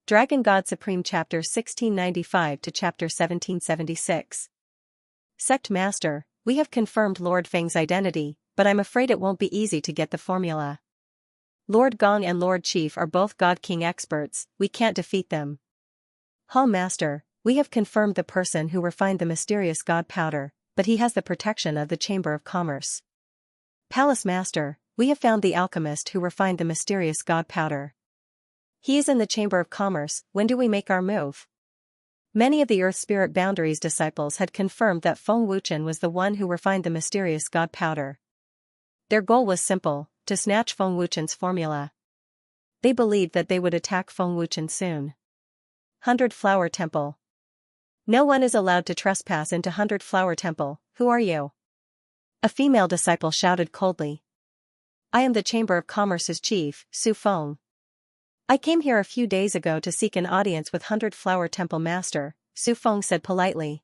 Dragon God Supreme Chapter 1695 to Chapter 1776. Sect Master, we have confirmed Lord Feng's identity, but I'm afraid it won't be easy to get the formula. Lord Gong and Lord Chief are both God King experts, we can't defeat them. Hall Master, we have confirmed the person who refined the mysterious God powder, but he has the protection of the Chamber of Commerce. Palace Master, we have found the alchemist who refined the mysterious God powder. He is in the Chamber of Commerce. When do we make our move? Many of the Earth Spirit Boundaries disciples had confirmed that Feng Wuchen was the one who refined the mysterious God powder. Their goal was simple, to snatch Feng Wuchen's formula. They believed that they would attack Feng Wuchen soon. 100 Flower Temple. No one is allowed to trespass into 100 Flower Temple. Who are you? A female disciple shouted coldly. I am the Chamber of Commerce's chief, Su Feng. I came here a few days ago to seek an audience with 100 Flower Temple Master, Su Feng said politely.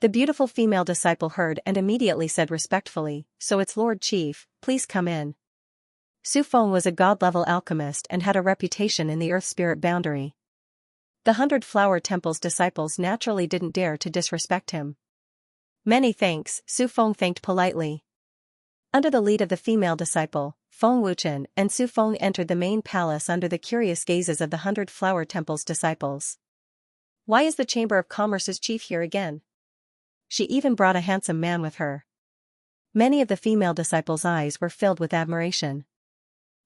The beautiful female disciple heard and immediately said respectfully, so it's Lord Chief, please come in. Su Feng was a god-level alchemist and had a reputation in the Earth Spirit Boundary. The 100 Flower Temple's disciples naturally didn't dare to disrespect him. Many thanks, Su Feng thanked politely. Under the lead of the female disciple, Feng Wuchen and Su Feng entered the main palace under the curious gazes of the 100 Flower Temple's disciples. Why is the Chamber of Commerce's chief here again? She even brought a handsome man with her. Many of the female disciples' eyes were filled with admiration.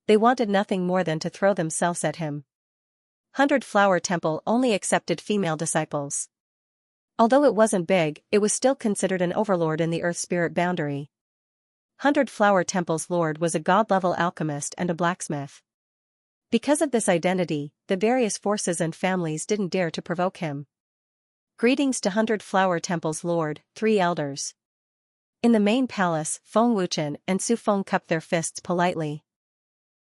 They wanted nothing more than to throw themselves at him. 100 Flower Temple only accepted female disciples. Although it wasn't big, it was still considered an overlord in the Earth Spirit Boundary. 100 Flower Temple's lord was a god-level alchemist and a blacksmith. Because of this identity, the various forces and families didn't dare to provoke him. Greetings to 100 Flower Temple's lord, 3 elders. In the main palace, Feng Wuchen and Su Feng cupped their fists politely.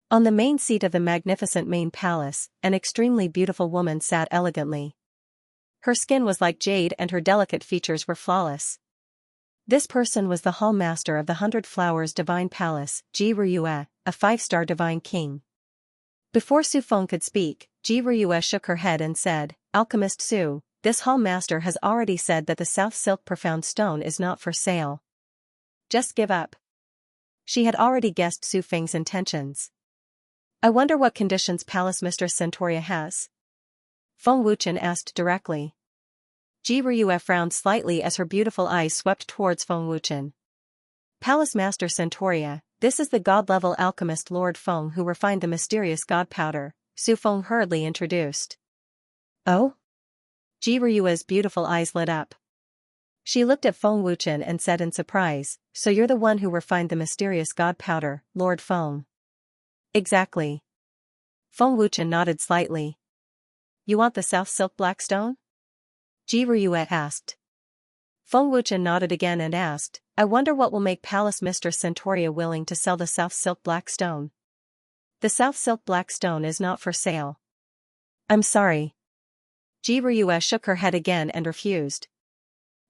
On the main seat of the magnificent main palace, an extremely beautiful woman sat elegantly. Her skin was like jade and her delicate features were flawless. This person was the Hall Master of the 100 Flowers Divine Palace, Ji Ruyue, a 5-star divine king. Before Su Feng could speak, Ji Ruyue shook her head and said, Alchemist Su, this Hall Master has already said that the South Silk Profound Stone is not for sale. Just give up. She had already guessed Su Feng's intentions. I wonder what conditions Palace Mistress Centauria has? Feng Wuchen asked directly. Ji Ruyue frowned slightly as her beautiful eyes swept towards Feng Wuchen. Palace Master Centauria, this is the god-level alchemist Lord Feng who refined the mysterious god powder, Su Feng hurriedly introduced. Oh? Ji Ruyue's beautiful eyes lit up. She looked at Feng Wuchen and said in surprise, so you're the one who refined the mysterious god powder, Lord Feng. Exactly. Feng Wuchen nodded slightly. You want the South Silk Blackstone? Ji Ruyue asked. Feng Wuchen nodded again and asked, I wonder what will make Palace Mistress Centauria willing to sell the South Silk Black Stone. The South Silk Black Stone is not for sale. I'm sorry. Ji Ruyue shook her head again and refused.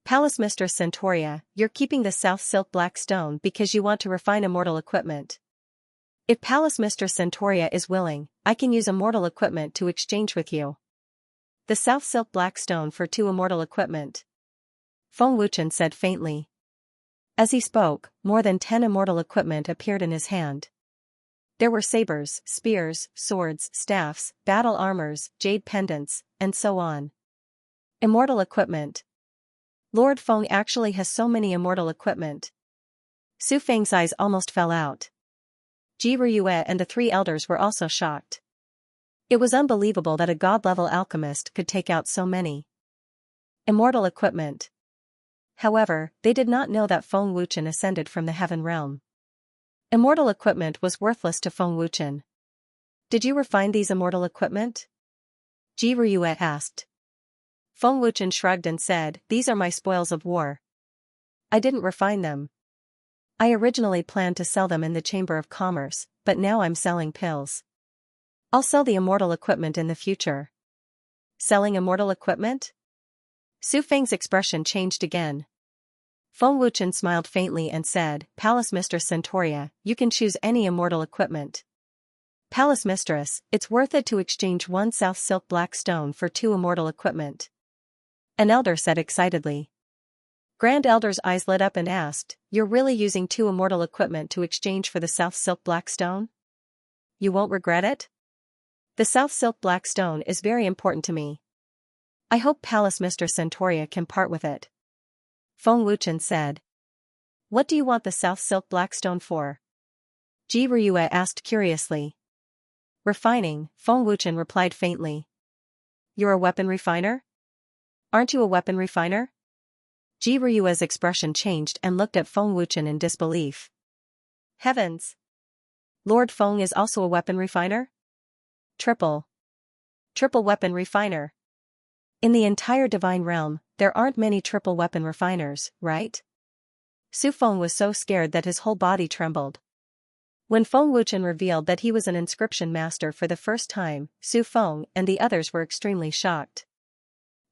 Palace Mistress Centauria, you're keeping the South Silk Black Stone because you want to refine immortal equipment. If Palace Mistress Centauria is willing, I can use immortal equipment to exchange with you. The South Silk Black Stone for 2 immortal equipment. Feng Wuchen said faintly. As he spoke, more than 10 immortal equipment appeared in his hand. There were sabers, spears, swords, staffs, battle armors, jade pendants, and so on. Immortal equipment. Lord Feng actually has so many immortal equipment. Su Feng's eyes almost fell out. Ji Ruyue and the 3 elders were also shocked. It was unbelievable that a god-level alchemist could take out so many immortal equipment. However, they did not know that Feng Wuchen ascended from the heaven realm. Immortal equipment was worthless to Feng Wuchen. Did you refine these immortal equipment? Ji Ruyue asked. Feng Wuchen shrugged and said, these are my spoils of war. I didn't refine them. I originally planned to sell them in the Chamber of Commerce, but now I'm selling pills. I'll sell the immortal equipment in the future. Selling immortal equipment? Su Feng's expression changed again. Feng Wuchen smiled faintly and said, Palace Mistress Centauria, you can choose any immortal equipment. Palace mistress, it's worth it to exchange one South Silk Black Stone for 2 immortal equipment. An elder said excitedly. Grand Elder's eyes lit up and asked, You're really using 2 immortal equipment to exchange for the South Silk Black Stone? You won't regret it? The South Silk Black Stone is very important to me. I hope Palace Mistress Centauria can part with it. Feng Wuchen said. What do you want the South Silk Black Stone for? Ji Riyue asked curiously. Refining, Feng Wuchen replied faintly. You're a weapon refiner? Aren't you a weapon refiner? Ji Riyue's expression changed and looked at Feng Wuchen in disbelief. Heavens! Lord Feng is also a weapon refiner? Triple weapon refiner. In the entire divine realm, there aren't many triple weapon refiners, right? Su Feng was so scared that his whole body trembled. When Feng Wuchen revealed that he was an inscription master for the first time, Su Feng and the others were extremely shocked.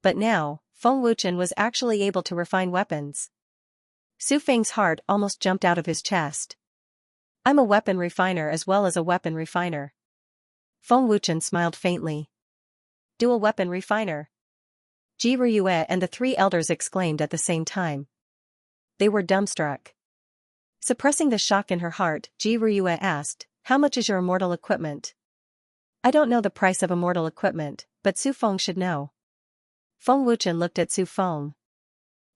But now, Feng Wuchen was actually able to refine weapons. Su Feng's heart almost jumped out of his chest. I'm a weapon refiner as well as a weapon refiner. Feng Wuchen smiled faintly. Dual weapon refiner. Ji Riyue and the 3 elders exclaimed at the same time. They were dumbstruck. Suppressing the shock in her heart, Ji Riyue asked, How much is your immortal equipment? I don't know the price of immortal equipment, but Su Feng should know. Feng Wuchen looked at Su Feng.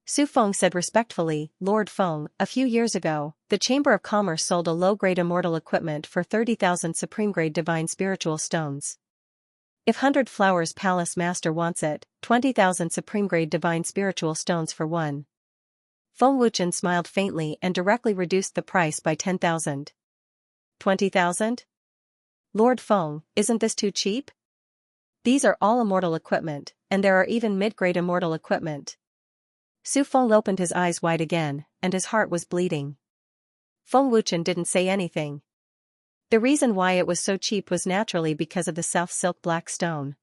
Su Feng said respectfully, Lord Feng, a few years ago, the Chamber of Commerce sold a low-grade immortal equipment for 30,000 supreme-grade divine spiritual stones. If 100 Flowers Palace Master wants it, 20,000 supreme-grade divine spiritual stones for 1. Feng Wuchen smiled faintly and directly reduced the price by 10,000. 20,000? Lord Feng, isn't this too cheap? These are all immortal equipment, and there are even mid-grade immortal equipment. Su Feng opened his eyes wide again, and his heart was bleeding. Feng Wuchen didn't say anything. The reason why it was so cheap was naturally because of the South Silk Black Stone.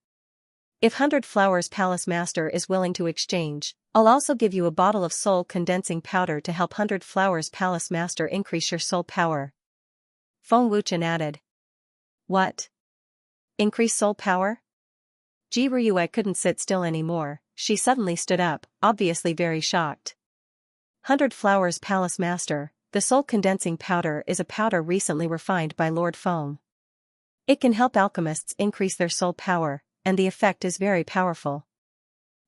If 100 Flowers Palace Master is willing to exchange, I'll also give you a bottle of soul condensing powder to help 100 Flowers Palace Master increase your soul power. Feng Wuchen added. What? Increase soul power? Ji Riyue couldn't sit still anymore. She suddenly stood up, obviously very shocked. 100 Flowers Palace Master, the soul condensing powder is a powder recently refined by Lord Feng. It can help alchemists increase their soul power, and the effect is very powerful.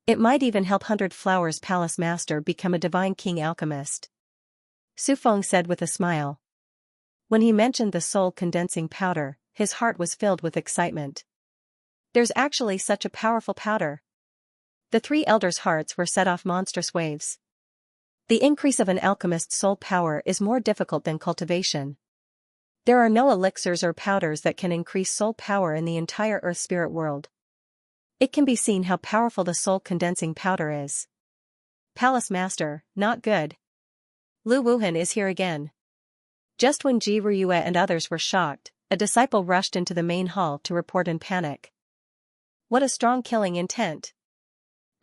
It might even help 100 Flowers Palace Master become a divine king alchemist. Su Feng said with a smile. When he mentioned the soul condensing powder, his heart was filled with excitement. There's actually such a powerful powder. The 3 elders' hearts were set off monstrous waves. The increase of an alchemist's soul power is more difficult than cultivation. There are no elixirs or powders that can increase soul power in the entire earth spirit world. It can be seen how powerful the soul condensing powder is. Palace Master, not good. Lu Wuhan is here again. Just when Ji Riyue and others were shocked, a disciple rushed into the main hall to report in panic. What a strong killing intent.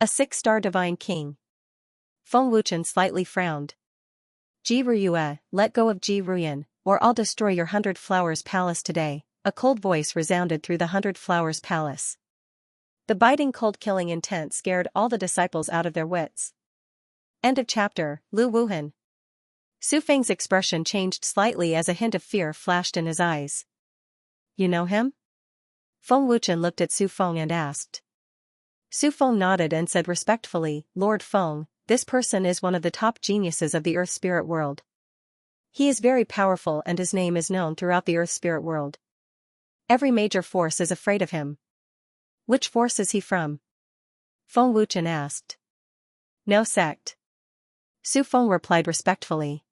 A 6-star divine king. Feng Wuchen slightly frowned. Ji Riyue, let go of Ji Ruyan, or I'll destroy your 100 Flowers Palace today, a cold voice resounded through the 100 Flowers Palace. The biting cold killing intent scared all the disciples out of their wits. End of chapter. Lu Wuhan. Su Feng's expression changed slightly as a hint of fear flashed in his eyes. You know him? Feng Wuchen looked at Su Feng and asked. Su Feng nodded and said respectfully, Lord Feng, this person is one of the top geniuses of the earth spirit world. He is very powerful and his name is known throughout the earth spirit world. Every major force is afraid of him. Which force is he from? Feng Wuchen asked. No sect. Su Feng replied respectfully.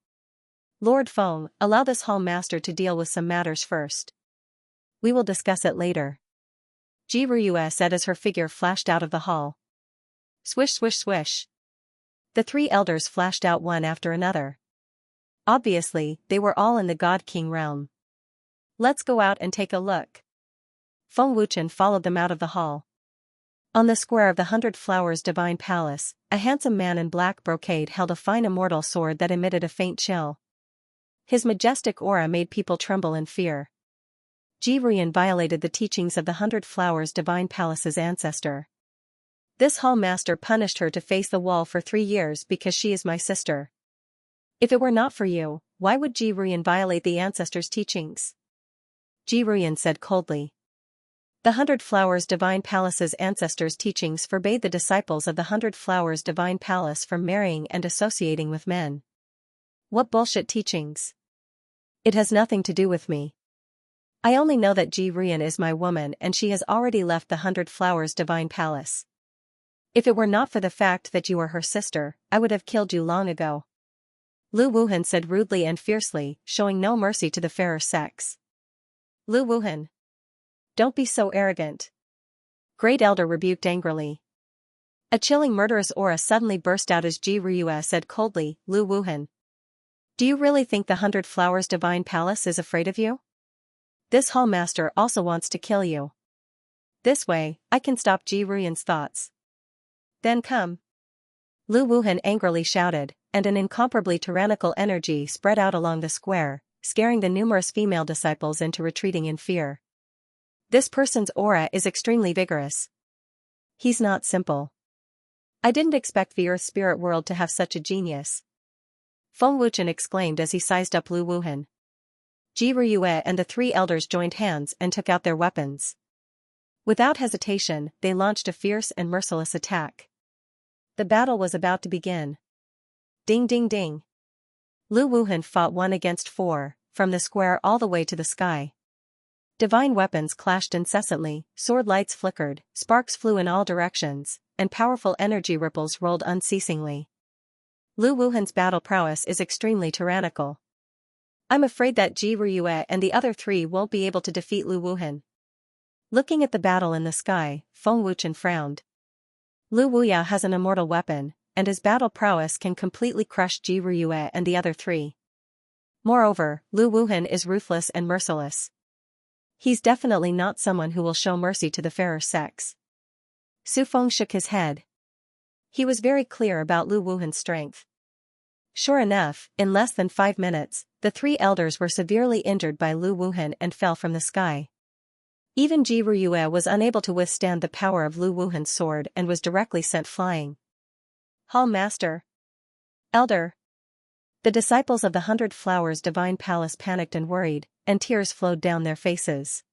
Lord Feng, allow this hall master to deal with some matters first. We will discuss it later. Ji Riyue said as her figure flashed out of the hall. Swish swish swish. The 3 elders flashed out one after another. Obviously, they were all in the God King realm. Let's go out and take a look. Feng Wuchen followed them out of the hall. On the square of the 100 Flowers Divine Palace, a handsome man in black brocade held a fine immortal sword that emitted a faint chill. His majestic aura made people tremble in fear. Ji Ruyan violated the teachings of the Hundred Flowers Divine Palace's ancestor. This hall master punished her to face the wall for 3 years because she is my sister. If it were not for you, why would Ji Ruyan violate the ancestor's teachings? Ji Ruyan said coldly. The Hundred Flowers Divine Palace's ancestors' teachings forbade the disciples of the Hundred Flowers Divine Palace from marrying and associating with men. What bullshit teachings? It has nothing to do with me. I only know that Ji Ruyan is my woman and she has already left the Hundred Flowers Divine Palace. If it were not for the fact that you are her sister, I would have killed you long ago. Lu Wuhan said rudely and fiercely, showing no mercy to the fairer sex. Lu Wuhan. Don't be so arrogant. Great Elder rebuked angrily. A chilling murderous aura suddenly burst out as Ji Ruyan said coldly, Lu Wuhan. Do you really think the Hundred Flowers Divine Palace is afraid of you? This hall master also wants to kill you. This way, I can stop Ji Ruyan's thoughts. Then come. Lu Wuhan angrily shouted, and an incomparably tyrannical energy spread out along the square, scaring the numerous female disciples into retreating in fear. This person's aura is extremely vigorous. He's not simple. I didn't expect the Earth spirit world to have such a genius. Feng Wuchen exclaimed as he sized up Lu Wuhan. Ji Ruyan and the 3 elders joined hands and took out their weapons. Without hesitation, they launched a fierce and merciless attack. The battle was about to begin. Ding ding ding. Lu Wuhan fought 1 against 4, from the square all the way to the sky. Divine weapons clashed incessantly, sword lights flickered, sparks flew in all directions, and powerful energy ripples rolled unceasingly. Lu Wuhan's battle prowess is extremely tyrannical. I'm afraid that Ji Ruyan and the other 3 won't be able to defeat Lu Wuhan. Looking at the battle in the sky, Feng Wuchen frowned. Lu Wuyan has an immortal weapon, and his battle prowess can completely crush Ji Ruyan and the other 3. Moreover, Lu Wuhan is ruthless and merciless. He's definitely not someone who will show mercy to the fairer sex. Su Feng shook his head. He was very clear about Lu Wuhan's strength. Sure enough, in less than 5 minutes, the 3 elders were severely injured by Lu Wuhan and fell from the sky. Even Ji Ruyan was unable to withstand the power of Lu Wuhan's sword and was directly sent flying. Hall Master. Elder. The disciples of the Hundred Flowers Divine Palace panicked and worried, and tears flowed down their faces.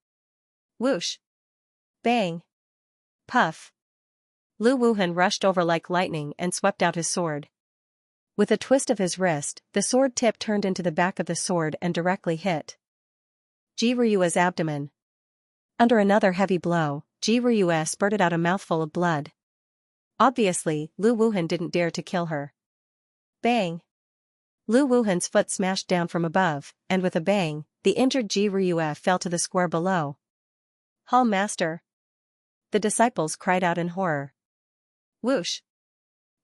Whoosh. Bang. Puff. Lu Wuhan rushed over like lightning and swept out his sword. With a twist of his wrist, the sword tip turned into the back of the sword and directly hit Ji Ruyan's abdomen. Under another heavy blow, Ji Ruyan spurted out a mouthful of blood. Obviously, Lu Wuhan didn't dare to kill her. Bang. Lu Wuhan's foot smashed down from above, and with a bang, the injured Ji Ruyan fell to the square below. Hall Master. The disciples cried out in horror. Whoosh.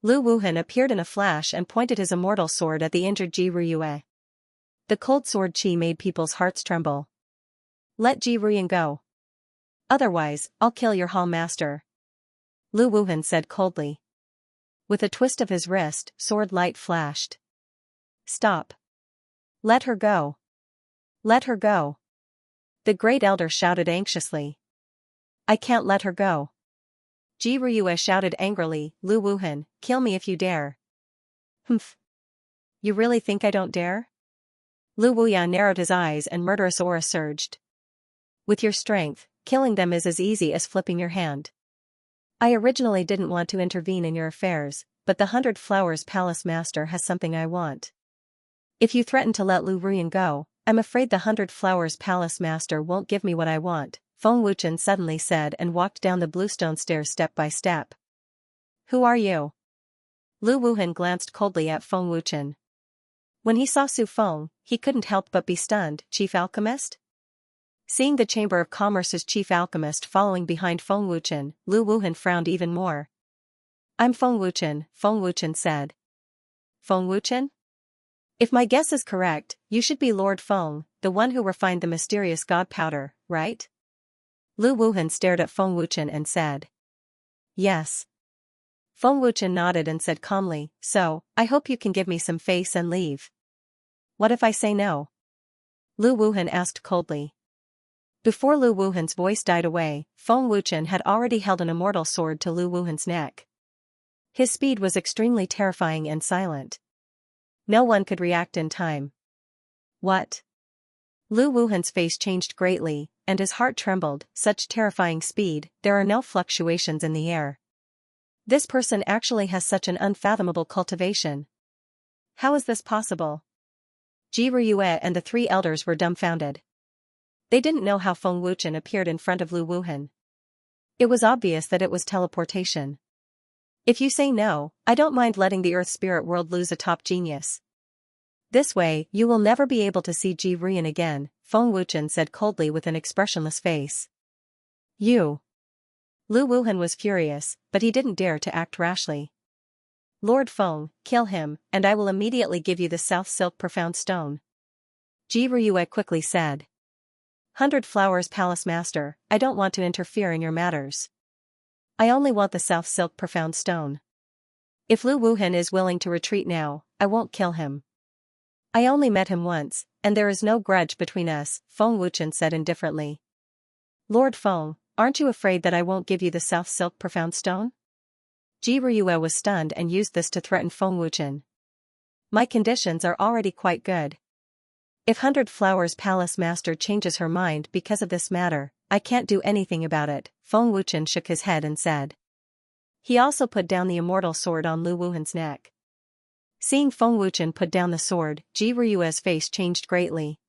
Lu Wuhan appeared in a flash and pointed his immortal sword at the injured Ji Ruyan. The cold sword chi made people's hearts tremble. Let Ji Ruyan go. Otherwise, I'll kill your hall master. Lu Wuhan said coldly. With a twist of his wrist, sword light flashed. Stop. Let her go. Let her go. The great elder shouted anxiously. I can't let her go. Ji Ruyan shouted angrily, Lu Wuhan, kill me if you dare. Humph. You really think I don't dare? Lu Wuyan narrowed his eyes and murderous aura surged. With your strength, killing them is as easy as flipping your hand. I originally didn't want to intervene in your affairs, but the Hundred Flowers Palace Master has something I want. If you threaten to let Lu Wuyan go, I'm afraid the Hundred Flowers Palace Master won't give me what I want, Feng Wuchen suddenly said and walked down the bluestone stairs step by step. Who are you? Lu Wuhan glanced coldly at Feng Wuchen. When he saw Su Feng, he couldn't help but be stunned. Chief Alchemist? Seeing the Chamber of Commerce's chief alchemist following behind Feng Wuchen, Lu Wuhan frowned even more. I'm Feng Wuchen said. Feng Wuchen? If my guess is correct, you should be Lord Feng, the one who refined the mysterious god powder, right? Lu Wuhan stared at Feng Wuchen and said. Yes. Feng Wuchen nodded and said calmly, so, I hope you can give me some face and leave. What if I say no? Lu Wuhan asked coldly. Before Lu Wuhan's voice died away, Feng Wuchen had already held an immortal sword to Lu Wuhan's neck. His speed was extremely terrifying and silent. No one could react in time. What? Lu Wuhan's face changed greatly, and his heart trembled. Such terrifying speed, there are no fluctuations in the air. This person actually has such an unfathomable cultivation. How is this possible? Ji Riyue and the three elders were dumbfounded. They didn't know how Feng Wuchen appeared in front of Lu Wuhan. It was obvious that it was teleportation. If you say no, I don't mind letting the Earth Spirit World lose a top genius. This way, you will never be able to see Ji Rian again, Feng Wuchen said coldly with an expressionless face. You. Lu Wuhan was furious, but he didn't dare to act rashly. Lord Feng, kill him, and I will immediately give you the South Silk Profound Stone. Ji Riyue quickly said. 100 Flowers Palace Master, I don't want to interfere in your matters. I only want the South Silk Profound Stone. If Lu Wuhan is willing to retreat now, I won't kill him. I only met him once, and there is no grudge between us, Feng Wuchen said indifferently. Lord Feng, aren't you afraid that I won't give you the South Silk Profound Stone? Ji Riyue was stunned and used this to threaten Feng Wuchen. My conditions are already quite good. If 100 Flowers Palace Master changes her mind because of this matter, I can't do anything about it, Feng Wuchen shook his head and said. He also put down the immortal sword on Lu Wuhan's neck. Seeing Feng Wuchen put down the sword, Ji Riyue's face changed greatly.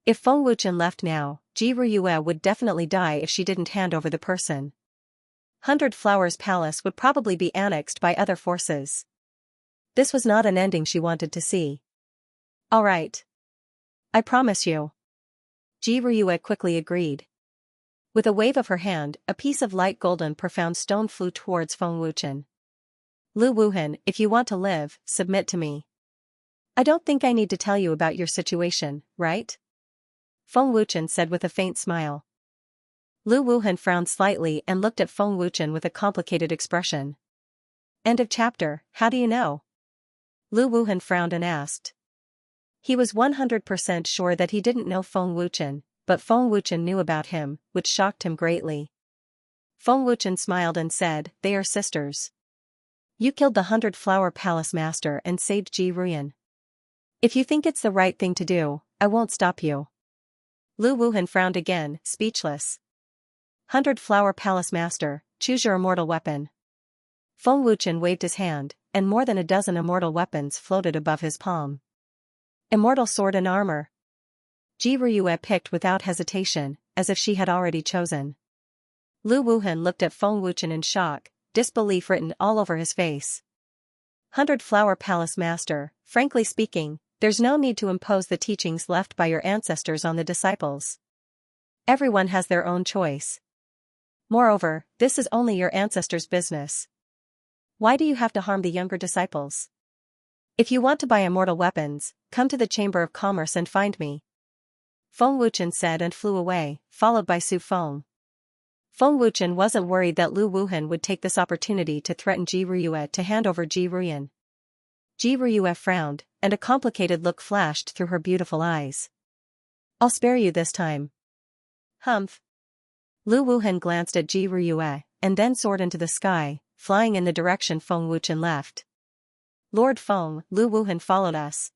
If Feng Wuchen left now, Ji Riyue would definitely die if she didn't hand over the person. 100 Flowers Palace would probably be annexed by other forces. This was not an ending she wanted to see. All right. I promise you. Ji Riyue quickly agreed. With a wave of her hand, a piece of light golden profound stone flew towards Feng Wuchen. Lu Wuhan, if you want to live, submit to me. I don't think I need to tell you about your situation, right? Feng Wuchen said with a faint smile. Lu Wuhan frowned slightly and looked at Feng Wuchen with a complicated expression. End of chapter. How do you know? Lu Wuhan frowned and asked. He was 100% sure that he didn't know Feng Wuchen, but Feng Wuchen knew about him, which shocked him greatly. Feng Wuchen smiled and said, they are sisters. You killed the 100 Flower Palace Master and saved Ji Rian. If you think it's the right thing to do, I won't stop you. Lu Wuhan frowned again, speechless. 100 Flower Palace Master, choose your immortal weapon. Feng Wuchen waved his hand, and more than a dozen immortal weapons floated above his palm. Immortal sword and armor. Ji Riyue picked without hesitation, as if she had already chosen. Lu Wuhan looked at Feng Wuchen in shock, disbelief written all over his face. 100 Flower Palace Master, frankly speaking, there's no need to impose the teachings left by your ancestors on the disciples. Everyone has their own choice. Moreover, this is only your ancestors' business. Why do you have to harm the younger disciples? If you want to buy immortal weapons, come to the Chamber of Commerce and find me. Feng Wuchen said and flew away, followed by Su Feng. Feng Wuchen wasn't worried that Lu Wuhan would take this opportunity to threaten Ji Riyue to hand over Ji Rian. Ji Riyue frowned, and a complicated look flashed through her beautiful eyes. I'll spare you this time. Humph. Lu Wuhan glanced at Ji Riyue, and then soared into the sky, flying in the direction Feng Wuchen left. Lord Feng, Lu Wuhan followed us.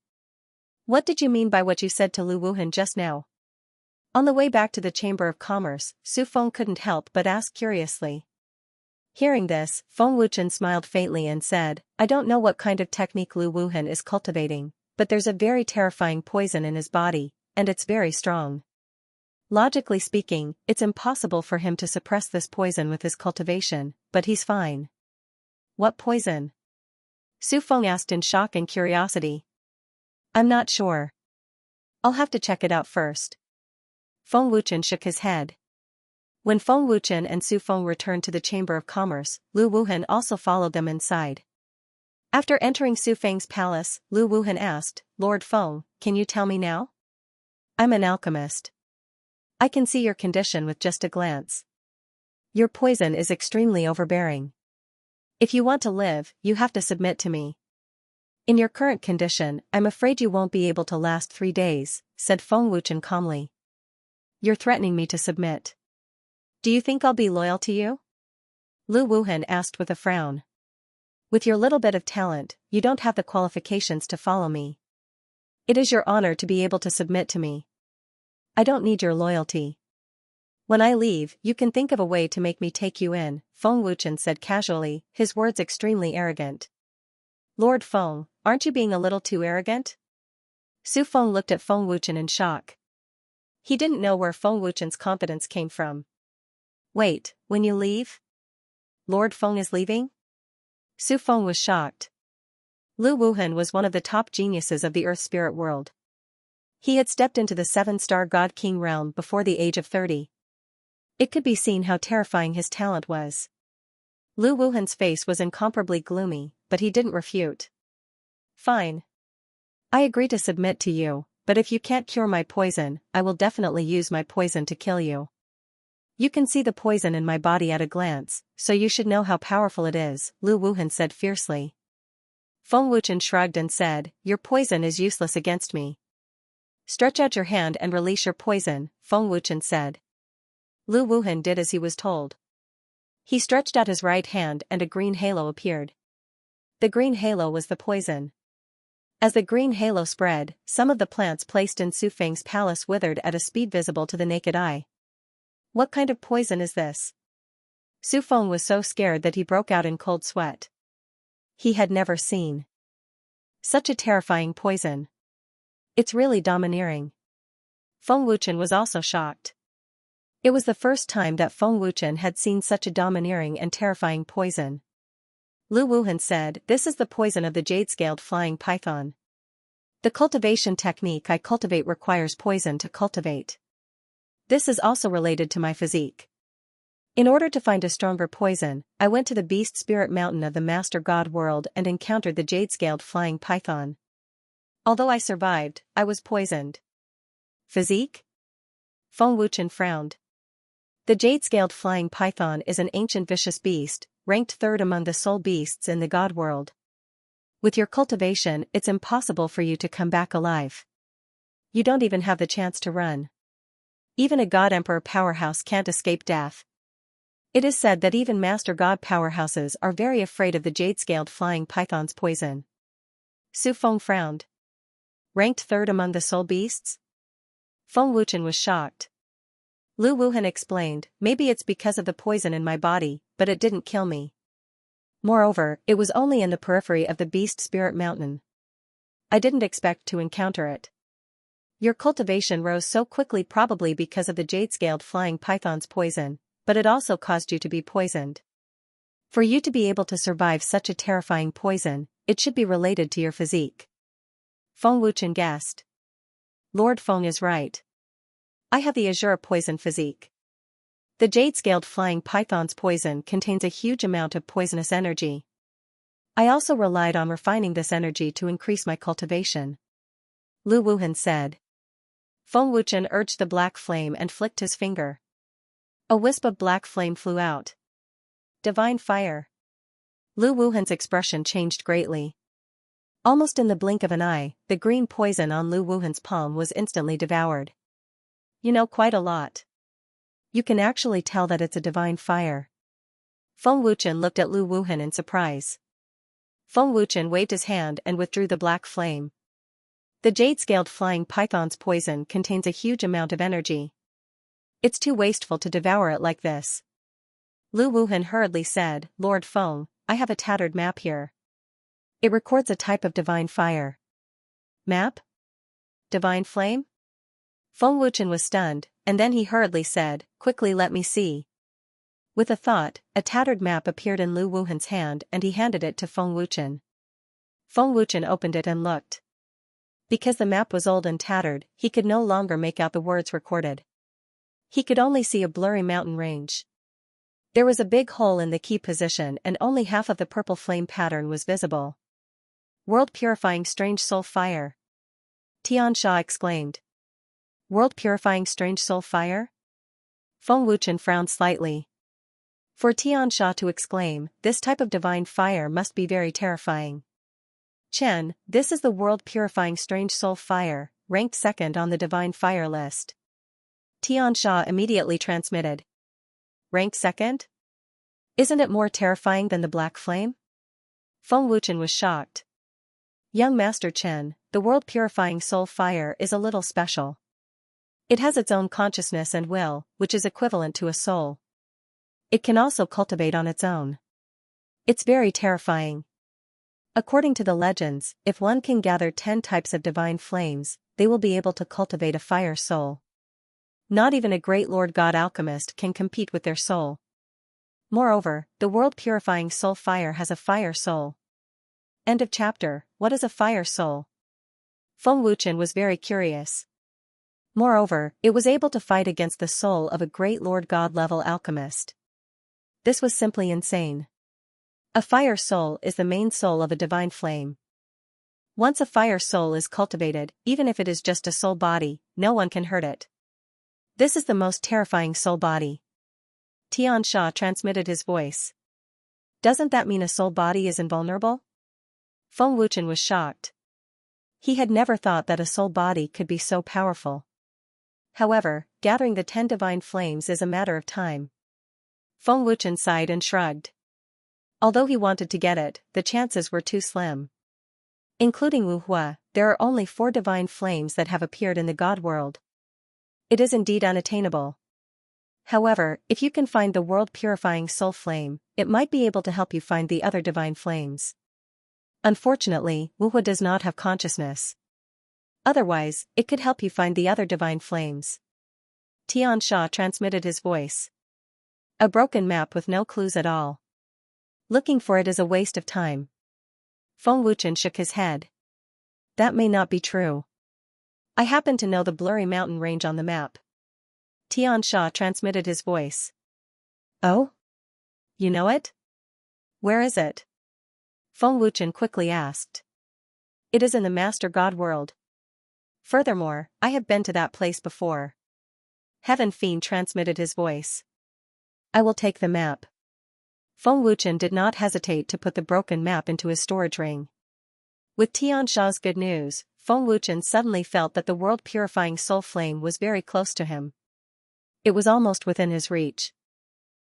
What did you mean by what you said to Lu Wuhan just now? On the way back to the Chamber of Commerce, Su Feng couldn't help but ask curiously. Hearing this, Feng Wuchen smiled faintly and said, I don't know what kind of technique Lu Wuhan is cultivating, but there's a very terrifying poison in his body, and it's very strong. Logically speaking, it's impossible for him to suppress this poison with his cultivation, but he's fine. What poison? Su Feng asked in shock and curiosity. I'm not sure. I'll have to check it out first. Feng Wuchen shook his head. When Feng Wuchen and Su Feng returned to the Chamber of Commerce, Lu Wuhan also followed them inside. After entering Su Feng's palace, Lu Wuhan asked, Lord Feng, can you tell me now? I'm an alchemist. I can see your condition with just a glance. Your poison is extremely overbearing. If you want to live, you have to submit to me. In your current condition, I'm afraid you won't be able to last 3 days, said Feng Wuchen calmly. You're threatening me to submit. Do you think I'll be loyal to you? Lu Wuhan asked with a frown. With your little bit of talent, you don't have the qualifications to follow me. It is your honor to be able to submit to me. I don't need your loyalty. When I leave, you can think of a way to make me take you in, Feng Wuchen said casually, his words extremely arrogant. Lord Feng, aren't you being a little too arrogant? Su Feng looked at Feng Wuchen in shock. He didn't know where Feng Wuchen's confidence came from. Wait, when you leave? Lord Feng is leaving? Su Feng was shocked. Lu Wuhan was one of the top geniuses of the Earth spirit world. He had stepped into the 7-star God King realm before the age of 30. It could be seen how terrifying his talent was. Lu Wuhan's face was incomparably gloomy, but he didn't refute. Fine. I agree to submit to you, but if you can't cure my poison, I will definitely use my poison to kill you. You can see the poison in my body at a glance, so you should know how powerful it is, Lu Wuhan said fiercely. Feng Wuchen shrugged and said, your poison is useless against me. Stretch out your hand and release your poison, Feng Wuchen said. Lu Wuhan did as he was told. He stretched out his right hand and a green halo appeared. The green halo was the poison. As the green halo spread, some of the plants placed in Su Feng's palace withered at a speed visible to the naked eye. What kind of poison is this? Su Feng was so scared that he broke out in cold sweat. He had never seen such a terrifying poison. It's really domineering. Feng Wuchen was also shocked. It was the first time that Feng Wuchen had seen such a domineering and terrifying poison. Lu Wuhan said, this is the poison of the jade-scaled flying python. The cultivation technique I cultivate requires poison to cultivate. This is also related to my physique. In order to find a stronger poison, I went to the beast spirit mountain of the master god world and encountered the jade-scaled flying python. Although I survived, I was poisoned. Physique? Feng Wuchen frowned. The jade-scaled flying python is an ancient vicious beast, ranked third among the soul beasts in the god world. With your cultivation, it's impossible for you to come back alive. You don't even have the chance to run. Even a god emperor powerhouse can't escape death. It is said that even master god powerhouses are very afraid of the jade-scaled flying python's poison. Su Feng frowned. Ranked third among the soul beasts? Feng Wuchen was shocked. Lu Wuhan explained, maybe it's because of the poison in my body, but it didn't kill me. Moreover, it was only in the periphery of the beast spirit mountain. I didn't expect to encounter it. Your cultivation rose so quickly probably because of the jade-scaled flying python's poison, but it also caused you to be poisoned. For you to be able to survive such a terrifying poison, it should be related to your physique. Feng Wuchen guessed. Lord Feng is right. I have the azure poison physique. The jade-scaled flying python's poison contains a huge amount of poisonous energy. I also relied on refining this energy to increase my cultivation. Lu Wuhan said. Feng Wuchen urged the black flame and flicked his finger. A wisp of black flame flew out. Divine fire. Lu Wuhan's expression changed greatly. Almost in the blink of an eye, the green poison on Lu Wuhan's palm was instantly devoured. You know quite a lot. You can actually tell that it's a divine fire. Feng Wuchen looked at Lu Wuhan in surprise. Feng Wuchen waved his hand and withdrew the black flame. The jade-scaled flying python's poison contains a huge amount of energy. It's too wasteful to devour it like this. Lu Wuhan hurriedly said, Lord Feng, I have a tattered map here. It records a type of divine fire. Map? Divine flame? Feng Wuchen was stunned, and then he hurriedly said, quickly let me see. With a thought, a tattered map appeared in Lu Wuhan's hand and he handed it to Feng Wuchen. Feng Wuchen opened it and looked. Because the map was old and tattered, he could no longer make out the words recorded. He could only see a blurry mountain range. There was a big hole in the key position and only half of the purple flame pattern was visible. World-purifying strange soul fire. Xianxia exclaimed. World-purifying strange soul fire? Feng Wuchen frowned slightly. For Xianxia to exclaim, this type of divine fire must be very terrifying. Chen, this is the world-purifying strange soul fire, ranked second on the divine fire list. Xianxia immediately transmitted. Rank second? Isn't it more terrifying than the black flame? Feng Wuchen was shocked. Young Master Chen, the world-purifying soul fire is a little special. It has its own consciousness and will, which is equivalent to a soul. It can also cultivate on its own. It's very terrifying. According to the legends, if one can gather 10 types of divine flames, they will be able to cultivate a fire soul. Not even a great Lord God alchemist can compete with their soul. Moreover, the world-purifying soul fire has a fire soul. End of chapter. What is a fire soul? Feng Wuchen was very curious. Moreover, it was able to fight against the soul of a great Lord God-level alchemist. This was simply insane. A fire soul is the main soul of a divine flame. Once a fire soul is cultivated, even if it is just a soul body, no one can hurt it. This is the most terrifying soul body. Xianxia transmitted his voice. Doesn't that mean a soul body is invulnerable? Feng Wuchen was shocked. He had never thought that a soul body could be so powerful. However, gathering the 10 divine flames is a matter of time. Feng Wuchen sighed and shrugged. Although he wanted to get it, the chances were too slim. Including Wu Hua, there are only 4 divine flames that have appeared in the God world. It is indeed unattainable. However, if you can find the world-purifying soul flame, it might be able to help you find the other divine flames. Unfortunately, Wu Hua does not have consciousness. Otherwise, it could help you find the other divine flames. Xianxia transmitted his voice. A broken map with no clues at all. Looking for it is a waste of time. Feng Wuchen shook his head. That may not be true. I happen to know the blurry mountain range on the map. Xianxia transmitted his voice. Oh? You know it? Where is it? Feng Wuchen quickly asked. It is in the Master God world. Furthermore, I have been to that place before. Heaven Fiend transmitted his voice. I will take the map. Feng Wuchen did not hesitate to put the broken map into his storage ring. With Xianxia's good news, Feng Wuchen suddenly felt that the world-purifying soul flame was very close to him. It was almost within his reach.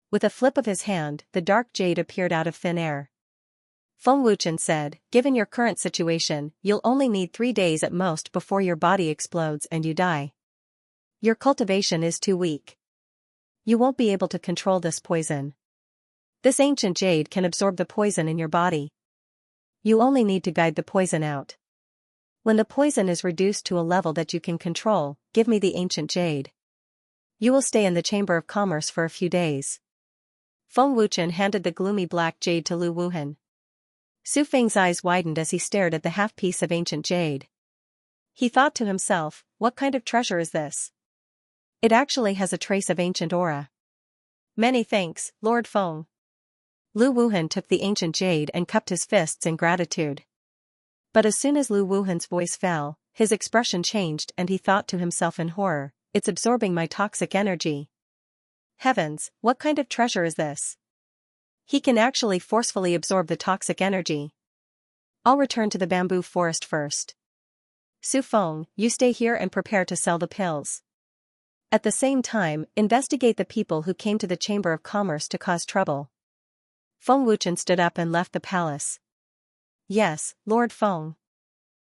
With a flip of his hand, the dark jade appeared out of thin air. Feng Wuchen said, given your current situation, you'll only need 3 days at most before your body explodes and you die. Your cultivation is too weak. You won't be able to control this poison. This ancient jade can absorb the poison in your body. You only need to guide the poison out. When the poison is reduced to a level that you can control, give me the ancient jade. You will stay in the Chamber of Commerce for a few days. Feng Wuchen handed the gloomy black jade to Lu Wuhan. Su Feng's eyes widened as he stared at the half-piece of ancient jade. He thought to himself, what kind of treasure is this? It actually has a trace of ancient aura. Many thanks, Lord Feng. Lu Wuhan took the ancient jade and cupped his fists in gratitude. But as soon as Lu Wuhan's voice fell, his expression changed and he thought to himself in horror, it's absorbing my toxic energy. Heavens, what kind of treasure is this? He can actually forcefully absorb the toxic energy. I'll return to the bamboo forest first. Su Feng, you stay here and prepare to sell the pills. At the same time, investigate the people who came to the Chamber of Commerce to cause trouble. Feng Wuchen stood up and left the palace. Yes, Lord Feng.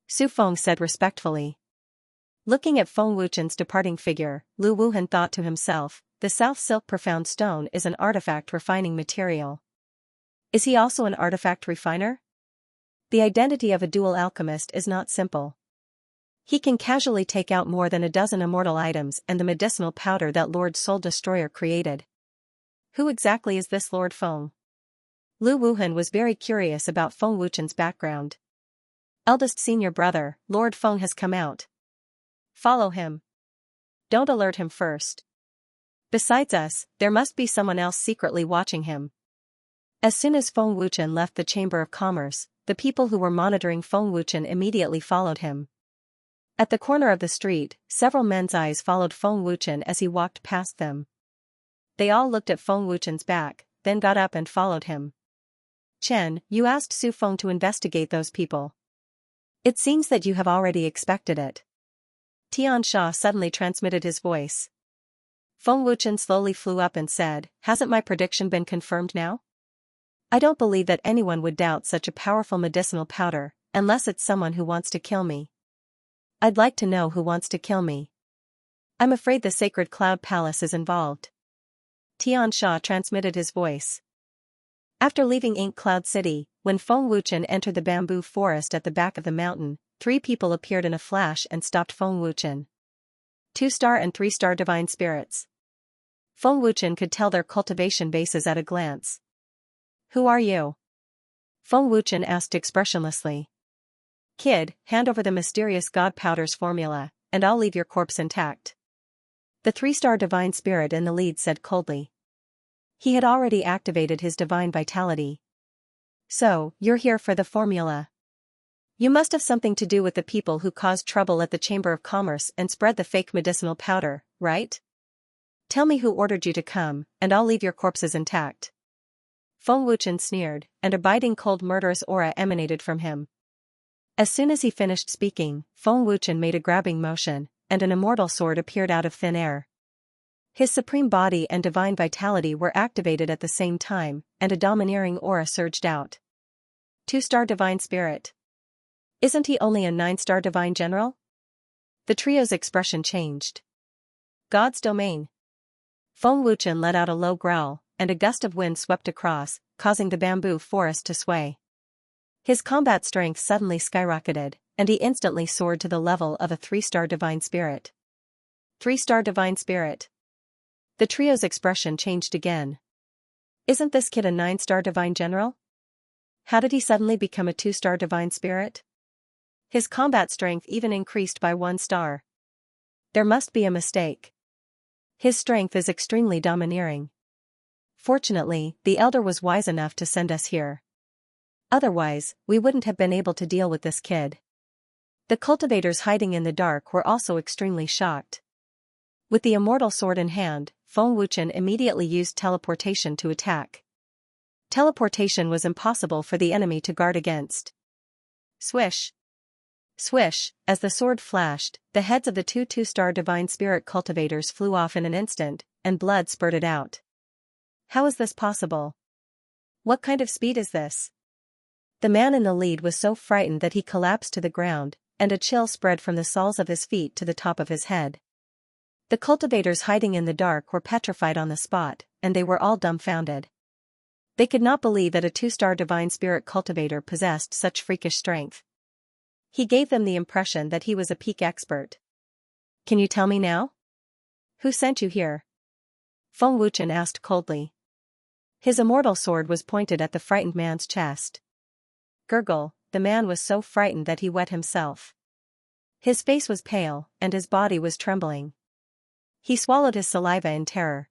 Su Feng said respectfully. Looking at Feng Wuchen's departing figure, Lu Wuhan thought to himself, the South Silk Profound Stone is an artifact refining material. Is he also an artifact refiner? The identity of a dual alchemist is not simple. He can casually take out more than a dozen immortal items and the medicinal powder that Lord Soul Destroyer created. Who exactly is this Lord Feng? Lu Wuhan was very curious about Feng Wuchen's background. Eldest senior brother, Lord Feng has come out. Follow him. Don't alert him first. Besides us, there must be someone else secretly watching him. As soon as Feng Wuchen left the Chamber of Commerce, the people who were monitoring Feng Wuchen immediately followed him. At the corner of the street, several men's eyes followed Feng Wuchen as he walked past them. They all looked at Feng Wuchen's back, then got up and followed him. Chen, you asked Su Feng to investigate those people. It seems that you have already expected it. Xianxia suddenly transmitted his voice. Feng Wuchen slowly flew up and said, "Hasn't my prediction been confirmed now? I don't believe that anyone would doubt such a powerful medicinal powder, unless it's someone who wants to kill me. I'd like to know who wants to kill me. I'm afraid the sacred cloud palace is involved." Xianxia transmitted his voice. After leaving Ink Cloud City, when Feng Wuchen entered the bamboo forest at the back of the mountain, 3 people appeared in a flash and stopped Feng Wuchen. 2-star and 3-star divine spirits. Feng Wuchen could tell their cultivation bases at a glance. "Who are you?" Feng Wuchen asked expressionlessly. "Kid, hand over the mysterious god powder's formula, and I'll leave your corpse intact." The 3-star divine spirit in the lead said coldly. He had already activated his divine vitality. "So, you're here for the formula. You must have something to do with the people who caused trouble at the Chamber of Commerce and spread the fake medicinal powder, right? Tell me who ordered you to come, and I'll leave your corpses intact." Feng Wuchen sneered, and a biting cold murderous aura emanated from him. As soon as he finished speaking, Feng Wuchen made a grabbing motion, and an immortal sword appeared out of thin air. His supreme body and divine vitality were activated at the same time, and a domineering aura surged out. 2-star divine spirit. Isn't he only a 9-star divine general? The trio's expression changed. God's domain. Feng Wuchen let out a low growl, and a gust of wind swept across, causing the bamboo forest to sway. His combat strength suddenly skyrocketed, and he instantly soared to the level of a 3-star divine spirit. 3-star divine spirit. The trio's expression changed again. Isn't this kid a 9-star divine general? How did he suddenly become a 2-star divine spirit? His combat strength even increased by 1 star. There must be a mistake. His strength is extremely domineering. Fortunately, the elder was wise enough to send us here. Otherwise, we wouldn't have been able to deal with this kid. The cultivators hiding in the dark were also extremely shocked. With the immortal sword in hand, Feng Wuchen immediately used teleportation to attack. Teleportation was impossible for the enemy to guard against. Swish! Swish! As the sword flashed, the heads of the 2-star divine spirit cultivators flew off in an instant, and blood spurted out. How is this possible? What kind of speed is this? The man in the lead was so frightened that he collapsed to the ground, and a chill spread from the soles of his feet to the top of his head. The cultivators hiding in the dark were petrified on the spot, and they were all dumbfounded. They could not believe that a 2-star divine spirit cultivator possessed such freakish strength. He gave them the impression that he was a peak expert. "Can you tell me now? Who sent you here?" Feng Wuchen asked coldly. His immortal sword was pointed at the frightened man's chest. Gurgle, the man was so frightened that he wet himself. His face was pale, and his body was trembling. He swallowed his saliva in terror.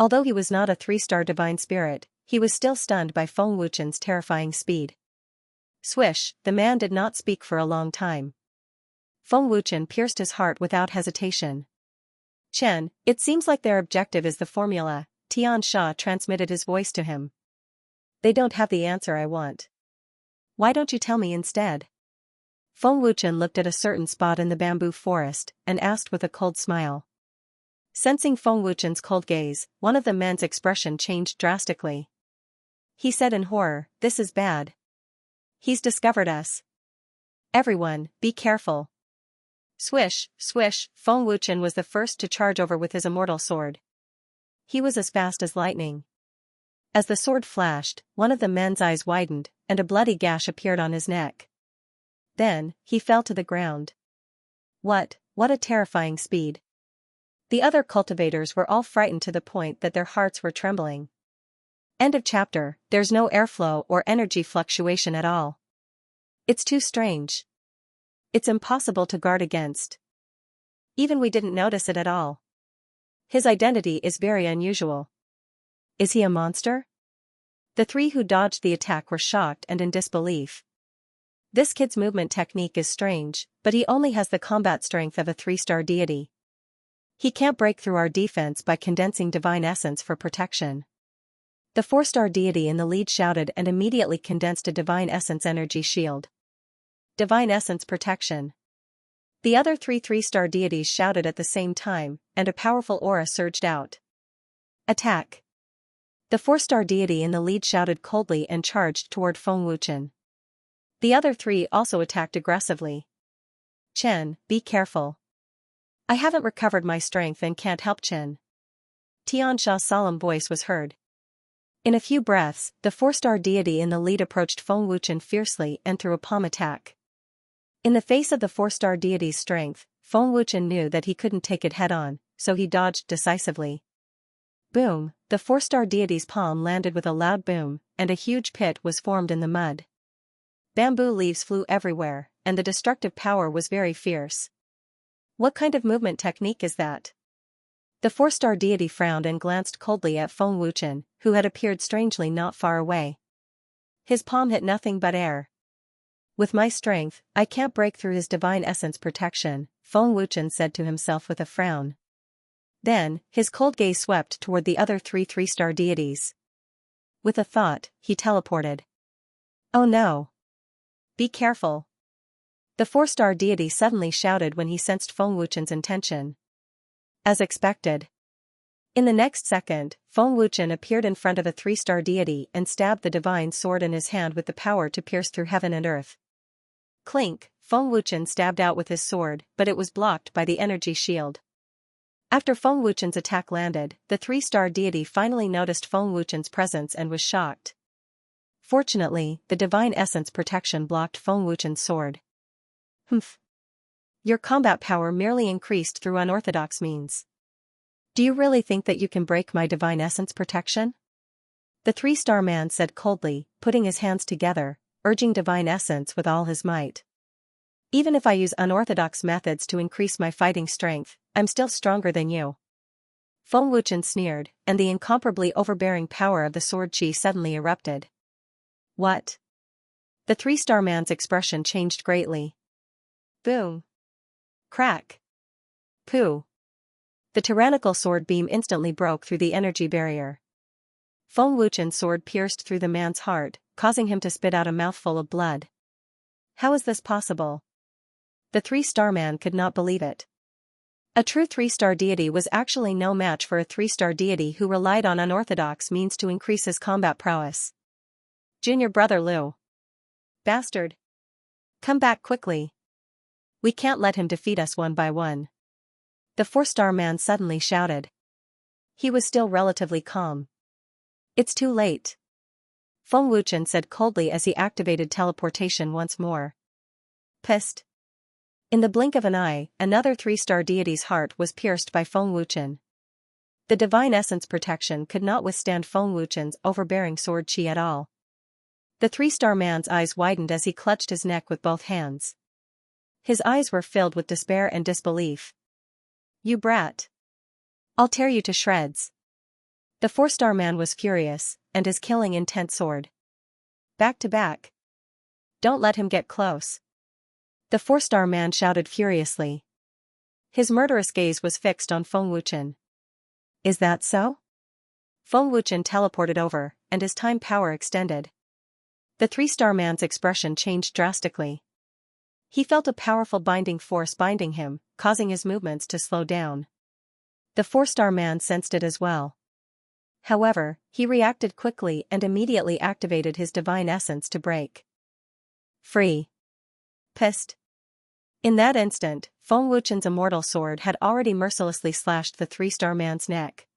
Although he was not a 3-star divine spirit, he was still stunned by Feng Wuchen's terrifying speed. Swish, the man did not speak for a long time. Feng Wuchen pierced his heart without hesitation. "Chen, it seems like their objective is the formula," Xianxia transmitted his voice to him. "They don't have the answer I want. Why don't you tell me instead?" Feng Wuchen looked at a certain spot in the bamboo forest, and asked with a cold smile. Sensing Feng Wuchen's cold gaze, one of the men's expression changed drastically. He said in horror, "This is bad. He's discovered us. Everyone, be careful." Swish, swish, Feng Wuchen was the first to charge over with his immortal sword. He was as fast as lightning. As the sword flashed, one of the men's eyes widened, and a bloody gash appeared on his neck. Then, he fell to the ground. What a terrifying speed. The other cultivators were all frightened to the point that their hearts were trembling. End of chapter. There's no airflow or energy fluctuation at all. It's too strange. It's impossible to guard against. Even we didn't notice it at all. His identity is very unusual. Is he a monster? The 3 who dodged the attack were shocked and in disbelief. This kid's movement technique is strange, but he only has the combat strength of a 3-star deity. He can't break through our defense by condensing divine essence for protection. The 4-star deity in the lead shouted and immediately condensed a divine essence energy shield. Divine essence protection. The other three three-star deities shouted at the same time, and a powerful aura surged out. Attack! The four-star deity in the lead shouted coldly and charged toward Feng Wuchen. The other three also attacked aggressively. Chen, be careful. I haven't recovered my strength and can't help Chen. Xianxia's solemn voice was heard. In a few breaths, the four-star deity in the lead approached Feng Wuchen fiercely and threw a palm attack. In the face of the four-star deity's strength, Feng Wuchen knew that he couldn't take it head-on, so he dodged decisively. Boom, the four-star deity's palm landed with a loud boom, and a huge pit was formed in the mud. Bamboo leaves flew everywhere, and the destructive power was very fierce. What kind of movement technique is that? The four-star deity frowned and glanced coldly at Feng Wuchen, who had appeared strangely not far away. His palm hit nothing but air. With my strength, I can't break through his divine essence protection, Feng Wuchen said to himself with a frown. Then, his cold gaze swept toward the other three three-star deities. With a thought, he teleported. Oh no! Be careful! The four-star deity suddenly shouted when he sensed Feng Wuchen's intention. As expected. In the next second, Feng Wuchen appeared in front of a three-star deity and stabbed the divine sword in his hand with the power to pierce through heaven and earth. Clink, Feng Wuchen stabbed out with his sword, but it was blocked by the energy shield. After Feng Wuchen's attack landed, the three-star deity finally noticed Feng Wuchen's presence and was shocked. Fortunately, the divine essence protection blocked Feng Wuchen's sword. Humph. Your combat power merely increased through unorthodox means. Do you really think that you can break my divine essence protection? The three-star man said coldly, putting his hands together, urging divine essence with all his might. Even if I use unorthodox methods to increase my fighting strength, I'm still stronger than you. Feng Wuchen sneered, and the incomparably overbearing power of the sword chi suddenly erupted. What? The three-star man's expression changed greatly. Boom. Crack. Pooh. The tyrannical sword beam instantly broke through the energy barrier. Feng Wuchen's sword pierced through the man's heart, causing him to spit out a mouthful of blood. How is this possible? The three-star man could not believe it. A true three-star deity was actually no match for a three-star deity who relied on unorthodox means to increase his combat prowess. Junior brother Liu. Bastard. Come back quickly. We can't let him defeat us one by one. The four-star man suddenly shouted. He was still relatively calm. It's too late. Feng Wuchen said coldly as he activated teleportation once more. Pissed. In the blink of an eye, another three-star deity's heart was pierced by Feng Wuchen. The divine essence protection could not withstand Feng Wuchen's overbearing sword chi at all. The three-star man's eyes widened as he clutched his neck with both hands. His eyes were filled with despair and disbelief. You brat. I'll tear you to shreds. The four-star man was furious, and his killing intent soared. Back to back. Don't let him get close. The four-star man shouted furiously. His murderous gaze was fixed on Feng Wuchen. Is that so? Feng Wuchen teleported over, and his time power extended. The three-star man's expression changed drastically. He felt a powerful binding force binding him, causing his movements to slow down. The four-star man sensed it as well. However, he reacted quickly and immediately activated his divine essence to break free. Pissed. In that instant, Feng Wuchen's immortal sword had already mercilessly slashed the three-star man's neck.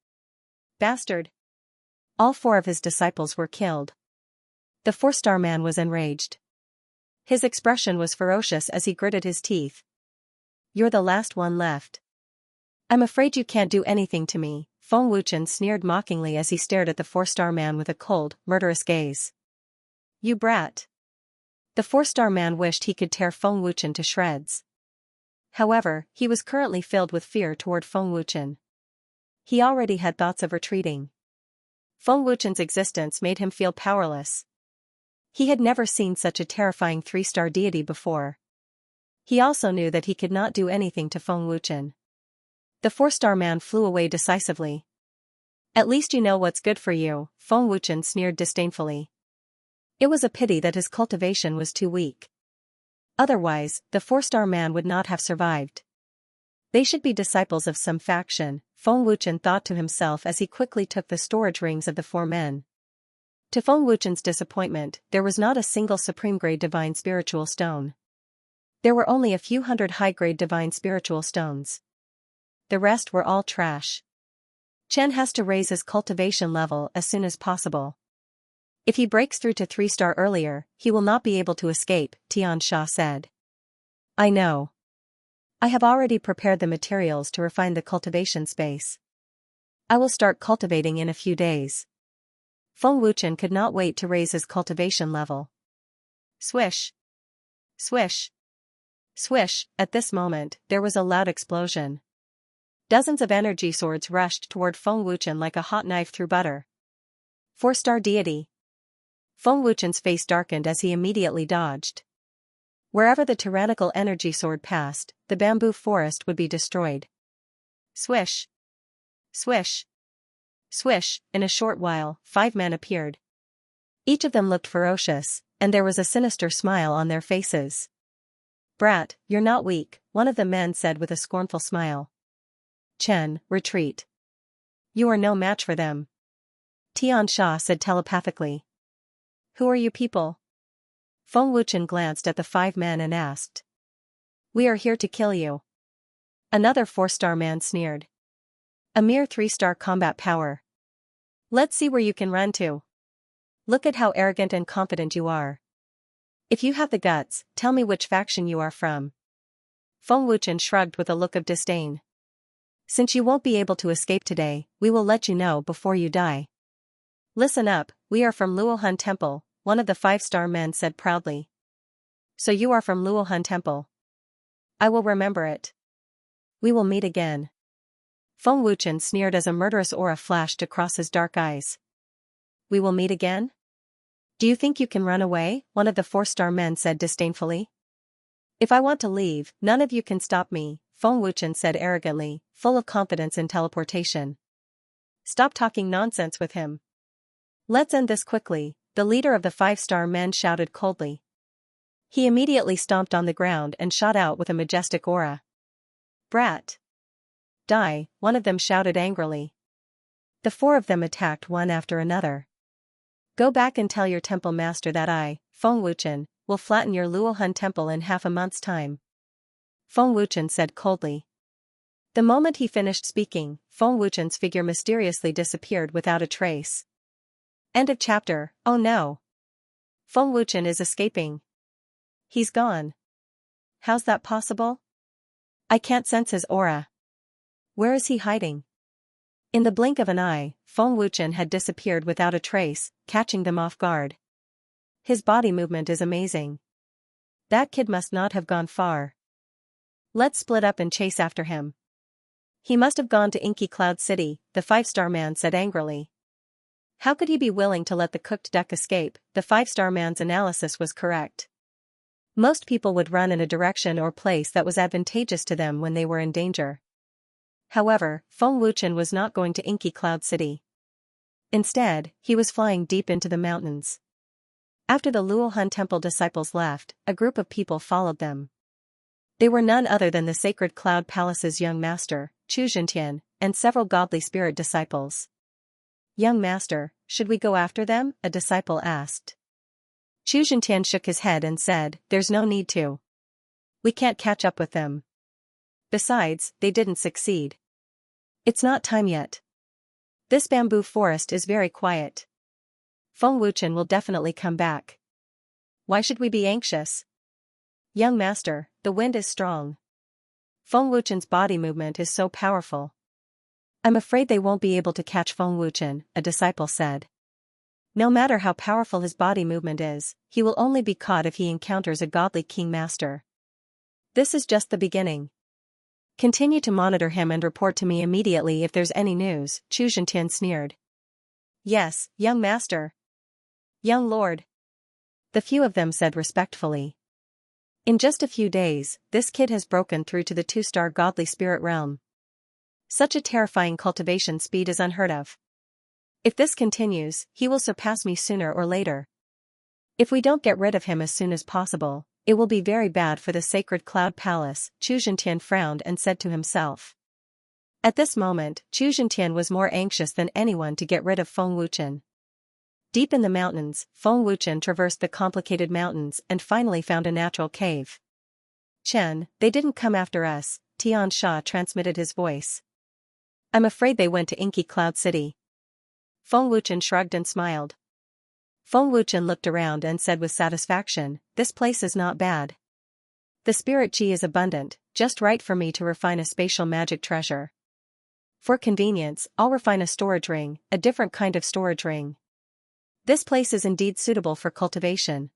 Bastard. All four of his disciples were killed. The four-star man was enraged. His expression was ferocious as he gritted his teeth. You're the last one left. I'm afraid you can't do anything to me, Feng Wuchen sneered mockingly as he stared at the four-star man with a cold, murderous gaze. You brat. The four-star man wished he could tear Feng Wuchen to shreds. However, he was currently filled with fear toward Feng Wuchen. He already had thoughts of retreating. Feng Wuchen's existence made him feel powerless. He had never seen such a terrifying three-star deity before. He also knew that he could not do anything to Feng Wuchen. The four-star man flew away decisively. At least you know what's good for you, Feng Wuchen sneered disdainfully. It was a pity that his cultivation was too weak. Otherwise, the 4-star man would not have survived. They should be disciples of some faction, Feng Wuchen thought to himself as he quickly took the storage rings of the 4 men. To Feng Wuchen's disappointment, there was not a single supreme-grade divine spiritual stone. There were only a few hundred high-grade divine spiritual stones. The rest were all trash. Chen has to raise his cultivation level as soon as possible. If he breaks through to 3-star earlier, he will not be able to escape, Xianxia said. I know. I have already prepared the materials to refine the cultivation space. I will start cultivating in a few days. Feng Wuchen could not wait to raise his cultivation level. Swish. Swish. Swish. At this moment, there was a loud explosion. Dozens of energy swords rushed toward Feng Wuchen like a hot knife through butter. 4-star deity. Feng Wuchen's face darkened as he immediately dodged. Wherever the tyrannical energy sword passed, the bamboo forest would be destroyed. Swish. Swish. Swish. In a short while, 5 men appeared. Each of them looked ferocious, and there was a sinister smile on their faces. Brat, you're not weak, one of the men said with a scornful smile. Chen, retreat. You are no match for them. Xianxia said telepathically. Who are you people? Feng Wuchen glanced at the 5 men and asked. We are here to kill you. Another 4-star man sneered. A mere 3-star combat power. Let's see where you can run to. Look at how arrogant and confident you are. If you have the guts, tell me which faction you are from. Feng Wuchen shrugged with a look of disdain. Since you won't be able to escape today, we will let you know before you die. Listen up, we are from Luohan Temple, one of the 5-star men said proudly. So you are from Luohan Temple. I will remember it. We will meet again. Feng Wuchen sneered as a murderous aura flashed across his dark eyes. We will meet again? Do you think you can run away? One of the 4-star men said disdainfully. If I want to leave, none of you can stop me, Feng Wuchen said arrogantly, full of confidence in teleportation. Stop talking nonsense with him. Let's end this quickly, the leader of the 5-star men shouted coldly. He immediately stomped on the ground and shot out with a majestic aura. Brat. Die, one of them shouted angrily. The 4 of them attacked one after another. Go back and tell your temple master that I, Feng Wuchen, will flatten your Luohan temple in half a month's time. Feng Wuchen said coldly. The moment he finished speaking, Feng Wuchen's figure mysteriously disappeared without a trace. End of chapter. Oh no. Feng Wuchen is escaping. He's gone. How's that possible? I can't sense his aura. Where is he hiding? In the blink of an eye, Feng Wuchen had disappeared without a trace, catching them off guard. His body movement is amazing. That kid must not have gone far. Let's split up and chase after him. He must have gone to Inky Cloud City, the 5-star man said angrily. How could he be willing to let the cooked duck escape? The 5-star man's analysis was correct. Most people would run in a direction or place that was advantageous to them when they were in danger. However, Feng Wuchen was not going to Inky Cloud City. Instead, he was flying deep into the mountains. After the Luohan Temple disciples left, a group of people followed them. They were none other than the Sacred Cloud Palace's young master, Xianxia, and several godly spirit disciples. Young master, should we go after them? A disciple asked. Xianxia shook his head and said, there's no need to. We can't catch up with them. Besides, they didn't succeed. It's not time yet. This bamboo forest is very quiet. Feng Wuchen will definitely come back. Why should we be anxious? Young master, the wind is strong. Feng Wuchen's body movement is so powerful. I'm afraid they won't be able to catch Feng Wuchen, a disciple said. No matter how powerful his body movement is, he will only be caught if he encounters a godly king master. This is just the beginning. Continue to monitor him and report to me immediately if there's any news, Xianxia sneered. Yes, young master. Young lord. The few of them said respectfully. In just a few days, this kid has broken through to the 2-star godly spirit realm. Such a terrifying cultivation speed is unheard of. If this continues, he will surpass me sooner or later. If we don't get rid of him as soon as possible, It will be very bad for the sacred cloud palace. Chu Zhentian frowned and said to himself. At this moment, Chu Zhentian was more anxious than anyone to get rid of Feng Wuchen. Deep in the mountains, Feng Wuchen traversed the complicated mountains and finally found a natural cave. Chen, they didn't come after us, Xianxia transmitted his voice. I'm afraid they went to Inky Cloud City. Feng Wuchen shrugged and smiled. Feng Wuchen looked around and said with satisfaction, this place is not bad. The spirit chi is abundant, just right for me to refine a spatial magic treasure. For convenience, I'll refine a storage ring, a different kind of storage ring. This place is indeed suitable for cultivation.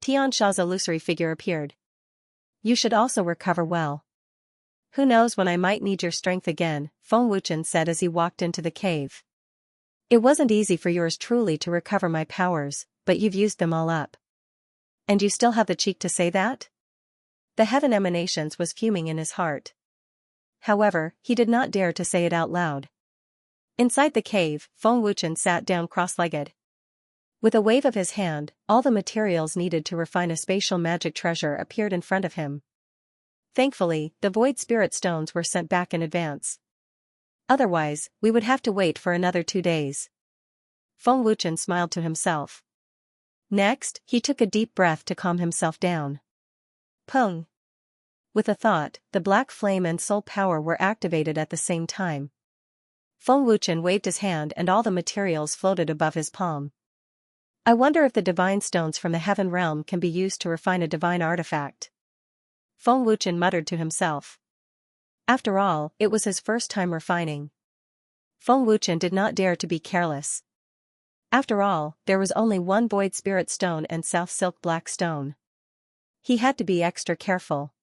Tianxia's illusory figure appeared. You should also recover well. Who knows when I might need your strength again, Feng Wuchen said as he walked into the cave. It wasn't easy for yours truly to recover my powers, but you've used them all up. And you still have the cheek to say that? The heaven emanations was fuming in his heart. However, he did not dare to say it out loud. Inside the cave, Feng Wuchen sat down cross-legged. With a wave of his hand, all the materials needed to refine a spatial magic treasure appeared in front of him. Thankfully, the void spirit stones were sent back in advance. Otherwise, we would have to wait for another 2 days. Feng Wuchen smiled to himself. Next, he took a deep breath to calm himself down. Pung! With a thought, the black flame and soul power were activated at the same time. Feng Wuchen waved his hand and all the materials floated above his palm. I wonder if the divine stones from the heaven realm can be used to refine a divine artifact. Feng Wuchen muttered to himself. After all, it was his first time refining. Feng Wuchen did not dare to be careless. After all, there was only one void spirit stone and south silk black stone. He had to be extra careful.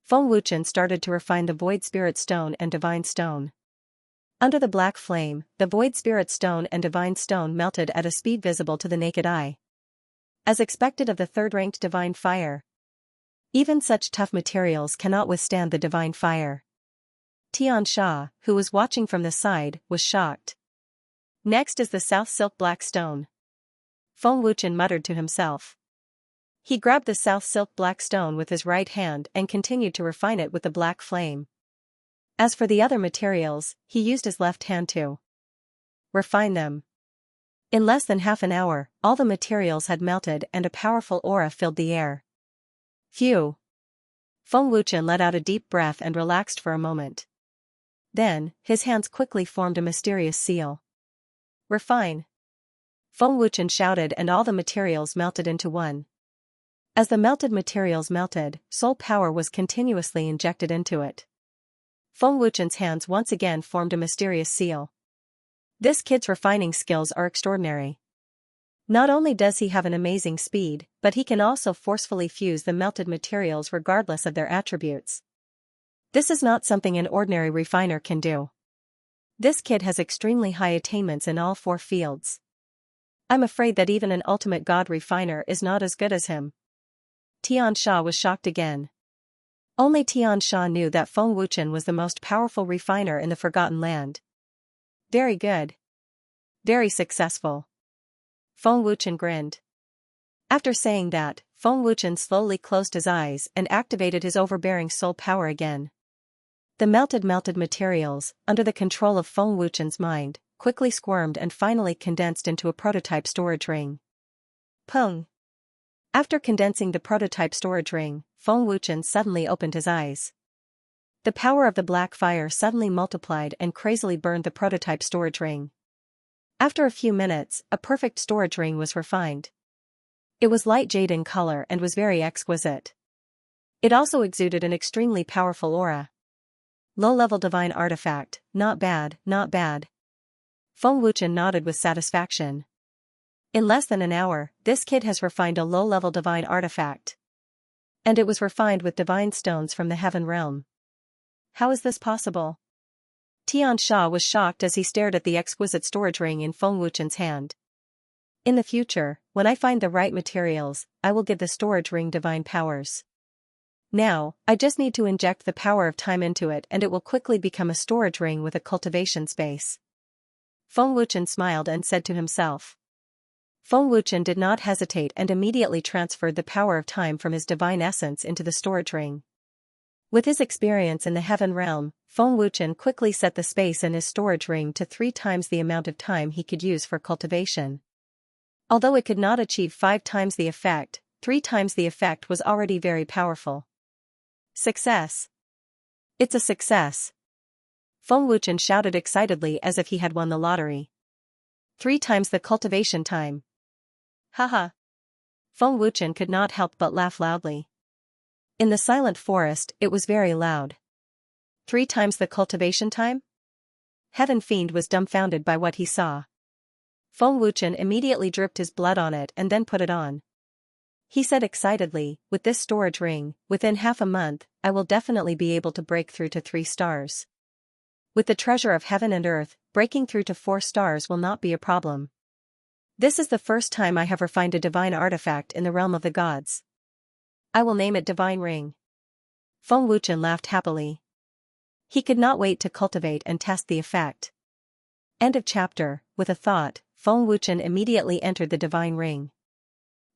Feng Wuchen started to refine the void spirit stone and divine stone. Under the black flame, the void spirit stone and divine stone melted at a speed visible to the naked eye. As expected of the third-ranked divine fire. Even such tough materials cannot withstand the divine fire. Tianxia, who was watching from the side, was shocked. Next is the south silk black stone. Feng Wuchen muttered to himself. He grabbed the south silk black stone with his right hand and continued to refine it with the black flame. As for the other materials, he used his left hand to refine them. In less than half an hour, all the materials had melted and a powerful aura filled the air. Phew! Feng Wuchen let out a deep breath and relaxed for a moment. Then, his hands quickly formed a mysterious seal. Refine! Feng Wuchen shouted and all the materials melted into one. As the melted materials melted, soul power was continuously injected into it. Feng Wuchen's hands once again formed a mysterious seal. This kid's refining skills are extraordinary. Not only does he have an amazing speed, but he can also forcefully fuse the melted materials regardless of their attributes. This is not something an ordinary refiner can do. This kid has extremely high attainments in all 4 fields. I'm afraid that even an ultimate god refiner is not as good as him. Tianxia was shocked again. Only Tianxia knew that Feng Wuchen was the most powerful refiner in the Forgotten Land. Very good. Very successful. Feng Wuchen grinned. After saying that, Feng Wuchen slowly closed his eyes and activated his overbearing soul power again. The melted materials, under the control of Feng Wuchen's mind, quickly squirmed and finally condensed into a prototype storage ring. Pung! After condensing the prototype storage ring, Feng Wuchen suddenly opened his eyes. The power of the black fire suddenly multiplied and crazily burned the prototype storage ring. After a few minutes, a perfect storage ring was refined. It was light jade in color and was very exquisite. It also exuded an extremely powerful aura. Low-level divine artifact, not bad, not bad. Feng Wuchen nodded with satisfaction. In less than an hour, this kid has refined a low-level divine artifact. And it was refined with divine stones from the heaven realm. How is this possible? Tianxia was shocked as he stared at the exquisite storage ring in Feng Wuchen's hand. In the future, when I find the right materials, I will give the storage ring divine powers. Now, I just need to inject the power of time into it and it will quickly become a storage ring with a cultivation space. Feng Wuchen smiled and said to himself. Feng Wuchen did not hesitate and immediately transferred the power of time from his divine essence into the storage ring. With his experience in the heaven realm, Feng Wuchen quickly set the space in his storage ring to 3 times the amount of time he could use for cultivation. Although it could not achieve 5 times the effect, 3 times the effect was already very powerful. Success! It's a success! Feng Wuchen shouted excitedly as if he had won the lottery. 3 times the cultivation time. Haha! Feng Wuchen could not help but laugh loudly. In the silent forest, it was very loud. 3 times the cultivation time? Heaven Fiend was dumbfounded by what he saw. Feng Wuchen immediately dripped his blood on it and then put it on. He said excitedly, with this storage ring, within half a month, I will definitely be able to break through to 3 stars. With the treasure of heaven and earth, breaking through to 4 stars will not be a problem. This is the first time I have refined a divine artifact in the realm of the gods. I will name it Divine Ring. Feng Wuchen laughed happily. He could not wait to cultivate and test the effect. End of chapter. With a thought, Feng Wuchen immediately entered the Divine Ring.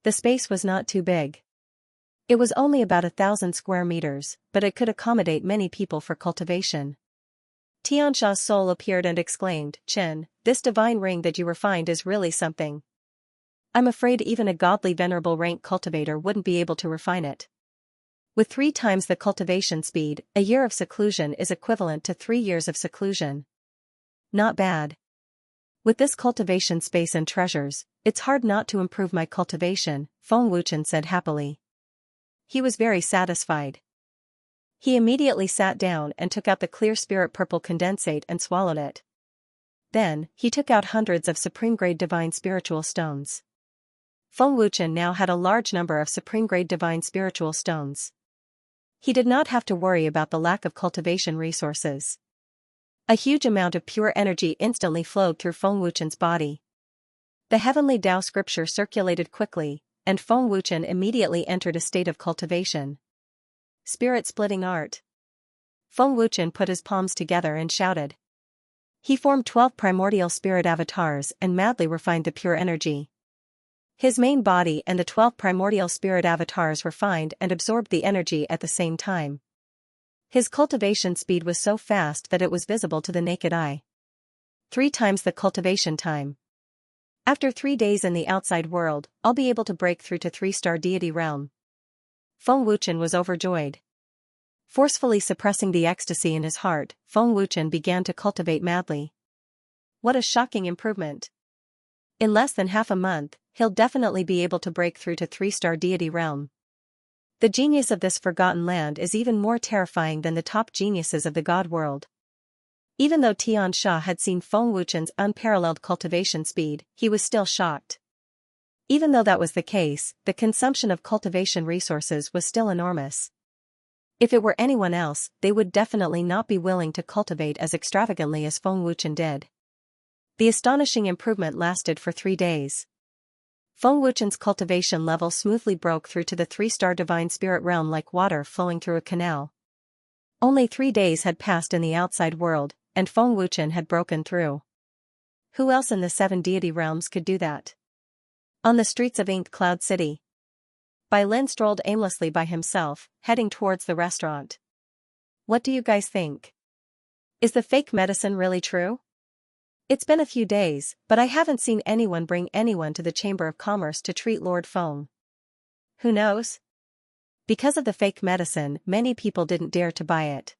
The space was not too big. It was only about 1,000 square meters, but it could accommodate many people for cultivation. Xianxia's soul appeared and exclaimed, Chen, this divine ring that you refined is really something. I'm afraid even a godly venerable rank cultivator wouldn't be able to refine it. With 3 times the cultivation speed, a year of seclusion is equivalent to 3 years of seclusion. Not bad. With this cultivation space and treasures, it's hard not to improve my cultivation, Feng Wuchen said happily. He was very satisfied. He immediately sat down and took out the clear spirit purple condensate and swallowed it. Then, he took out hundreds of supreme-grade divine spiritual stones. Feng Wuchen now had a large number of supreme-grade divine spiritual stones. He did not have to worry about the lack of cultivation resources. A huge amount of pure energy instantly flowed through Feng Wuchen's body. The heavenly Tao scripture circulated quickly, and Feng Wuchen immediately entered a state of cultivation. Spirit-splitting art. Feng Wuchen put his palms together and shouted. He formed 12 primordial spirit avatars and madly refined the pure energy. His main body and the 12 primordial spirit avatars refined and absorbed the energy at the same time. His cultivation speed was so fast that it was visible to the naked eye. 3 times the cultivation time. After 3 days in the outside world, I'll be able to break through to 3-star deity realm. Feng Wuchen was overjoyed. Forcefully suppressing the ecstasy in his heart, Feng Wuchen began to cultivate madly. What a shocking improvement! In less than half a month, he'll definitely be able to break through to 3-star deity realm. The genius of this forgotten land is even more terrifying than the top geniuses of the god world. Even though Xianxia had seen Feng Wuchen's unparalleled cultivation speed, he was still shocked. Even though that was the case, the consumption of cultivation resources was still enormous. If it were anyone else, they would definitely not be willing to cultivate as extravagantly as Feng Wuchen did. The astonishing improvement lasted for 3 days. Feng Wuchen's cultivation level smoothly broke through to the 3-star divine spirit realm like water flowing through a canal. Only 3 days had passed in the outside world, and Feng Wuchen had broken through. Who else in the 7 deity realms could do that? On the streets of Ink Cloud City, Bai Lin strolled aimlessly by himself, heading towards the restaurant. What do you guys think? Is the fake medicine really true? It's been a few days, but I haven't seen anyone bring anyone to the Chamber of Commerce to treat Lord Feng. Who knows? Because of the fake medicine, many people didn't dare to buy it.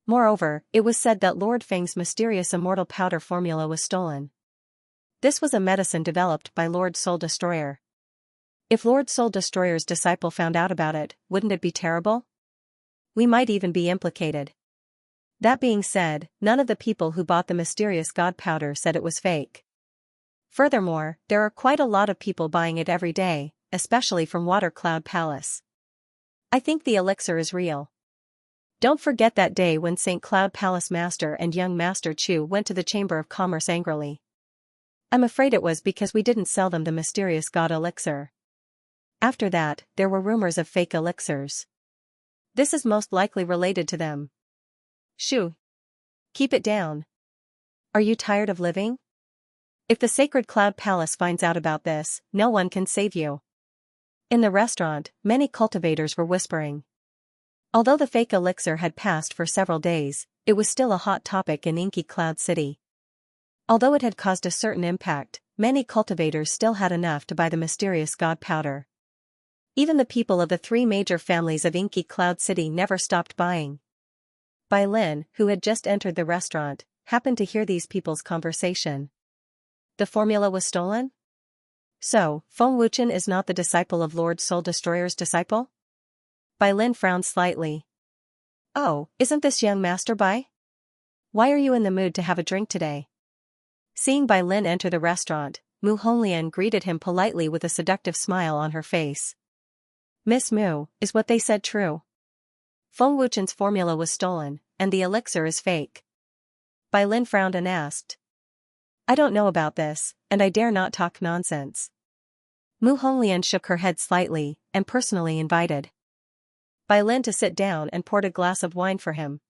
Moreover, it was said that Lord Feng's mysterious immortal powder formula was stolen. This was a medicine developed by Lord Soul Destroyer. If Lord Soul Destroyer's disciple found out about it, wouldn't it be terrible? We might even be implicated. That being said, none of the people who bought the mysterious god powder said it was fake. Furthermore, there are quite a lot of people buying it every day, especially from Water Cloud Palace. I think the elixir is real. Don't forget that day when St. Cloud Palace Master and young Master Chu went to the Chamber of Commerce angrily. I'm afraid it was because we didn't sell them the mysterious god elixir. After that, there were rumors of fake elixirs. This is most likely related to them. Shoo! Keep it down. Are you tired of living? If the Sacred Cloud Palace finds out about this, no one can save you. In the restaurant, many cultivators were whispering. Although the fake elixir had passed for several days, it was still a hot topic in Inky Cloud City. Although it had caused a certain impact, many cultivators still had enough to buy the mysterious god powder. Even the people of the three major families of Inky Cloud City never stopped buying. Bai Lin, who had just entered the restaurant, happened to hear these people's conversation. The formula was stolen? So, Feng Wuchen is not the disciple of Lord Soul Destroyer's disciple? Bai Lin frowned slightly. Oh, isn't this young Master Bai? Why are you in the mood to have a drink today? Seeing Bai Lin enter the restaurant, Mu Honglian greeted him politely with a seductive smile on her face. Miss Mu, is what they said true? Feng Wuchen's formula was stolen, and the elixir is fake. Bai Lin frowned and asked. I don't know about this, and I dare not talk nonsense. Mu Honglian shook her head slightly, and personally invited Bai Lin to sit down and poured a glass of wine for him.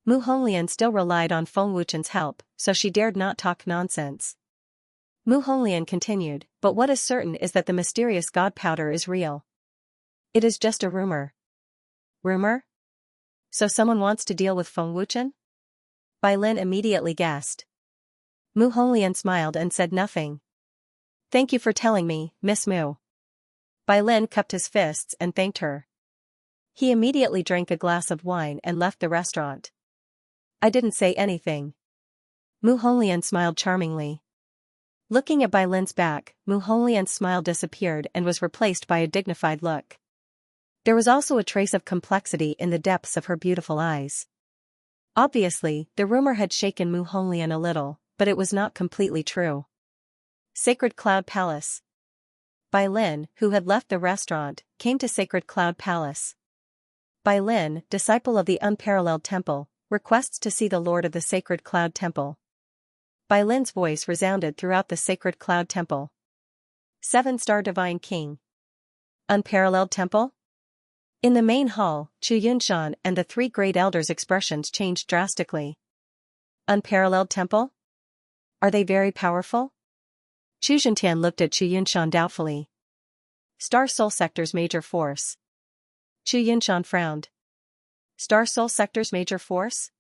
Mu Honglian still relied on Feng Wuchen's help, so she dared not talk nonsense. Mu Honglian continued, but what is certain is that the mysterious god powder is real. It is just a rumor. Rumor? So someone wants to deal with Feng Wuchen? Bai Lin immediately guessed. Mu Honglian smiled and said nothing. Thank you for telling me, Miss Mu. Bai Lin cupped his fists and thanked her. He immediately drank a glass of wine and left the restaurant. I didn't say anything. Mu Honglian smiled charmingly. Looking at Bai Lin's back, Mu Honglian's smile disappeared and was replaced by a dignified look. There was also a trace of complexity in the depths of her beautiful eyes. Obviously, the rumor had shaken Mu Honglian a little, but it was not completely true. Sacred Cloud Palace. Bai Lin, who had left the restaurant, came to Sacred Cloud Palace. Bai Lin, disciple of the Unparalleled Temple, requests to see the Lord of the Sacred Cloud Temple. Bai Lin's voice resounded throughout the Sacred Cloud Temple. 7-star Divine King. Unparalleled Temple? In the main hall, Chu Yunshan and the three great elders' expressions changed drastically. Unparalleled Temple? Are they very powerful? Chu Zhentian looked at Chu Yunshan doubtfully. Star Soul Sector's major force. Chu Yunshan frowned. Star Soul Sector's major force?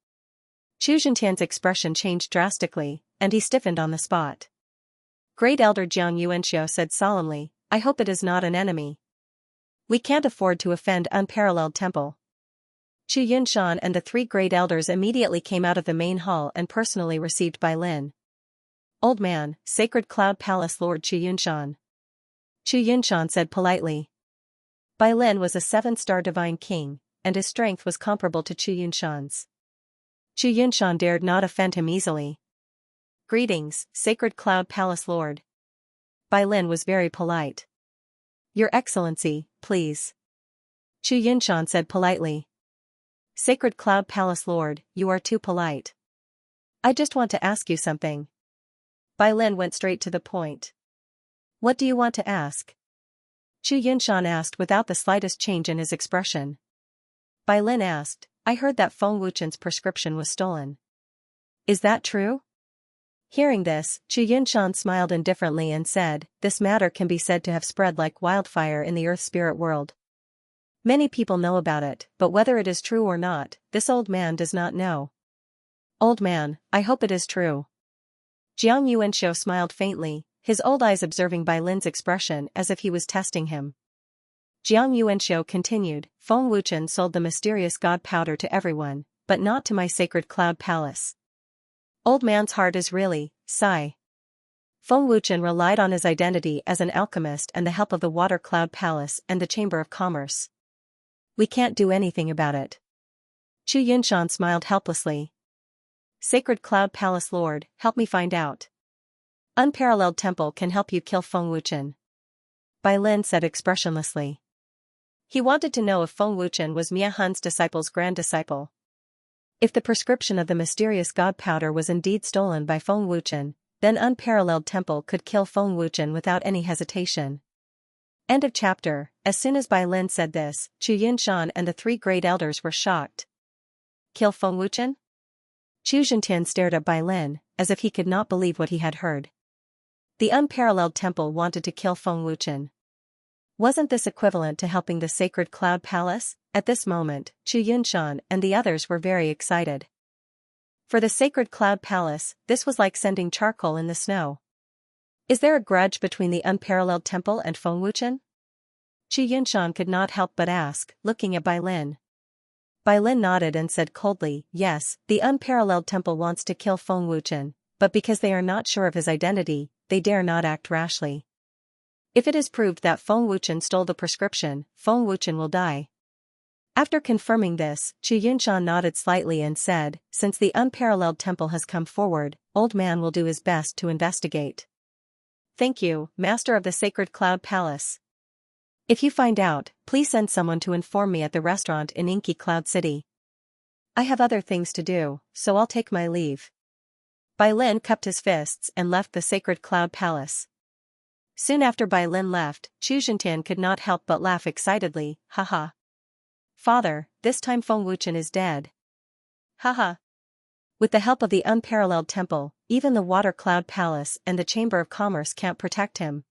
Chu Zhentian's expression changed drastically, and he stiffened on the spot. Great Elder Jiang Yuanxiu said solemnly, I hope it is not an enemy. We can't afford to offend Unparalleled Temple. Chu Yunshan and the three great elders immediately came out of the main hall and personally received Bai Lin. Old man, Sacred Cloud Palace Lord Chu Yunshan. Chu Yunshan said politely. Bai Lin was a 7-star divine king, and his strength was comparable to Chu Yunshan's. Chu Yunshan dared not offend him easily. Greetings, Sacred Cloud Palace Lord. Bai Lin was very polite. Your Excellency, please. Chu Yunshan said politely. Sacred Cloud Palace Lord, you are too polite. I just want to ask you something. Bai Lin went straight to the point. What do you want to ask? Chu Yunshan asked without the slightest change in his expression. Bai Lin asked, I heard that Feng Wuchen's prescription was stolen. Is that true? Hearing this, Chu Yunshan smiled indifferently and said, this matter can be said to have spread like wildfire in the earth spirit world. Many people know about it, but whether it is true or not, this old man does not know. Old man, I hope it is true. Jiang Yuanxiu smiled faintly, his old eyes observing Bai Lin's expression as if he was testing him. Jiang Yuanxiu continued, Feng Wuchen sold the mysterious god powder to everyone, but not to my Sacred Cloud Palace. Old man's heart is really, sigh. Feng Wuchen relied on his identity as an alchemist and the help of the Water Cloud Palace and the Chamber of Commerce. We can't do anything about it. Chu Yunshan smiled helplessly. Sacred Cloud Palace Lord, help me find out. Unparalleled Temple can help you kill Feng Wuchen. Bai Lin said expressionlessly. He wanted to know if Feng Wuchen was Mia Hun's disciple's grand disciple. If the prescription of the mysterious god powder was indeed stolen by Feng Wuchen, then Unparalleled Temple could kill Feng Wuchen without any hesitation. End of chapter. As soon as Bai Lin said this, Chu Yunshan and the three great elders were shocked. Kill Feng Wuchen? Chu Zhentian stared at Bai Lin, as if he could not believe what he had heard. The unparalleled temple wanted to kill Feng Wuchen. Wasn't this equivalent to helping the sacred cloud palace? At this moment, Chu Yunshan and the others were very excited. For the sacred cloud palace, this was like sending charcoal in the snow. Is there a grudge between the unparalleled temple and Feng Wuchen? Chu Yunshan could not help but ask, looking at Bai Lin. Bai Lin nodded and said coldly, yes, the unparalleled temple wants to kill Feng Wuchen, but because they are not sure of his identity, they dare not act rashly. If it is proved that Feng Wuchen stole the prescription, Feng Wuchen will die. After confirming this, Chu Yunshan nodded slightly and said, since the unparalleled temple has come forward, old man will do his best to investigate. Thank you, Master of the Sacred Cloud Palace. If you find out, please send someone to inform me at the restaurant in Inky Cloud City. I have other things to do, so I'll take my leave. Bai Lin cupped his fists and left the Sacred Cloud Palace. Soon after Bai Lin left, Chu Zhentian could not help but laugh excitedly, haha. Father, this time Feng Wuchen is dead. Haha. With the help of the unparalleled temple, even the Water Cloud Palace and the Chamber of Commerce can't protect him.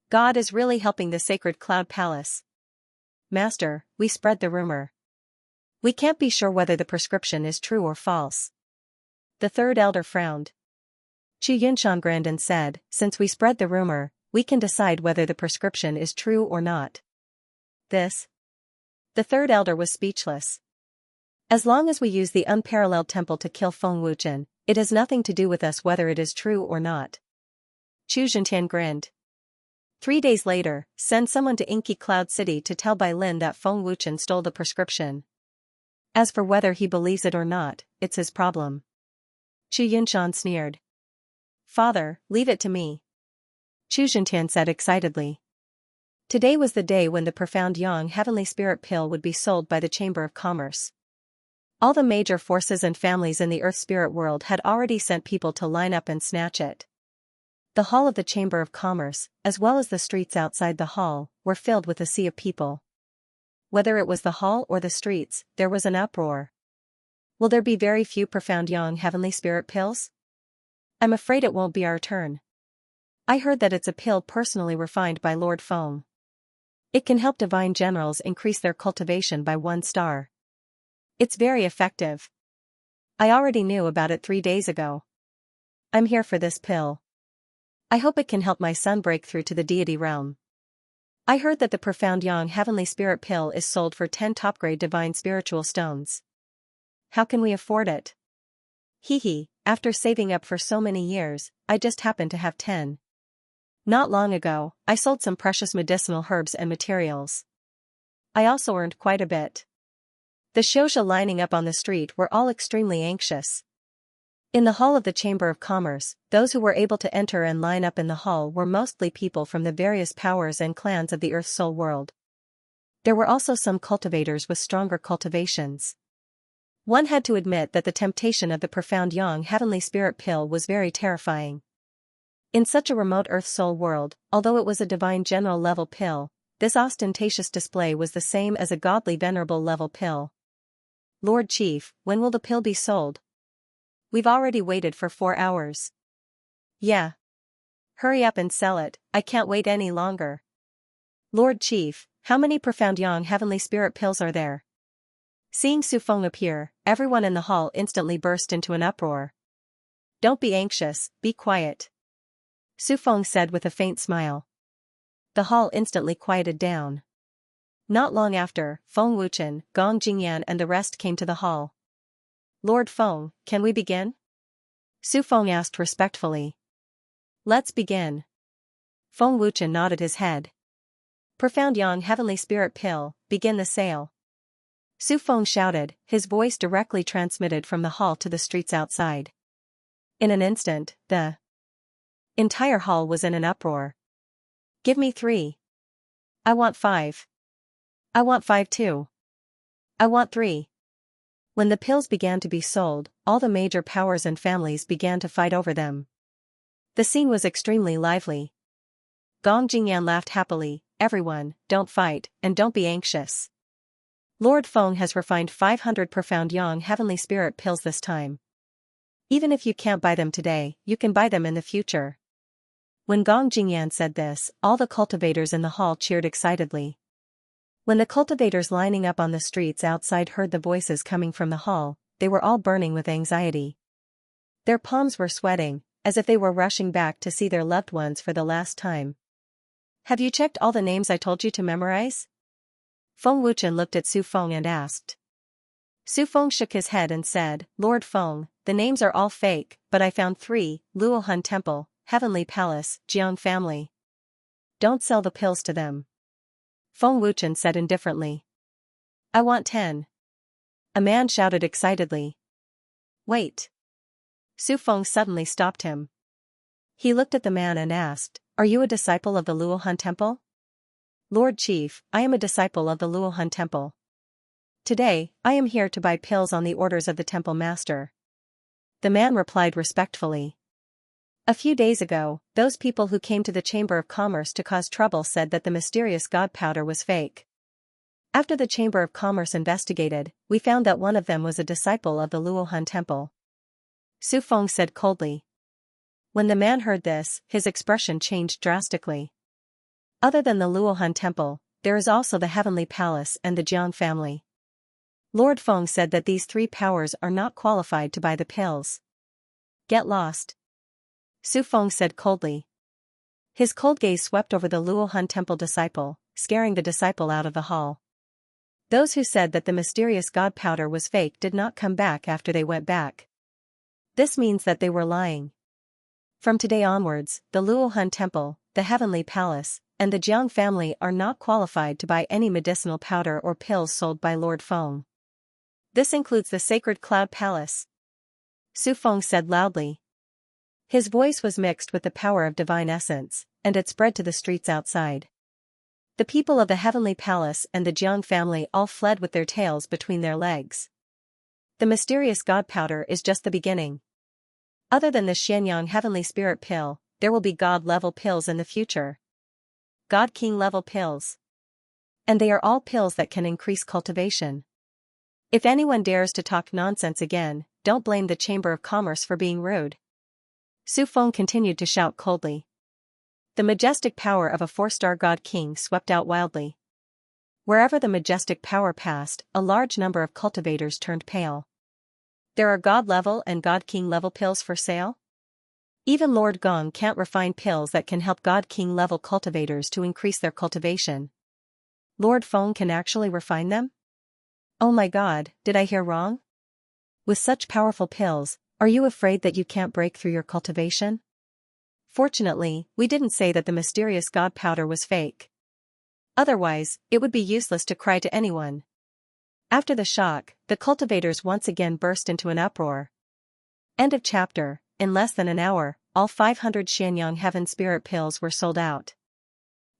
God is really helping the Sacred Cloud Palace. Master, we spread the rumor. We can't be sure whether the prescription is true or false. The third elder frowned. Chu Yunshan grinned and said, since we spread the rumor, we can decide whether the prescription is true or not. This? The third elder was speechless. As long as we use the unparalleled temple to kill Feng Wuchen, it has nothing to do with us whether it is true or not. Chu Zhentian grinned. 3 days later, send someone to Inky Cloud City to tell Bai Lin that Feng Wuchen stole the prescription. As for whether he believes it or not, it's his problem. Chu Yunshan sneered. Father, leave it to me. Chu Zhentian said excitedly. Today was the day when the profound Yang Heavenly Spirit Pill would be sold by the Chamber of Commerce. All the major forces and families in the Earth Spirit world had already sent people to line up and snatch it. The hall of the Chamber of Commerce, as well as the streets outside the hall, were filled with a sea of people. Whether it was the hall or the streets, there was an uproar. Will there be very few profound Yang Heavenly Spirit Pills? I'm afraid it won't be our turn. I heard that it's a pill personally refined by Lord Feng. It can help divine generals increase their cultivation by 1 star. It's very effective. I already knew about it 3 days ago. I'm here for this pill. I hope it can help my son break through to the deity realm. I heard that the profound Yang Heavenly Spirit Pill is sold for 10 top-grade divine spiritual stones. How can we afford it? Hee, after saving up for so many years, I just happen to have 10. Not long ago, I sold some precious medicinal herbs and materials. I also earned quite a bit. The Xianxia lining up on the street were all extremely anxious. In the hall of the Chamber of Commerce, those who were able to enter and line up in the hall were mostly people from the various powers and clans of the Earth's soul world. There were also some cultivators with stronger cultivations. One had to admit that the temptation of the profound Yang Heavenly Spirit Pill was very terrifying. In such a remote Earth soul world, although it was a divine general level pill, this ostentatious display was the same as a godly venerable level pill. Lord Chief, when will the pill be sold? We've already waited for 4 hours. Yeah. Hurry up and sell it, I can't wait any longer. Lord Chief, how many profound Yang Heavenly Spirit Pills are there? Seeing Su Feng appear, everyone in the hall instantly burst into an uproar. Don't be anxious, be quiet. Su Feng said with a faint smile. The hall instantly quieted down. Not long after, Feng Wuchen, Gong Jingyan and the rest came to the hall. Lord Feng, can we begin? Su Feng asked respectfully. Let's begin. Feng Wuchen nodded his head. Profound Yang Heavenly Spirit Pill, begin the sale. Su Feng shouted, his voice directly transmitted from the hall to the streets outside. In an instant, the entire hall was in an uproar. Give me 3. I want 5. I want 5 too. I want 3. When the pills began to be sold, all the major powers and families began to fight over them. The scene was extremely lively. Gong Jingyan laughed happily, everyone, don't fight, and don't be anxious. Lord Feng has refined 500 profound Yang Heavenly Spirit Pills this time. Even if you can't buy them today, you can buy them in the future. When Gong Jingyan said this, all the cultivators in the hall cheered excitedly. When the cultivators lining up on the streets outside heard the voices coming from the hall, they were all burning with anxiety. Their palms were sweating, as if they were rushing back to see their loved ones for the last time. Have you checked all the names I told you to memorize? Feng Wuchen looked at Su Feng and asked. Su Feng shook his head and said, Lord Feng, the names are all fake, but I found 3, Luohan Temple, Heavenly Palace, Jiang Family. Don't sell the pills to them. Feng Wuchen said indifferently. I want 10. A man shouted excitedly. Wait. Su Feng suddenly stopped him. He looked at the man and asked, Are you a disciple of the Luohan Temple? Lord Chief, I am a disciple of the Luohan Temple. Today, I am here to buy pills on the orders of the temple master. The man replied respectfully. A few days ago, those people who came to the Chamber of Commerce to cause trouble said that the mysterious god powder was fake. After the Chamber of Commerce investigated, we found that one of them was a disciple of the Luohan Temple. Su Feng said coldly. When the man heard this, his expression changed drastically. Other than the Luohan Temple, there is also the Heavenly Palace and the Jiang family. Lord Feng said that these 3 powers are not qualified to buy the pills. Get lost. Su Feng said coldly. His cold gaze swept over the Luohan Temple disciple, scaring the disciple out of the hall. Those who said that the mysterious god powder was fake did not come back after they went back. This means that they were lying. From today onwards, the Luohan Temple, the Heavenly Palace, and the Jiang family are not qualified to buy any medicinal powder or pills sold by Lord Feng. This includes the Sacred Cloud Palace. Su Feng said loudly. His voice was mixed with the power of divine essence, and it spread to the streets outside. The people of the Heavenly Palace and the Jiang family all fled with their tails between their legs. The mysterious god powder is just the beginning. Other than the Xianxia Heavenly Spirit pill, there will be god-level pills in the future. God King level pills. And they are all pills that can increase cultivation. If anyone dares to talk nonsense again, don't blame the Chamber of Commerce for being rude. Su Feng continued to shout coldly. The majestic power of a 4-star God King swept out wildly. Wherever the majestic power passed, a large number of cultivators turned pale. There are God-level and God King level pills for sale? Even Lord Gong can't refine pills that can help God King level cultivators to increase their cultivation. Lord Feng can actually refine them? Oh my god, did I hear wrong? With such powerful pills, are you afraid that you can't break through your cultivation? Fortunately, we didn't say that the mysterious god powder was fake. Otherwise, it would be useless to cry to anyone. After the shock, the cultivators once again burst into an uproar. End of chapter. In less than an hour, all 500 Xianxia Heaven Spirit pills were sold out.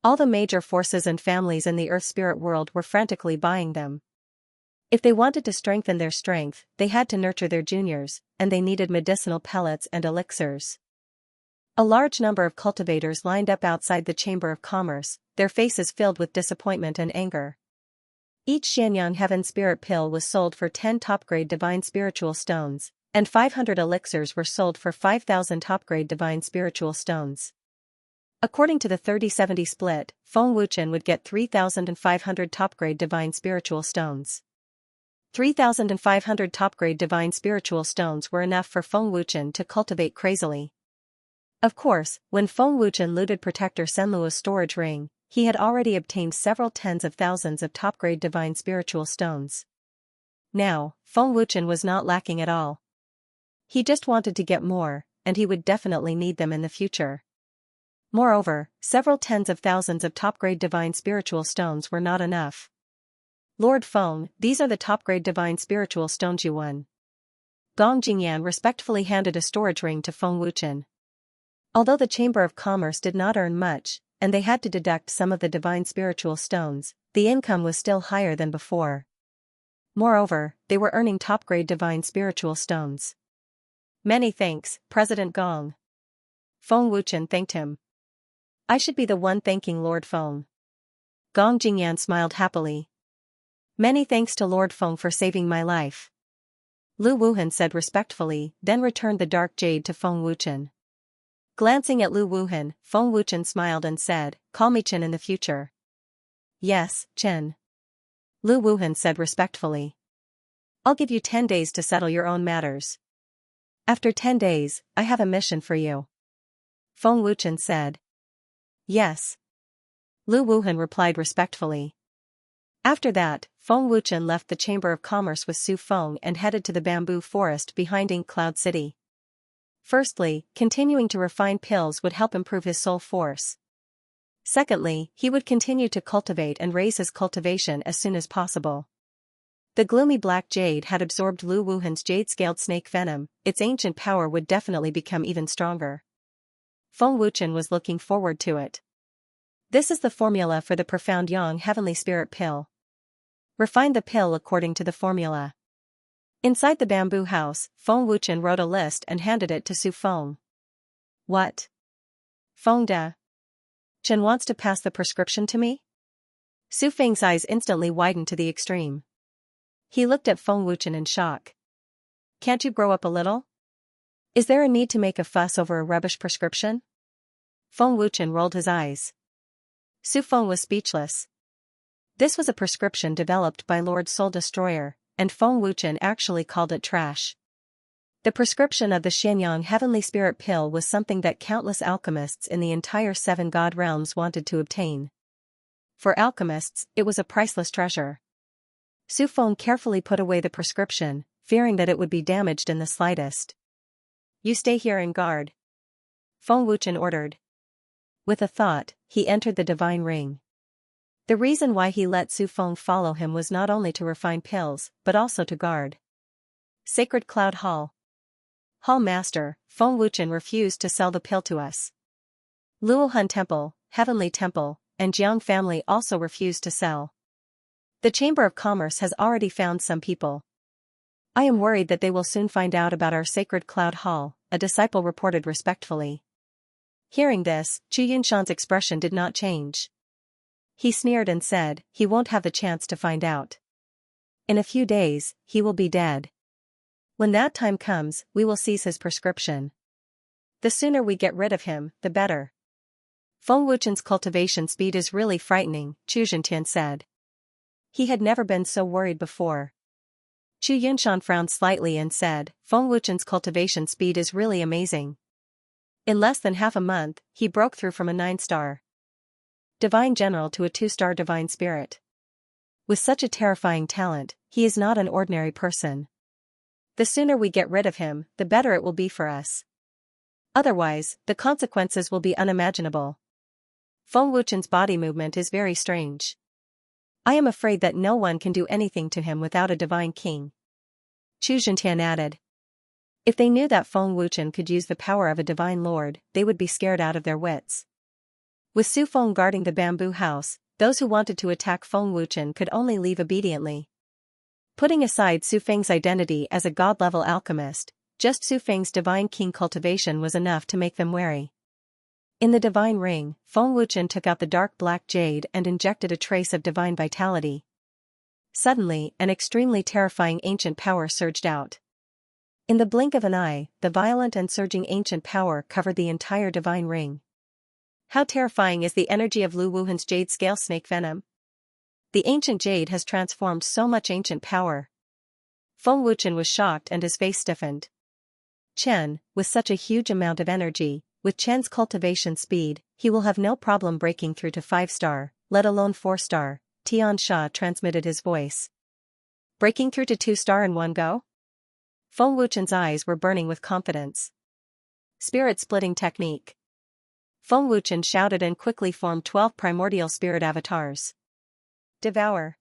All the major forces and families in the Earth Spirit world were frantically buying them. If they wanted to strengthen their strength, they had to nurture their juniors, and they needed medicinal pellets and elixirs. A large number of cultivators lined up outside the Chamber of Commerce, their faces filled with disappointment and anger. Each Xianxia Heaven Spirit pill was sold for 10 top-grade Divine Spiritual Stones, and 500 elixirs were sold for 5,000 top-grade Divine Spiritual Stones. According to the 30-70 split, Feng Wuchen would get 3,500 top-grade Divine Spiritual Stones. 3,500 top-grade Divine Spiritual Stones were enough for Feng Wuchen to cultivate crazily. Of course, when Feng Wuchen looted Protector Senlua's storage ring, he had already obtained several tens of thousands of top-grade Divine Spiritual Stones. Now, Feng Wuchen was not lacking at all. He just wanted to get more, and he would definitely need them in the future. Moreover, several tens of thousands of top-grade Divine Spiritual Stones were not enough. Lord Feng, these are the top-grade Divine Spiritual Stones you won. Gong Jingyan respectfully handed a storage ring to Feng Wuchen. Although the Chamber of Commerce did not earn much, and they had to deduct some of the Divine Spiritual Stones, the income was still higher than before. Moreover, they were earning top-grade Divine Spiritual Stones. Many thanks, President Gong. Feng Wuchen thanked him. I should be the one thanking Lord Feng. Gong Jingyan smiled happily. Many thanks to Lord Feng for saving my life. Lu Wuhan said respectfully, then returned the dark jade to Feng Wuchen. Glancing at Lu Wuhan, Feng Wuchen smiled and said, "Call me Chen in the future." "Yes, Chen," Lu Wuhan said respectfully. "I'll give you 10 days to settle your own matters." "After 10 days, I have a mission for you," Feng Wuchen said. "Yes," Lu Wuhan replied respectfully. After that, Feng Wuchen left the Chamber of Commerce with Su Feng and headed to the bamboo forest behind Ink Cloud City. Firstly, continuing to refine pills would help improve his soul force. Secondly, he would continue to cultivate and raise his cultivation as soon as possible. The gloomy black jade had absorbed Lu Wuhan's jade-scaled snake venom, its ancient power would definitely become even stronger. Feng Wuchen was looking forward to it. This is the formula for the Profound Yang Heavenly Spirit Pill. Refine the pill according to the formula. Inside the bamboo house, Feng Wuchen wrote a list and handed it to Su Feng. "What? Feng de? Chen wants to pass the prescription to me?" Su Feng's eyes instantly widened to the extreme. He looked at Feng Wuchen in shock. "Can't you grow up a little? Is there a need to make a fuss over a rubbish prescription?" Feng Wuchen rolled his eyes. Su Feng was speechless. This was a prescription developed by Lord Soul Destroyer, and Feng Wuchen actually called it trash. The prescription of the Xianxia Heavenly Spirit Pill was something that countless alchemists in the entire 7 god realms wanted to obtain. For alchemists, it was a priceless treasure. Su Feng carefully put away the prescription, fearing that it would be damaged in the slightest. "You stay here and guard," Feng Wuchen ordered. With a thought, he entered the divine ring. The reason why he let Su Feng follow him was not only to refine pills, but also to guard. Sacred Cloud Hall. "Hall Master, Feng Wuchen refused to sell the pill to us. Luohan Temple, Heavenly Temple, and Jiang family also refused to sell. The Chamber of Commerce has already found some people. I am worried that they will soon find out about our Sacred Cloud Hall," a disciple reported respectfully. Hearing this, Chu Yunshan's expression did not change. He sneered and said, "He won't have the chance to find out. In a few days, he will be dead. When that time comes, we will seize his prescription. The sooner we get rid of him, the better." "Feng Wuchen's cultivation speed is really frightening," Chu Zhentian said. He had never been so worried before. Chu Yunshan frowned slightly and said, "Feng Wuchen's cultivation speed is really amazing. In less than half a month, he broke through from a 9-star Divine General to a 2-star Divine Spirit. With such a terrifying talent, he is not an ordinary person. The sooner we get rid of him, the better it will be for us. Otherwise, the consequences will be unimaginable. Feng Wuchen's body movement is very strange. I am afraid that no one can do anything to him without a divine king." Chu Zhentian added. If they knew that Feng Wuchen could use the power of a divine lord, they would be scared out of their wits. With Su Feng guarding the bamboo house, those who wanted to attack Feng Wuchen could only leave obediently. Putting aside Su Feng's identity as a god-level alchemist, just Su Feng's divine king cultivation was enough to make them wary. In the divine ring, Feng Wuchen took out the dark black jade and injected a trace of divine vitality. Suddenly, an extremely terrifying ancient power surged out. In the blink of an eye, the violent and surging ancient power covered the entire divine ring. How terrifying is the energy of Lu Wuhan's jade scale snake venom? The ancient jade has transformed so much ancient power. Feng Wuchen was shocked and his face stiffened. Chen, with such a huge amount of energy, with Chen's cultivation speed, he will have no problem breaking through to 5-star, let alone 4-star, Tian Sha transmitted his voice. Breaking through to 2-star in one go? Feng Wuchen's eyes were burning with confidence. Spirit splitting technique. Feng Wuchen shouted and quickly formed 12 primordial spirit avatars. Devour.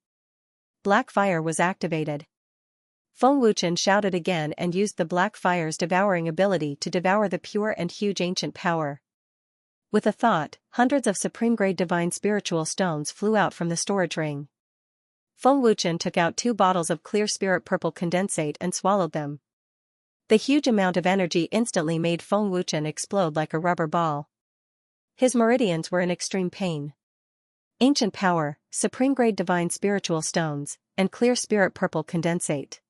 Black fire was activated. Feng Wuchen shouted again and used the black fire's devouring ability to devour the pure and huge ancient power. With a thought, hundreds of supreme-grade divine spiritual stones flew out from the storage ring. Feng Wuchen took out 2 bottles of clear spirit purple condensate and swallowed them. The huge amount of energy instantly made Feng Wuchen explode like a rubber ball. His meridians were in extreme pain. Ancient power, supreme-grade divine spiritual stones, and clear spirit purple condensate.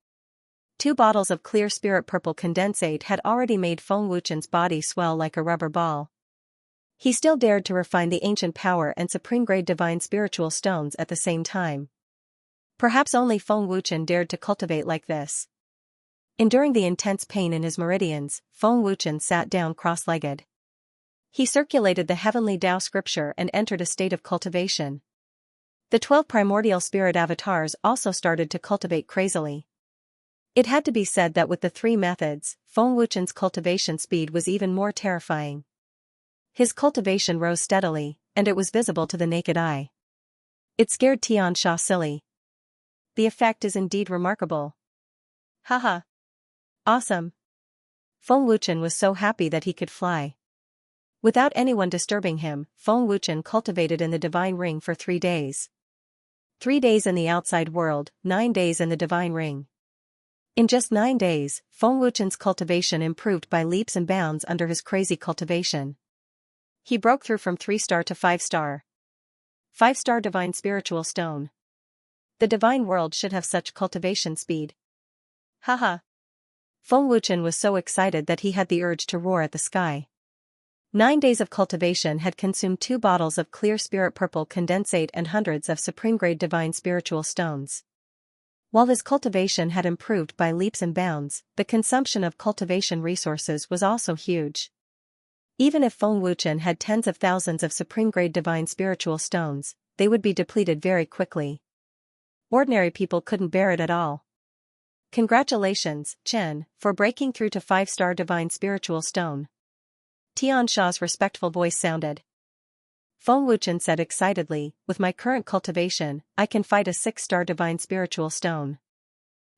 2 bottles of clear spirit purple condensate had already made Feng Wuchen's body swell like a rubber ball. He still dared to refine the ancient power and supreme-grade divine spiritual stones at the same time. Perhaps only Feng Wuchen dared to cultivate like this. Enduring the intense pain in his meridians, Feng Wuchen sat down cross-legged. He circulated the heavenly Tao scripture and entered a state of cultivation. The 12 primordial spirit avatars also started to cultivate crazily. It had to be said that with the 3 methods, Feng Wuchen's cultivation speed was even more terrifying. His cultivation rose steadily, and it was visible to the naked eye. It scared Xianxia silly. The effect is indeed remarkable. Haha. Awesome. Feng Wuchen was so happy that he could fly. Without anyone disturbing him, Feng Wuchen cultivated in the divine ring for 3 days. 3 days in the outside world, 9 days in the divine ring. In just 9 days, Feng Wuchen's cultivation improved by leaps and bounds under his crazy cultivation. He broke through from 3-star to 5-star. 5-star divine spiritual stone. The divine world should have such cultivation speed. Haha. Feng Wuchen was so excited that he had the urge to roar at the sky. 9 days of cultivation had consumed 2 bottles of clear spirit purple condensate and hundreds of supreme-grade divine spiritual stones. While his cultivation had improved by leaps and bounds, the consumption of cultivation resources was also huge. Even if Feng Wuchen had tens of thousands of supreme-grade divine spiritual stones, they would be depleted very quickly. Ordinary people couldn't bear it at all. Congratulations, Chen, for breaking through to 5-star divine spiritual stone. Tianxia's respectful voice sounded. Feng Wuchen said excitedly, with my current cultivation, I can fight a 6-star divine spiritual stone.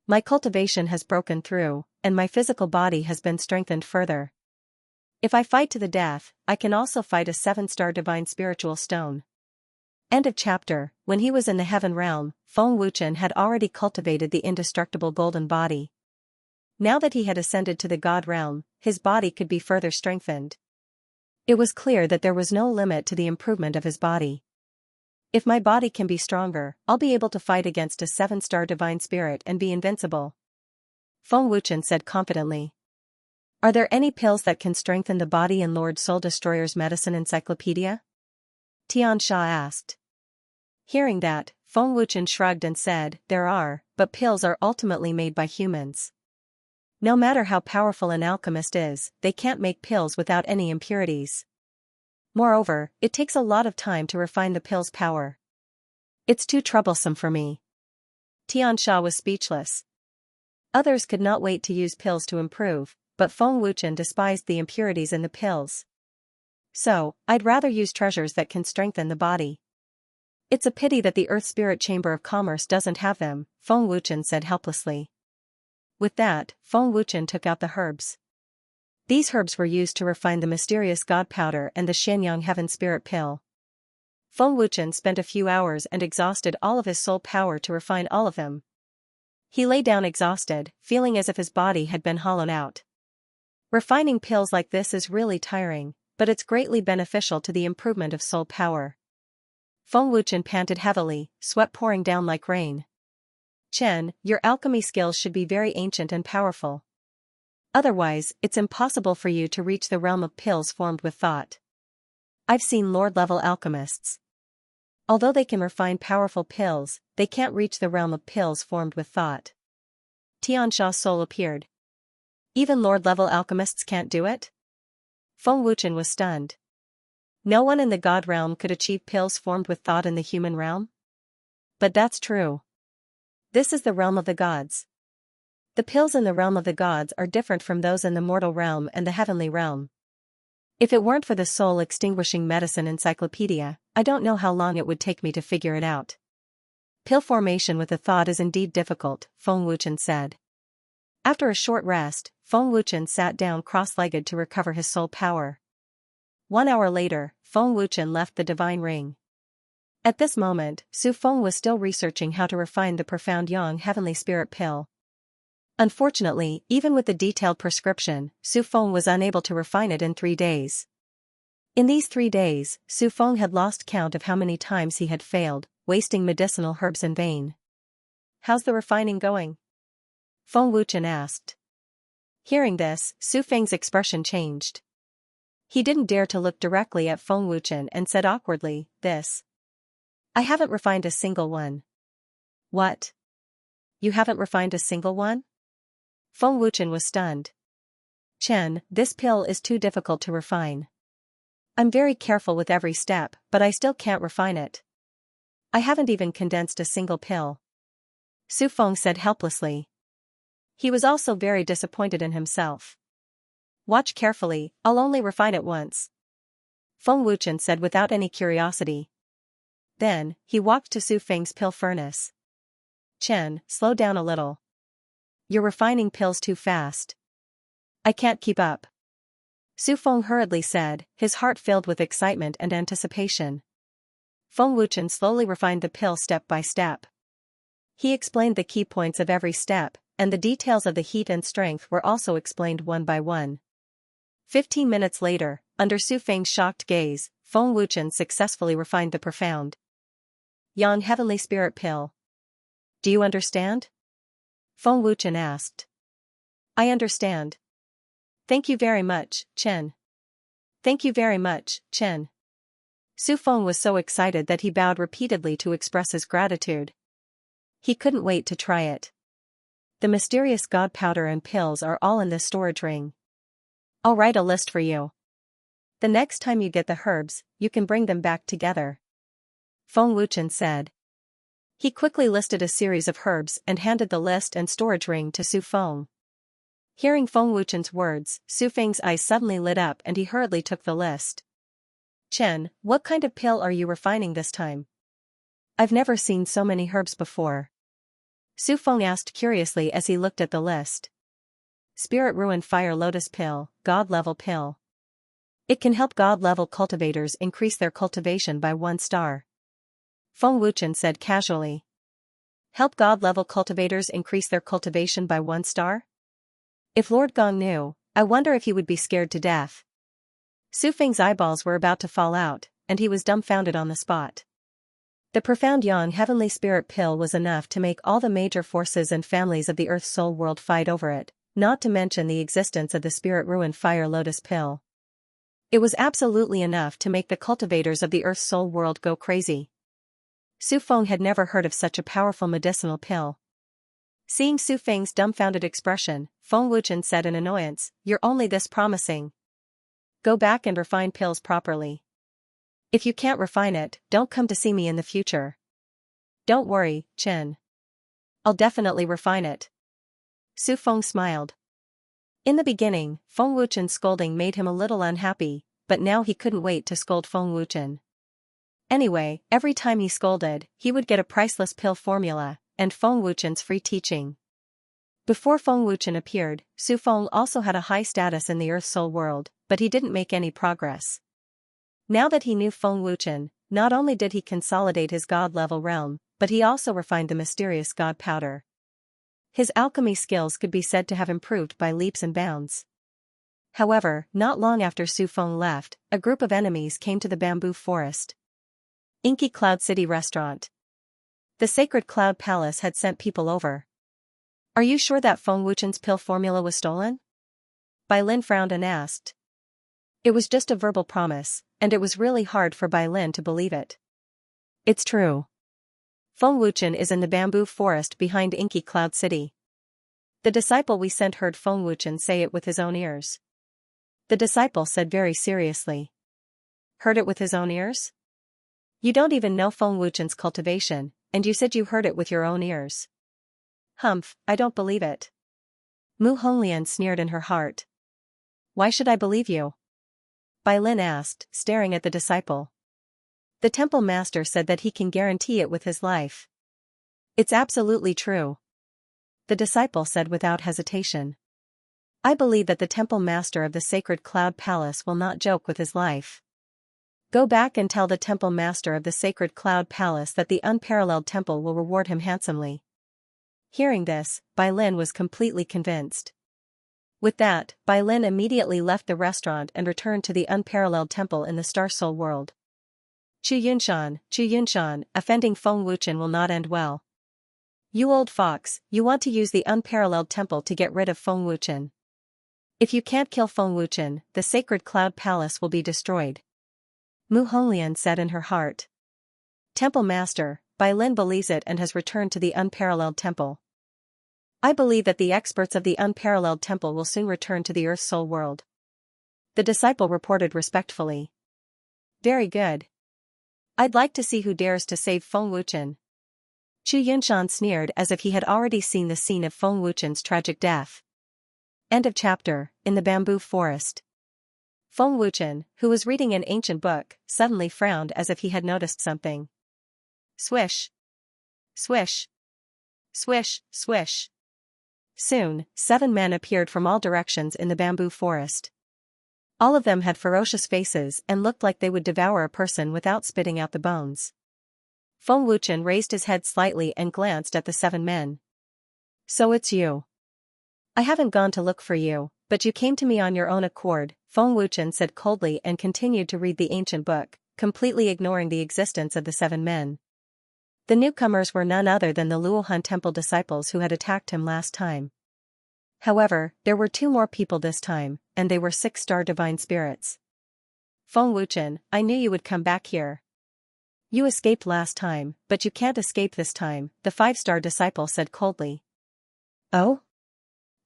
My cultivation has broken through, and my physical body has been strengthened further. If I fight to the death, I can also fight a 7-star divine spiritual stone. End of chapter. When he was in the heaven realm, Feng Wuchen had already cultivated the indestructible golden body. Now that he had ascended to the god realm, his body could be further strengthened. It was clear that there was no limit to the improvement of his body. If my body can be stronger, I'll be able to fight against a 7-star divine spirit and be invincible. Feng Wuchen said confidently. Are there any pills that can strengthen the body in Lord Soul Destroyer's medicine encyclopedia? Tianxia asked. Hearing that, Feng Wuchen shrugged and said, there are, but pills are ultimately made by humans. No matter how powerful an alchemist is, they can't make pills without any impurities. Moreover, it takes a lot of time to refine the pill's power. It's too troublesome for me. Tianxia was speechless. Others could not wait to use pills to improve, but Feng Wuchen despised the impurities in the pills. So, I'd rather use treasures that can strengthen the body. It's a pity that the Earth Spirit Chamber of Commerce doesn't have them, Feng Wuchen said helplessly. With that, Feng Wuchen took out the herbs. These herbs were used to refine the mysterious god powder and the Xianxia heaven spirit pill. Feng Wuchen spent a few hours and exhausted all of his soul power to refine all of them. He lay down exhausted, feeling as if his body had been hollowed out. Refining pills like this is really tiring, but it's greatly beneficial to the improvement of soul power. Feng Wuchen panted heavily, sweat pouring down like rain. Chen, your alchemy skills should be very ancient and powerful. Otherwise, it's impossible for you to reach the realm of pills formed with thought. I've seen Lord-level alchemists. Although they can refine powerful pills, they can't reach the realm of pills formed with thought. Tianxia's soul appeared. Even Lord-level alchemists can't do it? Feng Wuchen was stunned. No one in the god realm could achieve pills formed with thought in the human realm? But that's true. This is the realm of the gods. The pills in the realm of the gods are different from those in the mortal realm and the heavenly realm. If it weren't for the soul-extinguishing medicine encyclopedia, I don't know how long it would take me to figure it out. Pill formation with a thought is indeed difficult, Feng Wuchen said. After a short rest, Feng Wuchen sat down cross-legged to recover his soul power. 1 hour later, Feng Wuchen left the divine ring. At this moment, Su Feng was still researching how to refine the profound Yang heavenly spirit pill. Unfortunately, even with the detailed prescription, Su Feng was unable to refine it in 3 days. In these 3 days, Su Feng had lost count of how many times he had failed, wasting medicinal herbs in vain. How's the refining going? Feng Wuchen asked. Hearing this, Su Feng's expression changed. He didn't dare to look directly at Feng Wuchen and said awkwardly, "This. I haven't refined a single one." "What? You haven't refined a single one?" Feng Wuchen was stunned. "Chen, this pill is too difficult to refine. I'm very careful with every step, but I still can't refine it. I haven't even condensed a single pill." Su Feng said helplessly. He was also very disappointed in himself. "Watch carefully, I'll only refine it once," Feng Wuchen said without any curiosity. Then, he walked to Su Feng's pill furnace. "Chen, slow down a little. You're refining pills too fast. I can't keep up," Su Feng hurriedly said, his heart filled with excitement and anticipation. Feng Wuchen slowly refined the pill step by step. He explained the key points of every step, and the details of the heat and strength were also explained one by one. 15 minutes later, under Su Feng's shocked gaze, Feng Wuchen successfully refined the profound Yang Heavenly Spirit Pill. "Do you understand?" Feng Wuchen asked. "I understand. Thank you very much, Chen." "Thank you very much, Chen." Su Feng was so excited that he bowed repeatedly to express his gratitude. He couldn't wait to try it. The mysterious god powder and pills are all in this storage ring. I'll write a list for you. The next time you get the herbs, you can bring them back together," Feng Wuchen said. He quickly listed a series of herbs and handed the list and storage ring to Su Feng. Hearing Feng Wuchen's words, Su Feng's eyes suddenly lit up and he hurriedly took the list. "Chen, what kind of pill are you refining this time? I've never seen so many herbs before," Su Feng asked curiously as he looked at the list. "Spirit Ruin Fire Lotus Pill, God Level Pill. It can help God Level cultivators increase their cultivation by 1 star," Feng Wuchen said casually. "Help God Level cultivators increase their cultivation by 1 star? If Lord Gong knew, I wonder if he would be scared to death." Su Feng's eyeballs were about to fall out, and he was dumbfounded on the spot. The profound Yang Heavenly Spirit Pill was enough to make all the major forces and families of the Earth's soul world fight over it, not to mention the existence of the Spirit Ruin Fire Lotus Pill. It was absolutely enough to make the cultivators of the Earth's soul world go crazy. Su Feng had never heard of such a powerful medicinal pill. Seeing Su Feng's dumbfounded expression, Feng Wuchen said in annoyance, "You're only this promising. Go back and refine pills properly. If you can't refine it, don't come to see me in the future." "Don't worry, Chen. I'll definitely refine it." Su Feng smiled. In the beginning, Feng Wuchen's scolding made him a little unhappy, but now he couldn't wait to scold Feng Wuchen. Anyway, every time he scolded, he would get a priceless pill formula, and Feng Wuchen's free teaching. Before Feng Wuchen appeared, Su Feng also had a high status in the Earth Soul world, but he didn't make any progress. Now that he knew Feng Wuchen, not only did he consolidate his god-level realm, but he also refined the mysterious god powder. His alchemy skills could be said to have improved by leaps and bounds. However, not long after Su Feng left, a group of enemies came to the bamboo forest. Inky Cloud City Restaurant. The Sacred Cloud Palace had sent people over. "Are you sure that Feng Wuchen's pill formula was stolen?" Bai Lin frowned and asked. It was just a verbal promise, and it was really hard for Bai Lin to believe it. "It's true. Feng Wuchen is in the bamboo forest behind Inky Cloud City. The disciple we sent heard Feng Wuchen say it with his own ears." The disciple said very seriously. "Heard it with his own ears? You don't even know Feng Wuchen's cultivation, and you said you heard it with your own ears." "Humph, I don't believe it." Mu Honglian sneered in her heart. "Why should I believe you?" Bai Lin asked, staring at the disciple. "The temple master said that he can guarantee it with his life." "It's absolutely true," the disciple said without hesitation. "I believe that the temple master of the Sacred Cloud Palace will not joke with his life. Go back and tell the temple master of the Sacred Cloud Palace that the unparalleled temple will reward him handsomely." Hearing this, Bai Lin was completely convinced. With that, Bai Lin immediately left the restaurant and returned to the unparalleled temple in the Star Soul world. Chu Yunshan, offending Feng Wuchen will not end well. You old fox, you want to use the unparalleled temple to get rid of Feng Wuchen. If you can't kill Feng Wuchen, the sacred cloud palace will be destroyed. Mu Honglian said in her heart. Temple Master, Bai Lin believes it and has returned to the unparalleled temple. I believe that the experts of the unparalleled temple will soon return to the Earth's soul world. The disciple reported respectfully. Very good. I'd like to see who dares to save Feng Wuchen. Chu Yunshan sneered as if he had already seen the scene of Feng Wuchen's tragic death. End of chapter. In the bamboo forest. Feng Wuchen, who was reading an ancient book, suddenly frowned as if he had noticed something. Swish. Swish. Swish, swish. Soon, 7 men appeared from all directions in the bamboo forest. All of them had ferocious faces and looked like they would devour a person without spitting out the bones. Feng Wuchen raised his head slightly and glanced at the 7 men. So it's you. I haven't gone to look for you, but you came to me on your own accord, Feng Wuchen said coldly and continued to read the ancient book, completely ignoring the existence of the 7 men. The newcomers were none other than the Luohan Temple disciples who had attacked him last time. However, there were 2 more people this time, and they were 6-star divine spirits. Feng Wuchen, I knew you would come back here. You escaped last time, but you can't escape this time, the 5-star disciple said coldly. Oh?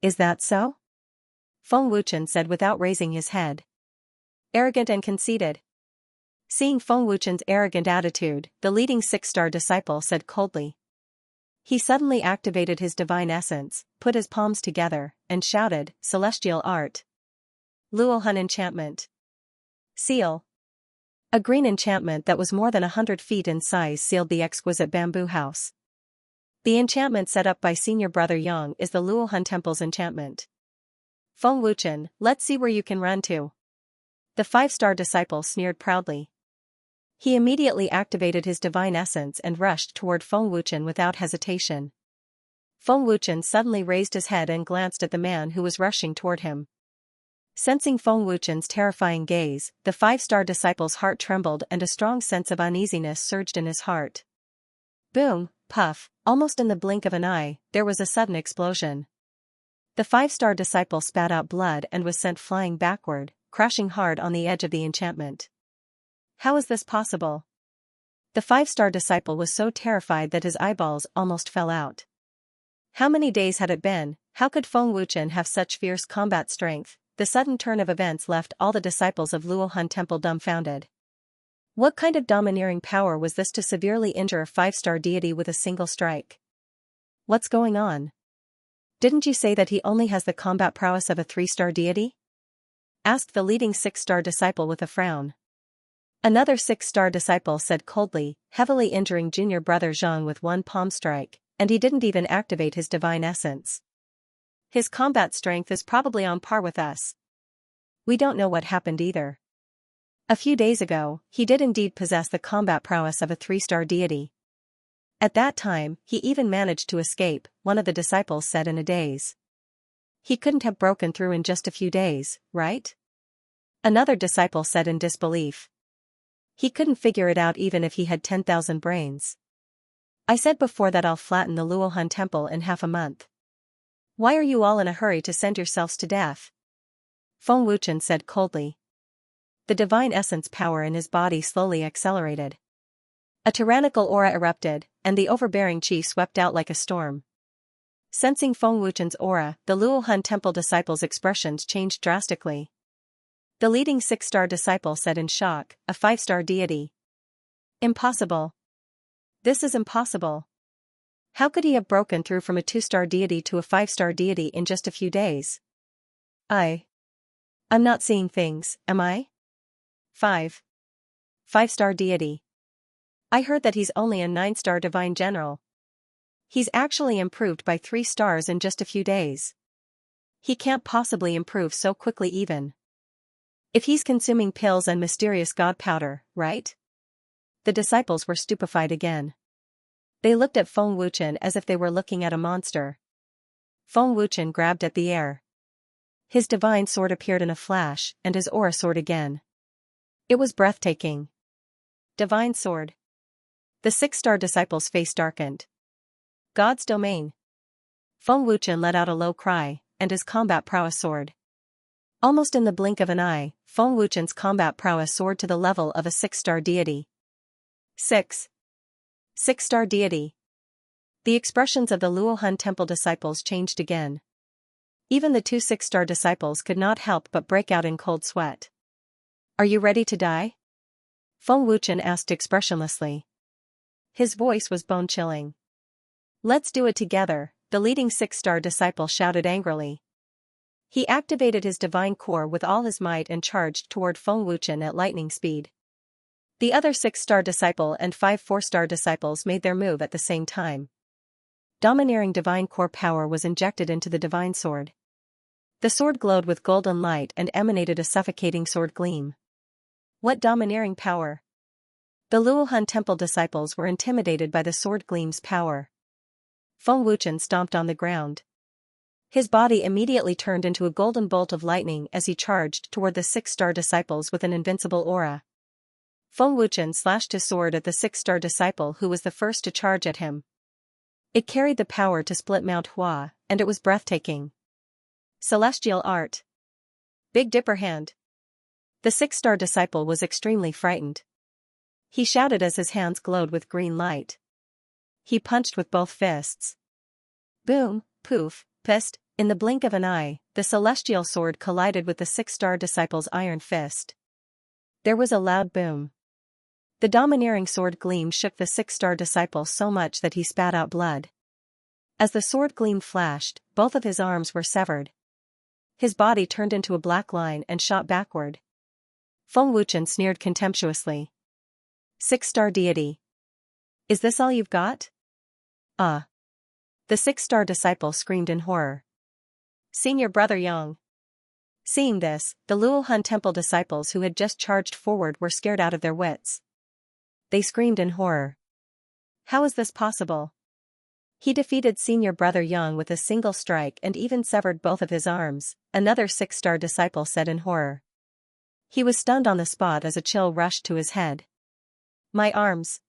Is that so? Feng Wuchen said without raising his head. Arrogant and conceited. Seeing Feng Wuchen's arrogant attitude, the leading 6-star disciple said coldly. He suddenly activated his divine essence, put his palms together, and shouted, Celestial Art. Luohan Enchantment. Seal. A green enchantment that was more than 100 feet in size sealed the exquisite bamboo house. The enchantment set up by senior brother Yang is the Luohan Temple's enchantment. Feng Wuchen, let's see where you can run to. The 5-star disciple sneered proudly. He immediately activated his divine essence and rushed toward Feng Wuchen without hesitation. Feng Wuchen suddenly raised his head and glanced at the man who was rushing toward him. Sensing Feng Wuchen's terrifying gaze, the 5-star disciple's heart trembled and a strong sense of uneasiness surged in his heart. Boom, puff, almost in the blink of an eye, there was a sudden explosion. The 5-star disciple spat out blood and was sent flying backward, crashing hard on the edge of the enchantment. How is this possible? The 5-star disciple was so terrified that his eyeballs almost fell out. How many days had it been? How could Feng Wuchen have such fierce combat strength? The sudden turn of events left all the disciples of Luohan Temple dumbfounded. What kind of domineering power was this to severely injure a 5-star deity with a single strike? What's going on? Didn't you say that he only has the combat prowess of a 3-star deity? Asked the leading 6-star disciple with a frown. Another 6-star disciple said coldly, heavily injuring junior brother Zhang with one palm strike, and he didn't even activate his divine essence. His combat strength is probably on par with us. We don't know what happened either. A few days ago, he did indeed possess the combat prowess of a 3-star deity. At that time, he even managed to escape, one of the disciples said in a daze. He couldn't have broken through in just a few days, right? Another disciple said in disbelief. He couldn't figure it out even if he had 10,000 brains. I said before that I'll flatten the Luohan Temple in half a month. Why are you all in a hurry to send yourselves to death? Feng Wuchen said coldly. The divine essence power in his body slowly accelerated. A tyrannical aura erupted, and the overbearing chi swept out like a storm. Sensing Feng Wuchen's aura, the Luohan Temple disciples' expressions changed drastically. The leading 6-star disciple said in shock, a 5-star deity. Impossible. This is impossible. How could he have broken through from a 2-star deity to a 5-star deity in just a few days? I'm not seeing things, am I? 5-star deity. I heard that he's only a 9-star divine general. He's actually improved by 3 stars in just a few days. He can't possibly improve so quickly even. If he's consuming pills and mysterious god powder, right? The disciples were stupefied again. They looked at Feng Wuchen as if they were looking at a monster. Feng Wuchen grabbed at the air. His divine sword appeared in a flash, and his aura soared again. It was breathtaking. Divine sword. The 6-star disciple's face darkened. God's domain. Feng Wuchen let out a low cry, and his combat prowess soared. Almost in the blink of an eye, Feng Wuchen's combat prowess soared to the level of a 6-star deity. 6-star deity. The expressions of the Luohan Temple disciples changed again. Even the two 6-star disciples could not help but break out in cold sweat. Are you ready to die? Feng Wuchen asked expressionlessly. His voice was bone-chilling. Let's do it together, the leading 6-star disciple shouted angrily. He activated his divine core with all his might and charged toward Feng Wuchen at lightning speed. The other 6-star disciple and 5 4-star disciples made their move at the same time. Domineering divine core power was injected into the divine sword. The sword glowed with golden light and emanated a suffocating sword gleam. What domineering power! The Luohan Temple disciples were intimidated by the sword gleam's power. Feng Wuchen stomped on the ground. His body immediately turned into a golden bolt of lightning as he charged toward the 6-star disciples with an invincible aura. Feng Wuchen slashed his sword at the 6-star disciple who was the first to charge at him. It carried the power to split Mount Hua, and it was breathtaking. Celestial art. Big Dipper hand. The 6-star disciple was extremely frightened. He shouted as his hands glowed with green light. He punched with both fists. Boom, poof, pist, in the blink of an eye, the celestial sword collided with the 6-star disciple's iron fist. There was a loud boom. The domineering sword gleam shook the 6-star disciple so much that he spat out blood. As the sword gleam flashed, both of his arms were severed. His body turned into a black line and shot backward. Feng Wuchen sneered contemptuously. 6-star deity. Is this all you've got? The 6-star disciple screamed in horror. Senior Brother Yang. Seeing this, the Luohan Temple disciples who had just charged forward were scared out of their wits. They screamed in horror. How is this possible? He defeated Senior Brother Yang with a single strike and even severed both of his arms, another 6-star disciple said in horror. He was stunned on the spot as a chill rushed to his head. My arms!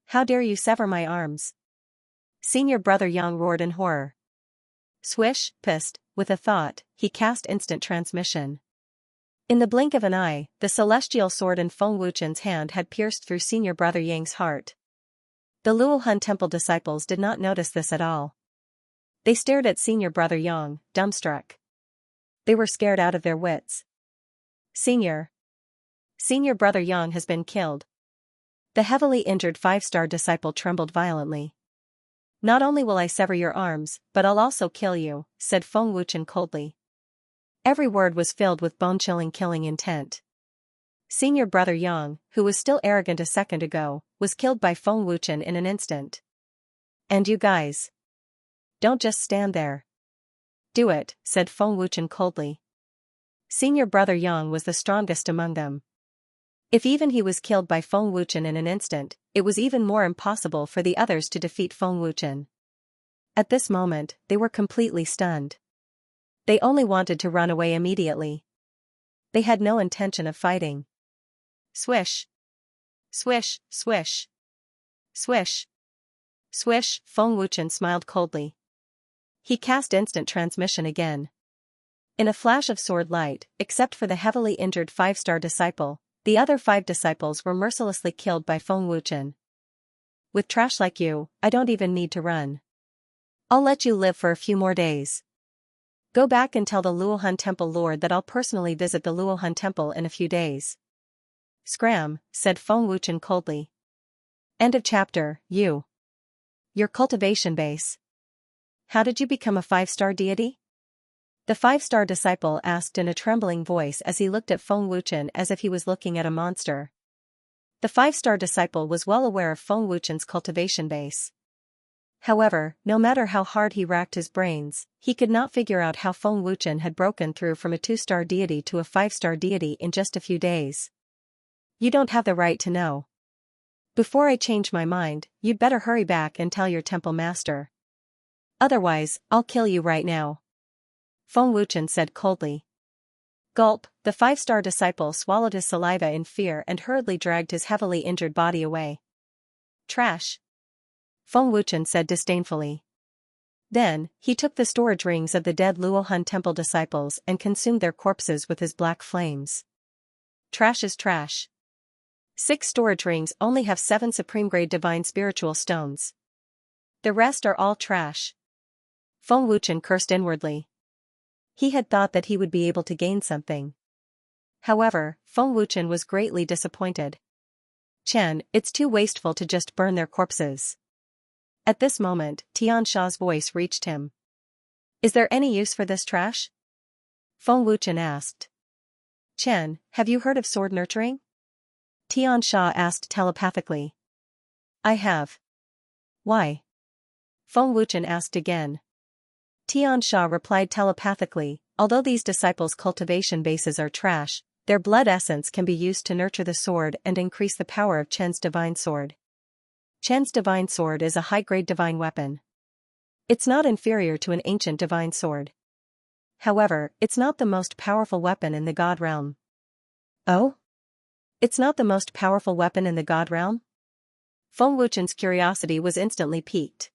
How dare you sever my arms? Senior Brother Yang roared in horror. Swish, pissed, with a thought, he cast instant transmission. In the blink of an eye, the celestial sword in Feng Wuchen's hand had pierced through Senior Brother Yang's heart. The Luohan Temple disciples did not notice this at all. They stared at Senior Brother Yang, dumbstruck. They were scared out of their wits. Senior Brother Yang has been killed. The heavily injured 5-star disciple trembled violently. Not only will I sever your arms, but I'll also kill you, said Feng Wuchen coldly. Every word was filled with bone-chilling killing intent. Senior Brother Yang, who was still arrogant a second ago, was killed by Feng Wuchen in an instant. And you guys. Don't just stand there. Do it, said Feng Wuchen coldly. Senior Brother Yang was the strongest among them. If even he was killed by Feng Wuchen in an instant, it was even more impossible for the others to defeat Feng Wuchen. At this moment, they were completely stunned. They only wanted to run away immediately. They had no intention of fighting. Swish. Swish, swish. Swish. Swish, Feng Wuchen smiled coldly. He cast instant transmission again. In a flash of sword light, except for the heavily injured 5-star disciple, the other 5 disciples were mercilessly killed by Feng Wuchen. With trash like you, I don't even need to run. I'll let you live for a few more days. Go back and tell the Luohan Temple Lord that I'll personally visit the Luohan Temple in a few days. Scram, said Feng Wuchen coldly. End of chapter. Your cultivation base. How did you become a 5-star deity? The 5-star disciple asked in a trembling voice as he looked at Feng Wuchen as if he was looking at a monster. The 5-star disciple was well aware of Feng Wuchen's cultivation base. However, no matter how hard he racked his brains, he could not figure out how Feng Wuchen had broken through from a 2-star deity to a 5-star deity in just a few days. You don't have the right to know. Before I change my mind, you'd better hurry back and tell your temple master. Otherwise, I'll kill you right now. Feng Wuchen said coldly. Gulp, the 5-star disciple swallowed his saliva in fear and hurriedly dragged his heavily injured body away. Trash. Feng Wuchen said disdainfully. Then, he took the storage rings of the dead Luohan temple disciples and consumed their corpses with his black flames. Trash is trash. 6 storage rings only have 7 supreme-grade divine spiritual stones. The rest are all trash. Feng Wuchen cursed inwardly. He had thought that he would be able to gain something. However, Feng Wuchen was greatly disappointed. Chen, it's too wasteful to just burn their corpses. At this moment, Xianxia's voice reached him. Is there any use for this trash? Feng Wuchen asked. Chen, have you heard of sword nurturing? Xianxia asked telepathically. I have. Why? Feng Wuchen asked again. Xianxia replied telepathically, although these disciples' cultivation bases are trash, their blood essence can be used to nurture the sword and increase the power of Chen's divine sword. Chen's divine sword is a high-grade divine weapon. It's not inferior to an ancient divine sword. However, it's not the most powerful weapon in the God realm. Oh? It's not the most powerful weapon in the God realm? Feng Wuchen's curiosity was instantly piqued.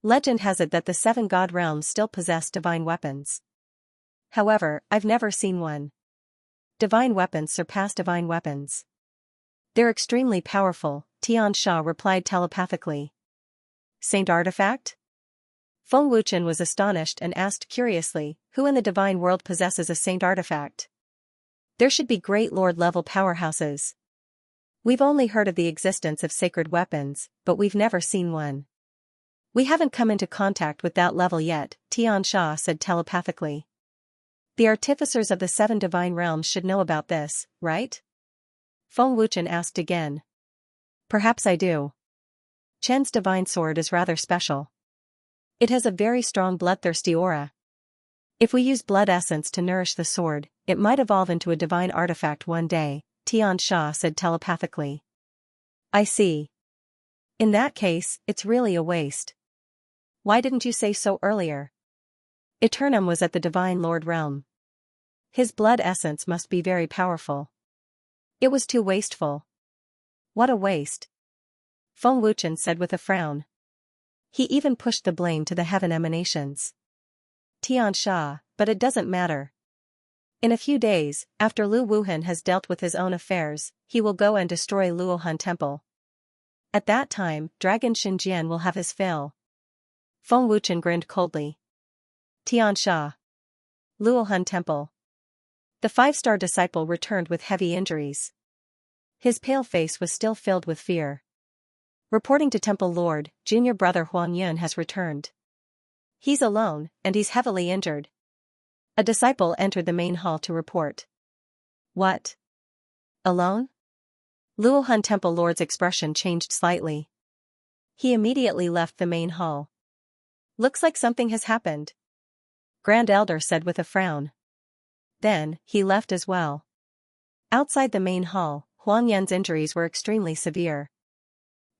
Legend has it that the 7 God realms still possess divine weapons. However, I've never seen one. Divine weapons surpass divine weapons. They're extremely powerful, Xianxia replied telepathically. Saint artifact? Feng Wuchen was astonished and asked curiously, who in the divine world possesses a saint artifact? There should be great lord-level powerhouses. We've only heard of the existence of sacred weapons, but we've never seen one. We haven't come into contact with that level yet, Xianxia said telepathically. The artificers of the 7 divine realms should know about this, right? Feng Wuchen asked again. Perhaps I do. Chen's divine sword is rather special. It has a very strong bloodthirsty aura. If we use blood essence to nourish the sword, it might evolve into a divine artifact one day, Xianxia said telepathically. I see. In that case, it's really a waste. Why didn't you say so earlier? Eternum was at the Divine Lord realm. His blood essence must be very powerful. It was too wasteful. What a waste. Feng Wuchen said with a frown. He even pushed the blame to the heaven emanations. Xianxia, but it doesn't matter. In a few days, after Lu Wuhan has dealt with his own affairs, he will go and destroy Luohan Temple. At that time, Dragon Xinjian will have his fill. Feng Wuchen grinned coldly. Xianxia. Luohan Temple. The 5-star disciple returned with heavy injuries. His pale face was still filled with fear. Reporting to Temple Lord, junior brother Huang Yun has returned. He's alone, and he's heavily injured. A disciple entered the main hall to report. What? Alone? Luohan Temple Lord's expression changed slightly. He immediately left the main hall. Looks like something has happened. Grand Elder said with a frown. Then, he left as well. Outside the main hall, Huang Yun's injuries were extremely severe.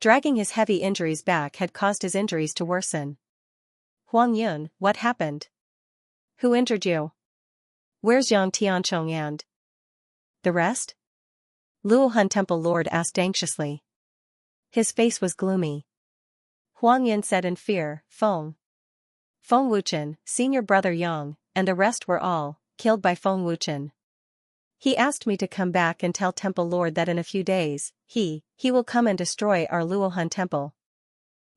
Dragging his heavy injuries back had caused his injuries to worsen. Huang Yun, what happened? Who injured you? Where's Yang Tianchong and the rest? Luohan Temple Lord asked anxiously. His face was gloomy. Huang Yun said in fear, Feng Wuchen, senior brother Yang, and the rest were all killed by Feng Wuchen. He asked me to come back and tell Temple Lord that in a few days, he will come and destroy our Luohan Temple.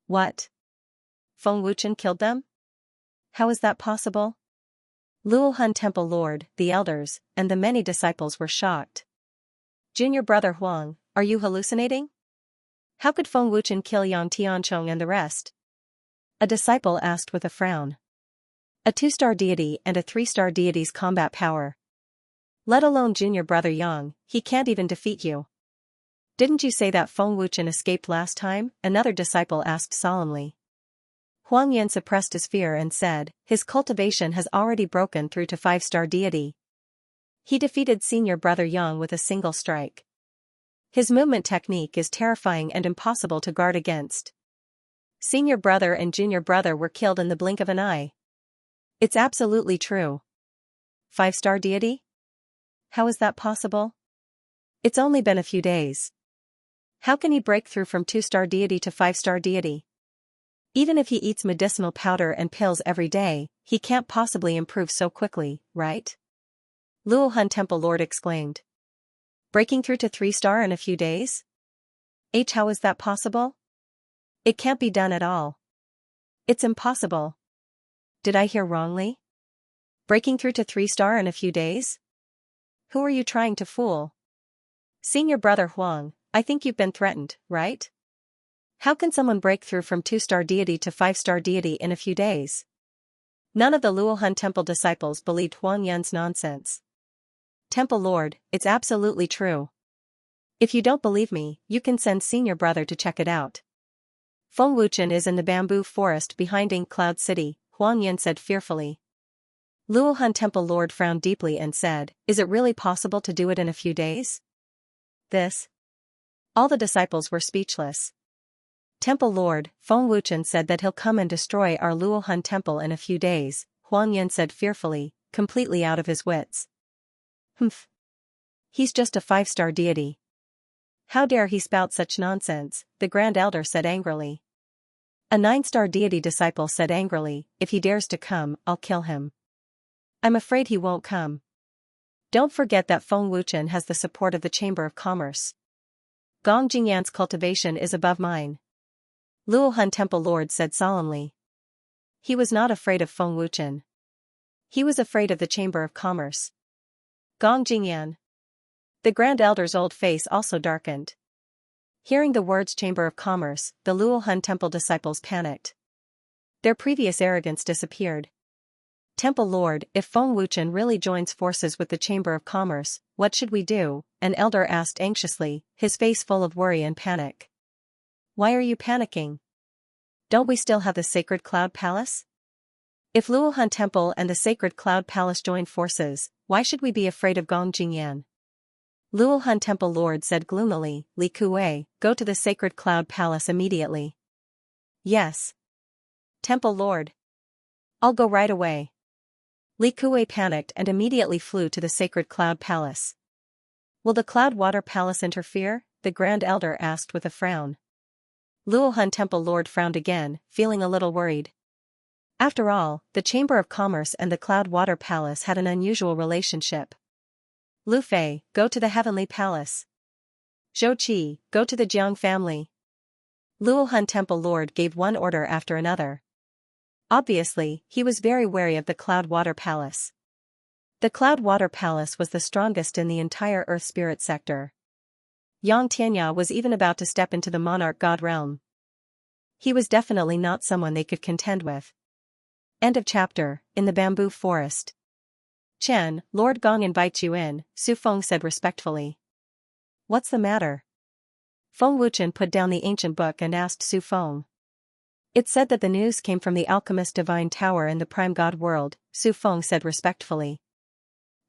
What? Feng Wuchen killed them? How is that possible? Luohan Temple Lord, the elders, and the many disciples were shocked. Junior brother Huang, are you hallucinating? How could Feng Wuchen kill Yang Tianchong and the rest? A disciple asked with a frown. A 2-star deity and a 3-star deity's combat power. Let alone junior brother Yang, he can't even defeat you. Didn't you say that Feng Wuchen escaped last time? Another disciple asked solemnly. Huang Yan suppressed his fear and said, his cultivation has already broken through to 5-star deity. He defeated senior brother Yang with a single strike. His movement technique is terrifying and impossible to guard against. Senior brother and junior brother were killed in the blink of an eye. It's absolutely true. 5-star deity? How is that possible? It's only been a few days. How can he break through from 2-star deity to 5-star deity? Even if he eats medicinal powder and pills every day, he can't possibly improve so quickly, right? Luohan Temple Lord exclaimed. Breaking through to 3-star in a few days? How is that possible? It can't be done at all. It's impossible. Did I hear wrongly? Breaking through to 3-star in a few days? Who are you trying to fool? Senior brother Huang, I think you've been threatened, right? How can someone break through from 2-star deity to 5-star deity in a few days? None of the Luohan Temple disciples believed Huang Yun's nonsense. Temple Lord, it's absolutely true. If you don't believe me, you can send senior brother to check it out. Feng Wuchen is in the bamboo forest behind Ink Cloud City, Huang Yun said fearfully. Luohan Temple Lord frowned deeply and said, is it really possible to do it in a few days? All the disciples were speechless. Temple Lord, Feng Wuchen said that he'll come and destroy our Luohan Temple in a few days, Huang Yun said fearfully, completely out of his wits. Humph. He's just a 5-star deity. How dare he spout such nonsense, the Grand Elder said angrily. A 9-star deity disciple said angrily, if he dares to come, I'll kill him. I'm afraid he won't come. Don't forget that Feng Wuchen has the support of the Chamber of Commerce. Gong Jingyan's cultivation is above mine. Luohan Temple Lord said solemnly. He was not afraid of Feng Wuchen. He was afraid of the Chamber of Commerce. Gong Jingyan. The Grand Elder's old face also darkened. Hearing the words Chamber of Commerce, the Luohan Temple disciples panicked. Their previous arrogance disappeared. Temple Lord, if Feng Wuchen really joins forces with the Chamber of Commerce, what should we do? An elder asked anxiously, his face full of worry and panic. Why are you panicking? Don't we still have the Sacred Cloud Palace? If Luohan Temple and the Sacred Cloud Palace join forces, why should we be afraid of Gong Jingyan? Luohan Temple Lord said gloomily, Li Kuei, go to the Sacred Cloud Palace immediately. Yes. Temple Lord. I'll go right away. Li Kuei panicked and immediately flew to the Sacred Cloud Palace. Will the Cloud Water Palace interfere? The Grand Elder asked with a frown. Luohan Temple Lord frowned again, feeling a little worried. After all, the Chamber of Commerce and the Cloud Water Palace had an unusual relationship. Lu Fei, go to the Heavenly Palace. Zhou Qi, go to the Jiang family. Luohan Temple Lord gave one order after another. Obviously, he was very wary of the Cloud Water Palace. The Cloud Water Palace was the strongest in the entire Earth Spirit sector. Yang Tianya was even about to step into the Monarch God realm. He was definitely not someone they could contend with. End of chapter. In the bamboo forest. Chen, Lord Gong invites you in, Su Feng said respectfully. What's the matter? Feng Wuchen put down the ancient book and asked Su Feng. It said that the news came from the Alchemist Divine Tower in the Prime God world, Su Feng said respectfully.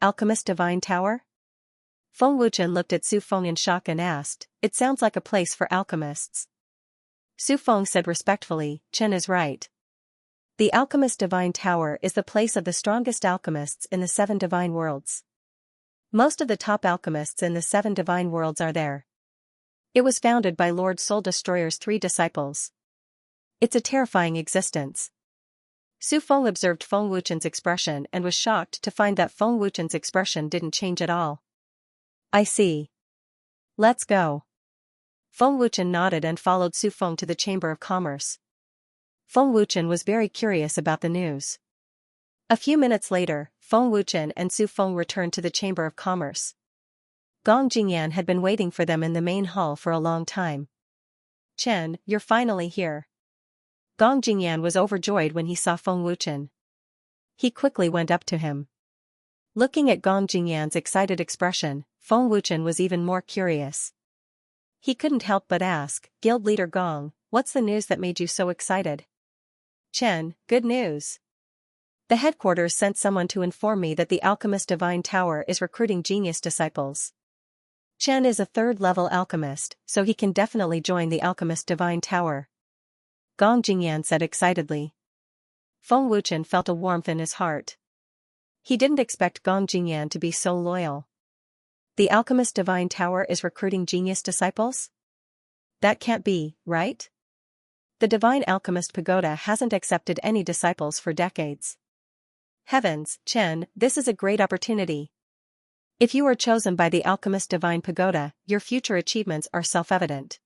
Alchemist Divine Tower? Feng Wuchen looked at Su Feng in shock and asked, it sounds like a place for alchemists. Su Feng said respectfully, Chen is right. The Alchemist Divine Tower is the place of the strongest alchemists in the 7 divine worlds. Most of the top alchemists in the 7 divine worlds are there. It was founded by Lord Soul Destroyer's 3 disciples. It's a terrifying existence. Su Feng observed Feng Wuchen's expression and was shocked to find that Feng Wuchen's expression didn't change at all. I see. Let's go. Feng Wuchen nodded and followed Su Feng to the Chamber of Commerce. Feng Wuchen was very curious about the news. A few minutes later, Feng Wuchen and Su Feng returned to the Chamber of Commerce. Gong Jingyan had been waiting for them in the main hall for a long time. Chen, you're finally here. Gong Jingyan was overjoyed when he saw Feng Wuchen. He quickly went up to him. Looking at Gong Jingyan's excited expression, Feng Wuchen was even more curious. He couldn't help but ask, Guild Leader Gong, what's the news that made you so excited? Chen, good news. The headquarters sent someone to inform me that the Alchemist Divine Tower is recruiting genius disciples. Chen is a 3rd-level alchemist, so he can definitely join the Alchemist Divine Tower. Gong Jingyan said excitedly. Feng Wuchen felt a warmth in his heart. He didn't expect Gong Jingyan to be so loyal. The Alchemist Divine Tower is recruiting genius disciples? That can't be, right? The Divine Alchemist Pagoda hasn't accepted any disciples for decades. Heavens, Chen, this is a great opportunity. If you are chosen by the Alchemist Divine Pagoda, your future achievements are self-evident.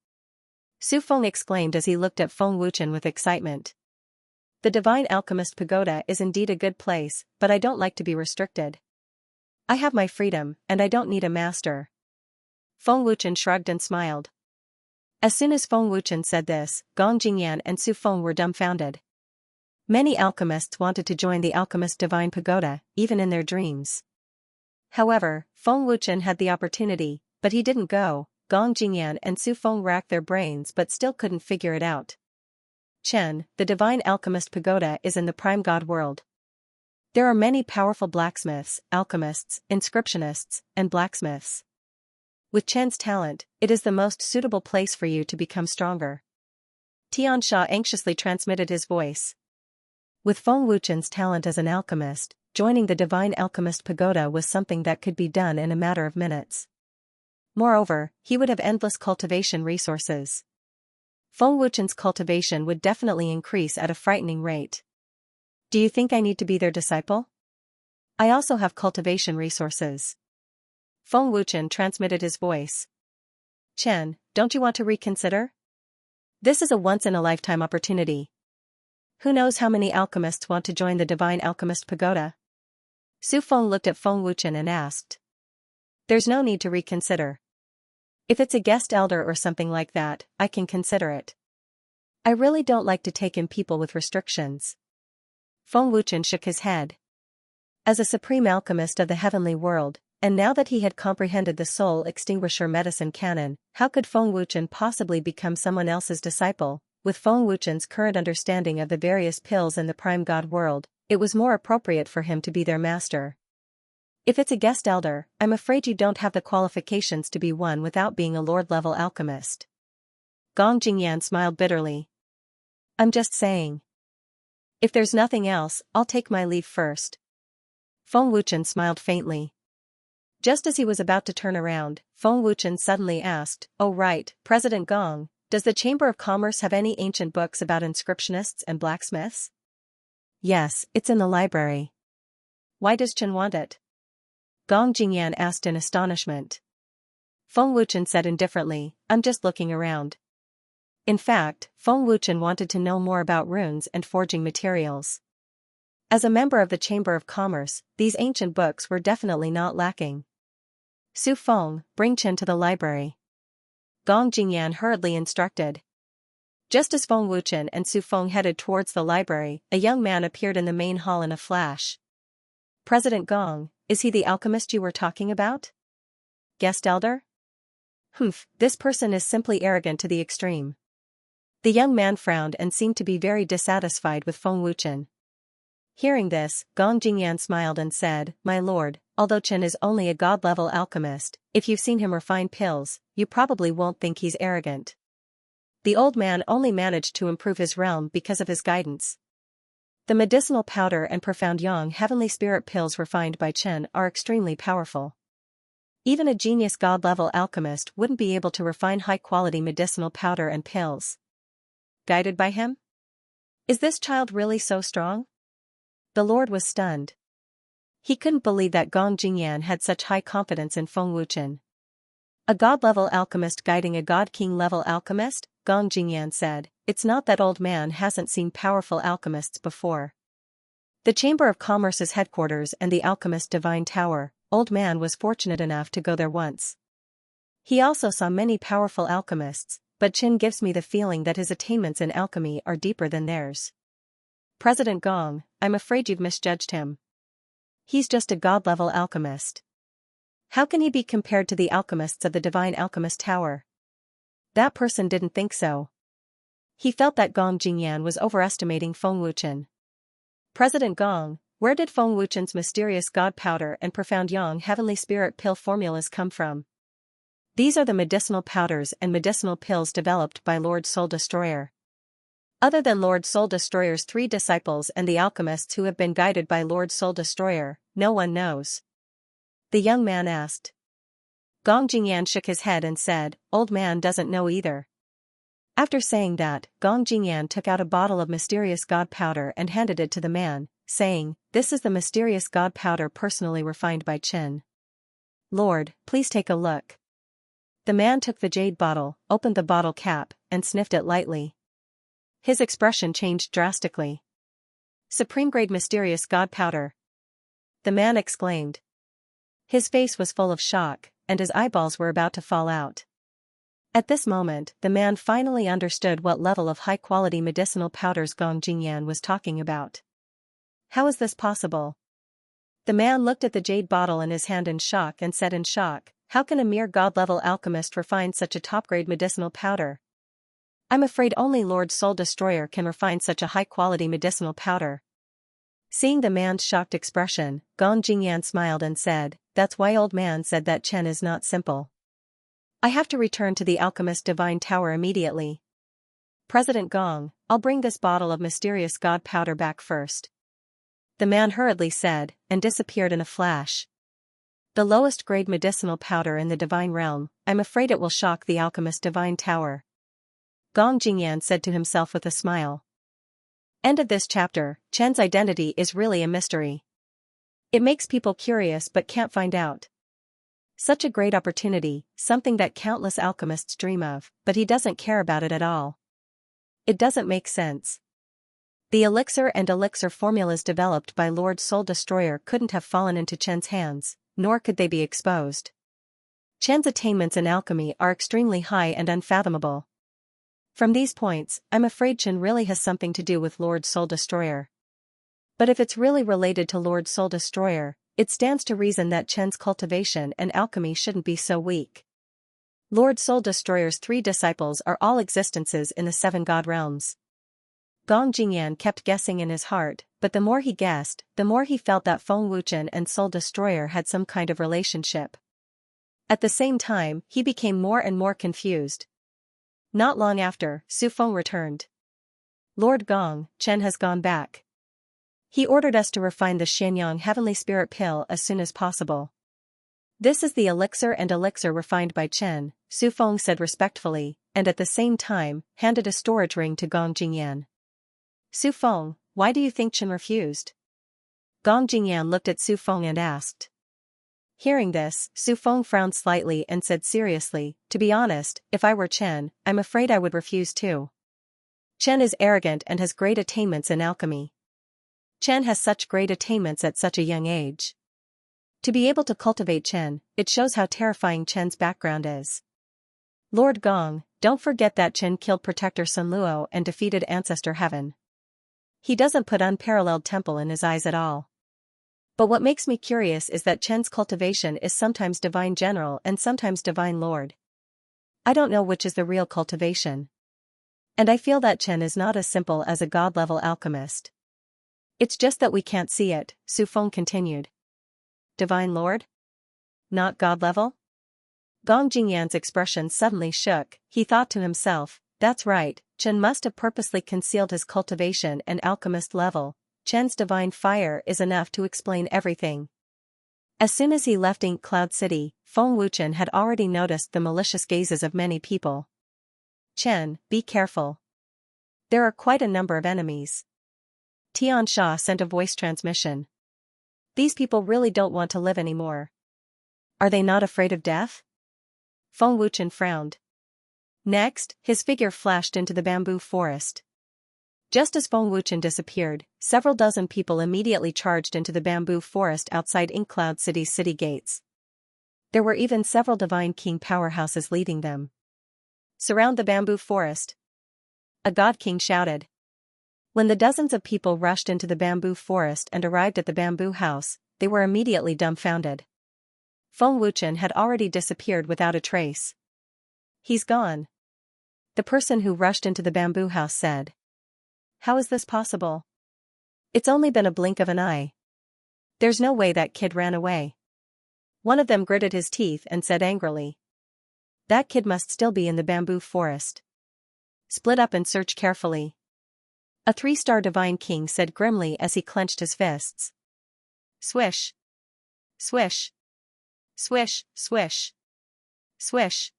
Su Feng exclaimed as he looked at Feng Wuchen with excitement. The Divine Alchemist Pagoda is indeed a good place, but I don't like to be restricted. I have my freedom, and I don't need a master. Feng Wuchen shrugged and smiled. As soon as Feng Wuchen said this, Gong Jingyan and Su Feng were dumbfounded. Many alchemists wanted to join the Alchemist Divine Pagoda, even in their dreams. However, Feng Wuchen had the opportunity, but he didn't go. Gong Jingyan and Su Feng racked their brains but still couldn't figure it out. Chen, the Divine Alchemist Pagoda is in the Prime God world. There are many powerful blacksmiths, alchemists, inscriptionists, and blacksmiths. With Chen's talent, it is the most suitable place for you to become stronger. Xianxia anxiously transmitted his voice. With Feng Wuchen's talent as an alchemist, joining the Divine Alchemist Pagoda was something that could be done in a matter of minutes. Moreover, he would have endless cultivation resources. Feng Wuchen's cultivation would definitely increase at a frightening rate. Do you think I need to be their disciple? I also have cultivation resources. Feng Wuchen transmitted his voice. Chen, don't you want to reconsider? This is a once-in-a-lifetime opportunity. Who knows how many alchemists want to join the Divine Alchemist Pagoda? Su Feng looked at Feng Wuchen and asked. There's no need to reconsider. If it's a guest elder or something like that, I can consider it. I really don't like to take in people with restrictions. Feng Wuchen shook his head. As a supreme alchemist of the heavenly world, and now that he had comprehended the soul extinguisher medicine canon, how could Feng Wuchen possibly become someone else's disciple? With Feng Wuchen's current understanding of the various pills in the Prime God world, it was more appropriate for him to be their master. If it's a guest elder, I'm afraid you don't have the qualifications to be one without being a lord-level alchemist. Gong Jingyan smiled bitterly. I'm just saying. If there's nothing else, I'll take my leave first. Feng Wuchen smiled faintly. Just as he was about to turn around, Feng Wuchen suddenly asked, "Oh right, President Gong, does the Chamber of Commerce have any ancient books about inscriptionists and blacksmiths?" Yes, it's in the library. Why does Chen want it? Gong Jingyan asked in astonishment. Feng Wuchen said indifferently, I'm just looking around. In fact, Feng Wuchen wanted to know more about runes and forging materials. As a member of the Chamber of Commerce, these ancient books were definitely not lacking. Su Feng, bring Chen to the library. Gong Jingyan hurriedly instructed. Just as Feng Wuchen and Su Feng headed towards the library, a young man appeared in the main hall in a flash. President Gong, is he the alchemist you were talking about? Guest elder? Humph, this person is simply arrogant to the extreme. The young man frowned and seemed to be very dissatisfied with Feng Wuchen. Hearing this, Gong Jingyan smiled and said, My lord, although Chen is only a god-level alchemist, if you've seen him refine pills, you probably won't think he's arrogant. The old man only managed to improve his realm because of his guidance. The medicinal powder and profound yang heavenly spirit pills refined by Chen are extremely powerful. Even a genius god-level alchemist wouldn't be able to refine high-quality medicinal powder and pills. Guided by him? Is this child really so strong? The Lord was stunned. He couldn't believe that Gong Jingyan had such high confidence in Feng Wuchen. A god-level alchemist guiding a god-king-level alchemist? Gong Jingyan said, it's not that old man hasn't seen powerful alchemists before. The Chamber of Commerce's headquarters and the Alchemist Divine Tower, old man was fortunate enough to go there once. He also saw many powerful alchemists, but Chen gives me the feeling that his attainments in alchemy are deeper than theirs. President Gong, I'm afraid you've misjudged him. He's just a god-level alchemist. How can he be compared to the alchemists of the Divine Alchemist Tower? That person didn't think so. He felt that Gong Jingyan was overestimating Feng Wuchen. President Gong, where did Feng Wuchen's mysterious god powder and profound yang heavenly spirit pill formulas come from? These are the medicinal powders and medicinal pills developed by Lord Soul Destroyer. Other than Lord Soul Destroyer's 3 disciples and the alchemists who have been guided by Lord Soul Destroyer, no one knows. The young man asked. Gong Jingyan shook his head and said, Old man doesn't know either. After saying that, Gong Jingyan took out a bottle of mysterious god powder and handed it to the man, saying, "This is the mysterious god powder personally refined by Qin. Lord, please take a look." The man took the jade bottle, opened the bottle cap, and sniffed it lightly. His expression changed drastically. "Supreme-grade mysterious god powder," the man exclaimed. His face was full of shock, and his eyeballs were about to fall out. At this moment, the man finally understood what level of high-quality medicinal powders Gong Jingyan was talking about. How is this possible? The man looked at the jade bottle in his hand in shock and said in shock, "How can a mere god-level alchemist refine such a top-grade medicinal powder? I'm afraid only Lord Soul Destroyer can refine such a high-quality medicinal powder." Seeing the man's shocked expression, Gong Jingyan smiled and said, "That's why old man said that Chen is not simple. I have to return to the Alchemist Divine Tower immediately. President Gong, I'll bring this bottle of mysterious god powder back first." The man hurriedly said, and disappeared in a flash. "The lowest grade medicinal powder in the divine realm, I'm afraid it will shock the Alchemist Divine Tower," Gong Jingyan said to himself with a smile. End of this chapter. Chen's identity is really a mystery. It makes people curious but can't find out. Such a great opportunity, something that countless alchemists dream of, but he doesn't care about it at all. It doesn't make sense. The elixir and elixir formulas developed by Lord Soul Destroyer couldn't have fallen into Chen's hands, nor could they be exposed. Chen's attainments in alchemy are extremely high and unfathomable. From these points, I'm afraid Chen really has something to do with Lord Soul Destroyer. But if it's really related to Lord Soul Destroyer, it stands to reason that Chen's cultivation and alchemy shouldn't be so weak. Lord Soul Destroyer's 3 disciples are all existences in the 7 god realms. Gong Jingyan kept guessing in his heart, but the more he guessed, the more he felt that Feng Wuchen and Soul Destroyer had some kind of relationship. At the same time, he became more and more confused. Not long after, Su Feng returned. "Lord Gong, Chen has gone back. He ordered us to refine the Xianxia Heavenly Spirit Pill as soon as possible." "This is the elixir and elixir refined by Chen," Su Feng said respectfully, and at the same time, handed a storage ring to Gong Jingyan. "Su Feng, why do you think Chen refused?" Gong Jingyan looked at Su Feng and asked. Hearing this, Su Feng frowned slightly and said seriously, "To be honest, if I were Chen, I'm afraid I would refuse too. Chen is arrogant and has great attainments in alchemy. Chen has such great attainments at such a young age. To be able to cultivate Chen, it shows how terrifying Chen's background is. Lord Gong, don't forget that Chen killed Protector Sun Luo and defeated Ancestor Heaven. He doesn't put unparalleled temple in his eyes at all. But what makes me curious is that Chen's cultivation is sometimes Divine General and sometimes Divine Lord. I don't know which is the real cultivation. And I feel that Chen is not as simple as a god-level alchemist. It's just that we can't see it," Su Feng continued. "Divine Lord? Not god-level?" Gong Jingyan's expression suddenly shook. He thought to himself, "That's right, Chen must have purposely concealed his cultivation and alchemist level. Chen's divine fire is enough to explain everything." As soon as he left Ink Cloud City, Feng Wuchen had already noticed the malicious gazes of many people. "Chen, be careful. There are quite a number of enemies." Xianxia sent a voice transmission. "These people really don't want to live anymore. Are they not afraid of death?" Feng Wuchen frowned. Next, his figure flashed into the bamboo forest. Just as Feng Wuchen disappeared, several dozen people immediately charged into the bamboo forest outside Ink Cloud City's city gates. There were even several Divine King powerhouses leading them. "Surround the bamboo forest," a God King shouted. When the dozens of people rushed into the bamboo forest and arrived at the bamboo house, they were immediately dumbfounded. Feng Wuchen had already disappeared without a trace. "He's gone," the person who rushed into the bamboo house said. "How is this possible? It's only been a blink of an eye. There's no way that kid ran away." One of them gritted his teeth and said angrily. "That kid must still be in the bamboo forest. Split up and search carefully." A 3-star Divine King said grimly as he clenched his fists. Swish. Swish. Swish, swish. Swish.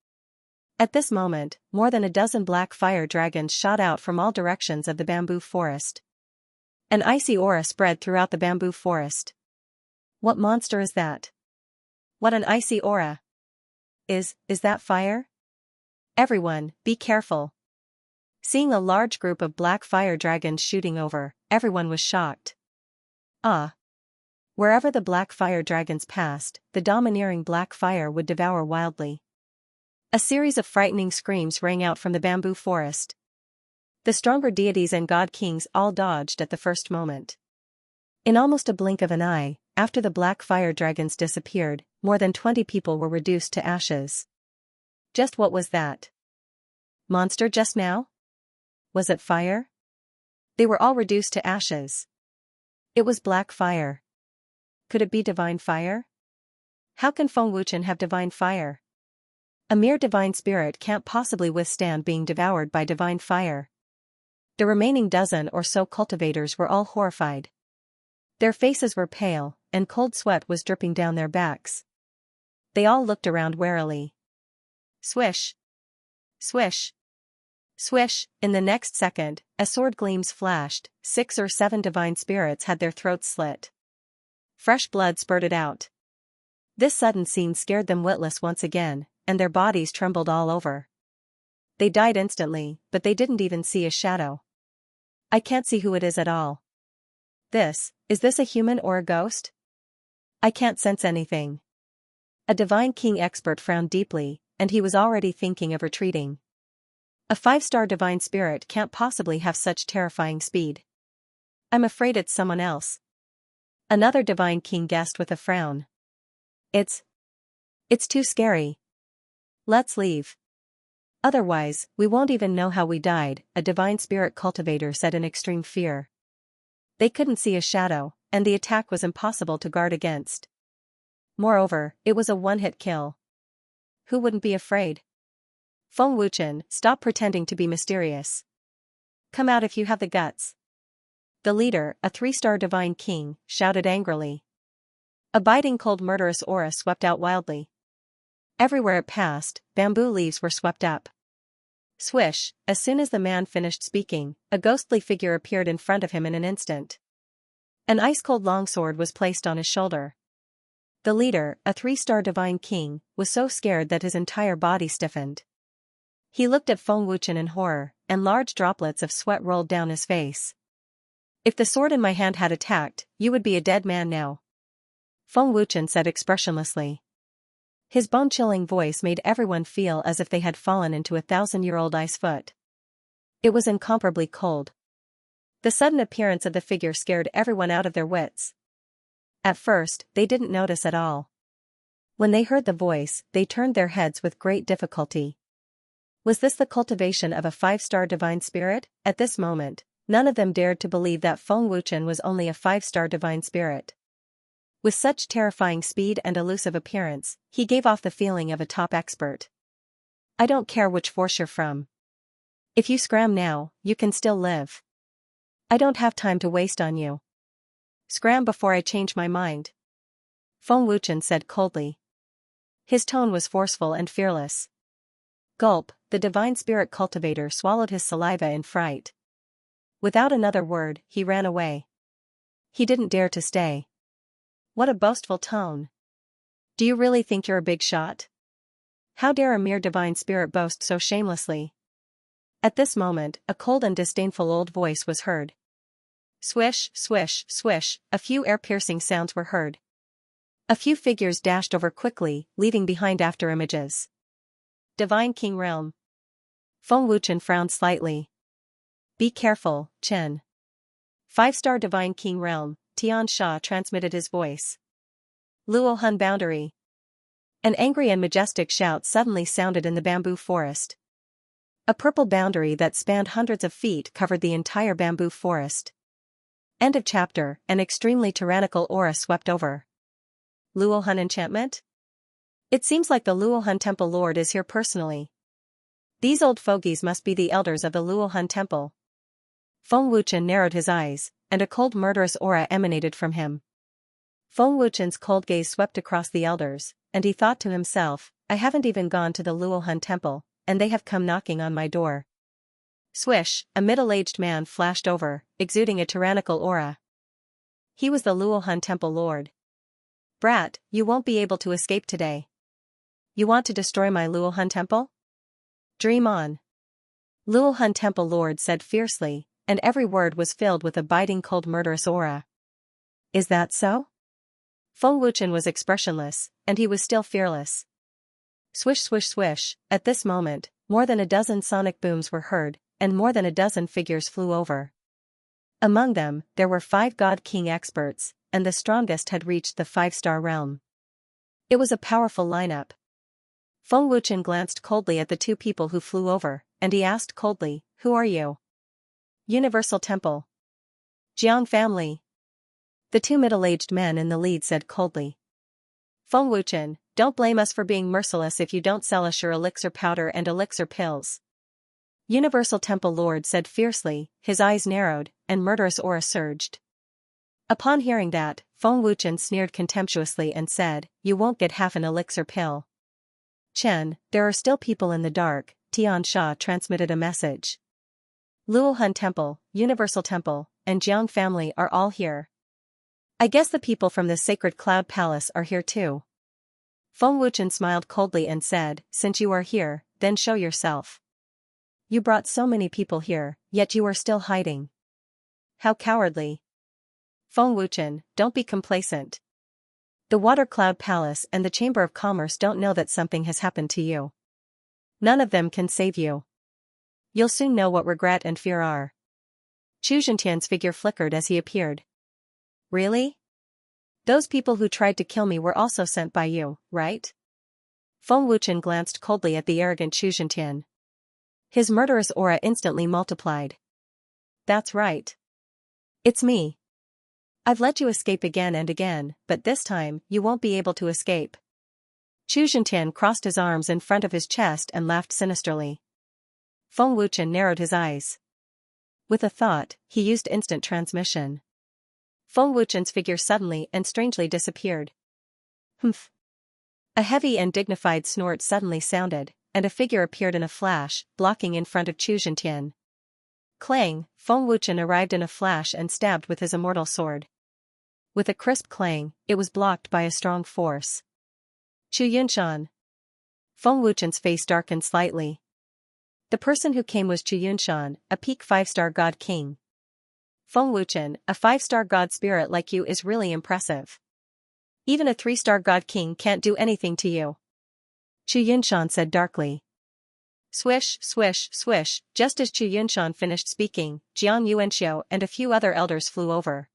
At this moment, more than a dozen black fire dragons shot out from all directions of the bamboo forest. An icy aura spread throughout the bamboo forest. What monster is that? What an icy aura! Is that fire? Everyone, be careful. Seeing a large group of black fire dragons shooting over, everyone was shocked. Ah! Wherever the black fire dragons passed, the domineering black fire would devour wildly. A series of frightening screams rang out from the bamboo forest. The stronger deities and god-kings all dodged at the first moment. In almost a blink of an eye, after the black fire dragons disappeared, more than 20 people were reduced to ashes. Just what was that? Monster just now? Was it fire? They were all reduced to ashes. It was black fire. Could it be divine fire? How can Feng Wuchen have divine fire? A mere divine spirit can't possibly withstand being devoured by divine fire. The remaining dozen or so cultivators were all horrified. Their faces were pale, and cold sweat was dripping down their backs. They all looked around warily. Swish! Swish! Swish! In the next second, as sword gleams flashed, 6 or 7 divine spirits had their throats slit. Fresh blood spurted out. This sudden scene scared them witless once again, and their bodies trembled all over. They died instantly, but they didn't even see a shadow. I can't see who it is at all. Is this a human or a ghost? I can't sense anything. A divine king expert frowned deeply, and he was already thinking of retreating. A 5-star divine spirit can't possibly have such terrifying speed. I'm afraid it's someone else. Another divine king guessed with a frown. It's too scary. Let's leave. Otherwise, we won't even know how we died, a divine spirit cultivator said in extreme fear. They couldn't see a shadow, and the attack was impossible to guard against. Moreover, it was a one-hit kill. Who wouldn't be afraid? Feng Wuchen, stop pretending to be mysterious. Come out if you have the guts. The leader, a 3-star divine king, shouted angrily. A biting cold murderous aura swept out wildly. Everywhere it passed, bamboo leaves were swept up. Swish! As soon as the man finished speaking, a ghostly figure appeared in front of him in an instant. An ice-cold longsword was placed on his shoulder. The leader, a 3-star divine king, was so scared that his entire body stiffened. He looked at Feng Wuchen in horror, and large droplets of sweat rolled down his face. If the sword in my hand had attacked, you would be a dead man now. Feng Wuchen said expressionlessly. His bone-chilling voice made everyone feel as if they had fallen into a 1,000-year-old ice foot. It was incomparably cold. The sudden appearance of the figure scared everyone out of their wits. At first, they didn't notice at all. When they heard the voice, they turned their heads with great difficulty. Was this the cultivation of a 5-star divine spirit? At this moment, none of them dared to believe that Feng Wuchen was only a 5-star divine spirit. With such terrifying speed and elusive appearance, he gave off the feeling of a top expert. I don't care which force you're from. If you scram now, you can still live. I don't have time to waste on you. Scram before I change my mind. Feng Wuchen said coldly. His tone was forceful and fearless. Gulp, the divine spirit cultivator swallowed his saliva in fright. Without another word, he ran away. He didn't dare to stay. What a boastful tone. Do you really think you're a big shot? How dare a mere divine spirit boast so shamelessly? At this moment, a cold and disdainful old voice was heard. Swish, swish, swish, a few air-piercing sounds were heard. A few figures dashed over quickly, leaving behind afterimages. Divine King Realm. Feng Wuchen frowned slightly. Be careful, Chen. 5-star Divine King Realm, Xianxia transmitted his voice. Luohan Boundary. An angry and majestic shout suddenly sounded in the bamboo forest. A purple boundary that spanned hundreds of feet covered the entire bamboo forest. End of chapter. An extremely tyrannical aura swept over. Luohan enchantment? It seems like the Luohan Temple Lord is here personally. These old fogies must be the elders of the Luohan Temple. Feng Wuchen narrowed his eyes, and a cold murderous aura emanated from him. Feng Wuchen's cold gaze swept across the elders, and he thought to himself, I haven't even gone to the Luohan Temple, and they have come knocking on my door. Swish, a middle-aged man flashed over, exuding a tyrannical aura. He was the Luohan Temple Lord. Brat, you won't be able to escape today. You want to destroy my Luohan Temple? Dream on. Luohan Temple Lord said fiercely, and every word was filled with a biting cold murderous aura. Is that so? Feng Wuchen was expressionless, and he was still fearless. Swish swish swish, at this moment, more than a dozen sonic booms were heard, and more than a dozen figures flew over. Among them, there were 5 God King experts, and the strongest had reached the 5-star realm. It was a powerful lineup. Feng Wuchen glanced coldly at the 2 people who flew over, and he asked coldly, "Who are you?" "Universal Temple. Jiang family." The 2 middle-aged men in the lead said coldly. "Feng Wuchen, don't blame us for being merciless if you don't sell us your elixir powder and elixir pills." Universal Temple Lord said fiercely, his eyes narrowed, and murderous aura surged. Upon hearing that, Feng Wuchen sneered contemptuously and said, "You won't get half an elixir pill." "Chen, there are still people in the dark," Xianxia transmitted a message. "Luohan Temple, Universal Temple, and Jiang family are all here. I guess the people from the Sacred Cloud Palace are here too." Feng Wuchen smiled coldly and said, "Since you are here, then show yourself. You brought so many people here, yet you are still hiding. How cowardly." "Feng Wuchen, don't be complacent. The Water Cloud Palace and the Chamber of Commerce don't know that something has happened to you. None of them can save you. You'll soon know what regret and fear are." Chu Zhentian's figure flickered as he appeared. "Really? Those people who tried to kill me were also sent by you, right?" Feng Wuchen glanced coldly at the arrogant Chu Zhentian. His murderous aura instantly multiplied. "That's right. It's me. I've let you escape again and again, but this time, you won't be able to escape." Chu Zhentian crossed his arms in front of his chest and laughed sinisterly. Feng Wuchen narrowed his eyes. With a thought, he used instant transmission. Feng Wuchen's figure suddenly and strangely disappeared. Humph. A heavy and dignified snort suddenly sounded, and a figure appeared in a flash, blocking in front of Chu Zhentian. Clang, Feng Wuchen arrived in a flash and stabbed with his immortal sword. With a crisp clang, it was blocked by a strong force. "Chu Yunshan." Feng Wuchen's face darkened slightly. The person who came was Chu Yunshan, a peak 5-star God King. "Feng Wuchen, a 5-star God spirit like you is really impressive. Even a 3-star God King can't do anything to you." Chu Yunshan said darkly. Swish, swish, swish, just as Chu Yunshan finished speaking, Jiang Yuanxiu and a few other elders flew over.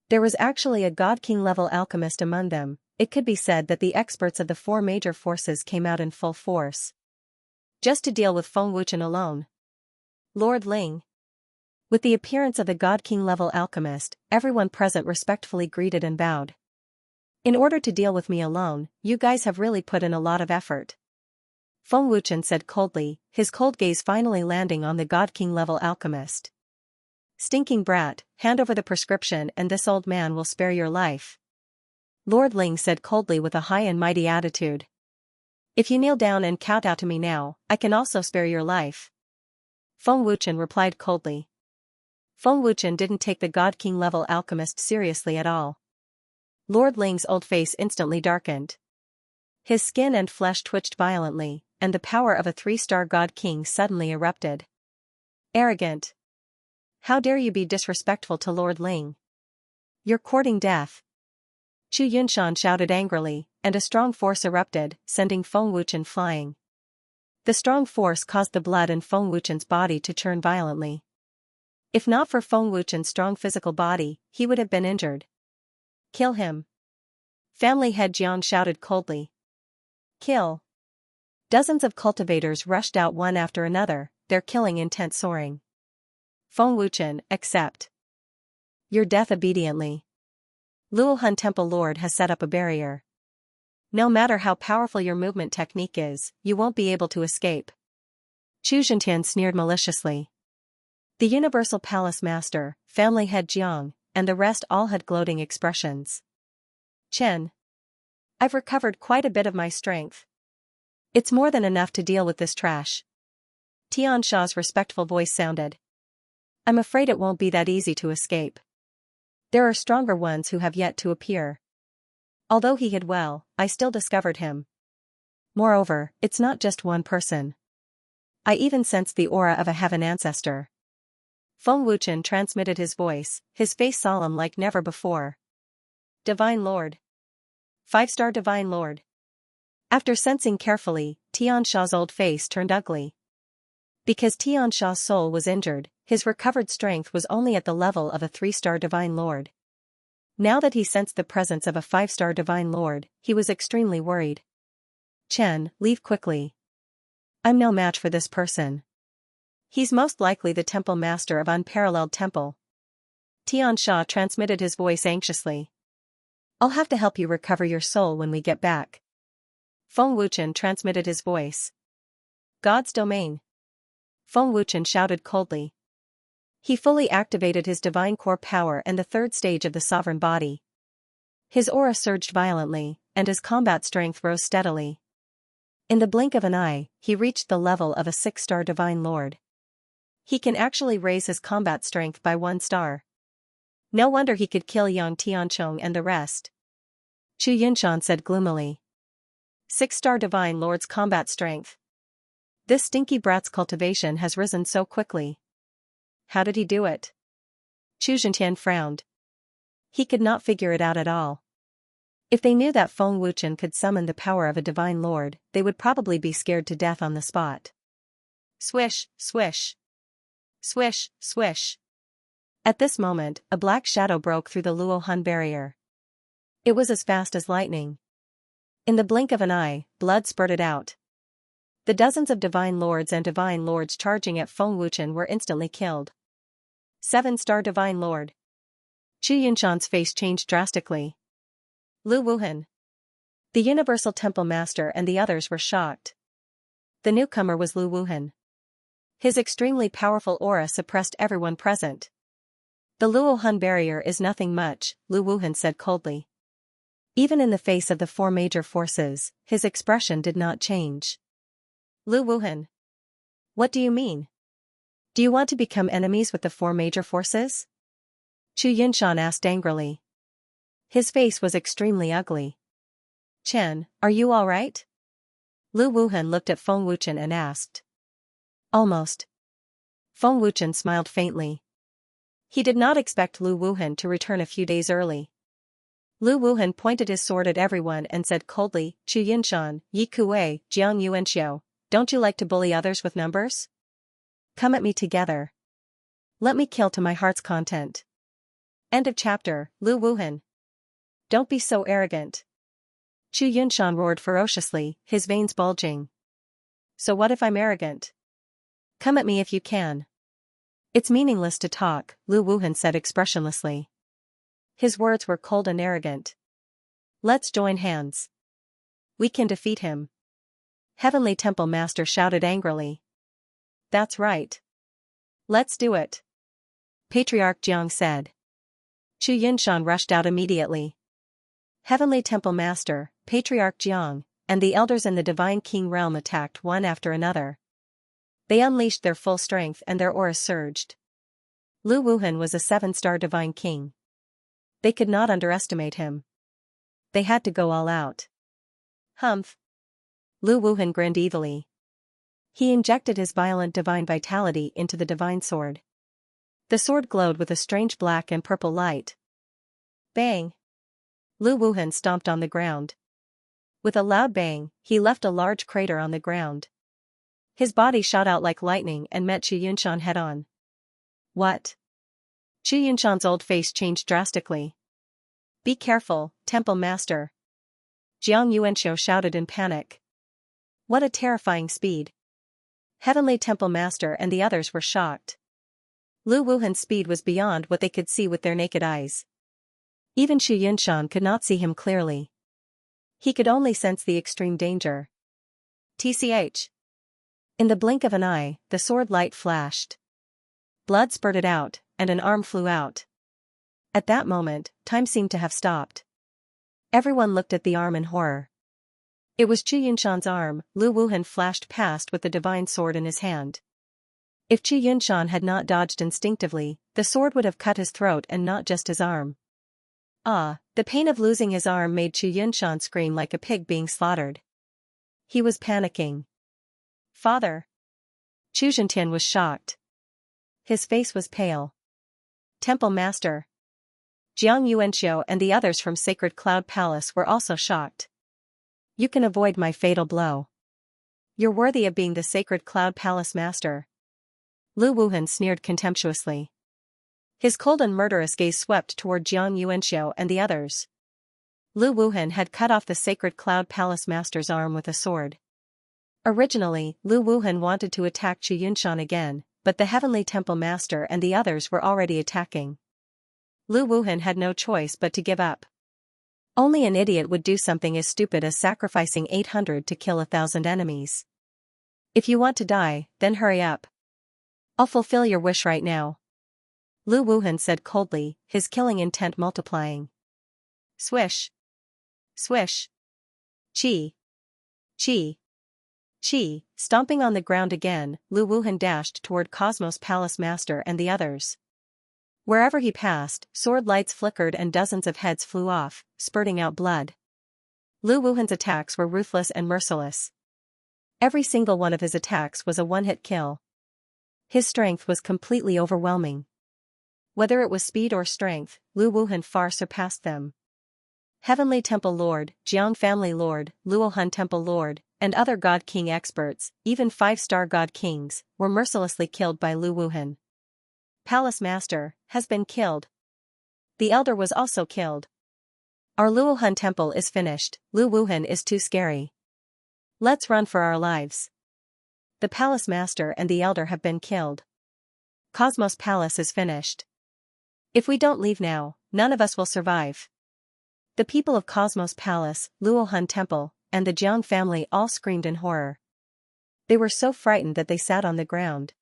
There was actually a God King level alchemist among them. It could be said that the experts of the 4 major forces came out in full force, just to deal with Feng Wuchen alone. Lord Ling. With the appearance of the God King level alchemist, everyone present respectfully greeted and bowed. "In order to deal with me alone, you guys have really put in a lot of effort," Feng Wuchen said coldly, his cold gaze finally landing on the God King level alchemist. "Stinking brat, hand over the prescription and this old man will spare your life," Lord Ling said coldly with a high and mighty attitude. "If you kneel down and kowtow to me now, I can also spare your life," Feng Wuchen replied coldly. Feng Wuchen didn't take the God King level alchemist seriously at all. Lord Ling's old face instantly darkened. His skin and flesh twitched violently, and the power of a 3-star God King suddenly erupted. "Arrogant! How dare you be disrespectful to Lord Ling? You're courting death!" Chu Yunshan shouted angrily, and a strong force erupted, sending Feng Wuchen flying. The strong force caused the blood in Feng Wuchen's body to churn violently. If not for Feng Wuchen's strong physical body, he would have been injured. "Kill him!" Family head Jiang shouted coldly. "Kill!" Dozens of cultivators rushed out one after another, their killing intent soaring. "Feng Wuchen, accept your death obediently. Luohan Temple Lord has set up a barrier. No matter how powerful your movement technique is, you won't be able to escape." Chu Zhentian sneered maliciously. The Universal Palace Master, family head Jiang, and the rest all had gloating expressions. "Chen. I've recovered quite a bit of my strength. It's more than enough to deal with this trash. Xianxia's respectful voice sounded. I'm afraid it won't be that easy to escape. There are stronger ones who have yet to appear. Although he hid well, I still discovered him. Moreover, it's not just one person. I even sensed the aura of a heaven ancestor. Feng Wuchen transmitted his voice, his face solemn like never before. Divine Lord. 5-star Divine Lord. After sensing carefully, Xianxia's old face turned ugly. Because Xianxia's soul was injured, his recovered strength was only at the level of a 3-star Divine Lord. Now that he sensed the presence of a 5-star Divine Lord, he was extremely worried. Chen, leave quickly. I'm no match for this person. He's most likely the temple master of unparalleled temple. Xianxia transmitted his voice anxiously. I'll have to help you recover your soul when we get back. Feng Wuchen transmitted his voice. God's domain. Feng Wuchen shouted coldly. He fully activated his divine core power and the third stage of the sovereign body. His aura surged violently, and his combat strength rose steadily. In the blink of an eye, he reached the level of a 6-star Divine Lord. He can actually raise his combat strength by 1 star. No wonder he could kill Yang Tianchong and the rest. Chu Yinshan said gloomily. 6-star Divine Lord's combat strength. This stinky brat's cultivation has risen so quickly. How did he do it? Chu Zhentian frowned. He could not figure it out at all. If they knew that Feng Wuchen could summon the power of a Divine Lord, they would probably be scared to death on the spot. Swish, swish. Swish, swish. At this moment, a black shadow broke through the Luohan barrier. It was as fast as lightning. In the blink of an eye, blood spurted out. The dozens of Divine Lords and Divine Lords charging at Feng Wuchen were instantly killed. 7-star Divine Lord. Chu Yinshan's face changed drastically. Lu Wuhan. The Universal Temple Master and the others were shocked. The newcomer was Lu Wuhan. His extremely powerful aura suppressed everyone present. The Luohan barrier is nothing much, Lu Wuhan said coldly. Even in the face of the 4 major forces, his expression did not change. Lu Wuhan. What do you mean? Do you want to become enemies with the 4 major forces? Chu Yinshan asked angrily. His face was extremely ugly. Chen, are you all right? Lu Wuhan looked at Feng Wuchen and asked. Almost. Feng Wuchen smiled faintly. He did not expect Lu Wuhan to return a few days early. Lu Wuhan pointed his sword at everyone and said coldly, Chu Yinshan, Yi Kuei, Jiang Yuanxiu, don't you like to bully others with numbers? Come at me together. Let me kill to my heart's content. End of chapter. Lu Wuhan. Don't be so arrogant. Chu Yinshan roared ferociously, his veins bulging. So what if I'm arrogant? Come at me if you can. It's meaningless to talk, Lu Wuhan said expressionlessly. His words were cold and arrogant. Let's join hands. We can defeat him. Heavenly Temple Master shouted angrily. That's right. Let's do it. Patriarch Jiang said. Chu Yinshan rushed out immediately. Heavenly Temple Master, Patriarch Jiang, and the elders in the Divine King realm attacked one after another. They unleashed their full strength and their auras surged. Lu Wuhan was a 7-star Divine King. They could not underestimate him. They had to go all out. Humph. Lu Wuhan grinned evilly. He injected his violent divine vitality into the divine sword. The sword glowed with a strange black and purple light. Bang! Lu Wuhan stomped on the ground. With a loud bang, he left a large crater on the ground. His body shot out like lightning and met Chu Yinshan head-on. What? Chu Yinshan's old face changed drastically. Be careful, Temple Master. Jiang Yuanxiu shouted in panic. What a terrifying speed. Heavenly Temple Master and the others were shocked. Lu Wuhan's speed was beyond what they could see with their naked eyes. Even Chu Yinshan could not see him clearly. He could only sense the extreme danger. TCH. In the blink of an eye, the sword light flashed. Blood spurted out, and an arm flew out. At that moment, time seemed to have stopped. Everyone looked at the arm in horror. It was Chu Yunshan's arm. Lu Wuhan flashed past with the divine sword in his hand. If Chu Yunshan had not dodged instinctively, the sword would have cut his throat and not just his arm. The pain of losing his arm made Chu Yunshan scream like a pig being slaughtered. He was panicking. Father! Chu Zhentian was shocked. His face was pale. Temple Master Jiang Yuanxiu and the others from Sacred Cloud Palace were also shocked. You can avoid my fatal blow. You're worthy of being the Sacred Cloud Palace Master. Lu Wuhan sneered contemptuously. His cold and murderous gaze swept toward Jiang Yuanxiu and the others. Lu Wuhan had cut off the Sacred Cloud Palace Master's arm with a sword. Originally, Lu Wuhan wanted to attack Chu Yunshan again, but the Heavenly Temple Master and the others were already attacking. Lu Wuhan had no choice but to give up. Only an idiot would do something as stupid as sacrificing 800 to kill 1,000 enemies. If you want to die, then hurry up. I'll fulfill your wish right now. Lu Wuhan said coldly, his killing intent multiplying. Swish. Swish. Chi. Chi. Chi. Stomping on the ground again, Lu Wuhan dashed toward Cosmos Palace Master and the others. Wherever he passed, sword lights flickered and dozens of heads flew off, spurting out blood. Lu Wuhan's attacks were ruthless and merciless. Every single one of his attacks was a one-hit kill. His strength was completely overwhelming. Whether it was speed or strength, Lu Wuhan far surpassed them. Heavenly Temple Lord, Jiang Family Lord, Luohan Temple Lord, and other God King experts, even 5-star God Kings, were mercilessly killed by Lu Wuhan. Palace Master has been killed. The Elder was also killed. Our Luohan Temple is finished. Lu Wuhan is too scary. Let's run for our lives. The Palace Master and the Elder have been killed. Cosmos Palace is finished. If we don't leave now, none of us will survive. The people of Cosmos Palace, Luohan Temple, and the Jiang family all screamed in horror. They were so frightened that they sat on the ground.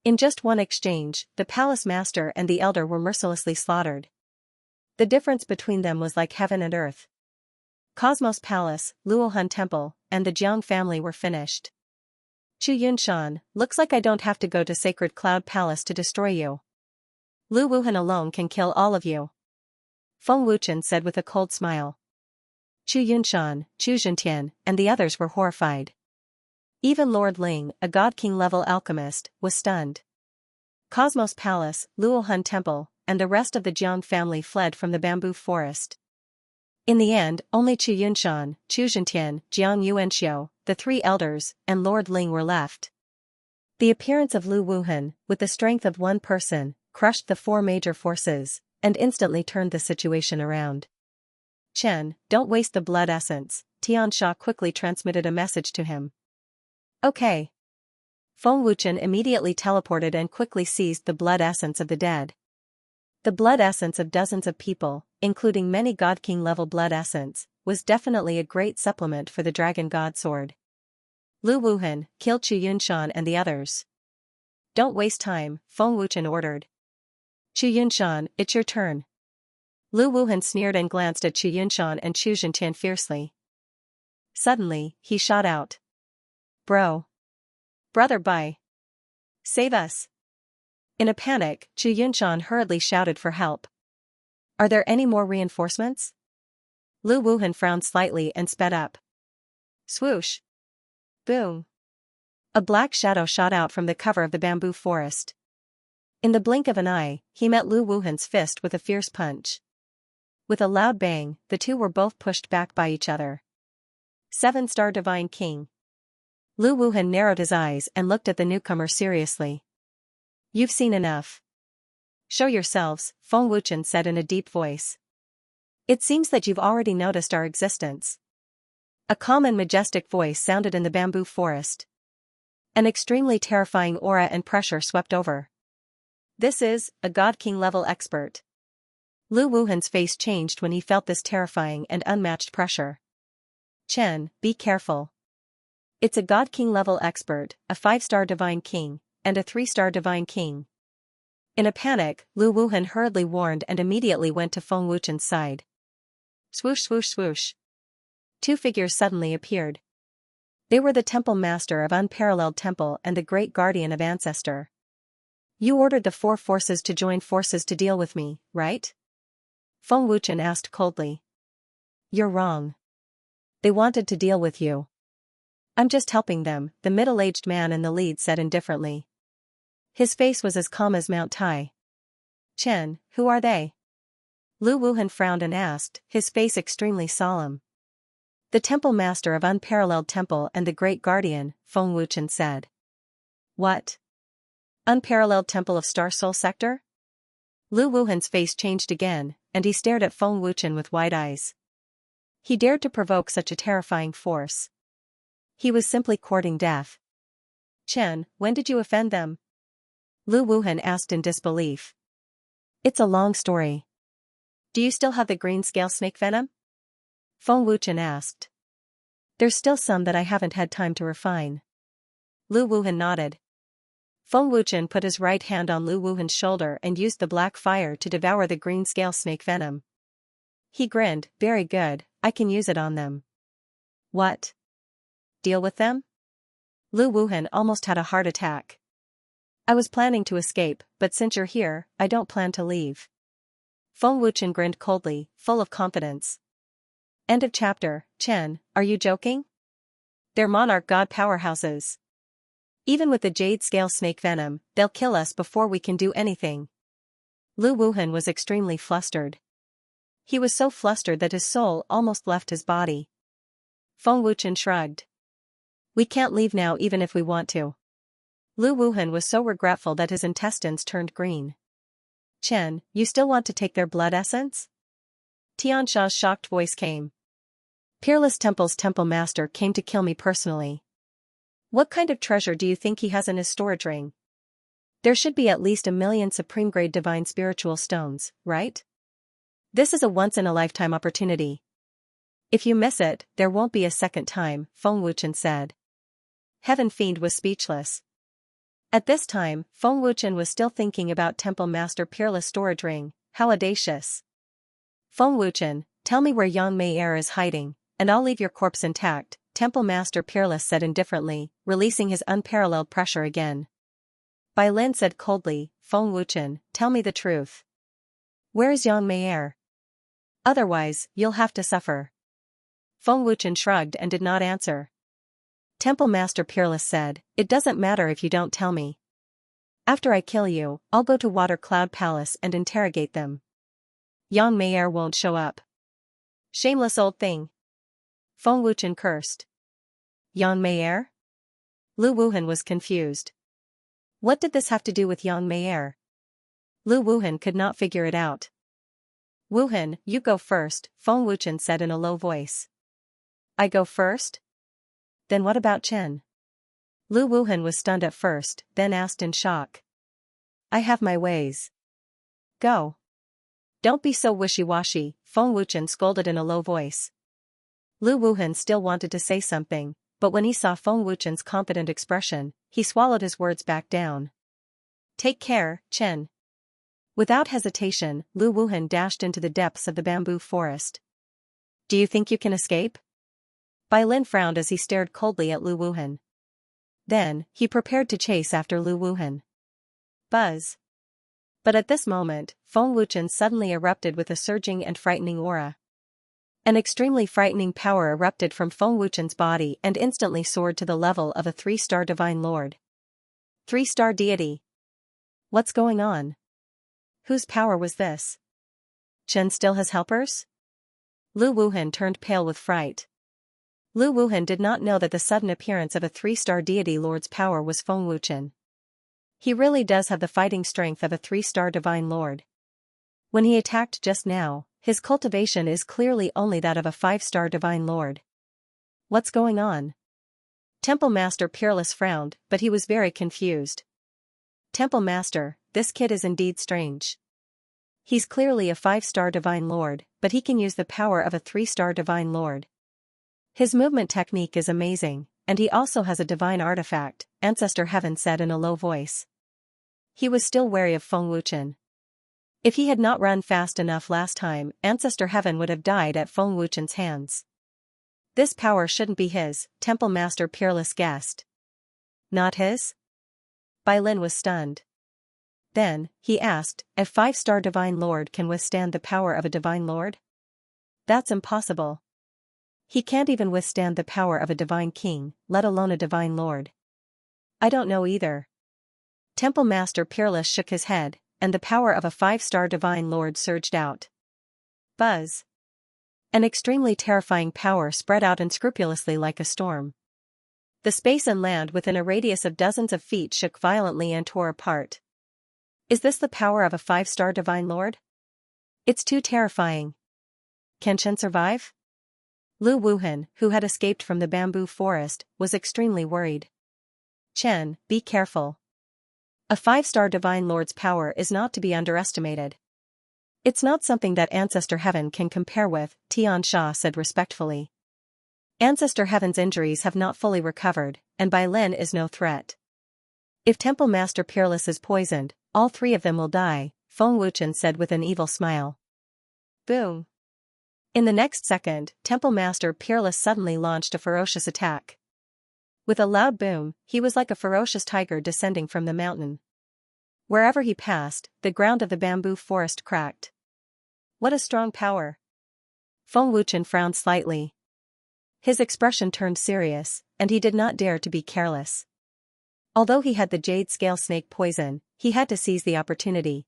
In just one exchange, the Palace Master and the Elder were mercilessly slaughtered. The difference between them was like heaven and earth. Cosmos Palace, Luohan Temple, and the Jiang family were finished. Chu Yunshan, looks like I don't have to go to Sacred Cloud Palace to destroy you. Lu Wuhan alone can kill all of you. Feng Wuchen said with a cold smile. Chu Yunshan, Chu Zhentian, and the others were horrified. Even Lord Ling, a God King level alchemist, was stunned. Cosmos Palace, Luohan Temple, and the rest of the Jiang family fled from the bamboo forest. In the end, only Chu Yunshan, Chu Zhentian, Jiang Yuanxiu, the 3 elders, and Lord Ling were left. The appearance of Lu Wuhan, with the strength of one person, crushed the 4 major forces, and instantly turned the situation around. Chen, don't waste the blood essence, Tiansha quickly transmitted a message to him. Okay. Feng Wuchen immediately teleported and quickly seized the blood essence of the dead. The blood essence of dozens of people, including many God King level blood essence, was definitely a great supplement for the Dragon God Sword. Lu Wuhan, kill Chu Yunshan and the others. Don't waste time, Feng Wuchen ordered. Chu Yunshan, it's your turn. Lu Wuhan sneered and glanced at Chu Yunshan and Chu Zhentian fiercely. Suddenly, he shot out. Bro. Brother bye. Save us. In a panic, Chu Yunshan hurriedly shouted for help. Are there any more reinforcements? Lu Wuhan frowned slightly and sped up. Swoosh. Boom. A black shadow shot out from the cover of the bamboo forest. In the blink of an eye, he met Lu Wuhan's fist with a fierce punch. With a loud bang, the two were both pushed back by each other. 7-star Divine King. Lu Wuhan narrowed his eyes and looked at the newcomer seriously. You've seen enough. Show yourselves, Feng Wuchen said in a deep voice. It seems that you've already noticed our existence. A calm and majestic voice sounded in the bamboo forest. An extremely terrifying aura and pressure swept over. This is a God King level expert. Lu Wuhan's face changed when he felt this terrifying and unmatched pressure. Chen, be careful. It's a God King level expert, a 5-star Divine King, and a 3-star Divine King. In a panic, Lu Wuhan hurriedly warned and immediately went to Feng Wuchen's side. Swoosh swoosh swoosh. Two figures suddenly appeared. They were the Temple Master of Unparalleled Temple and the Great Guardian of Ancestor. You ordered the four forces to join forces to deal with me, right? Feng Wuchen asked coldly. You're wrong. They wanted to deal with you. I'm just helping them, the middle-aged man in the lead said indifferently. His face was as calm as Mount Tai. Chen, who are they? Lu Wuhan frowned and asked, his face extremely solemn. The Temple Master of Unparalleled Temple and the Great Guardian, Feng Wuchen said. What? Unparalleled Temple of Star Soul Sector? Lu Wuhan's face changed again, and he stared at Feng Wuchen with wide eyes. He dared to provoke such a terrifying force. He was simply courting death. Chen, when did you offend them? Lu Wuhan asked in disbelief. It's a long story. Do you still have the green scale snake venom? Feng Wuchen asked. There's still some that I haven't had time to refine. Lu Wuhan nodded. Feng Wuchen put his right hand on Lu Wuhan's shoulder and used the black fire to devour the green scale snake venom. He grinned, very good, I can use it on them. What? Deal with them? Lu Wuhan almost had a heart attack. I was planning to escape, but since you're here, I don't plan to leave. Feng Wuchen grinned coldly, full of confidence. End of chapter. Chen, are you joking? They're monarch god powerhouses. Even with the jade scale snake venom, they'll kill us before we can do anything. Lu Wuhan was extremely flustered. He was so flustered that his soul almost left his body. Feng Wuchen shrugged. We can't leave now even if we want to. Lu Wuhan was so regretful that his intestines turned green. Chen, you still want to take their blood essence? Tianxia's shocked voice came. Peerless Temple's Temple Master came to kill me personally. What kind of treasure do you think he has in his storage ring? There should be at least 1,000,000 supreme-grade divine spiritual stones, right? This is a once-in-a-lifetime opportunity. If you miss it, there won't be a second time, Feng Wuchen said. Heaven Fiend was speechless. At this time, Feng Wuchen was still thinking about Temple Master Peerless storage ring. How audacious. Feng Wuchen, tell me where Yang Mei is hiding, and I'll leave your corpse intact, Temple Master Peerless said indifferently, releasing his unparalleled pressure again. Bai Lin said coldly, Feng Wuchen, tell me the truth. Where is Yang Mei? Otherwise, you'll have to suffer. Feng Wuchen shrugged and did not answer. Temple Master Peerless said, it doesn't matter if you don't tell me. After I kill you, I'll go to Water Cloud Palace and interrogate them. Yang Mei won't show up. Shameless old thing. Feng Wuchen cursed. Yang Mei? Lu Wuhan was confused. What did this have to do with Yang Mei? Lu Wuhan could not figure it out. Wuhan, you go first, Feng Wuchen said in a low voice. I go first? Then what about Chen? Lu Wuhan was stunned at first, then asked in shock. I have my ways. Go. Don't be so wishy-washy, Feng Wuchen scolded in a low voice. Lu Wuhan still wanted to say something, but when he saw Feng Wuchen's confident expression, he swallowed his words back down. Take care, Chen. Without hesitation, Lu Wuhan dashed into the depths of the bamboo forest. Do you think you can escape? Bai Lin frowned as he stared coldly at Lu Wuhan. Then, he prepared to chase after Lu Wuhan. Buzz. But at this moment, Feng Wuchen suddenly erupted with a surging and frightening aura. An extremely frightening power erupted from Feng Wuchen's body and instantly soared to the level of a 3-star divine lord. 3-star deity. What's going on? Whose power was this? Chen still has helpers? Lu Wuhan turned pale with fright. Lu Wuhan did not know that the sudden appearance of a 3-star deity lord's power was Feng Wuchen. He really does have the fighting strength of a 3-star divine lord. When he attacked just now, his cultivation is clearly only that of a 5-star divine lord. What's going on? Temple Master Peerless frowned, but he was very confused. Temple Master, this kid is indeed strange. He's clearly a 5-star divine lord, but he can use the power of a 3-star divine lord. His movement technique is amazing, and he also has a divine artifact, Ancestor Heaven said in a low voice. He was still wary of Feng Wuchen. If he had not run fast enough last time, Ancestor Heaven would have died at Feng Wuchen's hands. This power shouldn't be his, Temple Master Peerless guessed. Not his? Bai Lin was stunned. Then, he asked, a 5-star Divine Lord can withstand the power of a Divine Lord? That's impossible. He can't even withstand the power of a Divine King, let alone a Divine Lord. I don't know either. Temple Master Peerless shook his head, and the power of a 5-star Divine Lord surged out. Buzz. An extremely terrifying power spread out unscrupulously like a storm. The space and land within a radius of dozens of feet shook violently and tore apart. Is this the power of a 5-star Divine Lord? It's too terrifying. Can Chen survive? Lu Wuhan, who had escaped from the bamboo forest, was extremely worried. Chen, be careful. A 5-star Divine Lord's power is not to be underestimated. It's not something that Ancestor Heaven can compare with, Xianxia said respectfully. Ancestor Heaven's injuries have not fully recovered, and Bai Lin is no threat. If Temple Master Peerless is poisoned, all 3 of them will die, Feng Wuchen said with an evil smile. Boom. In the next second, Temple Master Peerless suddenly launched a ferocious attack. With a loud boom, he was like a ferocious tiger descending from the mountain. Wherever he passed, the ground of the bamboo forest cracked. What a strong power. Feng Wuchen frowned slightly. His expression turned serious, and he did not dare to be careless. Although he had the jade scale snake poison, he had to seize the opportunity.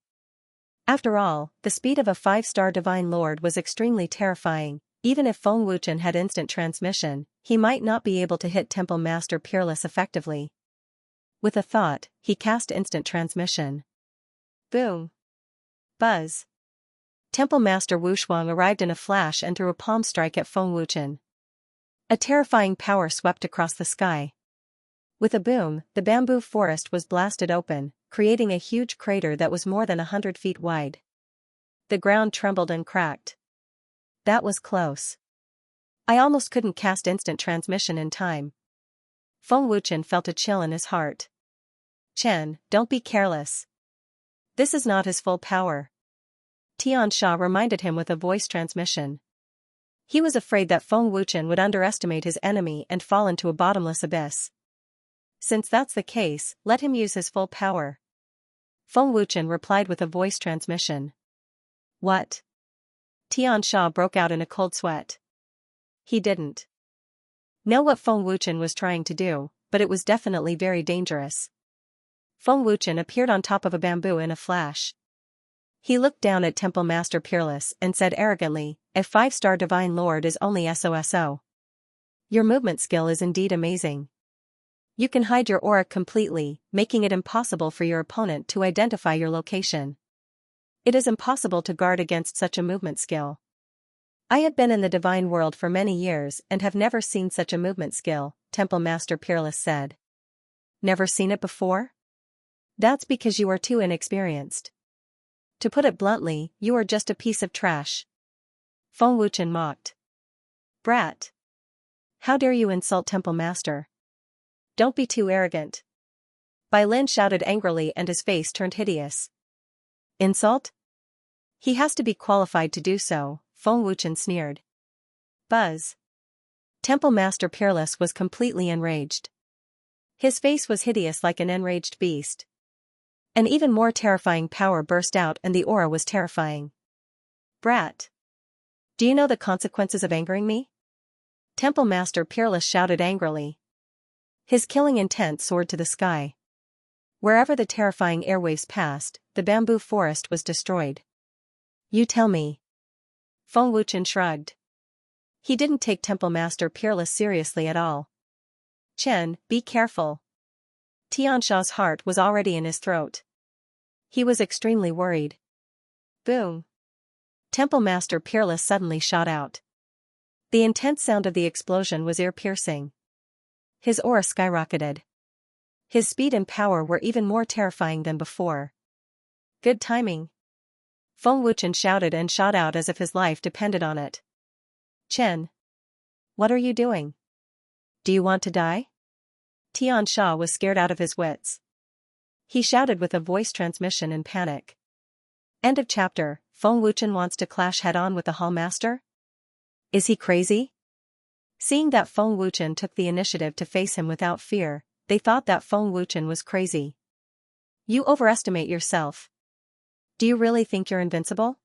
After all, the speed of a 5-star Divine Lord was extremely terrifying. Even if Feng Wuchen had instant transmission, he might not be able to hit Temple Master Peerless effectively. With a thought, he cast instant transmission. Boom. Buzz. Temple Master Wushuang arrived in a flash and threw a palm strike at Feng Wuchen. A terrifying power swept across the sky. With a boom, the bamboo forest was blasted open, creating a huge crater that was more than 100 feet wide. The ground trembled and cracked. That was close. I almost couldn't cast instant transmission in time. Feng Wuchen felt a chill in his heart. Chen, don't be careless. This is not his full power. Xianxia reminded him with a voice transmission. He was afraid that Feng Wuchen would underestimate his enemy and fall into a bottomless abyss. Since that's the case, let him use his full power. Feng Wuchen replied with a voice transmission. What? Xianxia broke out in a cold sweat. He didn't know what Feng Wuchen was trying to do, but it was definitely very dangerous. Feng Wuchen appeared on top of a bamboo in a flash. He looked down at Temple Master Peerless and said arrogantly, a 5-star Divine Lord is only SOSO. Your movement skill is indeed amazing. You can hide your aura completely, making it impossible for your opponent to identify your location. It is impossible to guard against such a movement skill. I have been in the divine world for many years and have never seen such a movement skill, Temple Master Peerless said. Never seen it before? That's because you are too inexperienced. To put it bluntly, you are just a piece of trash. Feng Wuchen mocked. Brat. How dare you insult Temple Master? Don't be too arrogant. Bai Lin shouted angrily and his face turned hideous. Insult? He has to be qualified to do so, Feng Wuchen sneered. Buzz. Temple Master Peerless was completely enraged. His face was hideous like an enraged beast. An even more terrifying power burst out and the aura was terrifying. Brat. Do you know the consequences of angering me? Temple Master Peerless shouted angrily. His killing intent soared to the sky. Wherever the terrifying airwaves passed, the bamboo forest was destroyed. You tell me. Feng Wuchen shrugged. He didn't take Temple Master Peerless seriously at all. Chen, be careful. Tianxia's heart was already in his throat. He was extremely worried. Boom. Temple Master Peerless suddenly shot out. The intense sound of the explosion was ear-piercing. His aura skyrocketed. His speed and power were even more terrifying than before. Good timing. Feng Wuchen shouted and shot out as if his life depended on it. Chen. What are you doing? Do you want to die? Tianxia was scared out of his wits. He shouted with a voice transmission in panic. End of chapter. Feng Wuchen wants to clash head-on with the Hall Master? Is he crazy? Seeing that Feng Wuchen took the initiative to face him without fear, they thought that Feng Wuchen was crazy. You overestimate yourself. Do you really think you're invincible?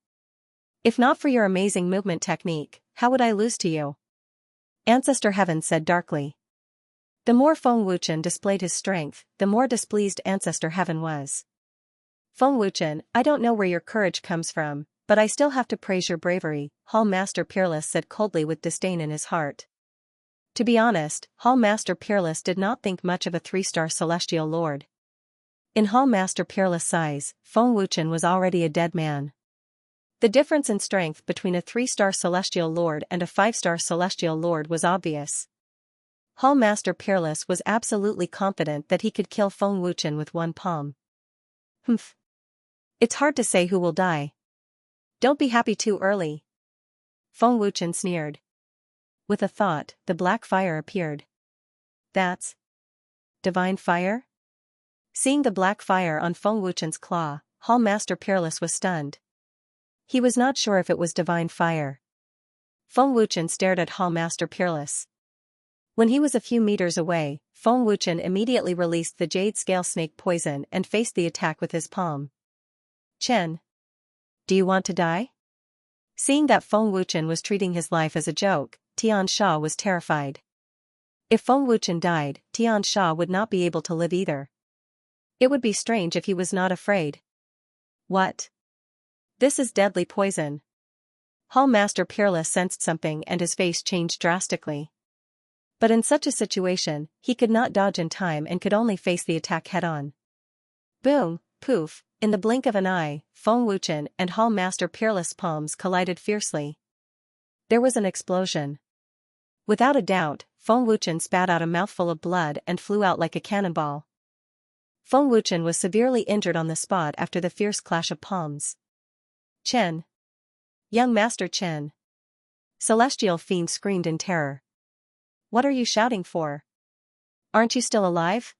If not for your amazing movement technique, how would I lose to you? Ancestor Heaven said darkly. The more Feng Wuchen displayed his strength, the more displeased Ancestor Heaven was. Feng Wuchen, I don't know where your courage comes from, but I still have to praise your bravery, Hall Master Peerless said coldly with disdain in his heart. To be honest, Hall Master Peerless did not think much of a 3-star celestial lord. In Hall Master Peerless' size, Feng Wuchen was already a dead man. The difference in strength between a 3-star celestial lord and a 5-star celestial lord was obvious. Hall Master Peerless was absolutely confident that he could kill Feng Wuchen with one palm. Humph. It's hard to say who will die. Don't be happy too early. Feng Wuchen sneered. With a thought, the black fire appeared. That's divine fire? Seeing the black fire on Feng Wuchen's claw, Hall Master Peerless was stunned. He was not sure if it was divine fire. Feng Wuchen stared at Hall Master Peerless. When he was a few meters away, Feng Wuchen immediately released the jade scale snake poison and faced the attack with his palm. Chen. Do you want to die? Seeing that Feng Wuchen was treating his life as a joke, Xianxia was terrified. If Feng Wuchen died, Xianxia would not be able to live either. It would be strange if he was not afraid. What? This is deadly poison. Hall Master Peerless sensed something and his face changed drastically. But in such a situation, he could not dodge in time and could only face the attack head-on. Boom, poof, in the blink of an eye, Feng Wuchen and Hall Master Peerless' palms collided fiercely. There was an explosion. Without a doubt, Feng Wuchen spat out a mouthful of blood and flew out like a cannonball. Feng Wuchen was severely injured on the spot after the fierce clash of palms. Chen. Young Master Chen. Celestial Fiend screamed in terror. What are you shouting for? Aren't you still alive?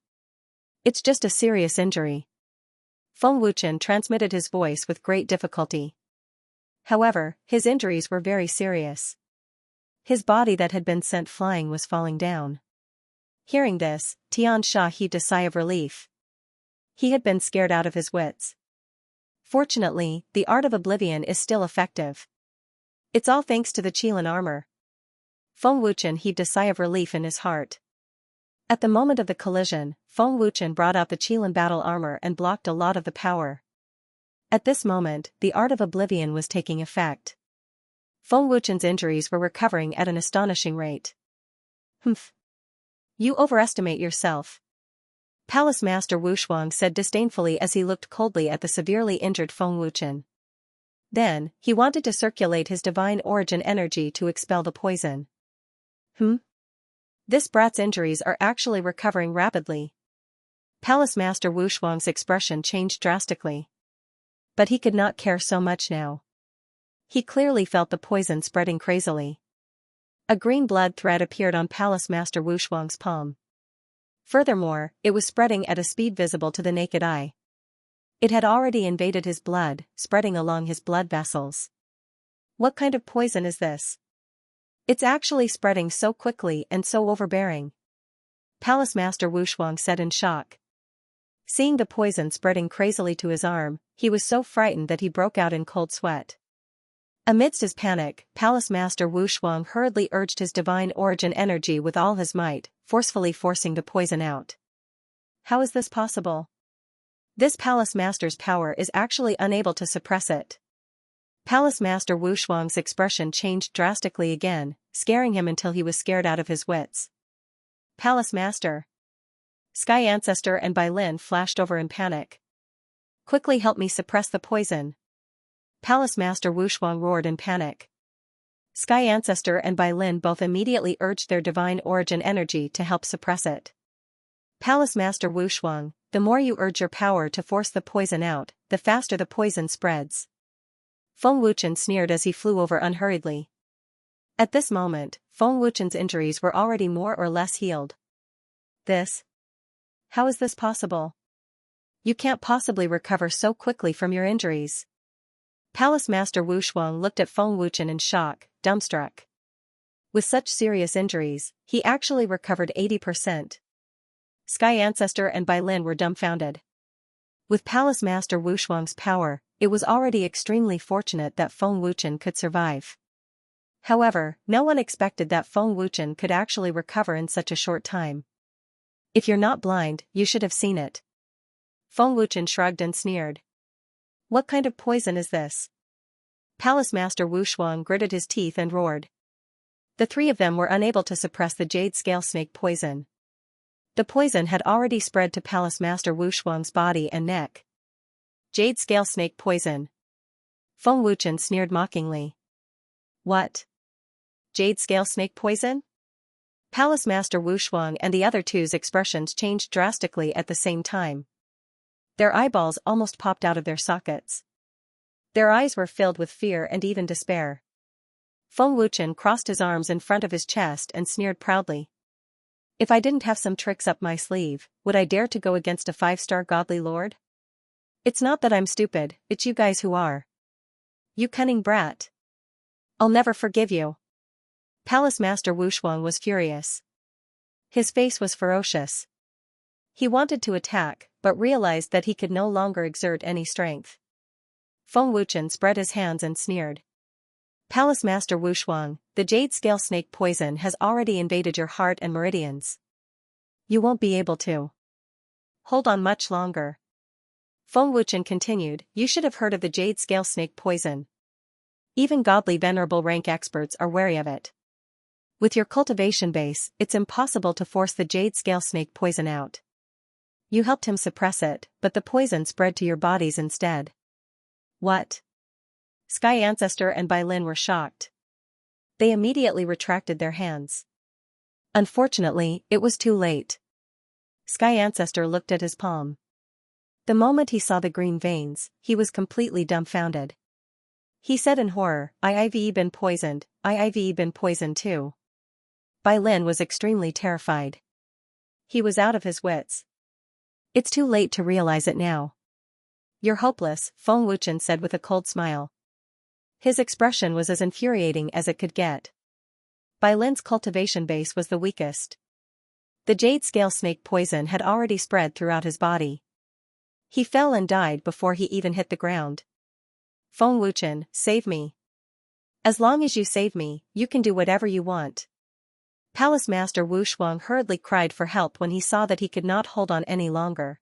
It's just a serious injury. Feng Wuchen transmitted his voice with great difficulty. However, his injuries were very serious. His body that had been sent flying was falling down. Hearing this, Xianxia heaved a sigh of relief. He had been scared out of his wits. Fortunately, the art of oblivion is still effective. It's all thanks to the Qilin armor. Feng Wuchen heaved a sigh of relief in his heart. At the moment of the collision, Feng Wuchen brought out the Qilin battle armor and blocked a lot of the power. At this moment, the art of oblivion was taking effect. Feng Wuchen's injuries were recovering at an astonishing rate. Humph. You overestimate yourself. Palace Master Wu Shuang said disdainfully as he looked coldly at the severely injured Feng Wuchen. Then, he wanted to circulate his divine origin energy to expel the poison. This brat's injuries are actually recovering rapidly. Palace Master Wu Shuang's expression changed drastically. But he could not care so much now. He clearly felt the poison spreading crazily. A green blood thread appeared on Palace Master Wu Shuang's palm. Furthermore, it was spreading at a speed visible to the naked eye. It had already invaded his blood, spreading along his blood vessels. What kind of poison is this? It's actually spreading so quickly and so overbearing. Palace Master Wu Shuang said in shock. Seeing the poison spreading crazily to his arm, he was so frightened that he broke out in cold sweat. Amidst his panic, Palace Master Wu Shuang hurriedly urged his divine origin energy with all his might, forcefully forcing the poison out. How is this possible? This Palace Master's power is actually unable to suppress it. Palace Master Wu Shuang's expression changed drastically again, scaring him until he was scared out of his wits. Palace Master. Sky Ancestor and Bai Lin flashed over in panic. Quickly help me suppress the poison. Palace Master Wu Shuang roared in panic. Sky Ancestor and Bai Lin both immediately urged their divine origin energy to help suppress it. Palace Master Wu Shuang, the more you urge your power to force the poison out, the faster the poison spreads. Feng Wuchen sneered as he flew over unhurriedly. At this moment, Feng Wuchen's injuries were already more or less healed. How is this possible? You can't possibly recover so quickly from your injuries. Palace Master Wu Shuang looked at Feng Wuchen in shock, dumbstruck. With such serious injuries, he actually recovered 80%. Sky Ancestor and Bai Lin were dumbfounded. With Palace Master Wu Shuang's power, it was already extremely fortunate that Feng Wuchen could survive. However, no one expected that Feng Wuchen could actually recover in such a short time. If you're not blind, you should have seen it. Feng Wuchen shrugged and sneered. What kind of poison is this? Palace Master Wu Shuang gritted his teeth and roared. The three of them were unable to suppress the jade scale snake poison. The poison had already spread to Palace Master Wu Shuang's body and neck. Jade scale snake poison. Feng Wuchen sneered mockingly. What? Jade scale snake poison? Palace Master Wu Shuang and the other two's expressions changed drastically at the same time. Their eyeballs almost popped out of their sockets. Their eyes were filled with fear and even despair. Feng Wuchen crossed his arms in front of his chest and sneered proudly. If I didn't have some tricks up my sleeve, would I dare to go against a 5-star godly lord? It's not that I'm stupid, it's you guys who are. You cunning brat. I'll never forgive you. Palace Master Wu Shuang was furious. His face was ferocious. He wanted to attack, but realized that he could no longer exert any strength. Feng Wuchen spread his hands and sneered. Palace Master Wu Shuang, the jade scale snake poison has already invaded your heart and meridians. You won't be able to hold on much longer. Feng Wuchen continued, you should have heard of the jade scale snake poison. Even godly venerable rank experts are wary of it. With your cultivation base, it's impossible to force the jade scale snake poison out. You helped him suppress it, but the poison spread to your bodies instead. What? Sky Ancestor and Bai Lin were shocked. They immediately retracted their hands. Unfortunately, it was too late. Sky Ancestor looked at his palm. The moment he saw the green veins, he was completely dumbfounded. He said in horror, I've been poisoned, I've been poisoned too. Bai Lin was extremely terrified. He was out of his wits. It's too late to realize it now. You're hopeless, Feng Wuchen said with a cold smile. His expression was as infuriating as it could get. Bai Lin's cultivation base was the weakest. The jade scale snake poison had already spread throughout his body. He fell and died before he even hit the ground. Feng Wuchen, save me. As long as you save me, you can do whatever you want. Palace Master Wu Shuang hurriedly cried for help when he saw that he could not hold on any longer.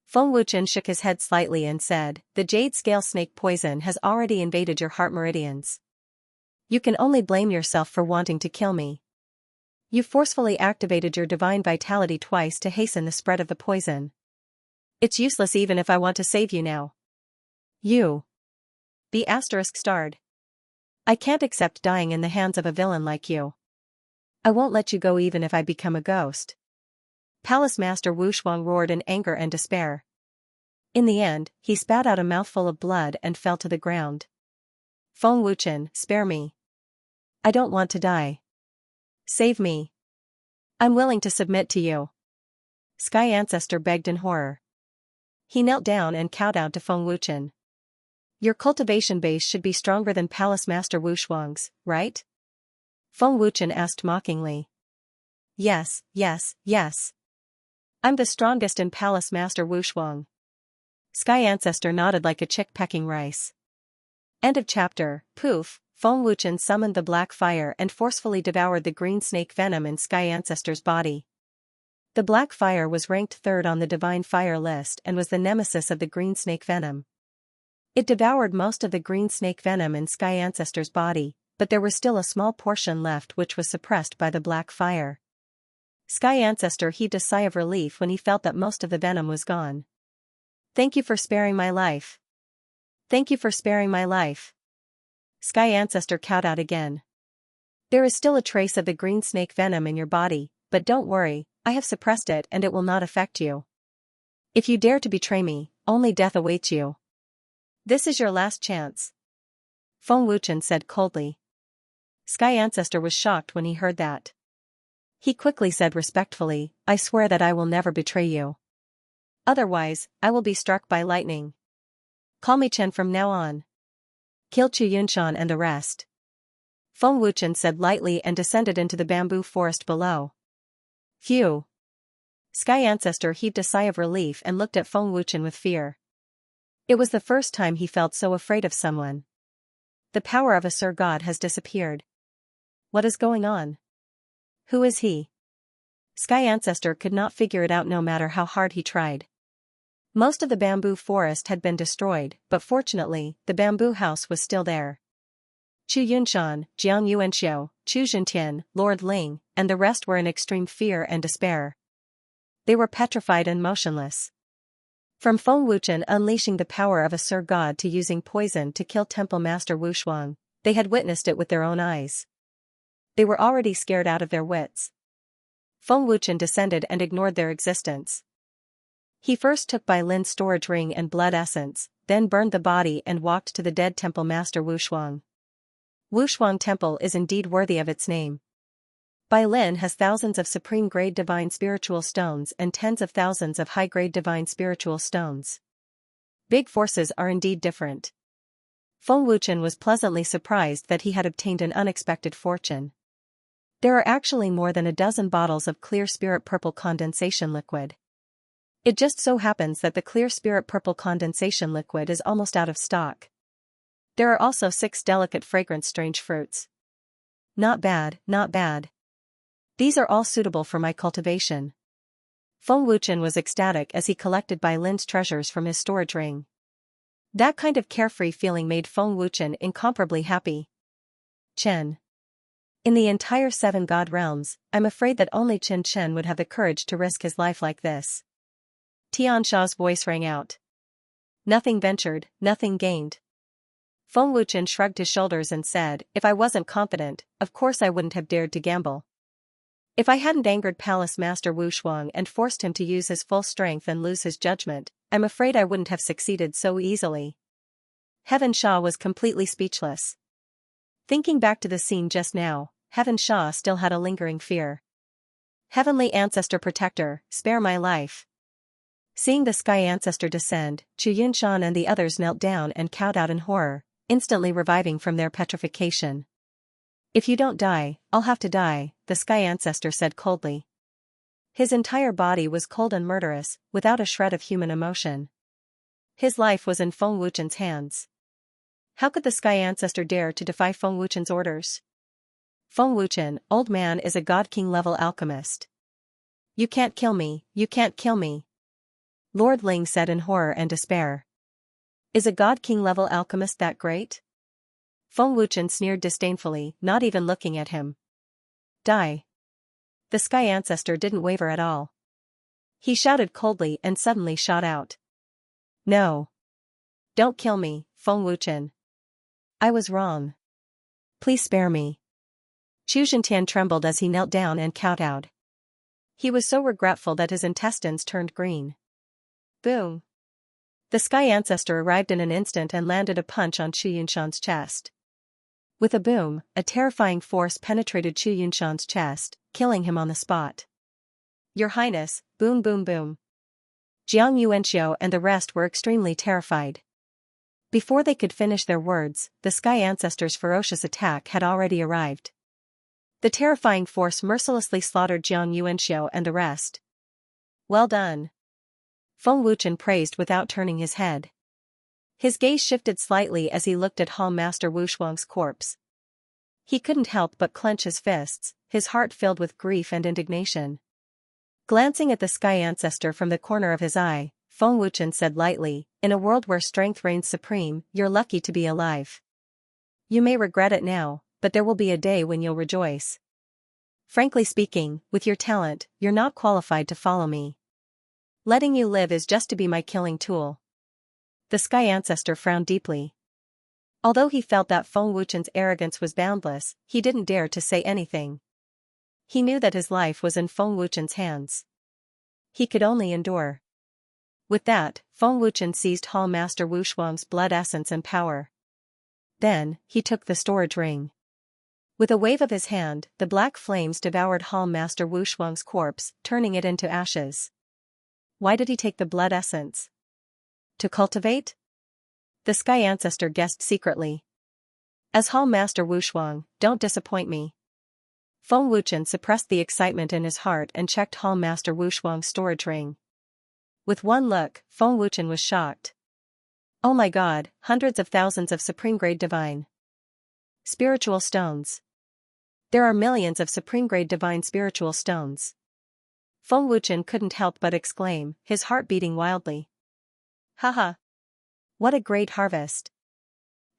Feng Wuchen shook his head slightly and said, the jade scale snake poison has already invaded your heart meridians. You can only blame yourself for wanting to kill me. You forcefully activated your divine vitality twice to hasten the spread of the poison. It's useless even if I want to save you now. You. B****. I can't accept dying in the hands of a villain like you. I won't let you go even if I become a ghost. Palace Master Wu Shuang roared in anger and despair. In the end, he spat out a mouthful of blood and fell to the ground. Feng Wuchen, spare me. I don't want to die. Save me. I'm willing to submit to you. Sky Ancestor begged in horror. He knelt down and kowtowed to Feng Wuchen. Your cultivation base should be stronger than Palace Master Wu Shuang's, right? Feng Wuchen asked mockingly. Yes, yes, yes. I'm the strongest in Palace Master Wu Shuang. Sky Ancestor nodded like a chick pecking rice. End of chapter. Poof, Feng Wuchen summoned the black fire and forcefully devoured the green snake venom in Sky Ancestor's body. The black fire was ranked third on the divine fire list and was the nemesis of the green snake venom. It devoured most of the green snake venom in Sky Ancestor's body, but there was still a small portion left which was suppressed by the black fire. Sky Ancestor heaved a sigh of relief when he felt that most of the venom was gone. Thank you for sparing my life. Thank you for sparing my life. Sky Ancestor kowtowed again. There is still a trace of the green snake venom in your body, but don't worry, I have suppressed it and it will not affect you. If you dare to betray me, only death awaits you. This is your last chance. Feng Wuchen said coldly. Sky Ancestor was shocked when he heard that. He quickly said respectfully, I swear that I will never betray you. Otherwise, I will be struck by lightning. Call me Chen from now on. Kill Chu Yunshan and the rest. Feng Wuchen said lightly and descended into the bamboo forest below. Phew! Sky Ancestor heaved a sigh of relief and looked at Feng Wuchen with fear. It was the first time he felt so afraid of someone. The power of a Sir God has disappeared. What is going on? Who is he? Sky Ancestor could not figure it out no matter how hard he tried. Most of the bamboo forest had been destroyed, but fortunately, the bamboo house was still there. Chu Yunshan, Jiang Yuanxiu, Chu Zhentian, Lord Ling, and the rest were in extreme fear and despair. They were petrified and motionless. From Feng Wuchen unleashing the power of a Sir God to using poison to kill Temple Master Wu Shuang, they had witnessed it with their own eyes. They were already scared out of their wits. Feng Wuchen descended and ignored their existence. He first took Bai Lin's storage ring and blood essence, then burned the body and walked to the dead Temple Master Wu Shuang. Wu Shuang Temple is indeed worthy of its name. Bai Lin has thousands of supreme-grade divine spiritual stones and tens of thousands of high-grade divine spiritual stones. Big forces are indeed different. Feng Wuchen was pleasantly surprised that he had obtained an unexpected fortune. There are actually more than a dozen bottles of clear spirit purple condensation liquid. It just so happens that the clear spirit purple condensation liquid is almost out of stock. There are also 6 delicate fragrant strange fruits. Not bad, not bad. These are all suitable for my cultivation. Feng Wuchen was ecstatic as he collected Bai Lin's treasures from his storage ring. That kind of carefree feeling made Feng Wuchen incomparably happy. Chen. In the entire 7 god realms, I'm afraid that only Chen Chen would have the courage to risk his life like this. Tian Sha's voice rang out. Nothing ventured, nothing gained. Feng Wuchen shrugged his shoulders and said, if I wasn't confident, of course I wouldn't have dared to gamble. If I hadn't angered Palace Master Wu Shuang and forced him to use his full strength and lose his judgment, I'm afraid I wouldn't have succeeded so easily. Heaven Sha was completely speechless. Thinking back to the scene just now, Heaven Sha still had a lingering fear. Heavenly Ancestor Protector, spare my life. Seeing the Sky Ancestor descend, Chu Yunshan and the others knelt down and cowed out in horror, instantly reviving from their petrification. If you don't die, I'll have to die, the Sky Ancestor said coldly. His entire body was cold and murderous, without a shred of human emotion. His life was in Feng Wuchen's hands. How could the Sky Ancestor dare to defy Feng Wuchen's orders? Feng Wuchen, old man, is a God King level alchemist. You can't kill me, you can't kill me. Lord Ling said in horror and despair. Is a God King level alchemist that great? Feng Wuchen sneered disdainfully, not even looking at him. Die. The Sky Ancestor didn't waver at all. He shouted coldly and suddenly shot out. No. Don't kill me, Feng Wuchen. I was wrong. Please spare me. Chu Zhentian trembled as he knelt down and kowtowed. He was so regretful that his intestines turned green. Boom. The Sky Ancestor arrived in an instant and landed a punch on Chu Yunshan's chest. With a boom, a terrifying force penetrated Chu Yunshan's chest, killing him on the spot. Your Highness, boom boom boom. Jiang Yuanxiu and the rest were extremely terrified. Before they could finish their words, the Sky Ancestor's ferocious attack had already arrived. The terrifying force mercilessly slaughtered Jiang Yuanxiu and the rest. Well done. Feng Wuchen praised without turning his head. His gaze shifted slightly as he looked at Hall Master Wu Shuang's corpse. He couldn't help but clench his fists, his heart filled with grief and indignation. Glancing at the Sky Ancestor from the corner of his eye, Feng Wuchen said lightly, in a world where strength reigns supreme, you're lucky to be alive. You may regret it now, but there will be a day when you'll rejoice. Frankly speaking, with your talent, you're not qualified to follow me. Letting you live is just to be my killing tool. The Sky Ancestor frowned deeply. Although he felt that Feng Wuchen's arrogance was boundless, he didn't dare to say anything. He knew that his life was in Feng Wuchen's hands. He could only endure. With that, Feng Wuchen seized Hall Master Wu Shuang's blood essence and power. Then, he took the storage ring. With a wave of his hand, the black flames devoured Hall Master Wu Shuang's corpse, turning it into ashes. Why did he take the blood essence? To cultivate? The Sky Ancestor guessed secretly. As Hall Master Wushuang, don't disappoint me. Feng Wuchen suppressed the excitement in his heart and checked Hall Master Wushuang's storage ring. With one look, Feng Wuchen was shocked. Oh my god, hundreds of thousands of supreme-grade divine spiritual stones. There are millions of supreme-grade divine spiritual stones. Feng Wuchen couldn't help but exclaim, his heart beating wildly. Haha. What a great harvest.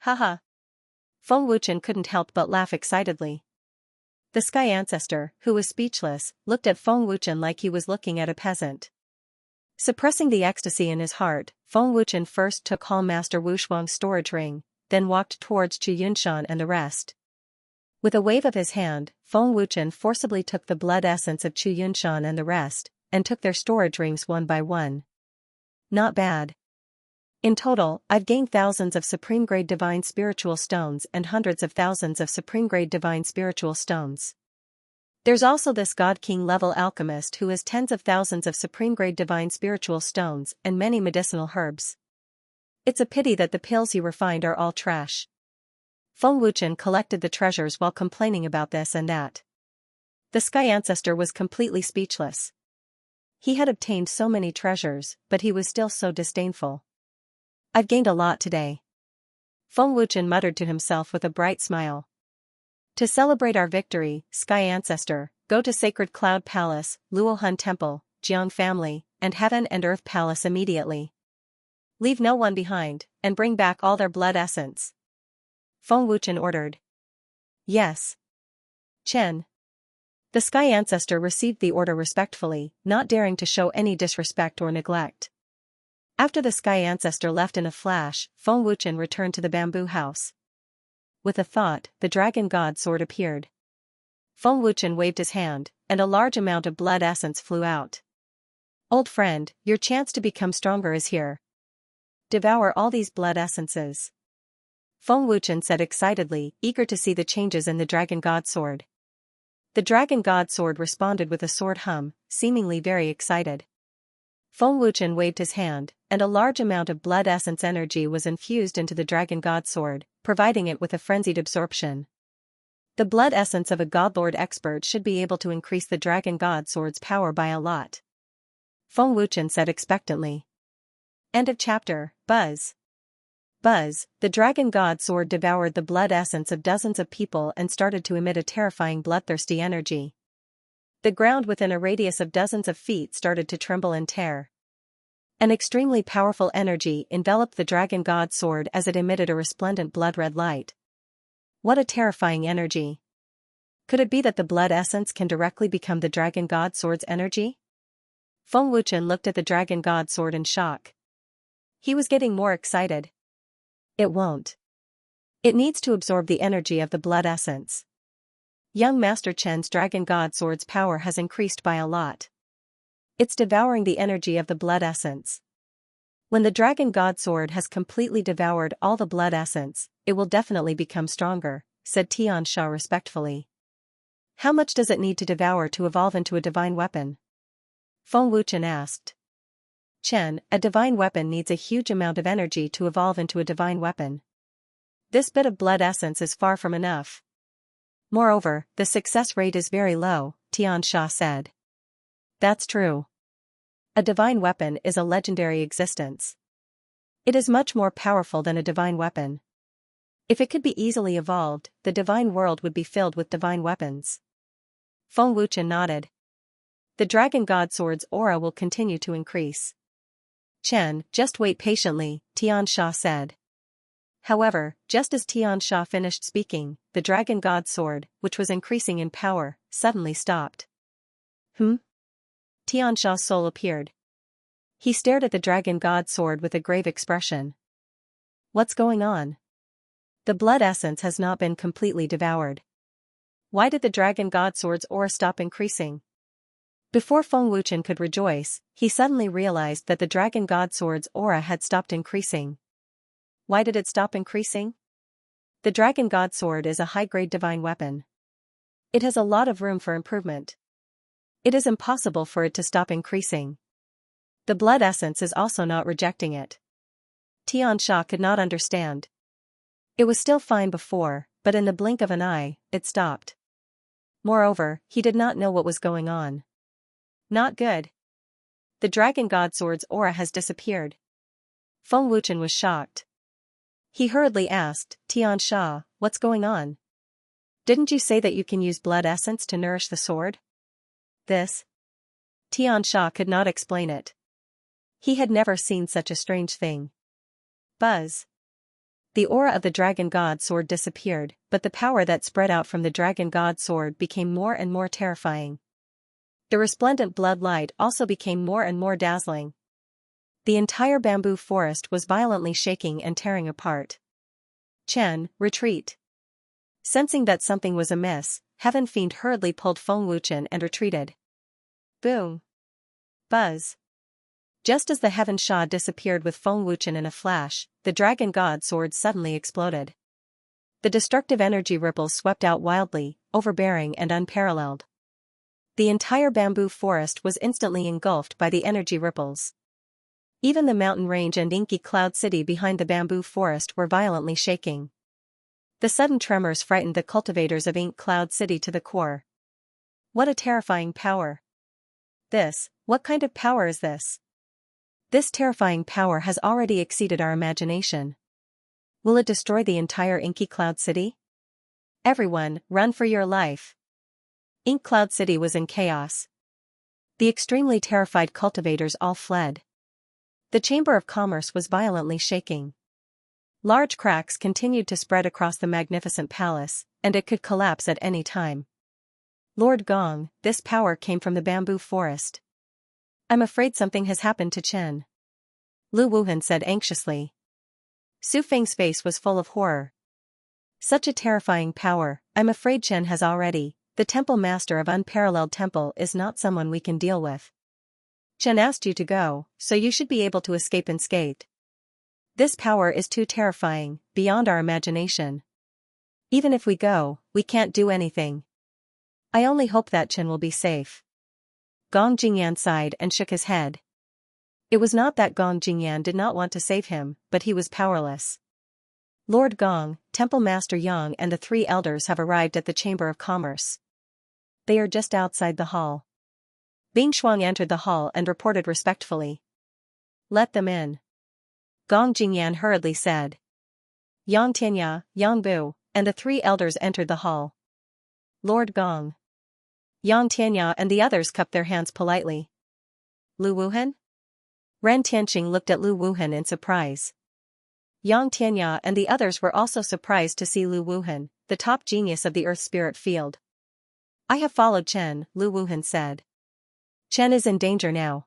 Haha. Feng Wuchen couldn't help but laugh excitedly. The Sky Ancestor, who was speechless, looked at Feng Wuchen like he was looking at a peasant. Suppressing the ecstasy in his heart, Feng Wuchen first took Hall Master Wushuang's storage ring, then walked towards Chu Yunshan and the rest. With a wave of his hand, Feng Wuchen forcibly took the blood essence of Chu Yunshan and the rest, and took their storage rings one by one. Not bad. In total, I've gained thousands of supreme-grade divine spiritual stones and hundreds of thousands of supreme-grade divine spiritual stones. There's also this God King level alchemist who has tens of thousands of supreme-grade divine spiritual stones and many medicinal herbs. It's a pity that the pills you refined are all trash. Feng Wuchen collected the treasures while complaining about this and that. The Sky Ancestor was completely speechless. He had obtained so many treasures, but he was still so disdainful. I've gained a lot today. Feng Wuchen muttered to himself with a bright smile. To celebrate our victory, Sky Ancestor, go to Sacred Cloud Palace, Luohan Temple, Jiang Family, and Heaven and Earth Palace immediately. Leave no one behind, and bring back all their blood essence. Feng Wuchen ordered. Yes. Chen. The Sky Ancestor received the order respectfully, not daring to show any disrespect or neglect. After the Sky Ancestor left in a flash, Feng Wuchen returned to the bamboo house. With a thought, the Dragon God sword appeared. Feng Wuchen waved his hand, and a large amount of blood essence flew out. Old friend, your chance to become stronger is here. Devour all these blood essences. Feng Wuchen said excitedly, eager to see the changes in the Dragon God sword. The Dragon God sword responded with a sword hum, seemingly very excited. Feng Wuchen waved his hand, and a large amount of blood essence energy was infused into the Dragon God sword, providing it with a frenzied absorption. The blood essence of a Godlord expert should be able to increase the Dragon God sword's power by a lot. Feng Wuchen said expectantly. End of chapter. Buzz. Buzz, the Dragon God sword devoured the blood essence of dozens of people and started to emit a terrifying bloodthirsty energy. The ground within a radius of dozens of feet started to tremble and tear. An extremely powerful energy enveloped the Dragon God sword as it emitted a resplendent blood-red light. What a terrifying energy. Could it be that the blood essence can directly become the Dragon God sword's energy? Feng Wuchen looked at the Dragon God sword in shock. He was getting more excited. It won't. It needs to absorb the energy of the blood essence. Young Master Chen's Dragon God sword's power has increased by a lot. It's devouring the energy of the blood essence. When the Dragon God sword has completely devoured all the blood essence, it will definitely become stronger, said Xianxia respectfully. How much does it need to devour to evolve into a divine weapon? Feng Wuchen asked. Chen, a divine weapon needs a huge amount of energy to evolve into a divine weapon. This bit of blood essence is far from enough. Moreover, the success rate is very low, Xianxia said. That's true. A divine weapon is a legendary existence. It is much more powerful than a divine weapon. If it could be easily evolved, the divine world would be filled with divine weapons. Feng Wuchen nodded. The Dragon God sword's aura will continue to increase. Chen, just wait patiently, Xianxia said. However, just as Xianxia finished speaking, the Dragon God sword, which was increasing in power, suddenly stopped. Xianxia's soul appeared. He stared at the Dragon God sword with a grave expression. What's going on? The blood essence has not been completely devoured. Why did the Dragon God sword's aura stop increasing? Before Feng Wuchen could rejoice, he suddenly realized that the Dragon God sword's aura had stopped increasing. Why did it stop increasing? The Dragon God sword is a high-grade divine weapon. It has a lot of room for improvement. It is impossible for it to stop increasing. The blood essence is also not rejecting it. Xianxia could not understand. It was still fine before, but in the blink of an eye, it stopped. Moreover, he did not know what was going on. Not good. The Dragon God Sword's aura has disappeared. Feng Wuchen was shocked. He hurriedly asked, Xianxia, what's going on? Didn't you say that you can use blood essence to nourish the sword? This? Xianxia could not explain it. He had never seen such a strange thing. Buzz. The aura of the Dragon God Sword disappeared, but the power that spread out from the Dragon God Sword became more and more terrifying. The resplendent blood light also became more and more dazzling. The entire bamboo forest was violently shaking and tearing apart. Chen, retreat. Sensing that something was amiss, Heaven Fiend hurriedly pulled Feng Wuchen and retreated. Boom. Buzz. Just as the Heaven Sha disappeared with Feng Wuchen in a flash, the Dragon God Sword suddenly exploded. The destructive energy ripples swept out wildly, overbearing and unparalleled. The entire bamboo forest was instantly engulfed by the energy ripples. Even the mountain range and inky cloud city behind the bamboo forest were violently shaking. The sudden tremors frightened the cultivators of Ink Cloud City to the core. What a terrifying power! What kind of power is this? This terrifying power has already exceeded our imagination. Will it destroy the entire Inky Cloud City? Everyone, run for your life! Ink Cloud City was in chaos. The extremely terrified cultivators all fled. The Chamber of Commerce was violently shaking. Large cracks continued to spread across the magnificent palace, and it could collapse at any time. Lord Gong, this power came from the bamboo forest. I'm afraid something has happened to Chen. Lu Wuhan said anxiously. Su Feng's face was full of horror. Such a terrifying power, I'm afraid Chen has already. The temple master of Unparalleled Temple is not someone we can deal with. Chen asked you to go, so you should be able to escape unscathed. This power is too terrifying, beyond our imagination. Even if we go, we can't do anything. I only hope that Chen will be safe. Gong Jingyan sighed and shook his head. It was not that Gong Jingyan did not want to save him, but he was powerless. Lord Gong, Temple Master Yang and the 3 elders have arrived at the Chamber of Commerce. They are just outside the hall. Bing Shuang entered the hall and reported respectfully. Let them in. Gong Jingyan hurriedly said. Yang Tianya, Yang Bu, and the 3 elders entered the hall. Lord Gong. Yang Tianya and the others cupped their hands politely. Lu Wuhan? Ren Tianqing looked at Lu Wuhan in surprise. Yang Tianya and the others were also surprised to see Lu Wuhan, the top genius of the Earth Spirit field. I have followed Chen, Lu Wuhan said. Chen is in danger now.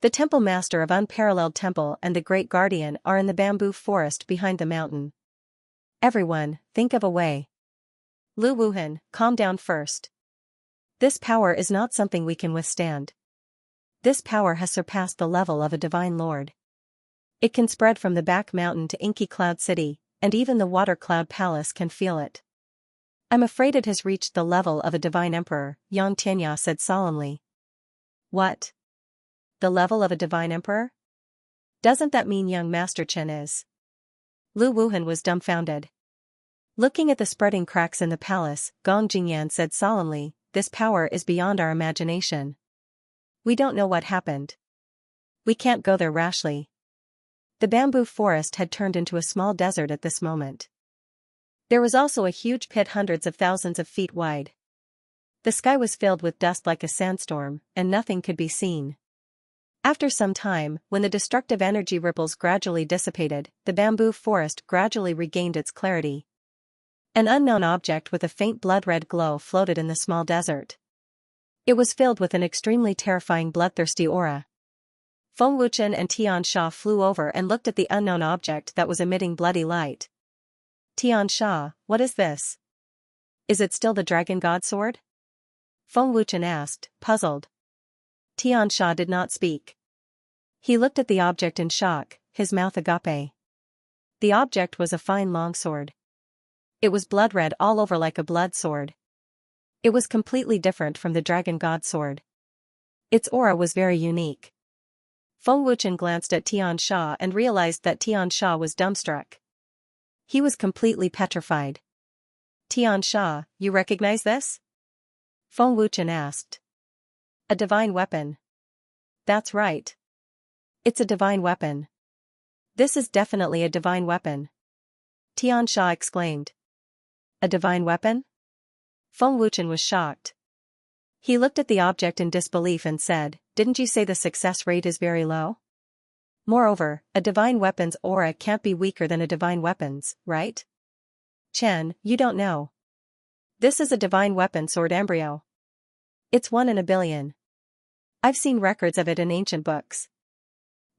The Temple Master of Unparalleled Temple and the Great Guardian are in the bamboo forest behind the mountain. Everyone, think of a way. Lu Wuhan, calm down first. This power is not something we can withstand. This power has surpassed the level of a divine lord. It can spread from the back mountain to Inky Cloud City, and even the Water Cloud Palace can feel it. I'm afraid it has reached the level of a divine emperor, Yang Tianya said solemnly. What? The level of a divine emperor? Doesn't that mean young Master Chen is? Lu Wuhan was dumbfounded. Looking at the spreading cracks in the palace, Gong Jingyan said solemnly, this power is beyond our imagination. We don't know what happened. We can't go there rashly. The bamboo forest had turned into a small desert at this moment. There was also a huge pit hundreds of thousands of feet wide. The sky was filled with dust like a sandstorm, and nothing could be seen. After some time, when the destructive energy ripples gradually dissipated, the bamboo forest gradually regained its clarity. An unknown object with a faint blood-red glow floated in the small desert. It was filled with an extremely terrifying bloodthirsty aura. Feng Wuchen and Xianxia flew over and looked at the unknown object that was emitting bloody light. Xianxia, what is this? Is it still the Dragon God Sword? Feng Wuchen asked, puzzled. Xianxia did not speak. He looked at the object in shock, his mouth agape. The object was a fine long sword. It was blood-red all over like a blood sword. It was completely different from the Dragon God Sword. Its aura was very unique. Feng Wuchen glanced at Xianxia and realized that Xianxia was dumbstruck. He was completely petrified. Xianxia, you recognize this? Feng Wuchen asked. A divine weapon. That's right. It's a divine weapon. This is definitely a divine weapon. Xianxia exclaimed. A divine weapon? Feng Wuchen was shocked. He looked at the object in disbelief and said, didn't you say the success rate is very low? Moreover, a divine weapon's aura can't be weaker than a divine weapon's, right? Chen, you don't know. This is a divine weapon sword embryo. It's 1 in a billion. I've seen records of it in ancient books.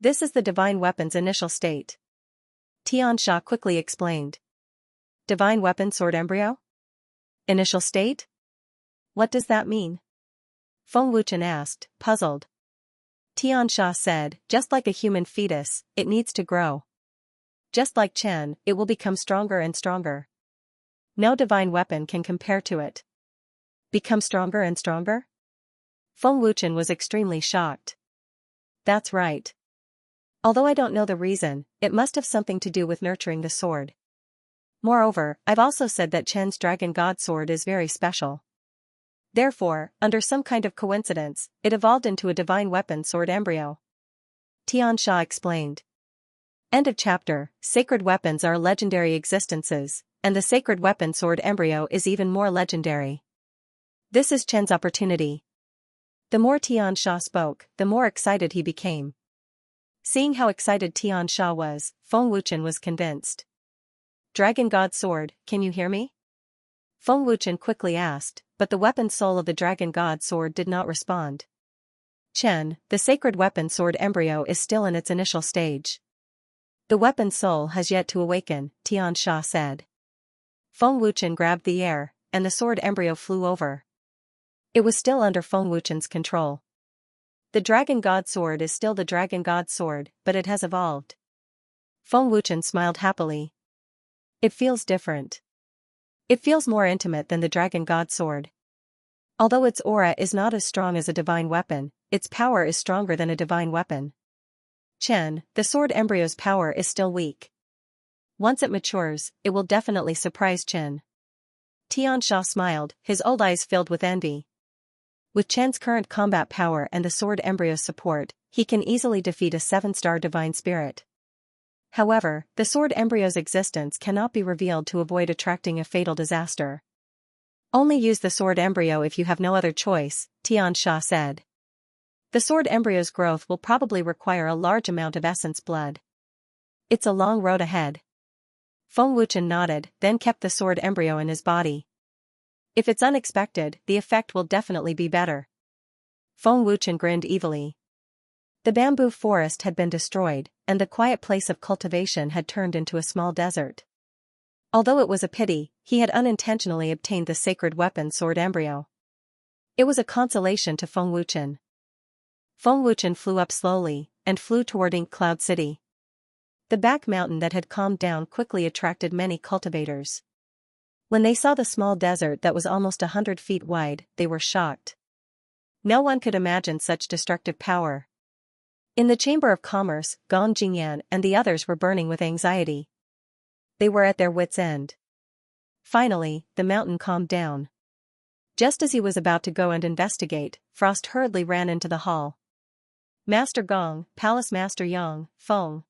This is the divine weapon's initial state. Xianxia quickly explained. Divine weapon sword embryo? Initial state? What does that mean? Feng Wuchen asked, puzzled. Xianxia said, just like a human fetus, it needs to grow. Just like Chen, it will become stronger and stronger. No divine weapon can compare to it. Become stronger and stronger? Feng Wuchen was extremely shocked. That's right. Although I don't know the reason, it must have something to do with nurturing the sword. Moreover, I've also said that Chen's Dragon God sword is very special. Therefore, under some kind of coincidence, it evolved into a divine weapon sword embryo. Xianxia explained. End of chapter. Sacred weapons are legendary existences, and the sacred weapon sword embryo is even more legendary. This is Chen's opportunity. The more Xianxia spoke, the more excited he became. Seeing how excited Xianxia was, Feng Wuchen was convinced. Dragon God sword, can you hear me? Feng Wuchen quickly asked, but the weapon soul of the Dragon God sword did not respond. Chen, the sacred weapon sword embryo is still in its initial stage. The weapon soul has yet to awaken, Xianxia said. Feng Wuchen grabbed the air, and the sword embryo flew over. It was still under Feng Wuchen's control. The Dragon God sword is still the Dragon God sword, but it has evolved. Feng Wuchen smiled happily. It feels different. It feels more intimate than the Dragon God sword. Although its aura is not as strong as a divine weapon, its power is stronger than a divine weapon. Chen, the sword embryo's power is still weak. Once it matures, it will definitely surprise Chen. Xianxia smiled, his old eyes filled with envy. With Chen's current combat power and the sword embryo's support, he can easily defeat a 7-star divine spirit. However, the sword embryo's existence cannot be revealed to avoid attracting a fatal disaster. Only use the sword embryo if you have no other choice, Xianxia said. The sword embryo's growth will probably require a large amount of essence blood. It's a long road ahead. Feng Wuchen nodded, then kept the sword embryo in his body. If it's unexpected, the effect will definitely be better. Feng Wuchen grinned evilly. The bamboo forest had been destroyed, and the quiet place of cultivation had turned into a small desert. Although it was a pity, he had unintentionally obtained the sacred weapon sword embryo. It was a consolation to Feng Wuchen. Feng Wuchen flew up slowly, and flew toward Ink Cloud City. The back mountain that had calmed down quickly attracted many cultivators. When they saw the small desert that was almost 100 feet wide, they were shocked. No one could imagine such destructive power. In the Chamber of Commerce, Gong Jingyan and the others were burning with anxiety. They were at their wits' end. Finally, the mountain calmed down. Just as he was about to go and investigate, Frost hurriedly ran into the hall. Master Gong, Palace Master Yang, Feng.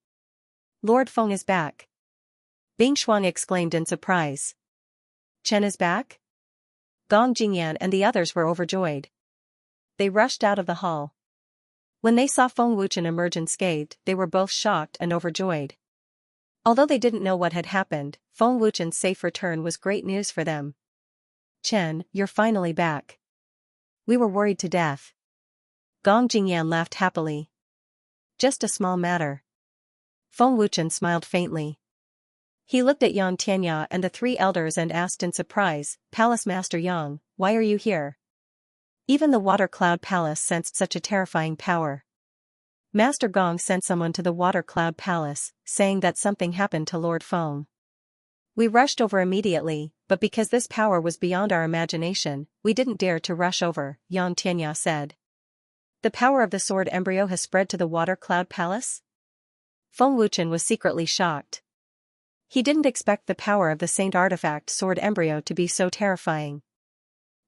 Lord Feng is back. Bing Shuang exclaimed in surprise. Chen is back? Gong Jingyan and the others were overjoyed. They rushed out of the hall. When they saw Feng Wuchen emerge unscathed, they were both shocked and overjoyed. Although they didn't know what had happened, Feng Wuchen's safe return was great news for them. Chen, you're finally back. We were worried to death. Gong Jingyan laughed happily. Just a small matter. Feng Wuchen smiled faintly. He looked at Xianxia and the 3 elders and asked in surprise, Palace Master Yang, why are you here? Even the Water Cloud Palace sensed such a terrifying power. Master Gong sent someone to the Water Cloud Palace, saying that something happened to Lord Feng. We rushed over immediately, but because this power was beyond our imagination, we didn't dare to rush over, Xianxia said. The power of the sword embryo has spread to the Water Cloud Palace? Feng Wuchen was secretly shocked. He didn't expect the power of the Saint Artifact Sword embryo to be so terrifying.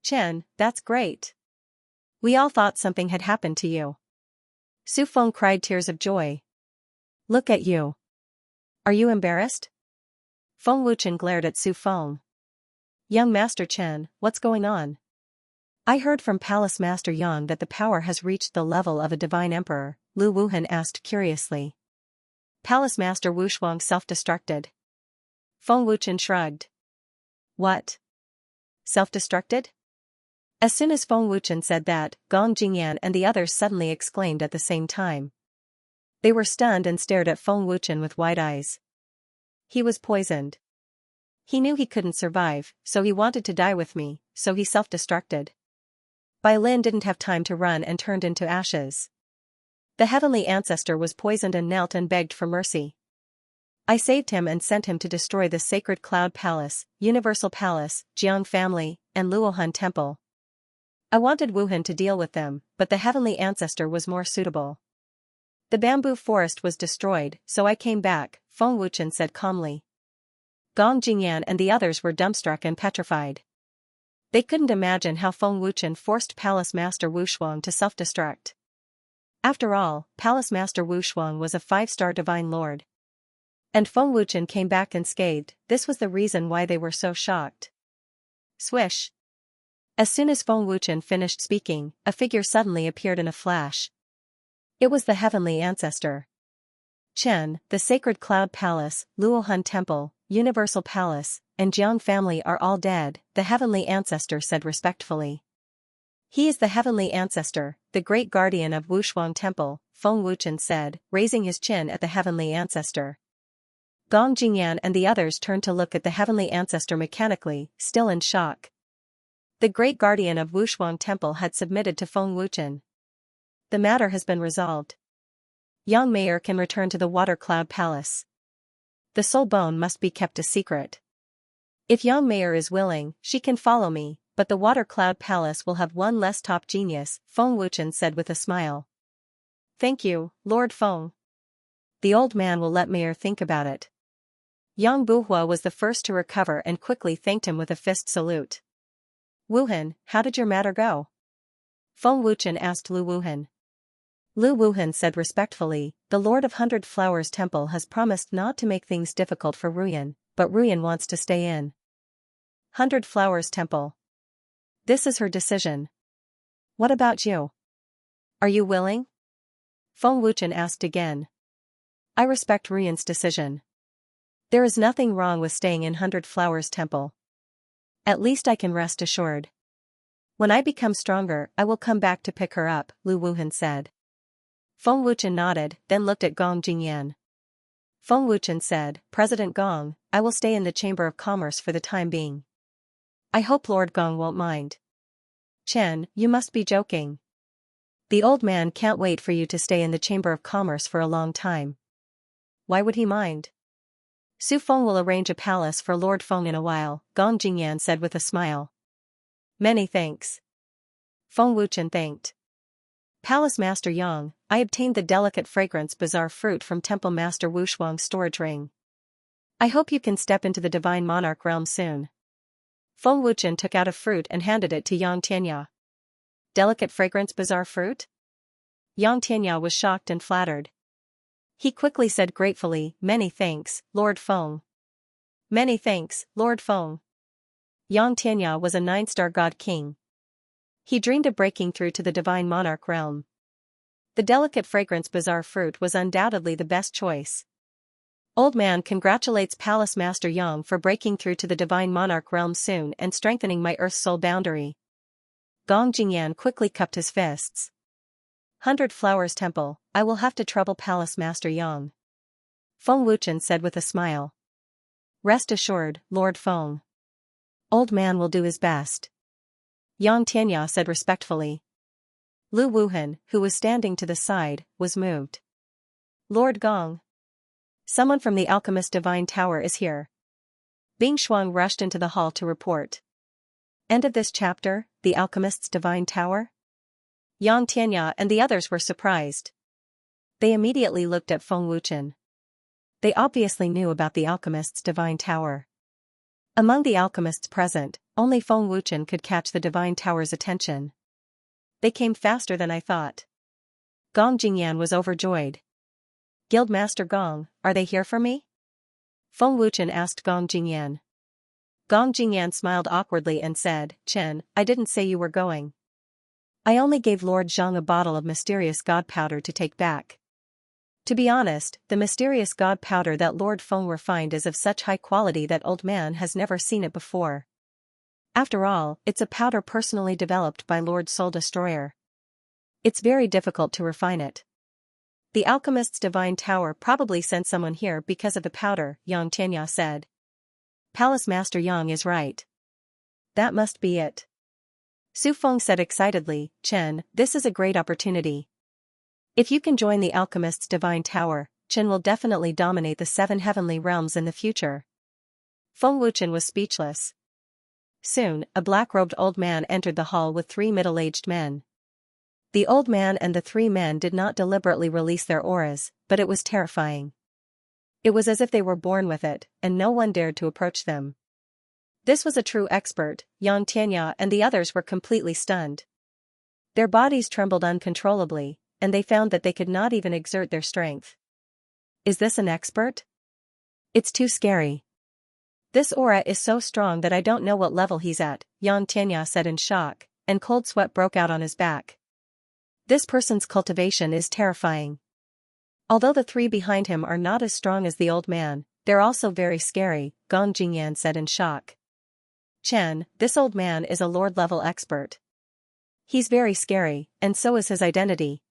Chen, that's great. We all thought something had happened to you. Su Feng cried tears of joy. Look at you. Are you embarrassed? Feng Wuchen glared at Su Feng. Young Master Chen, what's going on? I heard from Palace Master Yang that the power has reached the level of a divine emperor, Lu Wuhan asked curiously. Palace Master Wu Shuang self-destructed. Feng Wuchen shrugged. What? Self-destructed? As soon as Feng Wuchen said that, Gong Jingyan and the others suddenly exclaimed at the same time. They were stunned and stared at Feng Wuchen with wide eyes. He was poisoned. He knew he couldn't survive, so he wanted to die with me, so he self-destructed. Bai Lin didn't have time to run and turned into ashes. The heavenly ancestor was poisoned and knelt and begged for mercy. I saved him and sent him to destroy the sacred Cloud Palace, Universal Palace, Jiang family, and Luohan Temple. I wanted Wuhan to deal with them, but the heavenly ancestor was more suitable. The bamboo forest was destroyed, so I came back, Feng Wuchen said calmly. Gong Jingyan and the others were dumbstruck and petrified. They couldn't imagine how Feng Wuchen forced Palace Master Wu Shuang to self-destruct. After all, Palace Master Wu Shuang was a 5-star divine lord. And Feng Wuchen came back unscathed. This was the reason why they were so shocked. Swish. As soon as Feng Wuchen finished speaking, a figure suddenly appeared in a flash. It was the heavenly ancestor. Chen, the sacred Cloud Palace, Luohan Temple, Universal Palace, and Jiang family are all dead, the heavenly ancestor said respectfully. He is the heavenly ancestor, the great guardian of Wushuang Temple, Feng Wuchen said, raising his chin at the heavenly ancestor. Gong Jingyan and the others turned to look at the heavenly ancestor mechanically, still in shock. The great guardian of Wushuang Temple had submitted to Feng Wuchen. The matter has been resolved. Yang Mayor can return to the Water Cloud Palace. The soul bone must be kept a secret. If Yang Mayor is willing, she can follow me, but the Water Cloud Palace will have one less top genius, Feng Wuchen said with a smile. Thank you, Lord Feng. The old man will let Mayor think about it. Yang Buhua was the first to recover and quickly thanked him with a fist salute. Wuhan, how did your matter go? Feng Wuchen asked Lu Wuhan. Lu Wuhan said respectfully, the Lord of 100 Flowers Temple has promised not to make things difficult for Ruyan, but Ruyan wants to stay in 100 Flowers Temple. This is her decision. What about you? Are you willing? Feng Wuchen asked again. I respect Ruyan's decision. There is nothing wrong with staying in 100 Flowers Temple. At least I can rest assured. When I become stronger, I will come back to pick her up, Lu Wuhan said. Feng Wuchen nodded, then looked at Gong Jingyan. Feng Wuchen said, President Gong, I will stay in the Chamber of Commerce for the time being. I hope Lord Gong won't mind. Chen, you must be joking. The old man can't wait for you to stay in the Chamber of Commerce for a long time. Why would he mind? Su Feng will arrange a palace for Lord Feng in a while, Gong Jingyan said with a smile. Many thanks. Feng Wuchen thanked. Palace Master Yang, I obtained the delicate fragrance bizarre fruit from Temple Master Wu Shuang's storage ring. I hope you can step into the Divine Monarch realm soon. Feng Wuchen took out a fruit and handed it to Yang Tianya. Delicate fragrance bizarre fruit? Yang Tianya was shocked and flattered. He quickly said gratefully, Many thanks, Lord Feng. Many thanks, Lord Feng. Yang Tianya was a 9-star god king. He dreamed of breaking through to the Divine Monarch realm. The delicate fragrance bizarre fruit was undoubtedly the best choice. Old man congratulates Palace Master Yang for breaking through to the Divine Monarch realm soon and strengthening my Earth soul boundary. Gong Jingyan quickly cupped his fists. 100 Flowers Temple, I will have to trouble Palace Master Yang. Feng Wuchen said with a smile. Rest assured, Lord Feng. Old man will do his best. Yang Tianya said respectfully. Lu Wuhan, who was standing to the side, was moved. Lord Gong. Someone from the Alchemist Divine Tower is here. Bing Shuang rushed into the hall to report. End of this chapter, The Alchemist's Divine Tower? Yang Tianya and the others were surprised. They immediately looked at Feng Wuchen. They obviously knew about the alchemist's divine tower. Among the alchemists present, only Feng Wuchen could catch the divine tower's attention. They came faster than I thought. Gong Jingyan was overjoyed. Guildmaster Gong, are they here for me? Feng Wuchen asked Gong Jingyan. Gong Jingyan smiled awkwardly and said, Chen, I didn't say you were going. I only gave Lord Zhang a bottle of mysterious god powder to take back. To be honest, the mysterious god powder that Lord Feng refined is of such high quality that old man has never seen it before. After all, it's a powder personally developed by Lord Soul Destroyer. It's very difficult to refine it. The alchemist's divine tower probably sent someone here because of the powder, Xianxia said. Palace Master Yang is right. That must be it. Su Feng said excitedly, Chen, this is a great opportunity. If you can join the alchemist's divine tower, Chen will definitely dominate the 7 heavenly realms in the future. Feng Wuchen was speechless. Soon, a black-robed old man entered the hall with 3 middle-aged men. The old man and the 3 men did not deliberately release their auras, but it was terrifying. It was as if they were born with it, and no one dared to approach them. This was a true expert. Yang Tianya and the others were completely stunned. Their bodies trembled uncontrollably, and they found that they could not even exert their strength. Is this an expert? It's too scary. This aura is so strong that I don't know what level he's at, Yang Tianya said in shock, and cold sweat broke out on his back. This person's cultivation is terrifying. Although the 3 behind him are not as strong as the old man, they're also very scary, Gong Jingyan said in shock. Chen, this old man is a lord-level expert. He's very scary, and so is his identity.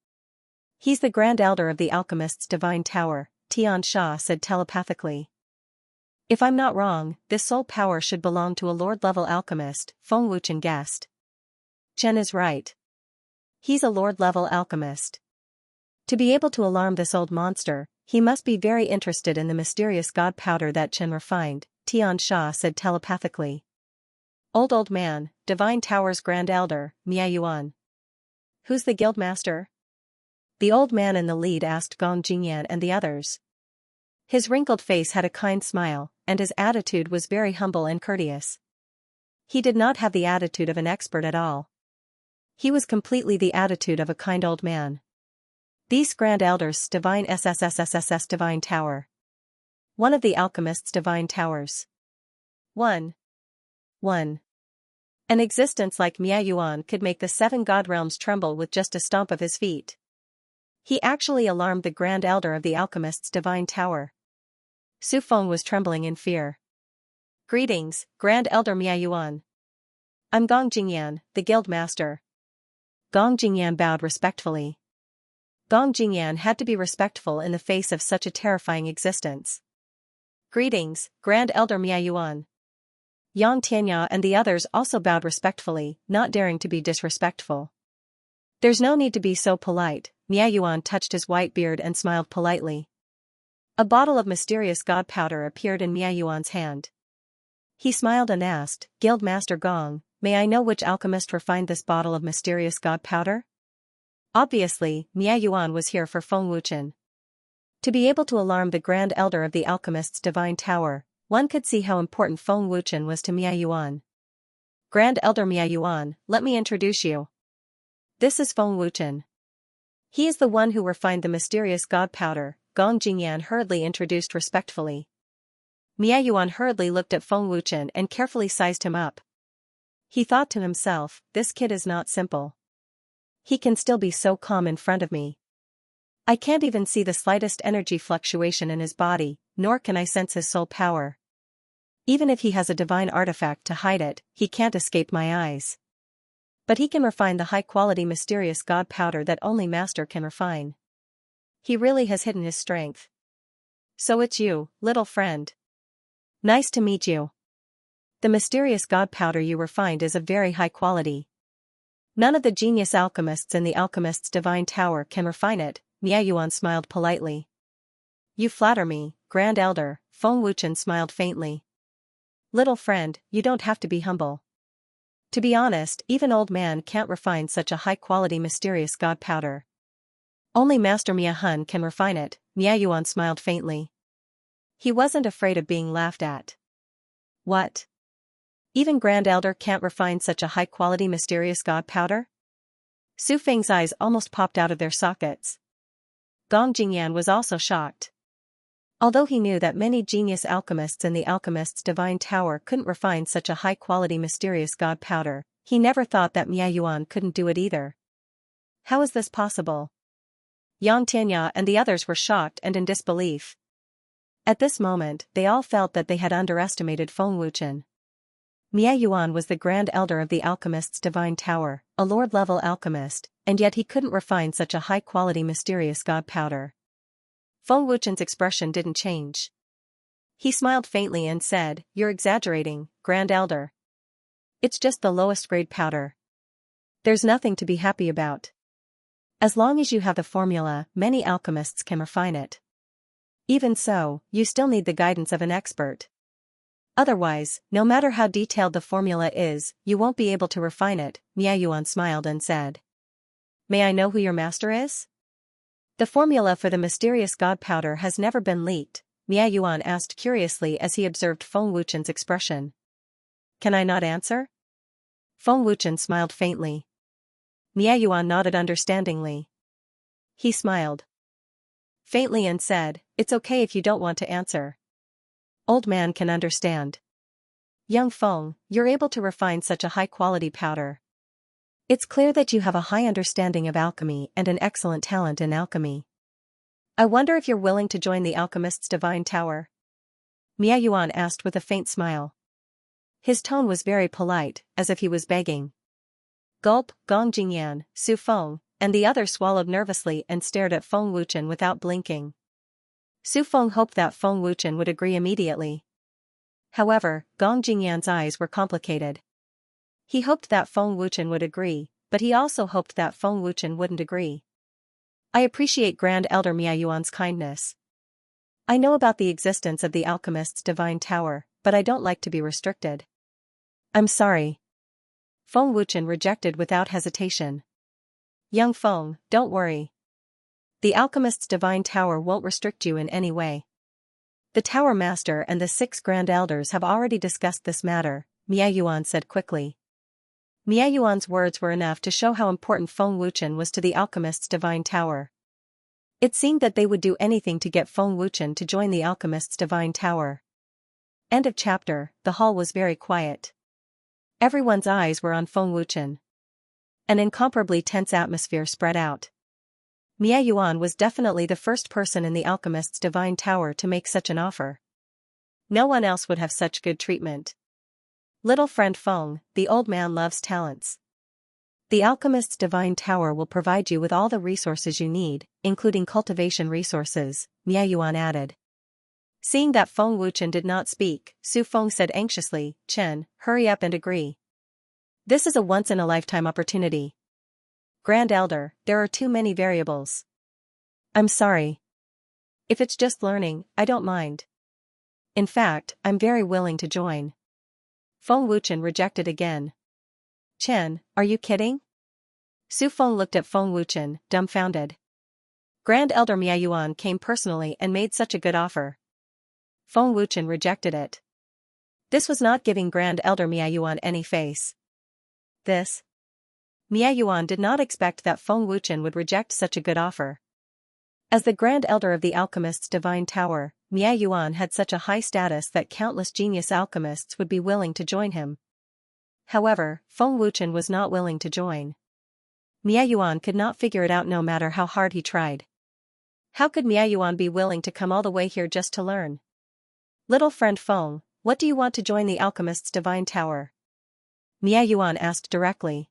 He's the Grand Elder of the Alchemist's Divine Tower, Tian Sha said telepathically. If I'm not wrong, this soul power should belong to a lord-level alchemist, Feng Wuchen guessed. Chen is right. He's a lord-level alchemist. To be able to alarm this old monster, he must be very interested in the mysterious god powder that Chen refined, Tian Sha said telepathically. Old man, Divine Tower's Grand Elder, Miayuan. Who's the guildmaster? The old man in the lead asked Gong Jingyan and the others. His wrinkled face had a kind smile, and his attitude was very humble and courteous. He did not have the attitude of an expert at all. He was completely the attitude of a kind old man. These Grand Elders Divine SSSSSS Divine Tower. One of the alchemist's divine towers. 1. An existence like Miayuan could make the 7 god realms tremble with just a stomp of his feet. He actually alarmed the Grand Elder of the alchemist's divine tower. Su Feng was trembling in fear. Greetings, Grand Elder Miayuan. I'm Gong Jingyan, the guild master. Gong Jingyan bowed respectfully. Gong Jingyan had to be respectful in the face of such a terrifying existence. Greetings, Grand Elder Miayuan. Yang Tianya and the others also bowed respectfully, not daring to be disrespectful. There's no need to be so polite, Miayuan touched his white beard and smiled politely. A bottle of mysterious god powder appeared in Miayuan's hand. He smiled and asked, Guildmaster Gong, may I know which alchemist refined this bottle of mysterious god powder? Obviously, Miayuan was here for Feng Wuchen. To be able to alarm the Grand Elder of the alchemist's divine tower, one could see how important Feng Wuchen was to Miayuan. Grand Elder Miayuan, let me introduce you. This is Feng Wuchen. He is the one who refined the mysterious god powder, Gong Jingyan hurriedly introduced respectfully. Miayuan hurriedly looked at Feng Wuchen and carefully sized him up. He thought to himself, this kid is not simple. He can still be so calm in front of me. I can't even see the slightest energy fluctuation in his body, nor can I sense his soul power. Even if he has a divine artifact to hide it, he can't escape my eyes. But he can refine the high-quality mysterious god powder that only Master can refine. He really has hidden his strength. So it's you, little friend. Nice to meet you. The mysterious god powder you refined is of very high quality. None of the genius alchemists in the alchemist's divine tower can refine it, Miayuan smiled politely. You flatter me, Grand Elder, Feng Wuchen smiled faintly. Little friend, you don't have to be humble. To be honest, even old man can't refine such a high-quality mysterious god powder. Only Master Mia Hun can refine it, Miayuan smiled faintly. He wasn't afraid of being laughed at. What? Even Grand Elder can't refine such a high-quality mysterious god powder? Su Feng's eyes almost popped out of their sockets. Gong Jingyan was also shocked. Although he knew that many genius alchemists in the Alchemist's Divine Tower couldn't refine such a high-quality mysterious god powder, he never thought that Miao Yuan couldn't do it either. How is this possible? Yang Tianya and the others were shocked and in disbelief. At this moment, they all felt that they had underestimated Feng Wuchen. Miao Yuan was the Grand Elder of the Alchemist's Divine Tower, a Lord-level alchemist, and yet he couldn't refine such a high-quality mysterious god powder. Feng Wuchen's expression didn't change. He smiled faintly and said, "You're exaggerating, Grand Elder. It's just the lowest-grade powder. There's nothing to be happy about. As long as you have the formula, many alchemists can refine it. Even so, you still need the guidance of an expert. Otherwise, no matter how detailed the formula is, you won't be able to refine it." Miao Yuan smiled and said, "May I know who your master is?" "The formula for the mysterious god powder has never been leaked," Miao Yuan asked curiously as he observed Feng Wuchen's expression. "Can I not answer?" Feng Wuchen smiled faintly. Miao Yuan nodded understandingly. He smiled faintly and said, "It's okay if you don't want to answer. Old man can understand. Young Feng, you're able to refine such a high-quality powder. It's clear that you have a high understanding of alchemy and an excellent talent in alchemy. I wonder if you're willing to join the Alchemist's Divine Tower?" Miao Yuan asked with a faint smile. His tone was very polite, as if he was begging. Gulp, Gong Jingyan, Su Feng, and the others swallowed nervously and stared at Feng Wuchen without blinking. Su Feng hoped that Feng Wuchen would agree immediately. However, Gong Jingyan's eyes were complicated. He hoped that Feng Wuchen would agree, but he also hoped that Feng Wuchen wouldn't agree. "I appreciate Grand Elder Miao Yuan's kindness. I know about the existence of the Alchemist's Divine Tower, but I don't like to be restricted. I'm sorry." Feng Wuchen rejected without hesitation. "Young Feng, don't worry. The Alchemist's Divine Tower won't restrict you in any way. The Tower Master and the 6 Grand Elders have already discussed this matter," Miao Yuan said quickly. Miao Yuan's words were enough to show how important Feng Wuchen was to the Alchemist's Divine Tower. It seemed that they would do anything to get Feng Wuchen to join the Alchemist's Divine Tower. End of chapter. The hall was very quiet. Everyone's eyes were on Feng Wuchen. An incomparably tense atmosphere spread out. Miao Yuan was definitely the first person in the Alchemist's Divine Tower to make such an offer. No one else would have such good treatment. "Little friend Feng, the old man loves talents. The Alchemist's Divine Tower will provide you with all the resources you need, including cultivation resources," Miao Yuan added. Seeing that Feng Wuchen did not speak, Su Feng said anxiously, "Chen, hurry up and agree. This is a once-in-a-lifetime opportunity. Grand Elder, there are too many variables." "I'm sorry. If it's just learning, I don't mind. In fact, I'm very willing to join." Feng Wuchen rejected again. "Chen, are you kidding?" Su Feng looked at Feng Wuchen, dumbfounded. Grand Elder Miao Yuan came personally and made such a good offer. Feng Wuchen rejected it. This was not giving Grand Elder Miao Yuan any face. Miao Yuan did not expect that Feng Wuchen would reject such a good offer. As the Grand Elder of the Alchemist's Divine Tower, Miao Yuan had such a high status that countless genius alchemists would be willing to join him. However, Feng Wuchen was not willing to join. Miao Yuan could not figure it out no matter how hard he tried. How could Miao Yuan be willing to come all the way here just to learn? "Little friend Feng, what do you want to join the Alchemist's Divine Tower?" Miao Yuan asked directly.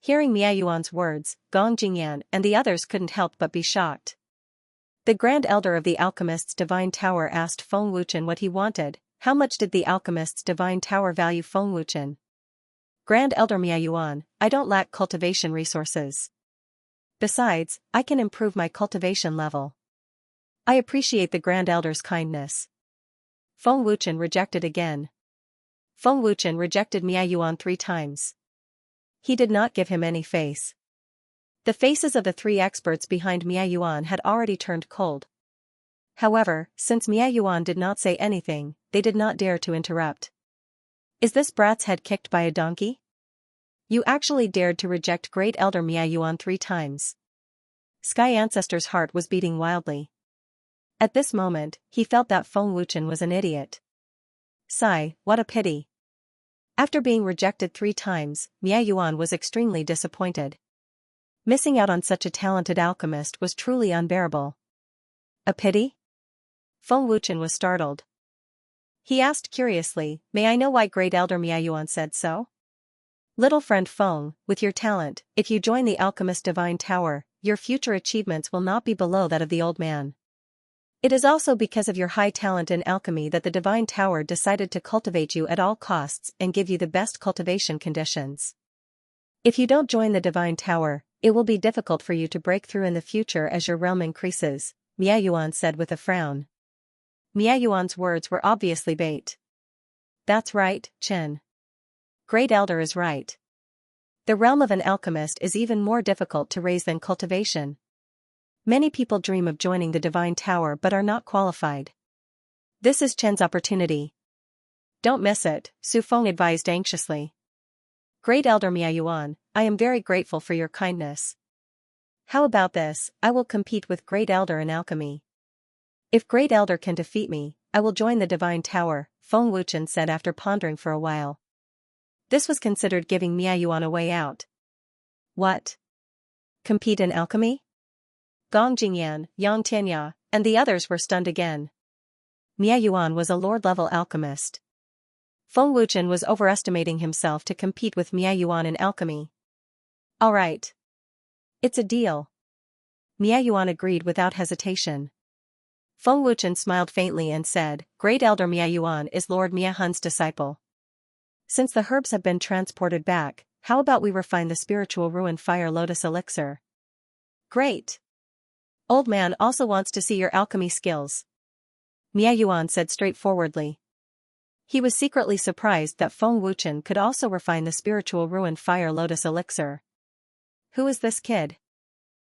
Hearing Miao Yuan's words, Gong Jingyan and the others couldn't help but be shocked. The Grand Elder of the Alchemist's Divine Tower asked Feng Wuchen what he wanted. How much did the Alchemist's Divine Tower value Feng Wuchen? "Grand Elder Miao Yuan, I don't lack cultivation resources. Besides, I can improve my cultivation level. I appreciate the Grand Elder's kindness." Feng Wuchen rejected again. Feng Wuchen rejected Miao Yuan 3 times. He did not give him any face. The faces of the 3 experts behind Miao Yuan had already turned cold. However, since Miayuan did not say anything, they did not dare to interrupt. Is this brat's head kicked by a donkey? You actually dared to reject Great Elder Miayuan 3 times. Sky Ancestor's heart was beating wildly. At this moment, he felt that Feng Wuchen was an idiot. Sigh, what a pity. After being rejected 3 times, Miayuan was extremely disappointed. Missing out on such a talented alchemist was truly unbearable. A pity? Feng Wuchen was startled. He asked curiously, may I know why Great Elder Miayuan said so? Little friend Feng, with your talent, if you join the Alchemist Divine Tower, your future achievements will not be below that of the old man. It is also because of your high talent in alchemy that the Divine Tower decided to cultivate you at all costs and give you the best cultivation conditions. If you don't join the Divine Tower, it will be difficult for you to break through in the future as your realm increases, Miayuan said with a frown. Miayuan's words were obviously bait. That's right, Chen. Great Elder is right. The realm of an alchemist is even more difficult to raise than cultivation. Many people dream of joining the Divine Tower but are not qualified. This is Chen's opportunity. Don't miss it, Su Feng advised anxiously. Great Elder Miayuan, I am very grateful for your kindness. How about this, I will compete with Great Elder in alchemy. If Great Elder can defeat me, I will join the Divine Tower, Feng Wuchen said after pondering for a while. This was considered giving Miayuan a way out. What? Compete in alchemy? Gong Jingyan, Yang Tianya, and the others were stunned again. Miayuan was a lord-level alchemist. Feng Wuchen was overestimating himself to compete with Miayuan in alchemy. All right. It's a deal. Miayuan agreed without hesitation. Feng Wuchen smiled faintly and said, Great Elder Miayuan is Lord Miahun's disciple. Since the herbs have been transported back, how about we refine the spiritual ruin fire lotus elixir? Great. Old man also wants to see your alchemy skills. Miayuan said straightforwardly. He was secretly surprised that Feng Wuchen could also refine the spiritual ruin fire lotus elixir. Who is this kid?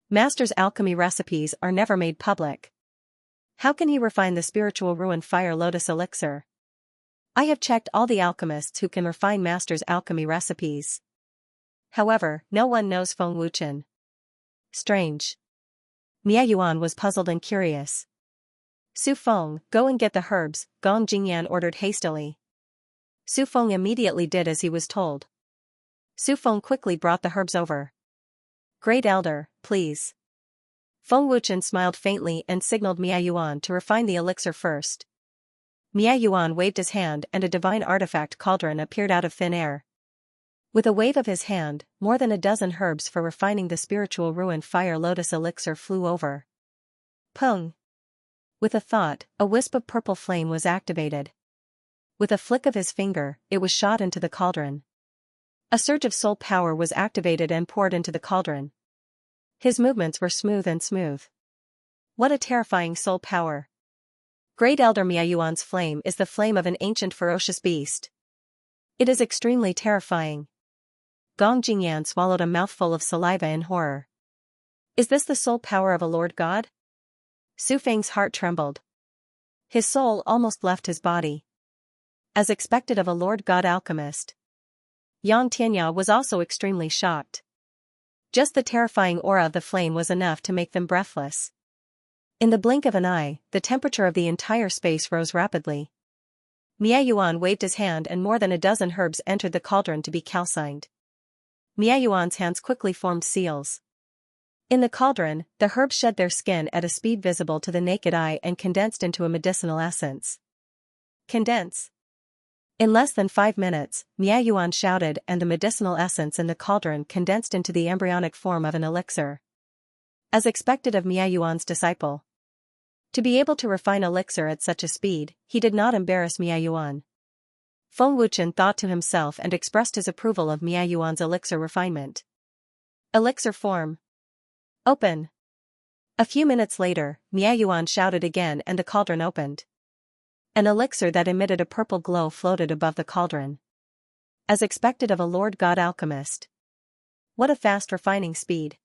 Master's alchemy recipes are never made public. How can he refine the spiritual ruin fire lotus elixir? I have checked all the alchemists who can refine Master's alchemy recipes. However, no one knows Feng Wuchen. Strange. Miayuan was puzzled and curious. Su Feng, go and get the herbs, Gong Jingyan ordered hastily. Su Feng immediately did as he was told. Su Feng quickly brought the herbs over. Great Elder, please. Feng Wuchen smiled faintly and signaled Miayuan to refine the elixir first. Miayuan waved his hand and a divine artifact cauldron appeared out of thin air. With a wave of his hand, more than a dozen herbs for refining the spiritual ruin fire lotus elixir flew over. Pung! With a thought, a wisp of purple flame was activated. With a flick of his finger, it was shot into the cauldron. A surge of soul power was activated and poured into the cauldron. His movements were smooth and smooth. What a terrifying soul power! Great Elder Miayuan's flame is the flame of an ancient ferocious beast. It is extremely terrifying. Gong Jingyan swallowed a mouthful of saliva in horror. Is this the soul power of a lord god? Su Feng's heart trembled. His soul almost left his body. As expected of a lord god alchemist. Yang Tianya was also extremely shocked. Just the terrifying aura of the flame was enough to make them breathless. In the blink of an eye, the temperature of the entire space rose rapidly. Miayuan waved his hand and more than a dozen herbs entered the cauldron to be calcined. Miayuan's hands quickly formed seals. In the cauldron, the herbs shed their skin at a speed visible to the naked eye and condensed into a medicinal essence. Condense! In less than 5 minutes, Miayuan shouted and the medicinal essence in the cauldron condensed into the embryonic form of an elixir. As expected of Miayuan's disciple. To be able to refine elixir at such a speed, he did not embarrass Miayuan. Feng Wuchen thought to himself and expressed his approval of Miayuan's elixir refinement. Elixir form. Open. A few minutes later, Miayuan shouted again and the cauldron opened. An elixir that emitted a purple glow floated above the cauldron. As expected of a lord god alchemist. What a fast refining speed.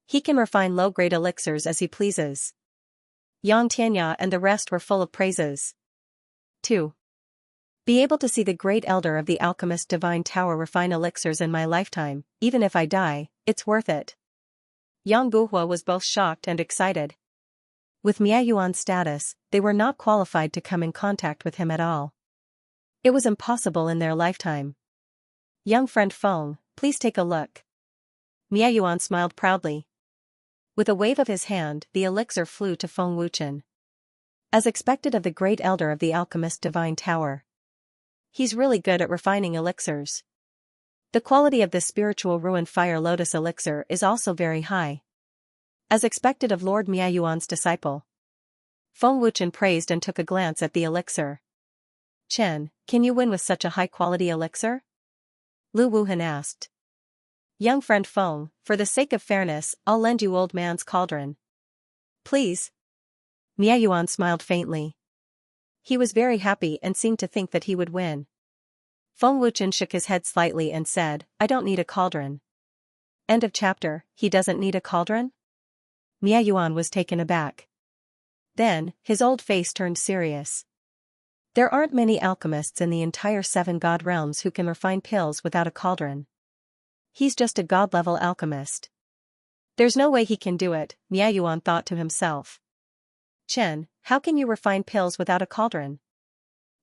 He can refine low-grade elixirs as he pleases. Yang Tianya and the rest were full of praises. 2. Be able to see the great elder of the alchemist divine tower refine elixirs in my lifetime, even if I die, it's worth it. Yang Guhua was both shocked and excited. With Miayuan's status, they were not qualified to come in contact with him at all. It was impossible in their lifetime. Young friend Feng, please take a look. Miayuan smiled proudly. With a wave of his hand, the elixir flew to Feng Wuchen. As expected of the great elder of the alchemist divine tower. He's really good at refining elixirs. The quality of this spiritual ruin fire lotus elixir is also very high. As expected of Lord Miayuan's disciple. Feng Wuchen praised and took a glance at the elixir. Chen, can you win with such a high-quality elixir? Lu Wuhan asked. Young friend Feng, for the sake of fairness, I'll lend you old man's cauldron. Please. Miayuan smiled faintly. He was very happy and seemed to think that he would win. Feng Wuchen shook his head slightly and said, I don't need a cauldron. End of chapter. He doesn't need a cauldron? Miayuan was taken aback. Then, his old face turned serious. There aren't many alchemists in the entire 7 god realms who can refine pills without a cauldron. He's just a god-level alchemist. There's no way he can do it, Miayuan thought to himself. Chen, how can you refine pills without a cauldron?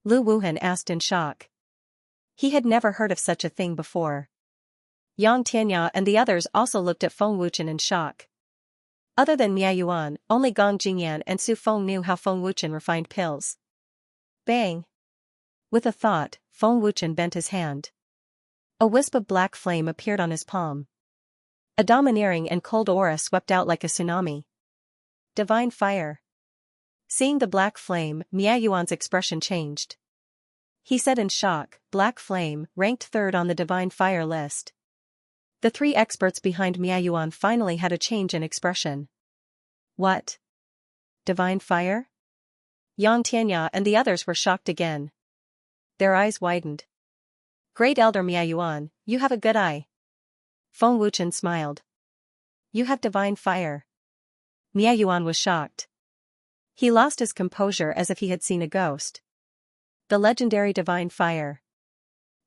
Lu Wuhan asked in shock. He had never heard of such a thing before. Yang Tianya and the others also looked at Feng Wuchen in shock. Other than Miayuan, only Gong Jingyan and Su Feng knew how Feng Wuchen refined pills. Bang! With a thought, Feng Wuchen bent his hand. A wisp of black flame appeared on his palm. A domineering and cold aura swept out like a tsunami. Divine fire. Seeing the black flame, Miayuan's expression changed. He said in shock, Black Flame, ranked 3rd on the divine fire list. The 3 experts behind Miayuan finally had a change in expression. What? Divine fire? Yang Tianya and the others were shocked again. Their eyes widened. Great Elder Miayuan, you have a good eye. Feng Wuchen smiled. You have divine fire. Miayuan was shocked. He lost his composure as if he had seen a ghost. The legendary divine fire.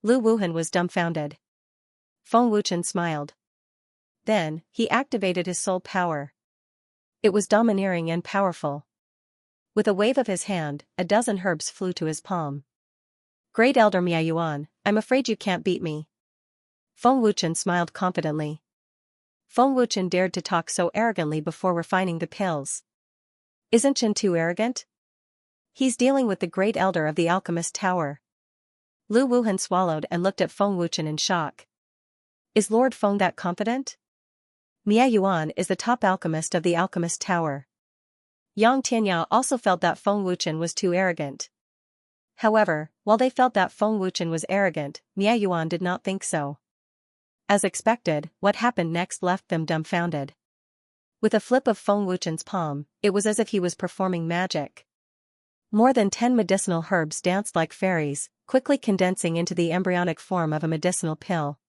Lu Wuhan was dumbfounded. Feng Wuchen smiled. Then, he activated his soul power. It was domineering and powerful. With a wave of his hand, a dozen herbs flew to his palm. Great Elder Miayuan, I'm afraid you can't beat me. Feng Wuchen smiled confidently. Feng Wuchen dared to talk so arrogantly before refining the pills. Isn't Chen too arrogant? He's dealing with the great elder of the alchemist tower. Lu Wuhan swallowed and looked at Feng Wuchen in shock. Is Lord Feng that confident? Miayuan is the top alchemist of the alchemist tower. Yang Tianyao also felt that Feng Wuchen was too arrogant. However, while they felt that Feng Wuchen was arrogant, Miayuan did not think so. As expected, what happened next left them dumbfounded. With a flip of Feng Wuchen's palm, it was as if he was performing magic. More than 10 medicinal herbs danced like fairies, quickly condensing into the embryonic form of a medicinal pill.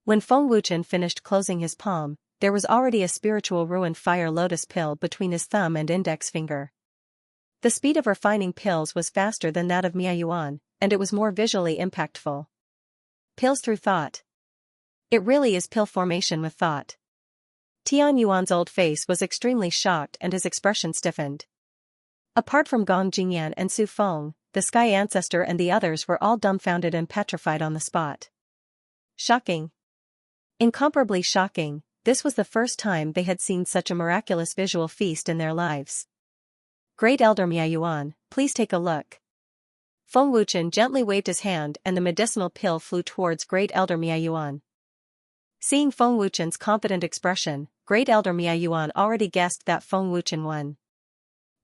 When Feng Wuchen finished closing his palm, there was already a spiritual ruin fire lotus pill between his thumb and index finger. The speed of refining pills was faster than that of Miayuan, and it was more visually impactful. Pills through thought. It really is pill formation with thought. Tian Yuan's old face was extremely shocked and his expression stiffened. Apart from Gong Jingyan and Su Feng, the Sky Ancestor and the others were all dumbfounded and petrified on the spot. Shocking. Incomparably shocking, this was the first time they had seen such a miraculous visual feast in their lives. Great Elder Miayuan, please take a look. Feng Wuchen gently waved his hand and the medicinal pill flew towards Great Elder Miayuan. Seeing Feng Wuchen's confident expression, Great Elder Miayuan already guessed that Feng Wuchen won.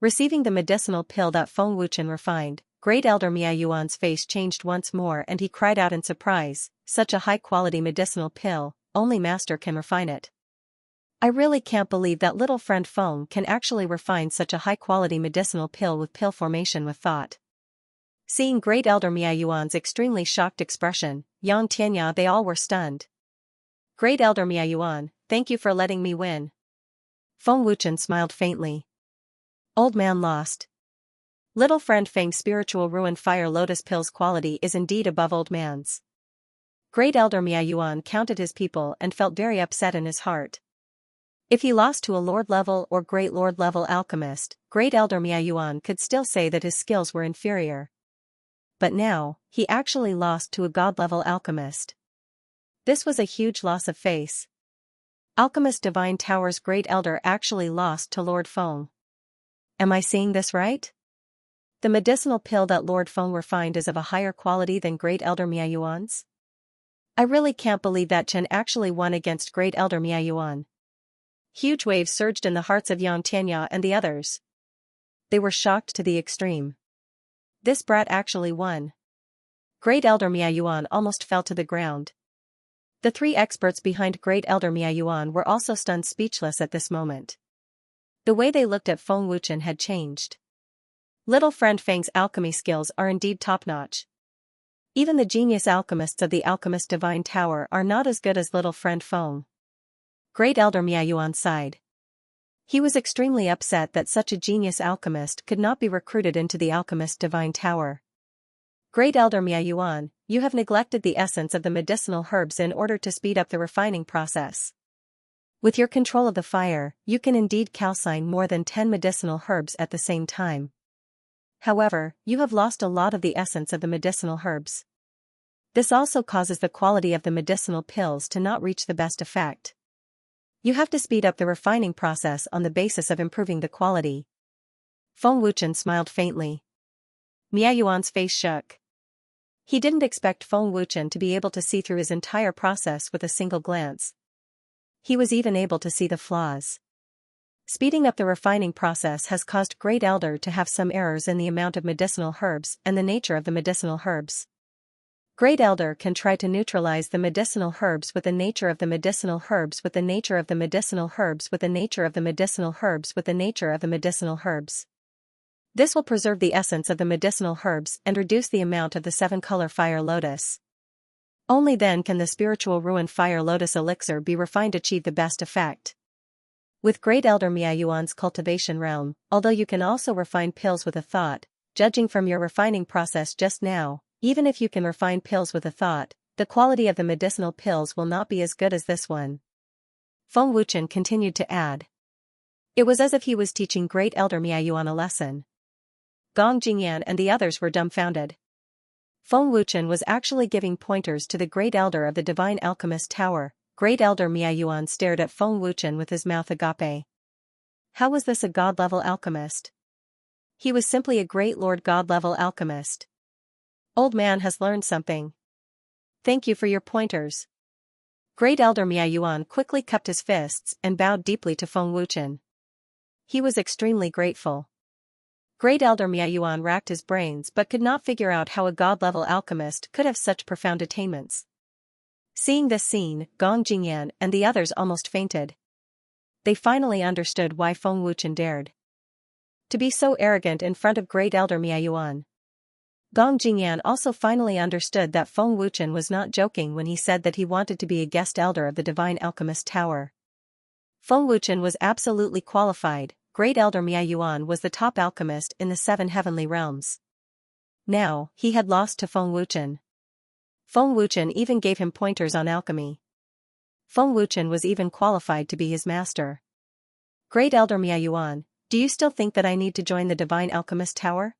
Receiving the medicinal pill that Feng Wuchen refined, Great Elder Miayuan's face changed once more and he cried out in surprise, such a high-quality medicinal pill, only Master can refine it. I really can't believe that little friend Feng can actually refine such a high-quality medicinal pill with pill formation with thought. Seeing Great Elder Miayuan's extremely shocked expression, Yang Tianya they all were stunned. Great Elder Miayuan, thank you for letting me win. Feng Wuchen smiled faintly. Old man lost. Little friend Feng's spiritual ruin fire lotus pill's quality is indeed above old man's. Great Elder Miayuan counted his people and felt very upset in his heart. If he lost to a Lord level or Great Lord level alchemist, Great Elder Miayuan could still say that his skills were inferior. But now, he actually lost to a God level alchemist. This was a huge loss of face. Alchemist Divine Tower's Great Elder actually lost to Lord Feng. Am I seeing this right? The medicinal pill that Lord Feng refined is of a higher quality than Great Elder Miayuan's? I really can't believe that Chen actually won against Great Elder Miayuan. Huge waves surged in the hearts of Xianxia and the others. They were shocked to the extreme. This brat actually won. Great Elder Miayuan almost fell to the ground. The three experts behind Great Elder Miayuan were also stunned speechless at this moment. The way they looked at Feng Wuchen had changed. Little friend Feng's alchemy skills are indeed top-notch. Even the genius alchemists of the Alchemist Divine Tower are not as good as little friend Feng. Great Elder Miayuan sighed. He was extremely upset that such a genius alchemist could not be recruited into the Alchemist Divine Tower. Great Elder Miayuan, you have neglected the essence of the medicinal herbs in order to speed up the refining process. With your control of the fire, you can indeed calcine more than 10 medicinal herbs at the same time. However, you have lost a lot of the essence of the medicinal herbs. This also causes the quality of the medicinal pills to not reach the best effect. You have to speed up the refining process on the basis of improving the quality. Feng Wuchen smiled faintly. Miayuan's face shook. He didn't expect Feng Wuchen to be able to see through his entire process with a single glance. He was even able to see the flaws. Speeding up the refining process has caused Great Elder to have some errors in the amount of medicinal herbs and the nature of the medicinal herbs. Great Elder can try to neutralize the medicinal herbs with the nature of the medicinal herbs with the nature of the medicinal herbs with the nature of the medicinal herbs with the nature of the medicinal herbs. This will preserve the essence of the medicinal herbs and reduce the amount of the 7-color fire lotus. Only then can the spiritual ruin fire lotus elixir be refined to achieve the best effect. With Great Elder Miayuan's cultivation realm, although you can also refine pills with a thought, judging from your refining process just now, even if you can refine pills with a thought, the quality of the medicinal pills will not be as good as this one. Feng Wuchen continued to add. It was as if he was teaching Great Elder Miayuan a lesson. Gong Jingyan and the others were dumbfounded. Feng Wuchen was actually giving pointers to the Great Elder of the Divine Alchemist Tower. Great Elder Miayuan stared at Feng Wuchen with his mouth agape. How was this a god-level alchemist? He was simply a Great Lord god-level alchemist. Old man has learned something. Thank you for your pointers. Great Elder Miayuan quickly cupped his fists and bowed deeply to Feng Wuchen. He was extremely grateful. Great Elder Miayuan racked his brains but could not figure out how a god-level alchemist could have such profound attainments. Seeing this scene, Gong Jingyan and the others almost fainted. They finally understood why Feng Wuchen dared to be so arrogant in front of Great Elder Miayuan. Gong Jingyan also finally understood that Feng Wuchen was not joking when he said that he wanted to be a guest elder of the Divine Alchemist Tower. Feng Wuchen was absolutely qualified. Great Elder Miayuan was the top alchemist in the 7 heavenly realms. Now, he had lost to Feng Wuchen. Feng Wuchen even gave him pointers on alchemy. Feng Wuchen was even qualified to be his master. Great Elder Miayuan, do you still think that I need to join the Divine Alchemist Tower?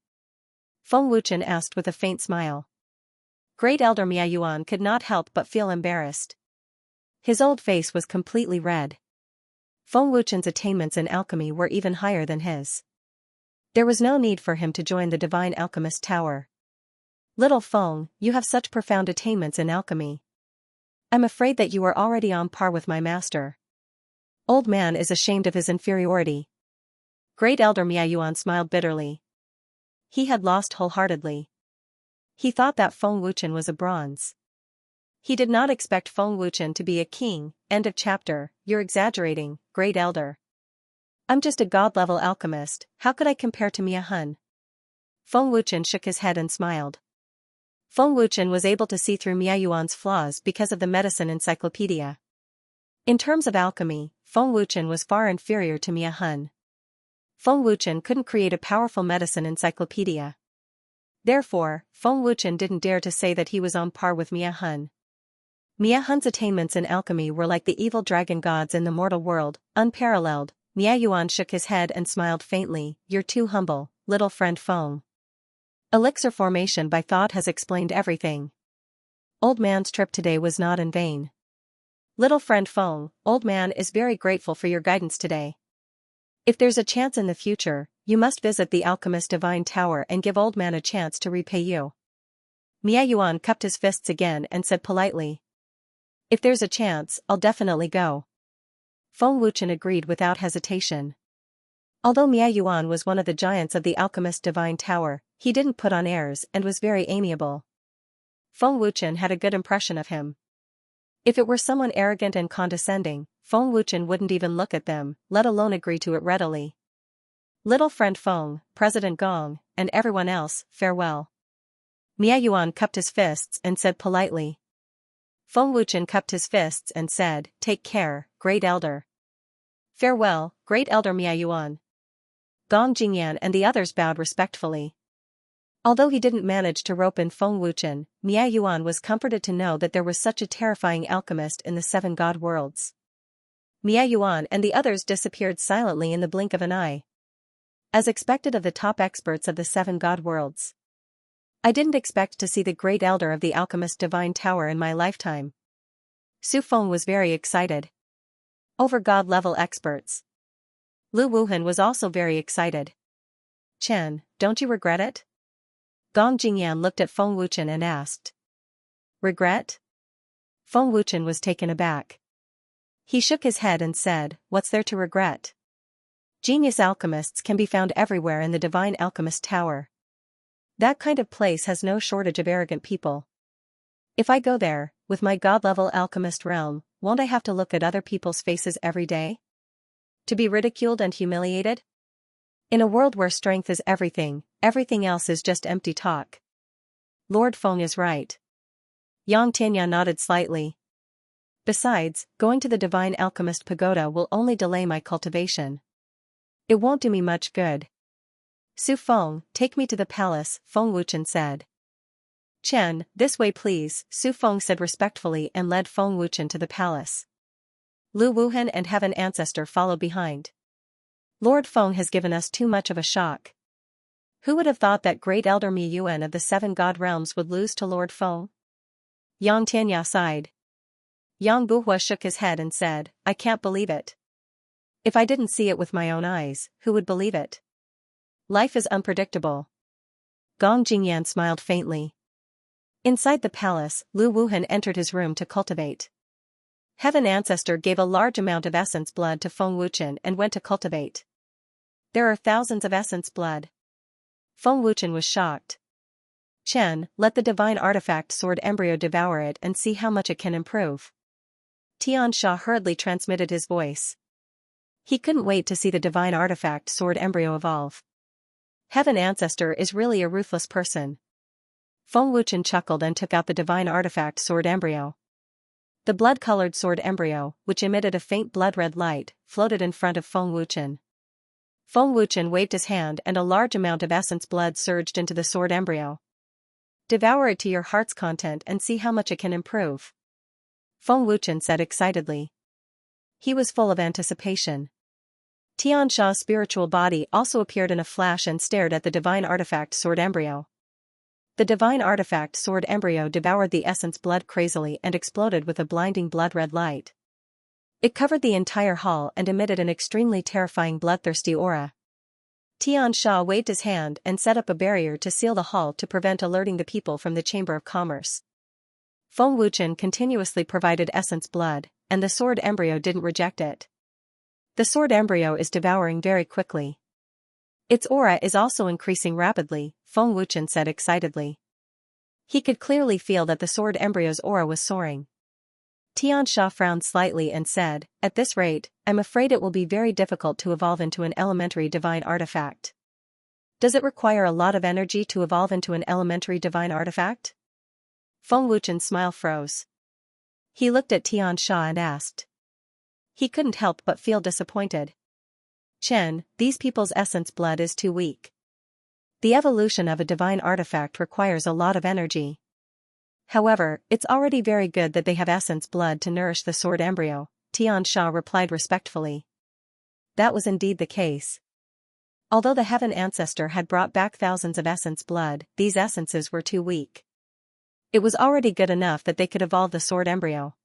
Feng Wuchen asked with a faint smile. Great Elder Miayuan could not help but feel embarrassed. His old face was completely red. Feng Wuchen's attainments in alchemy were even higher than his. There was no need for him to join the Divine Alchemist Tower. Little Feng, you have such profound attainments in alchemy. I'm afraid that you are already on par with my master. Old man is ashamed of his inferiority. Great Elder Miayuan smiled bitterly. He had lost wholeheartedly. He thought that Feng Wuchen was a bronze. He did not expect Feng Wuchen to be a king. End of chapter. You're exaggerating, Great Elder. I'm just a god-level alchemist, how could I compare to Mia Hun? Feng Wuchen shook his head and smiled. Feng Wuchen was able to see through Miayuan's flaws because of the medicine encyclopedia. In terms of alchemy, Feng Wuchen was far inferior to Mia Hun. Feng Wuchen couldn't create a powerful medicine encyclopedia. Therefore, Feng Wuchen didn't dare to say that he was on par with Mia Hun. Mia Hun's attainments in alchemy were like the evil dragon gods in the mortal world, unparalleled. Mia Yuan shook his head and smiled faintly. You're too humble, little friend Feng. Elixir formation by thought has explained everything. Old man's trip today was not in vain. Little friend Feng, old man is very grateful for your guidance today. If there's a chance in the future, you must visit the alchemist divine tower and give old man a chance to repay you. Mia Yuan cupped his fists again and said politely. If there's a chance, I'll definitely go. Feng Wuchen agreed without hesitation. Although Mia Yuan was one of the giants of the alchemist divine tower, he didn't put on airs and was very amiable. Feng Wuchen had a good impression of him. If it were someone arrogant and condescending, Feng Wuchen wouldn't even look at them, let alone agree to it readily. Little friend Feng, President Gong, and everyone else, farewell. Mia Yuan cupped his fists and said politely. Feng Wuchen cupped his fists and said, take care, great elder. Farewell, great elder Mia Yuan. Gong Jingyan and the others bowed respectfully. Although he didn't manage to rope in Feng Wuchen, Mia Yuan was comforted to know that there was such a terrifying alchemist in the 7 god worlds. Mia Yuan and the others disappeared silently in the blink of an eye. As expected of the top experts of the 7 god worlds. I didn't expect to see the great elder of the alchemist divine tower in my lifetime. Su Feng was very excited. Over god-level experts. Lu Wuhan was also very excited. Chen, don't you regret it? Gong Jingyan looked at Feng Wuchen and asked. Regret? Feng Wuchen was taken aback. He shook his head and said, what's there to regret? Genius alchemists can be found everywhere in the divine alchemist tower. That kind of place has no shortage of arrogant people. If I go there, with my god-level alchemist realm, won't I have to look at other people's faces every day? To be ridiculed and humiliated? In a world where strength is everything, everything else is just empty talk. Lord Feng is right. Yang Tianya nodded slightly. Besides, going to the divine alchemist pagoda will only delay my cultivation. It won't do me much good. Su Feng, take me to the palace, Feng Wuchen said. Chen, this way please, Su Feng said respectfully and led Feng Wuchen to the palace. Lu Wuhan and Heaven Ancestor followed behind. Lord Feng has given us too much of a shock. Who would have thought that great elder Mi Yuan of the 7 god realms would lose to Lord Feng? Yang Tianya sighed. Yang Buhua shook his head and said, I can't believe it. If I didn't see it with my own eyes, who would believe it? Life is unpredictable. Gong Jingyan smiled faintly. Inside the palace, Lu Wuhan entered his room to cultivate. Heaven Ancestor gave a large amount of essence blood to Feng Wuchen and went to cultivate. There are thousands of essence blood. Feng Wuchen was shocked. Chen, let the divine artifact sword embryo devour it and see how much it can improve. Xianxia hurriedly transmitted his voice. He couldn't wait to see the divine artifact sword embryo evolve. Heaven Ancestor is really a ruthless person. Feng Wuchen chuckled and took out the divine artifact sword embryo. The blood-colored sword embryo, which emitted a faint blood-red light, floated in front of Feng Wuchen. Feng Wuchen waved his hand and a large amount of essence blood surged into the sword embryo. Devour it to your heart's content and see how much it can improve. Feng Wuchen said excitedly. He was full of anticipation. Tianxia's spiritual body also appeared in a flash and stared at the divine artifact sword embryo. The divine artifact sword embryo devoured the essence blood crazily and exploded with a blinding blood-red light. It covered the entire hall and emitted an extremely terrifying bloodthirsty aura. Tianxia waved his hand and set up a barrier to seal the hall to prevent alerting the people from the Chamber of Commerce. Feng Wuchen continuously provided essence blood, and the sword embryo didn't reject it. The sword embryo is devouring very quickly. Its aura is also increasing rapidly, Feng Wuchen said excitedly. He could clearly feel that the sword embryo's aura was soaring. Tianxia frowned slightly and said, at this rate, I'm afraid it will be very difficult to evolve into an elementary divine artifact. Does it require a lot of energy to evolve into an elementary divine artifact? Feng Wuchen's smile froze. He looked at Tianxia and asked. He couldn't help but feel disappointed. Chen, these people's essence blood is too weak. The evolution of a divine artifact requires a lot of energy. However, it's already very good that they have essence blood to nourish the sword embryo, Xianxia replied respectfully. That was indeed the case. Although the heaven ancestor had brought back thousands of essence blood, these essences were too weak. It was already good enough that they could evolve the sword embryo.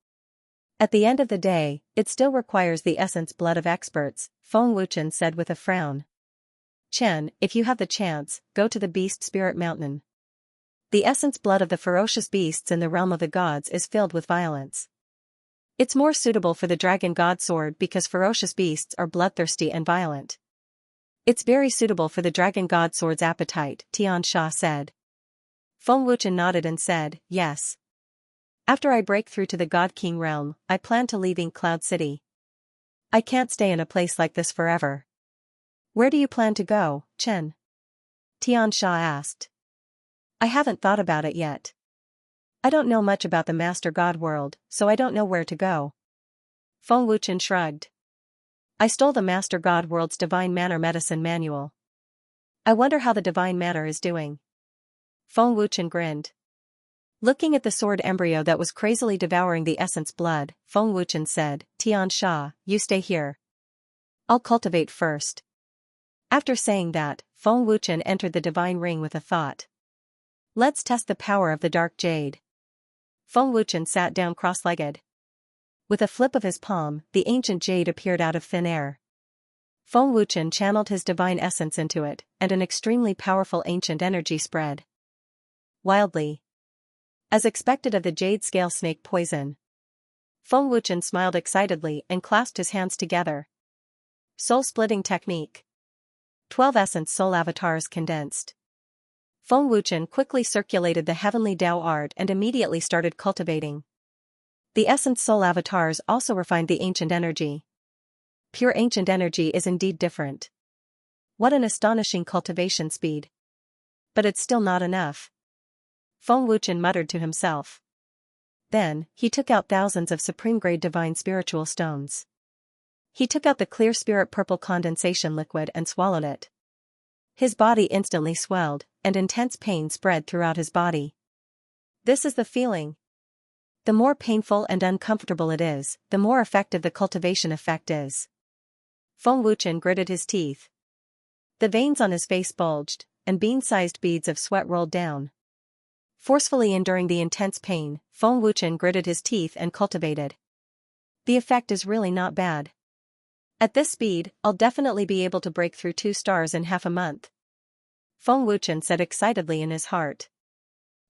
At the end of the day, it still requires the essence blood of experts, Feng Wuchen said with a frown. Chen, if you have the chance, go to the Beast Spirit Mountain. The essence blood of the ferocious beasts in the realm of the gods is filled with violence. It's more suitable for the dragon god sword because ferocious beasts are bloodthirsty and violent. It's very suitable for the dragon god sword's appetite, Xianxia said. Feng Wuchen nodded and said, yes. After I break through to the God King realm, I plan to leaving Cloud City. I can't stay in a place like this forever. Where do you plan to go, Chen? Xianxia asked. I haven't thought about it yet. I don't know much about the Master God world, so I don't know where to go. Feng Wuchen shrugged. I stole the Master God world's Divine Manner Medicine Manual. I wonder how the Divine Manner is doing. Feng Wuchen grinned. Looking at the sword embryo that was crazily devouring the essence blood, Feng Wuchen said, Xianxia, you stay here. I'll cultivate first. After saying that, Feng Wuchen entered the divine ring with a thought. Let's test the power of the dark jade. Feng Wuchen sat down cross-legged. With a flip of his palm, the ancient jade appeared out of thin air. Feng Wuchen channeled his divine essence into it, and an extremely powerful ancient energy spread. Wildly. As expected of the jade scale snake poison. Feng Wuchen smiled excitedly and clasped his hands together. Soul-splitting technique. 12 essence soul avatars condensed. Feng Wuchen quickly circulated the heavenly Tao art and immediately started cultivating. The essence soul avatars also refined the ancient energy. Pure ancient energy is indeed different. What an astonishing cultivation speed. But it's still not enough. Feng Wuchen muttered to himself. Then, he took out thousands of supreme-grade divine spiritual stones. He took out the clear spirit purple condensation liquid and swallowed it. His body instantly swelled, and intense pain spread throughout his body. This is the feeling. The more painful and uncomfortable it is, the more effective the cultivation effect is. Feng Wuchen gritted his teeth. The veins on his face bulged, and bean-sized beads of sweat rolled down. Forcefully enduring the intense pain, Feng Wuchen gritted his teeth and cultivated. The effect is really not bad. At this speed, I'll definitely be able to break through 2 stars in half a month. Feng Wuchen said excitedly in his heart.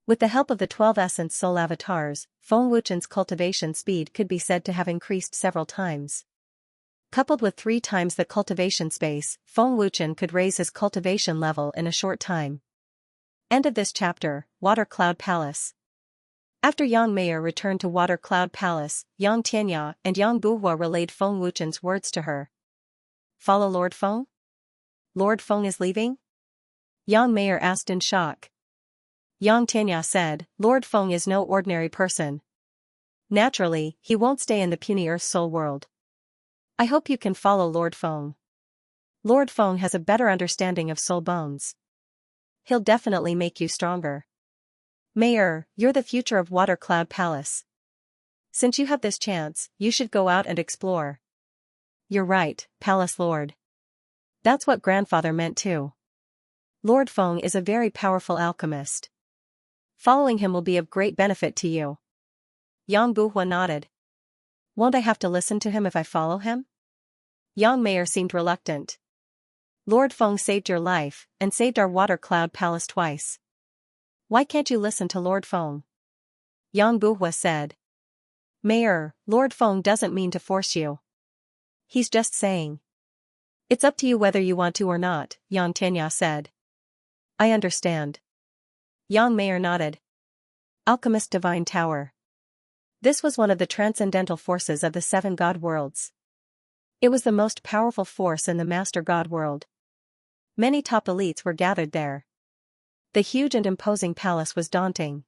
With the help of the 12 essence soul avatars, Feng Wuchen's cultivation speed could be said to have increased several times. Coupled with 3 times the cultivation space, Feng Wuchen could raise his cultivation level in a short time. End of this chapter. Water Cloud Palace. After Yang Meier returned to Water Cloud Palace, Yang Tianya and Yang Buhua relayed Feng Wuchen's words to her. Follow Lord Feng? Lord Feng is leaving? Yang Meier asked in shock. Yang Tianya said, Lord Feng is no ordinary person. Naturally, he won't stay in the puny Earth Soul world. I hope you can follow Lord Feng. Lord Feng has a better understanding of soul bones. He'll definitely make you stronger. Mayor, you're the future of Water Cloud Palace. Since you have this chance, you should go out and explore. You're right, Palace Lord. That's what grandfather meant too. Lord Feng is a very powerful alchemist. Following him will be of great benefit to you. Yang Buhua nodded. Won't I have to listen to him if I follow him? Yang Mayor seemed reluctant. Lord Feng saved your life, and saved our Water Cloud Palace twice. Why can't you listen to Lord Feng? Yang Buhua said. Mayor, Lord Feng doesn't mean to force you. He's just saying. It's up to you whether you want to or not, Yang Tianya said. I understand. Yang Mayor nodded. Alchemist Divine Tower. This was one of the transcendental forces of the 7 god worlds. It was the most powerful force in the Master God world. Many top elites were gathered there. The huge and imposing palace was daunting.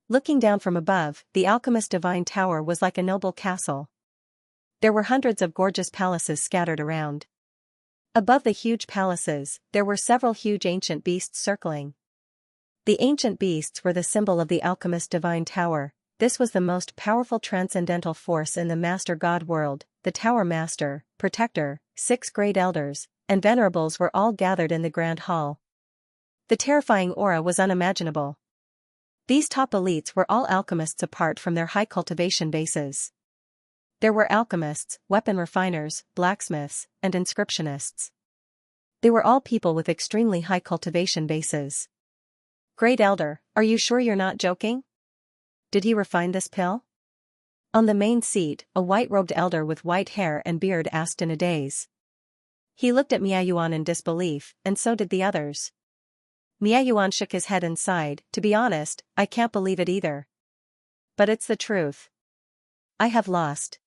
Looking down from above, the Alchemist Divine Tower was like a noble castle. There were hundreds of gorgeous palaces scattered around. Above the huge palaces, there were several huge ancient beasts circling. The ancient beasts were the symbol of the alchemist's divine tower. This was the most powerful transcendental force in the Master God world. The Tower Master, Protector, 6 great elders, and venerables were all gathered in the Grand Hall. The terrifying aura was unimaginable. These top elites were all alchemists apart from their high cultivation bases. There were alchemists, weapon refiners, blacksmiths, and inscriptionists. They were all people with extremely high cultivation bases. Great Elder, are you sure you're not joking? Did he refine this pill? On the main seat, a white-robed elder with white hair and beard asked in a daze. He looked at Miayuan in disbelief, and so did the others. Miayuan shook his head and sighed, to be honest, I can't believe it either. But it's the truth. I have lost.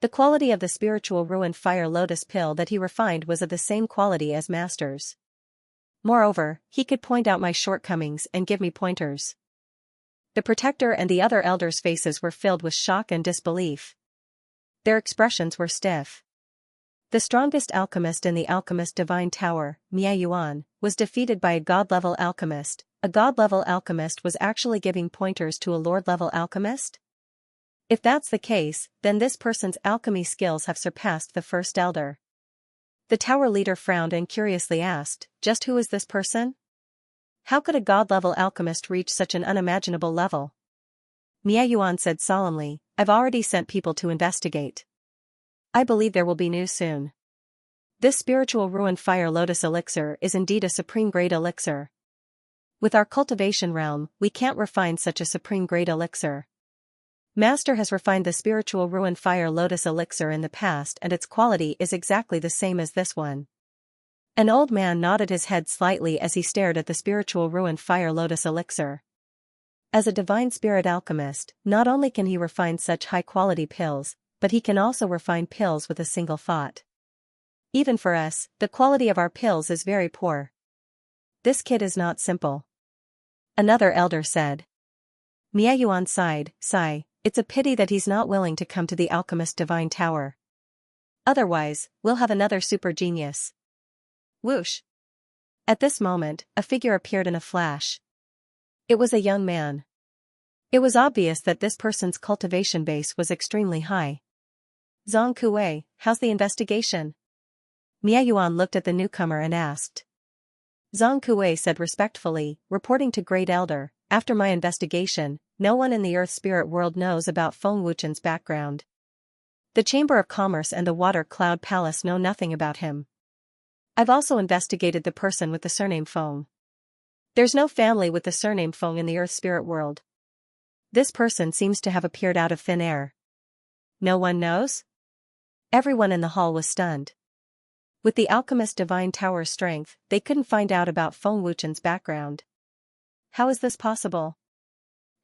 The quality of the spiritual ruin fire lotus pill that he refined was of the same quality as Master's. Moreover, he could point out my shortcomings and give me pointers. The Protector and the other elders' faces were filled with shock and disbelief. Their expressions were stiff. The strongest alchemist in the alchemist's divine tower, Miayuan, was defeated by a god-level alchemist. A god-level alchemist was actually giving pointers to a lord-level alchemist? If that's the case, then this person's alchemy skills have surpassed the first elder. The tower leader frowned and curiously asked, just who is this person? How could a god-level alchemist reach such an unimaginable level? Miayuan said solemnly, I've already sent people to investigate. I believe there will be news soon. This spiritual ruin fire lotus elixir is indeed a supreme grade elixir. With our cultivation realm, we can't refine such a supreme grade elixir. Master has refined the spiritual ruin fire lotus elixir in the past and its quality is exactly the same as this one. An old man nodded his head slightly as he stared at the spiritual ruin fire lotus elixir. As a divine spirit alchemist, not only can he refine such high-quality pills, but he can also refine pills with a single thought. Even for us, the quality of our pills is very poor. This kid is not simple. Another elder said. Miayuan sighed, sigh. It's a pity that he's not willing to come to the alchemist's divine tower. Otherwise, we'll have another super genius. Whoosh! At this moment, a figure appeared in a flash. It was a young man. It was obvious that this person's cultivation base was extremely high. Zhang Kuei, how's the investigation? Miayuan looked at the newcomer and asked. Zhang Kuei said respectfully, reporting to Great Elder, after my investigation, no one in the Earth spirit world knows about Feng Wuchen's background. The Chamber of Commerce and the Water Cloud Palace know nothing about him. I've also investigated the person with the surname Feng. There's no family with the surname Feng in the Earth spirit world. This person seems to have appeared out of thin air. No one knows? Everyone in the hall was stunned. With the alchemist's divine tower's strength, they couldn't find out about Feng Wuchen's background. How is this possible?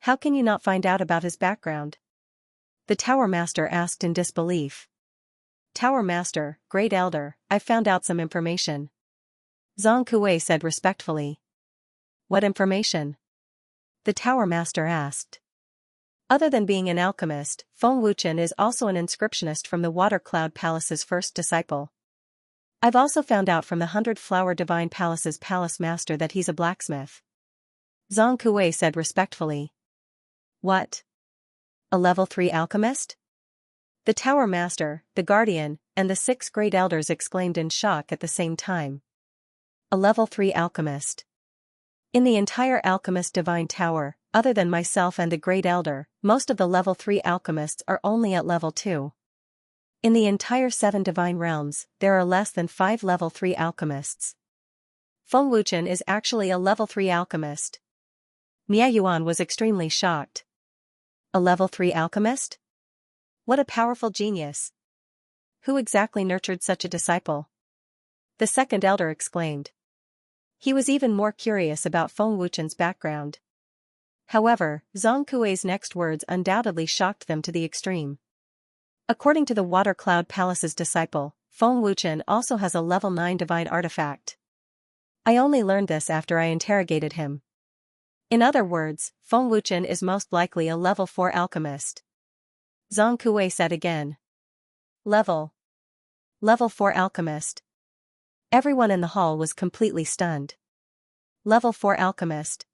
How can you not find out about his background? The Tower Master asked in disbelief. Tower Master, Great Elder, I've found out some information. Zhang Kuei said respectfully. What information? The Tower Master asked. Other than being an alchemist, Feng Wuchen is also an inscriptionist from the Water Cloud Palace's first disciple. I've also found out from the 100-Flower Divine Palace's Palace Master that he's a blacksmith. Zhang Kuei said respectfully. What? A level 3 alchemist? The Tower Master, the Guardian, and the 6 Great Elders exclaimed in shock at the same time. A level 3 alchemist. In the entire alchemist divine tower, other than myself and the Great Elder, most of the level 3 alchemists are only at level 2. In the entire 7 divine realms, there are less than 5 level 3 alchemists. Feng Wuchen is actually a level 3 alchemist. Miayuan was extremely shocked. A level 3 alchemist? What a powerful genius. Who exactly nurtured such a disciple? The second elder exclaimed. He was even more curious about Feng Wuchen's background. However, Zhang Kuei's next words undoubtedly shocked them to the extreme. According to the Water Cloud Palace's disciple, Feng Wuchen also has a level 9 divine artifact. I only learned this after I interrogated him. In other words, Feng Wuchen is most likely a level 4 alchemist. Zhang Kuei said again. Level 4 alchemist. Everyone in the hall was completely stunned. Level 4 Alchemist.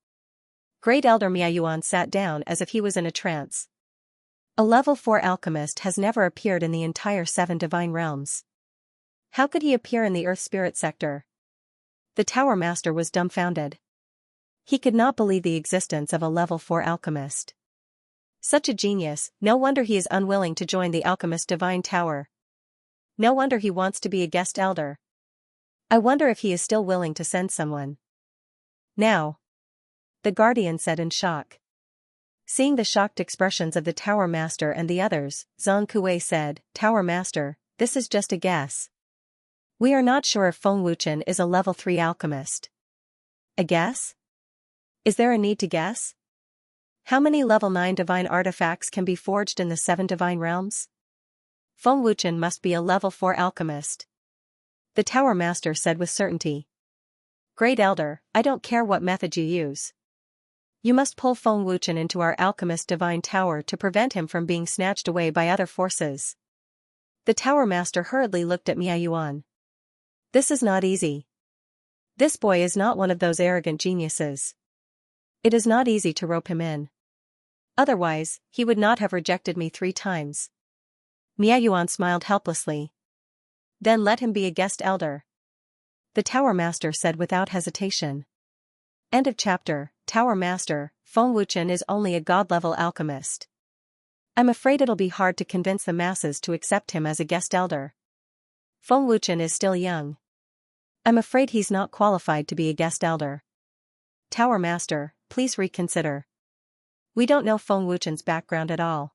Great Elder Miayuan sat down as if he was in a trance. A level 4 alchemist has never appeared in the entire 7 divine realms. How could he appear in the Earth Spirit sector? The Tower Master was dumbfounded. He could not believe the existence of a level 4 alchemist. Such a genius, no wonder he is unwilling to join the Alchemist Divine Tower. No wonder he wants to be a guest elder. I wonder if he is still willing to send someone. Now, the Guardian said in shock. Seeing the shocked expressions of the Tower Master and the others, Zhang Kuei said, Tower Master, this is just a guess. We are not sure if Feng Wuchen is a level 3 alchemist. A guess? Is there a need to guess? How many level 9 divine artifacts can be forged in the 7 divine realms? Feng Wuchen must be a level 4 alchemist. The Tower Master said with certainty. Great Elder, I don't care what method you use. You must pull Feng Wuchen into our Alchemist Divine Tower to prevent him from being snatched away by other forces. The Tower Master hurriedly looked at Miayuan. This is not easy. This boy is not one of those arrogant geniuses. It is not easy to rope him in. Otherwise, he would not have rejected me 3 times. Miayuan smiled helplessly. Then let him be a guest elder. The Tower Master said without hesitation. End of chapter. Tower Master, Feng Wuchen is only a god-level alchemist. I'm afraid it'll be hard to convince the masses to accept him as a guest elder. Feng Wuchen is still young. I'm afraid he's not qualified to be a guest elder. Tower Master, please reconsider. We don't know Feng Wuchen's background at all.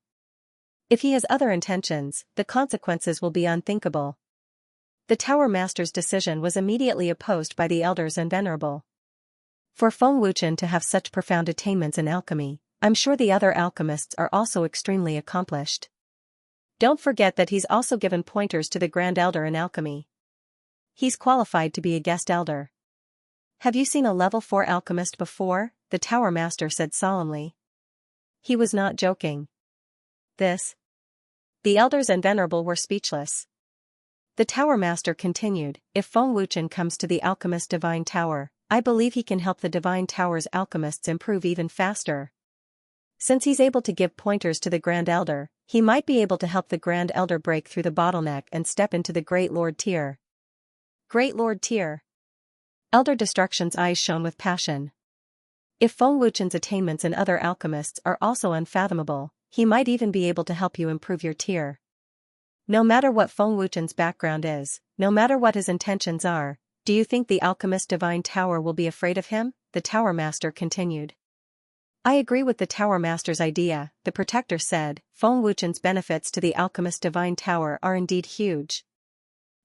If he has other intentions, the consequences will be unthinkable. The Tower Master's decision was immediately opposed by the elders and venerable. For Feng Wuchen to have such profound attainments in alchemy, I'm sure the other alchemists are also extremely accomplished. Don't forget that he's also given pointers to the Grand Elder in alchemy. He's qualified to be a guest elder. Have you seen a level 4 alchemist before? The Tower Master said solemnly. He was not joking. The elders and venerable were speechless. The Tower Master continued, if Feng Wuchen comes to the Alchemist Divine Tower, I believe he can help the Divine Tower's alchemists improve even faster. Since he's able to give pointers to the Grand Elder, he might be able to help the Grand Elder break through the bottleneck and step into the Great Lord tier. Great Lord tier. Elder Destruction's eyes shone with passion. If Feng Wuchen's attainments in other alchemists are also unfathomable, he might even be able to help you improve your tier. No matter what Feng Wuchen's background is, no matter what his intentions are, do you think the Alchemist Divine Tower will be afraid of him? The Tower Master continued. I agree with the Tower Master's idea, the Protector said. Feng Wuchen's benefits to the Alchemist Divine Tower are indeed huge.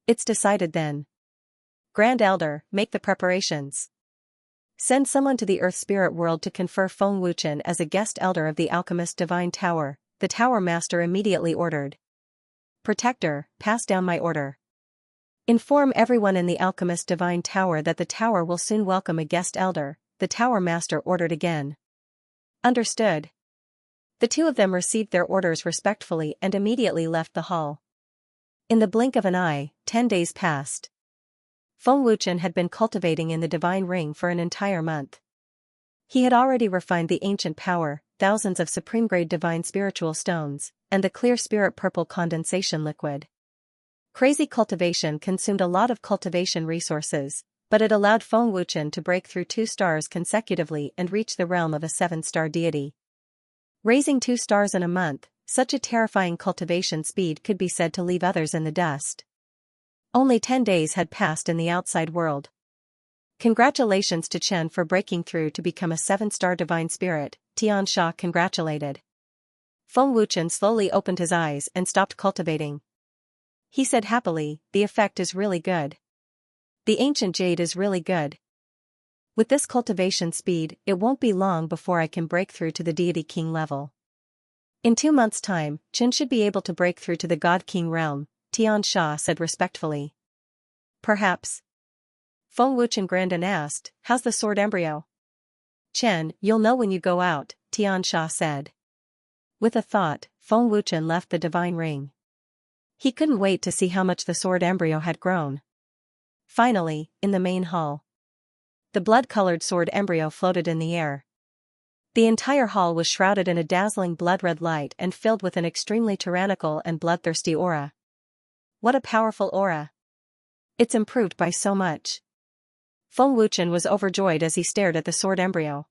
It's decided then. Grand Elder, make the preparations. Send someone to the Earth Spirit World to confer Feng Wuchen as a guest elder of the Alchemist Divine Tower, the Tower Master immediately ordered. Protector, pass down my order. Inform everyone in the Alchemist Divine Tower that the tower will soon welcome a guest elder, the Tower Master ordered again. Understood. The 2 of them received their orders respectfully and immediately left the hall. In the blink of an eye, 10 days passed. Feng Wuchen had been cultivating in the Divine Ring for an entire month. He had already refined the ancient power, thousands of supreme-grade divine spiritual stones, and the clear spirit purple condensation liquid. Crazy cultivation consumed a lot of cultivation resources, but it allowed Feng Wuchen to break through 2 stars consecutively and reach the realm of a 7-star deity. Raising 2 stars in a month, such a terrifying cultivation speed could be said to leave others in the dust. Only 10 days had passed in the outside world. Congratulations to Chen for breaking through to become a 7-star divine spirit, Xianxia congratulated. Feng Wuchen slowly opened his eyes and stopped cultivating. He said happily, the effect is really good. The ancient jade is really good. With this cultivation speed, it won't be long before I can break through to the deity king level. In 2 months' time, Chen should be able to break through to the god king realm, Xianxia said respectfully. Perhaps. Feng Wuchen grinned and asked, how's the sword embryo? Chen, you'll know when you go out, Xianxia said. With a thought, Feng Wuchen left the divine ring. He couldn't wait to see how much the sword embryo had grown. Finally, in the main hall, the blood-colored sword embryo floated in the air. The entire hall was shrouded in a dazzling blood-red light and filled with an extremely tyrannical and bloodthirsty aura. What a powerful aura! It's improved by so much. Feng Wuchen was overjoyed as he stared at the sword embryo.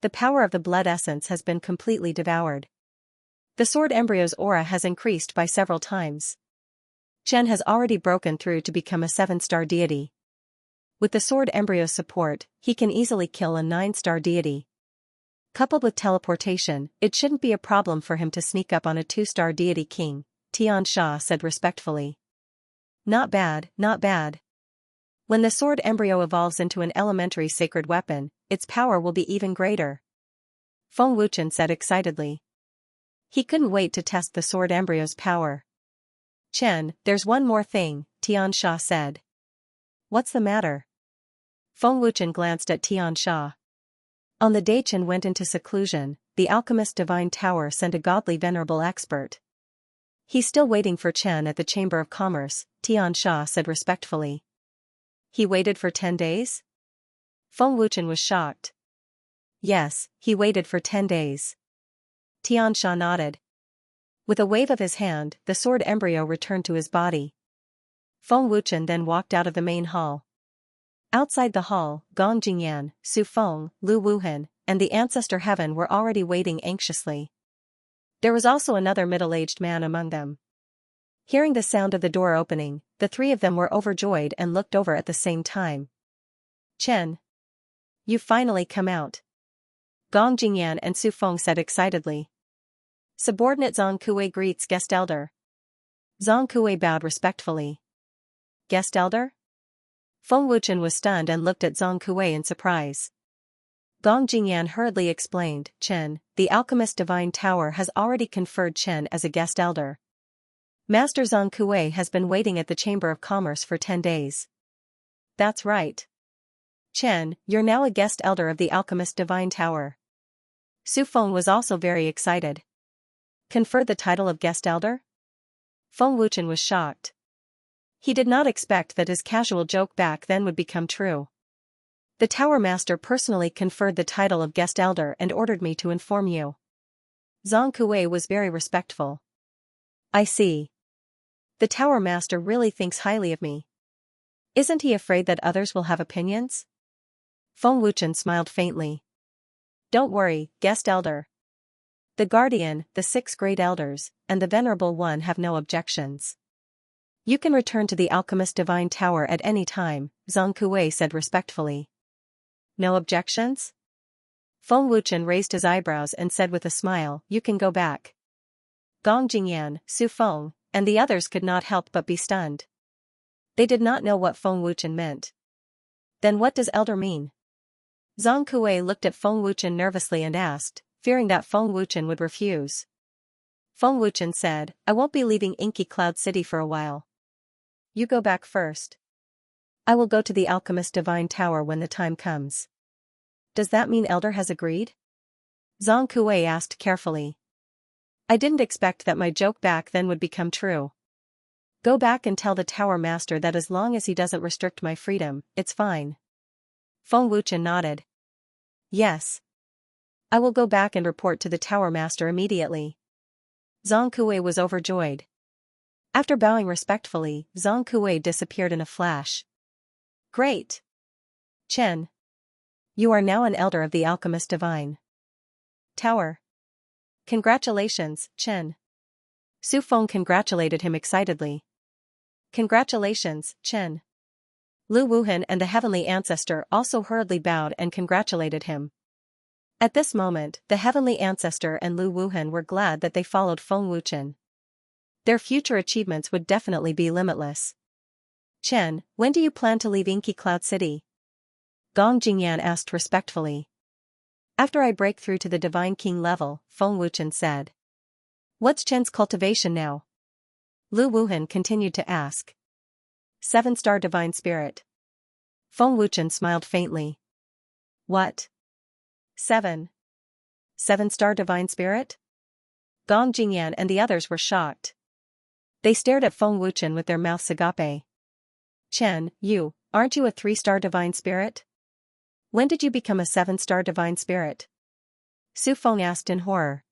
The power of the blood essence has been completely devoured. The sword embryo's aura has increased by several times. Chen has already broken through to become a 7-star deity. With the sword embryo's support, he can easily kill a 9-star deity. Coupled with teleportation, it shouldn't be a problem for him to sneak up on a 2-star deity king, Xianxia said respectfully. Not bad, not bad. When the sword embryo evolves into an elementary sacred weapon, its power will be even greater. Feng Wuchen said excitedly. He couldn't wait to test the sword embryo's power. Chen, there's one more thing, Xianxia said. What's the matter? Feng Wuchen glanced at Xianxia. On the day Chen went into seclusion, the alchemist Divine Tower sent a godly venerable expert. He's still waiting for Chen at the Chamber of Commerce, Xianxia said respectfully. He waited for 10 days? Feng Wuchen was shocked. Yes, he waited for 10 days. Xianxia nodded. With a wave of his hand, the sword embryo returned to his body. Feng Wuchen then walked out of the main hall. Outside the hall, Gong Jingyan, Su Feng, Lu Wuhan, and the ancestor heaven were already waiting anxiously. There was also another middle-aged man among them. Hearing the sound of the door opening, the three of them were overjoyed and looked over at the same time. Chen. You've finally come out. Gong Jingyan and Su Feng said excitedly. Subordinate Zhang Kuei greets guest elder. Zhang Kuei bowed respectfully. Guest elder? Feng Wuchen was stunned and looked at Zhang Kuei in surprise. Gong Jingyan hurriedly explained, Chen, the alchemist Divine Tower has already conferred Chen as a guest elder. Master Zhang Kuei has been waiting at the Chamber of Commerce for 10 days. That's right. Chen, you're now a guest elder of the alchemist Divine Tower. Su Feng was also very excited. Conferred the title of guest elder? Feng Wuchen was shocked. He did not expect that his casual joke back then would become true. The Tower Master personally conferred the title of guest elder and ordered me to inform you. Zhang Kuei was very respectful. I see. The Tower Master really thinks highly of me. Isn't he afraid that others will have opinions? Feng Wuchen smiled faintly. Don't worry, guest elder. The Guardian, the 6 Great Elders, and the Venerable One have no objections. You can return to the Alchemist Divine Tower at any time, Zhang Kuei said respectfully. No objections? Feng Wuchen raised his eyebrows and said with a smile, you can go back. Gong Jingyan, Su Feng, and the others could not help but be stunned. They did not know what Feng Wuchen meant. Then what does elder mean? Zhang Kuei looked at Feng Wuchen nervously and asked, fearing that Feng Wuchen would refuse. Feng Wuchen said, I won't be leaving Inky Cloud City for a while. You go back first. I will go to the Alchemist Divine Tower when the time comes. Does that mean Elder has agreed? Zhang Kuei asked carefully. I didn't expect that my joke back then would become true. Go back and tell the Tower Master that as long as he doesn't restrict my freedom, it's fine. Feng Wuchen nodded. Yes. I will go back and report to the Tower Master immediately. Zhang Kuei was overjoyed. After bowing respectfully, Zhang Kuei disappeared in a flash. Great! Chen. You are now an elder of the Alchemist Divine Tower. Congratulations, Chen. Su Feng congratulated him excitedly. Congratulations, Chen. Lu Wuhan and the Heavenly Ancestor also hurriedly bowed and congratulated him. At this moment, the Heavenly Ancestor and Lu Wuhan were glad that they followed Feng Wuchen. Their future achievements would definitely be limitless. Chen, when do you plan to leave Inky Cloud City? Gong Jingyan asked respectfully. After I break through to the Divine King level, Feng Wuchen said. What's Chen's cultivation now? Lu Wuhan continued to ask. 7-star Divine Spirit. Feng Wuchen smiled faintly. What? 7-star Divine Spirit? Gong Jingyan and the others were shocked. They stared at Feng Wuchen with their mouths agape. Chen, aren't you a 3-star divine spirit? When did you become a 7-star divine spirit? Su Feng asked in horror.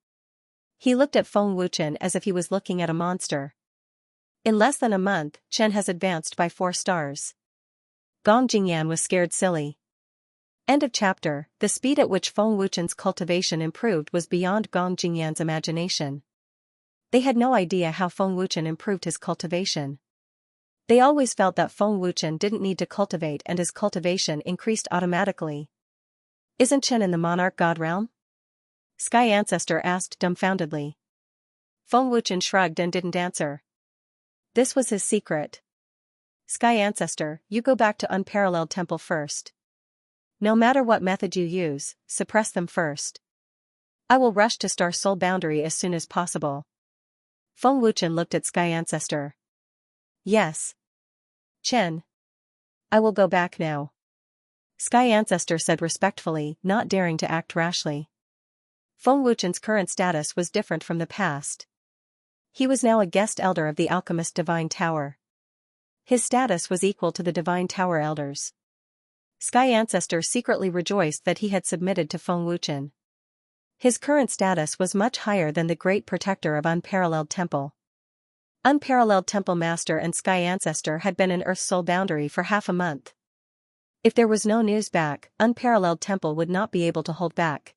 He looked at Feng Wuchen as if he was looking at a monster. In less than a month, Chen has advanced by 4 stars. Gong Jingyan was scared silly. End of chapter. The speed at which Feng Wuchen's cultivation improved was beyond Gong Jingyan's imagination. They had no idea how Feng Wuchen improved his cultivation. They always felt that Feng Wuchen didn't need to cultivate and his cultivation increased automatically. Isn't Chen in the monarch god realm? Sky Ancestor asked dumbfoundedly. Feng Wuchen shrugged and didn't answer. This was his secret. Sky Ancestor, you go back to Unparalleled Temple first. No matter what method you use, suppress them first. I will rush to Star Soul Boundary as soon as possible. Feng Wuchen looked at Sky Ancestor. Yes. Chen. I will go back now. Sky Ancestor said respectfully, not daring to act rashly. Feng Wuchen's current status was different from the past. He was now a guest elder of the Alchemist Divine Tower. His status was equal to the Divine Tower elders. Sky Ancestor secretly rejoiced that he had submitted to Feng Wuchen. His current status was much higher than the Great Protector of Unparalleled Temple. Unparalleled Temple Master and Sky Ancestor had been in Earth's Soul Boundary for half a month. If there was no news back, Unparalleled Temple would not be able to hold back.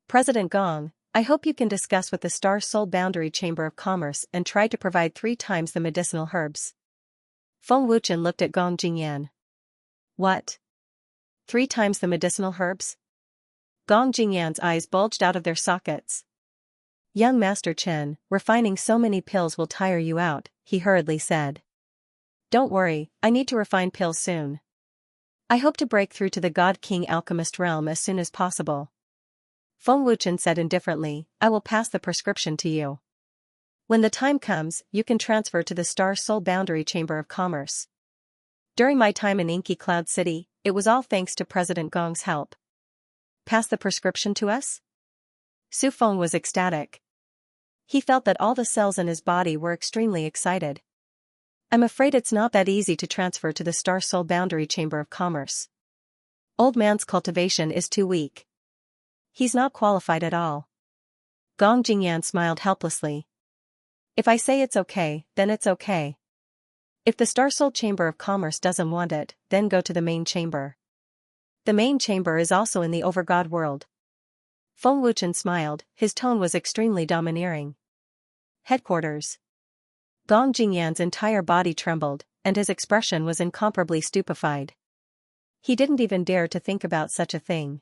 President Gong, I hope you can discuss with the Star Soul Boundary Chamber of Commerce and try to provide 3 times the medicinal herbs. Feng Wuchen looked at Gong Jingyan. What? 3 times the medicinal herbs? Gong Jingyan's eyes bulged out of their sockets. Young Master Chen, refining so many pills will tire you out, he hurriedly said. Don't worry, I need to refine pills soon. I hope to break through to the God King Alchemist realm as soon as possible. Feng Wuchen said indifferently, I will pass the prescription to you. When the time comes, you can transfer to the Star Soul Boundary Chamber of Commerce. During my time in Inky Cloud City, it was all thanks to President Gong's help. Pass the prescription to us? Su Feng was ecstatic. He felt that all the cells in his body were extremely excited. I'm afraid it's not that easy to transfer to the Star Soul Boundary Chamber of Commerce. Old man's cultivation is too weak. He's not qualified at all. Gong Jingyan smiled helplessly. If I say it's okay, then it's okay. If the Star Soul Chamber of Commerce doesn't want it, then go to the main chamber. The main chamber is also in the Overgod world. Feng Wuchen smiled, his tone was extremely domineering. Headquarters. Gong Jingyan's entire body trembled, and his expression was incomparably stupefied. He didn't even dare to think about such a thing.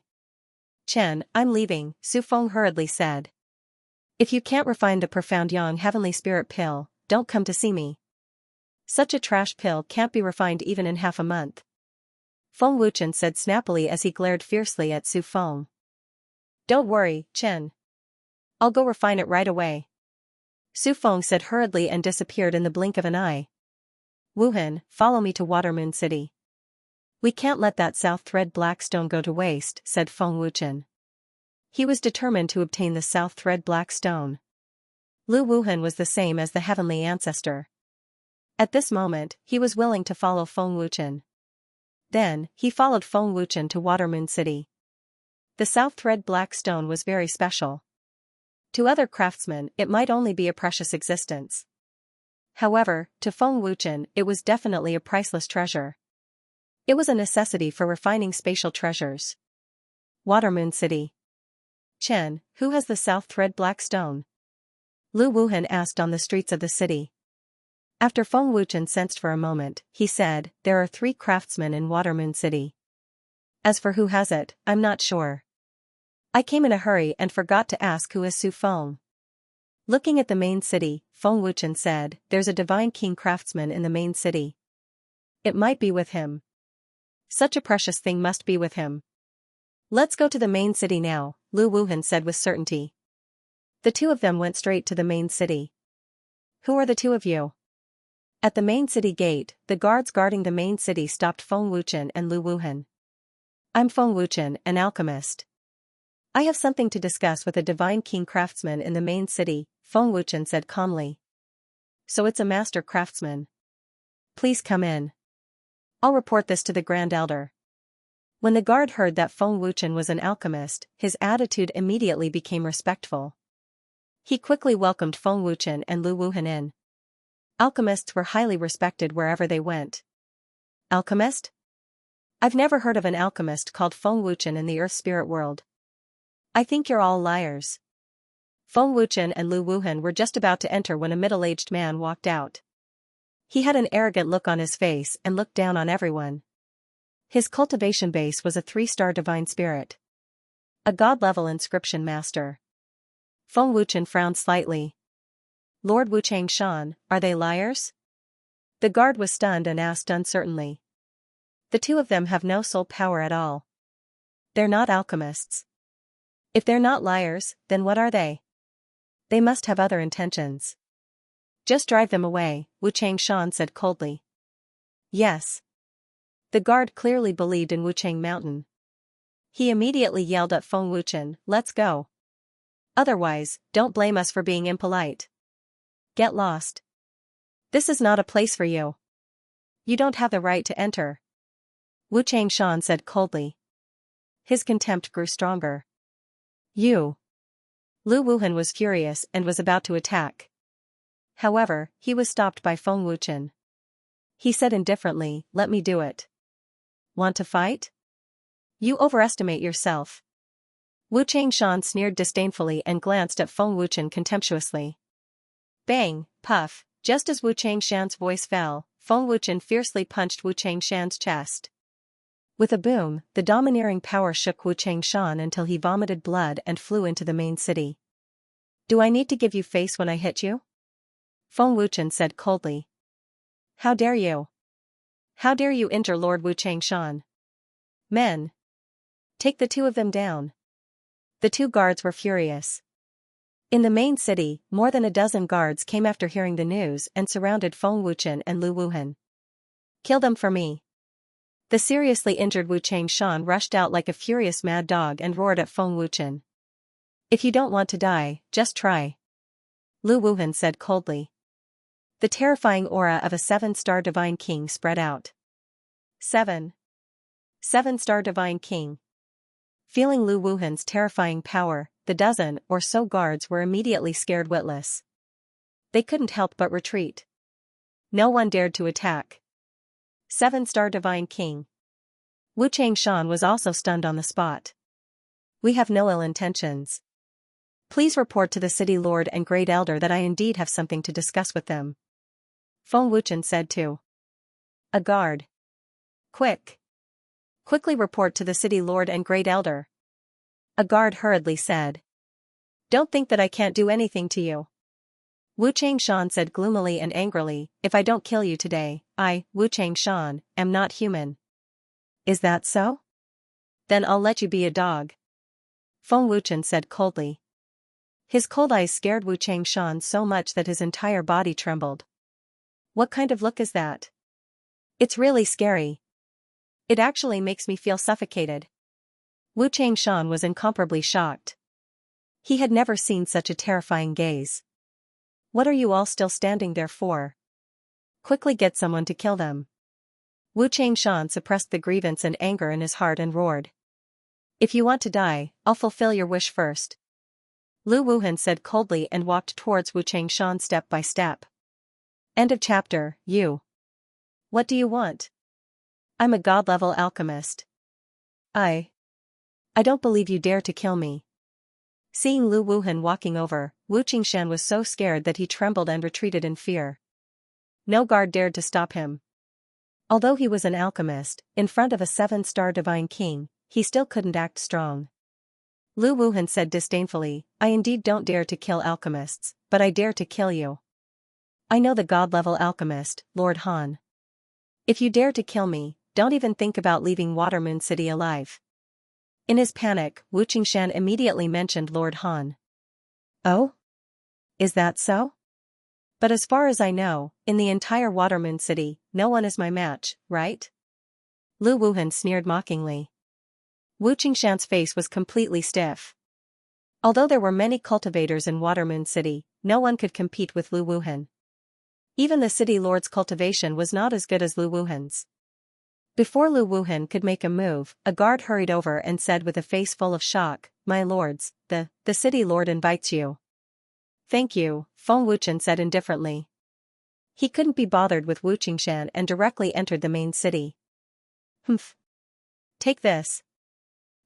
Chen, I'm leaving, Su Feng hurriedly said. If you can't refine the Profound Yang Heavenly Spirit pill, don't come to see me. Such a trash pill can't be refined even in half a month. Feng Wuchen said snappily as he glared fiercely at Su Feng. Don't worry, Chen. I'll go refine it right away. Su Feng said hurriedly and disappeared in the blink of an eye. Wuhan, follow me to Watermoon City. We can't let that South Thread Black Stone go to waste, said Feng Wuchen. He was determined to obtain the South Thread Black Stone. Lu Wuhan was the same as the Heavenly Ancestor. At this moment, he was willing to follow Feng Wuchen. Then, he followed Feng Wuchen to Watermoon City. The South Thread Black Stone was very special. To other craftsmen, it might only be a precious existence. However, to Feng Wuchen, it was definitely a priceless treasure. It was a necessity for refining spatial treasures. Watermoon City. Chen, who has the South Thread Black Stone? Lu Wuhan asked on the streets of the city. After Feng Wuchen sensed for a moment, he said, there are 3 craftsmen in Watermoon City. As for who has it, I'm not sure. I came in a hurry and forgot to ask who is Su Feng. Looking at the main city, Feng Wuchen said, there's a Divine King craftsman in the main city. It might be with him. Such a precious thing must be with him. Let's go to the main city now, Lu Wuhan said with certainty. The 2 of them went straight to the main city. Who are the 2 of you? At the main city gate, the guards guarding the main city stopped Feng Wuchen and Lu Wuhan. I'm Feng Wuchen, an alchemist. I have something to discuss with a Divine King craftsman in the main city, Feng Wuchen said calmly. So it's a master craftsman. Please come in. I'll report this to the Grand Elder. When the guard heard that Feng Wuchen was an alchemist, his attitude immediately became respectful. He quickly welcomed Feng Wuchen and Lu Wuhan in. Alchemists were highly respected wherever they went. Alchemist? I've never heard of an alchemist called Feng Wuchen in the Earth Spirit world. I think you're all liars. Feng Wuchen and Lu Wuhan were just about to enter when a middle-aged man walked out. He had an arrogant look on his face and looked down on everyone. His cultivation base was a 3-star divine spirit. A god-level inscription master. Feng Wuchen frowned slightly. Lord Wu Changshan, are they liars? The guard was stunned and asked uncertainly. The two of them have no soul power at all. They're not alchemists. If they're not liars, then what are they? They must have other intentions. Just drive them away, Wu Changshan said coldly. Yes. The guard clearly believed in Wuchang Mountain. He immediately yelled at Feng Wuchen, let's go. Otherwise, don't blame us for being impolite. Get lost. This is not a place for you. You don't have the right to enter. Wu Changshan said coldly. His contempt grew stronger. You. Lu Wuhan was furious and was about to attack. However, he was stopped by Feng Wuchen. He said indifferently, let me do it. Want to fight? You overestimate yourself. Wu Changshan sneered disdainfully and glanced at Feng Wuchen contemptuously. Bang, puff, just as Wu Changshan's voice fell, Feng Wuchen fiercely punched Wu Changshan's chest. With a boom, the domineering power shook Wu Changshan until he vomited blood and flew into the main city. Do I need to give you face when I hit you? Feng Wuchen said coldly. How dare you? How dare you injure Lord Wu Changshan? Men! Take the two of them down. The two guards were furious. In the main city, more than a dozen guards came after hearing the news and surrounded Feng Wuchen and Lu Wuhan. Kill them for me. The seriously injured Wu Changshan rushed out like a furious mad dog and roared at Feng Wuchen. If you don't want to die, just try. Lu Wuhan said coldly. The terrifying aura of a 7-star divine king spread out. 7-star divine king. Feeling Lu Wuhan's terrifying power, the dozen or so guards were immediately scared witless. They couldn't help but retreat. No one dared to attack. 7-star divine king. Wu Changshan was also stunned on the spot. We have no ill intentions. Please report to the city lord and great elder that I indeed have something to discuss with them. Feng Wuchen said to a guard. Quickly report to the city lord and great elder. A guard hurriedly said. Don't think that I can't do anything to you. Wu Changshan said gloomily and angrily, if I don't kill you today, I, Wu Changshan, am not human. Is that so? Then I'll let you be a dog. Feng Wuchen said coldly. His cold eyes scared Wu Changshan so much that his entire body trembled. What kind of look is that? It's really scary. It actually makes me feel suffocated. Wu Changshan was incomparably shocked. He had never seen such a terrifying gaze. What are you all still standing there for? Quickly get someone to kill them. Wu Changshan suppressed the grievance and anger in his heart and roared. If you want to die, I'll fulfill your wish first. Lu Wuhan said coldly and walked towards Wu Changshan step by step. End of chapter. You. What do you want? I'm a god-level alchemist. I don't believe you dare to kill me. Seeing Lu Wuhan walking over, Wu Changshan was so scared that he trembled and retreated in fear. No guard dared to stop him. Although he was an alchemist, in front of a 7-star divine king, he still couldn't act strong. Lu Wuhan said disdainfully, I indeed don't dare to kill alchemists, but I dare to kill you. I know the god-level alchemist, Lord Han. If you dare to kill me, don't even think about leaving Watermoon City alive. In his panic, Wu Changshan immediately mentioned Lord Han. Oh? Is that so? But as far as I know, in the entire Watermoon City, no one is my match, right? Lu Wuhan sneered mockingly. Wu Changshan's face was completely stiff. Although there were many cultivators in Watermoon City, no one could compete with Lu Wuhan. Even the city lord's cultivation was not as good as Lu Wuhan's. Before Lu Wuhan could make a move, a guard hurried over and said with a face full of shock, "My lords, the city lord invites you." "Thank you," Feng Wuchen said indifferently. He couldn't be bothered with Wu Qingshan and directly entered the main city. "Humph. Take this."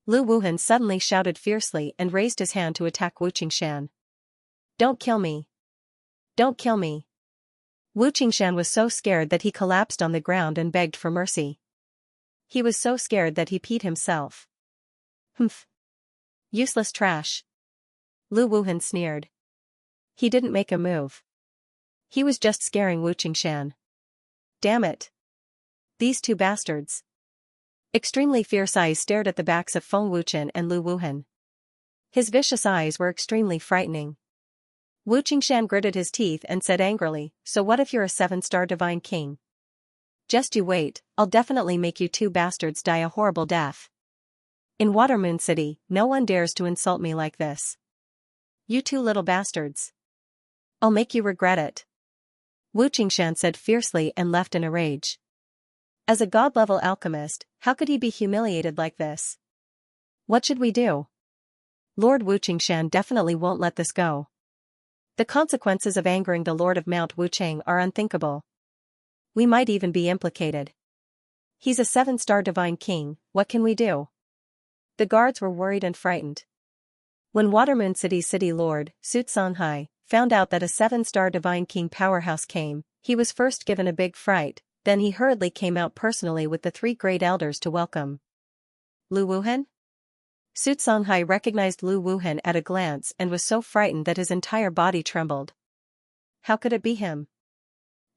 Lu Wuhan suddenly shouted fiercely and raised his hand to attack Wu Qingshan. "Don't kill me. Don't kill me." Wu Qingshan was so scared that he collapsed on the ground and begged for mercy. He was so scared that he peed himself. "Humph. Useless trash." Lu Wuhan sneered. He didn't make a move. He was just scaring Wu Qingshan. Damn it. These two bastards. Extremely fierce eyes stared at the backs of Feng Wuchen and Lu Wuhan. His vicious eyes were extremely frightening. Wu Qingshan gritted his teeth and said angrily, "So what if you're a 7-star divine king? Just you wait, I'll definitely make you two bastards die a horrible death. In Watermoon City, no one dares to insult me like this. You two little bastards. I'll make you regret it." Wu Qingshan said fiercely and left in a rage. As a god-level alchemist, how could he be humiliated like this? What should we do? Lord Wu Qingshan definitely won't let this go. The consequences of angering the Lord of Mount Wuchang are unthinkable. We might even be implicated. He's a 7-star divine king, what can we do? The guards were worried and frightened. When Watermoon City's city lord, Su Sanhai, found out that a 7-star divine king powerhouse came, he was first given a big fright, then he hurriedly came out personally with the 3 great elders to welcome. Lu Wuhan? Su Sanhai recognized Lu Wuhan at a glance and was so frightened that his entire body trembled. How could it be him?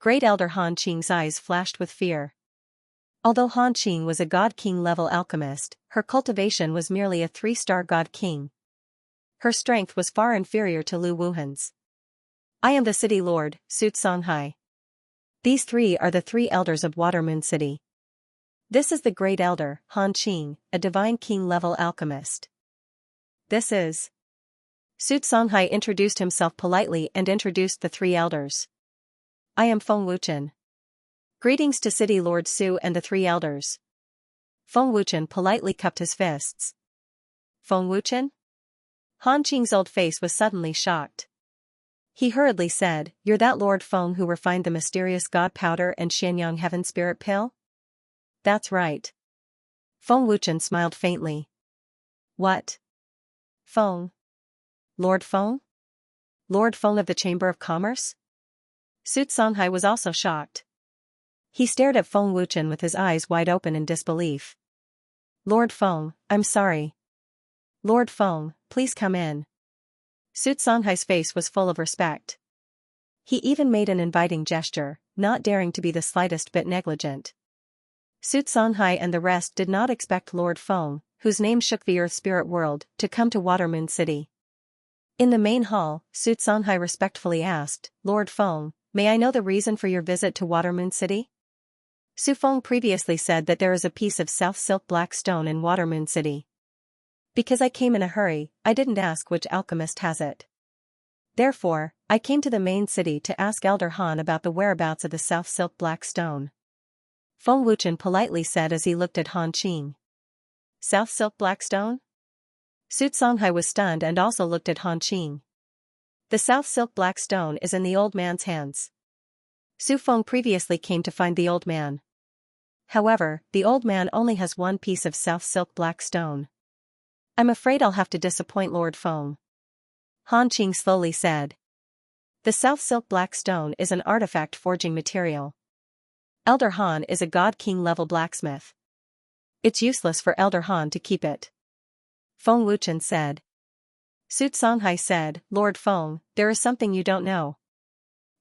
Great Elder Han Qing's eyes flashed with fear. Although Han Qing was a God King level alchemist, her cultivation was merely a 3-star God King. Her strength was far inferior to Lu Wuhan's. "I am the city lord, Su Sanhai. These 3 are the 3 elders of Watermoon City. This is the great elder, Han Qing, a divine king level alchemist. This is..." Su Sanhai introduced himself politely and introduced the 3 elders. "I am Feng Wuchen. Greetings to City Lord Su and the 3 elders." Feng Wuchen politely cupped his fists. "Feng Wuchen?" Han Qing's old face was suddenly shocked. He hurriedly said, "You're that Lord Feng who refined the mysterious God powder and Xianyang Heaven Spirit Pill?" "That's right." Feng Wuchen smiled faintly. "What? Feng? Lord Feng? Lord Feng of the Chamber of Commerce?" Su Sanhai was also shocked. He stared at Feng Wuchen with his eyes wide open in disbelief. "Lord Feng, I'm sorry. Lord Feng, please come in." Su Sanhai's face was full of respect. He even made an inviting gesture, not daring to be the slightest bit negligent. Su Sanhai and the rest did not expect Lord Feng, whose name shook the earth spirit world, to come to Watermoon City. In the main hall, Su Sanhai respectfully asked, "Lord Feng, may I know the reason for your visit to Watermoon City?" Su Feng previously said that there is a piece of South Silk Black Stone in Watermoon City. "Because I came in a hurry, I didn't ask which alchemist has it. Therefore, I came to the main city to ask Elder Han about the whereabouts of the South Silk Black Stone." Feng Wuchen politely said as he looked at Han Qing. "South Silk Black Stone?" Su Sanhai was stunned and also looked at Han Qing. "The South Silk Black Stone is in the old man's hands. Su Feng previously came to find the old man. However, the old man only has one piece of South Silk Black Stone. I'm afraid I'll have to disappoint Lord Feng." Han Qing slowly said. "The South Silk Black Stone is an artifact forging material. Elder Han is a God King level blacksmith. It's useless for Elder Han to keep it." Feng Wuchen said. Su Sanhai said, "Lord Feng, there is something you don't know.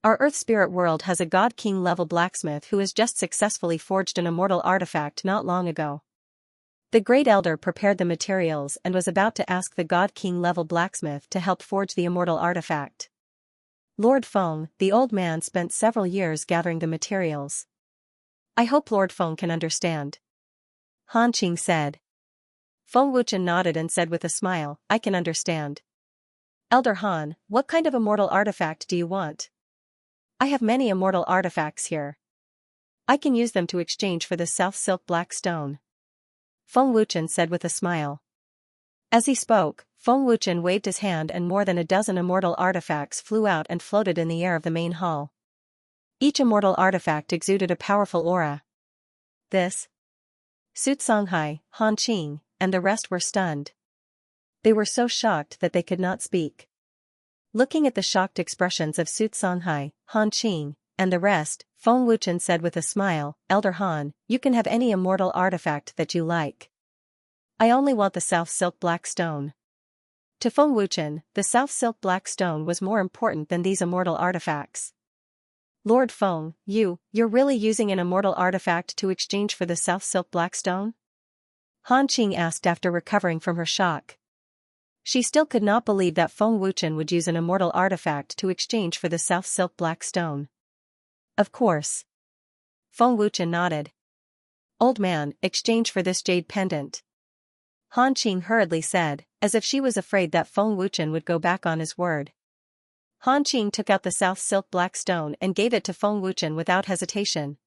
Our Earth Spirit world has a God King level blacksmith who has just successfully forged an immortal artifact not long ago." The Great Elder prepared the materials and was about to ask the God King level blacksmith to help forge the immortal artifact. "Lord Feng, the old man spent several years gathering the materials. I hope Lord Feng can understand." Han Qing said. Feng Wuchen nodded and said with a smile, "I can understand. Elder Han, what kind of immortal artifact do you want?" "I have many immortal artifacts here." I can use them to exchange for the South Silk Black Stone, Feng Wuchen said with a smile. As he spoke, Feng Wuchen waved his hand and more than a dozen immortal artifacts flew out and floated in the air of the main hall. Each immortal artifact exuded a powerful aura. This? Su Songhai, Han Qing, and the rest were stunned. They were so shocked that they could not speak. Looking at the shocked expressions of Su Songhai, Han Qing, and the rest, Feng Wuchen said with a smile, Elder Han, you can have any immortal artifact that you like. I only want the South Silk Black Stone. To Feng Wuchen, the South Silk Black Stone was more important than these immortal artifacts. Lord Feng, you're really using an immortal artifact to exchange for the South Silk Black Stone? Han Qing asked after recovering from her shock. She still could not believe that Feng Wuchen would use an immortal artifact to exchange for the South Silk Black Stone. Of course. Feng Wuchen nodded. Old man, exchange for this jade pendant. Han Qing hurriedly said, as if she was afraid that Feng Wuchen would go back on his word. Han Qing took out the South Silk Black Stone and gave it to Feng Wuchen without hesitation.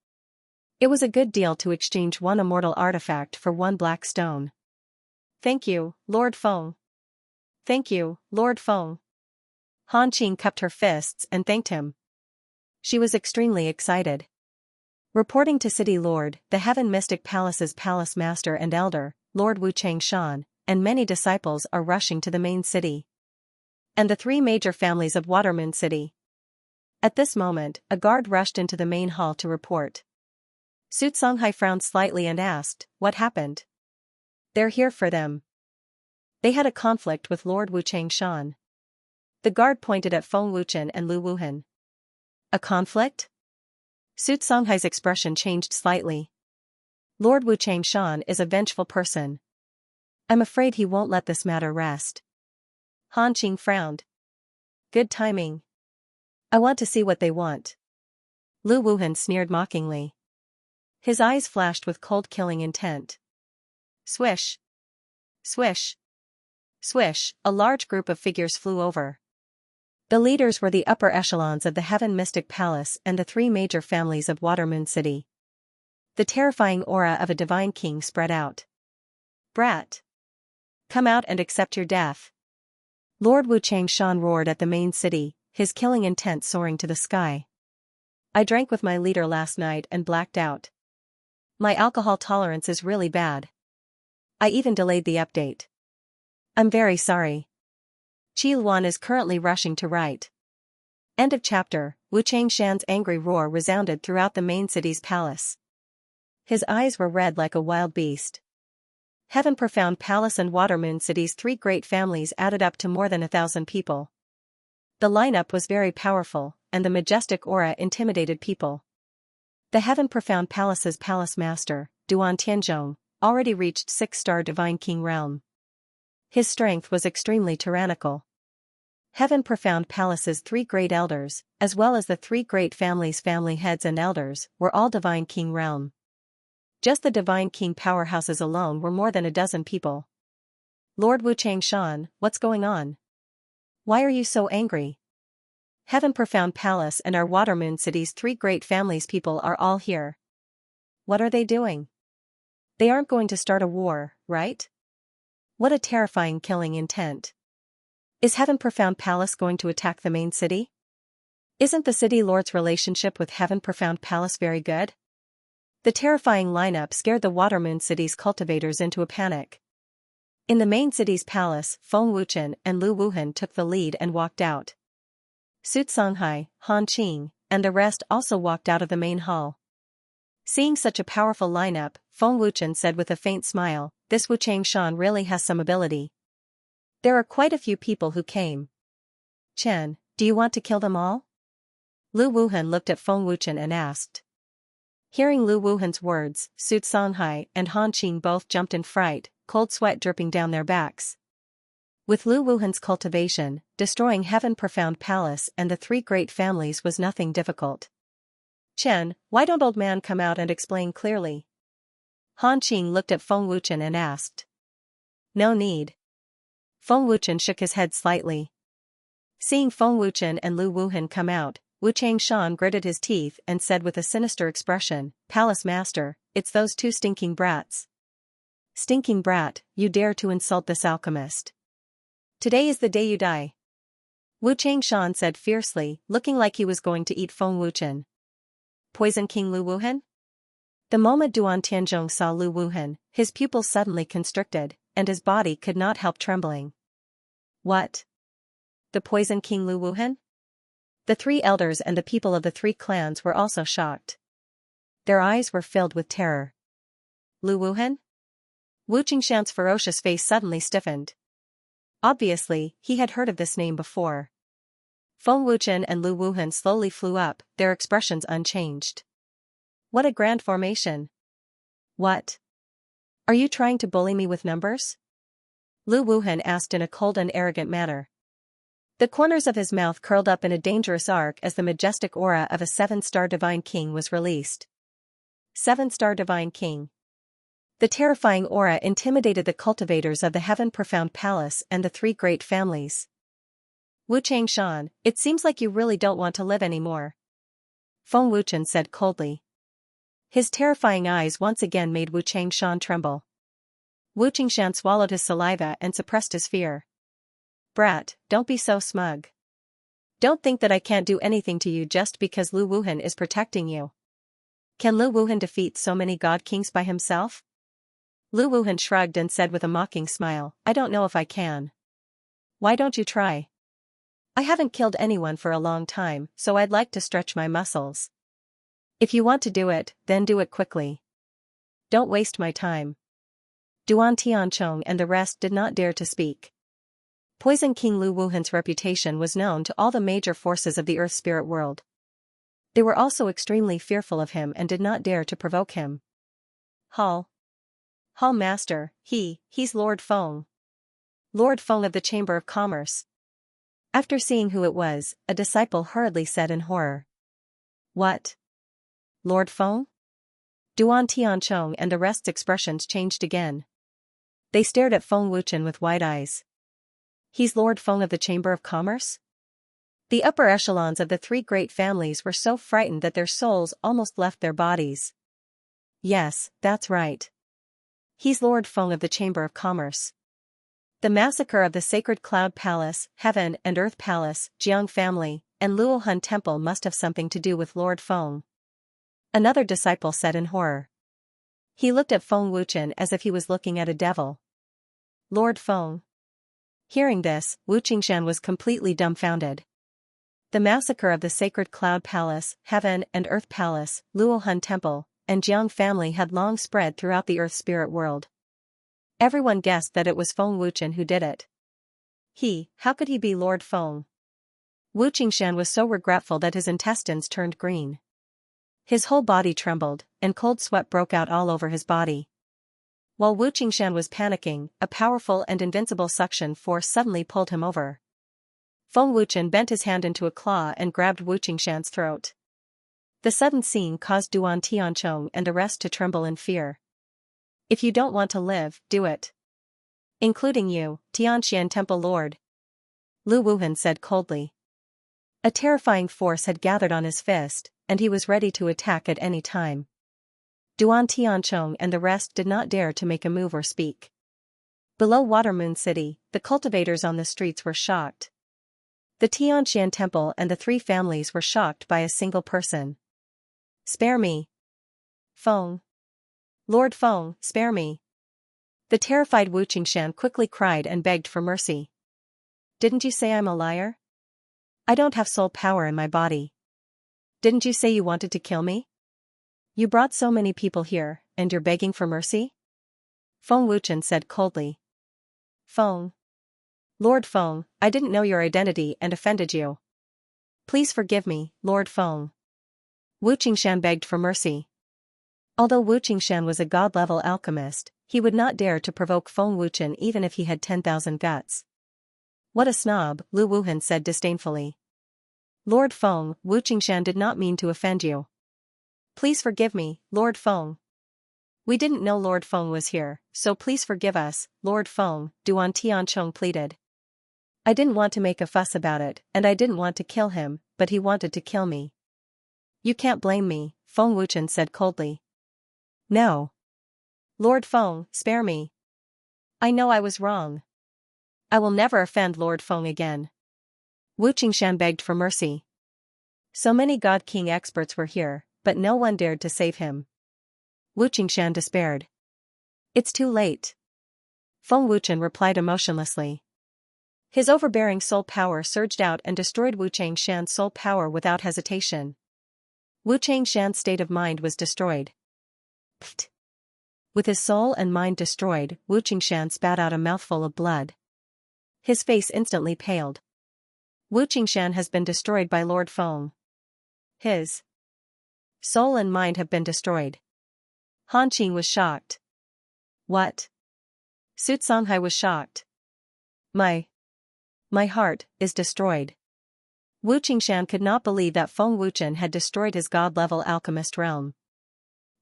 It was a good deal to exchange one immortal artifact for one black stone. Thank you, Lord Feng. Thank you, Lord Feng. Han Qing cupped her fists and thanked him. She was extremely excited. Reporting to City Lord, the Heaven Mystic Palace's Palace Master and Elder, Lord Wu Changshan, and many disciples are rushing to the main city. And the three major families of Watermoon City. At this moment, a guard rushed into the main hall to report. Su Songhai frowned slightly and asked, what happened? They're here for them. They had a conflict with Lord Wu Changshan. The guard pointed at Feng Wuchen and Lu Wuhan. A conflict? Su Songhai's expression changed slightly. Lord Wu Changshan is a vengeful person. I'm afraid he won't let this matter rest. Han Qing frowned. Good timing. I want to see what they want. Lu Wuhan sneered mockingly. His eyes flashed with cold killing intent. Swish. Swish. Swish, a large group of figures flew over. The leaders were the upper echelons of the Heaven Mystic Palace and the three major families of Watermoon City. The terrifying aura of a divine king spread out. Brat! Come out and accept your death. Lord Wu Changshan roared at the main city, his killing intent soaring to the sky. I drank with my leader last night and blacked out. My alcohol tolerance is really bad. I even delayed the update. I'm very sorry. Qi Luan is currently rushing to write. End of chapter. Wu Changshan's angry roar resounded throughout the main city's palace. His eyes were red like a wild beast. Heaven Profound Palace and Watermoon City's three great families added up to more than 1,000 people. The lineup was very powerful, and the majestic aura intimidated people. The Heaven Profound Palace's Palace Master, Duan Tianzhong, already reached 6-star Divine King realm. His strength was extremely tyrannical. Heaven Profound Palace's three great elders, as well as the three great families' family heads and elders, were all Divine King realm. Just the Divine King powerhouses alone were more than a dozen people. Lord Wu Changshan, what's going on? Why are you so angry? Heaven Profound Palace and our Watermoon City's three great families' people are all here. What are they doing? They aren't going to start a war, right? What a terrifying killing intent. Is Heaven Profound Palace going to attack the main city? Isn't the City Lord's relationship with Heaven Profound Palace very good? The terrifying lineup scared the Watermoon City's cultivators into a panic. In the main city's palace, Feng Wuchen and Lu Wuhan took the lead and walked out. Su Songhai, Han Qing, and the rest also walked out of the main hall. Seeing such a powerful lineup, Feng Wuchen said with a faint smile, this Wu Changshan really has some ability. There are quite a few people who came. Chen, do you want to kill them all? Lu Wuhan looked at Feng Wuchen and asked. Hearing Lu Wuhan's words, Su Songhai and Han Qing both jumped in fright, cold sweat dripping down their backs. With Lu Wuhan's cultivation, destroying Heaven Profound Palace and the three great families was nothing difficult. Chen, why don't old man come out and explain clearly? Han Qing looked at Feng Wuchen and asked. No need. Feng Wuchen shook his head slightly. Seeing Feng Wuchen and Lu Wuhan come out, Wu Wu Changshan gritted his teeth and said with a sinister expression, "Palace master, it's those two stinking brats." "Stinking brat, you dare to insult this alchemist. Today is the day you die." Wu Changshan said fiercely, looking like he was going to eat Feng Wuchen. Poison King Lu Wuhan? The moment Duan Tianzhong saw Lu Wuhan, his pupils suddenly constricted, and his body could not help trembling. What? The Poison King Lu Wuhan? The three elders and the people of the three clans were also shocked. Their eyes were filled with terror. Lu Wuhan? Wu Qingshan's ferocious face suddenly stiffened. Obviously, he had heard of this name before. Feng Wuchen and Lu Wuhan slowly flew up, their expressions unchanged. What a grand formation. What? Are you trying to bully me with numbers? Lu Wuhan asked in a cold and arrogant manner. The corners of his mouth curled up in a dangerous arc as the majestic aura of a 7-star divine king was released. 7-star divine king. The terrifying aura intimidated the cultivators of the heaven-profound palace and the three great families. Wu Changshan, it seems like you really don't want to live anymore. Feng Wuchen said coldly. His terrifying eyes once again made Wu Changshan tremble. Wu Qingshan swallowed his saliva and suppressed his fear. Brat, don't be so smug. Don't think that I can't do anything to you just because Lu Wuhan is protecting you. Can Lu Wuhan defeat so many god kings by himself? Lu Wuhan shrugged and said with a mocking smile, I don't know if I can. Why don't you try? I haven't killed anyone for a long time, so I'd like to stretch my muscles. If you want to do it, then do it quickly. Don't waste my time. Duan Tianchong and the rest did not dare to speak. Poison King Lu Wuhan's reputation was known to all the major forces of the Earth spirit world. They were also extremely fearful of him and did not dare to provoke him. Hall Master, he's Lord Feng. Lord Feng of the Chamber of Commerce. After seeing who it was, a disciple hurriedly said in horror. What? Lord Feng? Duan Tianchong and the rest's expressions changed again. They stared at Feng Wuchen with wide eyes. He's Lord Feng of the Chamber of Commerce? The upper echelons of the three great families were so frightened that their souls almost left their bodies. Yes, that's right. He's Lord Feng of the Chamber of Commerce. The massacre of the Sacred Cloud Palace, Heaven and Earth Palace, Jiang family, and Luohan Temple must have something to do with Lord Feng. Another disciple said in horror. He looked at Feng Wuchen as if he was looking at a devil. Lord Feng. Hearing this, Wu Qingshan was completely dumbfounded. The massacre of the Sacred Cloud Palace, Heaven and Earth Palace, Luohan Temple, and Jiang family had long spread throughout the Earth spirit world. Everyone guessed that it was Feng Wuchen who did it. How could he be Lord Feng? Wu Qingshan was so regretful that his intestines turned green. His whole body trembled, and cold sweat broke out all over his body. While Wu Qingshan was panicking, a powerful and invincible suction force suddenly pulled him over. Feng Wuchen bent his hand into a claw and grabbed Wu Qingshan's throat. The sudden scene caused Duan Tianchong and the rest to tremble in fear. If you don't want to live, do it. Including you, Xianxia Temple Lord. Lu Wuhan said coldly. A terrifying force had gathered on his fist, and he was ready to attack at any time. Duan Tianchong and the rest did not dare to make a move or speak. Below Watermoon City, the cultivators on the streets were shocked. The Tianxian Temple and the three families were shocked by a single person. Spare me. Feng. Lord Feng, spare me. The terrified Wu Qingshan quickly cried and begged for mercy. Didn't you say I'm a liar? I don't have soul power in my body. Didn't you say you wanted to kill me? You brought so many people here, and you're begging for mercy? Feng Wuchen said coldly. Feng. Lord Feng, I didn't know your identity and offended you. Please forgive me, Lord Feng. Wu Qingshan begged for mercy. Although Wu Qingshan was a god-level alchemist, he would not dare to provoke Feng Wuchen even if he had 10,000 guts. What a snob, Lu Wuhan said disdainfully. Lord Feng, Wu Qingshan did not mean to offend you. Please forgive me, Lord Feng. We didn't know Lord Feng was here, so please forgive us, Lord Feng, Duan Tianchong pleaded. I didn't want to make a fuss about it, and I didn't want to kill him, but he wanted to kill me. You can't blame me, Feng Wuchen said coldly. No. Lord Feng, spare me. I know I was wrong. I will never offend Lord Feng again. Wu Qingshan begged for mercy. So many God King experts were here, but no one dared to save him. Wu Qingshan despaired. It's too late. Feng Wuchen replied emotionlessly. His overbearing soul power surged out and destroyed Wu Qingshan's soul power without hesitation. Wu Qingshan's state of mind was destroyed. Pfft. With his soul and mind destroyed, Wu Qingshan spat out a mouthful of blood. His face instantly paled. Wu Qingshan has been destroyed by Lord Feng. His soul and mind have been destroyed. Han Qing was shocked. What? Su Songhai was shocked. My heart is destroyed. Wu Qingshan could not believe that Feng Wuchen had destroyed his god-level alchemist realm.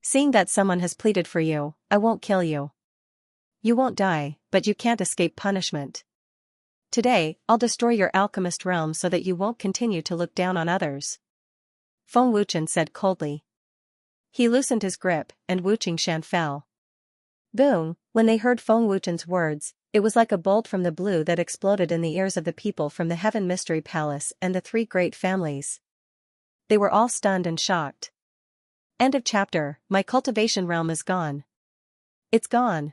Seeing that someone has pleaded for you, I won't kill you. You won't die, but you can't escape punishment. Today, I'll destroy your alchemist realm so that you won't continue to look down on others. Feng Wuchen said coldly. He loosened his grip, and Wu Qingshan fell. Boom! When they heard Feng Wuchen's words, it was like a bolt from the blue that exploded in the ears of the people from the Heaven Mystery Palace and the three great families. They were all stunned and shocked. End of chapter. My cultivation realm is gone. It's gone.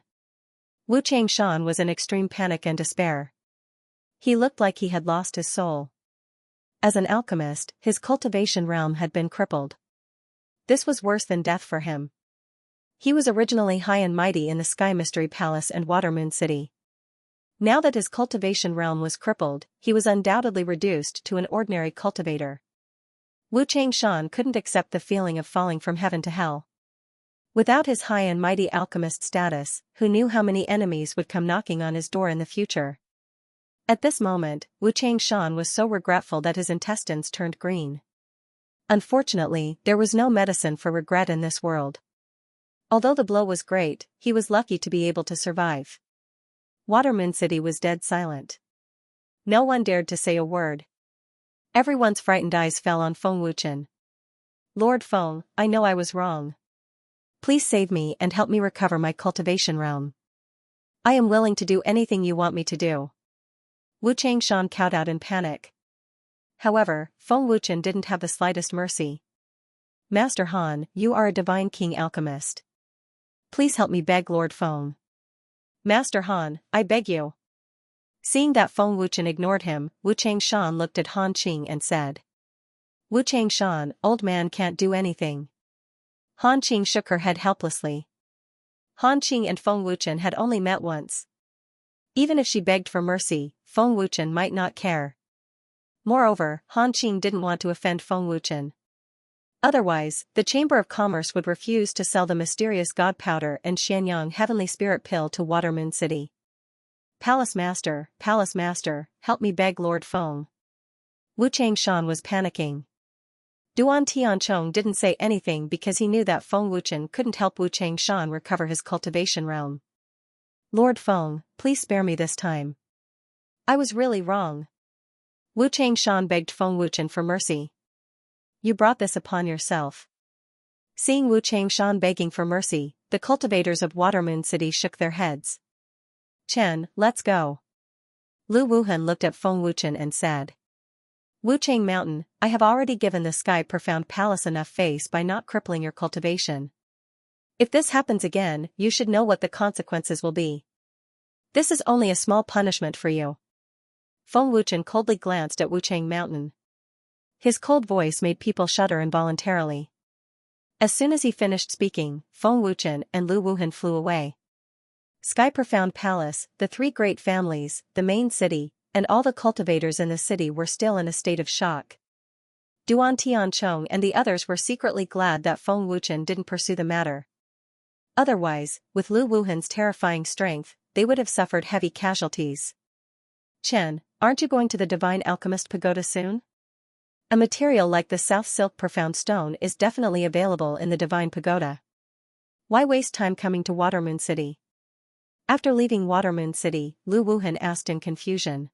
Wu Qingshan was in extreme panic and despair. He looked like he had lost his soul. As an alchemist, his cultivation realm had been crippled. This was worse than death for him. He was originally high and mighty in the Sky Mystery Palace and Watermoon City. Now that his cultivation realm was crippled, he was undoubtedly reduced to an ordinary cultivator. Wu Qingshan couldn't accept the feeling of falling from heaven to hell. Without his high and mighty alchemist status, who knew how many enemies would come knocking on his door in the future? At this moment, Wu Qingshan was so regretful that his intestines turned green. Unfortunately, there was no medicine for regret in this world. Although the blow was great, he was lucky to be able to survive. Watermoon City was dead silent. No one dared to say a word. Everyone's frightened eyes fell on Feng Wuchen. Lord Feng, I know I was wrong. Please save me and help me recover my cultivation realm. I am willing to do anything you want me to do. Wu Qingshan cowed out in panic. However, Feng Wuchen didn't have the slightest mercy. Master Han, you are a divine king alchemist. Please help me beg Lord Feng. Master Han, I beg you. Seeing that Feng Wuchen ignored him, Wu Qingshan looked at Han Qing and said. Wu Qingshan, old man can't do anything. Han Qing shook her head helplessly. Han Qing and Feng Wuchen had only met once. Even if she begged for mercy, Feng Wuchen might not care. Moreover, Han Qing didn't want to offend Feng Wuchen. Otherwise, the Chamber of Commerce would refuse to sell the mysterious god powder and Xianyang heavenly spirit pill to Watermoon City. Palace Master, help me beg Lord Feng. Wu Qingshan was panicking. Duan Tianchong didn't say anything because he knew that Feng Wuchen couldn't help Wu Qingshan recover his cultivation realm. Lord Feng, please spare me this time. I was really wrong. Wu Qingshan begged Feng Wuchen for mercy. You brought this upon yourself. Seeing Wu Qingshan begging for mercy, the cultivators of Watermoon City shook their heads. Chen, let's go. Lu Wuhan looked at Feng Wuchen and said. Wuchang Mountain, I have already given the Sky Profound Palace enough face by not crippling your cultivation. If this happens again, you should know what the consequences will be. This is only a small punishment for you. Feng Wuchen coldly glanced at Wuchang Mountain. His cold voice made people shudder involuntarily. As soon as he finished speaking, Feng Wuchen and Lu Wuhan flew away. Sky Profound Palace, the three great families, the main city, and all the cultivators in the city were still in a state of shock. Duan Tianchong and the others were secretly glad that Feng Wuchen didn't pursue the matter. Otherwise, with Lu Wuhan's terrifying strength, they would have suffered heavy casualties. Chen, aren't you going to the Divine Alchemist Pagoda soon? A material like the South Silk Profound Stone is definitely available in the Divine Pagoda. Why waste time coming to Watermoon City? After leaving Watermoon City, Lu Wuhan asked in confusion.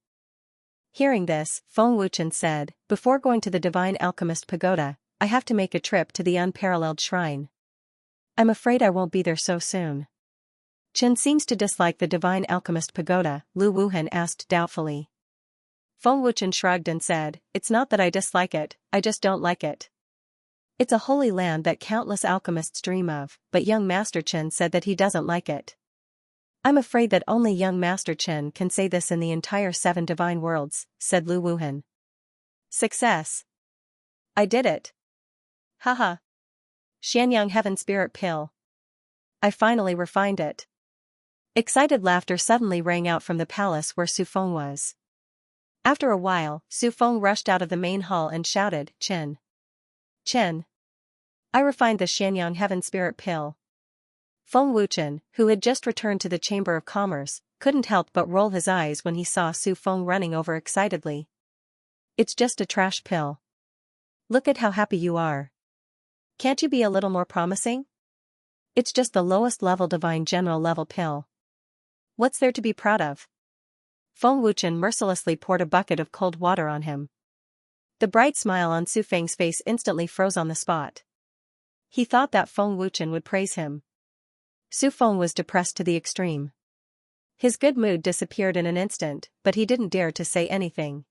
Hearing this, Feng Wuchen said, "Before going to the Divine Alchemist Pagoda, I have to make a trip to the Unparalleled Shrine. I'm afraid I won't be there so soon." "Chen seems to dislike the Divine Alchemist Pagoda," Lu Wuhan asked doubtfully. Feng Wuchen shrugged and said, "It's not that I dislike it, I just don't like it. It's a holy land that countless alchemists dream of, but young Master Chen said that he doesn't like it." "I'm afraid that only young Master Chen can say this in the entire 7 divine worlds," said Lu Wuhan. "Success! I did it! Haha! Xianyang Heaven Spirit Pill. I finally refined it." Excited laughter suddenly rang out from the palace where Su Feng was. After a while, Su Feng rushed out of the main hall and shouted, "Chen! Chen! I refined the Xianyang Heaven Spirit Pill." Feng Wuchen, who had just returned to the Chamber of Commerce, couldn't help but roll his eyes when he saw Su Feng running over excitedly. "It's just a trash pill. Look at how happy you are. Can't you be a little more promising? It's just the lowest level divine general level pill. What's there to be proud of?" Feng Wuchen mercilessly poured a bucket of cold water on him. The bright smile on Su Feng's face instantly froze on the spot. He thought that Feng Wuchen would praise him. Su Feng was depressed to the extreme. His good mood disappeared in an instant, but he didn't dare to say anything.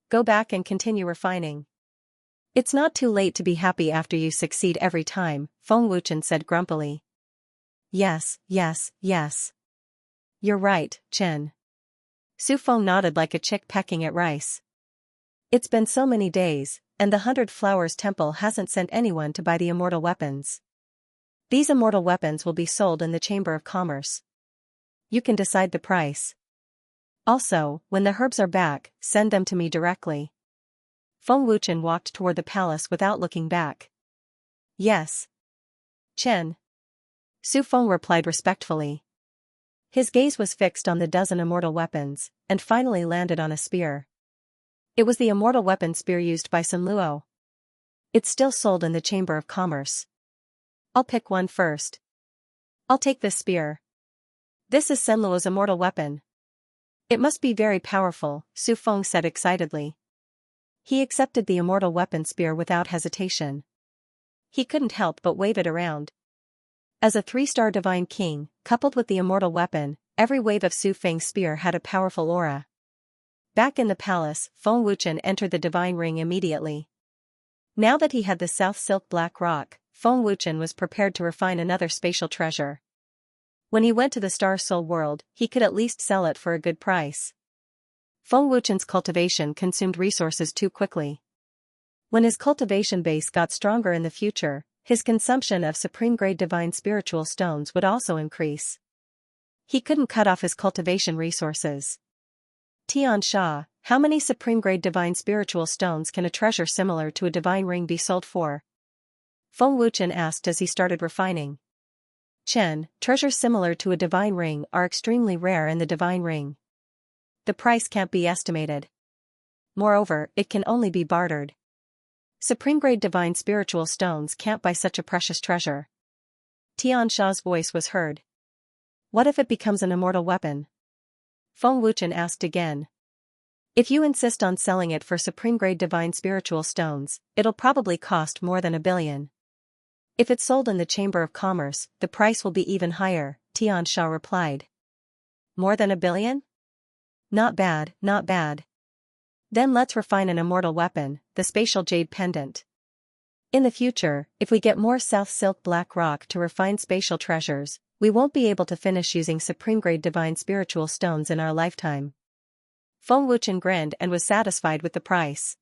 "Go back and continue refining. It's not too late to be happy after you succeed every time," Feng Wuchen said grumpily. Yes. "You're right, Chen." Su Feng nodded like a chick pecking at rice. "It's been so many days, and the 100 Flowers Temple hasn't sent anyone to buy the immortal weapons. These immortal weapons will be sold in the Chamber of Commerce. You can decide the price. Also, when the herbs are back, send them to me directly." Feng Wuchen walked toward the palace without looking back. "Yes, Chen," Su Feng replied respectfully. His gaze was fixed on the dozen immortal weapons, and finally landed on a spear. It was the immortal weapon spear used by Sun Luo. It's still sold in the Chamber of Commerce. "I'll pick one first. I'll take this spear. This is Sun Luo's immortal weapon. It must be very powerful," Su Feng said excitedly. He accepted the immortal weapon spear without hesitation. He couldn't help but wave it around. As a 3-star divine king, coupled with the immortal weapon, every wave of Su Feng's spear had a powerful aura. Back in the palace, Feng Wuchen entered the divine ring immediately. Now that he had the South Silk Black Rock, Feng Wuchen was prepared to refine another spatial treasure. When he went to the Star Soul world, he could at least sell it for a good price. Feng Wuchen's cultivation consumed resources too quickly. When his cultivation base got stronger in the future, his consumption of supreme-grade divine spiritual stones would also increase. He couldn't cut off his cultivation resources. "Xianxia, how many supreme-grade divine spiritual stones can a treasure similar to a divine ring be sold for?" Feng Wuchen asked as he started refining. "Chen, treasures similar to a divine ring are extremely rare in the divine ring. The price can't be estimated. Moreover, it can only be bartered. Supreme-grade divine spiritual stones can't buy such a precious treasure." Xianxia's voice was heard. "What if it becomes an immortal weapon?" Feng Wuchen asked again. "If you insist on selling it for supreme-grade divine spiritual stones, it'll probably cost more than 1 billion. If it's sold in the Chamber of Commerce, the price will be even higher," Xianxia replied. "More than 1 billion? Not bad. Then let's refine an immortal weapon, the Spatial Jade Pendant. In the future, if we get more South Silk Black Rock to refine spatial treasures, we won't be able to finish using supreme-grade divine spiritual stones in our lifetime." Feng Wuchen grinned and was satisfied with the price.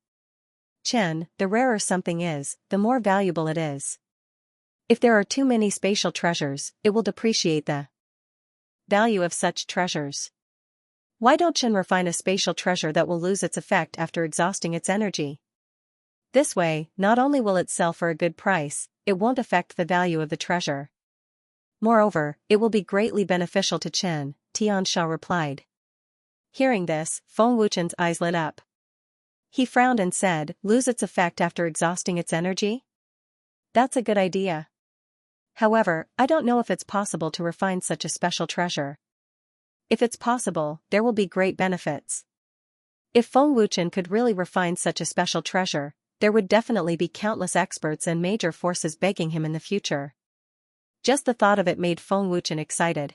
"Chen, the rarer something is, the more valuable it is. If there are too many spatial treasures, it will depreciate the value of such treasures. Why don't Chen refine a spatial treasure that will lose its effect after exhausting its energy? This way, not only will it sell for a good price, it won't affect the value of the treasure. Moreover, it will be greatly beneficial to Chen," Xianxia replied. Hearing this, Feng Wuchen's eyes lit up. He frowned and said, "Lose its effect after exhausting its energy? That's a good idea. However, I don't know if it's possible to refine such a special treasure. If it's possible, there will be great benefits. If Feng Wuchen could really refine such a special treasure, there would definitely be countless experts and major forces begging him in the future. Just the thought of it made Feng Wuchen excited.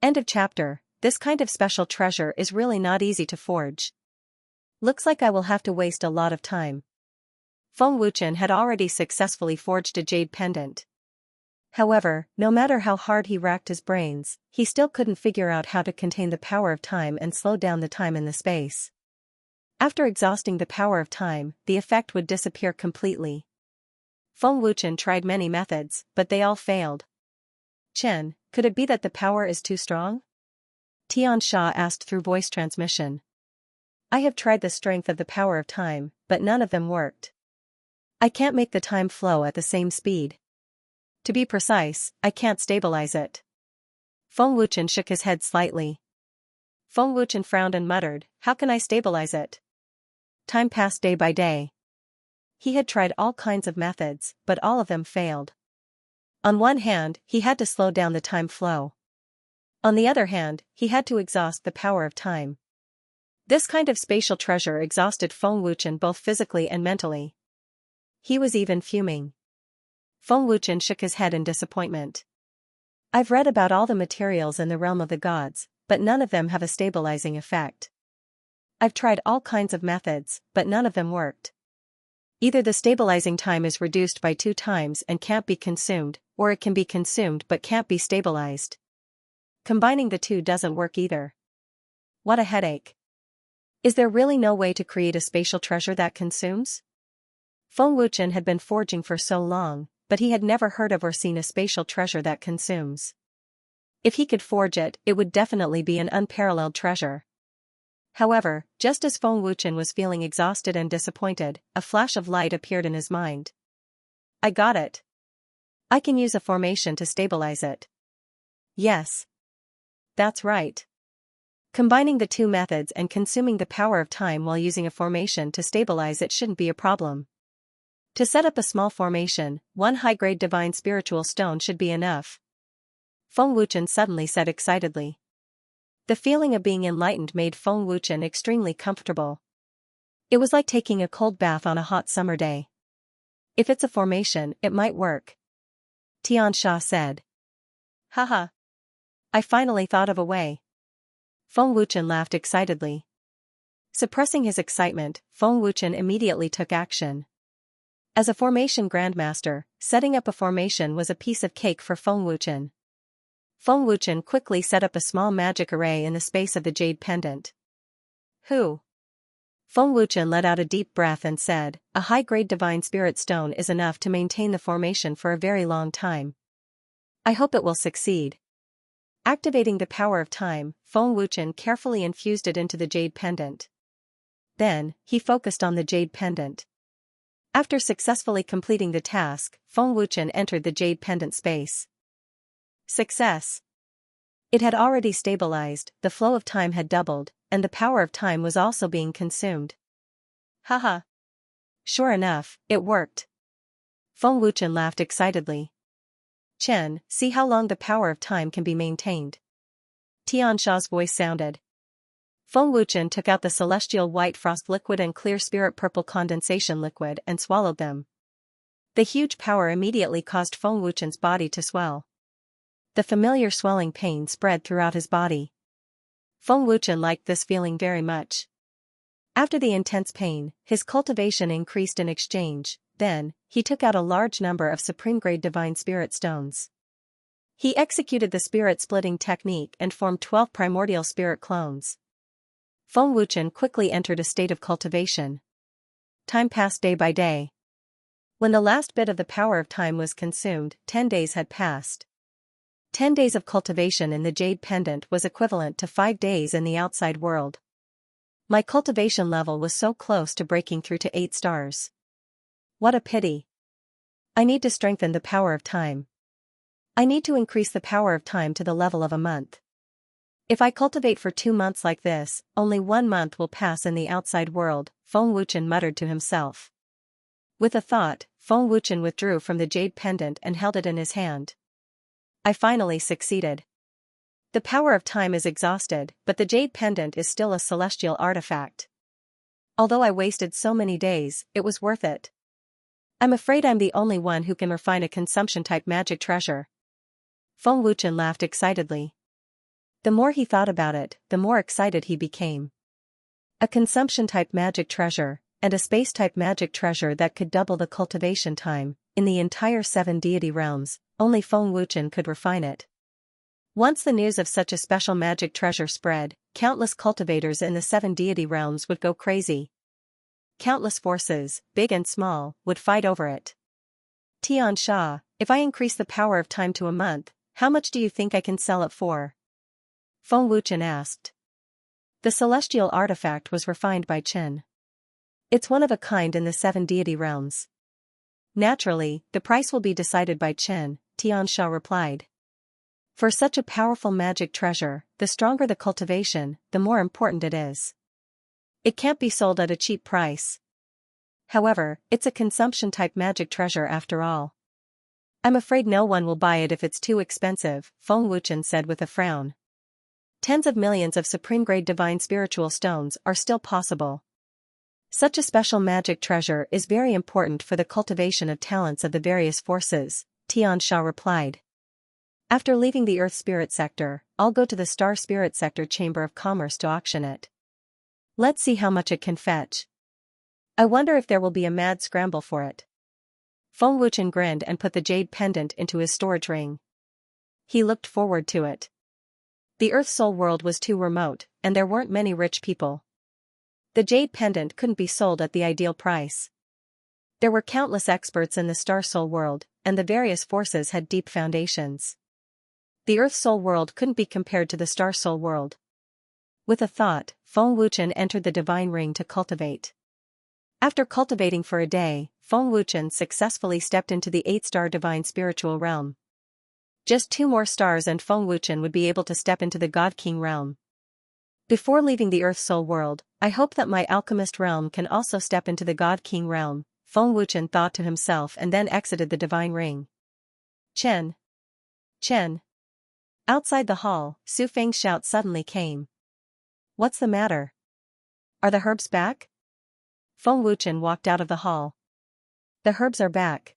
End of chapter. This kind of special treasure is really not easy to forge. Looks like I will have to waste a lot of time. Feng Wuchen had already successfully forged a jade pendant. However, no matter how hard he racked his brains, he still couldn't figure out how to contain the power of time and slow down the time in the space. After exhausting the power of time, the effect would disappear completely. Feng Wuchen tried many methods, but they all failed. Chen, could it be that the power is too strong? Xianxia asked through voice transmission. I have tried the strength of the power of time, but none of them worked. I can't make the time flow at the same speed. To be precise, I can't stabilize it. Feng Wuchen shook his head slightly. Feng Wuchen frowned and muttered, how can I stabilize it? Time passed day by day. He had tried all kinds of methods, but all of them failed. On one hand, he had to slow down the time flow. On the other hand, he had to exhaust the power of time. This kind of spatial treasure exhausted Feng Wuchen both physically and mentally. He was even fuming. Feng Wuchen shook his head in disappointment. I've read about all the materials in the realm of the gods, but none of them have a stabilizing effect. I've tried all kinds of methods, but none of them worked. Either the stabilizing time is reduced by 2 times and can't be consumed, or it can be consumed but can't be stabilized. Combining the two doesn't work either. What a headache. Is there really no way to create a spatial treasure that consumes? Feng Wuchen had been forging for so long, but he had never heard of or seen a spatial treasure that consumes. If he could forge it, it would definitely be an unparalleled treasure. However, just as Feng Wuchen was feeling exhausted and disappointed, a flash of light appeared in his mind. I got it. I can use a formation to stabilize it. Yes. That's right. Combining the two methods and consuming the power of time while using a formation to stabilize it shouldn't be a problem. To set up a small formation, 1 high-grade divine spiritual stone should be enough. Feng Wuchen suddenly said excitedly. The feeling of being enlightened made Feng Wuchen extremely comfortable. It was like taking a cold bath on a hot summer day. If it's a formation, it might work. Xianxia said. Haha. I finally thought of a way. Feng Wuchen laughed excitedly. Suppressing his excitement, Feng Wuchen immediately took action. As a formation grandmaster, setting up a formation was a piece of cake for Feng Wuchen. Feng Wuchen quickly set up a small magic array in the space of the jade pendant. Who? Feng Wuchen let out a deep breath and said, a high-grade divine spirit stone is enough to maintain the formation for a very long time. I hope it will succeed. Activating the power of time, Feng Wuchen carefully infused it into the jade pendant. Then, he focused on the jade pendant. After successfully completing the task, Feng Wuchen entered the jade pendant space. Success! It had already stabilized, the flow of time had doubled, and the power of time was also being consumed. Haha! Sure enough, it worked. Feng Wuchen laughed excitedly. Chen, see how long the power of time can be maintained. Tianxia's voice sounded. Feng Wuchen took out the celestial white frost liquid and clear spirit purple condensation liquid and swallowed them. The huge power immediately caused Feng Wuchen's body to swell. The familiar swelling pain spread throughout his body. Feng Wuchen liked this feeling very much. After the intense pain, his cultivation increased in exchange. Then, he took out a large number of supreme-grade divine spirit stones. He executed the spirit-splitting technique and formed 12 primordial spirit clones. Feng Wuchen quickly entered a state of cultivation. Time passed day by day. When the last bit of the power of time was consumed, 10 days had passed. 10 days of cultivation in the jade pendant was equivalent to 5 days in the outside world. My cultivation level was so close to breaking through to 8 stars. What a pity. I need to strengthen the power of time. I need to increase the power of time to the level of a month. If I cultivate for 2 months like this, only 1 month will pass in the outside world, Feng Wuchen muttered to himself. With a thought, Feng Wuchen withdrew from the jade pendant and held it in his hand. I finally succeeded. The power of time is exhausted, but the jade pendant is still a celestial artifact. Although I wasted so many days, it was worth it. I'm afraid I'm the only one who can refine a consumption-type magic treasure. Feng Wuchen laughed excitedly. The more he thought about it, the more excited he became. A consumption-type magic treasure, and a space-type magic treasure that could double the cultivation time, in the entire 7 deity realms, only Feng Wuchen could refine it. Once the news of such a special magic treasure spread, countless cultivators in the 7 deity realms would go crazy. Countless forces, big and small, would fight over it. Xianxia, if I increase the power of time to a month, how much do you think I can sell it for? Feng Wuchen asked. The celestial artifact was refined by Chen. It's one of a kind in the 7 deity realms. Naturally, the price will be decided by Chen, Xianxia replied. For such a powerful magic treasure, the stronger the cultivation, the more important it is. It can't be sold at a cheap price. However, it's a consumption-type magic treasure after all. I'm afraid no one will buy it if it's too expensive, Feng Wuchen said with a frown. Tens of millions of supreme-grade divine spiritual stones are still possible. Such a special magic treasure is very important for the cultivation of talents of the various forces, Xianxia replied. After leaving the Earth Spirit Sector, I'll go to the Star Spirit Sector Chamber of Commerce to auction it. Let's see how much it can fetch. I wonder if there will be a mad scramble for it. Feng Wuchen grinned and put the jade pendant into his storage ring. He looked forward to it. The Earth Soul world was too remote, and there weren't many rich people. The jade pendant couldn't be sold at the ideal price. There were countless experts in the Star Soul world, and the various forces had deep foundations. The Earth Soul world couldn't be compared to the Star Soul world. With a thought, Feng Wuchen entered the divine ring to cultivate. After cultivating for a day, Feng Wuchen successfully stepped into the 8-star divine spiritual realm. Just 2 more stars and Feng Wuchen would be able to step into the God King realm. Before leaving the Earth Soul world, I hope that my alchemist realm can also step into the God King realm, Feng Wuchen thought to himself and then exited the divine ring. Chen! Chen! Outside the hall, Su Feng's shout suddenly came. What's the matter? Are the herbs back? Feng Wuchen walked out of the hall. The herbs are back.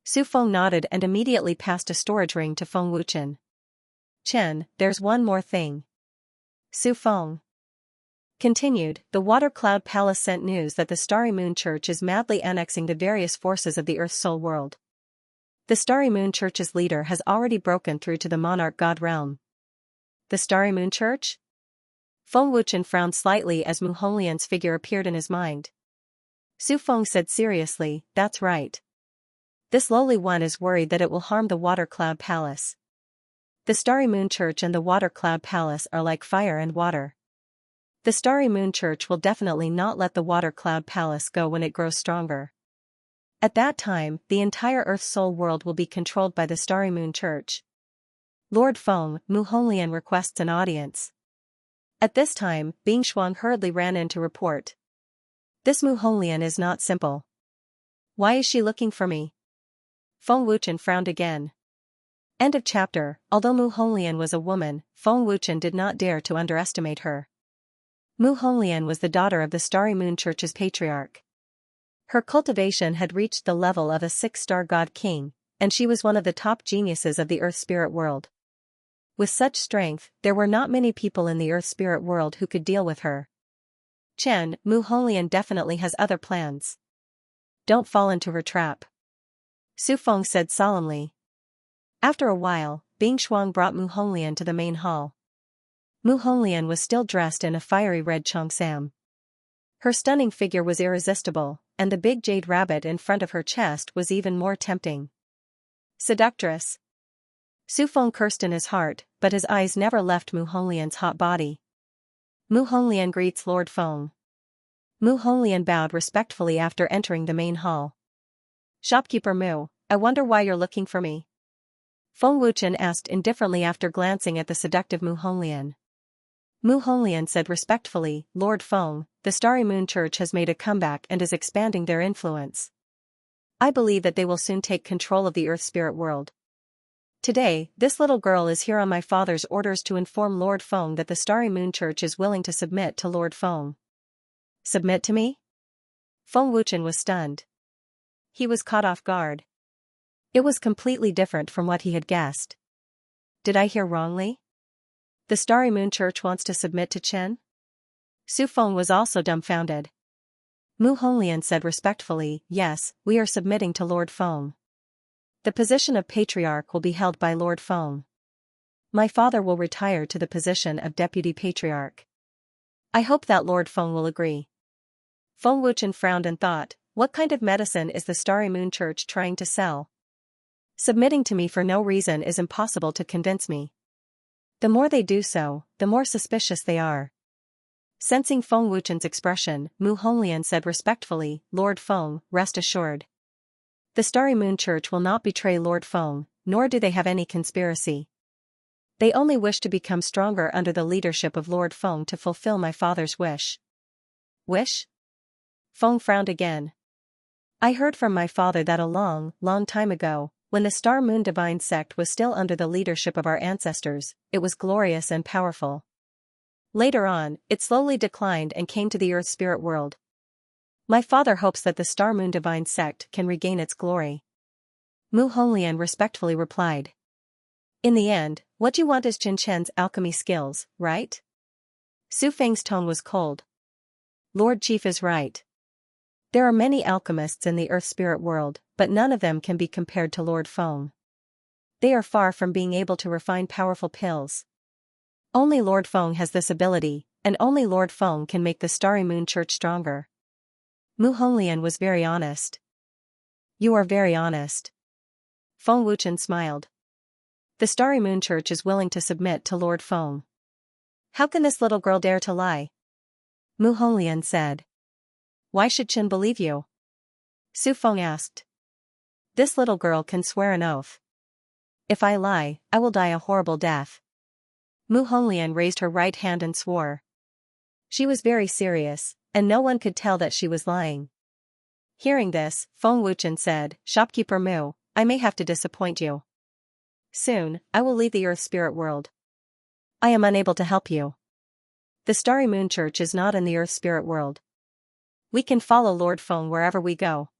Su Feng nodded and immediately passed a storage ring to Feng Wuchen. Chen, there's one more thing. Su Feng continued, the Water Cloud Palace sent news that the Starry Moon Church is madly annexing the various forces of the Earth Soul world. The Starry Moon Church's leader has already broken through to the Monarch God realm. The Starry Moon Church? Feng Wuchen frowned slightly as Mu Honglian's figure appeared in his mind. Su Feng said seriously, that's right. This lowly one is worried that it will harm the Water Cloud Palace. The Starry Moon Church and the Water Cloud Palace are like fire and water. The Starry Moon Church will definitely not let the Water Cloud Palace go when it grows stronger. At that time, the entire Earth Soul world will be controlled by the Starry Moon Church. Lord Feng, Mu Honglian requests an audience. At this time, Bing Shuang hurriedly ran in to report. This Mu Honglian is not simple. Why is she looking for me? Feng Wuchen frowned again. End of chapter. Although Mu Honglian was a woman, Feng Wuchen did not dare to underestimate her. Mu Honglian was the daughter of the Starry Moon Church's patriarch. Her cultivation had reached the level of a 6-star God King, and she was one of the top geniuses of the Earth Spirit world. With such strength, there were not many people in the Earth Spirit world who could deal with her. Chen, Mu Honglian definitely has other plans. Don't fall into her trap. Su Feng said solemnly. After a while, Bing Shuang brought Mu Honglian to the main hall. Mu Honglian was still dressed in a fiery red cheongsam. Her stunning figure was irresistible, and the big jade rabbit in front of her chest was even more tempting. Seductress. Su Feng cursed in his heart, but his eyes never left Mu Honglian's hot body. Mu Honglian greets Lord Feng. Mu Honglian bowed respectfully after entering the main hall. Shopkeeper Mu, I wonder why you're looking for me? Feng Wuchen asked indifferently after glancing at the seductive Mu Honglian. Mu Honglian said respectfully, Lord Feng, the Starry Moon Church has made a comeback and is expanding their influence. I believe that they will soon take control of the Earth Spirit world. Today, this little girl is here on my father's orders to inform Lord Feng that the Starry Moon Church is willing to submit to Lord Feng. Submit to me? Feng Wuchen was stunned. He was caught off guard. It was completely different from what he had guessed. Did I hear wrongly? The Starry Moon Church wants to submit to Chen? Su Feng was also dumbfounded. Mu Honglian said respectfully, yes, we are submitting to Lord Feng. The position of patriarch will be held by Lord Feng. My father will retire to the position of deputy patriarch. I hope that Lord Feng will agree. Feng Wuchen frowned and thought, what kind of medicine is the Starry Moon Church trying to sell? Submitting to me for no reason is impossible to convince me. The more they do so, the more suspicious they are. Sensing Feng Wuchen's expression, Mu Honglian said respectfully, Lord Feng, rest assured. The Starry Moon Church will not betray Lord Feng, nor do they have any conspiracy. They only wish to become stronger under the leadership of Lord Feng to fulfill my father's wish. Wish? Feng frowned again. I heard from my father that a long, long time ago, when the Star Moon Divine Sect was still under the leadership of our ancestors, it was glorious and powerful. Later on, it slowly declined and came to the Earth spirit world. My father hopes that the Star Moon Divine Sect can regain its glory. Mu Honglian respectfully replied. In the end, what you want is Qin Chen's alchemy skills, right? Su Feng's tone was cold. Lord Chief is right. There are many alchemists in the Earth spirit world, but none of them can be compared to Lord Feng. They are far from being able to refine powerful pills. Only Lord Feng has this ability, and only Lord Feng can make the Starry Moon Church stronger. Mu Honglian was very honest. You are very honest. Feng Wuchen smiled. The Starry Moon Church is willing to submit to Lord Feng. How can this little girl dare to lie? Mu Honglian said. Why should Qin believe you? Su Feng asked. This little girl can swear an oath. If I lie, I will die a horrible death. Mu Honglian raised her right hand and swore. She was very serious, and no one could tell that she was lying. Hearing this, Feng Wuchen said, Shopkeeper Mu, I may have to disappoint you. Soon, I will leave the Earth spirit world. I am unable to help you. The Starry Moon Church is not in the Earth spirit world. We can follow Lord Feng wherever we go.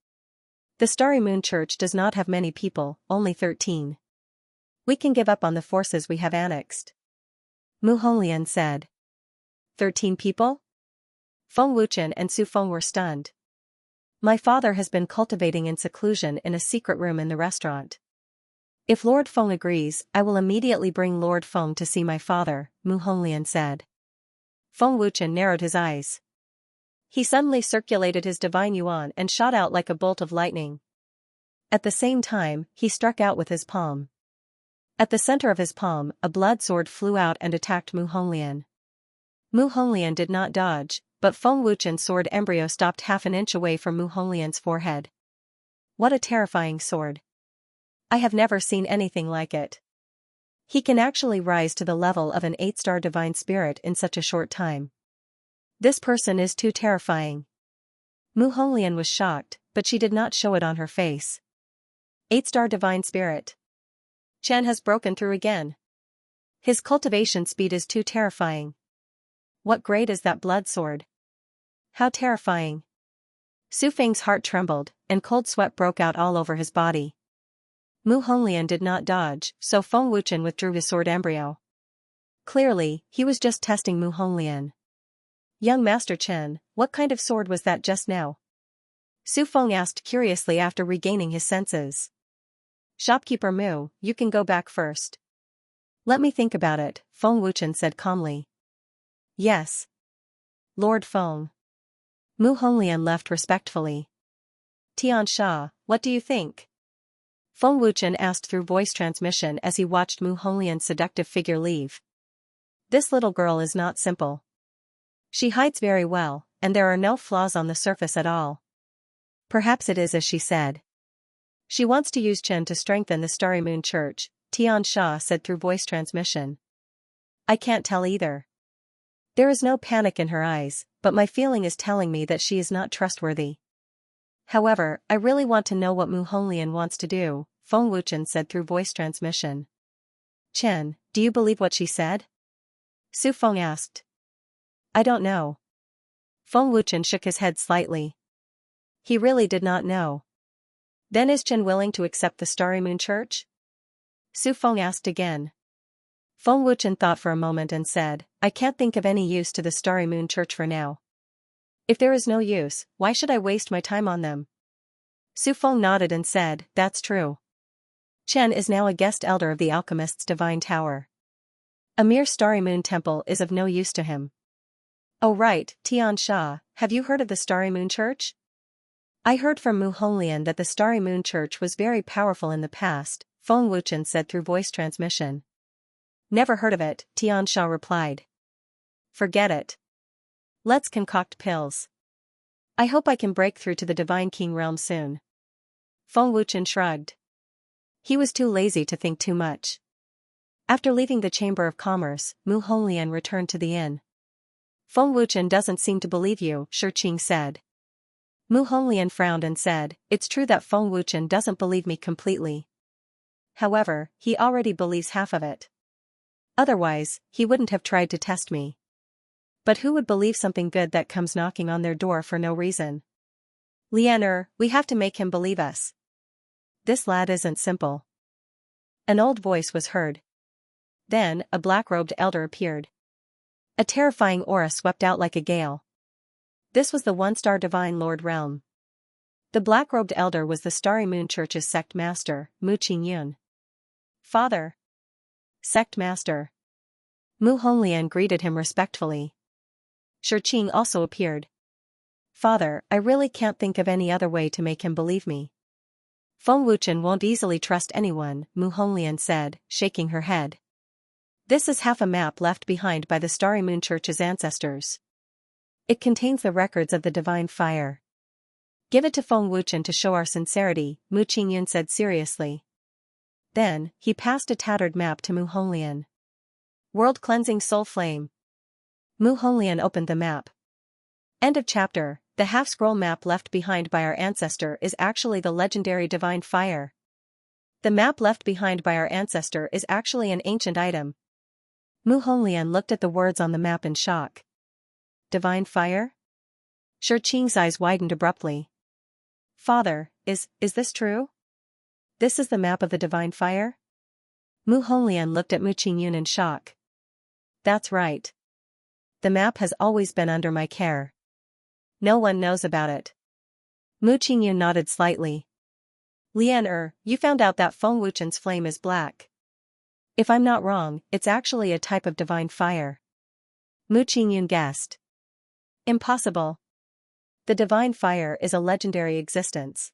The Starry Moon Church does not have many people, only 13. We can give up on the forces we have annexed. Mu Honglian said. 13 people? Feng Wuchen and Su Feng were stunned. My father has been cultivating in seclusion in a secret room in the restaurant. If Lord Feng agrees, I will immediately bring Lord Feng to see my father, Mu Honglian said. Feng Wuchen narrowed his eyes. He suddenly circulated his divine yuan and shot out like a bolt of lightning. At the same time, he struck out with his palm. At the center of his palm, a blood sword flew out and attacked Mu Honglian. Mu Honglian did not dodge, but Feng Wuchen's sword embryo stopped half an inch away from Mu Honglian's forehead. What a terrifying sword. I have never seen anything like it. He can actually rise to the level of an 8-star divine spirit in such a short time. This person is too terrifying. Mu Honglian was shocked, but she did not show it on her face. 8-star divine spirit. Chen has broken through again. His cultivation speed is too terrifying. What grade is that blood sword? How terrifying. Su Feng's heart trembled, and cold sweat broke out all over his body. Mu Honglian did not dodge, so Feng Wuchen withdrew his sword embryo. Clearly, he was just testing Mu Honglian. Young Master Chen, what kind of sword was that just now? Su Feng asked curiously after regaining his senses. Shopkeeper Mu, you can go back first. Let me think about it, Feng Wuchen said calmly. Yes. Lord Feng. Mu Honglian left respectfully. Xianxia, what do you think? Feng Wuchen asked through voice transmission as he watched Mu Honglian's seductive figure leave. This little girl is not simple. She hides very well, and there are no flaws on the surface at all. Perhaps it is as she said. She wants to use Chen to strengthen the Starry Moon Church, Xianxia said through voice transmission. I can't tell either. There is no panic in her eyes, but my feeling is telling me that she is not trustworthy. However, I really want to know what Mu Honglian wants to do, Feng Wuchen said through voice transmission. Chen, do you believe what she said? Su Feng asked. I don't know. Feng Wuchen shook his head slightly. He really did not know. Then is Chen willing to accept the Starry Moon Church? Su Feng asked again. Feng Wuchen thought for a moment and said, I can't think of any use to the Starry Moon Church for now. If there is no use, why should I waste my time on them? Su Feng nodded and said, that's true. Chen is now a guest elder of the alchemist's divine tower. A mere Starry Moon temple is of no use to him. Oh right, Xianxia, have you heard of the Starry Moon Church? I heard from Mu Honglian that the Starry Moon Church was very powerful in the past, Feng Wuchen said through voice transmission. Never heard of it, Xianxia replied. Forget it. Let's concoct pills. I hope I can break through to the Divine King realm soon. Feng Wuchen shrugged. He was too lazy to think too much. After leaving the Chamber of Commerce, Mu Honglian returned to the inn. Feng Wuchen doesn't seem to believe you, Xianxia said. Mu Honglian frowned and said, it's true that Feng Wuchen doesn't believe me completely. However, he already believes half of it. Otherwise, he wouldn't have tried to test me. But who would believe something good that comes knocking on their door for no reason? Lianer, we have to make him believe us. This lad isn't simple. An old voice was heard. Then, a black-robed elder appeared. A terrifying aura swept out like a gale. This was the one-star Divine Lord realm. The black-robed elder was the Starry Moon Church's sect master, Mu Qingyun. Father. Sect master. Mu Honglian greeted him respectfully. Xianxia also appeared. Father, I really can't think of any other way to make him believe me. Feng Wuchen won't easily trust anyone, Mu Honglian said, shaking her head. This is half a map left behind by the Starry Moon Church's ancestors. It contains the records of the divine fire. Give it to Feng Wuchen to show our sincerity, Mu Qingyun said seriously. Then, he passed a tattered map to Mu Honglian. World-cleansing soul flame. Mu Honglian opened the map. End of chapter. The half-scroll map left behind by our ancestor is actually the legendary divine fire. The map left behind by our ancestor is actually an ancient item. Mu Honglian looked at the words on the map in shock. Divine fire? Xianxia's eyes widened abruptly. Father, is this true? This is the map of the divine fire? Mu Honglian looked at Mu Qingyun in shock. That's right. The map has always been under my care. No one knows about it. Mu Qingyun nodded slightly. Lian you found out that Feng Wuchen's flame is black. If I'm not wrong, it's actually a type of divine fire. Mu Qingyun guessed. Impossible. The divine fire is a legendary existence.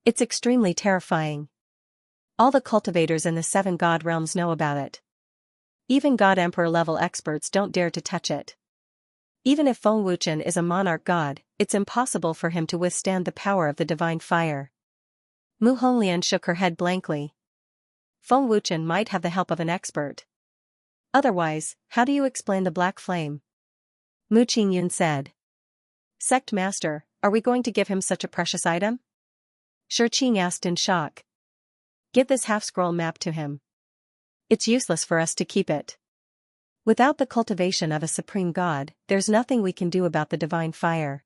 It's extremely terrifying. All the cultivators in the 7 god realms know about it. Even God Emperor level experts don't dare to touch it. Even if Feng Wuchen is a monarch god, it's impossible for him to withstand the power of the divine fire. Mu Honglian shook her head blankly. Feng Wuchen might have the help of an expert. Otherwise, how do you explain the black flame? Mu Qingyun said. Sect master, are we going to give him such a precious item? Xianxia asked in shock. Give this half-scroll map to him. It's useless for us to keep it. Without the cultivation of a supreme god, there's nothing we can do about the divine fire.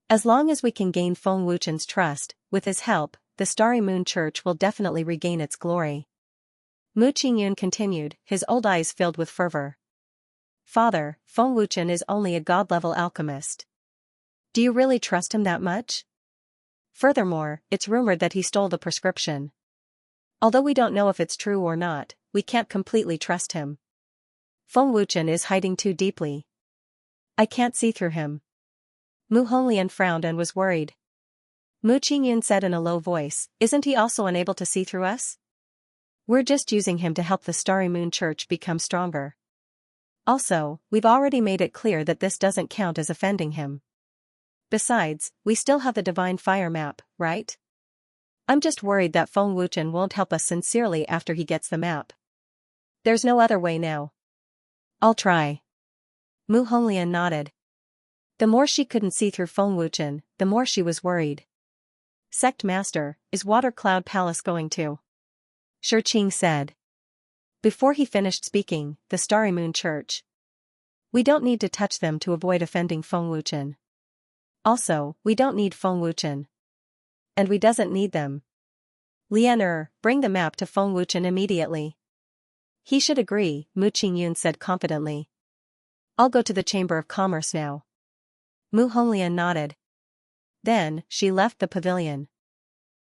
As long as we can gain Feng Wuchen's trust, with his help, the Starry Moon Church will definitely regain its glory. Mu Qingyun continued, his old eyes filled with fervor. Father, Feng Wuchen is only a god-level alchemist. Do you really trust him that much? Furthermore, it's rumored that he stole the prescription. Although we don't know if it's true or not, we can't completely trust him. Feng Wuchen is hiding too deeply. I can't see through him. Mu Honglian frowned and was worried. Mu Qingyun said in a low voice, isn't he also unable to see through us? We're just using him to help the Starry Moon Church become stronger. Also, we've already made it clear that this doesn't count as offending him. Besides, we still have the divine fire map, right? I'm just worried that Feng Wuchen won't help us sincerely after he gets the map. There's no other way now. I'll try. Mu Honglian nodded. The more she couldn't see through Feng Wuchen, the more she was worried. Sect Master, is Water Cloud Palace going to? Xianxia said. Before he finished speaking, the Starry Moon Church. We don't need to touch them to avoid offending Feng Wuchen. Also, we don't need Feng Wuchen. And we doesn't need them. Lian bring the map to Feng Wuchen immediately. He should agree, Mu Qingyun said confidently. I'll go to the Chamber of Commerce now. Mu Honglian nodded. Then, she left the pavilion.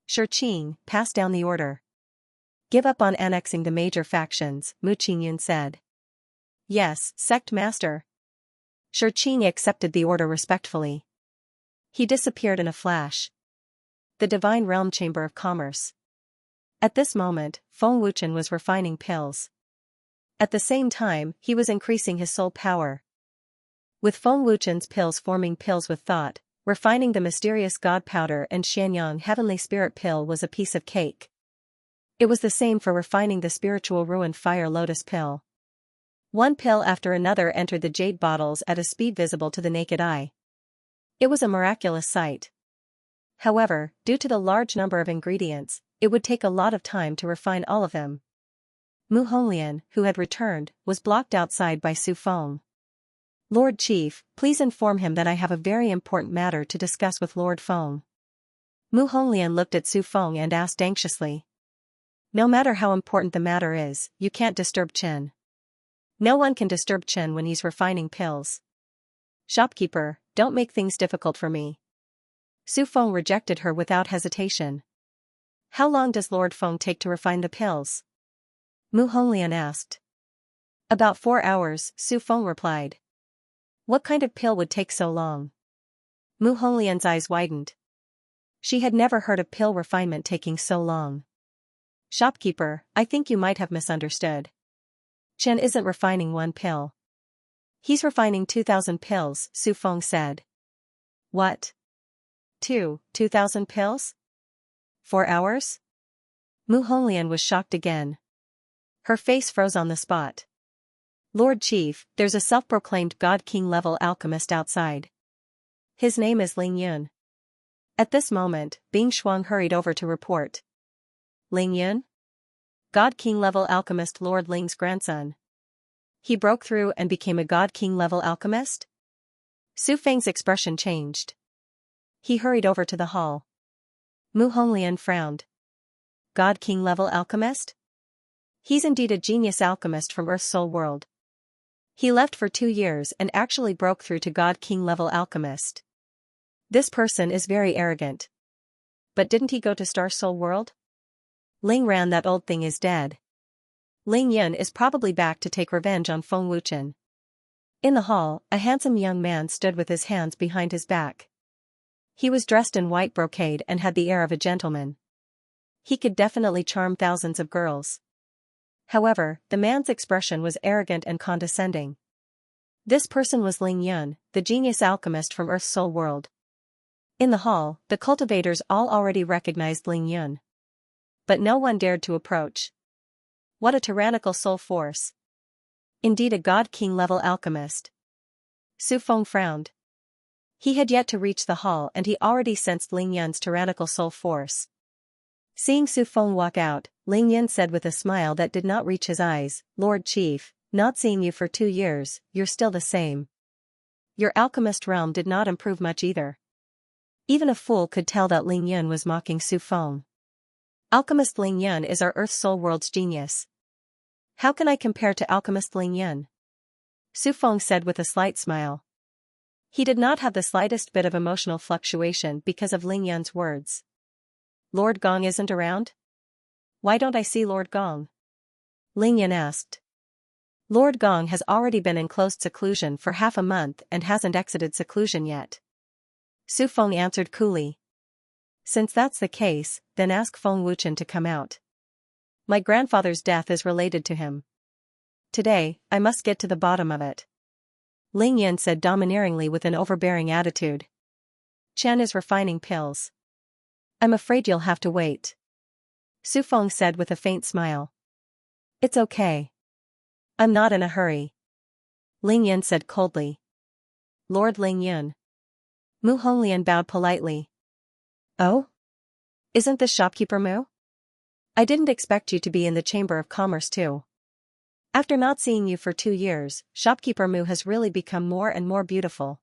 Shi Qing passed down the order. Give up on annexing the major factions, Mu Qingyun said. Yes, sect master. Shi Qing accepted the order respectfully. He disappeared in a flash. The Divine Realm Chamber of Commerce. At this moment, Feng Wuchen was refining pills. At the same time, he was increasing his soul power. With Feng Wuchen's pills forming pills with thought, refining the mysterious God powder and Xianyang heavenly spirit pill was a piece of cake. It was the same for refining the spiritual ruin fire lotus pill. One pill after another entered the jade bottles at a speed visible to the naked eye. It was a miraculous sight. However, due to the large number of ingredients, it would take a lot of time to refine all of them. Mu Honglian, who had returned, was blocked outside by Su Feng. Lord Chief, please inform him that I have a very important matter to discuss with Lord Feng. Mu Honglian looked at Su Feng and asked anxiously. No matter how important the matter is, you can't disturb Chen. No one can disturb Chen when he's refining pills. Shopkeeper, don't make things difficult for me. Su Feng rejected her without hesitation. How long does Lord Feng take to refine the pills? Mu Honglian asked. About 4 hours, Su Feng replied. What kind of pill would take so long? Mu Honglian's eyes widened. She had never heard of pill refinement taking so long. Shopkeeper, I think you might have misunderstood. Chen isn't refining one pill. He's refining 2,000 pills, Su Feng said. What? 2,000 pills? 4 hours? Mu Honglian was shocked again. Her face froze on the spot. Lord Chief, there's a self-proclaimed God King level alchemist outside. His name is Ling Yun. At this moment, Bing Shuang hurried over to report. Ling Yun? God King level alchemist Lord Ling's grandson. He broke through and became a God King level alchemist? Su Feng's expression changed. He hurried over to the hall. Mu Honglian frowned. God King level alchemist? He's indeed a genius alchemist from Earth's soul world. He left for 2 years and actually broke through to God King level alchemist. This person is very arrogant. But didn't he go to Star Soul World? Ling Ran, that old thing, is dead. Ling Yun is probably back to take revenge on Feng Wuchen. In the hall, a handsome young man stood with his hands behind his back. He was dressed in white brocade and had the air of a gentleman. He could definitely charm thousands of girls. However, the man's expression was arrogant and condescending. This person was Ling Yun, the genius alchemist from Earth's soul world. In the hall, the cultivators all already recognized Ling Yun. But no one dared to approach. What a tyrannical soul force. Indeed a God King level alchemist. Su Feng frowned. He had yet to reach the hall and he already sensed Ling Yun's tyrannical soul force. Seeing Su Feng walk out, Ling Yun said with a smile that did not reach his eyes, Lord Chief, not seeing you for 2 years, you're still the same. Your alchemist realm did not improve much either. Even a fool could tell that Ling Yun was mocking Su Feng. Alchemist Ling Yun is our Earth Soul World's genius. How can I compare to Alchemist Ling Yun? Su Feng said with a slight smile. He did not have the slightest bit of emotional fluctuation because of Ling Yun's words. Lord Gong isn't around? Why don't I see Lord Gong? Ling Yun asked. Lord Gong has already been in closed seclusion for half a month and hasn't exited seclusion yet. Su Feng answered coolly. Since that's the case, then ask Feng Wuchen to come out. My grandfather's death is related to him. Today, I must get to the bottom of it. Ling Yun said domineeringly with an overbearing attitude. Chen is refining pills. I'm afraid you'll have to wait. Su Feng said with a faint smile. It's okay. I'm not in a hurry. Ling Yun said coldly. Lord Ling Yun. Mu Honglian bowed politely. Oh? Isn't this shopkeeper Mu? I didn't expect you to be in the Chamber of Commerce too. After not seeing you for 2 years, shopkeeper Mu has really become more and more beautiful.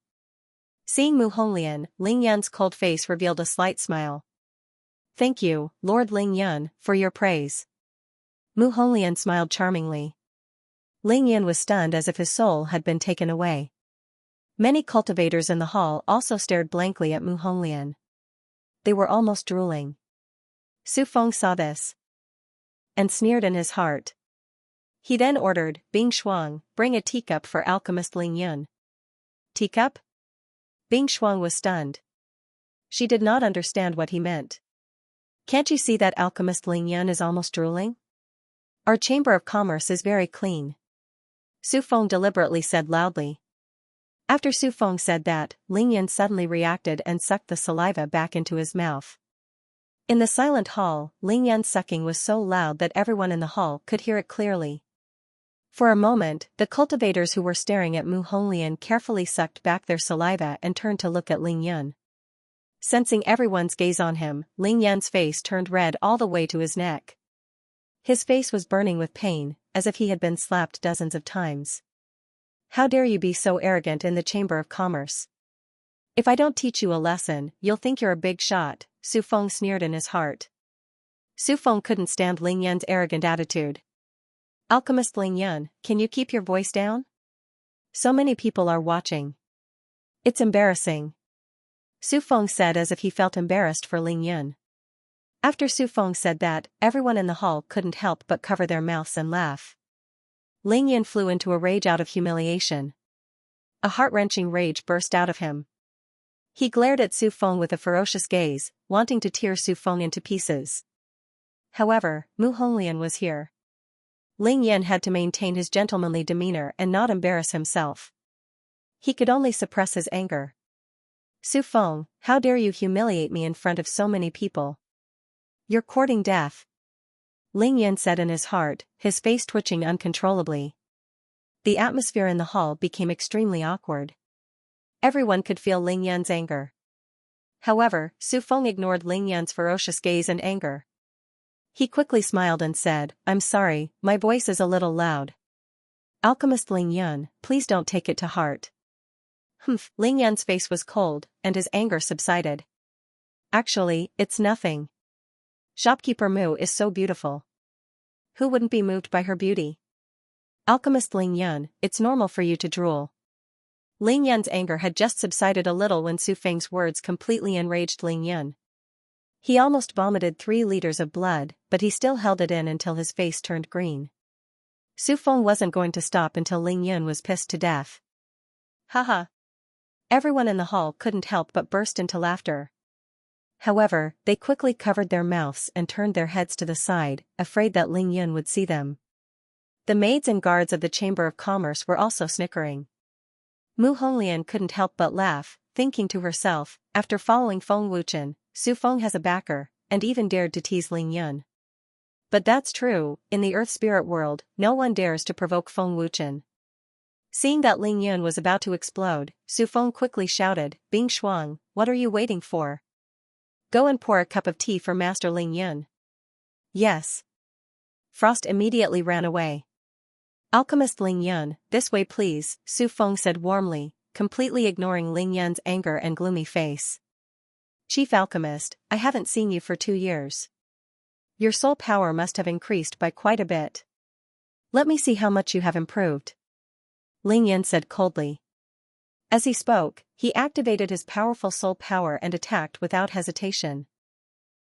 Seeing Mu Honglian, Ling Yan's cold face revealed a slight smile. Thank you, Lord Ling Yan, for your praise. Mu Honglian smiled charmingly. Ling Yan was stunned as if his soul had been taken away. Many cultivators in the hall also stared blankly at Mu Honglian. They were almost drooling. Su Feng saw this and sneered in his heart. He then ordered, Bing Shuang, bring a teacup for alchemist Ling Yun. Teacup? Bing Shuang was stunned. She did not understand what he meant. Can't you see that alchemist Ling Yun is almost drooling? Our Chamber of Commerce is very clean. Su Feng deliberately said loudly. After Su Feng said that, Ling Yun suddenly reacted and sucked the saliva back into his mouth. In the silent hall, Ling Yan's sucking was so loud that everyone in the hall could hear it clearly. For a moment, the cultivators who were staring at Mu Honglian carefully sucked back their saliva and turned to look at Ling Yun. Sensing everyone's gaze on him, Ling Yan's face turned red all the way to his neck. His face was burning with pain, as if he had been slapped dozens of times. How dare you be so arrogant in the Chamber of Commerce? If I don't teach you a lesson, you'll think you're a big shot, Su Feng sneered in his heart. Su Feng couldn't stand Ling Yan's arrogant attitude. Alchemist Ling Yun, can you keep your voice down? So many people are watching. It's embarrassing. Su Feng said as if he felt embarrassed for Ling Yun. After Su Feng said that, everyone in the hall couldn't help but cover their mouths and laugh. Ling Yun flew into a rage out of humiliation. A heart-wrenching rage burst out of him. He glared at Su Feng with a ferocious gaze, wanting to tear Su Feng into pieces. However, Mu Honglian was here. Ling Yan had to maintain his gentlemanly demeanor and not embarrass himself. He could only suppress his anger. Su Feng, how dare you humiliate me in front of so many people? You're courting death. Ling Yan said in his heart, his face twitching uncontrollably. The atmosphere in the hall became extremely awkward. Everyone could feel Ling Yan's anger. However, Su Feng ignored Ling Yan's ferocious gaze and anger. He quickly smiled and said, I'm sorry, my voice is a little loud. Alchemist Ling Yun, please don't take it to heart. Humph, Ling Yan's face was cold, and his anger subsided. Actually, it's nothing. Shopkeeper Mu is so beautiful. Who wouldn't be moved by her beauty? Alchemist Ling Yun, it's normal for you to drool. Ling Yan's anger had just subsided a little when Su Feng's words completely enraged Ling Yun. He almost vomited 3 liters of blood, but he still held it in until his face turned green. Su Feng wasn't going to stop until Ling Yun was pissed to death. Haha. Everyone in the hall couldn't help but burst into laughter. However, they quickly covered their mouths and turned their heads to the side, afraid that Ling Yun would see them. The maids and guards of the Chamber of Commerce were also snickering. Mu Honglian couldn't help but laugh, thinking to herself, after following Feng Wuchen, Su Feng has a backer, and even dared to tease Ling Yun. But that's true, in the Earth Spirit world, no one dares to provoke Feng Wuchen. Seeing that Ling Yun was about to explode, Su Feng quickly shouted, Bing Shuang, what are you waiting for? Go and pour a cup of tea for Master Ling Yun. Yes. Frost immediately ran away. Alchemist Ling Yun, this way please, Su Feng said warmly, completely ignoring Ling Yun's anger and gloomy face. Chief Alchemist, I haven't seen you for 2 years. Your soul power must have increased by quite a bit. Let me see how much you have improved. Ling Yun said coldly. As he spoke, he activated his powerful soul power and attacked without hesitation.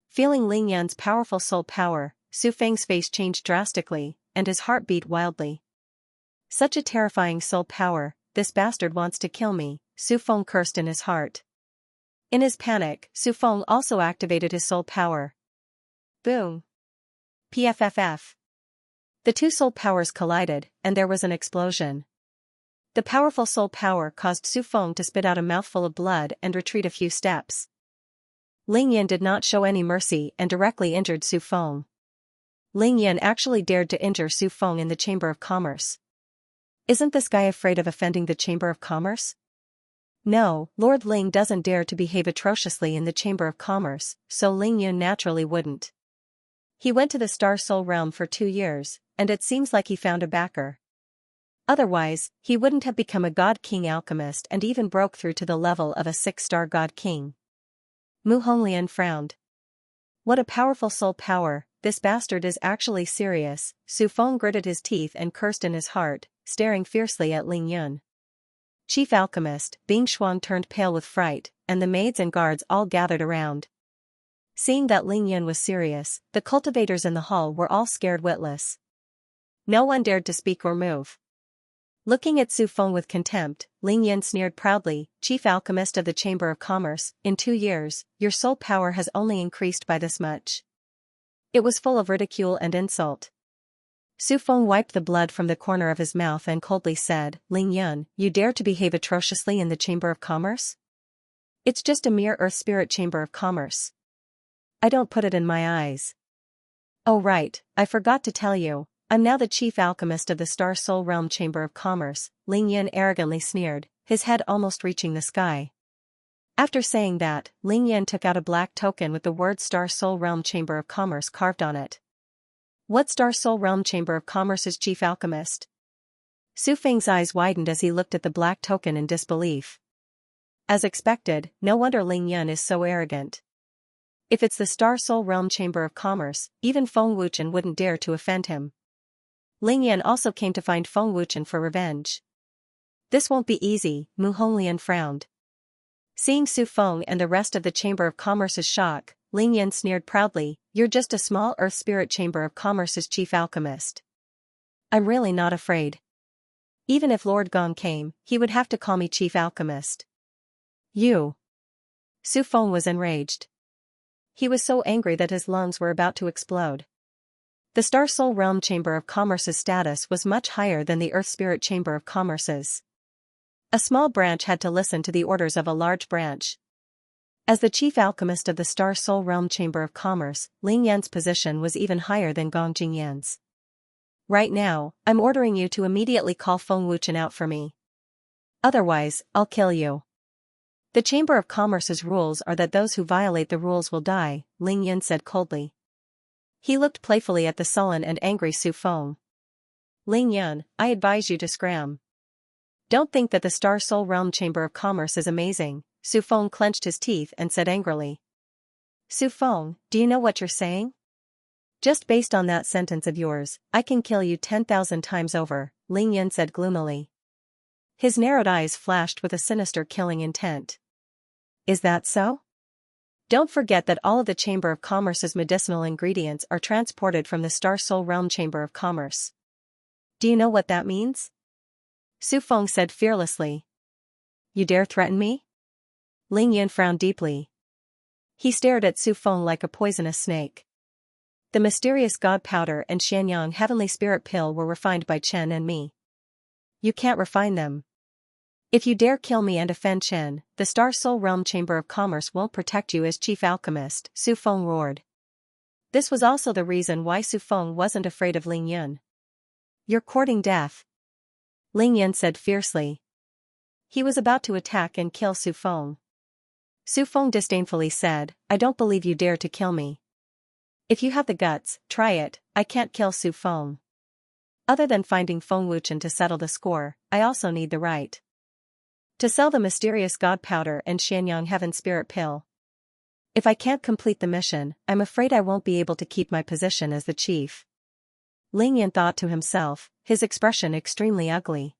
Feeling Ling Yun's powerful soul power, Su Feng's face changed drastically, and his heart beat wildly. Such a terrifying soul power, this bastard wants to kill me, Su Feng cursed in his heart. In his panic, Su Feng also activated his soul power. Boom. PFFF. The 2 soul powers collided, and there was an explosion. The powerful soul power caused Su Feng to spit out a mouthful of blood and retreat a few steps. Ling Yan did not show any mercy and directly injured Su Feng. Ling Yan actually dared to injure Su Feng in the Chamber of Commerce. Isn't this guy afraid of offending the Chamber of Commerce? No, Lord Ling doesn't dare to behave atrociously in the Chamber of Commerce, so Ling Yun naturally wouldn't. He went to the Star Soul realm for 2 years, and it seems like he found a backer. Otherwise, he wouldn't have become a God King alchemist and even broke through to the level of a 6-star God King. Mu Honglian frowned. What a powerful soul power, this bastard is actually serious. Su Feng gritted his teeth and cursed in his heart, staring fiercely at Ling Yun. Chief alchemist, Bing Xuan turned pale with fright, and the maids and guards all gathered around. Seeing that Ling Yun was serious, the cultivators in the hall were all scared witless. No one dared to speak or move. Looking at Su Feng with contempt, Ling Yun sneered proudly, Chief Alchemist of the Chamber of Commerce, in 2 years, your soul power has only increased by this much. It was full of ridicule and insult. Su Feng wiped the blood from the corner of his mouth and coldly said, Ling Yun, you dare to behave atrociously in the Chamber of Commerce? It's just a mere Earth Spirit Chamber of Commerce. I don't put it in my eyes. Oh right, I forgot to tell you. I'm now the chief alchemist of the Star Soul Realm Chamber of Commerce, Ling Yun arrogantly sneered, his head almost reaching the sky. After saying that, Ling Yun took out a black token with the word Star Soul Realm Chamber of Commerce carved on it. What Star Soul Realm Chamber of Commerce's chief alchemist? Su Feng's eyes widened as he looked at the black token in disbelief. As expected, no wonder Ling Yun is so arrogant. If it's the Star Soul Realm Chamber of Commerce, even Feng Wuchen wouldn't dare to offend him. Ling Yan also came to find Feng Wuchen for revenge. This won't be easy, Mu Honglian frowned. Seeing Su Feng and the rest of the Chamber of Commerce's shock, Ling Yan sneered proudly, you're just a small Earth Spirit Chamber of Commerce's chief alchemist. I'm really not afraid. Even if Lord Gong came, he would have to call me chief alchemist. You. Su Feng was enraged. He was so angry that his lungs were about to explode. The Star Soul Realm Chamber of Commerce's status was much higher than the Earth Spirit Chamber of Commerce's. A small branch had to listen to the orders of a large branch. As the chief alchemist of the Star Soul Realm Chamber of Commerce, Ling Yan's position was even higher than Gong Jingyan's. Right now, I'm ordering you to immediately call Feng Wuchen out for me. Otherwise, I'll kill you. The Chamber of Commerce's rules are that those who violate the rules will die, Ling Yan said coldly. He looked playfully at the sullen and angry Su Feng. Ling Yun, I advise you to scram. Don't think that the Star Soul Realm Chamber of Commerce is amazing, Su Feng clenched his teeth and said angrily. Su Feng, do you know what you're saying? Just based on that sentence of yours, I can kill you 10,000 times over, Ling Yun said gloomily. His narrowed eyes flashed with a sinister killing intent. Is that so? Don't forget that all of the Chamber of Commerce's medicinal ingredients are transported from the Star Soul Realm Chamber of Commerce. Do you know what that means? Su Feng said fearlessly. You dare threaten me? Ling Yun frowned deeply. He stared at Su Feng like a poisonous snake. The mysterious god powder and Xianxia heavenly spirit pill were refined by Chen and me. You can't refine them. If you dare kill me and offend Chen, the Star Soul Realm Chamber of Commerce won't protect you as chief alchemist, Su Feng roared. This was also the reason why Su Feng wasn't afraid of Ling Yun. You're courting death. Ling Yun said fiercely. He was about to attack and kill Su Feng. Su Feng disdainfully said, I don't believe you dare to kill me. If you have the guts, try it, I can't kill Su Feng. Other than finding Feng Wuchen to settle the score, I also need the right to sell the mysterious god powder and Xianxia heaven spirit pill. If I can't complete the mission, I'm afraid I won't be able to keep my position as the chief. Ling Yun thought to himself, his expression extremely ugly.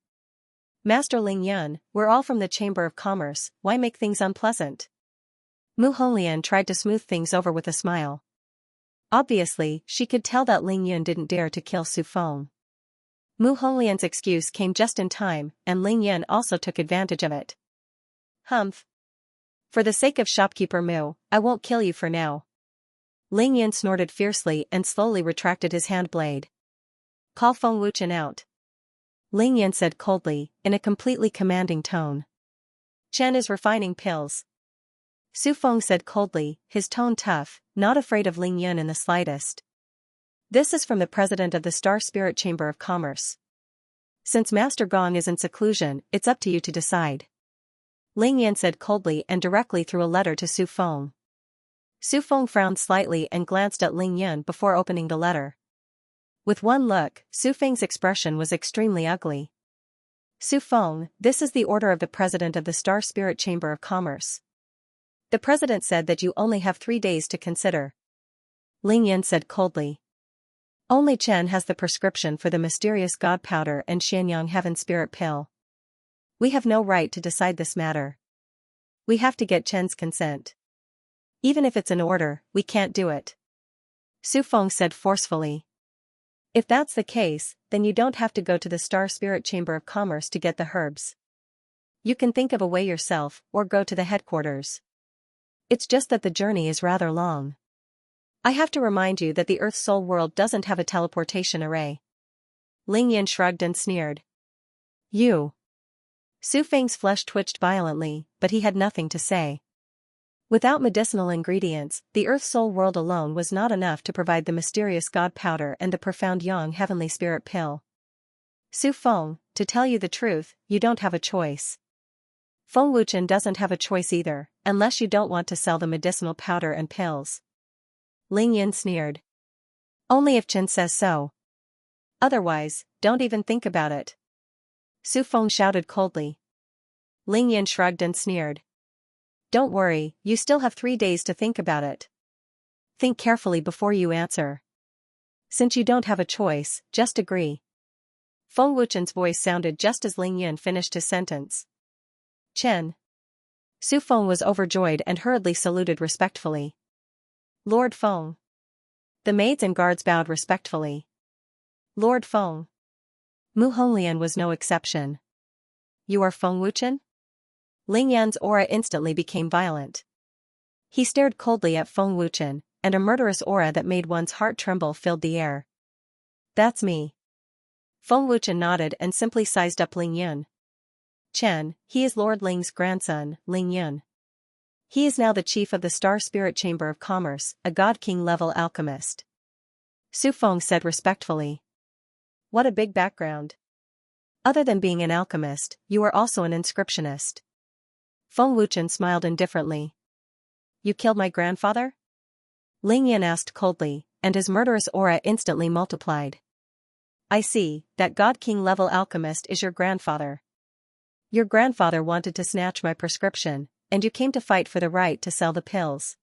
Master Ling Yun, we're all from the Chamber of Commerce, why make things unpleasant? Mu Honglian tried to smooth things over with a smile. Obviously, she could tell that Ling Yun didn't dare to kill Su Feng. Mu Honglian's excuse came just in time, and Ling Yun also took advantage of it. Humph. For the sake of shopkeeper Mu, I won't kill you for now. Ling Yun snorted fiercely and slowly retracted his hand blade. Call Feng Wuchen out. Ling Yun said coldly, in a completely commanding tone. Chen is refining pills. Su Feng said coldly, his tone tough, not afraid of Ling Yun in the slightest. This is from the president of the Star Spirit Chamber of Commerce. Since Master Gong is in seclusion, it's up to you to decide. Ling Yan said coldly and directly threw a letter to Su Feng. Su Feng frowned slightly and glanced at Ling Yan before opening the letter. With one look, Su Feng's expression was extremely ugly. Su Feng, this is the order of the president of the Star Spirit Chamber of Commerce. The president said that you only have 3 days to consider. Ling Yan said coldly. Only Chen has the prescription for the mysterious god powder and Xianxia heaven spirit pill. We have no right to decide this matter. We have to get Chen's consent. Even if it's an order, we can't do it. Su Feng said forcefully. If that's the case, then you don't have to go to the Star Spirit Chamber of Commerce to get the herbs. You can think of a way yourself, or go to the headquarters. It's just that the journey is rather long. I have to remind you that the Earth's soul world doesn't have a teleportation array. Ling Yan shrugged and sneered. You. Su Feng's flesh twitched violently, but he had nothing to say. Without medicinal ingredients, the Earth's soul world alone was not enough to provide the mysterious god powder and the profound yang heavenly spirit pill. Su Feng, to tell you the truth, you don't have a choice. Feng Wuchen doesn't have a choice either, unless you don't want to sell the medicinal powder and pills. Ling Yan sneered. Only if Chen says so. Otherwise, don't even think about it. Su Feng shouted coldly. Ling Yan shrugged and sneered. Don't worry, you still have 3 days to think about it. Think carefully before you answer. Since you don't have a choice, just agree. Feng Wuchen's voice sounded just as Ling Yan finished his sentence. Chen. Su Feng was overjoyed and hurriedly saluted respectfully. Lord Feng. The maids and guards bowed respectfully. Lord Feng. Mu Honglian was no exception. You are Feng Wuchen? Ling Yan's aura instantly became violent. He stared coldly at Feng Wuchen, and a murderous aura that made one's heart tremble filled the air. That's me. Feng Wuchen nodded and simply sized up Ling Yan. Chen, he is Lord Ling's grandson, Ling Yan. He is now the chief of the Star Spirit Chamber of Commerce, a God King level alchemist. Su Feng said respectfully. What a big background. Other than being an alchemist, you are also an inscriptionist. Feng Wuchen smiled indifferently. You killed my grandfather? Ling Yan asked coldly, and his murderous aura instantly multiplied. I see, that God King level alchemist is your grandfather. Your grandfather wanted to snatch my prescription, and you came to fight for the right to sell the pills.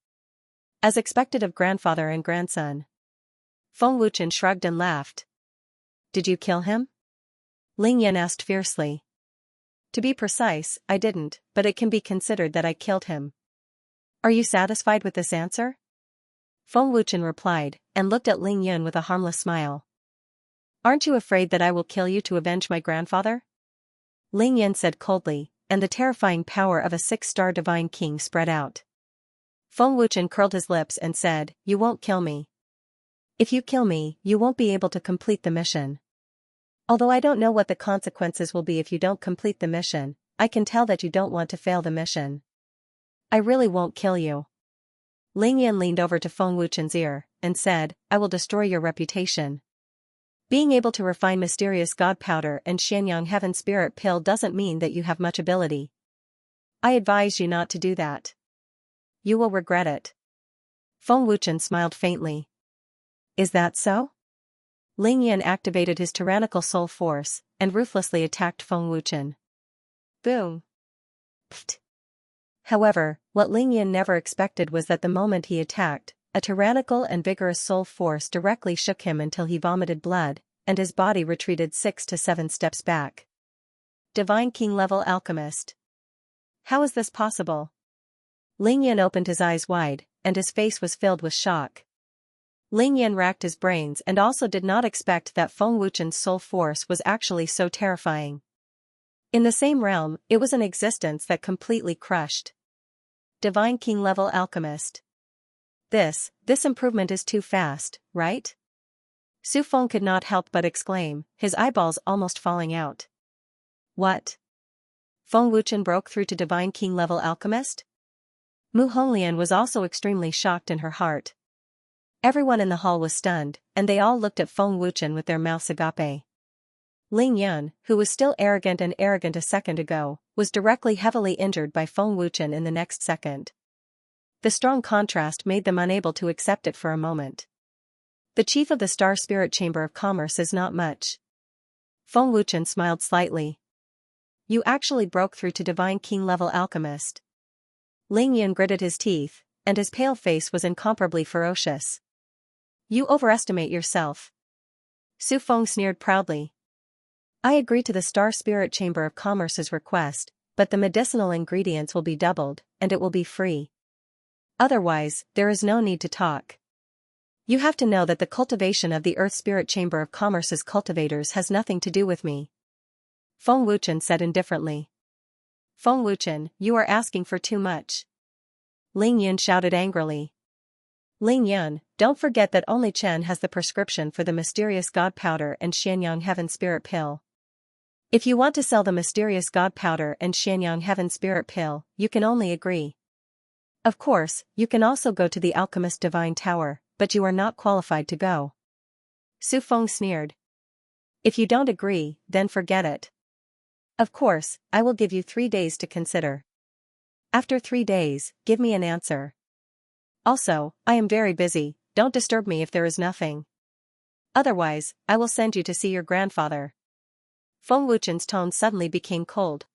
As expected of grandfather and grandson. Feng Wuchen shrugged and laughed. Did you kill him? Ling Yan asked fiercely. To be precise, I didn't, but it can be considered that I killed him. Are you satisfied with this answer? Feng Wuchen replied, and looked at Ling Yan with a harmless smile. Aren't you afraid that I will kill you to avenge my grandfather? Ling Yan said coldly, and the terrifying power of a 6-star divine king spread out. Feng Wuchen curled his lips and said, You won't kill me. If you kill me, you won't be able to complete the mission. Although I don't know what the consequences will be if you don't complete the mission, I can tell that you don't want to fail the mission. I really won't kill you. Ling Yan leaned over to Feng Wuchen's ear, and said, I will destroy your reputation. Being able to refine mysterious god powder and Xianxia heaven spirit pill doesn't mean that you have much ability. I advise you not to do that. You will regret it. Feng Wuchen smiled faintly. Is that so? Ling Yan activated his tyrannical soul force, and ruthlessly attacked Feng Wuchen. Boom. Pfft. However, what Ling Yan never expected was that the moment he attacked, a tyrannical and vigorous soul force directly shook him until he vomited blood, and his body retreated 6 to 7 steps back. Divine King level alchemist. How is this possible? Ling Yan opened his eyes wide, and his face was filled with shock. Ling Yan racked his brains and also did not expect that Feng Wuchen's soul force was actually so terrifying. In the same realm, it was an existence that completely crushed. Divine King level alchemist. This improvement is too fast, right? Su Feng could not help but exclaim, his eyeballs almost falling out. What? Feng Wuchen broke through to Divine King level alchemist? Mu Honglian was also extremely shocked in her heart. Everyone in the hall was stunned, and they all looked at Feng Wuchen with their mouths agape. Ling Yan, who was still arrogant a second ago, was directly heavily injured by Feng Wuchen in the next second. The strong contrast made them unable to accept it for a moment. The chief of the Star Spirit Chamber of Commerce is not much. Feng Wuchen smiled slightly. You actually broke through to Divine King-level alchemist. Ling Yun gritted his teeth, and his pale face was incomparably ferocious. You overestimate yourself. Su Feng sneered proudly. I agree to the Star Spirit Chamber of Commerce's request, but the medicinal ingredients will be doubled, and it will be free. Otherwise, there is no need to talk. You have to know that the cultivation of the Earth Spirit Chamber of Commerce's cultivators has nothing to do with me. Feng Wuchen said indifferently. Feng Wuchen, you are asking for too much. Ling Yun shouted angrily. Ling Yun, don't forget that only Chen has the prescription for the mysterious God powder and Xianyang Heaven Spirit Pill. If you want to sell the mysterious God powder and Xianyang Heaven Spirit Pill, you can only agree. Of course, you can also go to the Alchemist Divine Tower, but you are not qualified to go. Su Feng sneered. If you don't agree, then forget it. Of course, I will give you 3 days to consider. After 3 days, give me an answer. Also, I am very busy, don't disturb me if there is nothing. Otherwise, I will send you to see your grandfather. Feng Wuchen's tone suddenly became cold.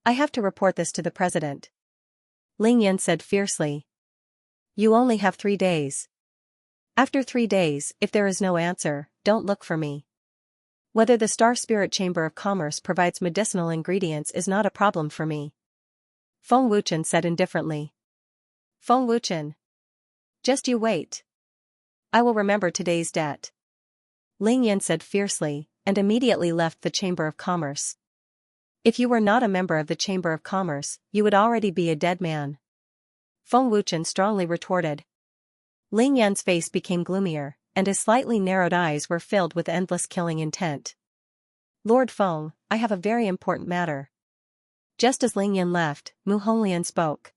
I have to report this to the president. Ling Yun said fiercely. You only have 3 days. After 3 days, if there is no answer, don't look for me. Whether the Star Spirit Chamber of Commerce provides medicinal ingredients is not a problem for me. Feng Wuchen said indifferently. Feng Wuchen. Just you wait. I will remember today's debt. Ling Yan said fiercely, and immediately left the Chamber of Commerce. If you were not a member of the Chamber of Commerce, you would already be a dead man. Feng Wuchen strongly retorted. Ling Yan's face became gloomier, and his slightly narrowed eyes were filled with endless killing intent. Lord Feng, I have a very important matter. Just as Ling Yan left, Mu Honglian spoke.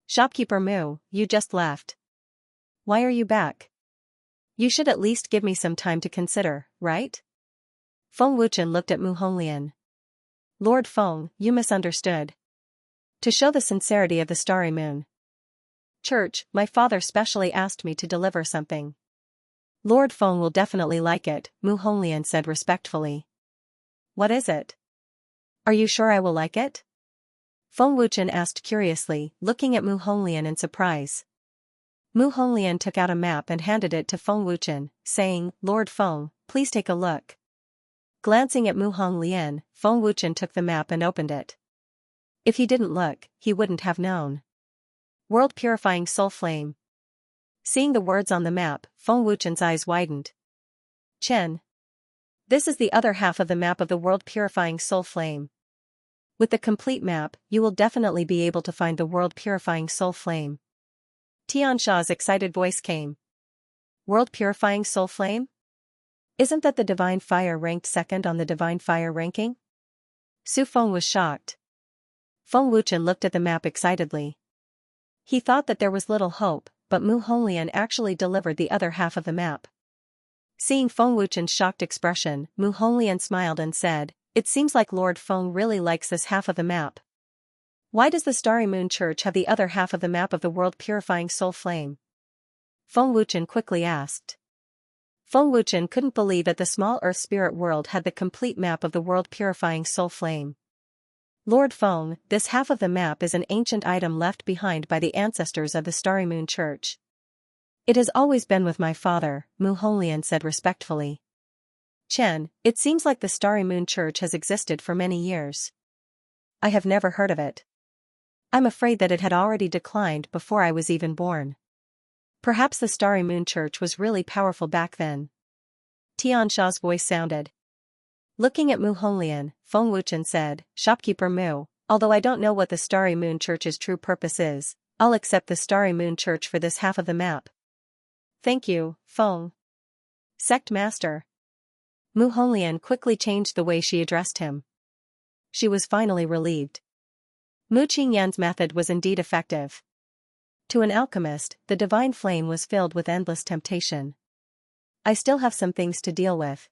Shopkeeper Mu, you just left. Why are you back? You should at least give me some time to consider, right? Feng Wuchen looked at Mu Honglian. Lord Feng, you misunderstood. To show the sincerity of the starry moon. Church, my father specially asked me to deliver something. Lord Feng will definitely like it, Mu Honglian said respectfully. What is it? Are you sure I will like it? Feng Wuchen asked curiously, looking at Mu Honglian in surprise. Mu Honglian took out a map and handed it to Feng Wuchen, saying, Lord Feng, please take a look. Glancing at Mu Honglian, Feng Wuchen took the map and opened it. If he didn't look, he wouldn't have known. World Purifying Soul Flame. Seeing the words on the map, Feng Wuchen's eyes widened. Chen. This is the other half of the map of the World Purifying Soul Flame. With the complete map, you will definitely be able to find the World Purifying Soul Flame. Xianxia's excited voice came. World Purifying Soul Flame? Isn't that the Divine Fire ranked second on the Divine Fire ranking? Su Feng was shocked. Feng Wuchen looked at the map excitedly. He thought that there was little hope, but Mu Honglian actually delivered the other half of the map. Seeing Feng Wuchen's shocked expression, Mu Honglian smiled and said, It seems like Lord Feng really likes this half of the map. Why does the Starry Moon Church have the other half of the map of the World Purifying Soul Flame? Feng Wuchen quickly asked. Feng Wuchen couldn't believe that the small Earth Spirit world had the complete map of the World Purifying Soul Flame. Lord Feng, this half of the map is an ancient item left behind by the ancestors of the Starry Moon Church. It has always been with my father, Mu Honglian said respectfully. Chen, it seems like the Starry Moon Church has existed for many years. I have never heard of it. I'm afraid that it had already declined before I was even born. Perhaps the Starry Moon Church was really powerful back then. Tiansha's voice sounded. Looking at Mu Honglian, Feng Wuchen said, Shopkeeper Mu, although I don't know what the Starry Moon Church's true purpose is, I'll accept the Starry Moon Church for this half of the map. Thank you, Feng. Sect Master. Mu Honglian quickly changed the way she addressed him. She was finally relieved. Mu Qingyan's method was indeed effective. To an alchemist, the divine flame was filled with endless temptation. I still have some things to deal with.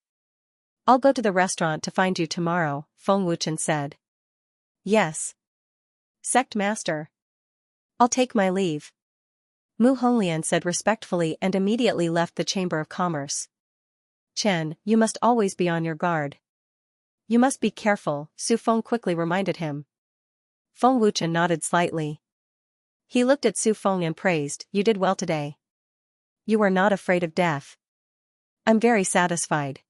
I'll go to the restaurant to find you tomorrow, Feng Wuchen said. Yes. Sect Master. I'll take my leave. Mu Honglian said respectfully and immediately left the Chamber of Commerce. Chen, you must always be on your guard. You must be careful, Su Feng quickly reminded him. Feng Wuchen nodded slightly. He looked at Su Feng and praised, you did well today. You are not afraid of death. I'm very satisfied.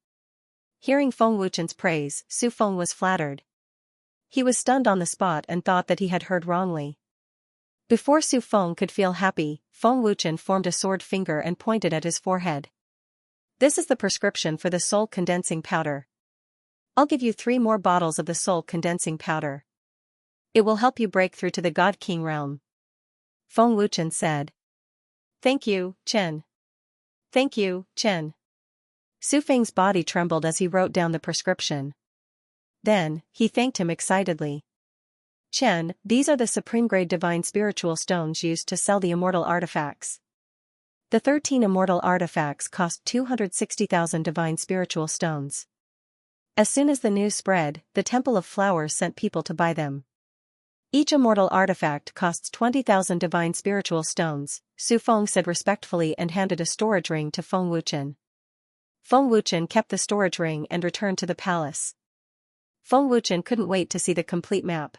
Hearing Feng Wuchen's praise, Su Feng was flattered. He was stunned on the spot and thought that he had heard wrongly. Before Su Feng could feel happy, Feng Wuchen formed a sword finger and pointed at his forehead. This is the prescription for the soul condensing powder. I'll give you 3 more bottles of the soul condensing powder. It will help you break through to the God King realm. Feng Wuchen said. Thank you, Chen. Thank you, Chen. Su Feng's body trembled as he wrote down the prescription. Then, he thanked him excitedly. Chen, these are the supreme-grade divine spiritual stones used to sell the immortal artifacts. The 13 immortal artifacts cost 260,000 divine spiritual stones. As soon as the news spread, the Temple of Flowers sent people to buy them. Each immortal artifact costs 20,000 divine spiritual stones, Su Feng said respectfully and handed a storage ring to Feng Wuchen. Feng Wuchen kept the storage ring and returned to the palace. Feng Wuchen couldn't wait to see the complete map.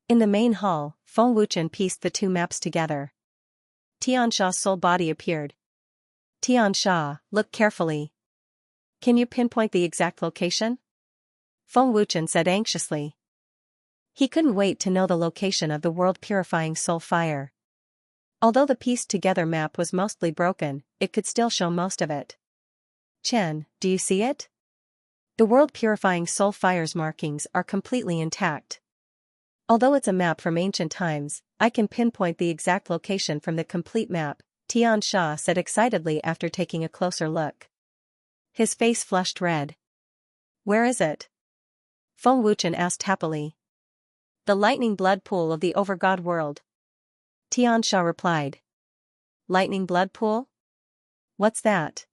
In the main hall, Feng Wuchen pieced the 2 maps together. Xianxia's soul body appeared. Xianxia, look carefully. Can you pinpoint the exact location? Feng Wuchen said anxiously. He couldn't wait to know the location of the world-purifying soul fire. Although the pieced-together map was mostly broken, it could still show most of it. Chen, do you see it? The world-purifying soul fire's markings are completely intact. Although it's a map from ancient times, I can pinpoint the exact location from the complete map, Xianxia said excitedly after taking a closer look. His face flushed red. Where is it? Feng Wuchen asked happily. The lightning blood pool of the Overgod world. Xianxia replied. Lightning blood pool? What's that?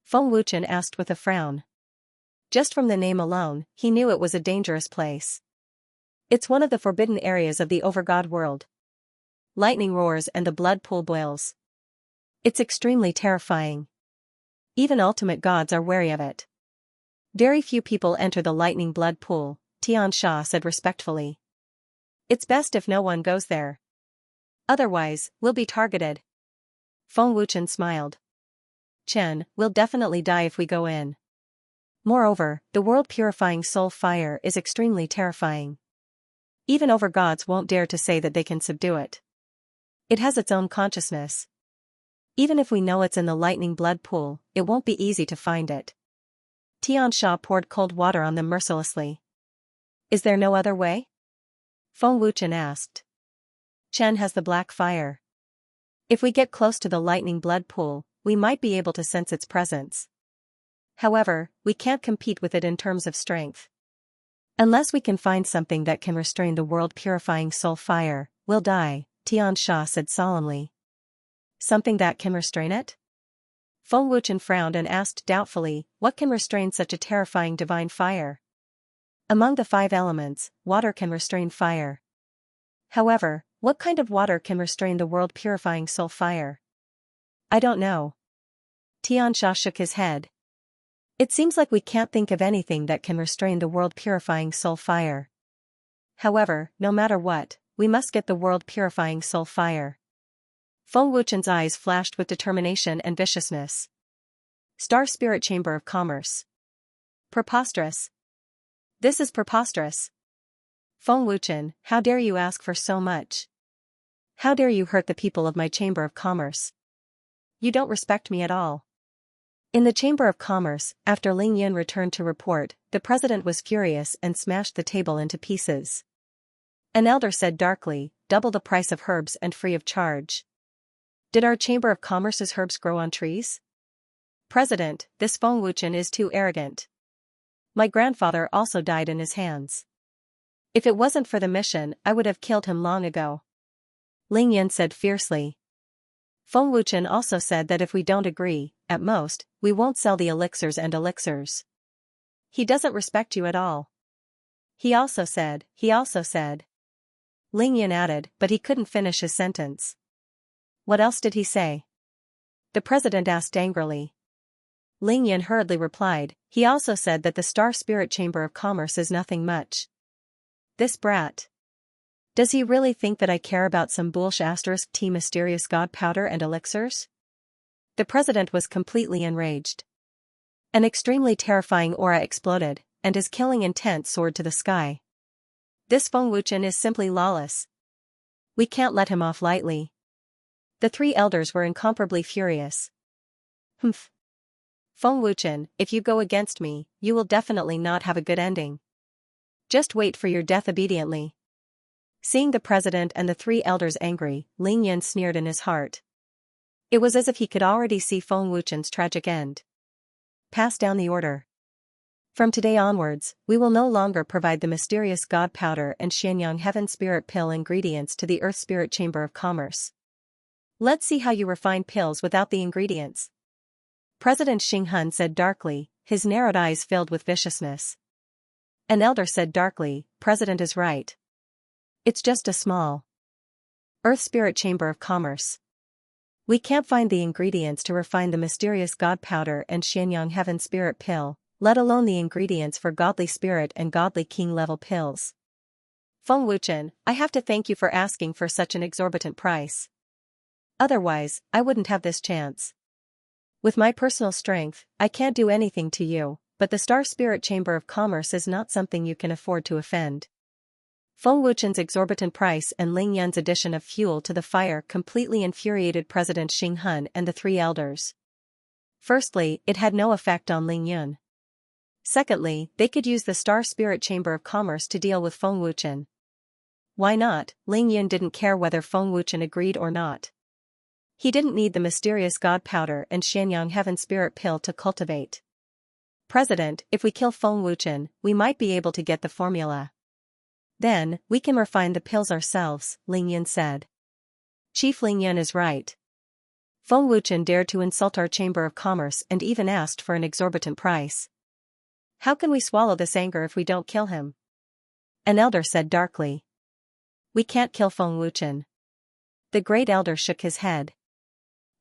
Feng Wuchen asked with a frown. Just from the name alone, he knew it was a dangerous place. It's one of the forbidden areas of the Overgod world. Lightning roars and the blood pool boils. It's extremely terrifying. Even ultimate gods are wary of it. Very few people enter the lightning blood pool, Xianxia said respectfully. It's best if no one goes there. Otherwise, we'll be targeted. Feng Wuchen smiled. Chen, we'll definitely die if we go in. Moreover, the world-purifying soul fire is extremely terrifying. Even overgods won't dare to say that they can subdue it. It has its own consciousness. Even if we know it's in the lightning blood pool, it won't be easy to find it. Xianxia poured cold water on them mercilessly. Is there no other way? Feng Wuchen asked. Chen has the black fire. If we get close to the lightning blood pool, we might be able to sense its presence. However, we can't compete with it in terms of strength. Unless we can find something that can restrain the world-purifying soul fire, we'll die, Xianxia said solemnly. Something that can restrain it? Feng Wuchen frowned and asked doubtfully, what can restrain such a terrifying divine fire? Among the 5 elements, water can restrain fire. However, what kind of water can restrain the world-purifying soul fire? I don't know. Xianxia shook his head. It seems like we can't think of anything that can restrain the world-purifying soul fire. However, no matter what, we must get the world-purifying soul fire. Feng Wuchen's eyes flashed with determination and viciousness. Star Spirit Chamber of Commerce. Preposterous. This is preposterous. Feng Wuchen, how dare you ask for so much? How dare you hurt the people of my Chamber of Commerce? You don't respect me at all. In the Chamber of Commerce, after Ling Yun returned to report, the president was furious and smashed the table into pieces. An elder said darkly, double the price of herbs and free of charge. Did our Chamber of Commerce's herbs grow on trees? President, this Feng Wuchen is too arrogant. My grandfather also died in his hands. If it wasn't for the mission, I would have killed him long ago. Ling Yun said fiercely. Feng Wuchen also said that if we don't agree, at most, we won't sell the elixirs and elixirs. He doesn't respect you at all. He also said. Ling Yun added, but he couldn't finish his sentence. What else did he say? The president asked angrily. Ling Yan hurriedly replied, he also said that the Star Spirit Chamber of Commerce is nothing much. This brat. Does he really think that I care about some bullsh** tea mysterious god powder and elixirs? The president was completely enraged. An extremely terrifying aura exploded, and his killing intent soared to the sky. This Feng Wuchen is simply lawless. We can't let him off lightly. The three elders were incomparably furious. Humph. Feng Wuchen, if you go against me, you will definitely not have a good ending. Just wait for your death obediently. Seeing the president and the three elders angry, Ling Yan sneered in his heart. It was as if he could already see Feng Wuchen's tragic end. Pass down the order. From today onwards, we will no longer provide the mysterious god powder and Xianxia heaven spirit pill ingredients to the Earth Spirit Chamber of Commerce. Let's see how you refine pills without the ingredients. President Xinghun said darkly, his narrowed eyes filled with viciousness. An elder said darkly, President is right. It's just a small Earth Spirit Chamber of Commerce. We can't find the ingredients to refine the mysterious god powder and Xianxia heaven spirit pill, let alone the ingredients for godly spirit and godly king level pills. Feng Wuchen, I have to thank you for asking for such an exorbitant price. Otherwise, I wouldn't have this chance. With my personal strength, I can't do anything to you, but the Star Spirit Chamber of Commerce is not something you can afford to offend. Feng Wuchen's exorbitant price and Ling Yan's addition of fuel to the fire completely infuriated President Xinghun and the three elders. Firstly, it had no effect on Ling Yan. Secondly, they could use the Star Spirit Chamber of Commerce to deal with Feng Wuchen. Why not? Ling Yan didn't care whether Feng Wuchen agreed or not. He didn't need the mysterious god powder and Xianxia heaven spirit pill to cultivate. President, if we kill Feng Wuchen, we might be able to get the formula. Then, we can refine the pills ourselves, Ling Yan said. Chief Ling Yan is right. Feng Wuchen dared to insult our Chamber of Commerce and even asked for an exorbitant price. How can we swallow this anger if we don't kill him? An elder said darkly. We can't kill Feng Wuchen. The great elder shook his head.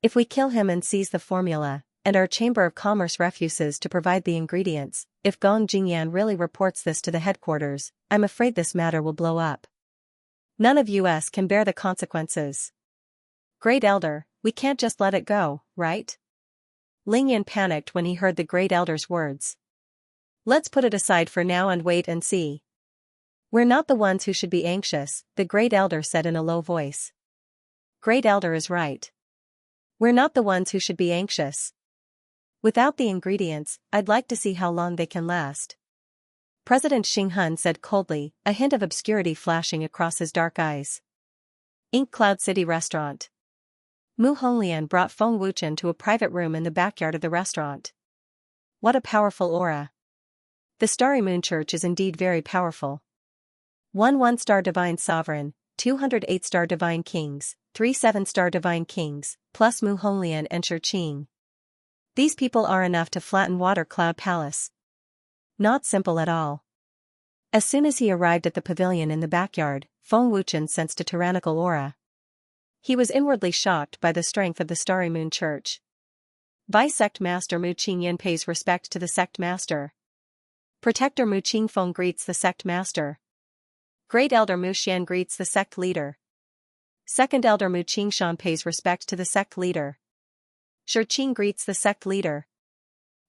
If we kill him and seize the formula, and our Chamber of Commerce refuses to provide the ingredients, if Gong Jingyan really reports this to the headquarters, I'm afraid this matter will blow up. None of us can bear the consequences. Great Elder, we can't just let it go, right? Ling Yan panicked when he heard the Great Elder's words. Let's put it aside for now and wait and see. We're not the ones who should be anxious, the Great Elder said in a low voice. Great Elder is right. We're not the ones who should be anxious. Without the ingredients, I'd like to see how long they can last. President Xinghun said coldly, a hint of obscurity flashing across his dark eyes. Ink Cloud City Restaurant. Mu Honglian brought Feng Wuchen to a private room in the backyard of the restaurant. What a powerful aura. The Starry Moon Church is indeed very powerful. 1 1-star Divine Sovereign, 208 star Divine Kings, 3 7-star Divine Kings, plus Mu Honglian and Shurqing. These people are enough to flatten Water Cloud Palace. Not simple at all. As soon as he arrived at the pavilion in the backyard, Feng Wuchen sensed a tyrannical aura. He was inwardly shocked by the strength of the Starry Moon Church. Vice Sect Master Mu Qingyan pays respect to the Sect Master. Protector Mu Qingfeng greets the Sect Master. Great Elder Mu Xian greets the Sect Leader. Second Elder Mu Qingshan pays respect to the Sect Leader. Shurqing greets the Sect Leader.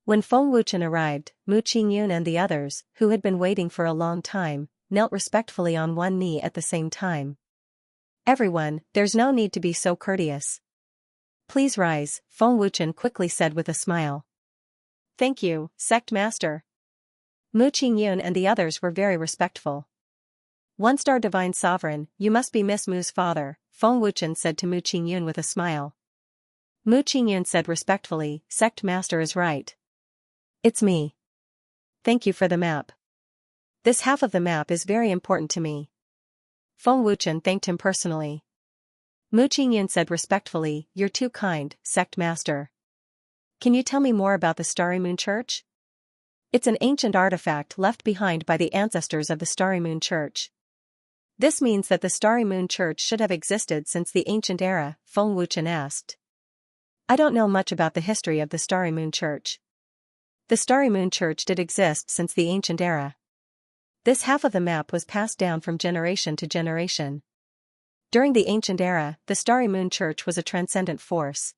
When Feng Wuchen arrived, Mu Qingyun and the others, who had been waiting for a long time, knelt respectfully on one knee at the same time. Everyone, there's no need to be so courteous. Please rise, Feng Wuchen quickly said with a smile. Thank you, Sect Master. Mu Qingyun and the others were very respectful. 1-star Divine Sovereign, you must be Miss Mu's father, Feng Wuchen said to Mu Qingyun with a smile. Mu Qingyun said respectfully, Sect Master is right. It's me. Thank you for the map. This half of the map is very important to me. Feng Wuchen thanked him personally. Mu Qingyun said respectfully, you're too kind, Sect Master. Can you tell me more about the Starry Moon Church? It's an ancient artifact left behind by the ancestors of the Starry Moon Church. This means that the Starry Moon Church should have existed since the ancient era, Feng Wuchen asked. I don't know much about the history of the Starry Moon Church. The Starry Moon Church did exist since the ancient era. This half of the map was passed down from generation to generation. During the ancient era, the Starry Moon Church was a transcendent force.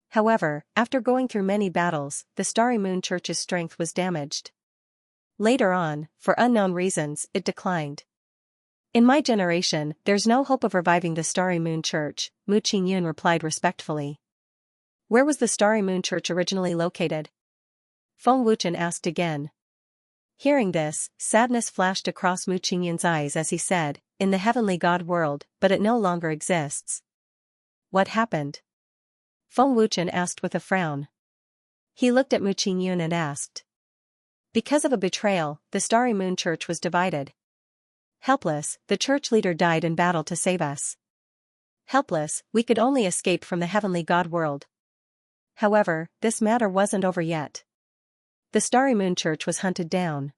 However, after going through many battles, the Starry Moon Church's strength was damaged. Later on, for unknown reasons, it declined. In my generation, there's no hope of reviving the Starry Moon Church, Mu Qingyun replied respectfully. Where was the Starry Moon Church originally located? Feng Wuchen asked again. Hearing this, sadness flashed across Mu Qingyun's eyes as he said, in the heavenly God world, but it no longer exists. What happened? Feng Wuchen asked with a frown. He looked at Mu Qingyun and asked. Because of a betrayal, the Starry Moon Church was divided. Helpless, the church leader died in battle to save us. Helpless, we could only escape from the heavenly God world. However, this matter wasn't over yet. The Starry Moon Church was hunted down.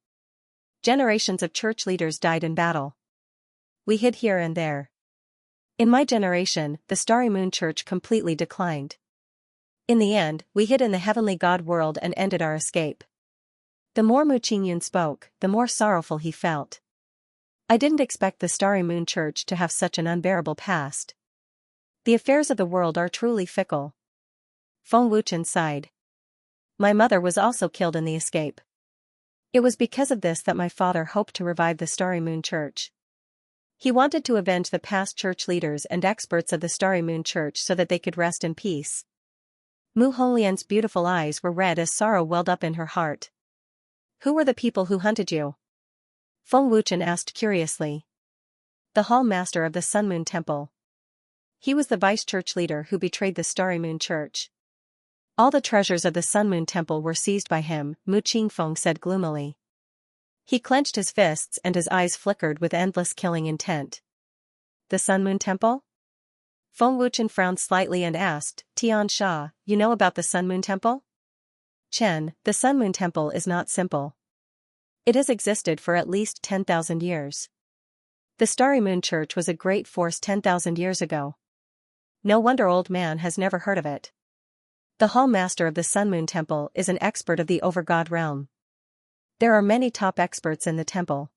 Generations of church leaders died in battle. We hid here and there. In my generation, the Starry Moon Church completely declined. In the end, we hid in the heavenly God world and ended our escape. The more Mu Qingyun spoke, the more sorrowful he felt. I didn't expect the Starry Moon Church to have such an unbearable past. The affairs of the world are truly fickle. Feng Wuchen sighed. My mother was also killed in the escape. It was because of this that my father hoped to revive the Starry Moon Church. He wanted to avenge the past church leaders and experts of the Starry Moon Church so that they could rest in peace. Mu Honglian's beautiful eyes were red as sorrow welled up in her heart. Who were the people who hunted you? Feng Wuchen asked curiously. The Hall Master of the Sun Moon Temple. He was the vice church leader who betrayed the Starry Moon Church. All the treasures of the Sun Moon Temple were seized by him, Mu Qingfeng said gloomily. He clenched his fists and his eyes flickered with endless killing intent. The Sun Moon Temple? Feng Wuchen frowned slightly and asked, Xianxia, you know about the Sun Moon Temple? Chen, the Sun Moon Temple is not simple. It has existed for at least 10,000 years. The Starry Moon Church was a great force 10,000 years ago. No wonder old man has never heard of it. The Hall Master of the Sun Moon Temple is an expert of the Overgod realm. There are many top experts in the temple.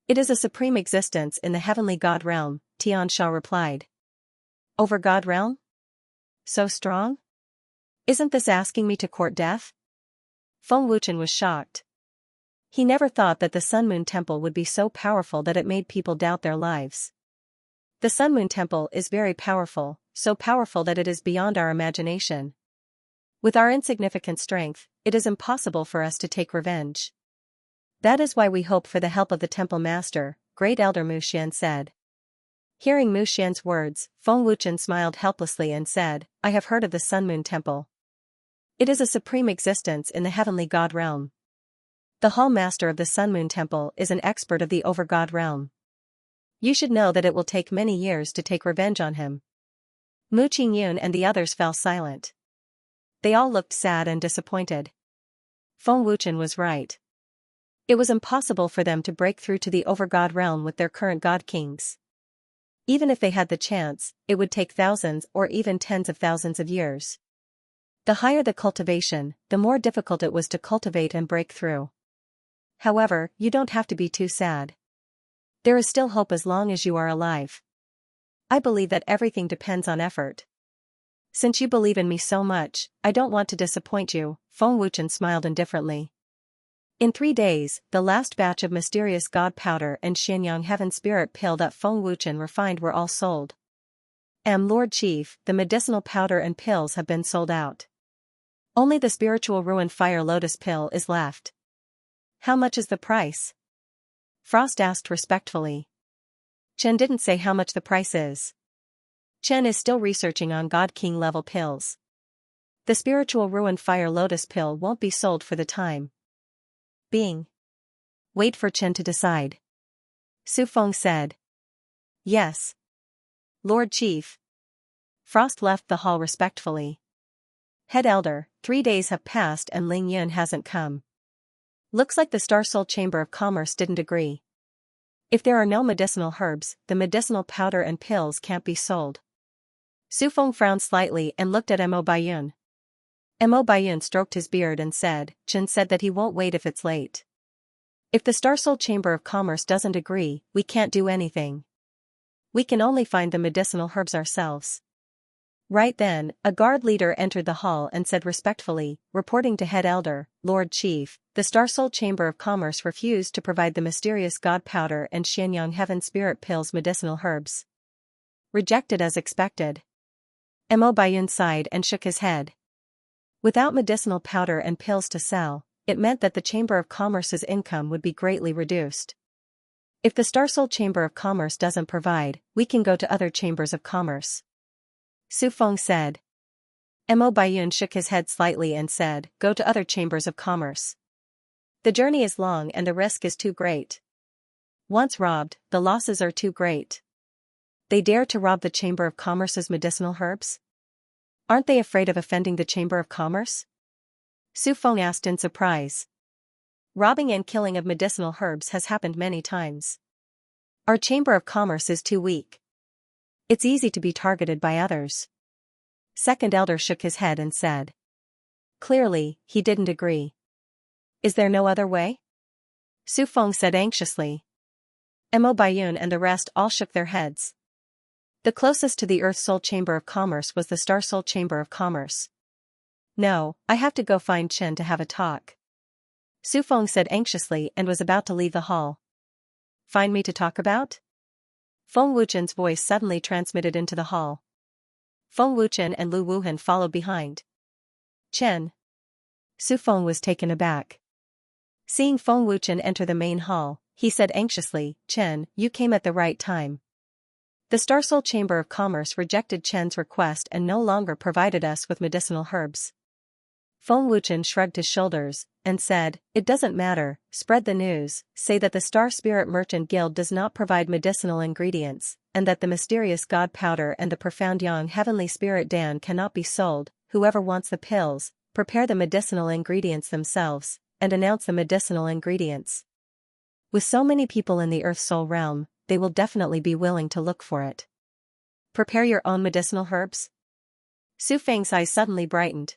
It is a supreme existence in the heavenly God realm, Tianxia replied. Overgod realm? So strong? Isn't this asking me to court death? Feng Wuchen was shocked. He never thought that the Sun Moon Temple would be so powerful that it made people doubt their lives. The Sun Moon Temple is very powerful, so powerful that it is beyond our imagination. With our insignificant strength, it is impossible for us to take revenge. That is why we hope for the help of the Temple Master, Great Elder Mu Xian said. Hearing Mu Xian's words, Feng Wuchen smiled helplessly and said, I have heard of the Sun Moon Temple. It is a supreme existence in the heavenly God realm. The Hall Master of the Sun Moon Temple is an expert of the Overgod realm. You should know that it will take many years to take revenge on him. Mu Qingyun and the others fell silent. They all looked sad and disappointed. Feng Wuchen was right. It was impossible for them to break through to the Overgod realm with their current god kings. Even if they had the chance, it would take thousands or even tens of thousands of years. The higher the cultivation, the more difficult it was to cultivate and break through. However, you don't have to be too sad. There is still hope as long as you are alive. I believe that everything depends on effort. Since you believe in me so much, I don't want to disappoint you, Feng Wuchen smiled indifferently. In 3 days, the last batch of mysterious god powder and Xianyang heaven spirit pill that Feng Wuchen refined were all sold. Lord Chief, the medicinal powder and pills have been sold out. Only the spiritual ruin fire lotus pill is left. How much is the price? Frost asked respectfully. Chen didn't say how much the price is. Chen is still researching on God King level pills. The spiritual ruin fire lotus pill won't be sold for the time being. Wait for Chen to decide. Su Feng said. Yes. Lord Chief. Frost left the hall respectfully. Head Elder, 3 days have passed and Ling Yun hasn't come. Looks like the Star Soul Chamber of Commerce didn't agree. If there are no medicinal herbs, the medicinal powder and pills can't be sold. Su Feng frowned slightly and looked at Mo Baiyun. Mo Baiyun stroked his beard and said, Chen said that he won't wait if it's late. If the Star Soul Chamber of Commerce doesn't agree, we can't do anything. We can only find the medicinal herbs ourselves. Right then, a guard leader entered the hall and said respectfully, reporting to Head Elder, Lord Chief, the Star Soul Chamber of Commerce refused to provide the mysterious God Powder and Xianxia Heaven Spirit Pills medicinal herbs. Rejected as expected. Mo Baiyun sighed and shook his head. Without medicinal powder and pills to sell, it meant that the Chamber of Commerce's income would be greatly reduced. If the Star Soul Chamber of Commerce doesn't provide, we can go to other chambers of commerce. Su Feng said. Mo Baiyun shook his head slightly and said, go to other chambers of commerce. The journey is long and the risk is too great. Once robbed, the losses are too great. They dare to rob the Chamber of Commerce's medicinal herbs? Aren't they afraid of offending the Chamber of Commerce? Su Feng asked in surprise. Robbing and killing of medicinal herbs has happened many times. Our Chamber of Commerce is too weak. It's easy to be targeted by others. Second Elder shook his head and said. Clearly, he didn't agree. Is there no other way? Su Feng said anxiously. Mo Baiyun and the rest all shook their heads. The closest to the Earth Soul Chamber of Commerce was the Star Soul Chamber of Commerce. No, I have to go find Chen to have a talk. Su Feng said anxiously and was about to leave the hall. Find me to talk about? Feng Wuchen's voice suddenly transmitted into the hall. Feng Wuchen and Lu Wuhan followed behind. Chen. Su Feng was taken aback. Seeing Feng Wuchen enter the main hall, he said anxiously, Chen, you came at the right time. The Star Soul Chamber of Commerce rejected Chen's request and no longer provided us with medicinal herbs. Feng Wuchen shrugged his shoulders and said, it doesn't matter, spread the news, say that the Star Spirit Merchant Guild does not provide medicinal ingredients, and that the mysterious God Powder and the profound Yang Heavenly Spirit Dan cannot be sold. Whoever wants the pills, prepare the medicinal ingredients themselves, and announce the medicinal ingredients. With so many people in the Earth Soul realm, they will definitely be willing to look for it. Prepare your own medicinal herbs? Su Feng's eyes suddenly brightened.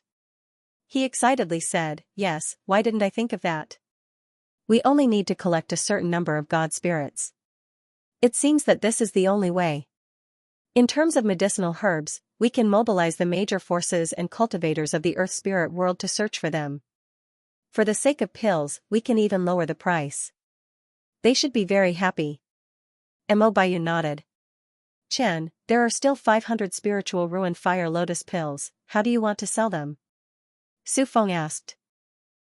He excitedly said, yes, why didn't I think of that? We only need to collect a certain number of God spirits. It seems that this is the only way. In terms of medicinal herbs, we can mobilize the major forces and cultivators of the Earth Spirit world to search for them. For the sake of pills, we can even lower the price. They should be very happy. Mo Baiyun nodded. Chen, there are still 500 spiritual ruin fire lotus pills, how do you want to sell them? Su Feng asked.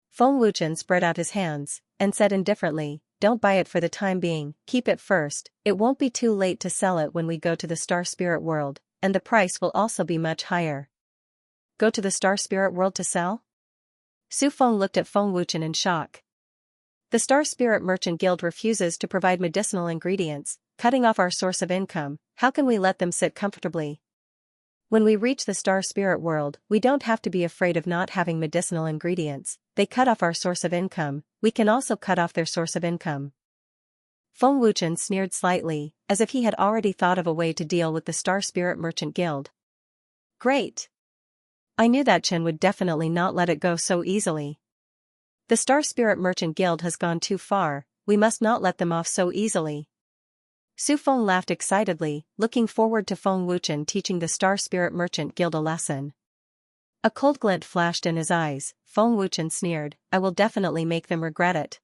Feng Wuchen spread out his hands, and said indifferently, don't buy it for the time being, keep it first, it won't be too late to sell it when we go to the Star Spirit world, and the price will also be much higher. Go to the Star Spirit world to sell? Su Feng looked at Feng Wuchen in shock. The Star Spirit Merchant Guild refuses to provide medicinal ingredients, cutting off our source of income. How can we let them sit comfortably? When we reach the Star Spirit world, we don't have to be afraid of not having medicinal ingredients. They cut off our source of income, we can also cut off their source of income. Feng Wuchen sneered slightly, as if he had already thought of a way to deal with the Star Spirit Merchant Guild. Great! I knew that Chen would definitely not let it go so easily. The Star Spirit Merchant Guild has gone too far, we must not let them off so easily. Su Feng laughed excitedly, looking forward to Feng Wuchen teaching the Star Spirit Merchant Guild a lesson. A cold glint flashed in his eyes. Feng Wuchen sneered, I will definitely make them regret it.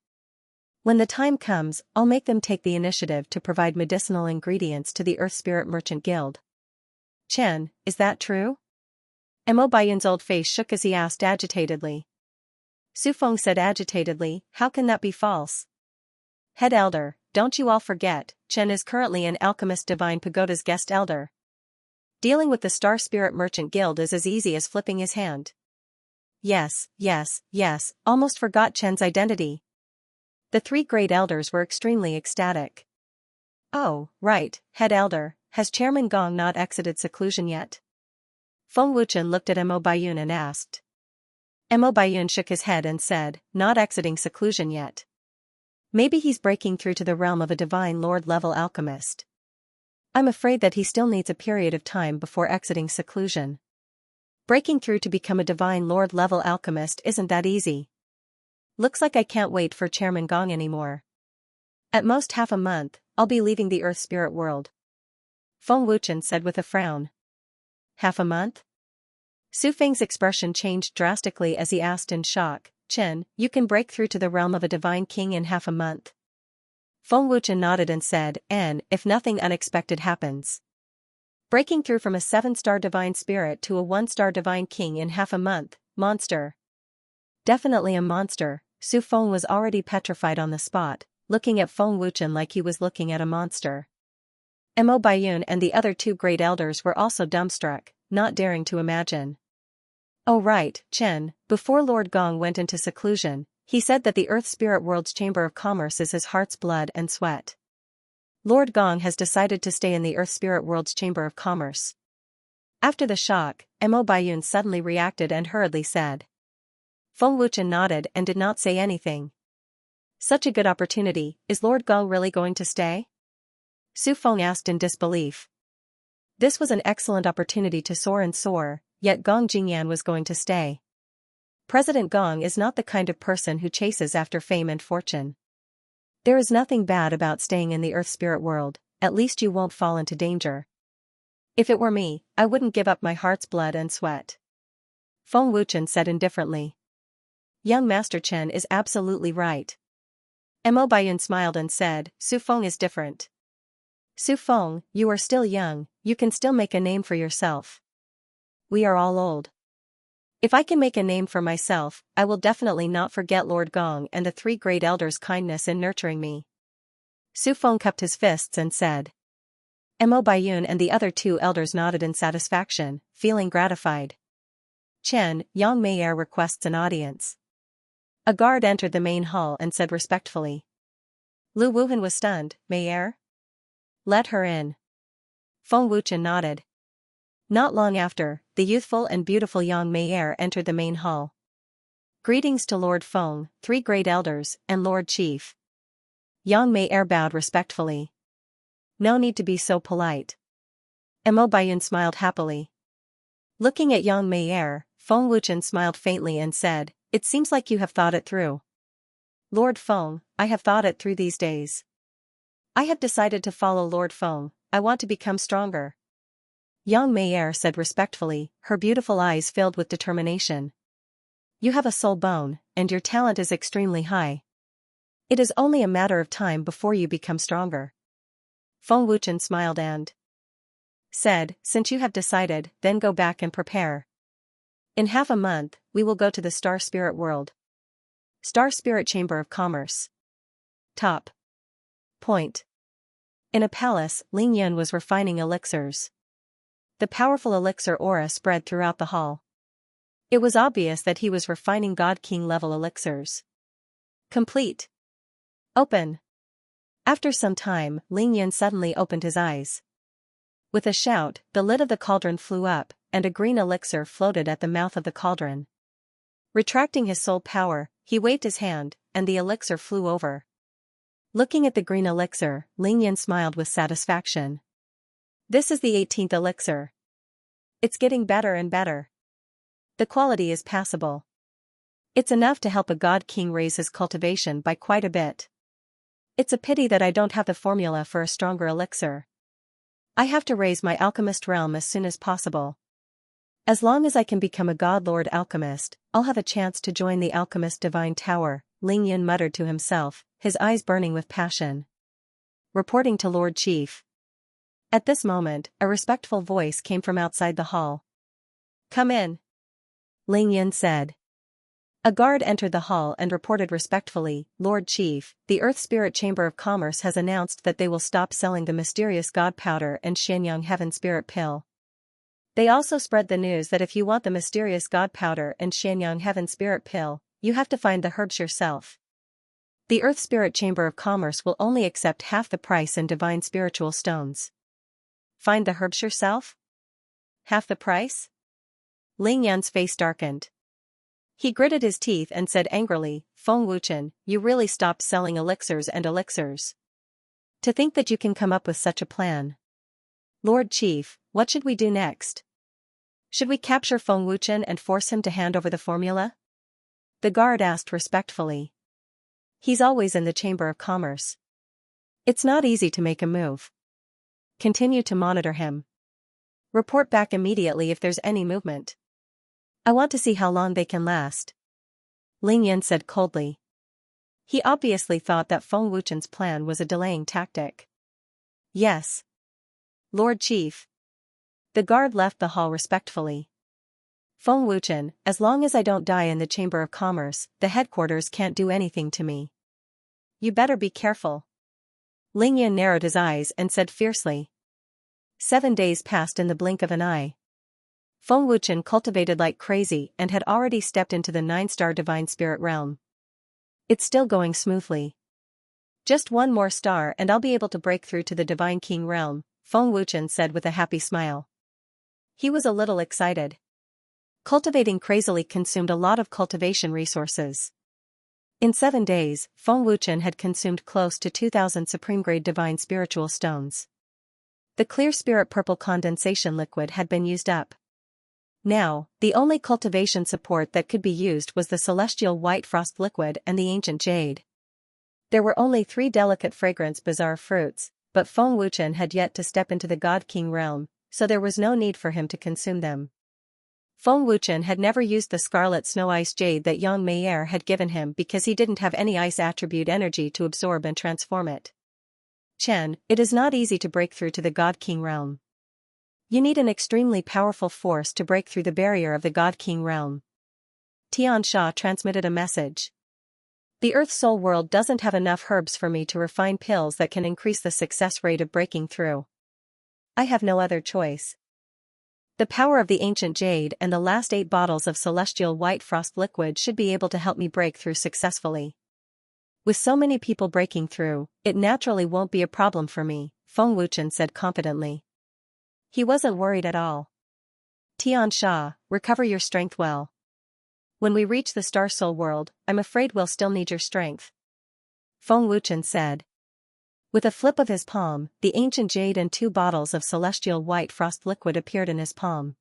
When the time comes, I'll make them take the initiative to provide medicinal ingredients to the Earth Spirit Merchant Guild. Chen, is that true? Mo Baiyun's old face shook as he asked agitatedly. Su Feng said agitatedly, how can that be false? Head Elder, don't you all forget, Chen is currently an Alchemist Divine Pagoda's guest elder. Dealing with the Star Spirit Merchant Guild is as easy as flipping his hand. Yes, almost forgot Chen's identity. The three great elders were extremely ecstatic. Oh, right, Head Elder, has Chairman Gong not exited seclusion yet? Feng Wuchen looked at Mo Baiyun and asked. Mo Baiyun shook his head and said, not exiting seclusion yet. Maybe he's breaking through to the realm of a divine lord-level alchemist. I'm afraid that he still needs a period of time before exiting seclusion. Breaking through to become a divine lord-level alchemist isn't that easy. Looks like I can't wait for Chairman Gong anymore. At most half a month, I'll be leaving the Earth spirit world. Feng Wuchen said with a frown. Half a month? Su Feng's expression changed drastically as he asked in shock, Chen, you can break through to the realm of a divine king in half a month? Feng Wuchen nodded and said, and, if nothing unexpected happens. Breaking through from a 7-star divine spirit to a 1-star divine king in half a month, monster. Definitely a monster. Su Feng was already petrified on the spot, looking at Feng Wuchen like he was looking at a monster. Mo Baiyun and the other 2 great elders were also dumbstruck, not daring to imagine. Oh right, Chen, before Lord Gong went into seclusion, he said that the Earth Spirit World's Chamber of Commerce is his heart's blood and sweat. Lord Gong has decided to stay in the Earth Spirit World's Chamber of Commerce. After the shock, Mo Baiyun suddenly reacted and hurriedly said. Feng Wuchen nodded and did not say anything. Such a good opportunity, is Lord Gong really going to stay? Su Feng asked in disbelief. This was an excellent opportunity to soar and soar, yet Gong Jingyan was going to stay. President Gong is not the kind of person who chases after fame and fortune. There is nothing bad about staying in the Earth spirit world, at least you won't fall into danger. If it were me, I wouldn't give up my heart's blood and sweat. Feng Wuchen said indifferently. Young Master Chen is absolutely right. Mo Baiyun smiled and said, Su Feng is different. Su Feng, you are still young, you can still make a name for yourself. We are all old. If I can make a name for myself, I will definitely not forget Lord Gong and the 3 great elders' kindness in nurturing me. Su Feng cupped his fists and said. Mo Baiyun and the other 2 elders nodded in satisfaction, feeling gratified. Chen, Yang Meier requests an audience. A guard entered the main hall and said respectfully. Lu Wuhan was stunned, Meier? Let her in. Feng Wuchen nodded. Not long after, the youthful and beautiful Yang Meier entered the main hall. Greetings to Lord Feng, 3 great elders, and Lord Chief. Yang Meier bowed respectfully. No need to be so polite. Mo Baiyun smiled happily. Looking at Yang Meier, Feng Wuchen smiled faintly and said, It seems like you have thought it through. Lord Feng, I have thought it through these days. I have decided to follow Lord Feng, I want to become stronger. Yang Meier said respectfully, her beautiful eyes filled with determination. You have a soul bone, and your talent is extremely high. It is only a matter of time before you become stronger. Feng Wuchen smiled and said, Since you have decided, then go back and prepare. In half a month, we will go to the Star Spirit World. Star Spirit Chamber of Commerce. Top. Point. In a palace, Ling Yun was refining elixirs. The powerful elixir aura spread throughout the hall. It was obvious that he was refining God King level elixirs. Complete. Open. After some time, Ling Yun suddenly opened his eyes. With a shout, the lid of the cauldron flew up, and a green elixir floated at the mouth of the cauldron. Retracting his soul power, he waved his hand, and the elixir flew over. Looking at the green elixir, Ling Yun smiled with satisfaction. This is the 18th elixir. It's getting better and better. The quality is passable. It's enough to help a god king raise his cultivation by quite a bit. It's a pity that I don't have the formula for a stronger elixir. I have to raise my alchemist realm as soon as possible. As long as I can become a god lord alchemist, I'll have a chance to join the alchemist divine tower, Ling Yun muttered to himself, his eyes burning with passion. Reporting to Lord Chief. At this moment, a respectful voice came from outside the hall. Come in. Ling Yun said. A guard entered the hall and reported respectfully, Lord Chief, the Earth Spirit Chamber of Commerce has announced that they will stop selling the mysterious God Powder and Xianxia Heaven Spirit Pill. They also spread the news that if you want the mysterious God Powder and Xianxia Heaven Spirit Pill, you have to find the herbs yourself. The Earth Spirit Chamber of Commerce will only accept half the price in divine spiritual stones. Find the herbs yourself? Half the price? Ling Yun's face darkened. He gritted his teeth and said angrily, Feng Wuchen, you really stopped selling elixirs and elixirs. To think that you can come up with such a plan. Lord Chief, what should we do next? Should we capture Feng Wuchen and force him to hand over the formula? The guard asked respectfully. He's always in the Chamber of Commerce. It's not easy to make a move. Continue to monitor him. Report back immediately if there's any movement. I want to see how long they can last. Ling Yan said coldly. He obviously thought that Feng Wuchen's plan was a delaying tactic. Yes. Lord Chief. The guard left the hall respectfully. Feng Wuchen, as long as I don't die in the Chamber of Commerce, the headquarters can't do anything to me. You better be careful. Ling Yan narrowed his eyes and said fiercely. 7 days passed in the blink of an eye. Feng Wuchen cultivated like crazy and had already stepped into the 9-star Divine Spirit realm. It's still going smoothly. Just one more star and I'll be able to break through to the Divine King realm, Feng Wuchen said with a happy smile. He was a little excited. Cultivating crazily consumed a lot of cultivation resources. In 7 days, Feng Wuchen had consumed close to 2,000 supreme-grade divine spiritual stones. The clear spirit purple condensation liquid had been used up. Now, the only cultivation support that could be used was the celestial white frost liquid and the ancient jade. There were only 3 delicate fragrance bizarre fruits, but Feng Wuchen had yet to step into the God King realm, so there was no need for him to consume them. Feng Wuchen had never used the scarlet snow ice jade that Yang Meier had given him because he didn't have any ice attribute energy to absorb and transform it. Chen, it is not easy to break through to the God King realm. You need an extremely powerful force to break through the barrier of the God King realm. Xianxia transmitted a message. The Earth Soul world doesn't have enough herbs for me to refine pills that can increase the success rate of breaking through. I have no other choice. The power of the ancient jade and the last 8 bottles of celestial white frost liquid should be able to help me break through successfully. With so many people breaking through, it naturally won't be a problem for me, Feng Wuchen said confidently. He wasn't worried at all. Xianxia, recover your strength well. When we reach the Star Soul world, I'm afraid we'll still need your strength. Feng Wuchen said. With a flip of his palm, the ancient jade and 2 bottles of celestial white frost liquid appeared in his palm.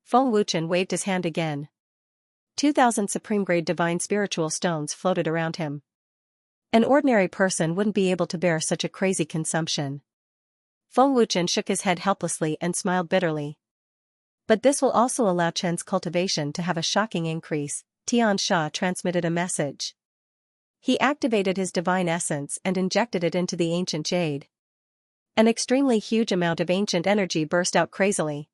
Feng Wuchen waved his hand again. 2,000 supreme-grade divine spiritual stones floated around him. An ordinary person wouldn't be able to bear such a crazy consumption. Feng Wuchen shook his head helplessly and smiled bitterly. But this will also allow Chen's cultivation to have a shocking increase, Xianxia transmitted a message. He activated his divine essence and injected it into the ancient jade. An extremely huge amount of ancient energy burst out crazily.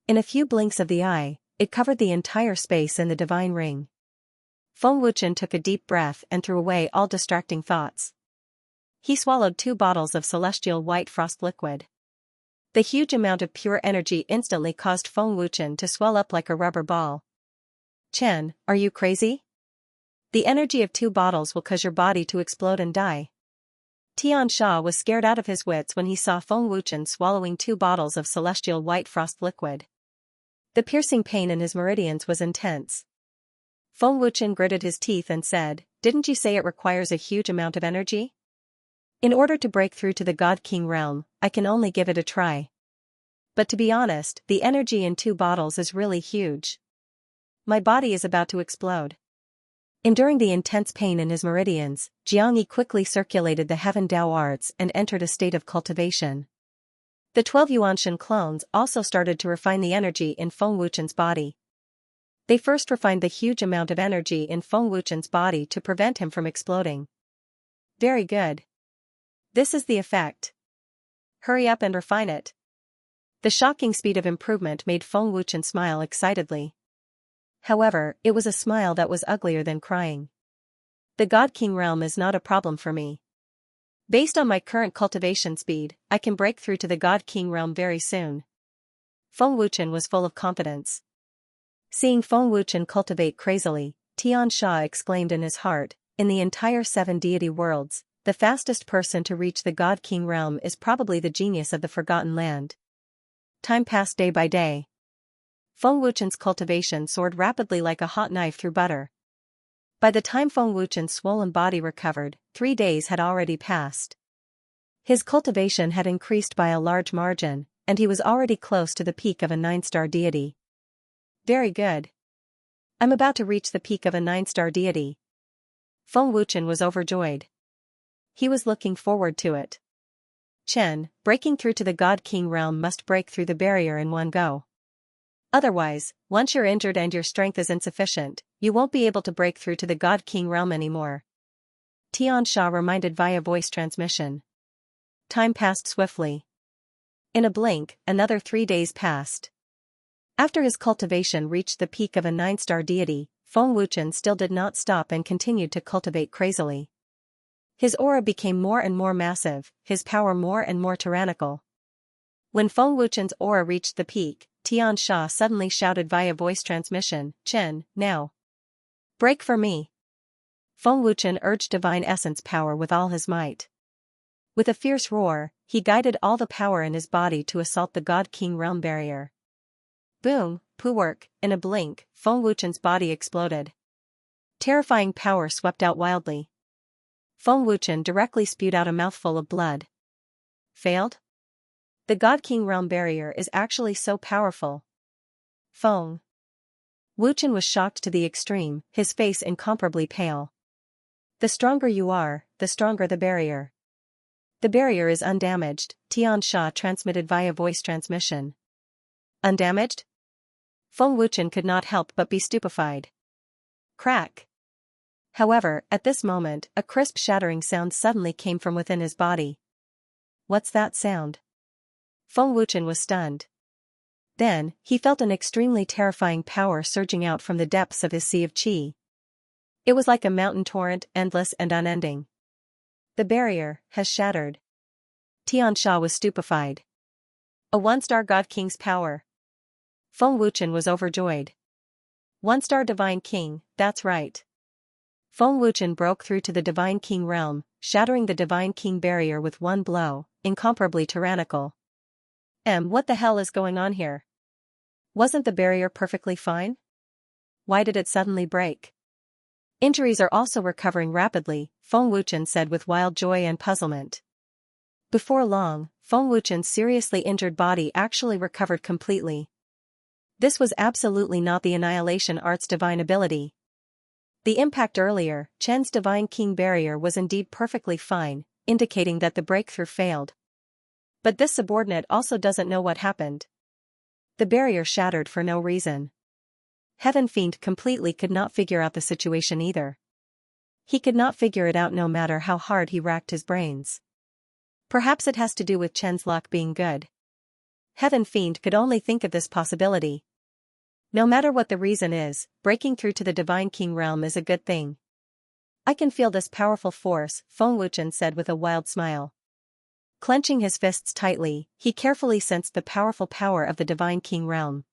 In a few blinks of the eye, it covered the entire space in the divine ring. Feng Wuchen took a deep breath and threw away all distracting thoughts. He swallowed 2 bottles of celestial white frost liquid. The huge amount of pure energy instantly caused Feng Wuchen to swell up like a rubber ball. Chen, are you crazy? The energy of 2 bottles will cause your body to explode and die. Xianxia was scared out of his wits when he saw Feng Wuchen swallowing 2 bottles of celestial white frost liquid. The piercing pain in his meridians was intense. Feng Wuchen gritted his teeth and said, "Didn't you say it requires a huge amount of energy? In order to break through to the God King realm, I can only give it a try. But to be honest, the energy in 2 bottles is really huge. My body is about to explode." Enduring the intense pain in his meridians, Jiangyi quickly circulated the Heaven Dao arts and entered a state of cultivation. The 12 Yuanshan clones also started to refine the energy in Feng Wuchen's body. They first refined the huge amount of energy in Feng Wuchen's body to prevent him from exploding. Very good. This is the effect. Hurry up and refine it. The shocking speed of improvement made Feng Wuchen smile excitedly. However, it was a smile that was uglier than crying. The God King realm is not a problem for me. Based on my current cultivation speed, I can break through to the God King realm very soon. Feng Wuchen was full of confidence. Seeing Feng Wuchen cultivate crazily, Xianxia exclaimed in his heart, in the entire 7 deity worlds, the fastest person to reach the God King realm is probably the genius of the Forgotten Land. Time passed day by day. Feng Wuchen's cultivation soared rapidly like a hot knife through butter. By the time Feng Wuchen's swollen body recovered, 3 days had already passed. His cultivation had increased by a large margin, and he was already close to the peak of a 9-star deity. Very good. I'm about to reach the peak of a 9-star deity. Feng Wuchen was overjoyed. He was looking forward to it. Chen, breaking through to the God King realm must break through the barrier in one go. Otherwise, once you're injured and your strength is insufficient, you won't be able to break through to the God King realm anymore. Xianxia reminded via voice transmission. Time passed swiftly. In a blink, another 3 days passed. After his cultivation reached the peak of a 9-star deity, Feng Wuchen still did not stop and continued to cultivate crazily. His aura became more and more massive, his power more and more tyrannical. When Feng Wuchen's aura reached the peak, Xianxia suddenly shouted via voice transmission, "Chen, now! Break for me!" Feng Wuchen urged divine essence power with all his might. With a fierce roar, he guided all the power in his body to assault the God King realm barrier. Boom, poowork, in a blink, Feng Wuchen's body exploded. Terrifying power swept out wildly. Feng Wuchen directly spewed out a mouthful of blood. Failed? The God King realm barrier is actually so powerful. Feng Wuchen was shocked to the extreme, his face incomparably pale. The stronger you are, the stronger the barrier. The barrier is undamaged, Xianxia transmitted via voice transmission. Undamaged? Feng Wuchen could not help but be stupefied. Crack. However, at this moment, a crisp shattering sound suddenly came from within his body. What's that sound? Feng Wuchen was stunned. Then, he felt an extremely terrifying power surging out from the depths of his sea of qi. It was like a mountain torrent, endless and unending. The barrier has shattered. Xianxia was stupefied. A 1-star God King's power. Feng Wuchen was overjoyed. 1-star Divine King, that's right. Feng Wuchen broke through to the Divine King realm, shattering the Divine King barrier with one blow, incomparably tyrannical. What the hell is going on here? Wasn't the barrier perfectly fine? Why did it suddenly break? Injuries are also recovering rapidly, Feng Wuchen said with wild joy and puzzlement. Before long, Feng Wuchen's seriously injured body actually recovered completely. This was absolutely not the Annihilation Art's divine ability. The impact earlier, Chen's Divine King barrier was indeed perfectly fine, indicating that the breakthrough failed. But this subordinate also doesn't know what happened. The barrier shattered for no reason. Heaven Fiend completely could not figure out the situation either. He could not figure it out no matter how hard he racked his brains. Perhaps it has to do with Chen's luck being good. Heaven Fiend could only think of this possibility. No matter what the reason is, breaking through to the Divine King realm is a good thing. I can feel this powerful force, Feng Wuchen said with a wild smile. Clenching his fists tightly, he carefully sensed the powerful power of the Divine King realm.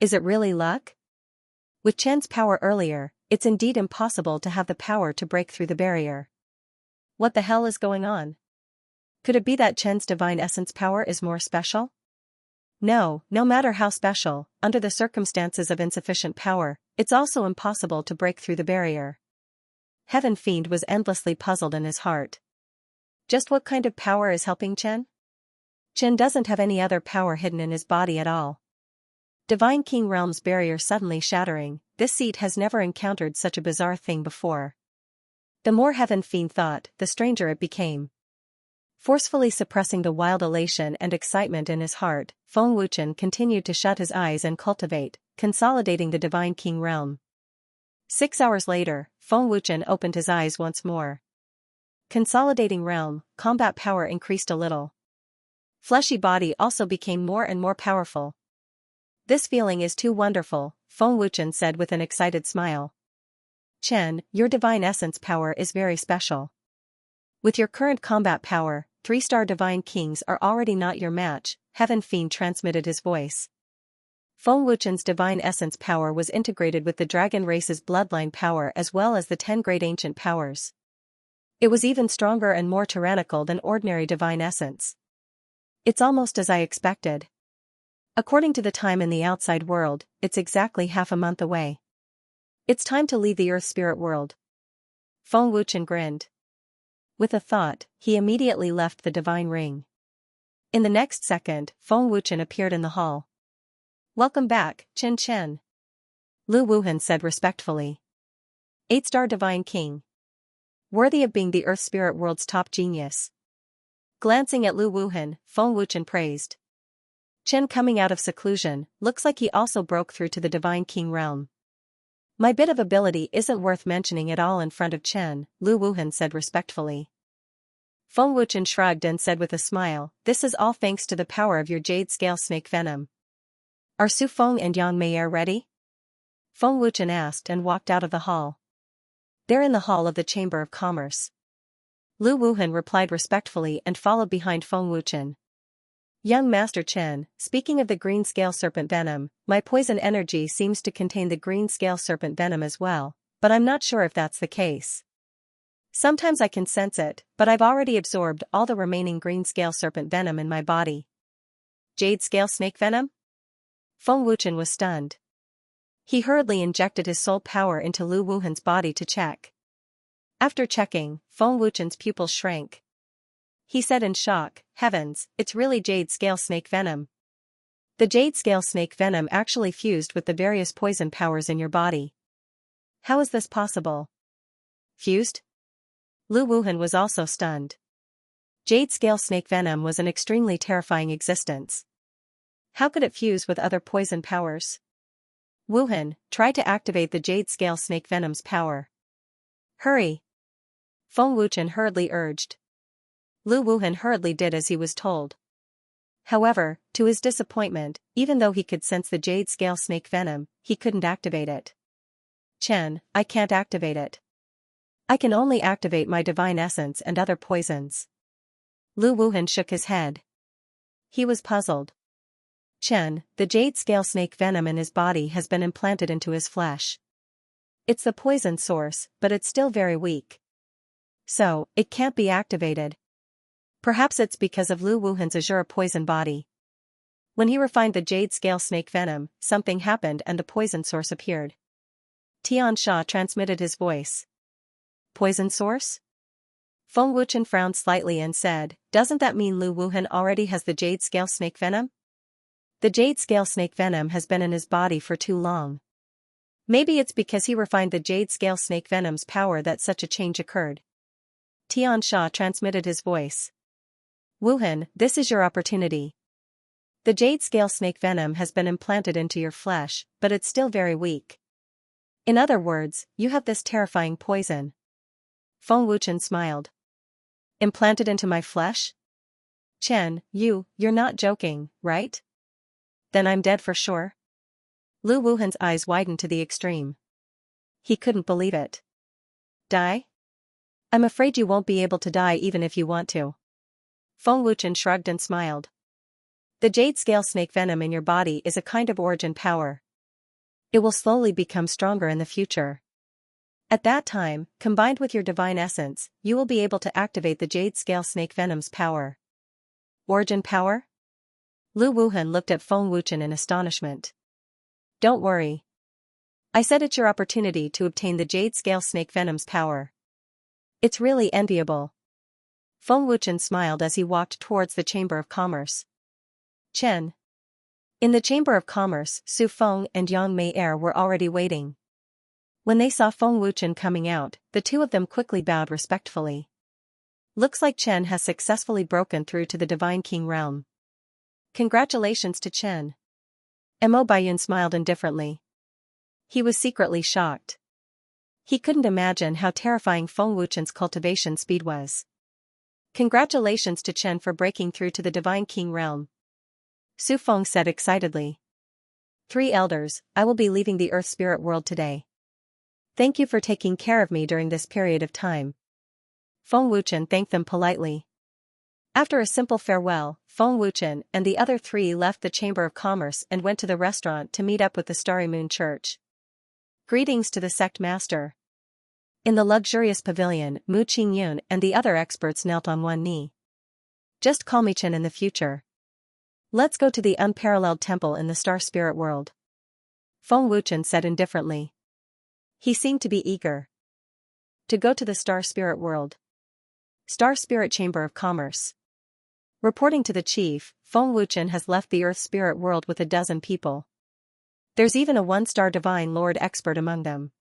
Is it really luck? With Chen's power earlier, it's indeed impossible to have the power to break through the barrier. What the hell is going on? Could it be that Chen's divine essence power is more special? No matter how special, under the circumstances of insufficient power, it's also impossible to break through the barrier. Heaven Fiend was endlessly puzzled in his heart. Just what kind of power is helping Chen? Chen doesn't have any other power hidden in his body at all. Divine King Realm's barrier suddenly shattering, this seat has never encountered such a bizarre thing before. The more Heaven Fiend thought, the stranger it became. Forcefully suppressing the wild elation and excitement in his heart, Feng Wuchen continued to shut his eyes and cultivate, consolidating the Divine King Realm. 6 hours later, Feng Wuchen opened his eyes once more. Consolidating realm, combat power increased a little. Fleshy body also became more and more powerful. This feeling is too wonderful, Feng Wuchen said with an excited smile. Chen, your divine essence power is very special. With your current combat power, 3-star divine kings are already not your match, Heaven Fiend transmitted his voice. Feng Wuchen's divine essence power was integrated with the dragon race's bloodline power as well as the 10 great ancient powers. It was even stronger and more tyrannical than ordinary divine essence. It's almost as I expected. According to the time in the outside world, it's exactly half a month away. It's time to leave the earth spirit world. Feng Wuchen grinned. With a thought, he immediately left the divine ring. In the next second, Feng Wuchen appeared in the hall. Welcome back, Chen Chen. Lu Wuhan said respectfully. 8-star divine king. Worthy of being the earth spirit world's top genius. Glancing at Lu Wuhan, Feng Wuchen praised. Chen, coming out of seclusion, looks like he also broke through to the divine king realm. My bit of ability isn't worth mentioning at all in front of Chen, Lu Wuhan said respectfully. Feng Wuchen shrugged and said with a smile, this is all thanks to the power of your jade scale snake venom. Are Su Feng and Yang Meier ready? Feng Wuchen asked and walked out of the hall. They're in the hall of the Chamber of Commerce. Lu Wuhan replied respectfully and followed behind Feng Wuchen. Young Master Chen, speaking of the green scale serpent venom, my poison energy seems to contain the green scale serpent venom as well, but I'm not sure if that's the case. Sometimes I can sense it, but I've already absorbed all the remaining green scale serpent venom in my body. Jade scale snake venom? Feng Wuchen was stunned. He hurriedly injected his soul power into Lu Wuhan's body to check. After checking, Feng Wuchen's pupils shrank. He said in shock, heavens, it's really jade scale snake venom. The jade scale snake venom actually fused with the various poison powers in your body. How is this possible? Fused? Lu Wuhan was also stunned. Jade scale snake venom was an extremely terrifying existence. How could it fuse with other poison powers? Wuhan, try to activate the jade scale snake venom's power. Hurry! Feng Wuchen hurriedly urged. Lu Wuhan hurriedly did as he was told. However, to his disappointment, even though he could sense the jade scale snake venom, he couldn't activate it. Chen, I can't activate it. I can only activate my divine essence and other poisons. Lu Wuhan shook his head. He was puzzled. Chen, the jade scale snake venom in his body has been implanted into his flesh. It's the poison source, but it's still very weak. So, it can't be activated. Perhaps it's because of Lu Wuhan's azure poison body. When he refined the jade scale snake venom, something happened and the poison source appeared. Xianxia transmitted his voice. Poison source? Feng Wuchen frowned slightly and said, doesn't that mean Lu Wuhan already has the jade scale snake venom? The jade scale snake venom has been in his body for too long. Maybe it's because he refined the jade scale snake venom's power that such a change occurred. Xianxia transmitted his voice. Wuhan, this is your opportunity. The jade scale snake venom has been implanted into your flesh, but it's still very weak. In other words, you have this terrifying poison. Feng Wuchen smiled. Implanted into my flesh? Chen, you're not joking, right? Then I'm dead for sure? Lu Wuhan's eyes widened to the extreme. He couldn't believe it. Die? I'm afraid you won't be able to die even if you want to. Feng Wuchen shrugged and smiled. The jade scale snake venom in your body is a kind of origin power. It will slowly become stronger in the future. At that time, combined with your divine essence, you will be able to activate the jade scale snake venom's power. Origin power? Lu Wuhan looked at Feng Wuchen in astonishment. Don't worry. I said it's your opportunity to obtain the jade scale snake venom's power. It's really enviable. Feng Wuchen smiled as he walked towards the Chamber of Commerce. Chen. In the Chamber of Commerce, Su Feng and Yang Meier were already waiting. When they saw Feng Wuchen coming out, the two of them quickly bowed respectfully. Looks like Chen has successfully broken through to the Divine King realm. Congratulations to Chen. Mo Baiyun smiled indifferently. He was secretly shocked. He couldn't imagine how terrifying Feng Wuchen's cultivation speed was. Congratulations to Chen for breaking through to the Divine King realm. Su Feng said excitedly. 3 elders, I will be leaving the Earth Spirit world today. Thank you for taking care of me during this period of time. Feng Wuchen thanked them politely. After a simple farewell, Feng Wuchen and the other 3 left the Chamber of Commerce and went to the restaurant to meet up with the Starry Moon Church. Greetings to the sect master. In the luxurious pavilion, Mu Qingyun and the other experts knelt on one knee. Just call me Chen in the future. Let's go to the unparalleled temple in the star spirit world. Feng Wuchen said indifferently. He seemed to be eager to go to the star spirit world. Star Spirit Chamber of Commerce. Reporting to the chief, Feng Wuchen has left the Earth spirit world with a dozen people. There's even a one-star divine lord expert among them.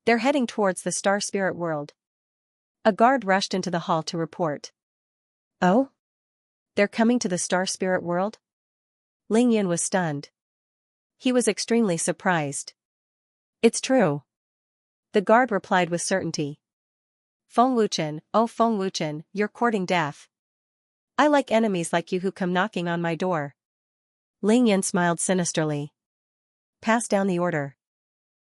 They're heading towards the star spirit world. A guard rushed into the hall to report. Oh? They're coming to the star spirit world? Ling Yin was stunned. He was extremely surprised. It's true. The guard replied with certainty. Feng Wuchen, oh Feng Wuchen, you're courting death. I like enemies like you who come knocking on my door. Ling Yin smiled sinisterly. Pass down the order.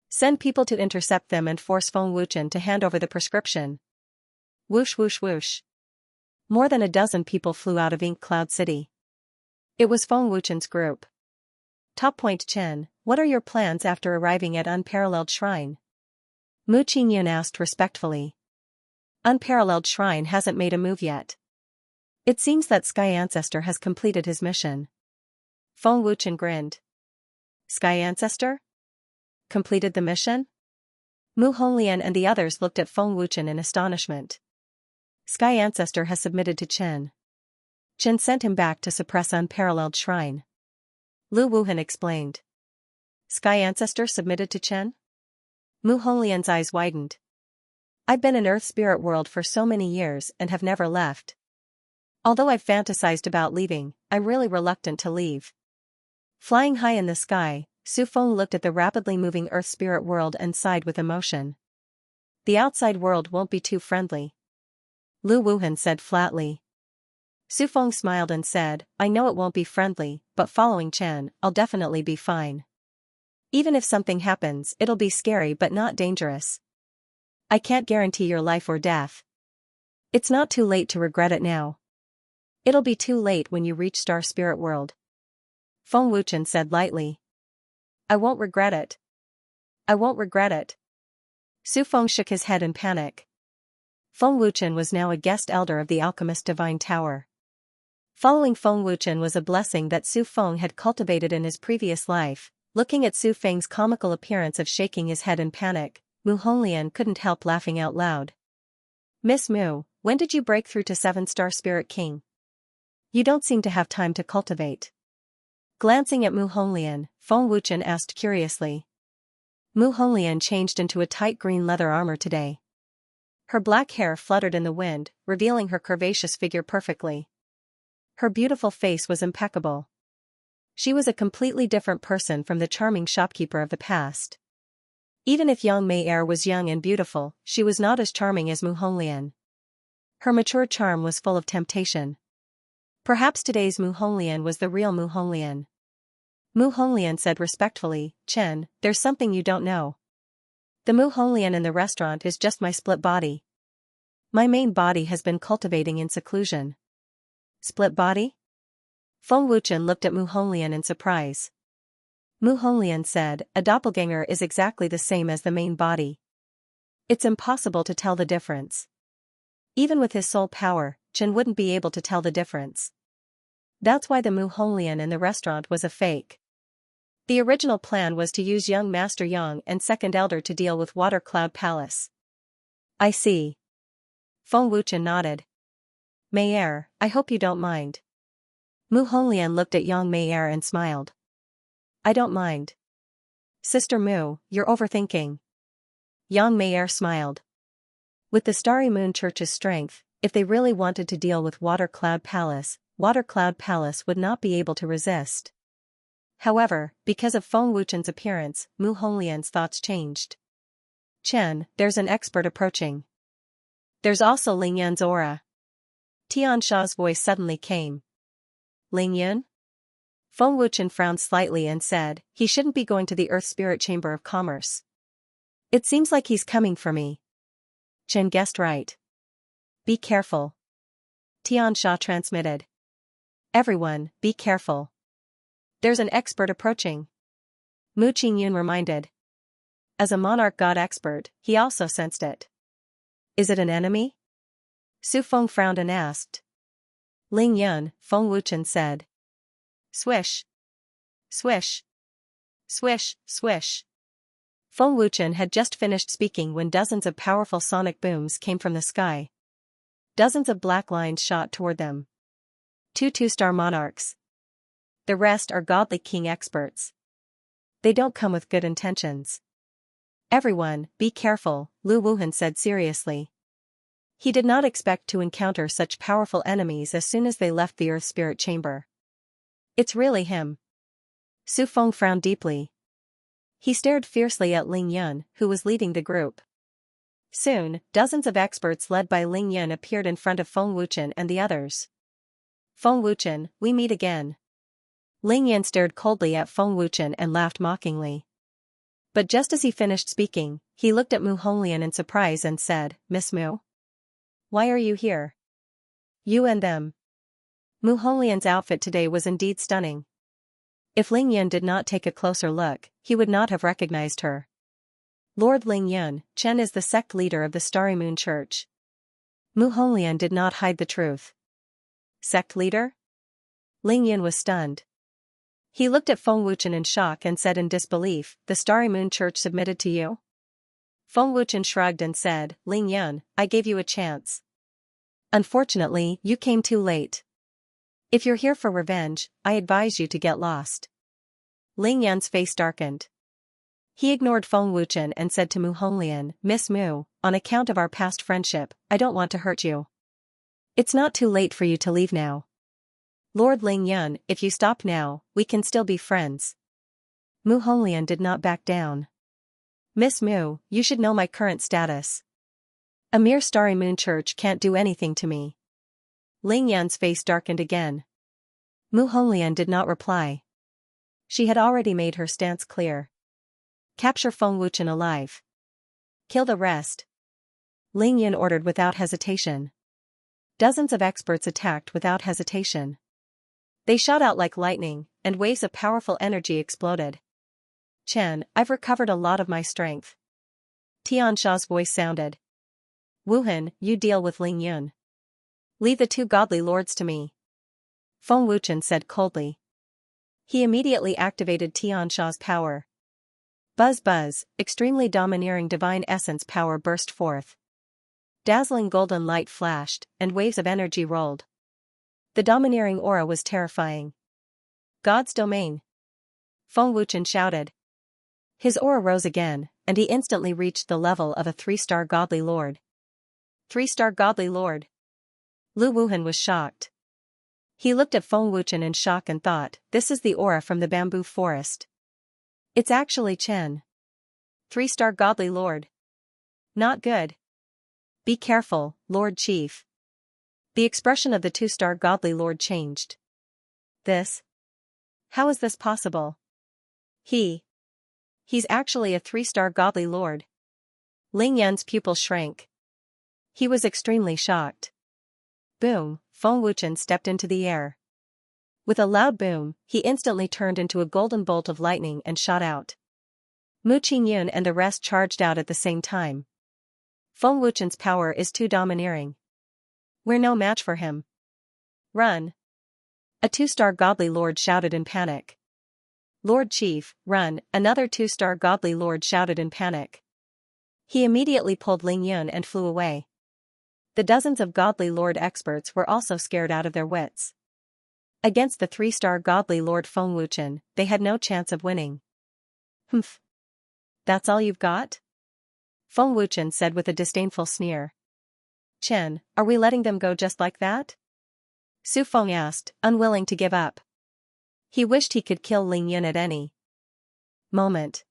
Send people to intercept them and force Feng Wuchen to hand over the prescription. Whoosh whoosh whoosh. More than a dozen people flew out of Ink Cloud City. It was Feng Wuchen's group. Top Point Chen, what are your plans after arriving at Unparalleled Shrine? Mu Qingyun asked respectfully. Unparalleled Shrine hasn't made a move yet. It seems that Sky Ancestor has completed his mission. Feng Wuchen grinned. Sky Ancestor? Completed the mission? Mu Honglian and the others looked at Feng Wuchen in astonishment. Sky Ancestor has submitted to Chen. Chen sent him back to suppress Unparalleled Shrine. Lu Wuhan explained. Sky Ancestor submitted to Chen? Mu Honglian's eyes widened. I've been in Earth spirit world for so many years and have never left. Although I've fantasized about leaving, I'm really reluctant to leave. Flying high in the sky, Su Feng looked at the rapidly moving Earth spirit world and sighed with emotion. The outside world won't be too friendly. Lu Wuhan said flatly. Su Feng smiled and said, I know it won't be friendly, but following Chen, I'll definitely be fine. Even if something happens, it'll be scary but not dangerous. I can't guarantee your life or death. It's not too late to regret it now. It'll be too late when you reach Star Spirit World. Feng Wuchen said lightly. I won't regret it. I won't regret it. Su Feng shook his head in panic. Feng Wuchen was now a guest elder of the Alchemist Divine Tower. Following Feng Wuchen was a blessing that Su Feng had cultivated in his previous life. Looking at Su Feng's comical appearance of shaking his head in panic, Mu Honglian couldn't help laughing out loud. Miss Mu, when did you break through to 7-star Spirit King? You don't seem to have time to cultivate. Glancing at Mu Honglian, Feng Wuchen asked curiously. Mu Honglian changed into a tight green leather armor today. Her black hair fluttered in the wind, revealing her curvaceous figure perfectly. Her beautiful face was impeccable. She was a completely different person from the charming shopkeeper of the past. Even if Yang Mei was young and beautiful, she was not as charming as Mu Honglian. Her mature charm was full of temptation. Perhaps today's Mu Honglian was the real Mu Honglian. Mu Honglian said respectfully, Chen, there's something you don't know. The Mu Honglian in the restaurant is just my split body. My main body has been cultivating in seclusion. Split body? Feng Wuchen looked at Mu Honglian in surprise. Mu Honglian said, a doppelganger is exactly the same as the main body. It's impossible to tell the difference. Even with his soul power, Chen wouldn't be able to tell the difference. That's why the Mu Honglian in the restaurant was a fake. The original plan was to use young Master Yang and Second Elder to deal with Water Cloud Palace. I see. Feng Wuchen nodded. Mei, I hope you don't mind. Mu Honglian looked at Yang Mei and smiled. I don't mind. Sister Mu, you're overthinking. Yang Mei smiled. With the Starry Moon Church's strength, if they really wanted to deal with Water Cloud Palace would not be able to resist. However, because of Feng Wuchen's appearance, Mu Honglian's thoughts changed. Chen, there's an expert approaching. There's also Ling Yun's aura. Xianxia's voice suddenly came. Ling Yun? Feng Wuchen frowned slightly and said, he shouldn't be going to the Earth Spirit Chamber of Commerce. It seems like he's coming for me. Chen guessed right. Be careful. Xianxia transmitted. Everyone, be careful. There's an expert approaching. Mu Qingyun reminded. As a monarch god expert, he also sensed it. Is it an enemy? Su Feng frowned and asked. Ling Yun, Feng Wuchen said. Swish. Swish. Swish, swish. Feng Wuchen had just finished speaking when dozens of powerful sonic booms came from the sky. Dozens of black lines shot toward them. Two-star monarchs. The rest are godly king experts. They don't come with good intentions. Everyone, be careful, Lu Wuhan said seriously. He did not expect to encounter such powerful enemies as soon as they left the Earth Spirit Chamber. It's really him. Su Feng frowned deeply. He stared fiercely at Ling Yun, who was leading the group. Soon, dozens of experts led by Ling Yun appeared in front of Feng Wuchen and the others. Feng Wuchen, we meet again. Ling Yun stared coldly at Feng Wuchen and laughed mockingly. But just as he finished speaking, he looked at Mu Honglian in surprise and said, Miss Mu? Why are you here? You and them. Mu Honglian's outfit today was indeed stunning. If Ling Yun did not take a closer look, he would not have recognized her. Lord Ling Yun, Chen is the sect leader of the Starry Moon Church. Mu Honglian did not hide the truth. Sect leader? Ling Yun was stunned. He looked at Feng Wuchen in shock and said in disbelief, the Starry Moon Church submitted to you? Feng Wuchen shrugged and said, Ling Yun, I gave you a chance. Unfortunately, you came too late. If you're here for revenge, I advise you to get lost. Ling Yun's face darkened. He ignored Feng Wuchen and said to Mu Honglian, Miss Mu, on account of our past friendship, I don't want to hurt you. It's not too late for you to leave now. Lord Ling Yun, if you stop now, we can still be friends. Mu Honglian did not back down. Miss Mu, you should know my current status. A mere Starry Moon Church can't do anything to me. Ling Yun's face darkened again. Mu Honglian did not reply. She had already made her stance clear. Capture Feng Wuchen alive. Kill the rest. Ling Yun ordered without hesitation. Dozens of experts attacked without hesitation. They shot out like lightning, and waves of powerful energy exploded. Chen, I've recovered a lot of my strength. Xianxia's voice sounded. Wuhan, you deal with Ling Yun. Leave the two godly lords to me. Feng Wuchen said coldly. He immediately activated Xianxia's power. Buzz buzz, extremely domineering divine essence power burst forth. Dazzling golden light flashed, and waves of energy rolled. The domineering aura was terrifying. God's domain. Feng Wuchen shouted. His aura rose again, and he instantly reached the level of a 3-star godly lord. 3-star godly lord. Lu Wuhan was shocked. He looked at Feng Wuchen in shock and thought, this is the aura from the bamboo forest. It's actually Chen. 3-star godly lord. Not good. Be careful, Lord Chief. The expression of the 2-star godly lord changed. This? How is this possible? He's actually a 3-star godly lord. Ling Yun's pupil shrank. He was extremely shocked. Boom, Feng Wuchen stepped into the air. With a loud boom, he instantly turned into a golden bolt of lightning and shot out. Mu Qingyun and the rest charged out at the same time. Feng Wuchen's power is too domineering. We're no match for him. Run. A 2-star godly lord shouted in panic. Lord Chief, run, another 2-star godly lord shouted in panic. He immediately pulled Ling Yun and flew away. The dozens of godly lord experts were also scared out of their wits. Against the 3-star godly lord Feng Wuchen, they had no chance of winning. Humph. That's all you've got? Feng Wuchen said with a disdainful sneer. Chen, are we letting them go just like that? Su Feng asked, unwilling to give up. He wished he could kill Ling Yun at any moment.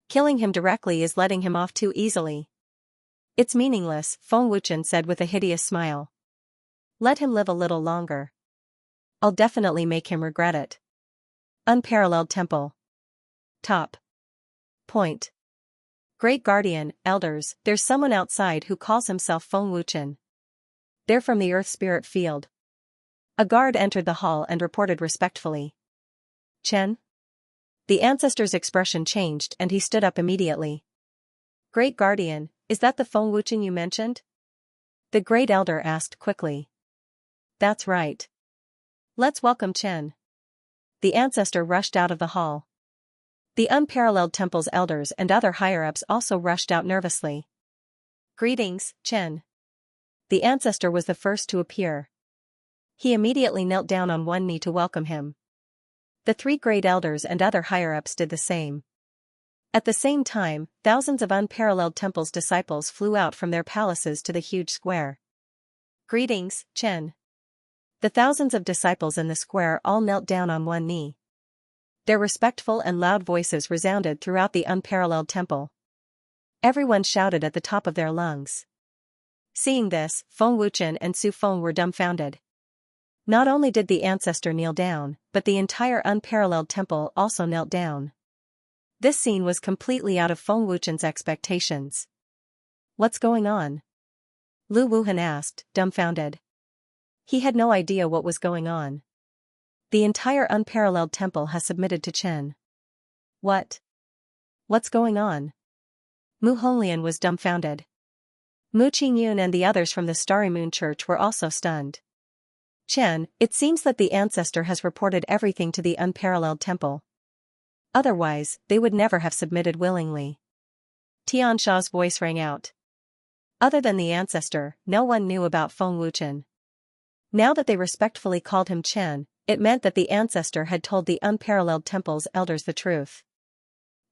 Killing him directly is letting him off too easily. It's meaningless, Feng Wuchen said with a hideous smile. Let him live a little longer. I'll definitely make him regret it. Unparalleled temple. Top. Point. Great Guardian, elders, there's someone outside who calls himself Feng Wuchen. They're from the Earth Spirit Field. A guard entered the hall and reported respectfully. Chen? The ancestor's expression changed and he stood up immediately. Great Guardian, is that the Feng Wuchen you mentioned? The Great Elder asked quickly. That's right. Let's welcome Chen. the ancestor rushed out of the hall. The unparalleled temple's elders and other higher-ups also rushed out nervously. Greetings, Chen. The ancestor was the first to appear. He immediately knelt down on one knee to welcome him. The three great elders and other higher-ups did the same. At the same time, thousands of unparalleled temple's disciples flew out from their palaces to the huge square. Greetings, Chen. The thousands of disciples in the square all knelt down on one knee. Their respectful and loud voices resounded throughout the unparalleled temple. Everyone shouted at the top of their lungs. Seeing this, Feng Wuchen and Su Feng were dumbfounded. Not only did the ancestor kneel down, but the entire unparalleled temple also knelt down. This scene was completely out of Feng Wuchen's expectations. What's going on? Lu Wuhan asked, dumbfounded. He had no idea what was going on. The entire unparalleled temple has submitted to Chen. What? What's going on? Mu Honglian was dumbfounded. Mu Qingyun and the others from the Starry Moon Church were also stunned. Chen, it seems that the ancestor has reported everything to the unparalleled temple. Otherwise, they would never have submitted willingly. Tiansha's voice rang out. Other than the ancestor, no one knew about Feng Wuchen. Now that they respectfully called him Chen, it meant that the ancestor had told the unparalleled temple's elders the truth.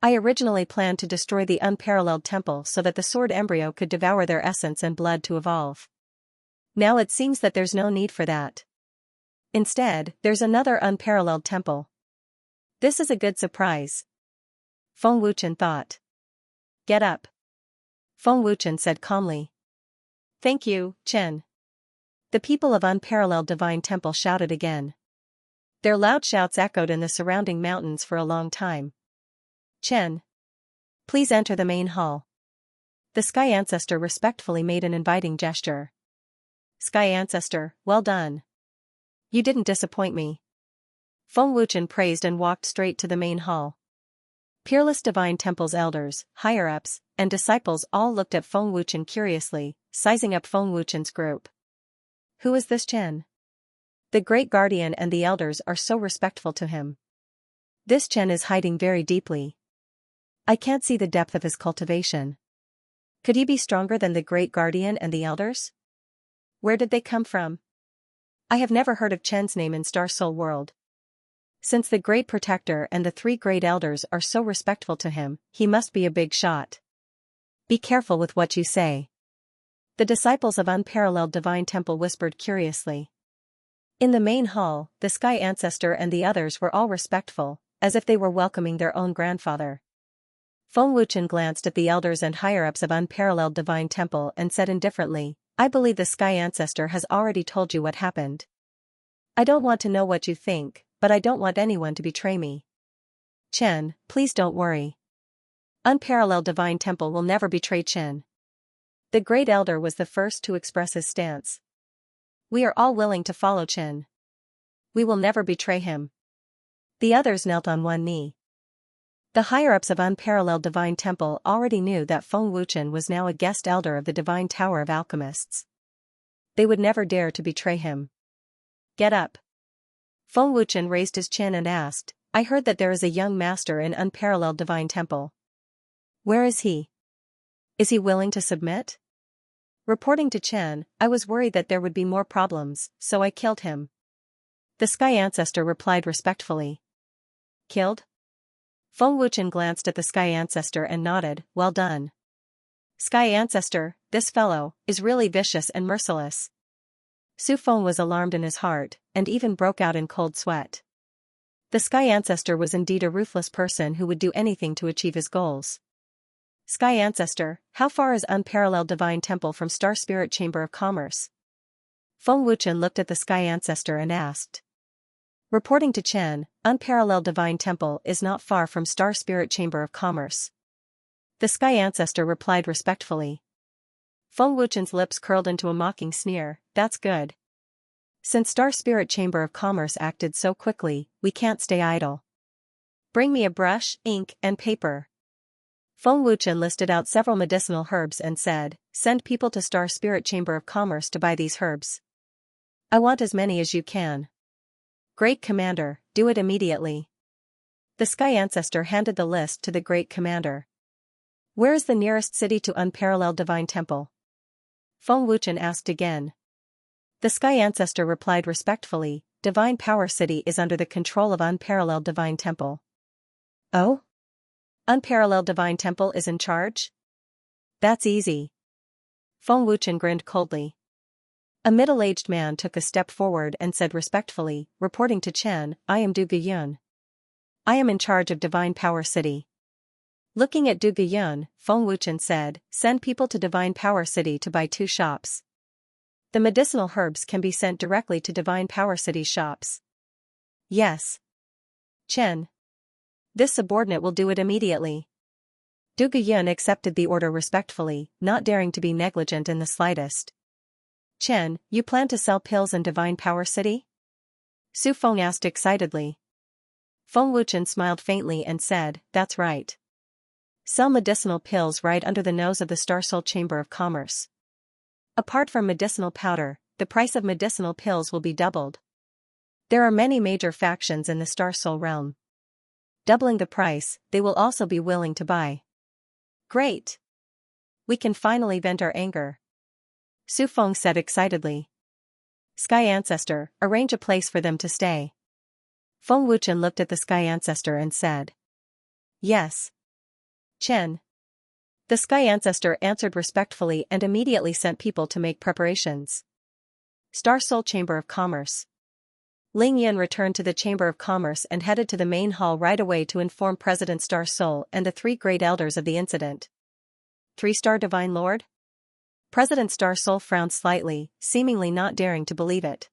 I originally planned to destroy the unparalleled temple so that the sword embryo could devour their essence and blood to evolve. Now it seems that there's no need for that. Instead, there's another unparalleled temple. This is a good surprise. Feng Wuchen thought. Get up. Feng Wuchen said calmly. Thank you, Chen. The people of Unparalleled Divine Temple shouted again. Their loud shouts echoed in the surrounding mountains for a long time. Chen. Please enter the main hall. The Sky Ancestor respectfully made an inviting gesture. Sky Ancestor, well done. You didn't disappoint me. Feng Wuchen praised and walked straight to the main hall. Peerless Divine Temple's elders, higher-ups, and disciples all looked at Feng Wuchen curiously, sizing up Feng Wuchen's group. Who is this Chen? The Great Guardian and the elders are so respectful to him. This Chen is hiding very deeply. I can't see the depth of his cultivation. Could he be stronger than the Great Guardian and the elders? Where did they come from? I have never heard of Chen's name in Star Soul World. Since the Great Protector and the three Great Elders are so respectful to him, he must be a big shot. Be careful with what you say. The disciples of Unparalleled Divine Temple whispered curiously. In the main hall, the Sky Ancestor and the others were all respectful, as if they were welcoming their own grandfather. Feng Wuchen glanced at the elders and higher-ups of Unparalleled Divine Temple and said indifferently, I believe the Sky Ancestor has already told you what happened. I don't want to know what you think, but I don't want anyone to betray me. Chen, please don't worry. Unparalleled Divine Temple will never betray Chen. The Great Elder was the first to express his stance. We are all willing to follow Chen. We will never betray him. The others knelt on one knee. The higher-ups of Unparalleled Divine Temple already knew that Feng Wuchen was now a guest elder of the Divine Tower of Alchemists. They would never dare to betray him. Get up. Feng Wuchen raised his chin and asked, I heard that there is a young master in Unparalleled Divine Temple. Where is he? Is he willing to submit? Reporting to Chen, I was worried that there would be more problems, so I killed him. The Sky Ancestor replied respectfully. Killed? Feng Wuchen glanced at the Sky Ancestor and nodded, well done. Sky Ancestor, this fellow, is really vicious and merciless. Su Feng was alarmed in his heart, and even broke out in cold sweat. The Sky Ancestor was indeed a ruthless person who would do anything to achieve his goals. Sky Ancestor, how far is Unparalleled Divine Temple from Star Spirit Chamber of Commerce? Feng Wuchen looked at the Sky Ancestor and asked. Reporting to Chen, Unparalleled Divine Temple is not far from Star Spirit Chamber of Commerce. The Sky Ancestor replied respectfully. Feng Wuchen's lips curled into a mocking sneer, that's good. Since Star Spirit Chamber of Commerce acted so quickly, we can't stay idle. Bring me a brush, ink, and paper. Feng Wuchen listed out several medicinal herbs and said, send people to Star Spirit Chamber of Commerce to buy these herbs. I want as many as you can. Great Commander, do it immediately. The Sky Ancestor handed the list to the great commander. Where is the nearest city to unparalleled divine temple? Feng Wuchen asked again. The Sky Ancestor replied respectfully, Divine Power City is under the control of Unparalleled Divine Temple. Oh? Unparalleled Divine Temple is in charge? That's easy. Feng Wuchen grinned coldly. A middle-aged man took a step forward and said respectfully, reporting to Chen, I am Du Guyun. I am in charge of Divine Power City. Looking at Du Guyun, Feng Wuchen said, send people to Divine Power City to buy 2 shops. The medicinal herbs can be sent directly to Divine Power City shops. Yes. Chen. This subordinate will do it immediately. Du Guyun accepted the order respectfully, not daring to be negligent in the slightest. Chen, you plan to sell pills in Divine Power City? Su Feng asked excitedly. Feng Wuchen smiled faintly and said, that's right. Sell medicinal pills right under the nose of the Star Soul Chamber of Commerce. Apart from medicinal powder, the price of medicinal pills will be doubled. There are many major factions in the Star Soul realm. Doubling the price, they will also be willing to buy. Great! We can finally vent our anger. Su Feng said excitedly. Sky Ancestor, arrange a place for them to stay. Feng Wuchen looked at the Sky Ancestor and said. Yes. Chen. The Sky Ancestor answered respectfully and immediately sent people to make preparations. Star Soul Chamber of Commerce. Ling Yin returned to the Chamber of Commerce and headed to the main hall right away to inform President Star Soul and the 3 great elders of the incident. 3-star Divine Lord? President Star Soul frowned slightly, seemingly not daring to believe it.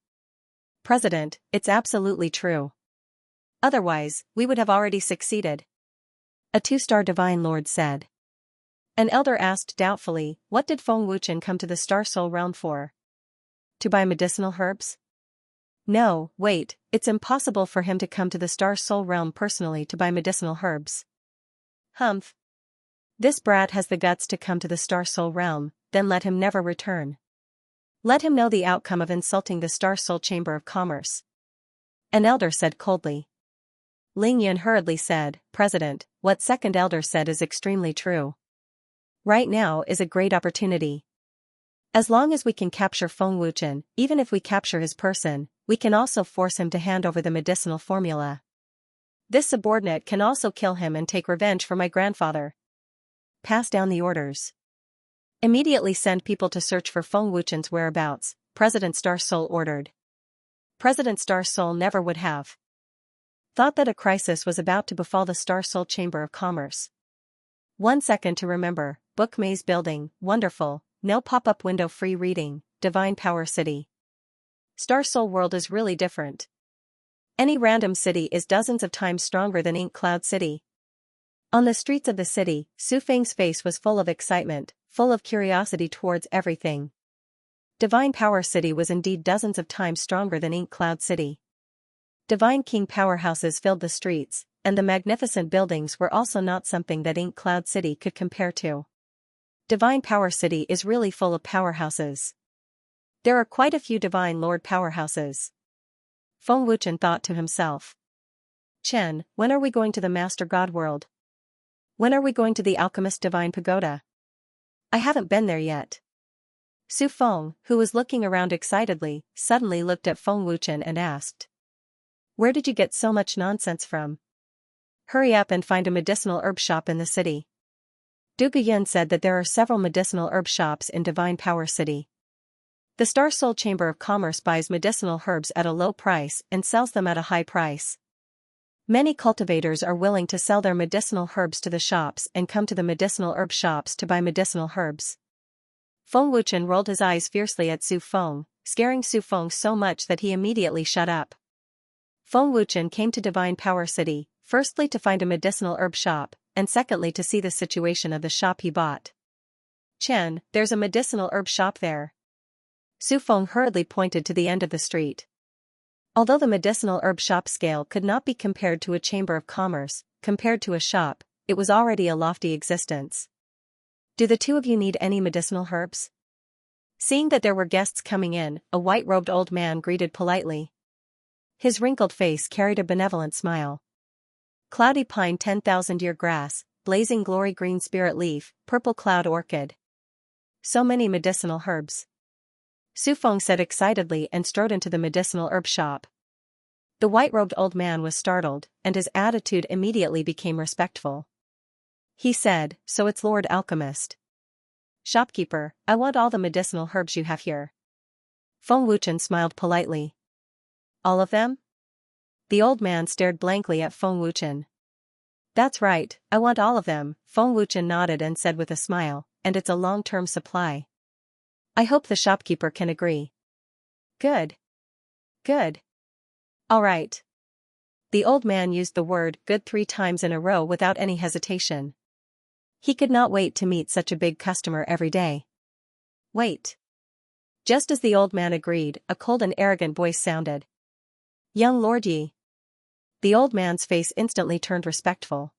President, it's absolutely true. Otherwise, we would have already succeeded. A 2-star Divine Lord said. An elder asked doubtfully, what did Feng Wuchen come to the Star Soul realm for? To buy medicinal herbs? No, wait, it's impossible for him to come to the Star Soul realm personally to buy medicinal herbs. Humph. This brat has the guts to come to the Star Soul realm, then let him never return. Let him know the outcome of insulting the Star Soul Chamber of Commerce. An elder said coldly. Ling Yun hurriedly said, President, what second elder said is extremely true. Right now is a great opportunity. As long as we can capture Feng Wuchen, even if we capture his person, we can also force him to hand over the medicinal formula. This subordinate can also kill him and take revenge for my grandfather. Pass down the orders. Immediately send people to search for Feng Wuchen's whereabouts, President Star Soul ordered. President Star Soul never would have thought that a crisis was about to befall the Star Soul Chamber of Commerce. 1 second to remember, Book Maze Building, wonderful, no pop-up window free reading, Divine Power City. Star Soul World is really different. Any random city is dozens of times stronger than Ink Cloud City. On the streets of the city, Su Feng's face was full of excitement, full of curiosity towards everything. Divine Power City was indeed dozens of times stronger than Ink Cloud City. Divine King powerhouses filled the streets, and the magnificent buildings were also not something that Ink Cloud City could compare to. Divine Power City is really full of powerhouses. There are quite a few Divine Lord powerhouses. Feng Wuchen thought to himself. Chen, when are we going to the Master God world? When are we going to the Alchemist Divine Pagoda? I haven't been there yet. Su Feng, who was looking around excitedly, suddenly looked at Feng Wuchen and asked. Where did you get so much nonsense from? Hurry up and find a medicinal herb shop in the city. Du Guyun said that there are several medicinal herb shops in Divine Power City. The Star Soul Chamber of Commerce buys medicinal herbs at a low price and sells them at a high price. Many cultivators are willing to sell their medicinal herbs to the shops and come to the medicinal herb shops to buy medicinal herbs. Feng Wuchen rolled his eyes fiercely at Su Feng, scaring Su Feng so much that he immediately shut up. Feng Wuchen came to Divine Power City, firstly to find a medicinal herb shop, and secondly to see the situation of the shop he bought. Chen, there's a medicinal herb shop there. Su Feng hurriedly pointed to the end of the street. Although the medicinal herb shop scale could not be compared to a chamber of commerce, compared to a shop, it was already a lofty existence. Do the two of you need any medicinal herbs? Seeing that there were guests coming in, a white-robed old man greeted politely. His wrinkled face carried a benevolent smile. Cloudy pine 10,000-year grass, blazing glory green spirit leaf, purple cloud orchid. So many medicinal herbs. Su Feng said excitedly and strode into the medicinal herb shop. The white-robed old man was startled, and his attitude immediately became respectful. He said, "So it's Lord Alchemist. Shopkeeper, I want all the medicinal herbs you have here." Feng Wuchen smiled politely. "All of them?" The old man stared blankly at Feng Wuchen. "That's right, I want all of them," Feng Wuchen nodded and said with a smile, "and it's a long-term supply. I hope the shopkeeper can agree." "Good. Good. All right." The old man used the word "good" 3 times in a row without any hesitation. He could not wait to meet such a big customer every day. "Wait." Just as the old man agreed, a cold and arrogant voice sounded. "Young Lord Yi." The old man's face instantly turned respectful.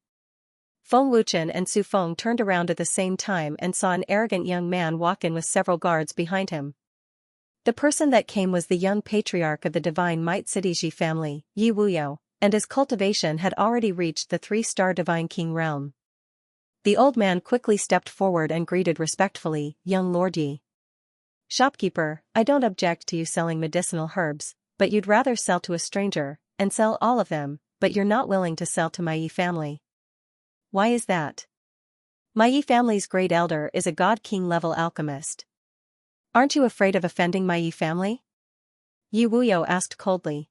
Feng Wuchen and Su Feng turned around at the same time and saw an arrogant young man walk in with several guards behind him. The person that came was the young patriarch of the Divine Might City Ji family, Yi Wuyo, and his cultivation had already reached the 3-star Divine King realm. The old man quickly stepped forward and greeted respectfully, "Young Lord Yi." "Shopkeeper, I don't object to you selling medicinal herbs, but you'd rather sell to a stranger, and sell all of them, but you're not willing to sell to my Yi family. Why is that?" "My Yi family's great elder is a god king level alchemist." "Aren't you afraid of offending my Yi family?" Yi Wuyo asked coldly.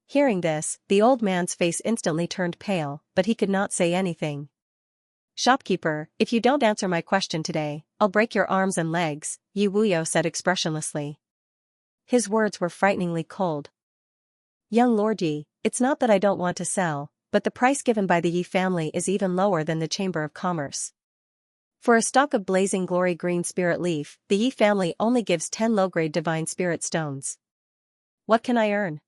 Hearing this, the old man's face instantly turned pale, but he could not say anything. "Shopkeeper, if you don't answer my question today, I'll break your arms and legs," Yi Wuyo said expressionlessly. His words were frighteningly cold. "Young Lord Yi, it's not that I don't want to sell, but the price given by the Yi family is even lower than the Chamber of Commerce. For a stock of blazing glory green spirit leaf, the Yi family only gives 10 low-grade divine spirit stones. What can I earn?"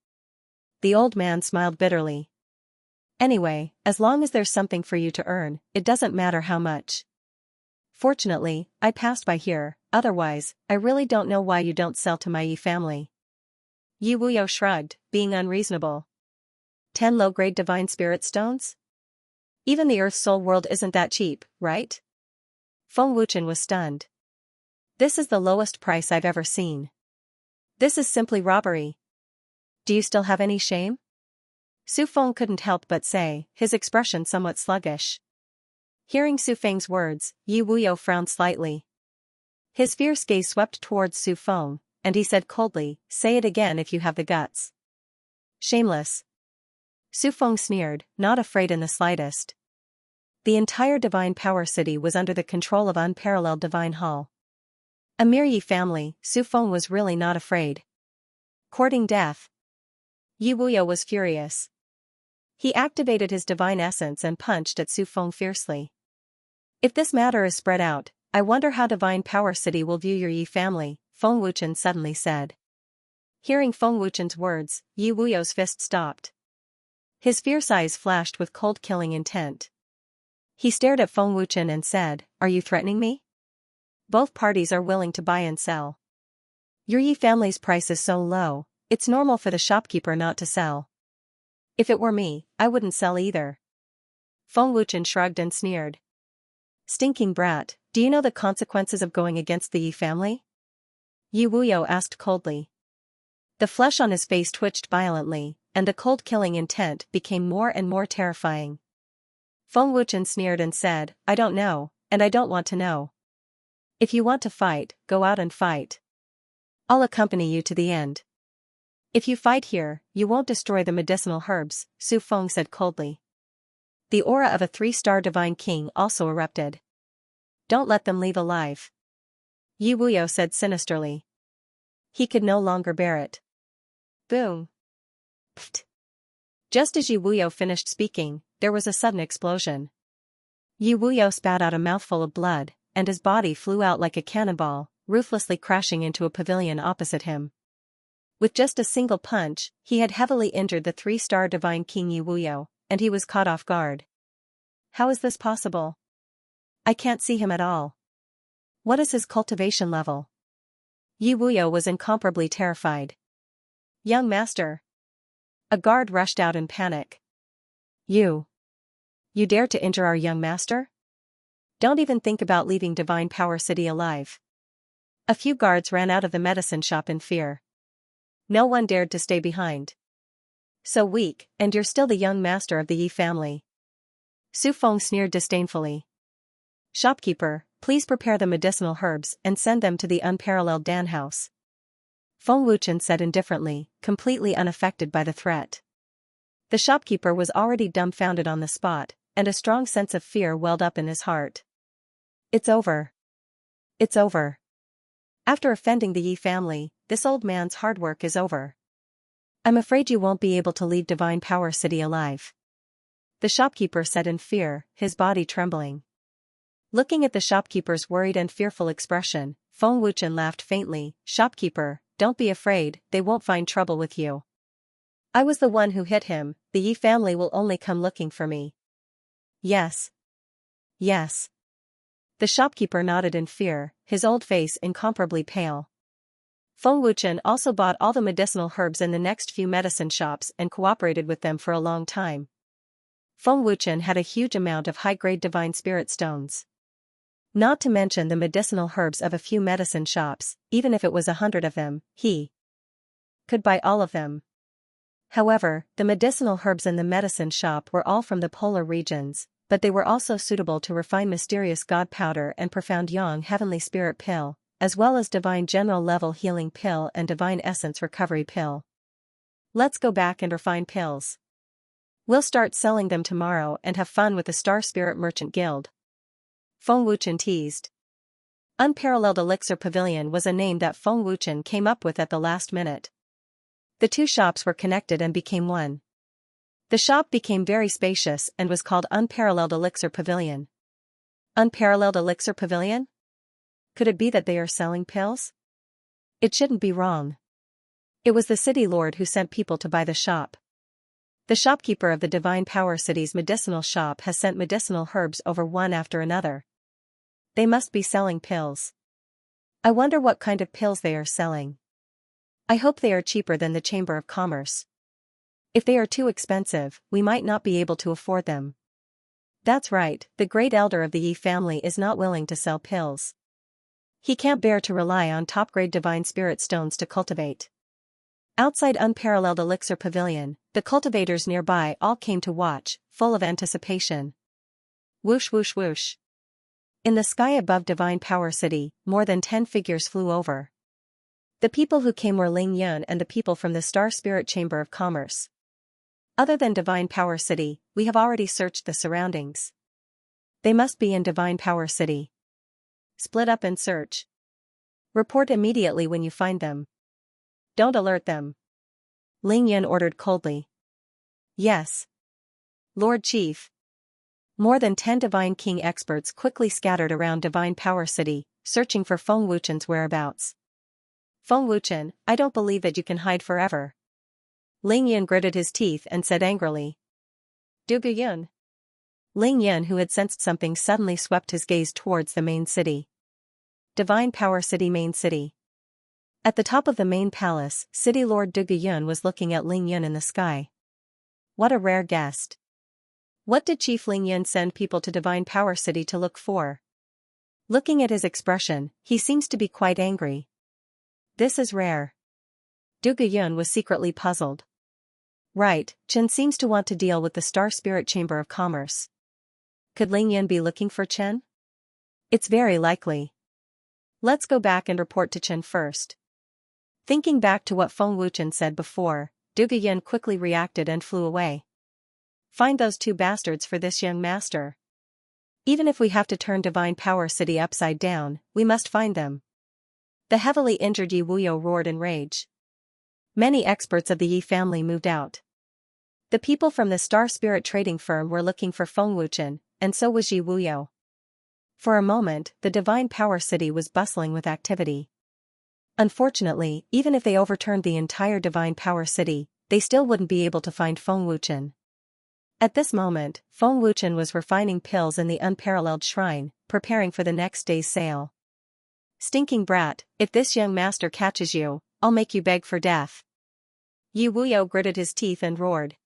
The old man smiled bitterly. "Anyway, as long as there's something for you to earn, it doesn't matter how much. Fortunately, I passed by here, otherwise, I really don't know why you don't sell to my Yi family." Yi Wuyo shrugged, being unreasonable. 10 low-grade divine spirit stones? Even the Earth Soul world isn't that cheap, right? Feng Wuchen was stunned. "This is the lowest price I've ever seen. This is simply robbery. Do you still have any shame?" Su Feng couldn't help but say, his expression somewhat sluggish. Hearing Su Feng's words, Yi Wuyo frowned slightly. His fierce gaze swept towards Su Feng, and he said coldly, "Say it again if you have the guts." "Shameless." Su Feng sneered, not afraid in the slightest. The entire Divine Power City was under the control of unparalleled Divine Hall. A mere Yi family, Su Feng was really not afraid. Courting death? Yi Wuyo was furious. He activated his divine essence and punched at Su Feng fiercely. "If this matter is spread out, I wonder how Divine Power City will view your Yi family," Feng Wuchen suddenly said. Hearing Feng Wuchen's words, Yi Wuyo's fist stopped. His fierce eyes flashed with cold killing intent. He stared at Feng Wuchen and said, "Are you threatening me? Both parties are willing to buy and sell. Your Yi family's price is so low, it's normal for the shopkeeper not to sell. If it were me, I wouldn't sell either." Feng Wuchen shrugged and sneered. "Stinking brat, do you know the consequences of going against the Yi family?" Yi Wuyo asked coldly. The flesh on his face twitched violently, and the cold killing intent became more and more terrifying. Feng Wuchen sneered and said, "I don't know, and I don't want to know. If you want to fight, go out and fight. I'll accompany you to the end." "If you fight here, you won't destroy the medicinal herbs," Su Feng said coldly. The aura of a 3-star divine king also erupted. "Don't let them leave alive," Yi Wuyo said sinisterly. He could no longer bear it. Boom. Pfft. Just as Yi Wuyo finished speaking, there was a sudden explosion. Yi Wuyo spat out a mouthful of blood, and his body flew out like a cannonball, ruthlessly crashing into a pavilion opposite him. With just a single punch, he had heavily injured the 3-star divine king Yi Wuyo, and he was caught off guard. How is this possible? I can't see him at all. What is his cultivation level? Yi Wuyo was incomparably terrified. "Young master." A guard rushed out in panic. You dare to injure our young master? Don't even think about leaving Divine Power City alive. A few guards ran out of the medicine shop in fear. No one dared to stay behind. So weak, and you're still the young master of the Yi family. Su Feng sneered disdainfully. Shopkeeper, please prepare the medicinal herbs and send them to the unparalleled Dan house. Feng Wuchen said indifferently, completely unaffected by the threat. The shopkeeper was already dumbfounded on the spot, and a strong sense of fear welled up in his heart. It's over. It's over. After offending the Yi family, this old man's hard work is over. I'm afraid you won't be able to leave Divine Power City alive. The shopkeeper said in fear, his body trembling. Looking at the shopkeeper's worried and fearful expression, Feng Wuchen laughed faintly. Shopkeeper, don't be afraid, they won't find trouble with you. I was the one who hit him, the Yi family will only come looking for me. Yes. Yes. The shopkeeper nodded in fear, his old face incomparably pale. Feng Wuchen also bought all the medicinal herbs in the next few medicine shops and cooperated with them for a long time. Feng Wuchen had a huge amount of high-grade divine spirit stones. Not to mention the medicinal herbs of a few medicine shops, even if it was 100 of them, he could buy all of them. However, the medicinal herbs in the medicine shop were all from the polar regions, but they were also suitable to refine mysterious god powder and profound yang heavenly spirit pill, as well as divine general level healing pill and divine essence recovery pill. Let's go back and refine pills. We'll start selling them tomorrow and have fun with the Star Spirit Merchant Guild. Feng Wuchen teased. Unparalleled Elixir Pavilion was a name that Feng Wuchen came up with at the last minute. The two shops were connected and became one. The shop became very spacious and was called Unparalleled Elixir Pavilion. Unparalleled Elixir Pavilion? Could it be that they are selling pills? It shouldn't be wrong. It was the city lord who sent people to buy the shop. The shopkeeper of the Divine Power City's medicinal shop has sent medicinal herbs over one after another. They must be selling pills. I wonder what kind of pills they are selling. I hope they are cheaper than the Chamber of Commerce. If they are too expensive, we might not be able to afford them. That's right, the great elder of the Yi family is not willing to sell pills. He can't bear to rely on top-grade divine spirit stones to cultivate. Outside Unparalleled Elixir Pavilion, the cultivators nearby all came to watch, full of anticipation. Whoosh whoosh whoosh. In the sky above Divine Power City, more than 10 figures flew over. The people who came were Ling Yun and the people from the Star Spirit Chamber of Commerce. Other than Divine Power City, we have already searched the surroundings. They must be in Divine Power City. Split up and search. Report immediately when you find them. Don't alert them. Ling Yun ordered coldly. Yes. Lord Chief. More than 10 Divine King experts quickly scattered around Divine Power City, searching for Feng Wuchen's whereabouts. Feng Wuchen, I don't believe that you can hide forever. Ling Yun gritted his teeth and said angrily. Dugu Yun. Ling Yun, who had sensed something, suddenly swept his gaze towards the main city. Divine Power City Main City. At the top of the main palace, City Lord Dugu Yun was looking at Ling Yun in the sky. What a rare guest. What did Chief Ling Yun send people to Divine Power City to look for? Looking at his expression, he seems to be quite angry. This is rare. Dugu Yun was secretly puzzled. Right, Chen seems to want to deal with the Star Spirit Chamber of Commerce. Could Ling Yun be looking for Chen? It's very likely. Let's go back and report to Chen first. Thinking back to what Feng Wuchen said before, Dugu Yun quickly reacted and flew away. Find those two bastards for this young master. Even if we have to turn Divine Power City upside down, we must find them. The heavily injured Yi Wuyo roared in rage. Many experts of the Yi family moved out. The people from the Star Spirit trading firm were looking for Feng Wuchen, and so was Yi Wuyo. For a moment, the Divine Power City was bustling with activity. Unfortunately, even if they overturned the entire Divine Power City, they still wouldn't be able to find Feng Wuchen. At this moment, Feng Wuchen was refining pills in the Unparalleled Shrine, preparing for the next day's sale. Stinking brat, if this young master catches you, I'll make you beg for death. Yu Wuyo gritted his teeth and roared.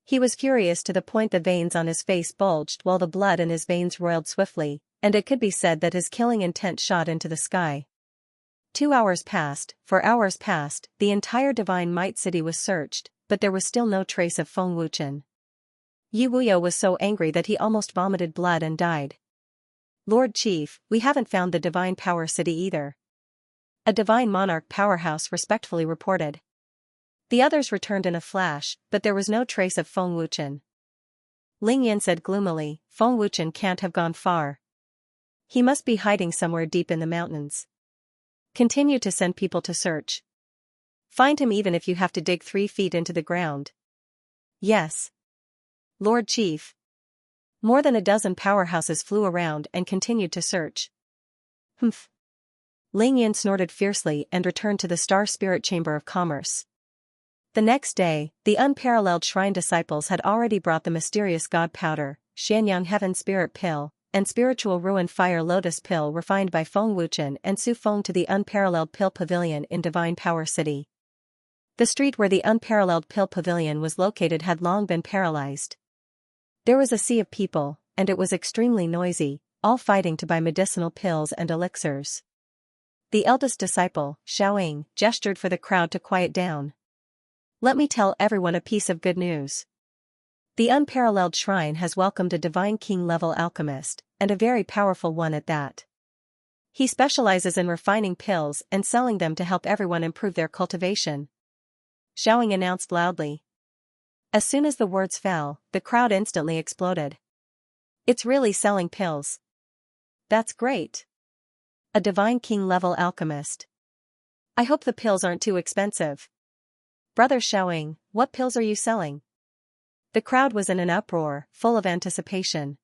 He was furious to the point the veins on his face bulged while the blood in his veins roiled swiftly, and it could be said that his killing intent shot into the sky. 2 hours passed, 4 hours passed, the entire Divine Might City was searched, but there was still no trace of Feng Wuchen. Yu Wuyo was so angry that he almost vomited blood and died. Lord Chief, we haven't found the Divine Power City either. A Divine Monarch powerhouse respectfully reported. The others returned in a flash, but there was no trace of Feng Wuchen. Ling Yin said gloomily, Feng Wuchen can't have gone far. He must be hiding somewhere deep in the mountains. Continue to send people to search. Find him even if you have to dig 3 feet into the ground. Yes. Lord Chief. More than a dozen powerhouses flew around and continued to search. Humph. Ling Yin snorted fiercely and returned to the Star Spirit Chamber of Commerce. The next day, the unparalleled shrine disciples had already brought the mysterious God powder, Xianxia Heaven Spirit Pill, and Spiritual Ruin Fire Lotus Pill refined by Feng Wuchen and Su Feng to the unparalleled Pill Pavilion in Divine Power City. The street where the unparalleled Pill Pavilion was located had long been paralyzed. There was a sea of people, and it was extremely noisy, all fighting to buy medicinal pills and elixirs. The eldest disciple, Xiaoying, gestured for the crowd to quiet down. Let me tell everyone a piece of good news. The unparalleled shrine has welcomed a divine king-level alchemist, and a very powerful one at that. He specializes in refining pills and selling them to help everyone improve their cultivation. Xiaoying announced loudly. As soon as the words fell, the crowd instantly exploded. It's really selling pills. That's great. A divine king-level alchemist. I hope the pills aren't too expensive. Brother Xiaoying, what pills are you selling? The crowd was in an uproar, full of anticipation.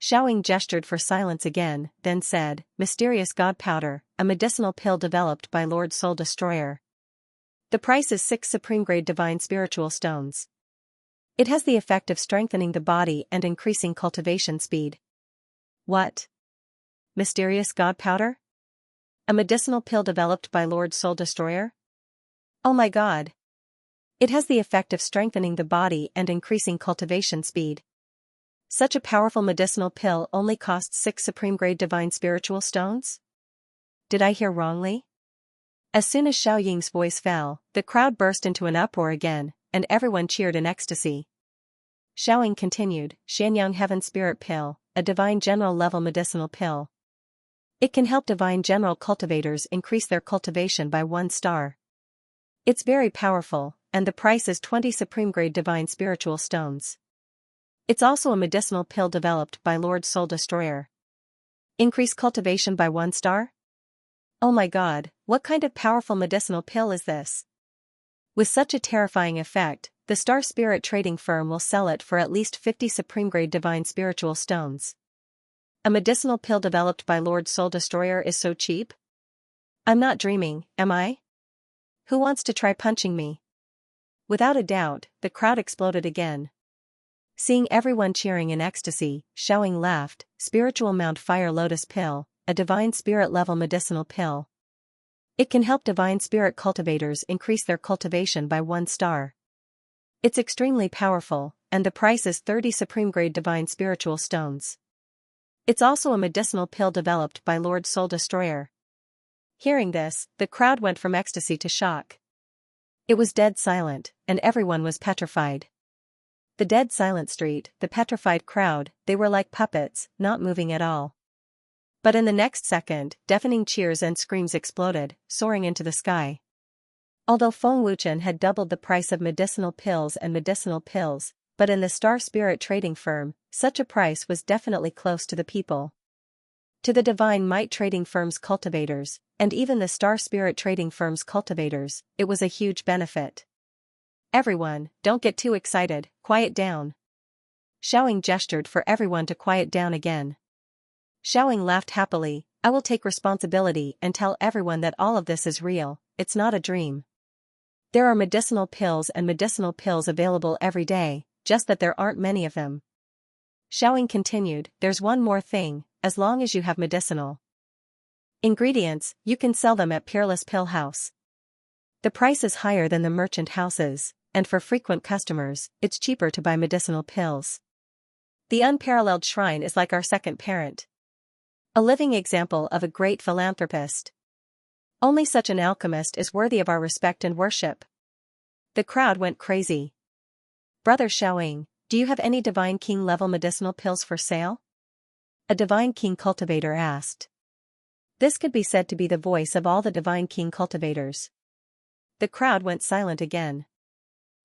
Xiaoying gestured for silence again, then said, Mysterious God Powder, a medicinal pill developed by Lord Soul Destroyer. The price is 6 supreme-grade divine spiritual stones. It has the effect of strengthening the body and increasing cultivation speed. What? Mysterious God Powder? A medicinal pill developed by Lord Soul Destroyer? Oh my God! It has the effect of strengthening the body and increasing cultivation speed. Such a powerful medicinal pill only costs 6 supreme-grade divine spiritual stones? Did I hear wrongly? As soon as Xiaoying's voice fell, the crowd burst into an uproar again, and everyone cheered in ecstasy. Xiaoying continued, Xianxia Heaven Spirit Pill, a divine general-level medicinal pill. It can help divine general cultivators increase their cultivation by 1 star. It's very powerful, and the price is 20 supreme-grade divine spiritual stones. It's also a medicinal pill developed by Lord Soul Destroyer. Increase cultivation by 1 star? Oh my God, what kind of powerful medicinal pill is this? With such a terrifying effect, the Star Spirit trading firm will sell it for at least 50 supreme-grade divine spiritual stones. A medicinal pill developed by Lord Soul Destroyer is so cheap? I'm not dreaming, am I? Who wants to try punching me? Without a doubt, the crowd exploded again. Seeing everyone cheering in ecstasy, Xiaoying laughed, Spiritual Mount Fire Lotus Pill, a divine spirit-level medicinal pill. It can help divine spirit cultivators increase their cultivation by 1 star. It's extremely powerful, and the price is 30 supreme-grade divine spiritual stones. It's also a medicinal pill developed by Lord Soul Destroyer. Hearing this, the crowd went from ecstasy to shock. It was dead silent, and everyone was petrified. The dead silent street, the petrified crowd, they were like puppets, not moving at all. But in the next second, deafening cheers and screams exploded, soaring into the sky. Although Feng Wuchen had doubled the price of medicinal pills, but in the Star Spirit trading firm, such a price was definitely close to the people. To the Divine Might trading firm's cultivators, and even the Star Spirit trading firm's cultivators, it was a huge benefit. Everyone, don't get too excited, quiet down. Xiaoying gestured for everyone to quiet down again. Xiaoying laughed happily, I will take responsibility and tell everyone that all of this is real, it's not a dream. There are medicinal pills and medicinal pills available every day, just that there aren't many of them. Xiaoying continued, there's one more thing, as long as you have medicinal ingredients, you can sell them at Peerless Pill House. The price is higher than the merchant houses, and for frequent customers, it's cheaper to buy medicinal pills. The unparalleled shrine is like our second parent. A living example of a great philanthropist. Only such an alchemist is worthy of our respect and worship. The crowd went crazy. Brother Xiaoying, do you have any Divine King level medicinal pills for sale? A Divine King cultivator asked. This could be said to be the voice of all the Divine King cultivators. The crowd went silent again.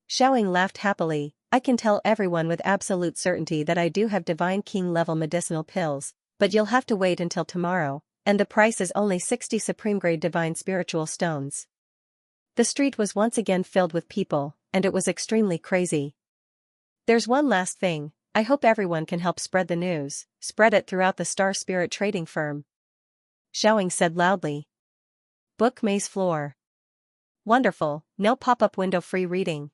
Xiaoying laughed happily. I can tell everyone with absolute certainty that I do have Divine King level medicinal pills, but you'll have to wait until tomorrow, and the price is only 60 supreme grade divine spiritual stones. The street was once again filled with people, and it was extremely crazy. There's one last thing, I hope everyone can help spread the news, spread it throughout the Star Spirit trading firm. Xiaoying said loudly. Book maze floor. Wonderful, no pop-up window free reading.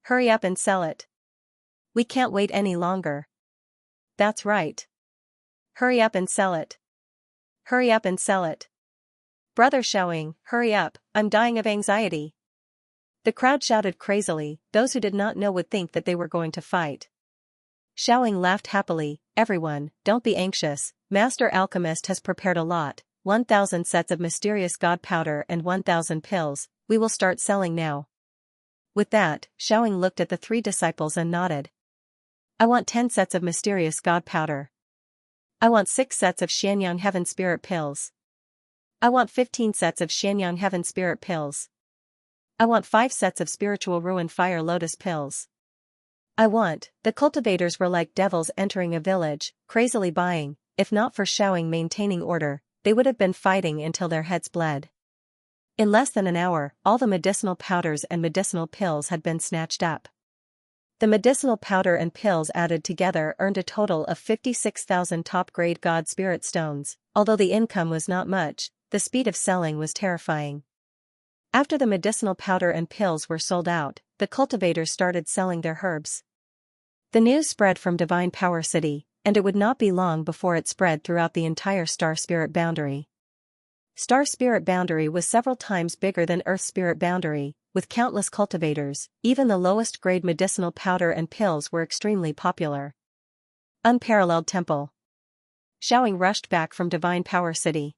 Hurry up and sell it. We can't wait any longer. That's right. Hurry up and sell it. Hurry up and sell it. Brother Xiaoying, hurry up, I'm dying of anxiety. The crowd shouted crazily, those who did not know would think that they were going to fight. Xiaoying laughed happily, everyone, don't be anxious, Master Alchemist has prepared a lot, 1,000 sets of mysterious god powder and 1,000 pills, we will start selling now. With that, Xiaoying looked at the 3 disciples and nodded. I want 10 sets of mysterious god powder. I want 6 sets of Xianyang Heaven Spirit pills. I want 15 sets of Xianyang Heaven Spirit pills. I want 5 sets of Spiritual Ruin Fire Lotus pills. The cultivators were like devils entering a village, crazily buying. If not for Xiaoying maintaining order, they would have been fighting until their heads bled. In less than an hour, all the medicinal powders and medicinal pills had been snatched up. The medicinal powder and pills added together earned a total of 56,000 top-grade God Spirit stones. Although the income was not much, the speed of selling was terrifying. After the medicinal powder and pills were sold out, the cultivators started selling their herbs. The news spread from Divine Power City, and it would not be long before it spread throughout the entire Star Spirit boundary. Star Spirit boundary was several times bigger than Earth Spirit boundary, with countless cultivators. Even the lowest grade medicinal powder and pills were extremely popular. Unparalleled temple. Xiaoying rushed back from Divine Power City.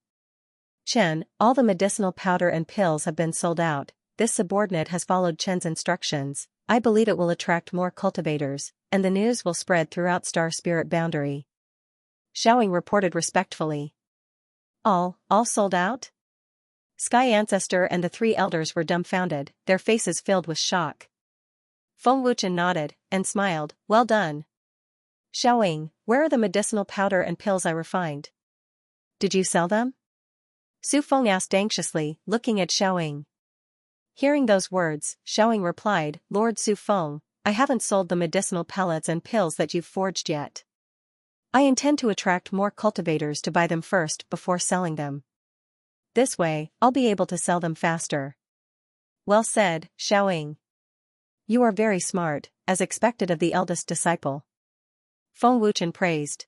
Chen, all the medicinal powder and pills have been sold out. This subordinate has followed Chen's instructions. I believe it will attract more cultivators, and the news will spread throughout Star Spirit boundary. Xiaoying reported respectfully. All sold out? Sky Ancestor and the 3 elders were dumbfounded, their faces filled with shock. Feng Wuchen nodded, and smiled, well done. Xiaoying, where are the medicinal powder and pills I refined? Did you sell them? Su Feng asked anxiously, looking at Xiaoying. Hearing those words, Xiaoying replied, Lord Su Feng, I haven't sold the medicinal pellets and pills that you've forged yet. I intend to attract more cultivators to buy them first before selling them. This way, I'll be able to sell them faster. Well said, Xiaoying. You are very smart, as expected of the eldest disciple. Feng Wuchen praised.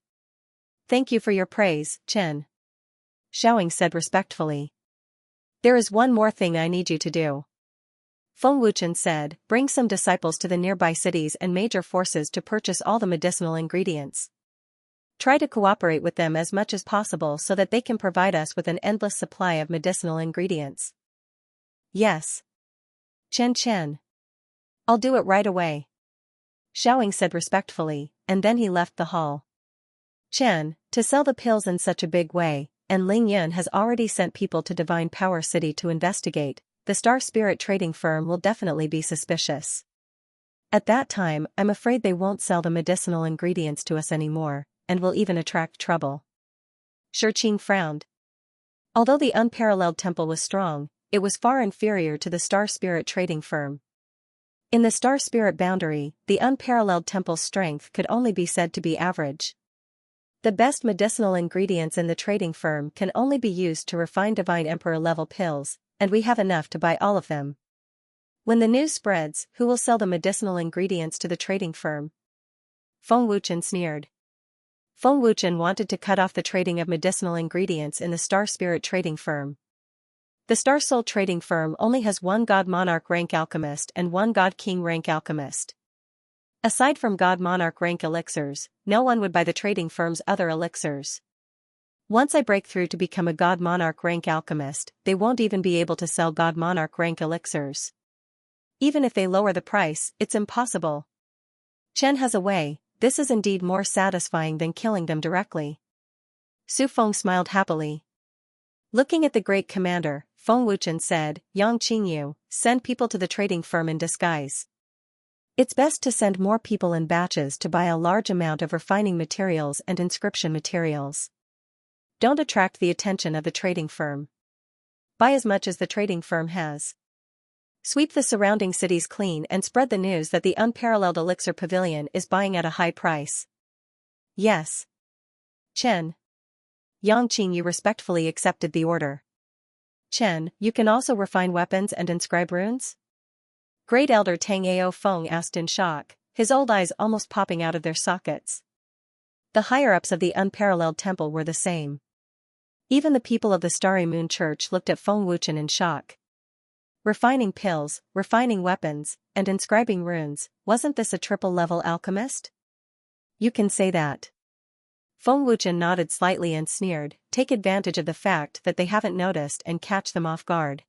Thank you for your praise, Chen. Xiaoying said respectfully. There is one more thing I need you to do. Feng Wuchen said, bring some disciples to the nearby cities and major forces to purchase all the medicinal ingredients. Try to cooperate with them as much as possible so that they can provide us with an endless supply of medicinal ingredients. Yes. Chen. I'll do it right away. Xiaoying said respectfully, and then he left the hall. Chen, to sell the pills in such a big way, and Ling Yun has already sent people to Divine Power City to investigate, the Star Spirit trading firm will definitely be suspicious. At that time, I'm afraid they won't sell the medicinal ingredients to us anymore, and will even attract trouble. Shiqing frowned. Although the unparalleled temple was strong, it was far inferior to the Star Spirit trading firm. In the Star Spirit boundary, the unparalleled temple's strength could only be said to be average. The best medicinal ingredients in the trading firm can only be used to refine Divine Emperor level pills, and we have enough to buy all of them. When the news spreads, who will sell the medicinal ingredients to the trading firm? Feng Wuchen sneered. Feng Wuchen wanted to cut off the trading of medicinal ingredients in the Star Spirit trading firm. The Star Soul trading firm only has one God Monarch rank alchemist and one God King rank alchemist. Aside from God Monarch rank elixirs, no one would buy the trading firm's other elixirs. Once I break through to become a God Monarch rank alchemist, they won't even be able to sell God Monarch rank elixirs. Even if they lower the price, it's impossible. Chen has a way, this is indeed more satisfying than killing them directly. Su Feng smiled happily. Looking at the great commander, Feng Wuchen said, Yang Qingyu, send people to the trading firm in disguise. It's best to send more people in batches to buy a large amount of refining materials and inscription materials. Don't attract the attention of the trading firm. Buy as much as the trading firm has. Sweep the surrounding cities clean and spread the news that the unparalleled Elixir Pavilion is buying at a high price. Yes. Chen. Yang Qingyu respectfully accepted the order. Chen, you can also refine weapons and inscribe runes? Great Elder Tang Ao Feng asked in shock, his old eyes almost popping out of their sockets. The higher-ups of the unparalleled temple were the same. Even the people of the Starry Moon Church looked at Feng Wuchen in shock. Refining pills, refining weapons, and inscribing runes, wasn't this a triple-level alchemist? You can say that. Feng Wuchen nodded slightly and sneered, take advantage of the fact that they haven't noticed and catch them off guard.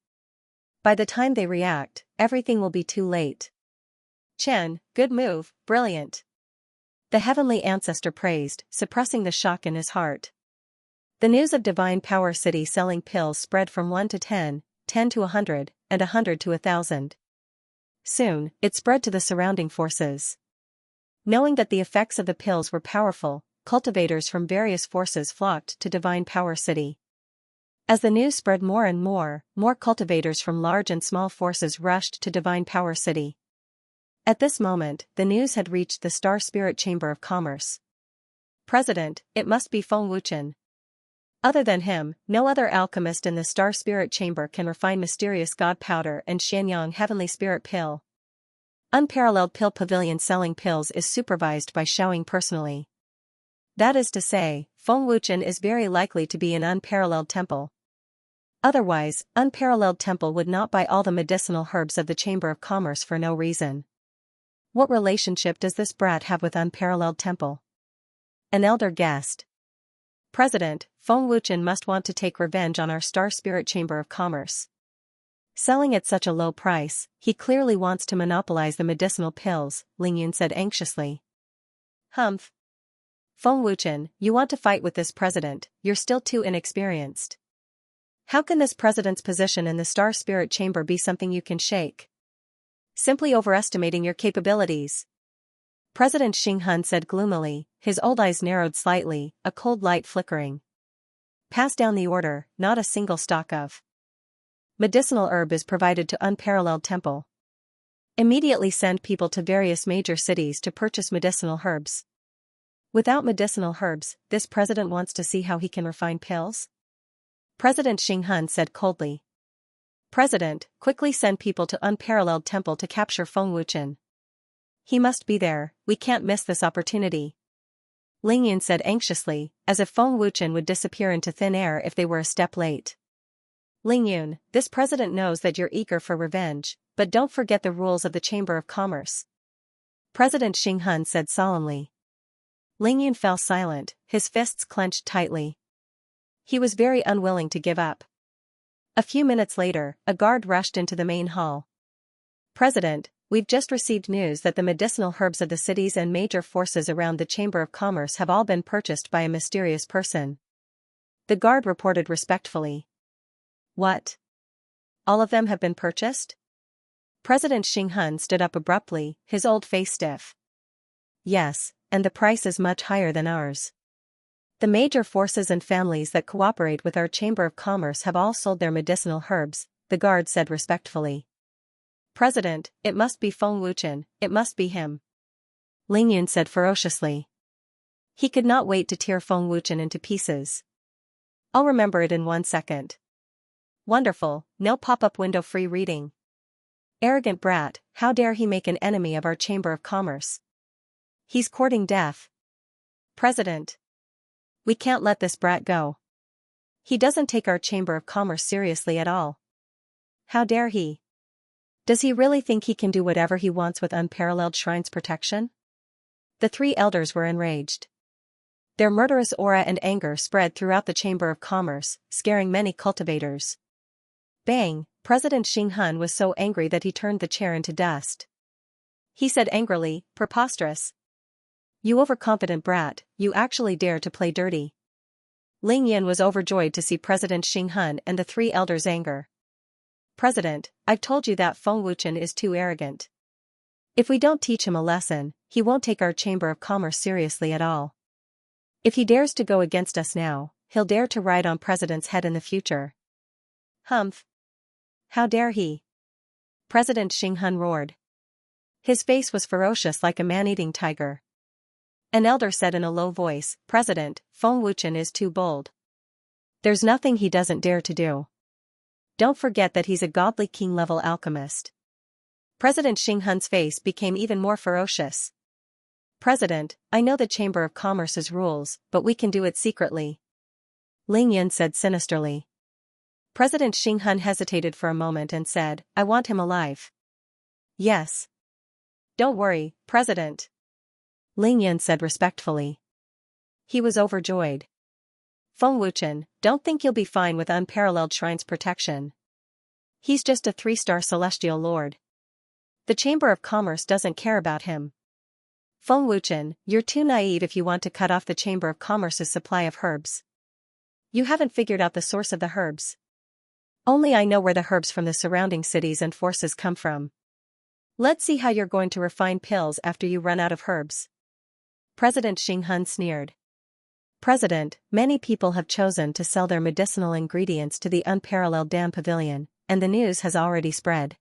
By the time they react, everything will be too late. Chen, good move, brilliant. The heavenly ancestor praised, suppressing the shock in his heart. The news of Divine Power City selling pills spread from 1 to 10, 10 to 100, and 100 to 1,000. Soon, it spread to the surrounding forces. Knowing that the effects of the pills were powerful, cultivators from various forces flocked to Divine Power City. As the news spread more and more cultivators from large and small forces rushed to Divine Power City. At this moment, the news had reached the Star Spirit Chamber of Commerce. President, it must be Feng Wuchen. Other than him, no other alchemist in the Star Spirit Chamber can refine mysterious God Powder and Xianyang Heavenly Spirit Pill. Unparalleled Pill Pavilion selling pills is supervised by Xiaoying personally. That is to say, Feng Wuchen is very likely to be an unparalleled temple. Otherwise, unparalleled temple would not buy all the medicinal herbs of the Chamber of Commerce for no reason. What relationship does this brat have with unparalleled temple? An elder guessed. President, Feng Wuchen must want to take revenge on our Star Spirit Chamber of Commerce. Selling at such a low price, he clearly wants to monopolize the medicinal pills, Ling Yun said anxiously. Humph. Feng Wuchen, you want to fight with this president, you're still too inexperienced. How can this president's position in the Star Spirit Chamber be something you can shake? Simply overestimating your capabilities. President Xing Hun said gloomily, his old eyes narrowed slightly, a cold light flickering. Pass down the order, not a single stalk of medicinal herb is provided to unparalleled temple. Immediately send people to various major cities to purchase medicinal herbs. Without medicinal herbs, this president wants to see how he can refine pills? President Xing Hun said coldly. President, quickly send people to unparalleled temple to capture Feng Wuchen. He must be there, we can't miss this opportunity. Ling Yun said anxiously, as if Feng Wuchen would disappear into thin air if they were a step late. Ling Yun, this president knows that you're eager for revenge, but don't forget the rules of the Chamber of Commerce. President Xing Hun said solemnly. Ling Yun fell silent, his fists clenched tightly. He was very unwilling to give up. A few minutes later, a guard rushed into the main hall. President, we've just received news that the medicinal herbs of the cities and major forces around the Chamber of Commerce have all been purchased by a mysterious person. The guard reported respectfully. What? All of them have been purchased? President Xing Hun stood up abruptly, his old face stiff. Yes, and the price is much higher than ours. The major forces and families that cooperate with our Chamber of Commerce have all sold their medicinal herbs, the guard said respectfully. President, it must be Feng Wuchen, it must be him. Ling Yun said ferociously. He could not wait to tear Feng Wuchen into pieces. I'll remember it in 1 second. Wonderful, no pop-up window free reading. Arrogant brat, how dare he make an enemy of our Chamber of Commerce? He's courting death. President. We can't let this brat go. He doesn't take our Chamber of Commerce seriously at all. How dare he? Does he really think he can do whatever he wants with unparalleled shrine's protection? The three elders were enraged. Their murderous aura and anger spread throughout the Chamber of Commerce, scaring many cultivators. Bang! President Xinghun was so angry that he turned the chair into dust. He said angrily, "Preposterous. You overconfident brat, you actually dare to play dirty." Ling Yin was overjoyed to see President Xinghun and the three elders' anger. "President, I've told you that Feng Wuchen is too arrogant. If we don't teach him a lesson, he won't take our Chamber of Commerce seriously at all. If he dares to go against us now, he'll dare to ride on President's head in the future." "Humph. How dare he?" President Xinghun roared. His face was ferocious like a man-eating tiger. An elder said in a low voice, "President, Feng Wuchen is too bold. There's nothing he doesn't dare to do. Don't forget that he's a godly king-level alchemist." President Xinghun's face became even more ferocious. "President, I know the Chamber of Commerce's rules, but we can do it secretly," Ling Yin said sinisterly. President Xinghun hesitated for a moment and said, "I want him alive." "Yes. Don't worry, President," Ling Yin said respectfully. He was overjoyed. "Feng Wuchen, don't think you'll be fine with unparalleled shrine's protection. He's just a 3-star celestial lord. The Chamber of Commerce doesn't care about him. Feng Wuchen, you're too naive if you want to cut off the Chamber of Commerce's supply of herbs. You haven't figured out the source of the herbs. Only I know where the herbs from the surrounding cities and forces come from. Let's see how you're going to refine pills after you run out of herbs." President Xinghun sneered. "President, many people have chosen to sell their medicinal ingredients to the unparalleled Dam Pavilion, and the news has already spread.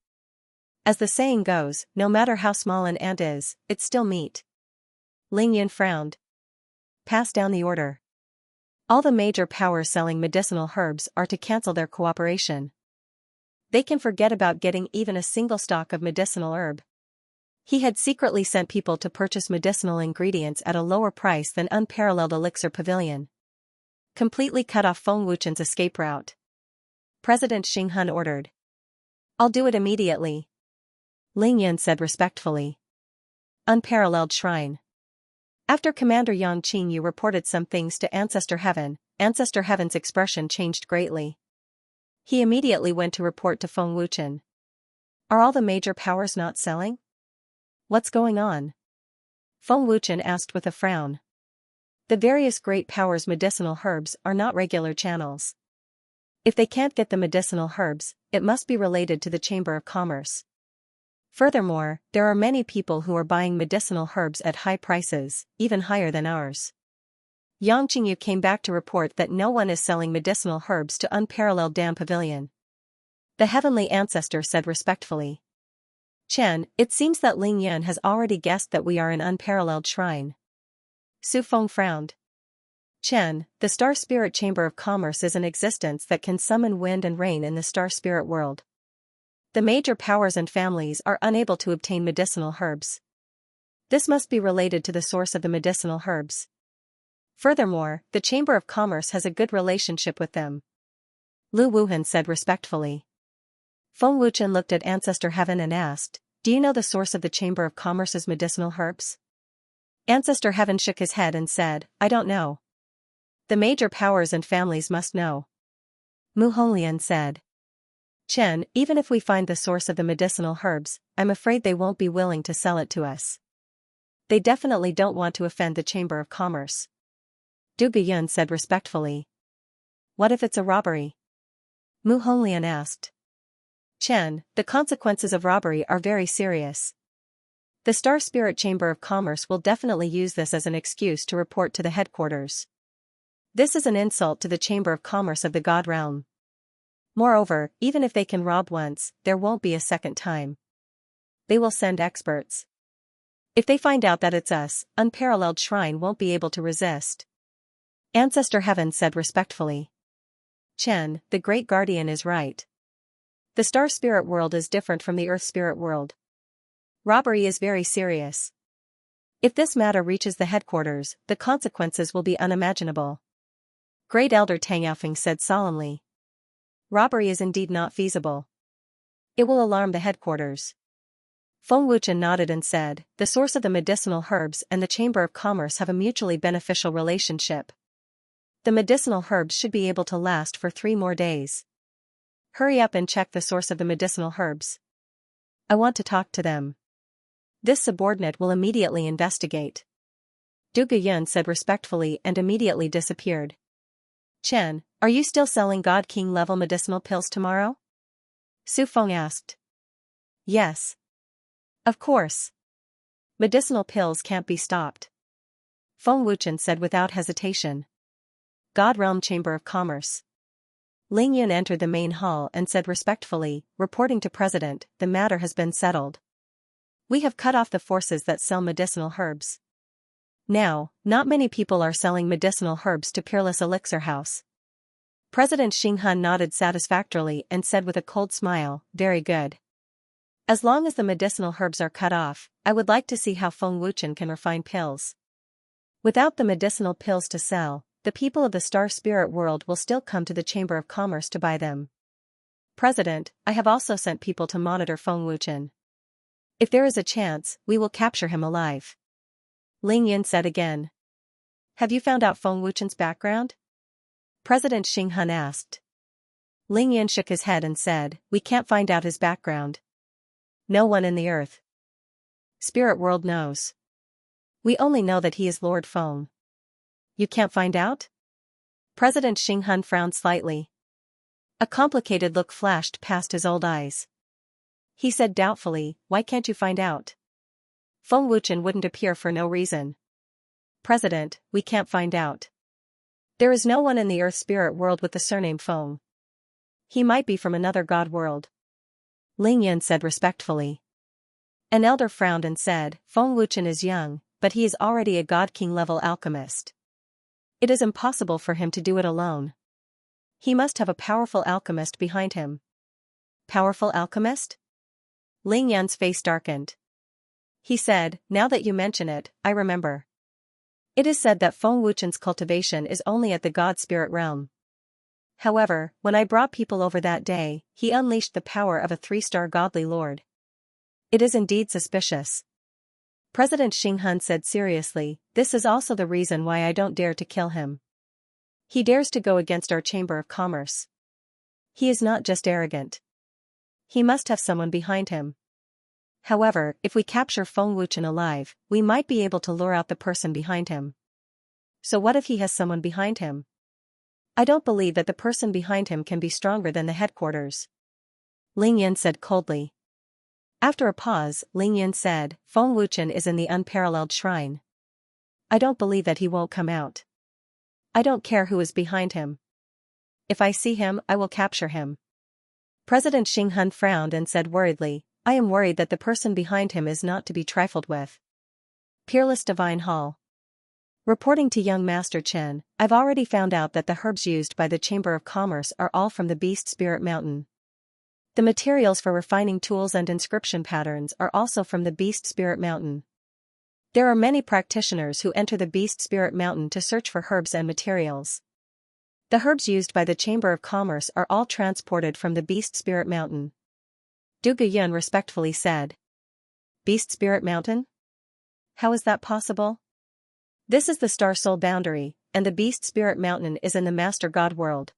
As the saying goes, no matter how small an ant is, it's still meat." Ling Yin frowned. "Pass down the order. All the major powers selling medicinal herbs are to cancel their cooperation. They can forget about getting even a single stalk of medicinal herb." He had secretly sent people to purchase medicinal ingredients at a lower price than unparalleled Elixir Pavilion. "Completely cut off Feng Wuchen's escape route," President Xinghun ordered. "I'll do it immediately," Ling Yin said respectfully. Unparalleled shrine. After Commander Yang Qingyu reported some things to Ancestor Heaven's expression changed greatly. He immediately went to report to Feng Wuchen. "Are all the major powers not selling? What's going on?" Feng Wuchen asked with a frown. "The various great powers' medicinal herbs are not regular channels. If they can't get the medicinal herbs, it must be related to the Chamber of Commerce. Furthermore, there are many people who are buying medicinal herbs at high prices, even higher than ours." Yang Qingyu came back to report that no one is selling medicinal herbs to unparalleled Dam Pavilion. The heavenly ancestor said respectfully, "Chen, it seems that Ling Yan has already guessed that we are an unparalleled shrine." Su Feng frowned. "Chen, the Star Spirit Chamber of Commerce is an existence that can summon wind and rain in the Star Spirit world. The major powers and families are unable to obtain medicinal herbs. This must be related to the source of the medicinal herbs. Furthermore, the Chamber of Commerce has a good relationship with them," Lu Wuhan said respectfully. Feng Wuchen looked at Ancestor Heaven and asked, "Do you know the source of the Chamber of Commerce's medicinal herbs?" Ancestor Heaven shook his head and said, "I don't know. The major powers and families must know." Mu Honglian said, "Chen, even if we find the source of the medicinal herbs, I'm afraid they won't be willing to sell it to us. They definitely don't want to offend the Chamber of Commerce." Du Biyun said respectfully. "What if it's a robbery?" Mu Honglian asked. "Chen, the consequences of robbery are very serious. The Star Spirit Chamber of Commerce will definitely use this as an excuse to report to the headquarters. This is an insult to the Chamber of Commerce of the God Realm. Moreover, even if they can rob once, there won't be a second time. They will send experts. If they find out that it's us, unparalleled shrine won't be able to resist." Ancestor Heaven said respectfully. "Chen, the Great Guardian is right. The Star Spirit world is different from the Earth Spirit world. Robbery is very serious. If this matter reaches the headquarters, the consequences will be unimaginable." Great Elder Tang Yaofeng said solemnly. "Robbery is indeed not feasible. It will alarm the headquarters. Feng Wuchen nodded and said, the source of the medicinal herbs and the Chamber of Commerce have a mutually beneficial relationship. The medicinal herbs should be able to last for 3 more days. Hurry up and check the source of the medicinal herbs. I want to talk to them. This subordinate will immediately investigate. Du Guyun said respectfully and immediately disappeared. Chen, are you still selling God King level medicinal pills tomorrow? Su Feng asked. Yes. Of course. Medicinal pills can't be stopped. Feng Wuchen said without hesitation. God Realm Chamber of Commerce. Ling Yun entered the main hall and said respectfully, reporting to President, the matter has been settled. We have cut off the forces that sell medicinal herbs. Now, not many people are selling medicinal herbs to Peerless Elixir House. President Xinghun nodded satisfactorily and said with a cold smile, very good. As long as the medicinal herbs are cut off, I would like to see how Feng Wuchen can refine pills. Without the medicinal pills to sell, the people of the Star Spirit world will still come to the Chamber of Commerce to buy them. President, I have also sent people to monitor Feng Wuchen. If there is a chance, we will capture him alive. Ling Yin said again. Have you found out Feng Wuchen's background? President Xinghun asked. Ling Yin shook his head and said, we can't find out his background. No one in the earth. Spirit world knows. We only know that he is Lord Feng. You can't find out? President Xinghun frowned slightly. A complicated look flashed past his old eyes. He said doubtfully, why can't you find out? Feng Wuchen wouldn't appear for no reason. President, we can't find out. There is no one in the Earth spirit world with the surname Feng. He might be from another god world. Ling Yin said respectfully. An elder frowned and said, Feng Wuchen is young, but he is already a god king level alchemist. It is impossible for him to do it alone. He must have a powerful alchemist behind him. Powerful alchemist? Ling Yan's face darkened. He said, now that you mention it, I remember. It is said that Feng Wuchen's cultivation is only at the god spirit realm. However, when I brought people over that day, he unleashed the power of a 3-star godly lord. It is indeed suspicious. President Xinghun said seriously, this is also the reason why I don't dare to kill him. He dares to go against our Chamber of Commerce. He is not just arrogant. He must have someone behind him. However, if we capture Feng Wuchen alive, we might be able to lure out the person behind him. So what if he has someone behind him? I don't believe that the person behind him can be stronger than the headquarters. Ling Yin said coldly. After a pause, Ling Yin said, Feng Wuchen is in the unparalleled shrine. I don't believe that he won't come out. I don't care who is behind him. If I see him, I will capture him. President Xinghun frowned and said worriedly, I am worried that the person behind him is not to be trifled with. Peerless Divine Hall. Reporting to young Master Chen, I've already found out that the herbs used by the Chamber of Commerce are all from the Beast Spirit Mountain. The materials for refining tools and inscription patterns are also from the Beast Spirit Mountain. There are many practitioners who enter the Beast Spirit Mountain to search for herbs and materials. The herbs used by the Chamber of Commerce are all transported from the Beast Spirit Mountain. Du Guyun respectfully said. Beast Spirit Mountain? How is that possible? This is the Star Soul boundary, and the Beast Spirit Mountain is in the Master God world.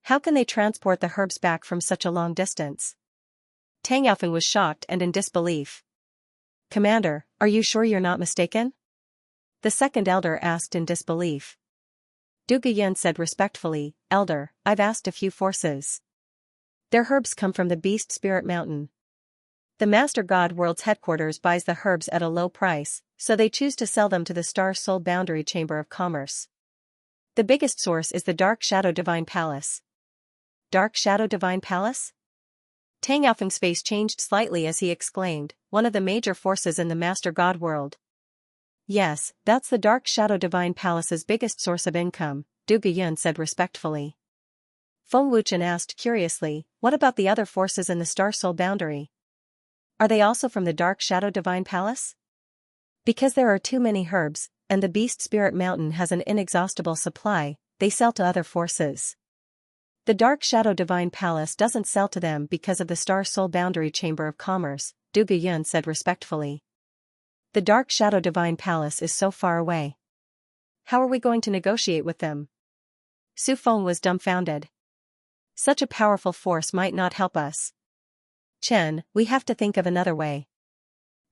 How can they transport the herbs back from such a long distance? Tang Yaofeng was shocked and in disbelief. Commander, are you sure you're not mistaken? The second elder asked in disbelief. Du Guyun said respectfully, Elder, I've asked a few forces. Their herbs come from the Beast Spirit Mountain. The Master God World's headquarters buys the herbs at a low price, so they choose to sell them to the Star Soul Boundary Chamber of Commerce. The biggest source is the Dark Shadow Divine Palace. Dark Shadow Divine Palace? Tang Yaofeng's face changed slightly as he exclaimed, one of the major forces in the Master God World. Yes, that's the Dark Shadow Divine Palace's biggest source of income, Du Guyun said respectfully. Feng Wuchen asked curiously, what about the other forces in the Star Soul Boundary? Are they also from the Dark Shadow Divine Palace? Because there are too many herbs, and the Beast Spirit Mountain has an inexhaustible supply, they sell to other forces. The Dark Shadow Divine Palace doesn't sell to them because of the Star Soul Boundary Chamber of Commerce, Du Guyun said respectfully. The Dark Shadow Divine Palace is so far away. How are we going to negotiate with them? Su Feng was dumbfounded. Such a powerful force might not help us. Chen, we have to think of another way.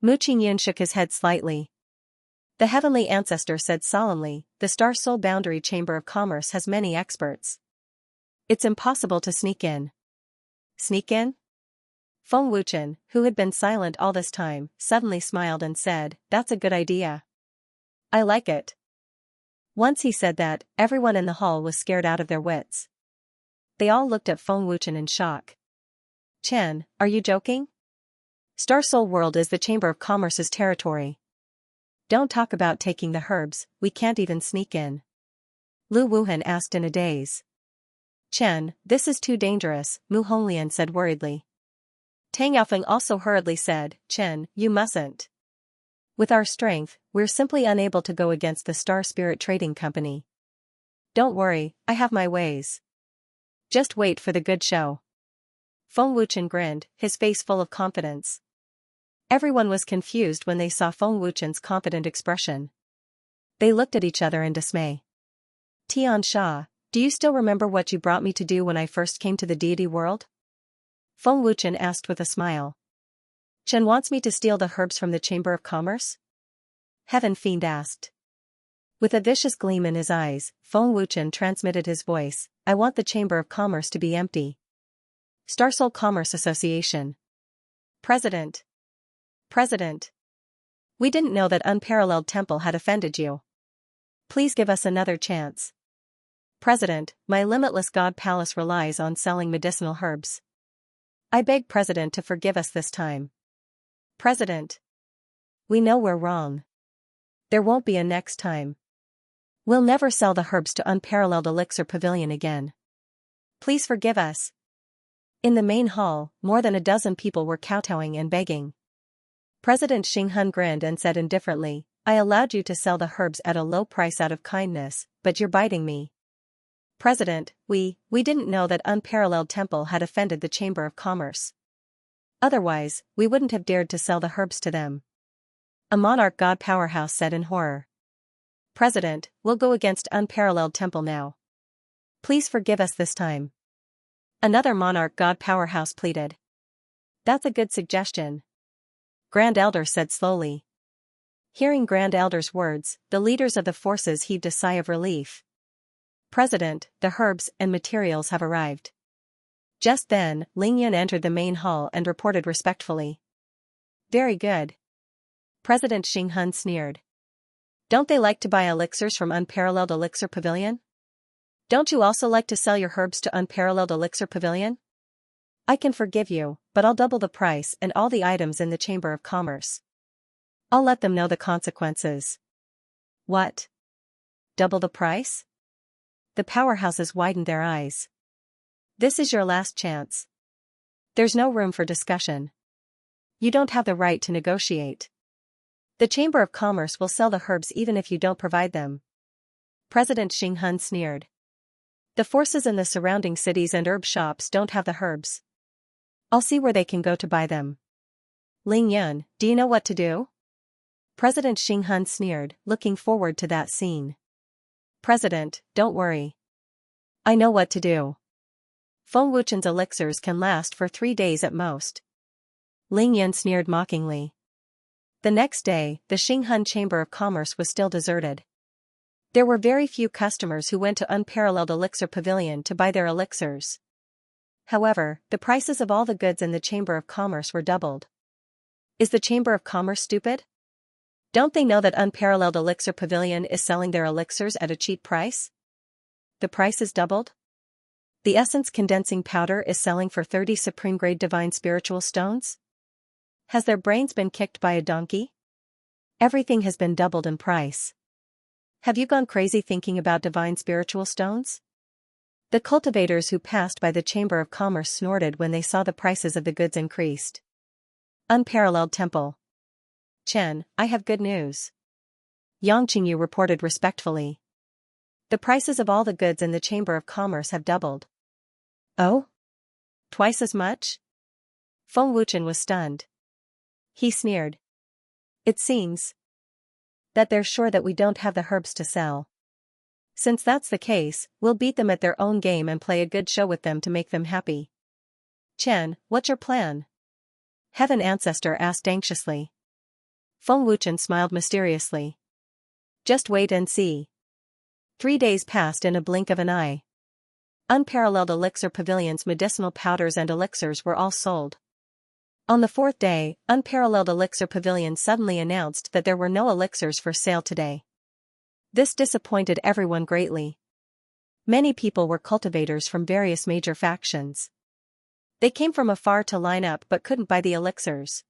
Mu Qingyun shook his head slightly. The Heavenly Ancestor said solemnly, the Star Soul Boundary Chamber of Commerce has many experts. It's impossible to sneak in. Sneak in? Feng Wuchen, who had been silent all this time, suddenly smiled and said, that's a good idea. I like it. Once he said that, everyone in the hall was scared out of their wits. They all looked at Feng Wuchen in shock. Chen, are you joking? Star Soul World is the Chamber of Commerce's territory. Don't talk about taking the herbs, we can't even sneak in. Lu Wuhan asked in a daze. Chen, this is too dangerous, Mu Honglian said worriedly. Tang Yaofeng also hurriedly said, Chen, you mustn't. With our strength, we're simply unable to go against the Star Spirit Trading Company. Don't worry, I have my ways. Just wait for the good show. Feng Wuchen grinned, his face full of confidence. Everyone was confused when they saw Feng Wuchen's confident expression. They looked at each other in dismay. Tian Sha, do you still remember what you brought me to do when I first came to the deity world? Feng Wuchen asked with a smile. Chen wants me to steal the herbs from the Chamber of Commerce? Heaven Fiend asked. With a vicious gleam in his eyes, Feng Wuchen transmitted his voice, I want the Chamber of Commerce to be empty. Star Soul Commerce Association. President. We didn't know that Unparalleled Temple had offended you. Please give us another chance. President, my limitless God Palace relies on selling medicinal herbs. I beg President to forgive us this time. President. We know we're wrong. There won't be a next time. We'll never sell the herbs to Unparalleled Elixir Pavilion again. Please forgive us. In the main hall, more than a dozen people were kowtowing and begging. President Xinghun grinned and said indifferently, I allowed you to sell the herbs at a low price out of kindness, but you're biting me. President, we didn't know that Unparalleled Temple had offended the Chamber of Commerce. Otherwise, we wouldn't have dared to sell the herbs to them. A monarch god powerhouse said in horror. President, we'll go against Unparalleled Temple now. Please forgive us this time. Another monarch god powerhouse pleaded. That's a good suggestion. Grand Elder said slowly. Hearing Grand Elder's words, the leaders of the forces heaved a sigh of relief. President, the herbs and materials have arrived. Just then, Ling Yun entered the main hall and reported respectfully. Very good. President Xinghun sneered. Don't they like to buy elixirs from Unparalleled Elixir Pavilion? Don't you also like to sell your herbs to Unparalleled Elixir Pavilion? I can forgive you, but I'll double the price and all the items in the Chamber of Commerce. I'll let them know the consequences. What? Double the price? The powerhouses widened their eyes. This is your last chance. There's no room for discussion. You don't have the right to negotiate. The Chamber of Commerce will sell the herbs even if you don't provide them. President Xinghun sneered. The forces in the surrounding cities and herb shops don't have the herbs. I'll see where they can go to buy them. Ling Yun, do you know what to do? President Xinghun sneered, looking forward to that scene. President, don't worry. I know what to do. Feng Wuchen's elixirs can last for 3 days at most. Ling Yun sneered mockingly. The next day, the Xinghun Chamber of Commerce was still deserted. There were very few customers who went to Unparalleled Elixir Pavilion to buy their elixirs. However, the prices of all the goods in the Chamber of Commerce were doubled. Is the Chamber of Commerce stupid? Don't they know that Unparalleled Elixir Pavilion is selling their elixirs at a cheap price? The price is doubled? The essence condensing powder is selling for 30 supreme grade divine spiritual stones? Has their brains been kicked by a donkey? Everything has been doubled in price. Have you gone crazy thinking about divine spiritual stones? The cultivators who passed by the Chamber of Commerce snorted when they saw the prices of the goods increased. Unparalleled Temple. Chen, I have good news. Yang Qingyu reported respectfully. The prices of all the goods in the Chamber of Commerce have doubled. Oh? Twice as much? Feng Wuchen was stunned. He sneered. It seems that they're sure that we don't have the herbs to sell. Since that's the case, we'll beat them at their own game and play a good show with them to make them happy. Chen, what's your plan? Heaven Ancestor asked anxiously. Feng Wuchen smiled mysteriously. Just wait and see. 3 days passed in a blink of an eye. Unparalleled elixir pavilions, medicinal powders and elixirs were all sold. On the 4th day, Unparalleled Elixir Pavilion suddenly announced that there were no elixirs for sale today. This disappointed everyone greatly. Many people were cultivators from various major factions. They came from afar to line up but couldn't buy the elixirs.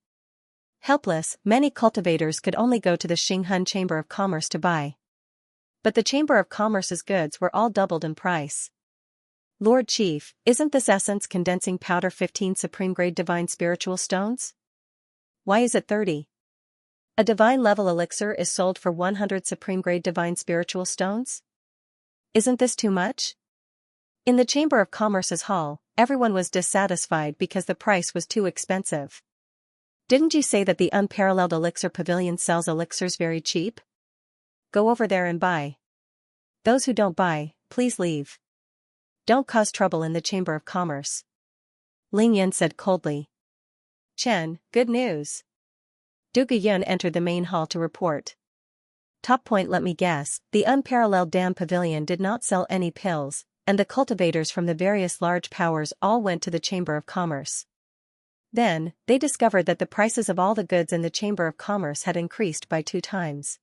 Helpless, many cultivators could only go to the Xinghun Chamber of Commerce to buy. But the Chamber of Commerce's goods were all doubled in price. Lord Chief, isn't this essence condensing powder 15 supreme grade divine spiritual stones? Why is it 30? A divine level elixir is sold for 100 supreme grade divine spiritual stones? Isn't this too much? In the Chamber of Commerce's hall, everyone was dissatisfied because the price was too expensive. Didn't you say that the Unparalleled Elixir Pavilion sells elixirs very cheap? Go over there and buy. Those who don't buy, please leave. Don't cause trouble in the Chamber of Commerce. Ling Yan said coldly. Chen, good news. Du Guyun entered the main hall to report. Top point, let me guess, the Unparalleled Dam Pavilion did not sell any pills, and the cultivators from the various large powers all went to the Chamber of Commerce. Then, they discovered that the prices of all the goods in the Chamber of Commerce had increased by 2 times.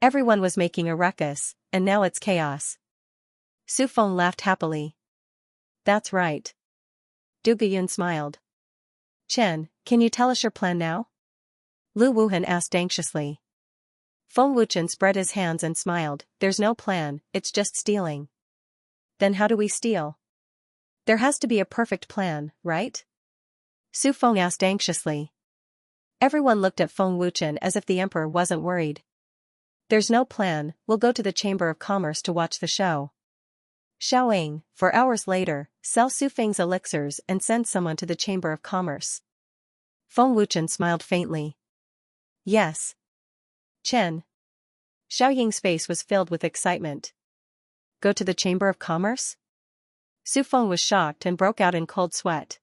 Everyone was making a ruckus, and now it's chaos. Su Feng laughed happily. That's right. Du Guyun smiled. Chen, can you tell us your plan now? Lu Wuhan asked anxiously. Feng Wuchen spread his hands and smiled. There's no plan, it's just stealing. Then how do we steal? There has to be a perfect plan, right? Su Feng asked anxiously. Everyone looked at Feng Wuchen as if the emperor wasn't worried. There's no plan, we'll go to the Chamber of Commerce to watch the show. Xiaoying, 4 hours later, sell Su Feng's elixirs and send someone to the Chamber of Commerce. Feng Wuchen smiled faintly. Yes. Chen. Xiaoying's face was filled with excitement. Go to the Chamber of Commerce? Su Feng was shocked and broke out in cold sweat.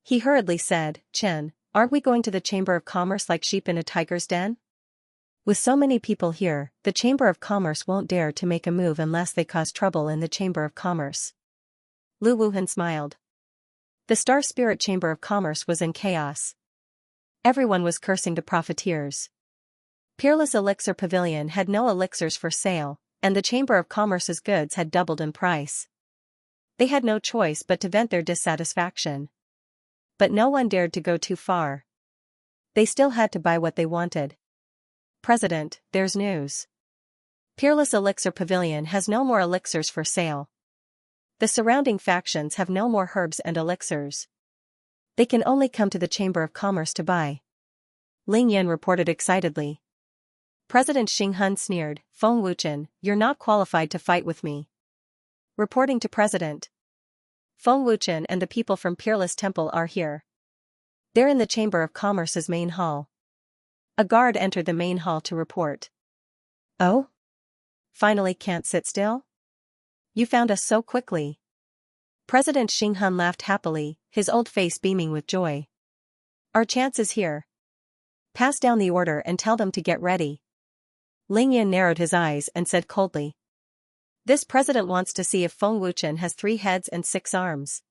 He hurriedly said, Chen, aren't we going to the Chamber of Commerce like sheep in a tiger's den? With so many people here, the Chamber of Commerce won't dare to make a move unless they cause trouble in the Chamber of Commerce. Lu Wuhan smiled. The Star Spirit Chamber of Commerce was in chaos. Everyone was cursing the profiteers. Peerless Elixir Pavilion had no elixirs for sale, and the Chamber of Commerce's goods had doubled in price. They had no choice but to vent their dissatisfaction. But no one dared to go too far. They still had to buy what they wanted. President, there's news. Peerless Elixir Pavilion has no more elixirs for sale. The surrounding factions have no more herbs and elixirs. They can only come to the Chamber of Commerce to buy. Ling Yan reported excitedly. President Xinghun sneered, Feng Wuchen, you're not qualified to fight with me. Reporting to President. Feng Wuchen and the people from Peerless Temple are here. They're in the Chamber of Commerce's main hall. A guard entered the main hall to report. Oh? Finally can't sit still? You found us so quickly. President Xinghun laughed happily, his old face beaming with joy. Our chance is here. Pass down the order and tell them to get ready. Ling Yan narrowed his eyes and said coldly. This president wants to see if Feng Wuchen has 3 heads and 6 arms.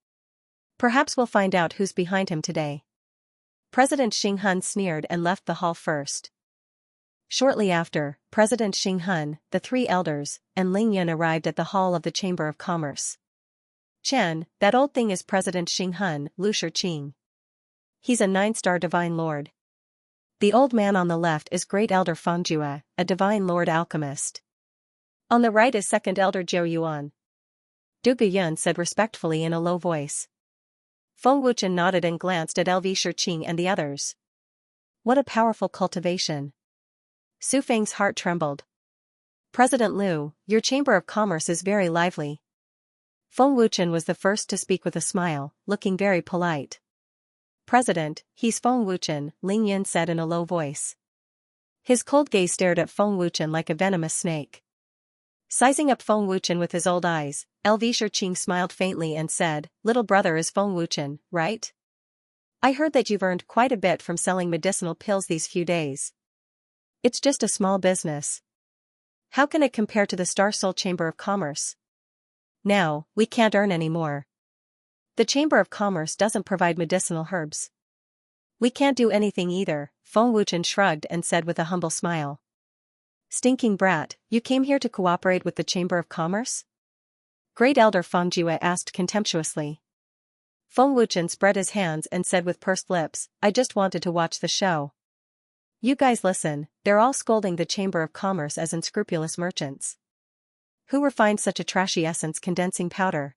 Perhaps we'll find out who's behind him today. President Xinghun sneered and left the hall first. Shortly after, President Xinghun, the 3 elders, and Ling Yan arrived at the hall of the Chamber of Commerce. Chen, that old thing is President Xinghun, Lu Shiqing. He's a 9-star divine lord. The old man on the left is Great Elder Fengjue, a divine lord alchemist. On the right is 2nd Elder Jiu Yuan. Du Guyun said respectfully in a low voice. Feng Wuchen nodded and glanced at LV Shiqing and the others. What a powerful cultivation. Su Feng's heart trembled. President Lu, your Chamber of Commerce is very lively. Feng Wuchen was the first to speak with a smile, looking very polite. President, he's Feng Wuchen, Ling Yin said in a low voice. His cold gaze stared at Feng Wuchen like a venomous snake. Sizing up Feng Wuchen with his old eyes, LV Shiqing smiled faintly and said, "Little brother is Feng Wuchen, right? I heard that you've earned quite a bit from selling medicinal pills these few days. It's just a small business. How can it compare to the Star Soul Chamber of Commerce? Now, we can't earn any more. The Chamber of Commerce doesn't provide medicinal herbs. We can't do anything either," Feng Wuchen shrugged and said with a humble smile. "Stinking brat, you came here to cooperate with the Chamber of Commerce?" Great Elder Feng Jue asked contemptuously. Feng Wuchen spread his hands and said with pursed lips, "I just wanted to watch the show. You guys listen, they're all scolding the Chamber of Commerce as unscrupulous merchants. Who refined such a trashy essence condensing powder?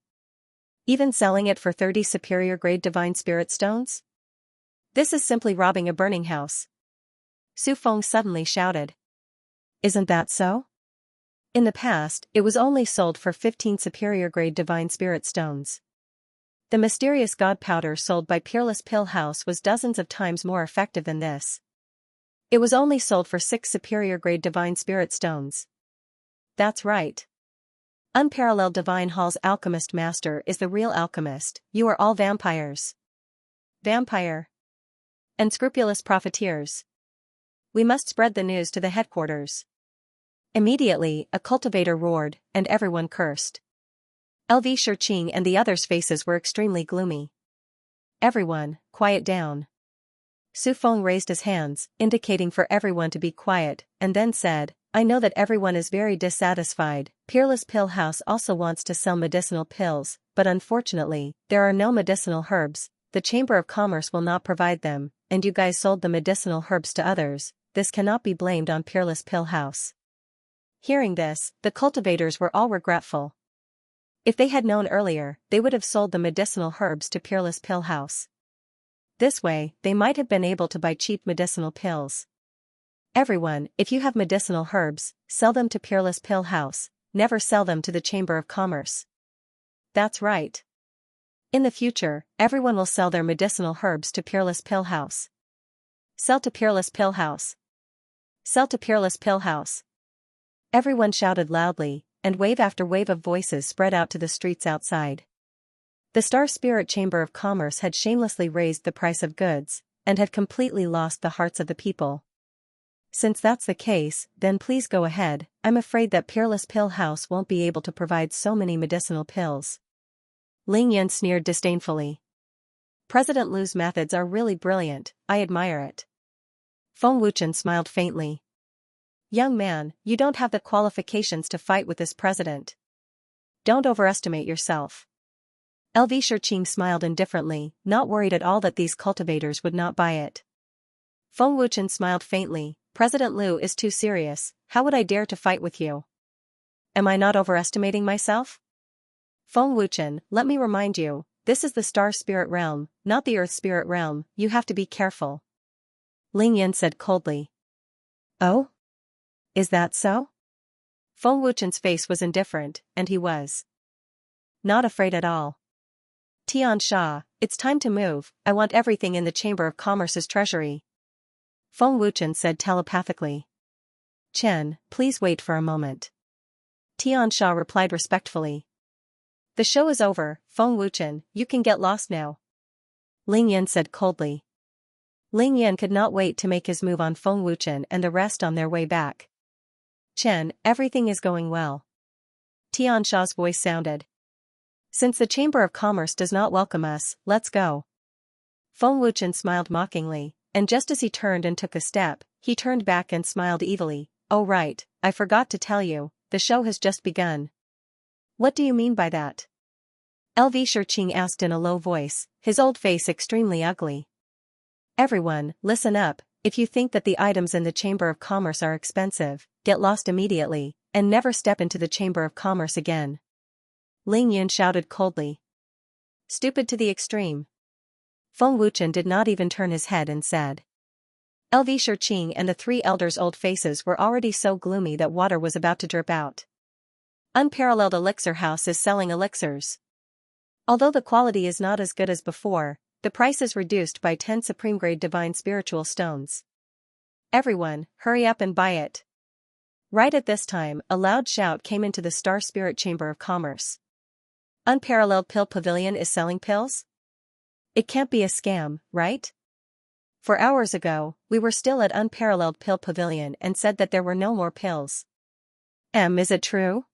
Even selling it for 30 superior grade divine spirit stones? This is simply robbing a burning house." Su Feng suddenly shouted. "Isn't that so? In the past, it was only sold for 15 superior grade divine spirit stones. The mysterious god powder sold by Peerless Pill House was dozens of times more effective than this. It was only sold for 6 superior grade divine spirit stones." "That's right. Unparalleled Divine Hall's alchemist master is the real alchemist. You are all vampires. Vampire. Unscrupulous profiteers. We must spread the news to the headquarters." Immediately, a cultivator roared, and everyone cursed. LV Shiqing and the others' faces were extremely gloomy. "Everyone, quiet down." Su Feng raised his hands, indicating for everyone to be quiet, and then said, "I know that everyone is very dissatisfied. Peerless Pill House also wants to sell medicinal pills, but unfortunately, there are no medicinal herbs. The Chamber of Commerce will not provide them, and you guys sold the medicinal herbs to others. This cannot be blamed on Peerless Pill House." Hearing this, the cultivators were all regretful. If they had known earlier, they would have sold the medicinal herbs to Peerless Pill House. This way, they might have been able to buy cheap medicinal pills. "Everyone, if you have medicinal herbs, sell them to Peerless Pill House, never sell them to the Chamber of Commerce." "That's right. In the future, everyone will sell their medicinal herbs to Peerless Pill House. Sell to Peerless Pill House. Sell to Peerless Pill House." Everyone shouted loudly, and wave after wave of voices spread out to the streets outside. The Star Spirit Chamber of Commerce had shamelessly raised the price of goods, and had completely lost the hearts of the people. "Since that's the case, then please go ahead. I'm afraid that Peerless Pill House won't be able to provide so many medicinal pills." Ling Yan sneered disdainfully. "President Lu's methods are really brilliant, I admire it." Feng Wuchen smiled faintly. "Young man, you don't have the qualifications to fight with this president. Don't overestimate yourself." LV Shiqing smiled indifferently, not worried at all that these cultivators would not buy it. Feng Wuchen smiled faintly. "President Lu is too serious. How would I dare to fight with you? Am I not overestimating myself? Feng Wuchen, let me remind you, this is the Star Spirit Realm, not the Earth Spirit Realm. You have to be careful." Ling Yin said coldly. "Oh? Is that so?" Feng Wuchen's face was indifferent, and he was not afraid at all. "Xianxia, it's time to move. I want everything in the Chamber of Commerce's treasury," Feng Wuchen said telepathically. "Chen, please wait for a moment," Xianxia replied respectfully. "The show is over, Feng Wuchen, you can get lost now," Ling Yan said coldly. Ling Yan could not wait to make his move on Feng Wuchen and the rest on their way back. "Chen, everything is going well," Tianxia's voice sounded. "Since the Chamber of Commerce does not welcome us, let's go." Feng Wuchen smiled mockingly, and just as he turned and took a step, he turned back and smiled evilly. "Oh right, I forgot to tell you, the show has just begun." "What do you mean by that?" LV Shiqing asked in a low voice, his old face extremely ugly. "Everyone, listen up. If you think that the items in the Chamber of Commerce are expensive, get lost immediately, and never step into the Chamber of Commerce again," Ling Yun shouted coldly. "Stupid to the extreme." Feng Wuchen did not even turn his head and said. LV Shiqing and the three elders' old faces were already so gloomy that water was about to drip out. "Unparalleled Elixir House is selling elixirs. Although the quality is not as good as before, the price is reduced by 10 supreme-grade divine spiritual stones. Everyone, hurry up and buy it. Right at this time, a loud shout came into the Star Spirit Chamber of Commerce. Unparalleled Pill Pavilion is selling pills? It can't be a scam, right? For hours ago, we were still at Unparalleled Pill Pavilion and said that there were no more pills. Is it true?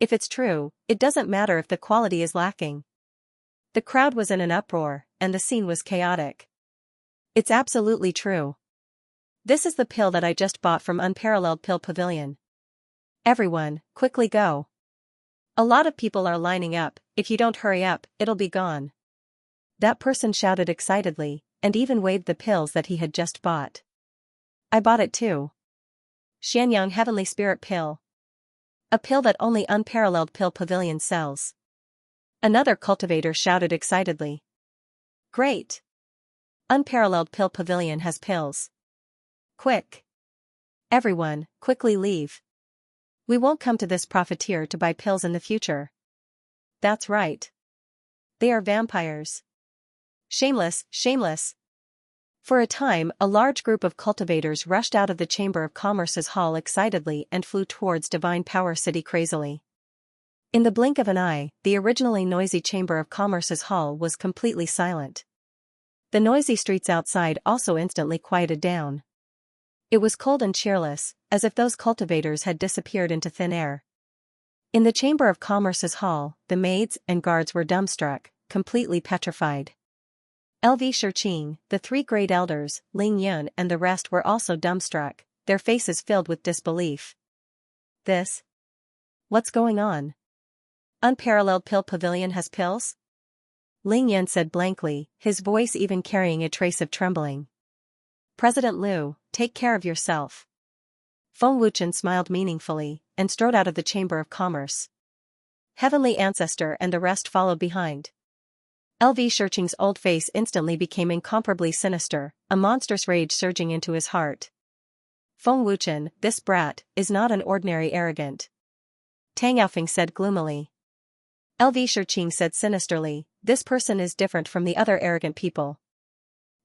If it's true, it doesn't matter if the quality is lacking. The crowd was in an uproar, and the scene was chaotic. It's absolutely true. This is the pill that I just bought from Unparalleled Pill Pavilion. Everyone, quickly go. A lot of people are lining up. If you don't hurry up, it'll be gone. That person shouted excitedly, and even waved the pills that he had just bought. I bought it too. Xianxia Heavenly Spirit Pill. A pill that only Unparalleled Pill Pavilion sells. Another cultivator shouted excitedly. Great! Unparalleled Pill Pavilion has pills. Quick! Everyone, quickly leave. We won't come to this profiteer to buy pills in the future. That's right. They are vampires. Shameless, shameless. For a time, a large group of cultivators rushed out of the Chamber of Commerce's hall excitedly and flew towards Divine Power City crazily. In the blink of an eye, the originally noisy Chamber of Commerce's hall was completely silent. The noisy streets outside also instantly quieted down. It was cold and cheerless, as if those cultivators had disappeared into thin air. In the Chamber of Commerce's hall, the maids and guards were dumbstruck, completely petrified. Xianxia, the 3 great elders, Ling Yun and the rest were also dumbstruck, their faces filled with disbelief. This? What's going on? Unparalleled Pill Pavilion has pills? Ling Yun said blankly, his voice even carrying a trace of trembling. President Liu, take care of yourself. Feng Wuchen smiled meaningfully, and strode out of the Chamber of Commerce. Heavenly Ancestor and the rest followed behind. Xianxia's old face instantly became incomparably sinister, a monstrous rage surging into his heart. Feng Wuchen, this brat, is not an ordinary arrogant. Tang Yaofeng said gloomily. Xianxia said sinisterly, this person is different from the other arrogant people.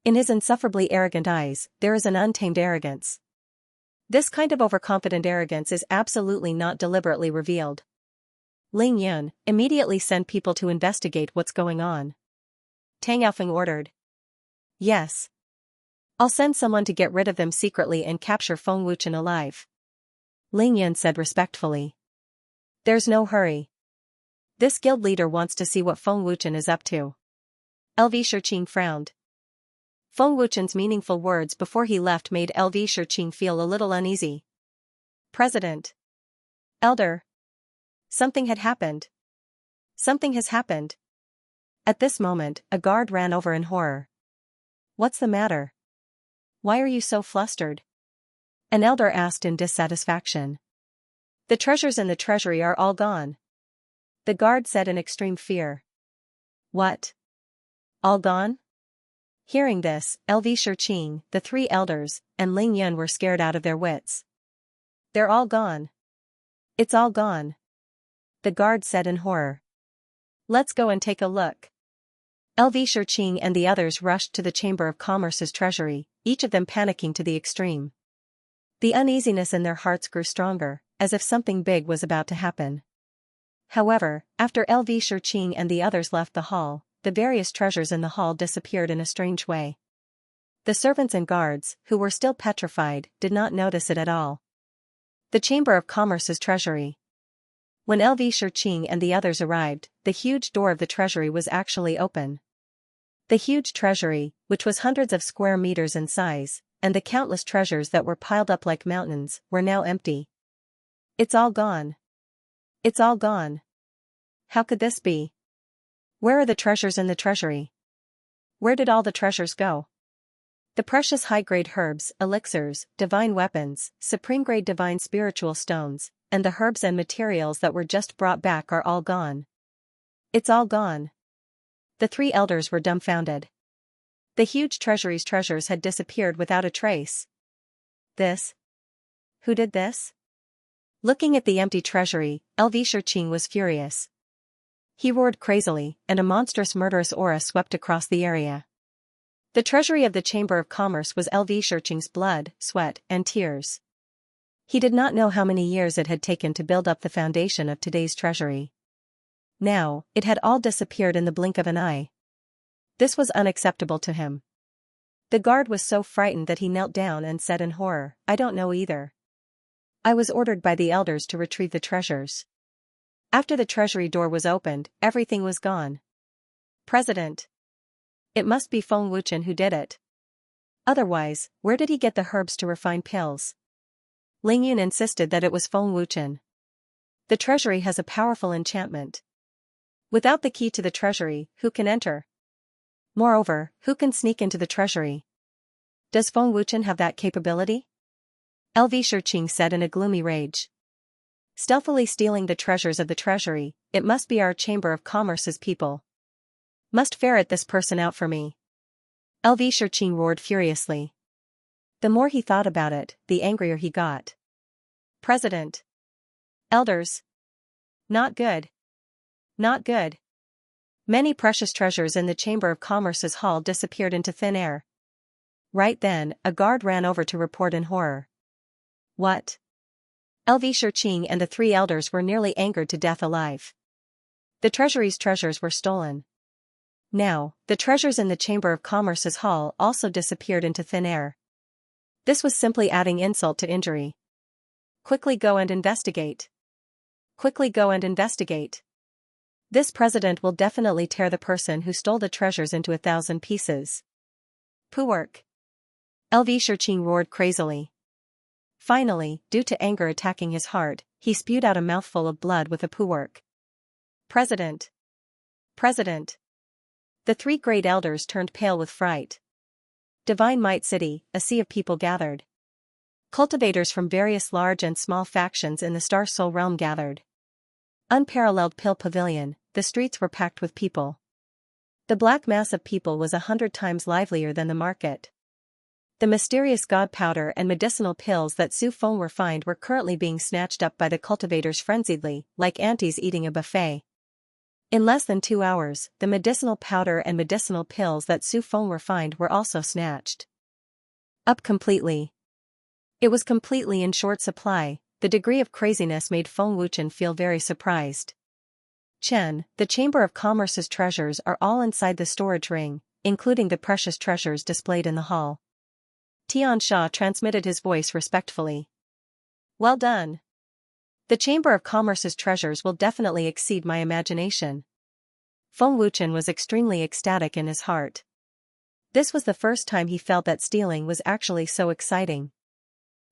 In his insufferably arrogant eyes, there is an untamed arrogance. This kind of overconfident arrogance is absolutely not deliberately revealed. Ling Yun, immediately send people to investigate what's going on. Tang Yaofeng ordered. Yes. I'll send someone to get rid of them secretly and capture Feng Wuchen alive. Ling Yun said respectfully. There's no hurry. This guild leader wants to see what Feng Wuchen is up to. Xianxia frowned. Feng Wuchen's meaningful words before he left made Xianxia feel a little uneasy. President. Elder. Something had happened. Something has happened. At this moment, a guard ran over in horror. What's the matter? Why are you so flustered? An elder asked in dissatisfaction. The treasures in the treasury are all gone. The guard said in extreme fear. What? All gone? Hearing this, Xianxia, the 3 elders, and Ling Yun were scared out of their wits. They're all gone. It's all gone. The guard said in horror. Let's go and take a look. Xianxia and the others rushed to the Chamber of Commerce's treasury, each of them panicking to the extreme. The uneasiness in their hearts grew stronger, as if something big was about to happen. However, after Xianxia and the others left the hall, the various treasures in the hall disappeared in a strange way. The servants and guards, who were still petrified, did not notice it at all. The Chamber of Commerce's treasury. When Xianxia and the others arrived, the huge door of the treasury was actually open. The huge treasury, which was hundreds of square meters in size, and the countless treasures that were piled up like mountains, were now empty. It's all gone. It's all gone. How could this be? Where are the treasures in the treasury? Where did all the treasures go? The precious high-grade herbs, elixirs, divine weapons, supreme-grade divine spiritual stones, and the herbs and materials that were just brought back are all gone. It's all gone. The 3 elders were dumbfounded. The huge treasury's treasures had disappeared without a trace. This? Who did this? Looking at the empty treasury, Xianxia was furious. He roared crazily, and a monstrous murderous aura swept across the area. The treasury of the Chamber of Commerce was Xianxia's blood, sweat, and tears. He did not know how many years it had taken to build up the foundation of today's treasury. Now, it had all disappeared in the blink of an eye. This was unacceptable to him. The guard was so frightened that he knelt down and said in horror, "I don't know either. I was ordered by the elders to retrieve the treasures." After the treasury door was opened, everything was gone. President. It must be Feng Wuchen who did it. Otherwise, where did he get the herbs to refine pills? Ling Yun insisted that it was Feng Wuchen. The treasury has a powerful enchantment. Without the key to the treasury, who can enter? Moreover, who can sneak into the treasury? Does Feng Wuchen have that capability? Xianxia said in a gloomy rage. Stealthily stealing the treasures of the treasury, it must be our Chamber of Commerce's people. Must ferret this person out for me. Xianxia roared furiously. The more he thought about it, the angrier he got. President. Elders. Not good. Not good. Many precious treasures in the Chamber of Commerce's hall disappeared into thin air. Right then, a guard ran over to report in horror. What? Xianxia and the three elders were nearly angered to death alive. The treasury's treasures were stolen. Now, the treasures in the Chamber of Commerce's hall also disappeared into thin air. This was simply adding insult to injury. Quickly go and investigate. Quickly go and investigate. This president will definitely tear the person who stole the treasures into 1,000 pieces. Poowork. Xianxia roared crazily. Finally, due to anger attacking his heart, he spewed out a mouthful of blood with a poowork. President. President. The three great elders turned pale with fright. Divine Might City, a sea of people gathered. Cultivators from various large and small factions in the Star Soul realm gathered. Unparalleled Pill Pavilion, the streets were packed with people. The black mass of people was 100 times livelier than the market. The mysterious god powder and medicinal pills that Su Feng refined were currently being snatched up by the cultivators frenziedly, like aunties eating a buffet. In less than 2 hours, the medicinal powder and medicinal pills that Su Feng refined were also snatched up completely. It was completely in short supply. The degree of craziness made Feng Wuchen feel very surprised. Chen, the Chamber of Commerce's treasures are all inside the storage ring, including the precious treasures displayed in the hall. Xianxia transmitted his voice respectfully. Well done. The Chamber of Commerce's treasures will definitely exceed my imagination. Feng Wuchen was extremely ecstatic in his heart. This was the first time he felt that stealing was actually so exciting.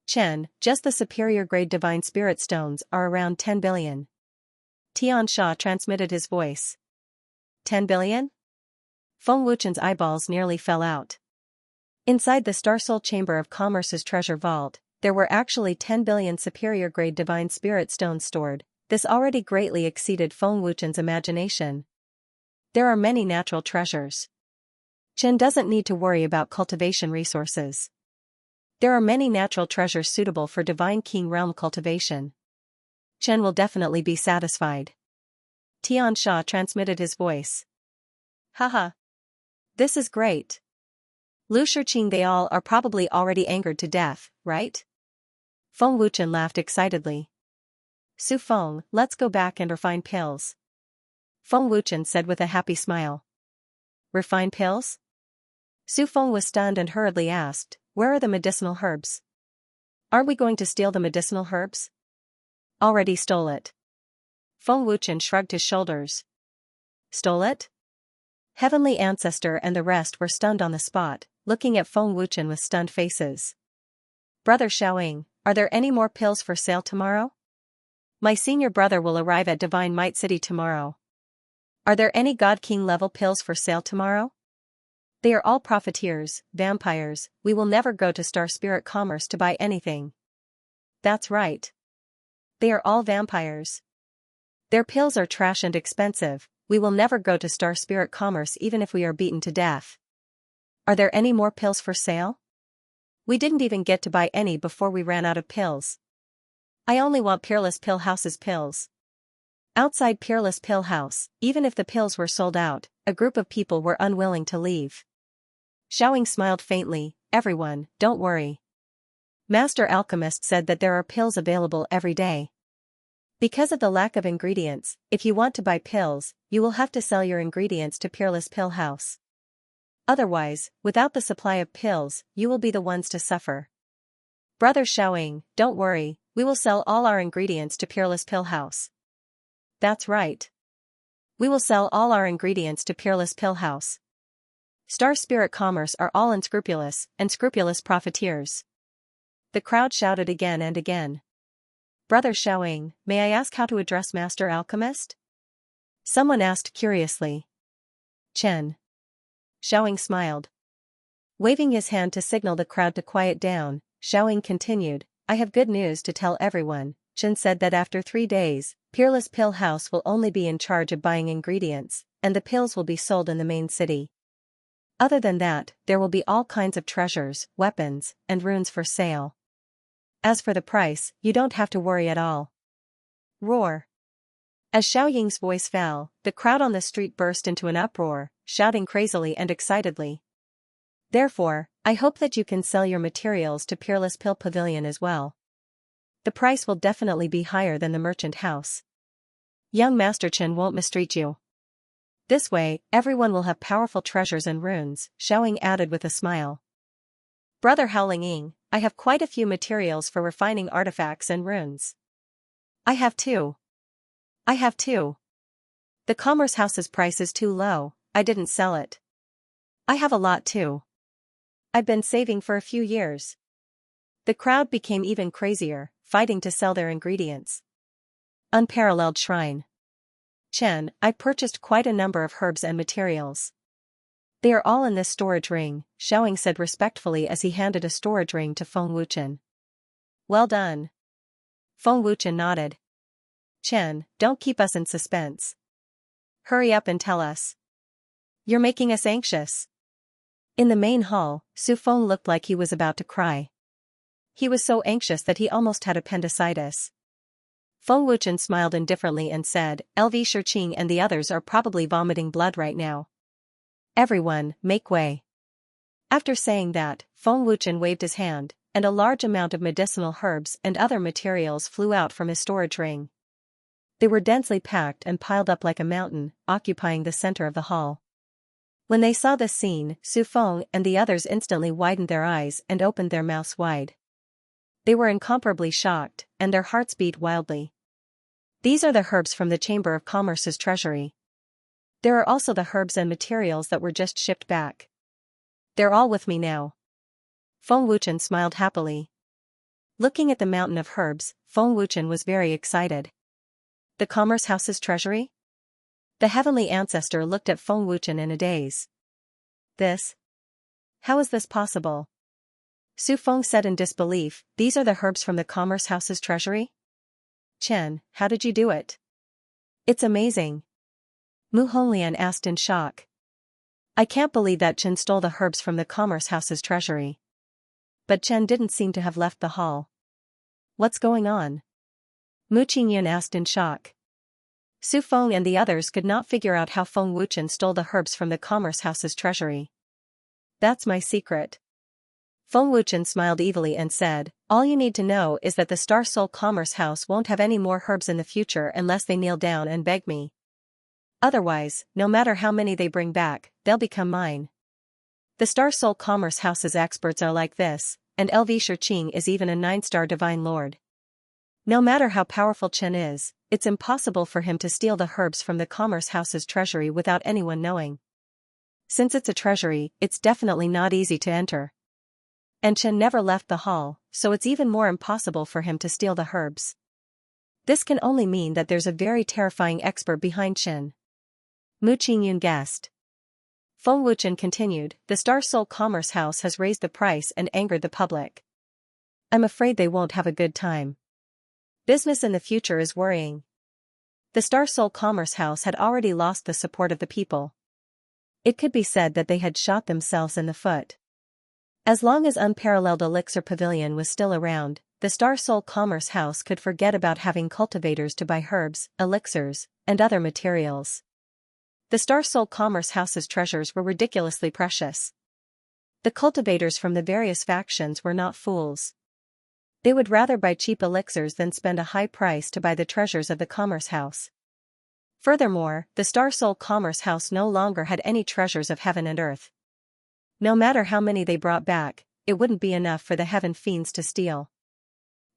Chen, just the superior grade divine spirit stones are around 10 billion. Xianxia transmitted his voice. 10 billion? Feng Wuchen's eyeballs nearly fell out. Inside the Star Soul Chamber of Commerce's treasure vault, there were actually 10 billion superior grade divine spirit stones stored. This already greatly exceeded Feng Wuchen's imagination. There are many natural treasures. Chen doesn't need to worry about cultivation resources. There are many natural treasures suitable for Divine King Realm cultivation. Chen will definitely be satisfied. Xianxia transmitted his voice. Haha. This is great. Lu Shiqing, they all are probably already angered to death, right? Feng Wuchen laughed excitedly. Su Feng, let's go back and refine pills. Feng Wuchen said with a happy smile. Refine pills? Su Feng was stunned and hurriedly asked, where are the medicinal herbs? Aren't we going to steal the medicinal herbs? Already stole it. Feng Wuchen shrugged his shoulders. Stole it? Heavenly Ancestor and the rest were stunned on the spot, looking at Feng Wuchen with stunned faces. Brother Xiaoying, are there any more pills for sale tomorrow? My senior brother will arrive at Divine Might City tomorrow. Are there any God King level pills for sale tomorrow? They are all profiteers, vampires. We will never go to Star Spirit Commerce to buy anything. That's right. They are all vampires. Their pills are trash and expensive. We will never go to Star Spirit Commerce even if we are beaten to death. Are there any more pills for sale? We didn't even get to buy any before we ran out of pills. I only want Peerless Pill House's pills. Outside Peerless Pill House, even if the pills were sold out, a group of people were unwilling to leave. Xiaoying smiled faintly. Everyone, don't worry. Master Alchemist said that there are pills available every day. Because of the lack of ingredients, if you want to buy pills, you will have to sell your ingredients to Peerless Pill House. Otherwise, without the supply of pills, you will be the ones to suffer. Brother Xiaoying, don't worry, we will sell all our ingredients to Peerless Pill House. That's right. We will sell all our ingredients to Peerless Pill House. Star Spirit Commerce are all unscrupulous and scrupulous profiteers. The crowd shouted again and again. Brother Xiaoying, may I ask how to address Master Alchemist? Someone asked curiously. Chen. Xiaoying smiled. Waving his hand to signal the crowd to quiet down, Xiaoying continued, I have good news to tell everyone. Chen said that after 3 days, Peerless Pill House will only be in charge of buying ingredients, and the pills will be sold in the main city. Other than that, there will be all kinds of treasures, weapons, and runes for sale. As for the price, you don't have to worry at all. Roar. As Xiaoying's voice fell, the crowd on the street burst into an uproar, shouting crazily and excitedly. Therefore, I hope that you can sell your materials to Peerless Pill Pavilion as well. The price will definitely be higher than the merchant house. Young Master Chen won't mistreat you. This way, everyone will have powerful treasures and runes, Xiaoying added with a smile. Brother Howling Ying, I have quite a few materials for refining artifacts and runes. I have too. The Commerce House's price is too low, I didn't sell it. I have a lot too. I've been saving for a few years. The crowd became even crazier, fighting to sell their ingredients. Unparalleled Shrine. Chen, I purchased quite a number of herbs and materials. They are all in this storage ring, Xiaoying said respectfully as he handed a storage ring to Feng Wuchen. Well done. Feng Wuchen nodded. Chen, don't keep us in suspense. Hurry up and tell us. You're making us anxious. In the main hall, Su Feng looked like he was about to cry. He was so anxious that he almost had appendicitis. Feng Wuchen smiled indifferently and said, LV Shiqing and the others are probably vomiting blood right now. Everyone, make way. After saying that, Feng Wuchen waved his hand, and a large amount of medicinal herbs and other materials flew out from his storage ring. They were densely packed and piled up like a mountain, occupying the center of the hall. When they saw this scene, Su Feng and the others instantly widened their eyes and opened their mouths wide. They were incomparably shocked, and their hearts beat wildly. These are the herbs from the Chamber of Commerce's treasury. There are also the herbs and materials that were just shipped back. They're all with me now. Feng Wuchen smiled happily. Looking at the mountain of herbs, Feng Wuchen was very excited. The Commerce House's treasury? The heavenly ancestor looked at Feng Wuchen in a daze. This? How is this possible? Su Feng said in disbelief, these are the herbs from the Commerce House's treasury? Chen, how did you do it? It's amazing. Mu Honglian asked in shock. I can't believe that Chen stole the herbs from the Commerce House's treasury. But Chen didn't seem to have left the hall. What's going on? Mu Qingyun asked in shock. Su Feng and the others could not figure out how Feng Wuchen stole the herbs from the Commerce House's treasury. That's my secret. Feng Wuchen smiled evilly and said, all you need to know is that the Star Soul Commerce House won't have any more herbs in the future unless they kneel down and beg me. Otherwise, no matter how many they bring back, they'll become mine. The Star Soul Commerce House's experts are like this, and LV Shiqing is even a 9-star divine lord. No matter how powerful Chen is, it's impossible for him to steal the herbs from the Commerce House's treasury without anyone knowing. Since it's a treasury, it's definitely not easy to enter. And Chen never left the hall, so it's even more impossible for him to steal the herbs. This can only mean that there's a very terrifying expert behind Chen. Mu Qingyun guessed. Feng Wuchen continued, the Star Soul Commerce House has raised the price and angered the public. I'm afraid they won't have a good time. Business in the future is worrying. The Star Soul Commerce House had already lost the support of the people. It could be said that they had shot themselves in the foot. As long as Unparalleled Elixir Pavilion was still around, the Star Soul Commerce House could forget about having cultivators to buy herbs, elixirs, and other materials. The Star Soul Commerce House's treasures were ridiculously precious. The cultivators from the various factions were not fools. They would rather buy cheap elixirs than spend a high price to buy the treasures of the Commerce House. Furthermore, the Star Soul Commerce House no longer had any treasures of heaven and earth. No matter how many they brought back, it wouldn't be enough for the heaven fiends to steal.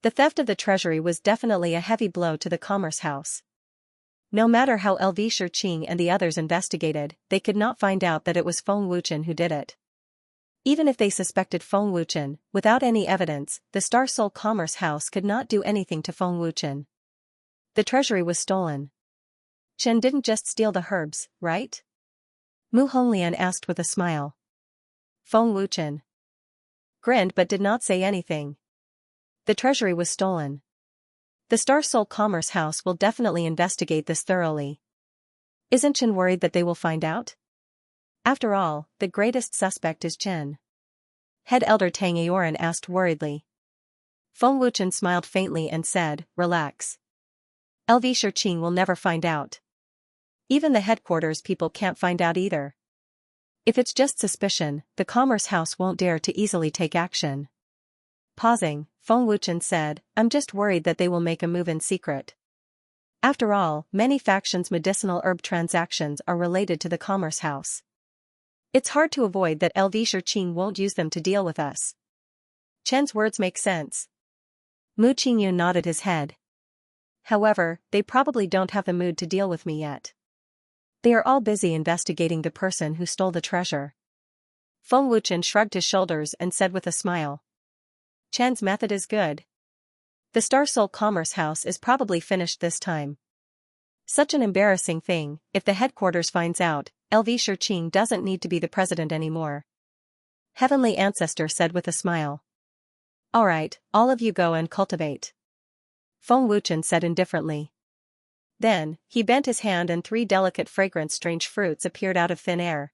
The theft of the treasury was definitely a heavy blow to the Commerce House. No matter how LV Shiqing and the others investigated, they could not find out that it was Feng Wuchen who did it. Even if they suspected Feng Wuchen, without any evidence, the Star Soul Commerce House could not do anything to Feng Wuchen. The treasury was stolen. Chen didn't just steal the herbs, right? Mu Honglian asked with a smile. Feng Wuchen grinned but did not say anything. The treasury was stolen. The Star Soul Commerce House will definitely investigate this thoroughly. Isn't Chen worried that they will find out? After all, the greatest suspect is Chen. Head Elder Tang Aoran asked worriedly. Feng Wuchen smiled faintly and said, "Relax. LV Shiqing will never find out. Even the headquarters people can't find out either. If it's just suspicion, the Commerce House won't dare to easily take action." Pausing, Feng Wuchen said, "I'm just worried that they will make a move in secret. After all, many factions' medicinal herb transactions are related to the Commerce House. It's hard to avoid that LV Shiqing won't use them to deal with us." Chen's words make sense. Mu Qingyu nodded his head. "However, they probably don't have the mood to deal with me yet. They are all busy investigating the person who stole the treasure." Feng Wuchen shrugged his shoulders and said with a smile. "Chen's method is good. The Star Soul Commerce House is probably finished this time. Such an embarrassing thing, if the headquarters finds out, LV Shiqing doesn't need to be the president anymore." Heavenly Ancestor said with a smile. "Alright, all of you go and cultivate," Feng Wuchen said indifferently. Then, he bent his hand and 3 delicate fragrant strange fruits appeared out of thin air.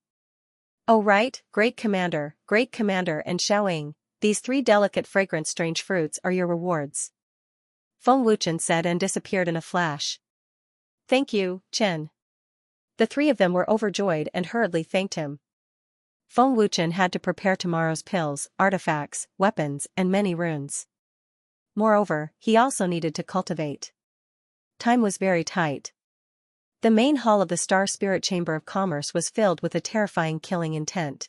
"Oh right, great commander, and Xiaoying, these 3 delicate fragrant strange fruits are your rewards," Feng Wuchen said and disappeared in a flash. "Thank you, Chen." The 3 of them were overjoyed and hurriedly thanked him. Feng Wuchen had to prepare tomorrow's pills, artifacts, weapons, and many runes. Moreover, he also needed to cultivate. Time was very tight. The main hall of the Star Spirit Chamber of Commerce was filled with a terrifying killing intent.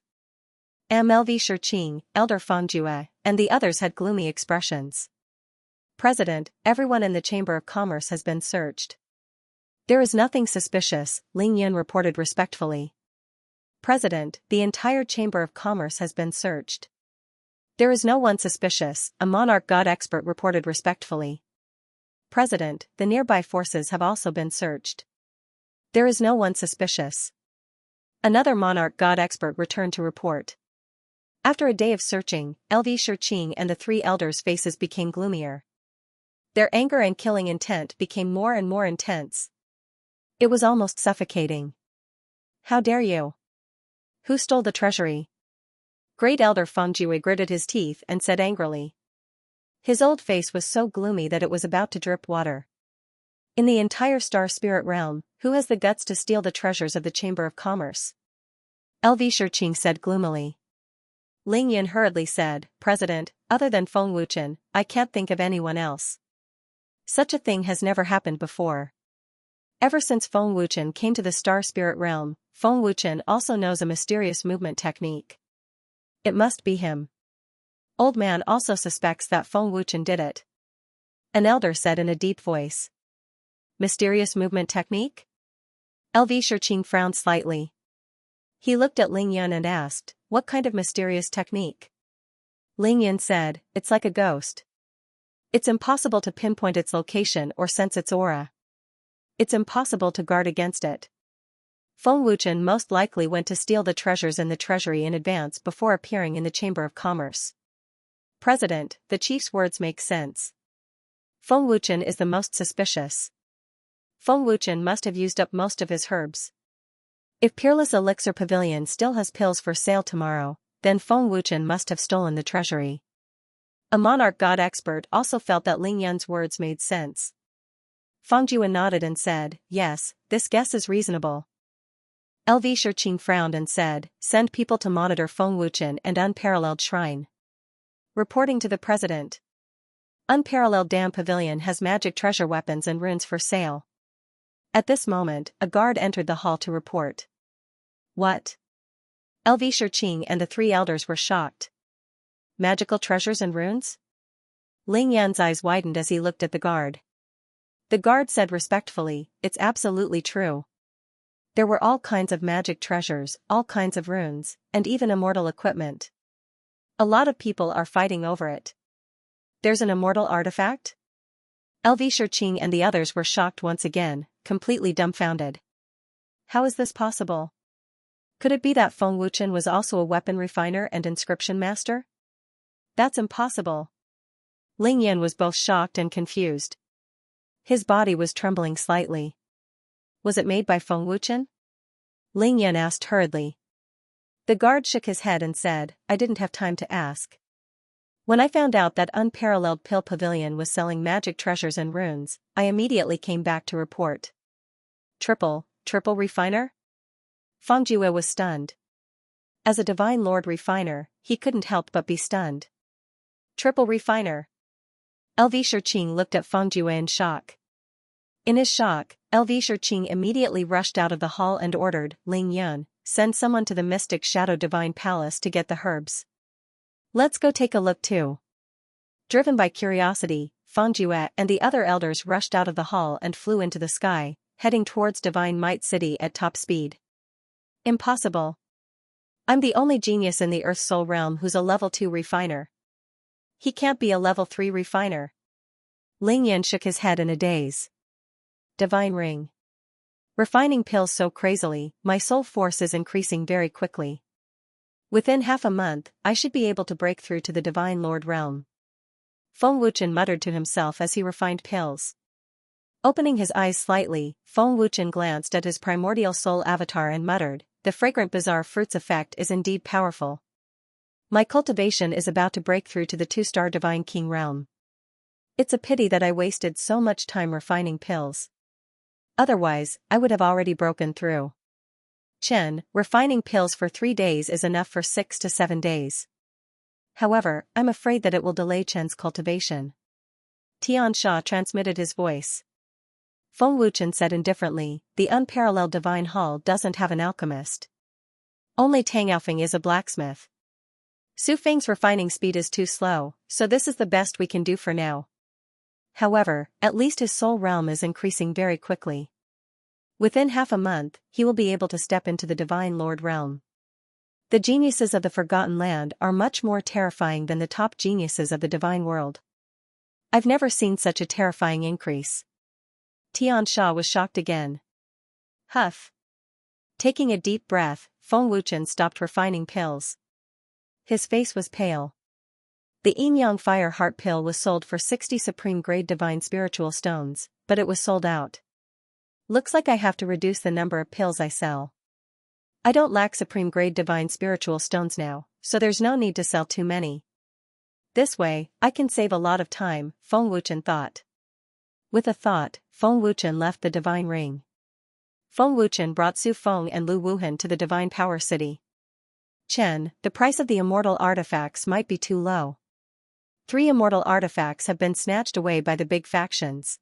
MLV Shiqing, Elder Fangjue, and the others had gloomy expressions. "President, everyone in the Chamber of Commerce has been searched." "There is nothing suspicious," Ling Yun reported respectfully. "President, the entire Chamber of Commerce has been searched." "There is no one suspicious," a monarch god expert reported respectfully. "President, the nearby forces have also been searched." "There is no one suspicious." Another monarch god expert returned to report. After a day of searching, LV Shiqing and the 3 elders' faces became gloomier. Their anger and killing intent became more and more intense. It was almost suffocating. "How dare you? Who stole the treasury?" Great Elder Fangjue gritted his teeth and said angrily. His old face was so gloomy that it was about to drip water. "In the entire Star Spirit realm, who has the guts to steal the treasures of the Chamber of Commerce?" LV Shiqing said gloomily. Ling Yun hurriedly said, "President, other than Feng Wuchen, I can't think of anyone else. Such a thing has never happened before. Ever since Feng Wuchen came to the Star Spirit realm, Feng Wuchen also knows a mysterious movement technique. It must be him. Old Man also suspects that Feng Wuchen did it," an elder said in a deep voice. "Mysterious movement technique?" LV Shiqing frowned slightly. He looked at Ling Yun and asked, "What kind of mysterious technique?" Ling Yun said, "It's like a ghost. It's impossible to pinpoint its location or sense its aura. It's impossible to guard against it. Feng Wuchen most likely went to steal the treasures in the treasury in advance before appearing in the Chamber of Commerce." "President, the chief's words make sense. Feng Wuchen is the most suspicious. Feng Wuchen must have used up most of his herbs. If Peerless Elixir Pavilion still has pills for sale tomorrow, then Feng Wuchen must have stolen the treasury." A monarch god expert also felt that Ling Yun's words made sense. Feng Jue nodded and said, yes, this guess is reasonable. LV Shiqing frowned and said, send people to monitor Feng Wuchen and Unparalleled Shrine. Reporting to the president. Unparalleled Dam Pavilion has magic treasure weapons and runes for sale. At this moment, a guard entered the hall to report. What? LV Shiqing and the three elders were shocked. Magical treasures and runes? Ling Yan's eyes widened as he looked at the guard. The guard said respectfully, it's absolutely true. There were all kinds of magic treasures, all kinds of runes, and even immortal equipment. A lot of people are fighting over it. There's an immortal artifact? LV Shiqing and the others were shocked once again, completely dumbfounded. How is this possible? Could it be that Feng Wuchen was also a weapon refiner and inscription master? That's impossible. Ling Yan was both shocked and confused. His body was trembling slightly. Was it made by Feng Wuchen? Ling Yan asked hurriedly. The guard shook his head and said, I didn't have time to ask. When I found out that Unparalleled Pill Pavilion was selling magic treasures and runes, I immediately came back to report. Triple refiner? Feng Jue was stunned. As a divine lord refiner, he couldn't help but be stunned. Triple refiner. LV Shiqing looked at Feng Jue in shock. In his shock, LV Shiqing immediately rushed out of the hall and ordered, Ling Yun, send someone to the mystic Shadow Divine Palace to get the herbs. Let's go take a look too. Driven by curiosity, Feng Jue and the other elders rushed out of the hall and flew into the sky, heading towards Divine Might City at top speed. Impossible. I'm the only genius in the Earth Soul Realm who's a level 2 refiner. He can't be a level 3 refiner. Ling Yan shook his head in a daze. Divine Ring. Refining pills so crazily, my soul force is increasing very quickly. Within half a month, I should be able to break through to the Divine Lord realm. Feng Wuchen muttered to himself as he refined pills. Opening his eyes slightly, Feng Wuchen glanced at his primordial soul avatar and muttered, the fragrant bizarre fruits effect is indeed powerful. My cultivation is about to break through to the 2-star Divine King realm. It's a pity that I wasted so much time refining pills. Otherwise, I would have already broken through. Chen, refining pills for 3 days is enough for 6 to 7 days. However, I'm afraid that it will delay Chen's cultivation. Xianxia transmitted his voice. Feng Wuchen said indifferently, the Unparalleled Divine Hall doesn't have an alchemist. Only Tang Yaofeng is a blacksmith. Su Feng's refining speed is too slow, so this is the best we can do for now. However, at least his soul realm is increasing very quickly. Within half a month, he will be able to step into the Divine Lord realm. The geniuses of the Forgotten Land are much more terrifying than the top geniuses of the Divine World. I've never seen such a terrifying increase. Xianxia was shocked again. Huff. Taking a deep breath, Feng Wuchen stopped refining pills. His face was pale. The Yin-Yang Fire Heart pill was sold for 60 supreme-grade divine spiritual stones, but it was sold out. Looks like I have to reduce the number of pills I sell. I don't lack supreme-grade divine spiritual stones now, so there's no need to sell too many. This way, I can save a lot of time, Feng Wuchen thought. With a thought, Feng Wuchen left the Divine Ring. Feng Wuchen brought Su Feng and Lu Wuhan to the Divine Power City. Chen, the price of the immortal artifacts might be too low. 3 immortal artifacts have been snatched away by the big factions.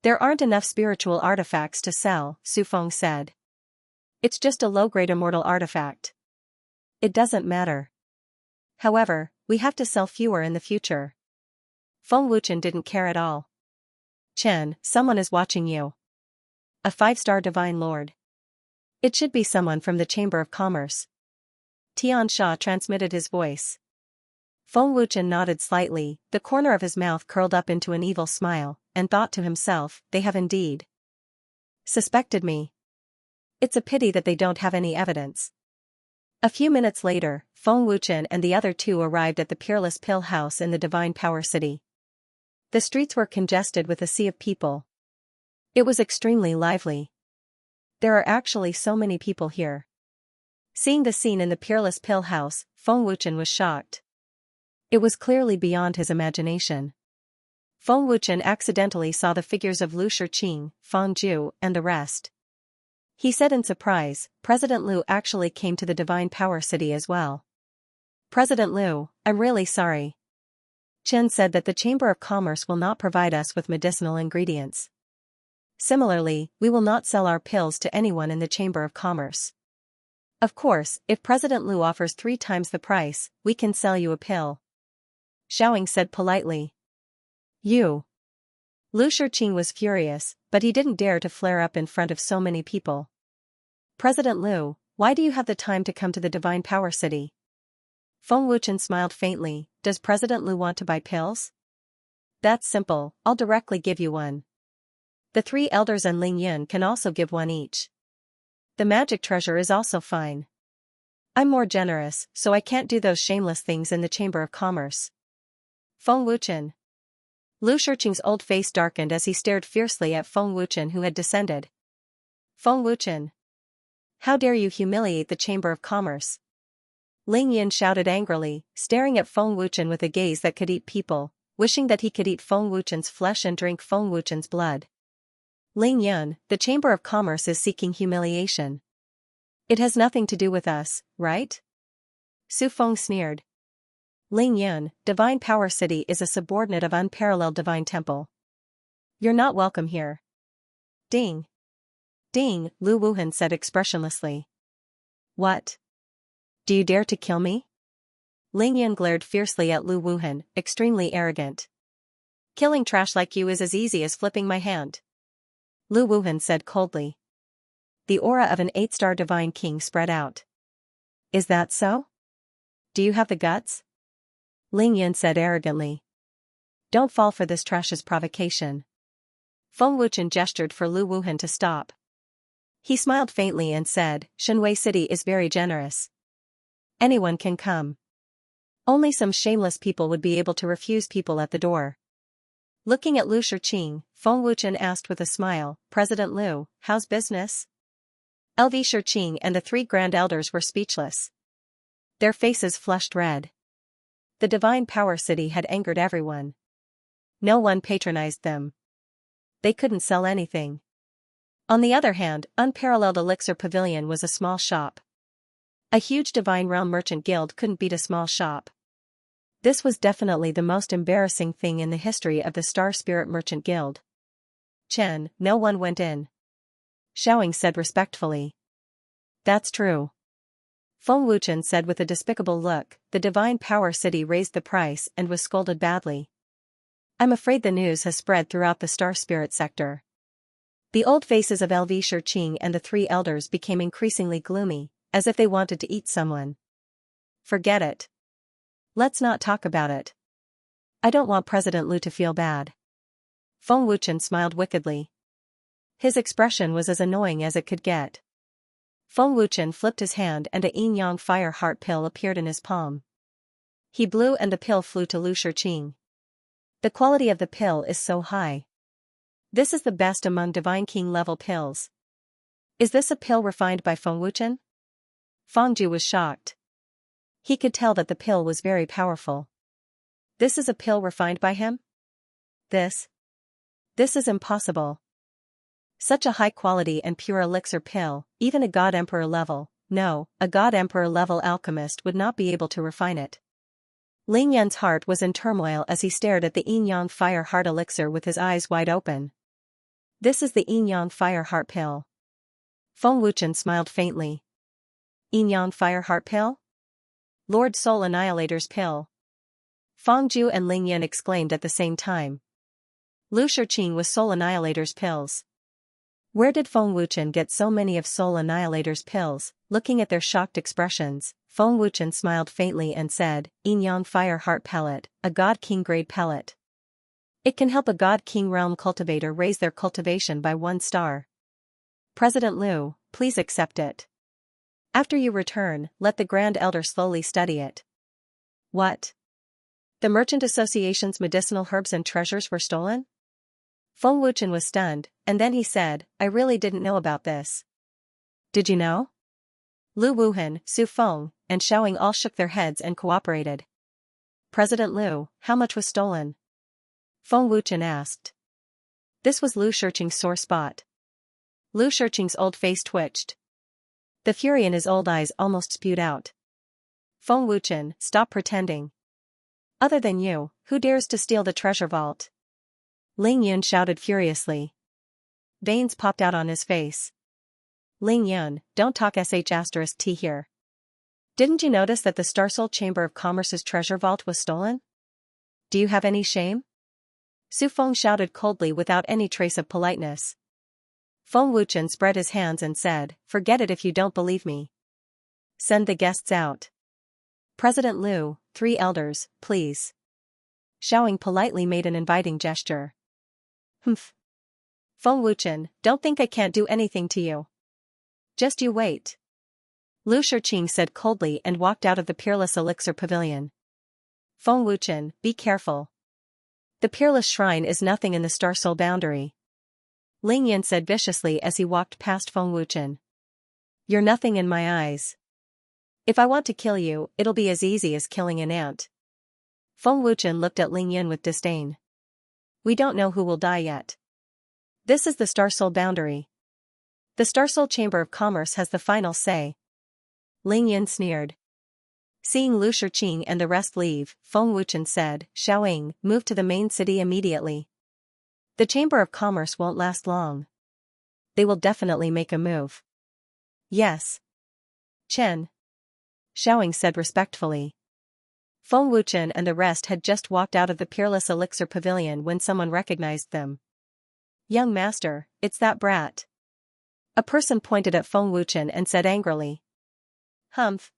There aren't enough spiritual artifacts to sell, Su Feng said. It's just a low-grade immortal artifact. It doesn't matter. However, we have to sell fewer in the future. Feng Wuchen didn't care at all. Chen, someone is watching you. A 5-star Divine Lord. It should be someone from the Chamber of Commerce. Xianxia transmitted his voice. Feng Wuchen nodded slightly, the corner of his mouth curled up into an evil smile, and thought to himself, they have indeed suspected me. It's a pity that they don't have any evidence. A few minutes later, Feng Wuchen and the other 2 arrived at the Peerless Pill House in the Divine Power City. The streets were congested with a sea of people. It was extremely lively. There are actually so many people here. Seeing the scene in the Peerless Pill House, Feng Wuchen was shocked. It was clearly beyond his imagination. Feng Wuchen accidentally saw the figures of Lu Shiqing, Feng Zhu, and the rest. He said in surprise, President Liu actually came to the Divine Power City as well. President Liu, I'm really sorry. Chen said that the Chamber of Commerce will not provide us with medicinal ingredients. Similarly, we will not sell our pills to anyone in the Chamber of Commerce. Of course, if President Liu offers 3 times the price, we can sell you a pill. Xiaoying said politely. You. Lu Shiqing was furious, but he didn't dare to flare up in front of so many people. President Liu, why do you have the time to come to the Divine Power City? Feng Wuchen smiled faintly. Does President Liu want to buy pills? That's simple, I'll directly give you one. The 3 elders and Ling Yin can also give one each. The magic treasure is also fine. I'm more generous, so I can't do those shameless things in the Chamber of Commerce. Feng Wuchen. Lu Shiqing's old face darkened as he stared fiercely at Feng Wuchen, who had descended. Feng Wuchen. How dare you humiliate the Chamber of Commerce? Ling Yin shouted angrily, staring at Feng Wuchen with a gaze that could eat people, wishing that he could eat Feng Wuchen's flesh and drink Feng Wuchen's blood. Ling Yin, the Chamber of Commerce is seeking humiliation. It has nothing to do with us, right? Su Feng sneered. Ling Yin, Divine Power City is a subordinate of Unparalleled Divine Temple. You're not welcome here. Ding. Ding, Lu Wuhan said expressionlessly. What? Do you dare to kill me? Ling Yin glared fiercely at Lu Wuhan, extremely arrogant. Killing trash like you is as easy as flipping my hand. Lu Wuhan said coldly. The aura of an 8-star divine king spread out. Is that so? Do you have the guts? Ling Yin said arrogantly. Don't fall for this trash's provocation. Feng Wuchen gestured for Lu Wuhan to stop. He smiled faintly and said, Shenwei City is very generous. Anyone can come. Only some shameless people would be able to refuse people at the door. Looking at Lu Shiqing, Feng Wuchen asked with a smile, President Liu, how's business? LV Shiqing and the 3 grand elders were speechless. Their faces flushed red. The Divine Power City had angered everyone. No one patronized them. They couldn't sell anything. On the other hand, Unparalleled Elixir Pavilion was a small shop. A huge Divine Realm Merchant Guild couldn't beat a small shop. This was definitely the most embarrassing thing in the history of the Star Spirit Merchant Guild. Chen, no one went in. Xiaoying said respectfully. That's true. Feng Wuchen said with a despicable look, the Divine Power City raised the price and was scolded badly. I'm afraid the news has spread throughout the Star Spirit sector. The old faces of LV Shiqing and the 3 elders became increasingly gloomy, as if they wanted to eat someone. Forget it. Let's not talk about it. I don't want President Liu to feel bad. Feng Wuchen smiled wickedly. His expression was as annoying as it could get. Feng Wuchen flipped his hand and a yin-yang fire heart pill appeared in his palm. He blew and the pill flew to Lu Shiqing. The quality of the pill is so high. This is the best among Divine King level pills. Is this a pill refined by Feng Wuchen? Feng Zhu was shocked. He could tell that the pill was very powerful. This is a pill refined by him? This is impossible. Such a high-quality and pure elixir pill, even a God Emperor level, no, a God Emperor level alchemist would not be able to refine it. Ling Yan's heart was in turmoil as he stared at the yin-yang fire heart elixir with his eyes wide open. This is the yin-yang fire heart pill. Feng Wuchen smiled faintly. Yin-yang fire heart pill? Lord Soul Annihilator's pill. Feng Zhu and Ling Yan exclaimed at the same time. Lu Shiqing was Soul Annihilator's pills. Where did Feng Wuchen get so many of Soul Annihilator's pills? Looking at their shocked expressions, Feng Wuchen smiled faintly and said, Yin-yang Fire Heart Pellet, a God King grade pellet. It can help a God King realm cultivator raise their cultivation by 1 star. President Liu, please accept it. After you return, let the Grand Elder slowly study it. What? The Merchant Association's medicinal herbs and treasures were stolen? Feng Wuchen was stunned, and then he said, I really didn't know about this. Did you know? Lu Wuhan, Su Feng, and Xiaoying all shook their heads and cooperated. President Liu, how much was stolen? Feng Wuchen asked. This was Liu Shiqing's sore spot. Liu Shiqing's old face twitched. The fury in his old eyes almost spewed out. Feng Wuchen, stop pretending. Other than you, who dares to steal the treasure vault? Ling Yun shouted furiously. Veins popped out on his face. Ling Yun, don't talk sh*t here. Didn't you notice that the Starsoul Chamber of Commerce's treasure vault was stolen? Do you have any shame? Su Feng shouted coldly without any trace of politeness. Feng Wuchen spread his hands and said, forget it if you don't believe me. Send the guests out. President Liu, 3 elders, please. Xiaoying politely made an inviting gesture. Humph. Feng Wuchen, don't think I can't do anything to you. Just you wait. Liu Shiqing said coldly and walked out of the Peerless Elixir Pavilion. Feng Wuchen, be careful. The Peerless Shrine is nothing in the Starsoul boundary. Ling Yin said viciously as he walked past Feng Wuchen. You're nothing in my eyes. If I want to kill you, it'll be as easy as killing an ant. Feng Wuchen looked at Ling Yin with disdain. We don't know who will die yet. This is the Starsoul boundary. The Starsoul Chamber of Commerce has the final say. Ling Yin sneered. Seeing Liu Shiqing and the rest leave, Feng Wuchen said, Xiaoying, move to the main city immediately. The Chamber of Commerce won't last long. They will definitely make a move. Yes. Chen. Xiaoying said respectfully. Feng Wuchen and the rest had just walked out of the Peerless Elixir Pavilion when someone recognized them. Young master, it's that brat. A person pointed at Feng Wuchen and said angrily. Humph.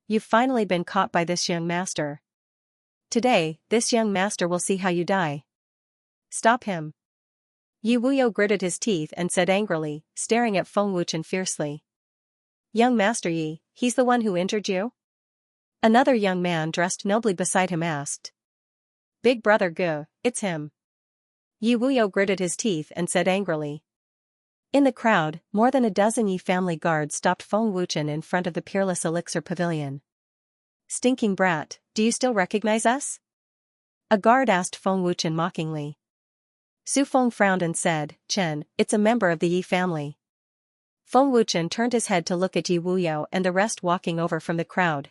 You've finally been caught by this young master. Today, this young master will see how you die. Stop him. Yi Wuyo gritted his teeth and said angrily, staring at Feng Wuchen fiercely. Young Master Yi, he's the one who injured you? Another young man dressed nobly beside him asked. Big brother Gu, it's him. Yi Wuyo gritted his teeth and said angrily. In the crowd, more than a dozen Yi family guards stopped Feng Wuchen in front of the Peerless Elixir Pavilion. Stinking brat, do you still recognize us? A guard asked Feng Wuchen mockingly. Su Feng frowned and said, Chen, it's a member of the Yi family. Feng Wuchen turned his head to look at Yi Wuyo and the rest walking over from the crowd.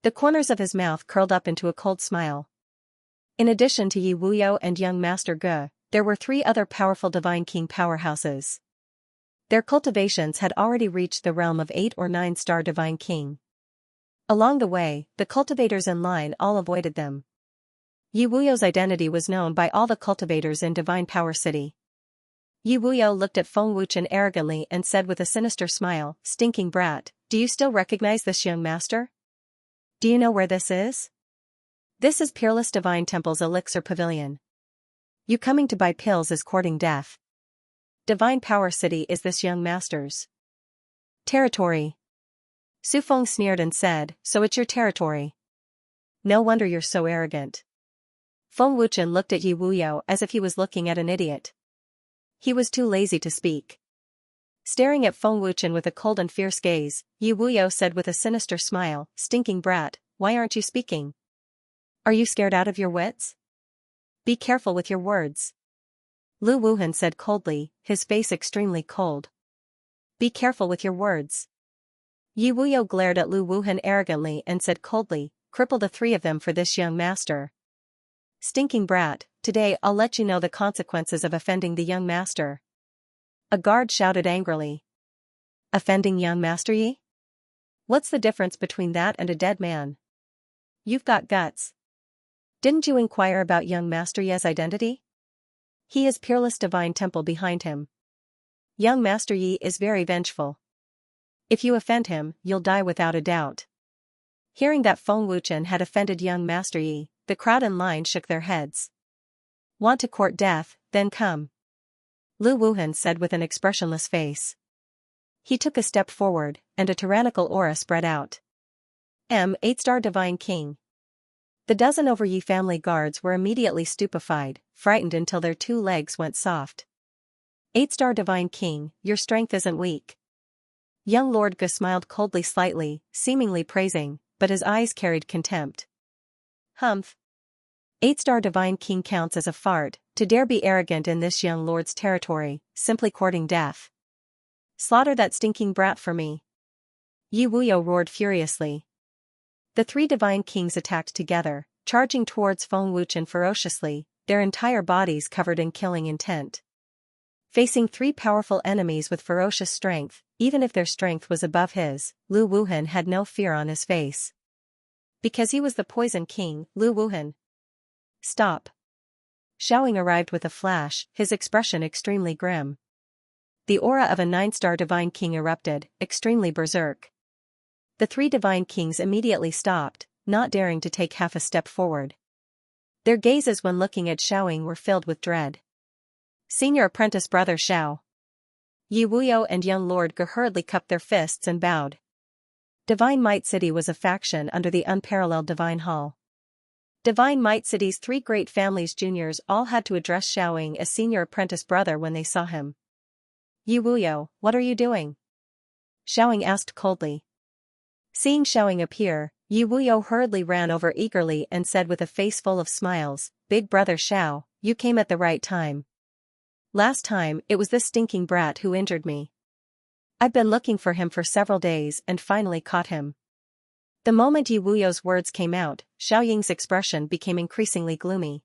The corners of his mouth curled up into a cold smile. In addition to Yi Wuyo and young Master Ge, there were 3 other powerful Divine King powerhouses. Their cultivations had already reached the realm of 8 or 9-star Divine King. Along the way, the cultivators in line all avoided them. Yi Wuyo's identity was known by all the cultivators in Divine Power City. Yi Wuyo looked at Feng Wuchen arrogantly and said with a sinister smile, Stinking brat, do you still recognize this young master? Do you know where this is? This is Peerless Divine Temple's Elixir Pavilion. You coming to buy pills is courting death. Divine Power City is this young master's territory. Su Feng sneered and said, so it's your territory. No wonder you're so arrogant. Feng Wuchen looked at Yi Wuyo as if he was looking at an idiot. He was too lazy to speak. Staring at Feng Wuchen with a cold and fierce gaze, Yi Wuyo said with a sinister smile, Stinking brat, why aren't you speaking? Are you scared out of your wits? Be careful with your words. Lu Wuhan said coldly, his face extremely cold. Be careful with your words. Yi Wuyo glared at Lu Wuhan arrogantly and said coldly, cripple the 3 of them for this young master. Stinking brat, today I'll let you know the consequences of offending the young master. A guard shouted angrily. Offending young Master Yi? What's the difference between that and a dead man? You've got guts. Didn't you inquire about young Master Yi's identity? He has Peerless Divine Temple behind him. Young Master Yi is very vengeful. If you offend him, you'll die without a doubt. Hearing that Feng Wuchen had offended young Master Yi, the crowd in line shook their heads. Want to court death, then come. Lu Wuhan said with an expressionless face. He took a step forward, and a tyrannical aura spread out. 8-star Divine King. The dozen over Yi family guards were immediately stupefied, frightened until their 2 legs went soft. 8-star Divine King, your strength isn't weak. Young Lord Ge smiled coldly slightly, seemingly praising, but his eyes carried contempt. Humph. 8-star divine king counts as a fart, to dare be arrogant in this young lord's territory, simply courting death. Slaughter that stinking brat for me. Yi Wuyo roared furiously. The 3 divine kings attacked together, charging towards Feng Wuchen ferociously, their entire bodies covered in killing intent. Facing 3 powerful enemies with ferocious strength, even if their strength was above his, Lu Wuhan had no fear on his face. Because he was the Poison King, Lu Wuhan. Stop. Xiaoying arrived with a flash, his expression extremely grim. The aura of a 9-star divine king erupted, extremely berserk. The 3 divine kings immediately stopped, not daring to take half a step forward. Their gazes when looking at Xiaoying were filled with dread. Senior apprentice brother Xiao. Yi Wuyo and young Lord Ge hurriedly cupped their fists and bowed. Divine Might City was a faction under the unparalleled Divine Hall. Divine Might City's 3 great families juniors all had to address Xiaoying as senior apprentice brother when they saw him. Yi Wuyo, what are you doing? Xiaoying asked coldly. Seeing Xiaoying appear, Yi Wuyo hurriedly ran over eagerly and said with a face full of smiles, Big brother Xiao, you came at the right time. Last time, it was this stinking brat who injured me. I've been looking for him for several days and finally caught him. The moment Yi Wuyo's words came out, Xiaoying's expression became increasingly gloomy.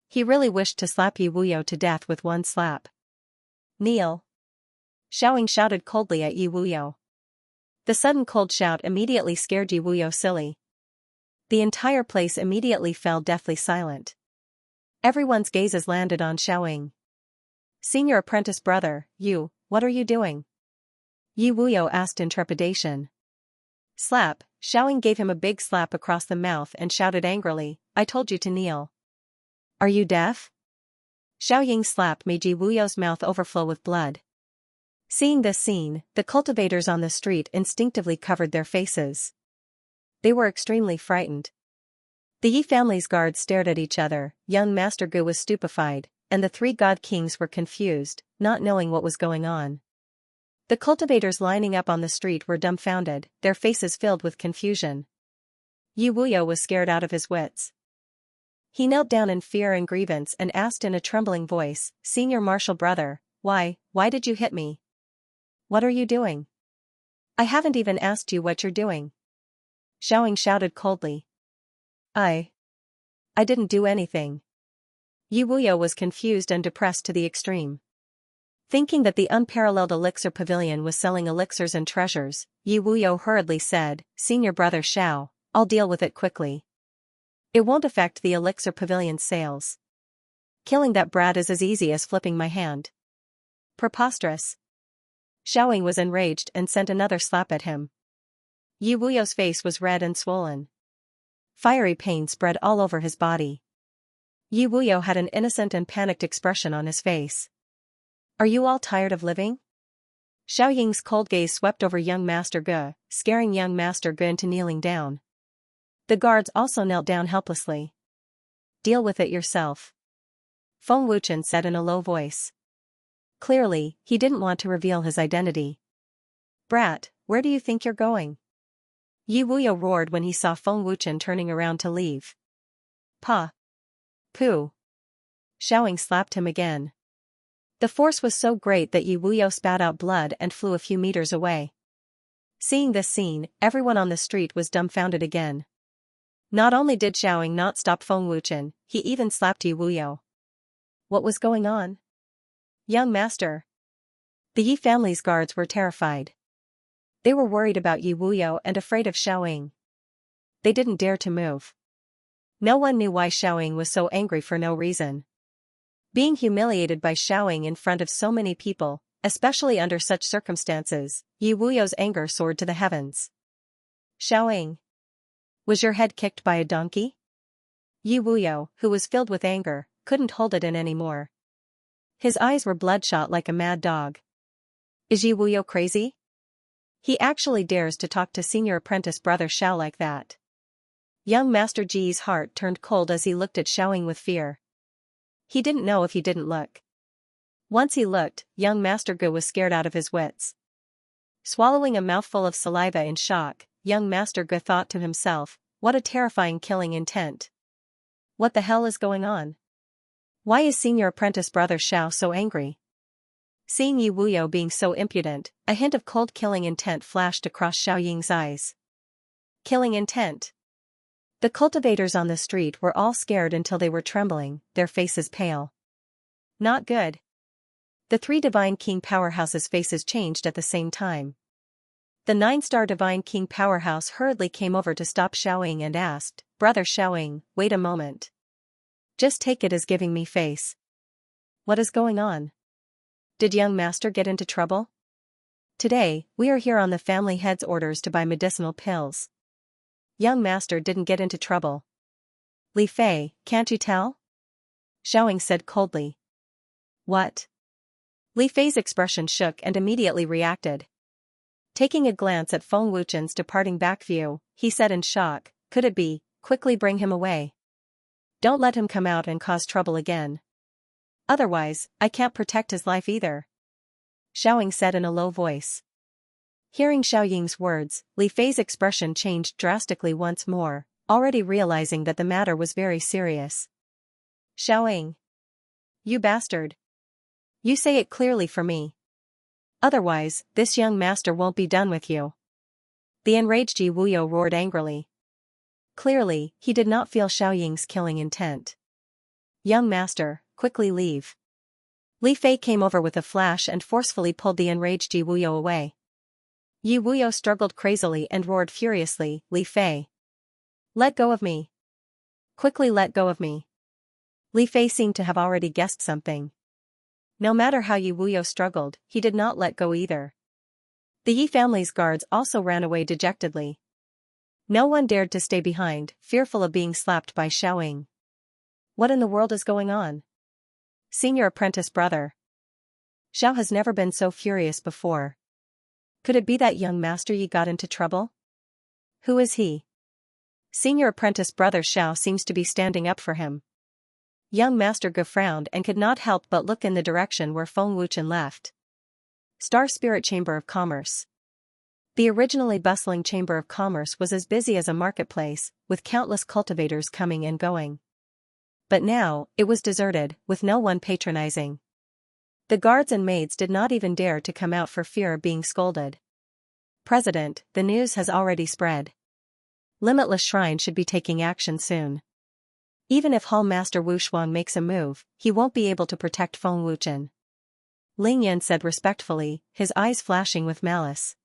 He really wished to slap Yi Wuyo to death with one slap. Kneel. Xiaoying shouted coldly at Yi Wuyo. The sudden cold shout immediately scared Yi Wuyo silly. The entire place immediately fell deathly silent. Everyone's gazes landed on Xiaoying. Senior apprentice brother, you, what are you doing? Yi Wuyo asked in trepidation. Slap, Xiaoying gave him a big slap across the mouth and shouted angrily, I told you to kneel. Are you deaf? Xiaoying's slap made Yi Wuyo's mouth overflow with blood. Seeing this scene, the cultivators on the street instinctively covered their faces. They were extremely frightened. The Yi family's guards stared at each other, young Master Gu was stupefied, and the 3 god kings were confused, not knowing what was going on. The cultivators lining up on the street were dumbfounded, their faces filled with confusion. Yi Wuyo was scared out of his wits. He knelt down in fear and grievance and asked in a trembling voice, Senior martial brother, why did you hit me? What are you doing? I haven't even asked you what you're doing. Xiaoying shouted coldly. I didn't do anything. Yi Wuyo was confused and depressed to the extreme. Thinking that the unparalleled elixir pavilion was selling elixirs and treasures, Yi Wuyo hurriedly said, Senior brother Xiao, I'll deal with it quickly. It won't affect the elixir pavilion's sales. Killing that brat is as easy as flipping my hand. Preposterous. Xiaoying was enraged and sent another slap at him. Yi Wuyo's face was red and swollen. Fiery pain spread all over his body. Yi Wuyo had an innocent and panicked expression on his face. Are you all tired of living? Xiaoying's cold gaze swept over young Master Ge, scaring young Master Ge into kneeling down. The guards also knelt down helplessly. Deal with it yourself. Feng Wuchen said in a low voice. Clearly, he didn't want to reveal his identity. Brat, where do you think you're going? Yi Wuyo roared when he saw Feng Wuchen turning around to leave. Pa. Pooh. Xiaoying slapped him again. The force was so great that Yi Wuyo spat out blood and flew a few meters away. Seeing this scene, everyone on the street was dumbfounded again. Not only did Xiaoying not stop Feng Wuchen, he even slapped Yi Wuyo. What was going on? Young master. The Yi family's guards were terrified. They were worried about Yi Wuyo and afraid of Xiaoying. They didn't dare to move. No one knew why Xiaoying was so angry for no reason. Being humiliated by Xiaoying in front of so many people, especially under such circumstances, Yi Wuyo's anger soared to the heavens. Xiaoying. Was your head kicked by a donkey? Yi Wuyo, who was filled with anger, couldn't hold it in anymore. His eyes were bloodshot like a mad dog. Is Yi Wuyo crazy? He actually dares to talk to senior apprentice brother Xiao like that. Young Master Ji's heart turned cold as he looked at Xiaoying with fear. He didn't know if he didn't look. Once he looked, young Master Ge was scared out of his wits. Swallowing a mouthful of saliva in shock, young Master Ge thought to himself, What a terrifying killing intent. What the hell is going on? Why is senior apprentice brother Xiao so angry? Seeing Yi Wuyo being so impudent, a hint of cold killing intent flashed across Xiao Ying's eyes. Killing intent. The cultivators on the street were all scared until they were trembling, their faces pale. Not good. The three Divine King powerhouses' faces changed at the same time. The 9-star Divine King powerhouse hurriedly came over to stop Xiaoying and asked, "Brother Xiaoying, wait a moment. Just take it as giving me face. What is going on? Did young master get into trouble? Today, we are here on the family head's orders to buy medicinal pills. Young master didn't get into trouble. Li Fei, can't you tell?" Xiaoying said coldly. What? Li Fei's expression shook and immediately reacted. Taking a glance at Feng Wuchen's departing back view, he said in shock, "Could it be? Quickly bring him away. Don't let him come out and cause trouble again. Otherwise, I can't protect his life either," Xiaoying said in a low voice. Hearing Xiao Ying's words, Li Fei's expression changed drastically once more, already realizing that the matter was very serious. "Xiaoying. You bastard. You say it clearly for me. Otherwise, this young master won't be done with you." The enraged Yi Wuyo roared angrily. Clearly, he did not feel Xiao Ying's killing intent. "Young master, quickly leave." Li Fei came over with a flash and forcefully pulled the enraged Yi Wuyo away. Yi Wuyo struggled crazily and roared furiously, "Li Fei. Let go of me. Quickly let go of me." Li Fei seemed to have already guessed something. No matter how Yi Wuyo struggled, he did not let go either. The Yi family's guards also ran away dejectedly. No one dared to stay behind, fearful of being slapped by Xiaoying. What in the world is going on? Senior apprentice brother. Xiao has never been so furious before. Could it be that young master Yi got into trouble? Who is he? Senior apprentice brother Xiao seems to be standing up for him. Young master Ge frowned and could not help but look in the direction where Feng Wuchen left. Star Spirit Chamber of Commerce. The originally bustling Chamber of Commerce was as busy as a marketplace, with countless cultivators coming and going. But now, it was deserted, with no one patronizing. The guards and maids did not even dare to come out for fear of being scolded. "President, the news has already spread. Limitless Shrine should be taking action soon. Even if Hall Master Wu Shuang makes a move, he won't be able to protect Feng Wuchen," Ling Yan said respectfully, his eyes flashing with malice.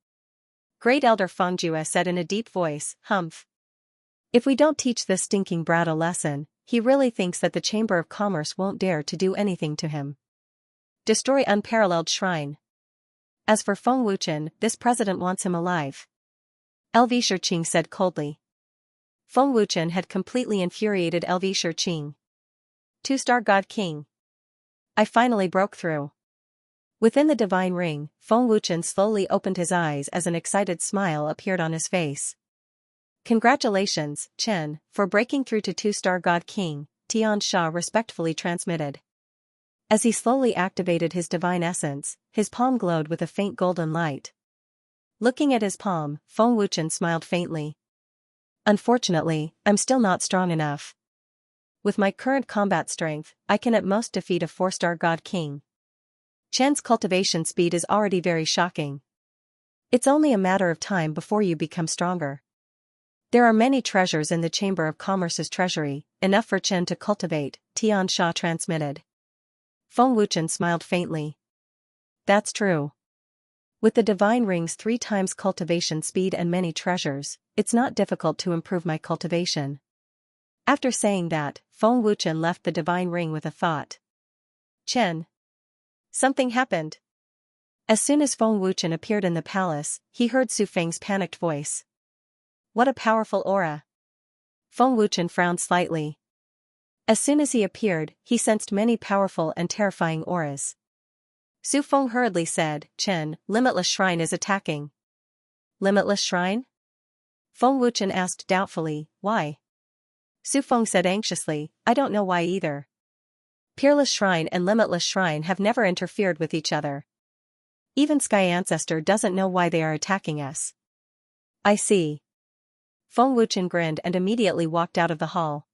Great Elder Feng Jue said in a deep voice, "Humph. If we don't teach this stinking brat a lesson, he really thinks that the Chamber of Commerce won't dare to do anything to him. Destroy unparalleled shrine. As for Feng Wuchen, this president wants him alive," LV Shiqing said coldly. Feng Wuchen had completely infuriated LV Shiqing. 2-star God King. I finally broke through. Within the divine ring, Feng Wuchen slowly opened his eyes as an excited smile appeared on his face. "Congratulations, Chen, for breaking through to 2-star God King," Tian Sha respectfully transmitted. As he slowly activated his divine essence, his palm glowed with a faint golden light. Looking at his palm, Feng Wuchen smiled faintly. "Unfortunately, I'm still not strong enough. With my current combat strength, I can at most defeat a 4-star God King. Chen's cultivation speed is already very shocking. It's only a matter of time before you become stronger. There are many treasures in the Chamber of Commerce's treasury, enough for Chen to cultivate," Tian Sha transmitted. Feng Wuchen smiled faintly. "That's true. With the divine ring's 3 times cultivation speed and many treasures, it's not difficult to improve my cultivation." After saying that, Feng Wuchen left the divine ring with a thought. "Chen." Something happened. As soon as Feng Wuchen appeared in the palace, he heard Su Feng's panicked voice. "What a powerful aura." Feng Wuchen frowned slightly. As soon as he appeared, he sensed many powerful and terrifying auras. Su Feng hurriedly said, "Chen, Limitless Shrine is attacking." "Limitless Shrine?" Feng Wuchen asked doubtfully, "Why?" Su Feng said anxiously, "I don't know why either. Peerless Shrine and Limitless Shrine have never interfered with each other. Even Sky Ancestor doesn't know why they are attacking us." "I see." Feng Wuchen grinned and immediately walked out of the hall.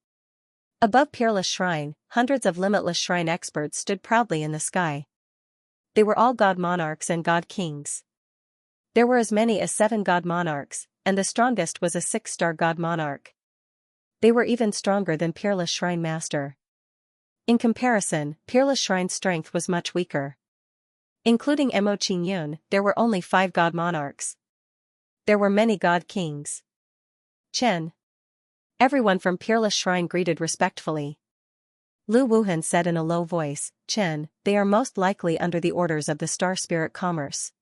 Above Peerless Shrine, hundreds of Limitless Shrine experts stood proudly in the sky. They were all god monarchs and god kings. There were as many as 7 god monarchs, and the strongest was a 6-star god monarch. They were even stronger than Peerless Shrine Master. In comparison, Peerless Shrine's strength was much weaker. Including Mo Qingyun, there were only 5 god monarchs. There were many god kings. Chen. Everyone from Peerless Shrine greeted respectfully. Lu Wuhan said in a low voice, Chen, they are most likely under the orders of the Star Spirit Commerce.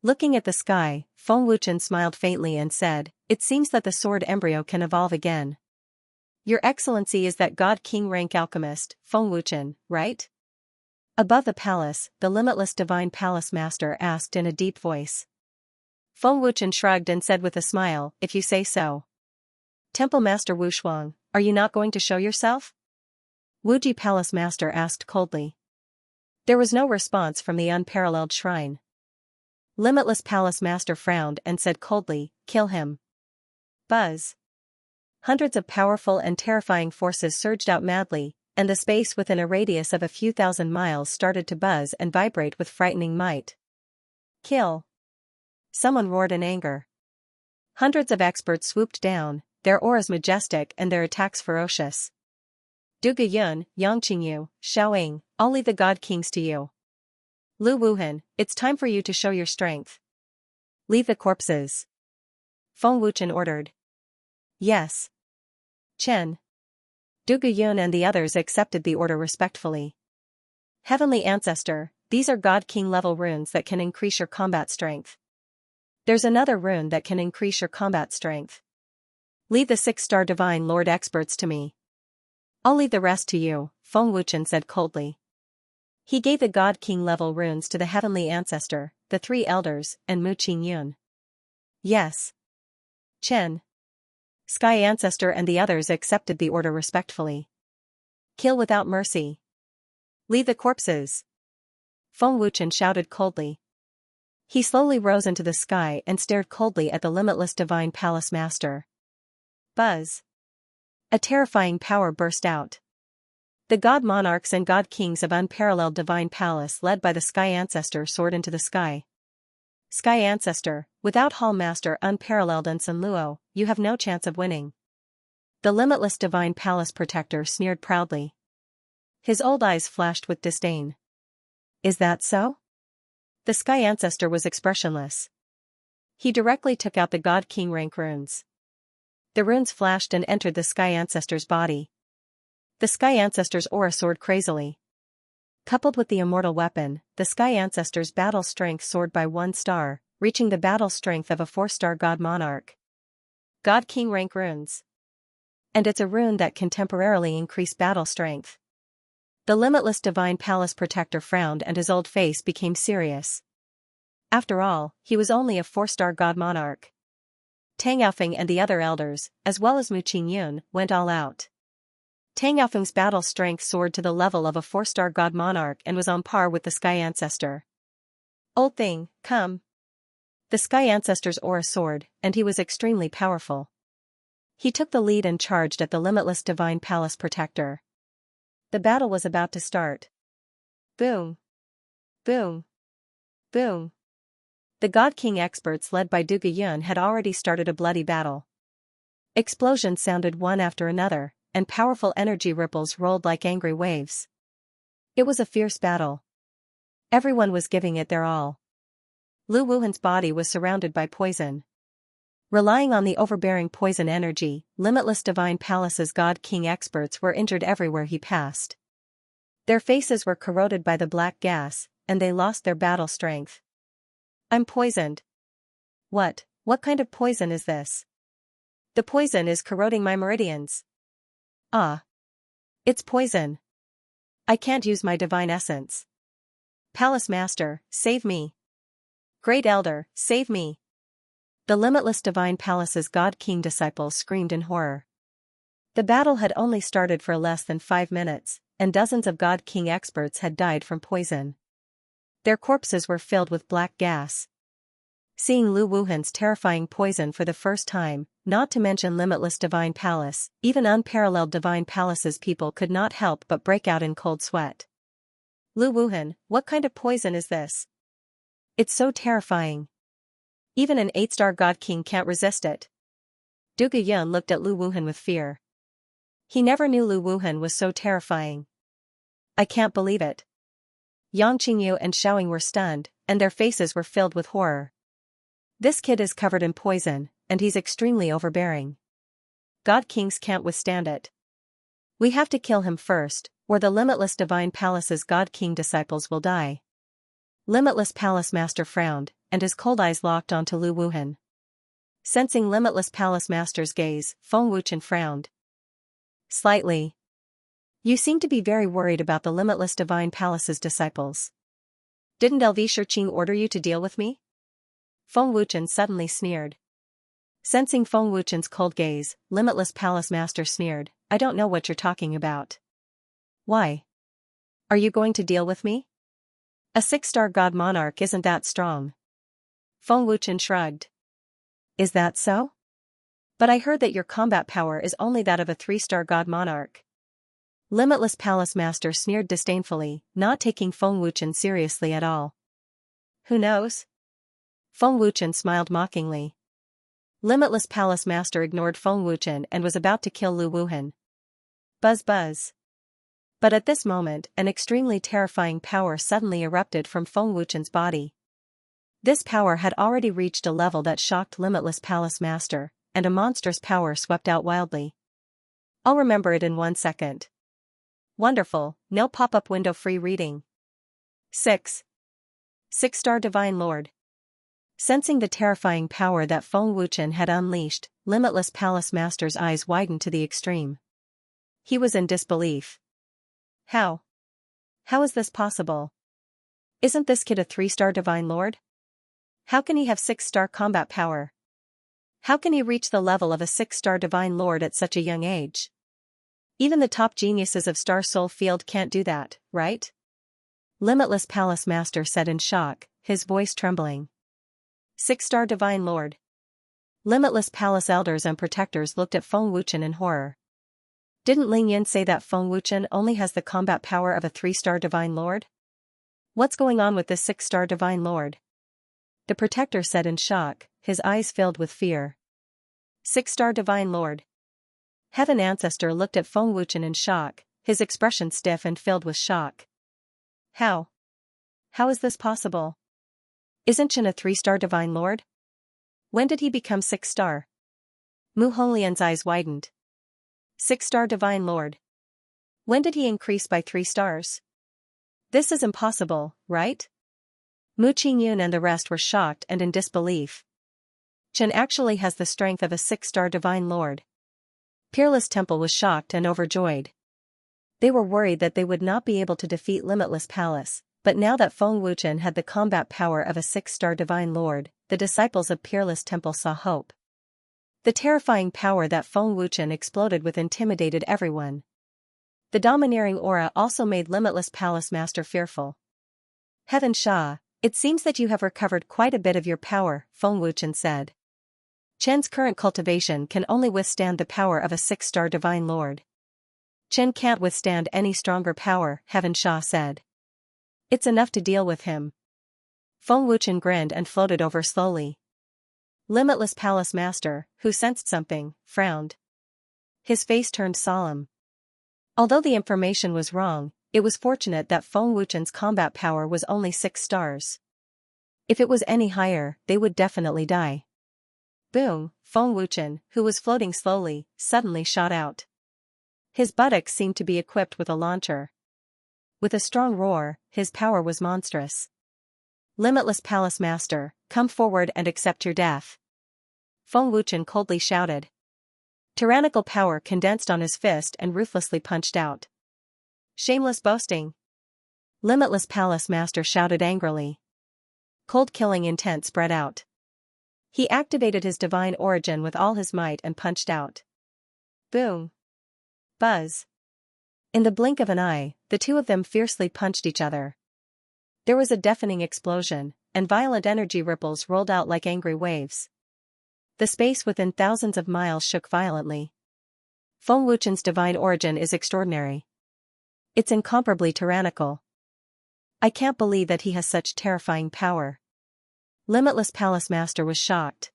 Looking at the sky, Feng Wuchen smiled faintly and said, it seems that the sword embryo can evolve again. Your Excellency is that God King rank alchemist, Feng Wuchen, right? Above the palace, the Limitless Divine Palace Master asked in a deep voice. Feng Wuchen shrugged and said with a smile, if you say so. Temple Master Wu Shuang, are you not going to show yourself? Wuji Palace Master asked coldly. There was no response from the unparalleled shrine. Limitless Palace Master frowned and said coldly, kill him. Buzz. Hundreds of powerful and terrifying forces surged out madly, and the space within a radius of a few thousand miles started to buzz and vibrate with frightening might. Kill. Someone roared in anger. Hundreds of experts swooped down, their auras majestic and their attacks ferocious. Duga Yun, Yang Qingyu, Xiao Ying, I'll leave the God Kings to you. Lu Wuhan, it's time for you to show your strength. Leave the corpses. Feng Wuchen ordered. Yes. Chen. Duga Yun and the others accepted the order respectfully. Heavenly Ancestor, these are God King level runes that can increase your combat strength. There's another rune that can increase your combat strength. Leave the 6-star Divine Lord experts to me. I'll leave the rest to you, Feng Wuchen said coldly. He gave the God King level runes to the Heavenly Ancestor, the 3 elders, and Mu Qingyun. Yes. Chen. Sky Ancestor and the others accepted the order respectfully. Kill without mercy. Leave the corpses. Feng Wuchen shouted coldly. He slowly rose into the sky and stared coldly at the Limitless Divine Palace Master. Buzz. A terrifying power burst out. The God Monarchs and God Kings of unparalleled Divine Palace led by the Sky Ancestor soared into the sky. Sky Ancestor, without Hall Master unparalleled and Sun Luo, you have no chance of winning. The Limitless Divine Palace Protector sneered proudly. His old eyes flashed with disdain. Is that so? The Sky Ancestor was expressionless. He directly took out the God King rank runes. The runes flashed and entered the Sky Ancestor's body. The Sky Ancestor's aura soared crazily. Coupled with the immortal weapon, the Sky Ancestor's battle strength soared by 1 star, reaching the battle strength of a 4-star God Monarch. God King rank runes. And it's a rune that can temporarily increase battle strength. The Limitless Divine Palace Protector frowned and his old face became serious. After all, he was only a 4-star God Monarch. Tang Yaofeng and the other elders, as well as Mu Qingyun, went all out. Tang Yaofeng's battle strength soared to the level of a 4-star God Monarch and was on par with the Sky Ancestor. Old thing, come. The Sky Ancestor's aura soared, and he was extremely powerful. He took the lead and charged at the Limitless Divine Palace Protector. The battle was about to start. Boom. Boom. Boom. The God King experts led by Duga Yun had already started a bloody battle. Explosions sounded one after another, and powerful energy ripples rolled like angry waves. It was a fierce battle. Everyone was giving it their all. Lu Wuhan's body was surrounded by poison. Relying on the overbearing poison energy, Limitless Divine Palace's God King experts were injured everywhere he passed. Their faces were corroded by the black gas, and they lost their battle strength. I'm poisoned. What kind of poison is this? The poison is corroding my meridians. Ah. It's poison. I can't use my divine essence. Palace Master, save me. Great Elder, save me. The Limitless Divine Palace's God King disciples screamed in horror. The battle had only started for less than 5 minutes, and dozens of God King experts had died from poison. Their corpses were filled with black gas. Seeing Lu Wuhan's terrifying poison for the first time, not to mention limitless divine palace, even unparalleled divine palaces people could not help but break out in cold sweat. Lu Wuhan, what kind of poison is this? It's so terrifying. Even an 8-star god king can't resist it. Du Guyun looked at Lu Wuhan with fear. He never knew Lu Wuhan was so terrifying. I can't believe it. Yang Qingyu and Xiaoying were stunned, and their faces were filled with horror. This kid is covered in poison, and he's extremely overbearing. God kings can't withstand it. We have to kill him first, or the limitless divine palace's god king disciples will die. Limitless Palace Master frowned, and his cold eyes locked onto Lu Wuhan. Sensing Limitless Palace Master's gaze, Feng Wuchen frowned. Slightly. You seem to be very worried about the Limitless Divine Palace's disciples. Didn't Lv Shiqing order you to deal with me? Feng Wuchen suddenly sneered. Sensing Feng Wuchen's cold gaze, Limitless Palace Master sneered, I don't know what you're talking about. Why? Are you going to deal with me? A 6-star god monarch isn't that strong. Feng Wuchen shrugged. Is that so? But I heard that your combat power is only that of a 3-star god monarch. Limitless Palace Master sneered disdainfully, not taking Feng Wuchen seriously at all. Who knows? Feng Wuchen smiled mockingly. Limitless Palace Master ignored Feng Wuchen and was about to kill Lu Wuhan. Buzz buzz. But at this moment, an extremely terrifying power suddenly erupted from Feng Wuchen's body. This power had already reached a level that shocked Limitless Palace Master, and a monstrous power swept out wildly. I'll remember it in 1 second. Wonderful, no pop-up window free reading. 6-star Divine Lord. Sensing the terrifying power that Feng Wuchen had unleashed, Limitless Palace Master's eyes widened to the extreme. He was in disbelief. How? How is this possible? Isn't this kid a 3-star Divine Lord? How can he have 6-star combat power? How can he reach the level of a 6-star Divine Lord at such a young age? Even the top geniuses of Star Soul Field can't do that, right? Limitless Palace Master said in shock, his voice trembling. 6-star Divine Lord. Limitless Palace Elders and Protectors looked at Feng Wuchen in horror. Didn't Ling Yin say that Feng Wuchen only has the combat power of a 3-star Divine Lord? What's going on with this 6-star Divine Lord? The Protector said in shock, his eyes filled with fear. 6-star Divine Lord. Heaven Ancestor looked at Feng Wuchen in shock, his expression stiff and filled with shock. How? How is this possible? Isn't Chen a 3-star Divine Lord? When did he become 6-star? Mu Honglian's eyes widened. 6-star Divine Lord. When did he increase by 3 stars? This is impossible, right? Mu Qingyun and the rest were shocked and in disbelief. Chen actually has the strength of a 6-star Divine Lord. Peerless Temple was shocked and overjoyed. They were worried that they would not be able to defeat Limitless Palace, but now that Feng Wuchen had the combat power of a 6-star Divine Lord, the disciples of Peerless Temple saw hope. The terrifying power that Feng Wuchen exploded with intimidated everyone. The domineering aura also made Limitless Palace Master fearful. Heaven Sha, it seems that you have recovered quite a bit of your power, Feng Wuchen said. Chen's current cultivation can only withstand the power of a 6-star Divine Lord. Chen can't withstand any stronger power, Heaven Sha said. It's enough to deal with him. Feng Wuchen grinned and floated over slowly. Limitless Palace Master, who sensed something, frowned. His face turned solemn. Although the information was wrong, it was fortunate that Feng Wuchen's combat power was only 6 stars. If it was any higher, they would definitely die. Boom, Feng Wuchen, who was floating slowly, suddenly shot out. His buttocks seemed to be equipped with a launcher. With a strong roar, his power was monstrous. Limitless Palace Master, come forward and accept your death. Feng Wuchen coldly shouted. Tyrannical power condensed on his fist and ruthlessly punched out. Shameless boasting. Limitless Palace Master shouted angrily. Cold killing intent spread out. He activated his divine origin with all his might and punched out. Boom. Buzz. In the blink of an eye, the two of them fiercely punched each other. There was a deafening explosion, and violent energy ripples rolled out like angry waves. The space within thousands of miles shook violently. Feng Wuchen's divine origin is extraordinary. It's incomparably tyrannical. I can't believe that he has such terrifying power. Limitless Palace Master was shocked.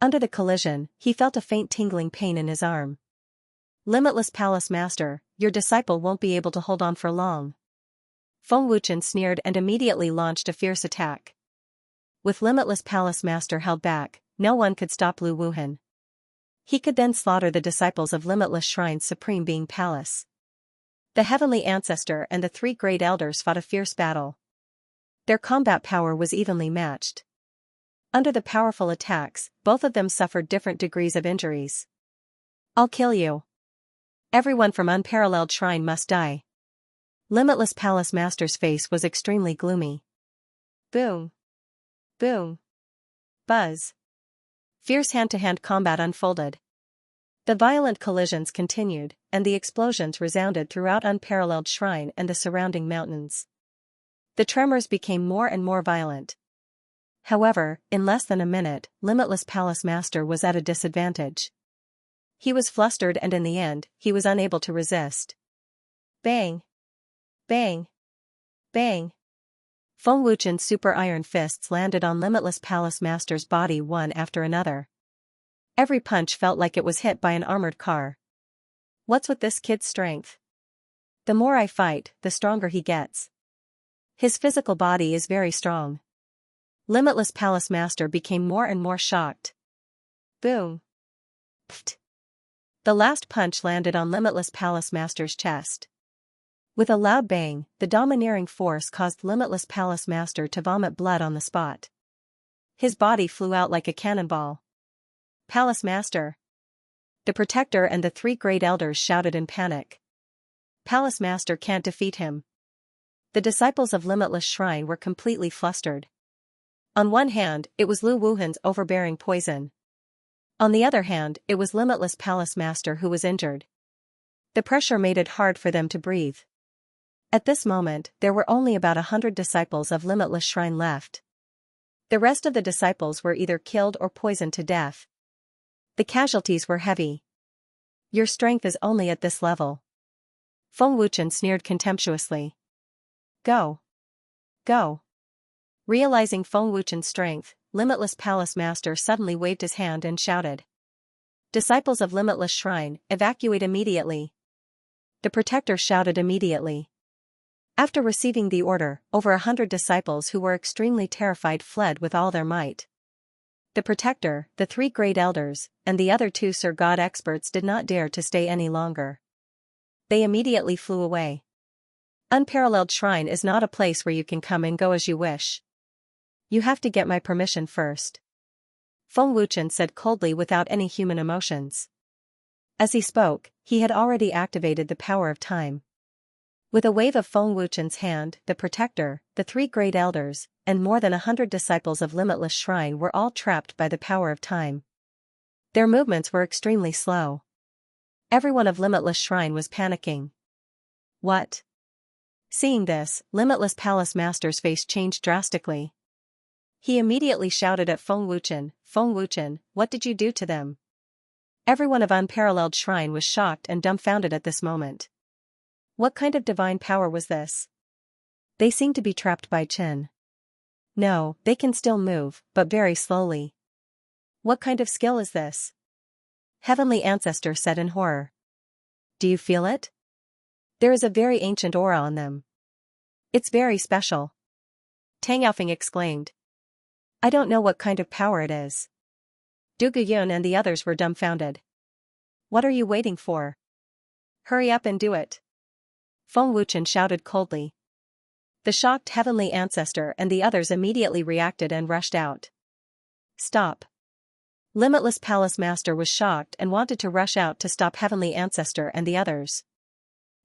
Under the collision, he felt a faint tingling pain in his arm. Limitless Palace Master, your disciple won't be able to hold on for long. Feng Wuchen sneered and immediately launched a fierce attack. With Limitless Palace Master held back, no one could stop Lu Wuhan. He could then slaughter the disciples of Limitless Shrine's Supreme Being Palace. The Heavenly Ancestor and the three Great Elders fought a fierce battle. Their combat power was evenly matched. Under the powerful attacks, both of them suffered different degrees of injuries. I'll kill you. Everyone from Unparalleled Shrine must die. Limitless Palace Master's face was extremely gloomy. Boom. Boom. Buzz. Fierce hand-to-hand combat unfolded. The violent collisions continued, and the explosions resounded throughout Unparalleled Shrine and the surrounding mountains. The tremors became more and more violent. However, in less than a minute, Limitless Palace Master was at a disadvantage. He was flustered and in the end, he was unable to resist. Bang! Bang! Bang! Feng Wuchen's super iron fists landed on Limitless Palace Master's body one after another. Every punch felt like it was hit by an armored car. What's with this kid's strength? The more I fight, the stronger he gets. His physical body is very strong. Limitless Palace Master became more and more shocked. Boom. Pfft. The last punch landed on Limitless Palace Master's chest. With a loud bang, the domineering force caused Limitless Palace Master to vomit blood on the spot. His body flew out like a cannonball. Palace Master! The Protector and the three Great Elders shouted in panic. Palace Master can't defeat him. The disciples of Limitless Shrine were completely flustered. On one hand, it was Lu Wuhan's overbearing poison. On the other hand, it was Limitless Palace Master who was injured. The pressure made it hard for them to breathe. At this moment, there were only about 100 disciples of Limitless Shrine left. The rest of the disciples were either killed or poisoned to death. The casualties were heavy. Your strength is only at this level. Feng Wuchen sneered contemptuously. Go. Go. Realizing Feng Wuchen's strength, Limitless Palace Master suddenly waved his hand and shouted. Disciples of Limitless Shrine, evacuate immediately. The Protector shouted immediately. After receiving the order, over 100 disciples who were extremely terrified fled with all their might. The Protector, the three Great Elders, and the other two Sir God experts did not dare to stay any longer. They immediately flew away. Unparalleled Shrine is not a place where you can come and go as you wish. You have to get my permission first. Feng Wuchen said coldly without any human emotions. As he spoke, he had already activated the power of time. With a wave of Feng Wuchen's hand, the Protector, the three Great Elders, and more than 100 disciples of Limitless Shrine were all trapped by the power of time. Their movements were extremely slow. Everyone of Limitless Shrine was panicking. What? Seeing this, Limitless Palace Master's face changed drastically. He immediately shouted at Feng Wuchen, what did you do to them? Everyone of Unparalleled Shrine was shocked and dumbfounded at this moment. What kind of divine power was this? They seem to be trapped by Qin. No, they can still move, but very slowly. What kind of skill is this? Heavenly Ancestor said in horror. Do you feel it? There is a very ancient aura on them. It's very special. Tang Yaofeng exclaimed. I don't know what kind of power it is. Du Guyun and the others were dumbfounded. What are you waiting for? Hurry up and do it. Feng Wuchen shouted coldly. The shocked Heavenly Ancestor and the others immediately reacted and rushed out. Stop. Limitless Palace Master was shocked and wanted to rush out to stop Heavenly Ancestor and the others.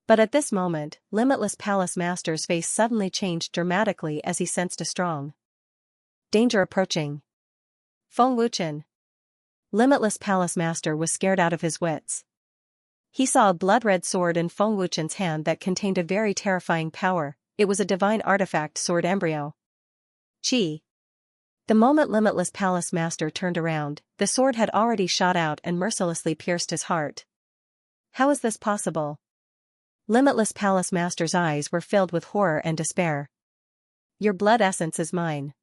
But at this moment, Limitless Palace Master's face suddenly changed dramatically as he sensed a strong danger approaching. Feng Wuchen. Limitless Palace Master was scared out of his wits. He saw a blood-red sword in Feng Wuchen's hand that contained a very terrifying power. It was a divine artifact sword embryo. Qi. The moment Limitless Palace Master turned around, the sword had already shot out and mercilessly pierced his heart. How is this possible? Limitless Palace Master's eyes were filled with horror and despair. Your blood essence is mine.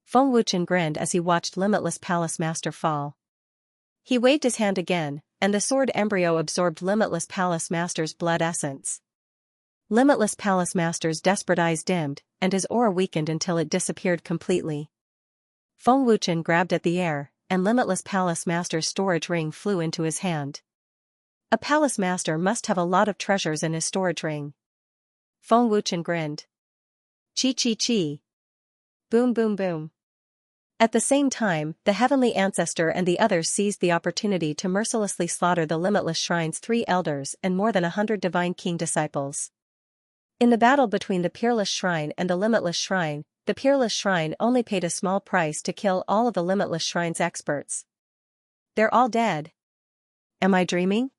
Feng Wuchen grinned as he watched Limitless Palace Master fall. He waved his hand again, and the sword embryo absorbed Limitless Palace Master's blood essence. Limitless Palace Master's desperate eyes dimmed, and his aura weakened until it disappeared completely. Feng Wuchen grabbed at the air, and Limitless Palace Master's storage ring flew into his hand. A palace master must have a lot of treasures in his storage ring. Feng Wuchen grinned. Chi chi chi. Boom boom boom. At the same time, the Heavenly Ancestor and the others seized the opportunity to mercilessly slaughter the Limitless Shrine's 3 elders and more than 100 Divine King disciples. In the battle between the Peerless Shrine and the Limitless Shrine, the Peerless Shrine only paid a small price to kill all of the Limitless Shrine's experts. They're all dead. Am I dreaming?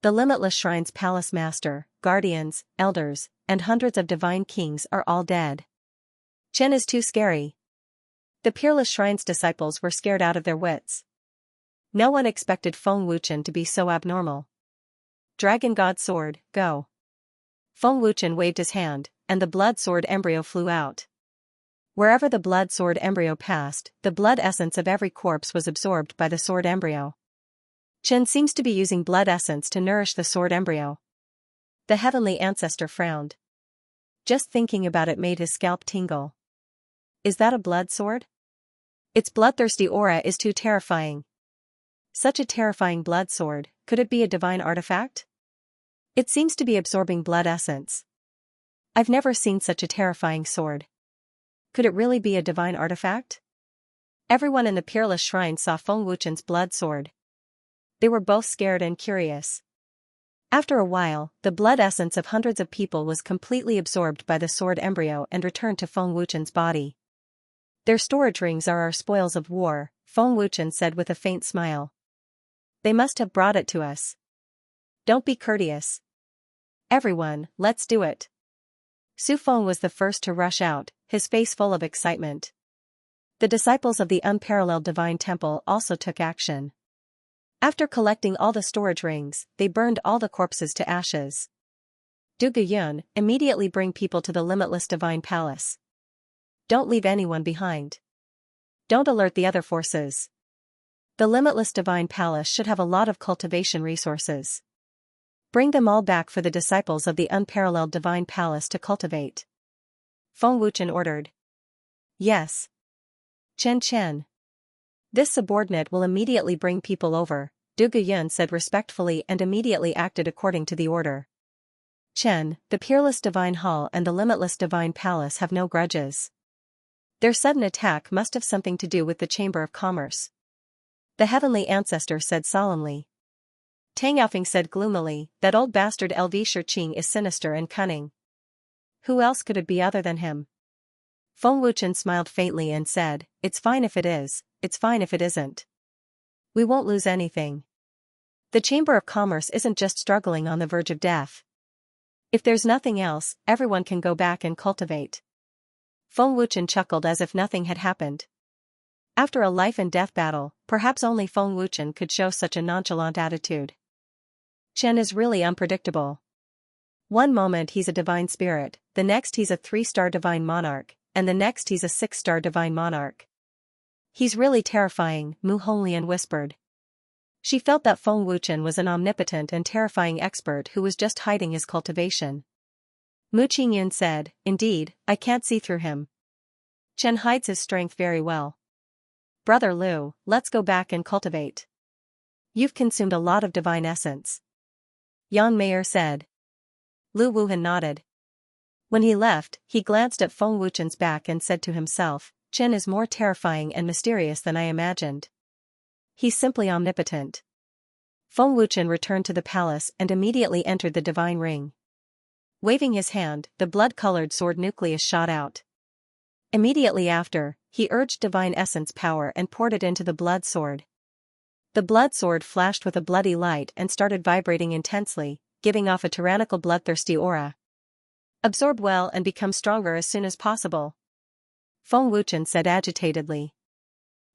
The Limitless Shrine's Palace Master, Guardians, Elders, and hundreds of Divine Kings are all dead. Chen is too scary. The Peerless Shrine's disciples were scared out of their wits. No one expected Feng Wuchen to be so abnormal. Dragon God Sword, go. Feng Wuchen waved his hand, and the blood sword embryo flew out. Wherever the blood sword embryo passed, the blood essence of every corpse was absorbed by the sword embryo. Chen seems to be using blood essence to nourish the sword embryo. The Heavenly Ancestor frowned. Just thinking about it made his scalp tingle. Is that a blood sword? Its bloodthirsty aura is too terrifying. Such a terrifying blood sword, could it be a divine artifact? It seems to be absorbing blood essence. I've never seen such a terrifying sword. Could it really be a divine artifact? Everyone in the Peerless Shrine saw Feng Wuchen's blood sword. They were both scared and curious. After a while, the blood essence of hundreds of people was completely absorbed by the sword embryo and returned to Feng Wuchen's body. Their storage rings are our spoils of war, Feng Wuchen said with a faint smile. They must have brought it to us. Don't be courteous. Everyone, let's do it. Su Feng was the first to rush out, his face full of excitement. The disciples of the Unparalleled Divine Temple also took action. After collecting all the storage rings, they burned all the corpses to ashes. Du Guyun, immediately bring people to the Limitless Divine Palace. Don't leave anyone behind. Don't alert the other forces. The Limitless Divine Palace should have a lot of cultivation resources. Bring them all back for the disciples of the Unparalleled Divine Palace to cultivate. Feng Wuchen ordered. Yes. Chen. This subordinate will immediately bring people over, Du Guyun said respectfully and immediately acted according to the order. Chen, the Peerless Divine Hall and the Limitless Divine Palace have no grudges. Their sudden attack must have something to do with the Chamber of Commerce. The Heavenly Ancestor said solemnly. Tang Yaofeng said gloomily, that old bastard LV Shiqing is sinister and cunning. Who else could it be other than him? Feng Wuchen smiled faintly and said, it's fine if it is, it's fine if it isn't. We won't lose anything. The Chamber of Commerce isn't just struggling on the verge of death. If there's nothing else, everyone can go back and cultivate. Feng Wuchen chuckled as if nothing had happened. After a life-and-death battle, perhaps only Feng Wuchen could show such a nonchalant attitude. Chen is really unpredictable. One moment he's a divine spirit, the next he's a 3-star divine monarch, and the next he's a 6-star divine monarch. He's really terrifying, Mu Honglian whispered. She felt that Feng Wuchen was an omnipotent and terrifying expert who was just hiding his cultivation. Mu Qingyan said, indeed, I can't see through him. Chen hides his strength very well. Brother Lu, let's go back and cultivate. You've consumed a lot of divine essence. Yang Mayer said. Lu Wuhan nodded. When he left, he glanced at Feng Wuchen's back and said to himself, Chen is more terrifying and mysterious than I imagined. He's simply omnipotent. Feng Wuchen returned to the palace and immediately entered the divine ring. Waving his hand, the blood-colored sword nucleus shot out. Immediately after, he urged divine essence power and poured it into the blood sword. The blood sword flashed with a bloody light and started vibrating intensely, giving off a tyrannical bloodthirsty aura. Absorb well and become stronger as soon as possible. Feng Wuchen said agitatedly.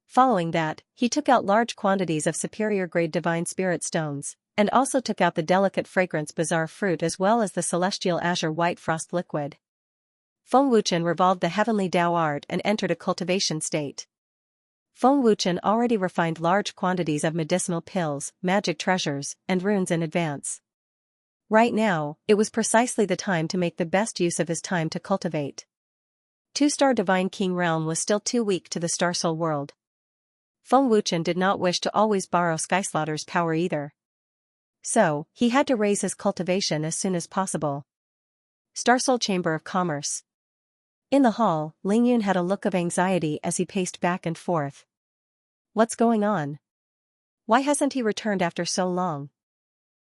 Following that, he took out large quantities of superior-grade divine spirit stones, and also took out the delicate fragrance bizarre fruit as well as the celestial azure white frost liquid. Feng Wuchen revolved the heavenly Tao art and entered a cultivation state. Feng Wuchen already refined large quantities of medicinal pills, magic treasures, and runes in advance. Right now, it was precisely the time to make the best use of his time to cultivate. 2-star Divine King realm was still too weak to the Star Soul world. Feng Wuchen did not wish to always borrow Skyslaughter's power either. So, he had to raise his cultivation as soon as possible. Star Soul Chamber of Commerce. In the hall, Lingyun had a look of anxiety as he paced back and forth. What's going on? Why hasn't he returned after so long?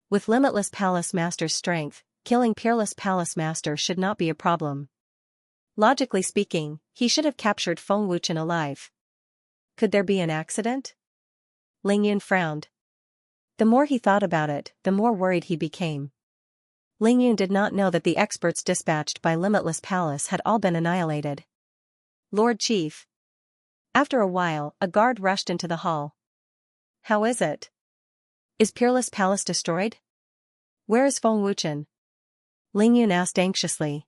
With limitless Palace Master's strength, killing Peerless Palace Master should not be a problem. Logically speaking, he should have captured Feng Wuchen alive. Could there be an accident? Lingyun frowned. The more he thought about it, the more worried he became. Lingyun did not know that the experts dispatched by Limitless Palace had all been annihilated. Lord Chief. After a while, a guard rushed into the hall. How is it? Is Peerless Palace destroyed? Where is Feng Wuchen? Lingyun asked anxiously.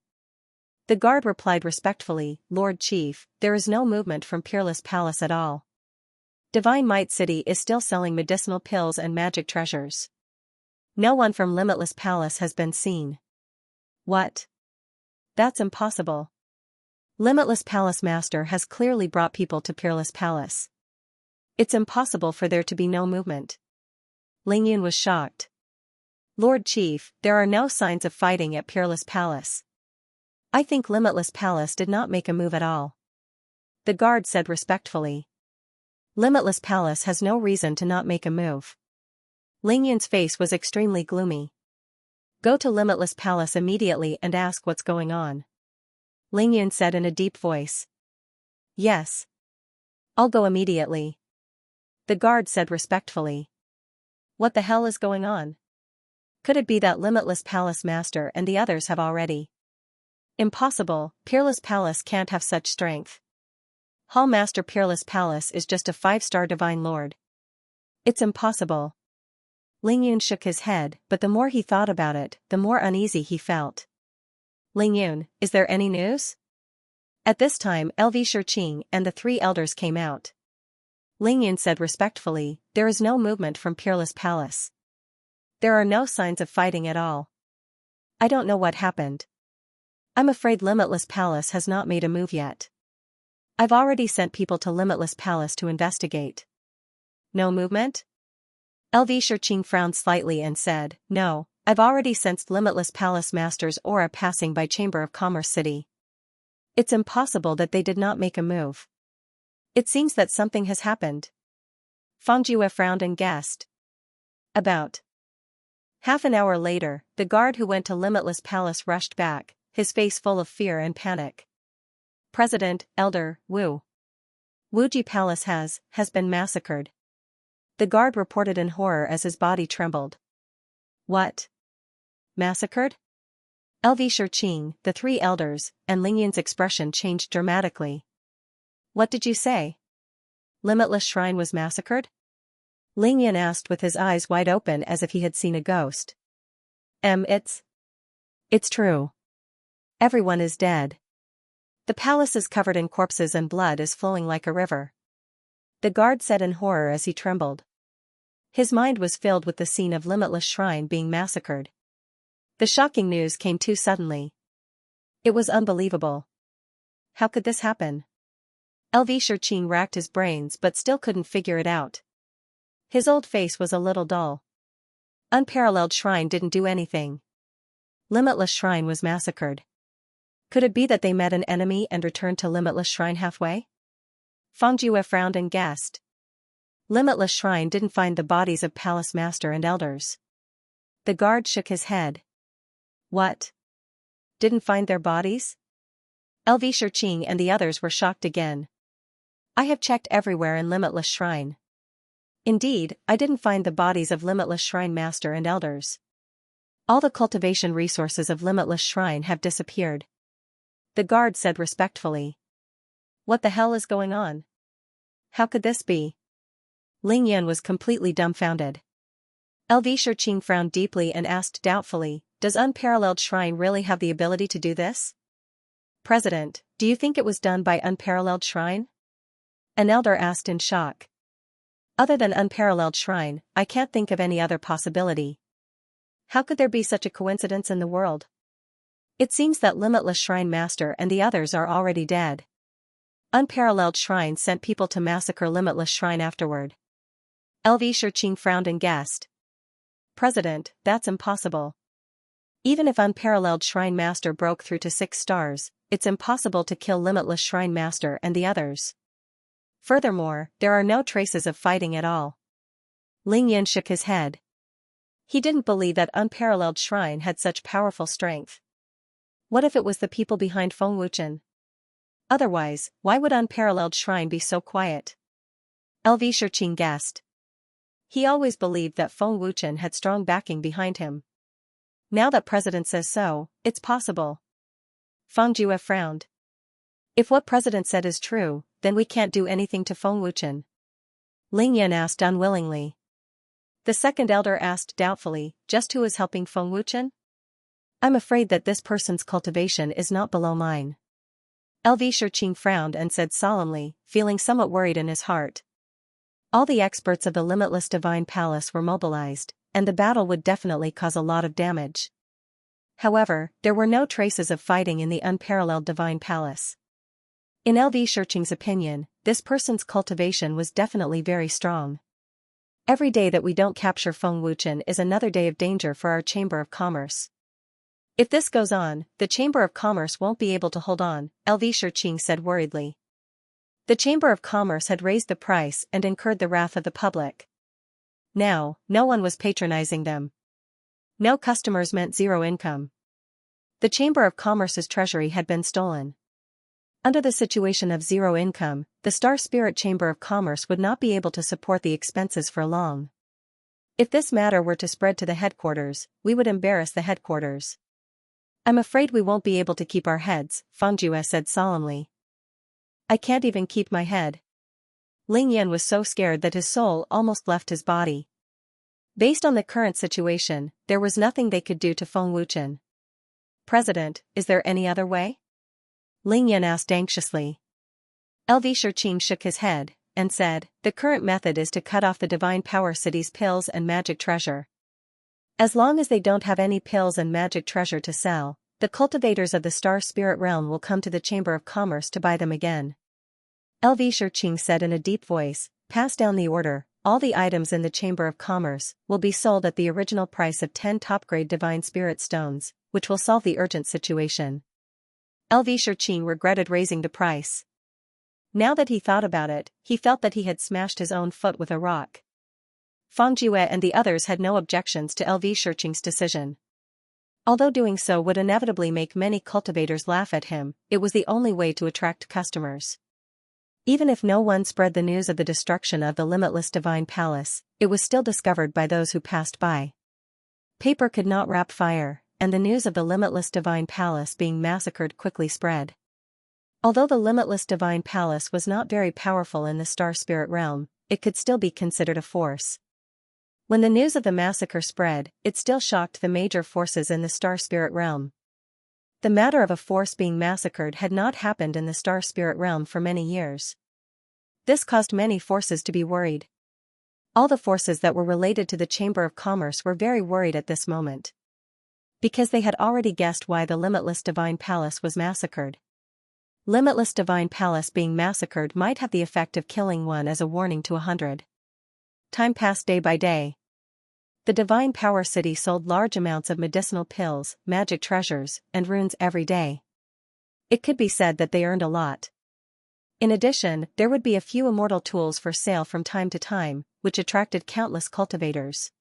The guard replied respectfully, Lord Chief, there is no movement from Peerless Palace at all. Divine Might City is still selling medicinal pills and magic treasures. No one from Limitless Palace has been seen. What? That's impossible. Limitless Palace Master has clearly brought people to Peerless Palace. It's impossible for there to be no movement. Lingyun was shocked. Lord Chief, there are no signs of fighting at Peerless Palace. I think Limitless Palace did not make a move at all. The guard said respectfully. Limitless Palace has no reason to not make a move. Lingyun's face was extremely gloomy. Go to Limitless Palace immediately and ask what's going on. Lingyun said in a deep voice. Yes. I'll go immediately. The guard said respectfully. What the hell is going on? Could it be that Limitless Palace Master and the others have already? Impossible, Peerless Palace can't have such strength. Hall Master Peerless Palace is just a 5-star Divine Lord. It's impossible. Lingyun shook his head, but the more he thought about it, the more uneasy he felt. Lingyun, is there any news? At this time LV Shiqing and the 3 elders came out. Lingyun said respectfully, there is no movement from Peerless Palace. There are no signs of fighting at all. I don't know what happened. I'm afraid Limitless Palace has not made a move yet. I've already sent people to Limitless Palace to investigate. No movement? LV Shiqing frowned slightly and said, no, I've already sensed Limitless Palace Master's aura passing by Chamber of Commerce City. It's impossible that they did not make a move. It seems that something has happened. Feng Jue frowned and guessed. About half an hour later, the guard who went to Limitless Palace rushed back, his face full of fear and panic. President, Elder, Wu. Wuji Palace has been massacred. The guard reported in horror as his body trembled. What? Massacred? LV Shiqing, the 3 elders, and Lingyun's expression changed dramatically. What did you say? Limitless Shrine was massacred? Lingyun asked with his eyes wide open as if he had seen a ghost. It's true. Everyone is dead. The palace is covered in corpses and blood is flowing like a river. The guard said in horror as he trembled. His mind was filled with the scene of Limitless Shrine being massacred. The shocking news came too suddenly. It was unbelievable. How could this happen? LV Shiqing racked his brains but still couldn't figure it out. His old face was a little dull. Unparalleled Shrine didn't do anything. Limitless Shrine was massacred. Could it be that they met an enemy and returned to Limitless Shrine halfway? Feng Jue frowned and guessed. Limitless Shrine didn't find the bodies of Palace Master and Elders. The guard shook his head. What? Didn't find their bodies? LV Shiqing and the others were shocked again. I have checked everywhere in Limitless Shrine. Indeed, I didn't find the bodies of Limitless Shrine Master and Elders. All the cultivation resources of Limitless Shrine have disappeared. The guard said respectfully. What the hell is going on? How could this be? Ling Yan was completely dumbfounded. LV Shiqing frowned deeply and asked doubtfully, does Unparalleled Shrine really have the ability to do this? President, do you think it was done by Unparalleled Shrine? An elder asked in shock. Other than Unparalleled Shrine, I can't think of any other possibility. How could there be such a coincidence in the world? It seems that Limitless Shrine Master and the others are already dead. Unparalleled Shrine sent people to massacre Limitless Shrine afterward. LV Shiqing frowned and guessed. President, that's impossible. Even if Unparalleled Shrine Master broke through to 6 stars, it's impossible to kill Limitless Shrine Master and the others. Furthermore, there are no traces of fighting at all. Ling Yan shook his head. He didn't believe that Unparalleled Shrine had such powerful strength. What if it was the people behind Feng Wuchen? Otherwise, why would Unparalleled Shrine be so quiet? LV Shiqing guessed. He always believed that Feng Wuchen had strong backing behind him. Now that President says so, it's possible. Feng Jue frowned. If what President said is true, then we can't do anything to Feng Wuchen. Ling Yan asked unwillingly. The second elder asked doubtfully, just who is helping Feng Wuchen? I'm afraid that this person's cultivation is not below mine. LV Shiqing frowned and said solemnly, feeling somewhat worried in his heart. All the experts of the Limitless Divine Palace were mobilized, and the battle would definitely cause a lot of damage. However, there were no traces of fighting in the Unparalleled Divine Palace. In LV Shiqing's opinion, this person's cultivation was definitely very strong. Every day that we don't capture Feng Wuchen is another day of danger for our Chamber of Commerce. If this goes on, the Chamber of Commerce won't be able to hold on, LV Shiqing said worriedly. The Chamber of Commerce had raised the price and incurred the wrath of the public. Now, no one was patronizing them. No customers meant zero income. The Chamber of Commerce's treasury had been stolen. Under the situation of zero income, the Star Spirit Chamber of Commerce would not be able to support the expenses for long. If this matter were to spread to the headquarters, we would embarrass the headquarters. I'm afraid we won't be able to keep our heads, Feng Jue said solemnly. I can't even keep my head. Ling Yan was so scared that his soul almost left his body. Based on the current situation, there was nothing they could do to Feng Wuchen. President, is there any other way? Ling Yan asked anxiously. LV Shiqing shook his head, and said, the current method is to cut off the Divine Power City's pills and magic treasure. As long as they don't have any pills and magic treasure to sell, the cultivators of the Star Spirit Realm will come to the Chamber of Commerce to buy them again. LV Shiqing said in a deep voice, pass down the order, all the items in the Chamber of Commerce will be sold at the original price of 10 top-grade Divine Spirit Stones, which will solve the urgent situation. LV Shiqing regretted raising the price. Now that he thought about it, he felt that he had smashed his own foot with a rock. Feng Jue and the others had no objections to LV Shiqing's decision. Although doing so would inevitably make many cultivators laugh at him, it was the only way to attract customers. Even if no one spread the news of the destruction of the Limitless Divine Palace, it was still discovered by those who passed by. Paper could not wrap fire, and the news of the Limitless Divine Palace being massacred quickly spread. Although the Limitless Divine Palace was not very powerful in the Star Spirit Realm, it could still be considered a force. When the news of the massacre spread, it still shocked the major forces in the Star Spirit Realm. The matter of a force being massacred had not happened in the Star Spirit Realm for many years. This caused many forces to be worried. All the forces that were related to the Chamber of Commerce were very worried at this moment. Because they had already guessed why the Limitless Divine Palace was massacred. Limitless Divine Palace being massacred might have the effect of killing one as a warning to 100. Time passed day by day. The Divine Power City sold large amounts of medicinal pills, magic treasures, and runes every day. It could be said that they earned a lot. In addition, there would be a few immortal tools for sale from time to time, which attracted countless cultivators.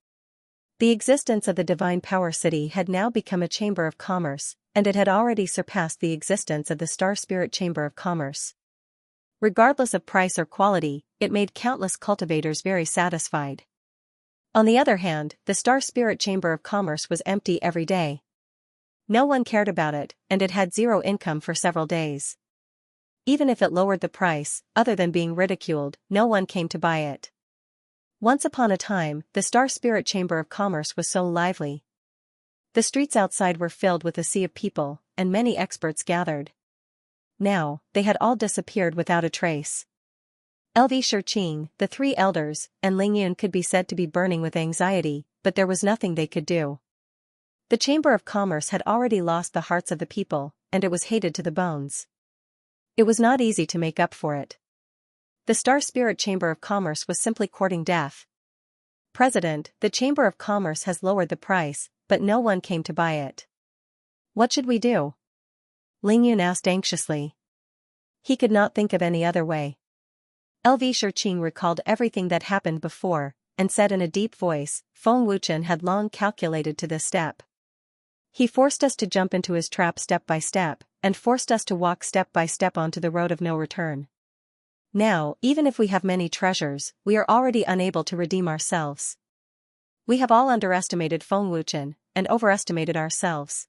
The existence of the Divine Power City had now become a chamber of commerce, and it had already surpassed the existence of the Star Spirit Chamber of Commerce. Regardless of price or quality, it made countless cultivators very satisfied. On the other hand, the Star Spirit Chamber of Commerce was empty every day. No one cared about it, and it had zero income for several days. Even if it lowered the price, other than being ridiculed, no one came to buy it. Once upon a time, the Star Spirit Chamber of Commerce was so lively. The streets outside were filled with a sea of people, and many experts gathered. Now, they had all disappeared without a trace. Xianxia, the three elders, and Ling Yun could be said to be burning with anxiety, but there was nothing they could do. The Chamber of Commerce had already lost the hearts of the people, and it was hated to the bones. It was not easy to make up for it. The Star Spirit Chamber of Commerce was simply courting death. President, the Chamber of Commerce has lowered the price, but no one came to buy it. What should we do? Ling Yun asked anxiously. He could not think of any other way. Xianxia recalled everything that happened before, and said in a deep voice, Feng Wuchen had long calculated to this step. He forced us to jump into his trap step by step, and forced us to walk step by step onto the road of no return. Now, even if we have many treasures, we are already unable to redeem ourselves. We have all underestimated Feng Wuchen, and overestimated ourselves.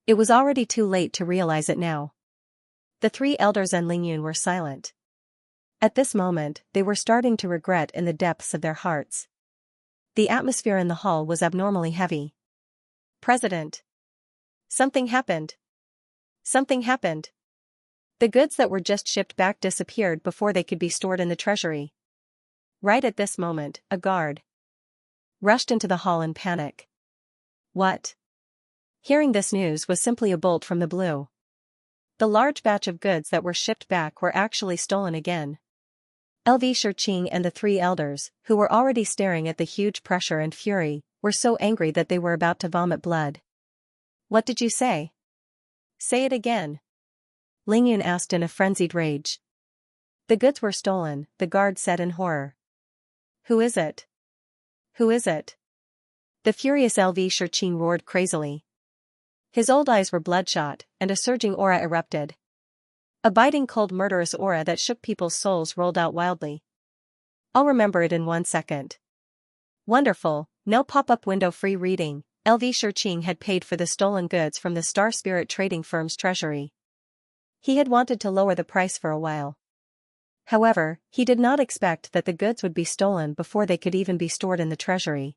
It was already too late to realize it now. The three elders and Ling Yun were silent. At this moment, they were starting to regret in the depths of their hearts. The atmosphere in the hall was abnormally heavy. President. Something happened. Something happened. The goods that were just shipped back disappeared before they could be stored in the treasury. Right at this moment, a guard rushed into the hall in panic. What? Hearing this news was simply a bolt from the blue. The large batch of goods that were shipped back were actually stolen again. Xianxia and the three elders, who were already staring at the huge pressure and fury, were so angry that they were about to vomit blood. What did you say? Say it again. Ling Yun asked in a frenzied rage. The goods were stolen, the guard said in horror. Who is it? Who is it? The furious Xianxia roared crazily. His old eyes were bloodshot, and a surging aura erupted. A biting cold murderous aura that shook people's souls rolled out wildly. I'll remember it in 1 second. Wonderful, no pop-up window free reading. Xianxia had paid for the stolen goods from the Star Spirit trading firm's treasury. He had wanted to lower the price for a while. However, he did not expect that the goods would be stolen before they could even be stored in the treasury.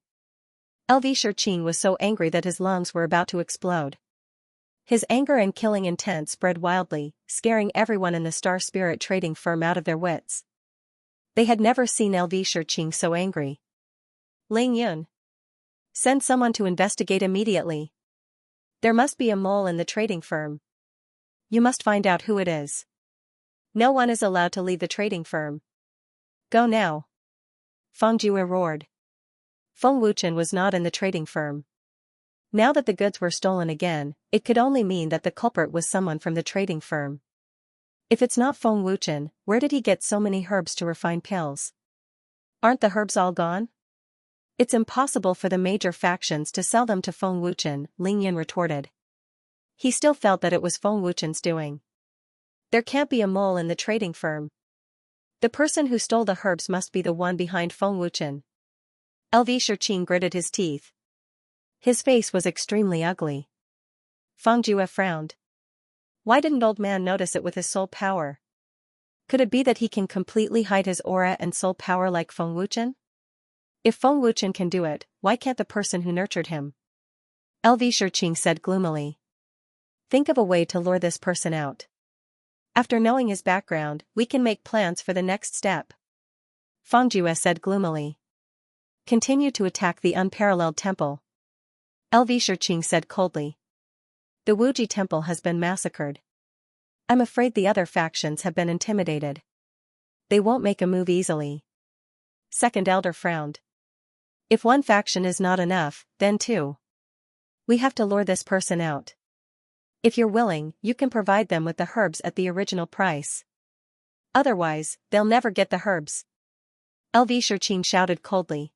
Xianxia was so angry that his lungs were about to explode. His anger and killing intent spread wildly, scaring everyone in the Star Spirit trading firm out of their wits. They had never seen Xianxia so angry. Ling Yun. Send someone to investigate immediately. There must be a mole in the trading firm. You must find out who it is. No one is allowed to leave the trading firm. Go now. Feng Jue roared. Feng Wuchen was not in the trading firm. Now that the goods were stolen again, it could only mean that the culprit was someone from the trading firm. If it's not Feng Wuchen, where did he get so many herbs to refine pills? Aren't the herbs all gone? It's impossible for the major factions to sell them to Feng Wuchen, Ling Yun retorted. He still felt that it was Feng Wuchen's doing. There can't be a mole in the trading firm. The person who stole the herbs must be the one behind Feng Wuchen. Xianxia gritted his teeth. His face was extremely ugly. Feng Jue frowned. Why didn't old man notice it with his soul power? Could it be that he can completely hide his aura and soul power like Feng Wuchen? If Feng Wuchen can do it, why can't the person who nurtured him? Xianxia said gloomily. Think of a way to lure this person out. After knowing his background, we can make plans for the next step. Feng Jue said gloomily. Continue to attack the unparalleled temple. Xianxia said coldly. The Wuji temple has been massacred. I'm afraid the other factions have been intimidated. They won't make a move easily. Second elder frowned. If one faction is not enough, then two. We have to lure this person out. If you're willing, you can provide them with the herbs at the original price. Otherwise, they'll never get the herbs. Xianxia shouted coldly.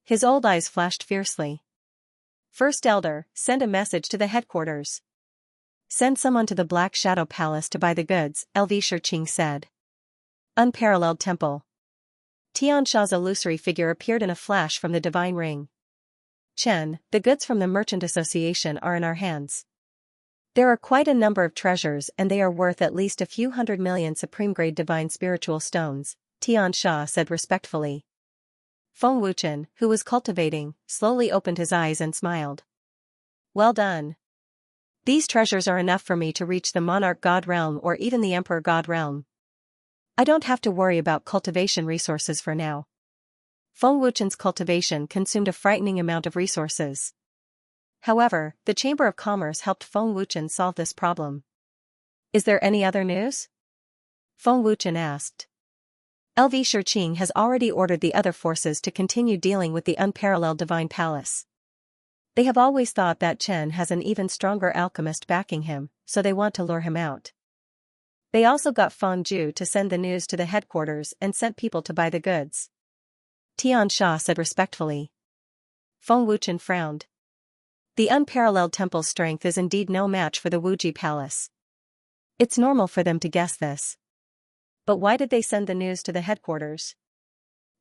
His old eyes flashed fiercely. First elder, send a message to the headquarters. Send someone to the Black Shadow Palace to buy the goods, Xianxia said. Unparalleled temple. Tiansha's illusory figure appeared in a flash from the divine ring. Chen, the goods from the Merchant Association are in our hands. There are quite a number of treasures and they are worth at least a few 100 million supreme-grade divine spiritual stones, Xianxia said respectfully. Feng Wuchen, who was cultivating, slowly opened his eyes and smiled. Well done. These treasures are enough for me to reach the monarch god realm or even the emperor god realm. I don't have to worry about cultivation resources for now. Feng Wuchen's cultivation consumed a frightening amount of resources. However, the Chamber of Commerce helped Feng Wuchen solve this problem. Is there any other news? Feng Wuchen asked. LV Shiqing has already ordered the other forces to continue dealing with the unparalleled divine palace. They have always thought that Chen has an even stronger alchemist backing him, so they want to lure him out. They also got Feng Zhu to send the news to the headquarters and sent people to buy the goods. Xianxia said respectfully. Feng Wuchen frowned. The unparalleled temple's strength is indeed no match for the Wuji Palace. It's normal for them to guess this. But why did they send the news to the headquarters?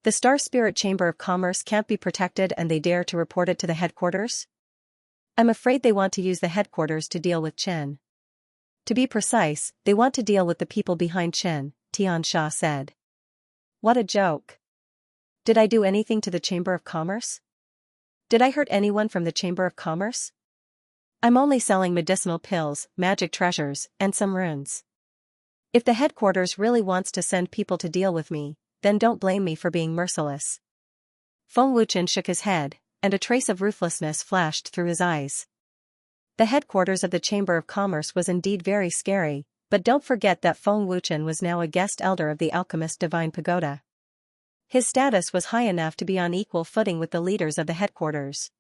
The Star Spirit Chamber of Commerce can't be protected and they dare to report it to the headquarters? I'm afraid they want to use the headquarters to deal with Chen. To be precise, they want to deal with the people behind Chen, Xianxia said. What a joke. Did I do anything to the Chamber of Commerce? Did I hurt anyone from the Chamber of Commerce? I'm only selling medicinal pills, magic treasures, and some runes. If the headquarters really wants to send people to deal with me, then don't blame me for being merciless. Feng Wuchen shook his head, and a trace of ruthlessness flashed through his eyes. The headquarters of the Chamber of Commerce was indeed very scary, but don't forget that Feng Wuchen was now a guest elder of the alchemist Divine Pagoda. His status was high enough to be on equal footing with the leaders of the headquarters.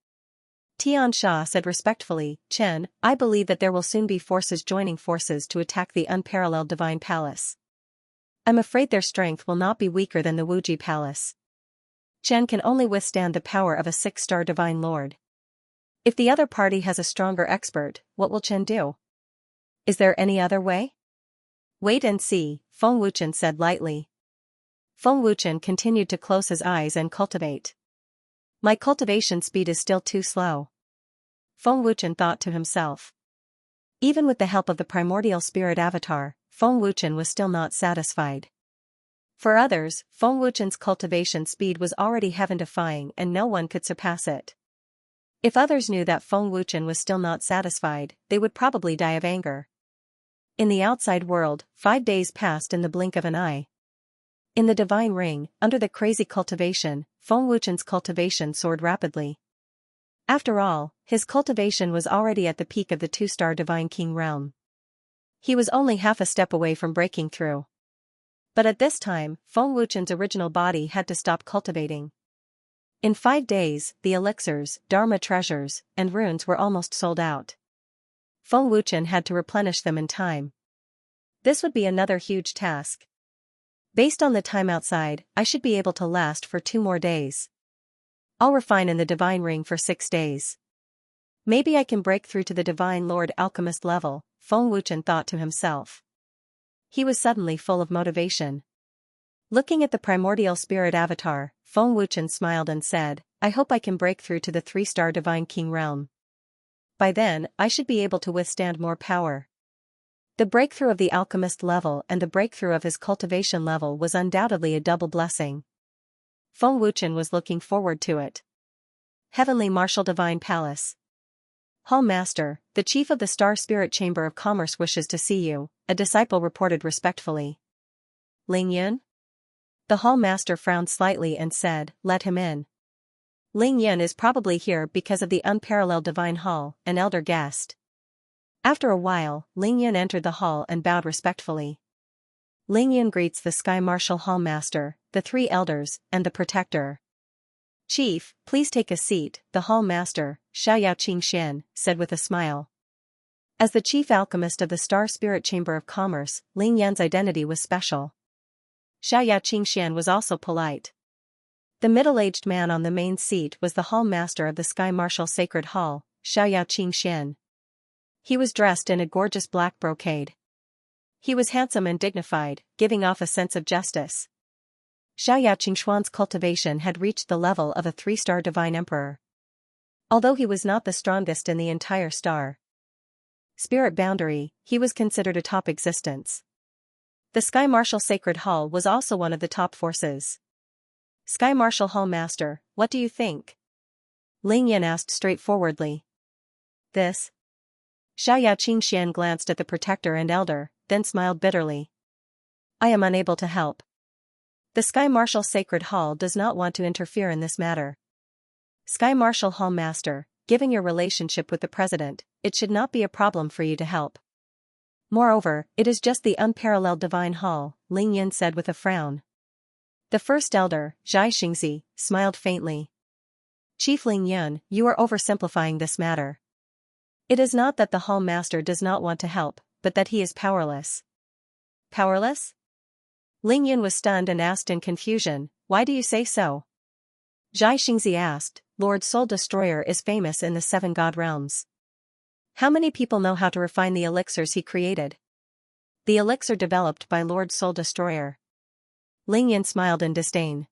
Xianxia said respectfully, Chen, I believe that there will soon be forces joining forces to attack the unparalleled Divine Palace. I'm afraid their strength will not be weaker than the Wuji Palace. Chen can only withstand the power of a 6-star Divine Lord. If the other party has a stronger expert, what will Chen do? Is there any other way? Wait and see, Feng Wuchen said lightly. Feng Wuchen continued to close his eyes and cultivate. My cultivation speed is still too slow. Feng Wuchen thought to himself. Even with the help of the primordial spirit avatar, Feng Wuchen was still not satisfied. For others, Feng Wuchen's cultivation speed was already heaven-defying and no one could surpass it. If others knew that Feng Wuchen was still not satisfied, they would probably die of anger. In the outside world, 5 days passed in the blink of an eye. In the divine ring, under the crazy cultivation, Feng Wuchen's cultivation soared rapidly. After all, his cultivation was already at the peak of the 2-star Divine King realm. He was only half a step away from breaking through. But at this time, Feng Wuchen's original body had to stop cultivating. In 5 days, the elixirs, dharma treasures, and runes were almost sold out. Feng Wuchen had to replenish them in time. This would be another huge task. Based on the time outside, I should be able to last for 2 more days. I'll refine in the divine ring for 6 days. Maybe I can break through to the Divine Lord Alchemist level, Feng Wuchen thought to himself. He was suddenly full of motivation. Looking at the primordial spirit avatar, Feng Wuchen smiled and said, I hope I can break through to the 3-star Divine King realm. By then, I should be able to withstand more power. The breakthrough of the alchemist level and the breakthrough of his cultivation level was undoubtedly a double blessing. Feng Wuchen was looking forward to it. Heavenly Martial Divine Palace. Hall Master, the chief of the Star Spirit Chamber of Commerce wishes to see you, a disciple reported respectfully. Ling Yun? The Hall Master frowned slightly and said, let him in. Ling Yun is probably here because of the unparalleled Divine Hall, an elder guest. After a while, Ling Yun entered the hall and bowed respectfully. Ling Yun greets the Sky Marshal Hall Master, the 3 elders, and the Protector. Chief, please take a seat, the Hall Master, Xianxia, said with a smile. As the chief alchemist of the Star Spirit Chamber of Commerce, Ling Yun's identity was special. Xianxia was also polite. The middle-aged man on the main seat was the Hall Master of the Sky Marshal Sacred Hall, Xianxia. He was dressed in a gorgeous black brocade. He was handsome and dignified, giving off a sense of justice. Xianxia's cultivation had reached the level of a 3-star Divine Emperor. Although he was not the strongest in the entire star spirit boundary, he was considered a top existence. The Sky Marshal Sacred Hall was also one of the top forces. Sky Marshal Hall Master, what do you think? Ling Yan asked straightforwardly. This? Xianxia glanced at the protector and elder, then smiled bitterly. I am unable to help. The Sky Marshal Sacred Hall does not want to interfere in this matter. Sky Marshal Hall Master, given your relationship with the President, it should not be a problem for you to help. Moreover, it is just the unparalleled Divine Hall, Ling Yan said with a frown. The first elder, Xianxia, smiled faintly. Chief Ling Yan, you are oversimplifying this matter. It is not that the Hall Master does not want to help, but that he is powerless. Powerless? Ling Yan was stunned and asked in confusion, why do you say so? Xianxia asked, Lord Soul Destroyer is famous in the 7 God realms. How many people know how to refine the elixirs he created? The elixir developed by Lord Soul Destroyer. Ling Yan smiled in disdain.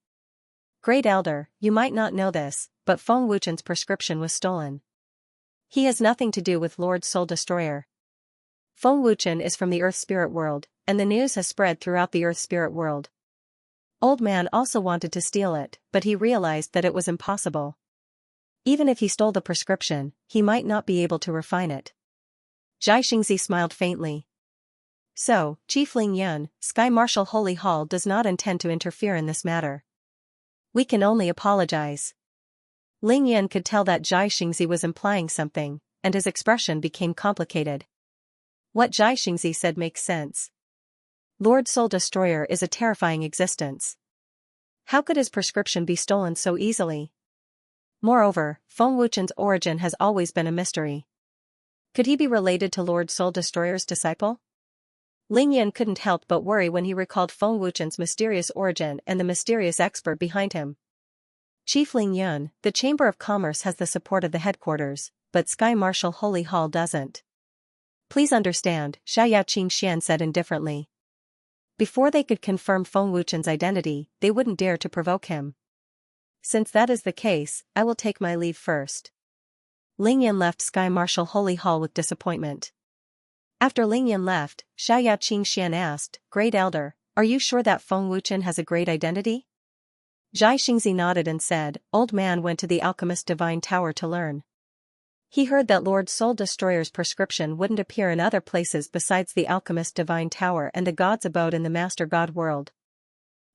Great Elder, you might not know this, but Feng Wuchen's prescription was stolen. He has nothing to do with Lord Soul Destroyer. Feng Wuchen is from the Earth Spirit World, and the news has spread throughout the Earth Spirit World. Old Man also wanted to steal it, but he realized that it was impossible. Even if he stole the prescription, he might not be able to refine it. Xianxia smiled faintly. So, Chief Ling Yan, Sky Marshal Holy Hall does not intend to interfere in this matter. We can only apologize. Ling Yan could tell that Xianxia was implying something, and his expression became complicated. What Xianxia said makes sense. Lord Soul Destroyer is a terrifying existence. How could his prescription be stolen so easily? Moreover, Feng Wuchen's origin has always been a mystery. Could he be related to Lord Soul Destroyer's disciple? Ling Yan couldn't help but worry when he recalled Feng Wuchen's mysterious origin and the mysterious expert behind him. Chief Ling Yan, the Chamber of Commerce has the support of the headquarters, but Sky Marshal Holy Hall doesn't. Please understand, Xianxia said indifferently. Before they could confirm Feng Wuchen's identity, they wouldn't dare to provoke him. Since that is the case, I will take my leave first. Ling Yan left Sky Marshal Holy Hall with disappointment. After Ling Yan left, Xianxia asked, Great Elder, are you sure that Feng Wuchen has a great identity? Xianxia nodded and said, Old Man went to the Alchemist Divine Tower to learn. He heard that Lord Soul Destroyer's prescription wouldn't appear in other places besides the Alchemist Divine Tower and the God's abode in the Master God world.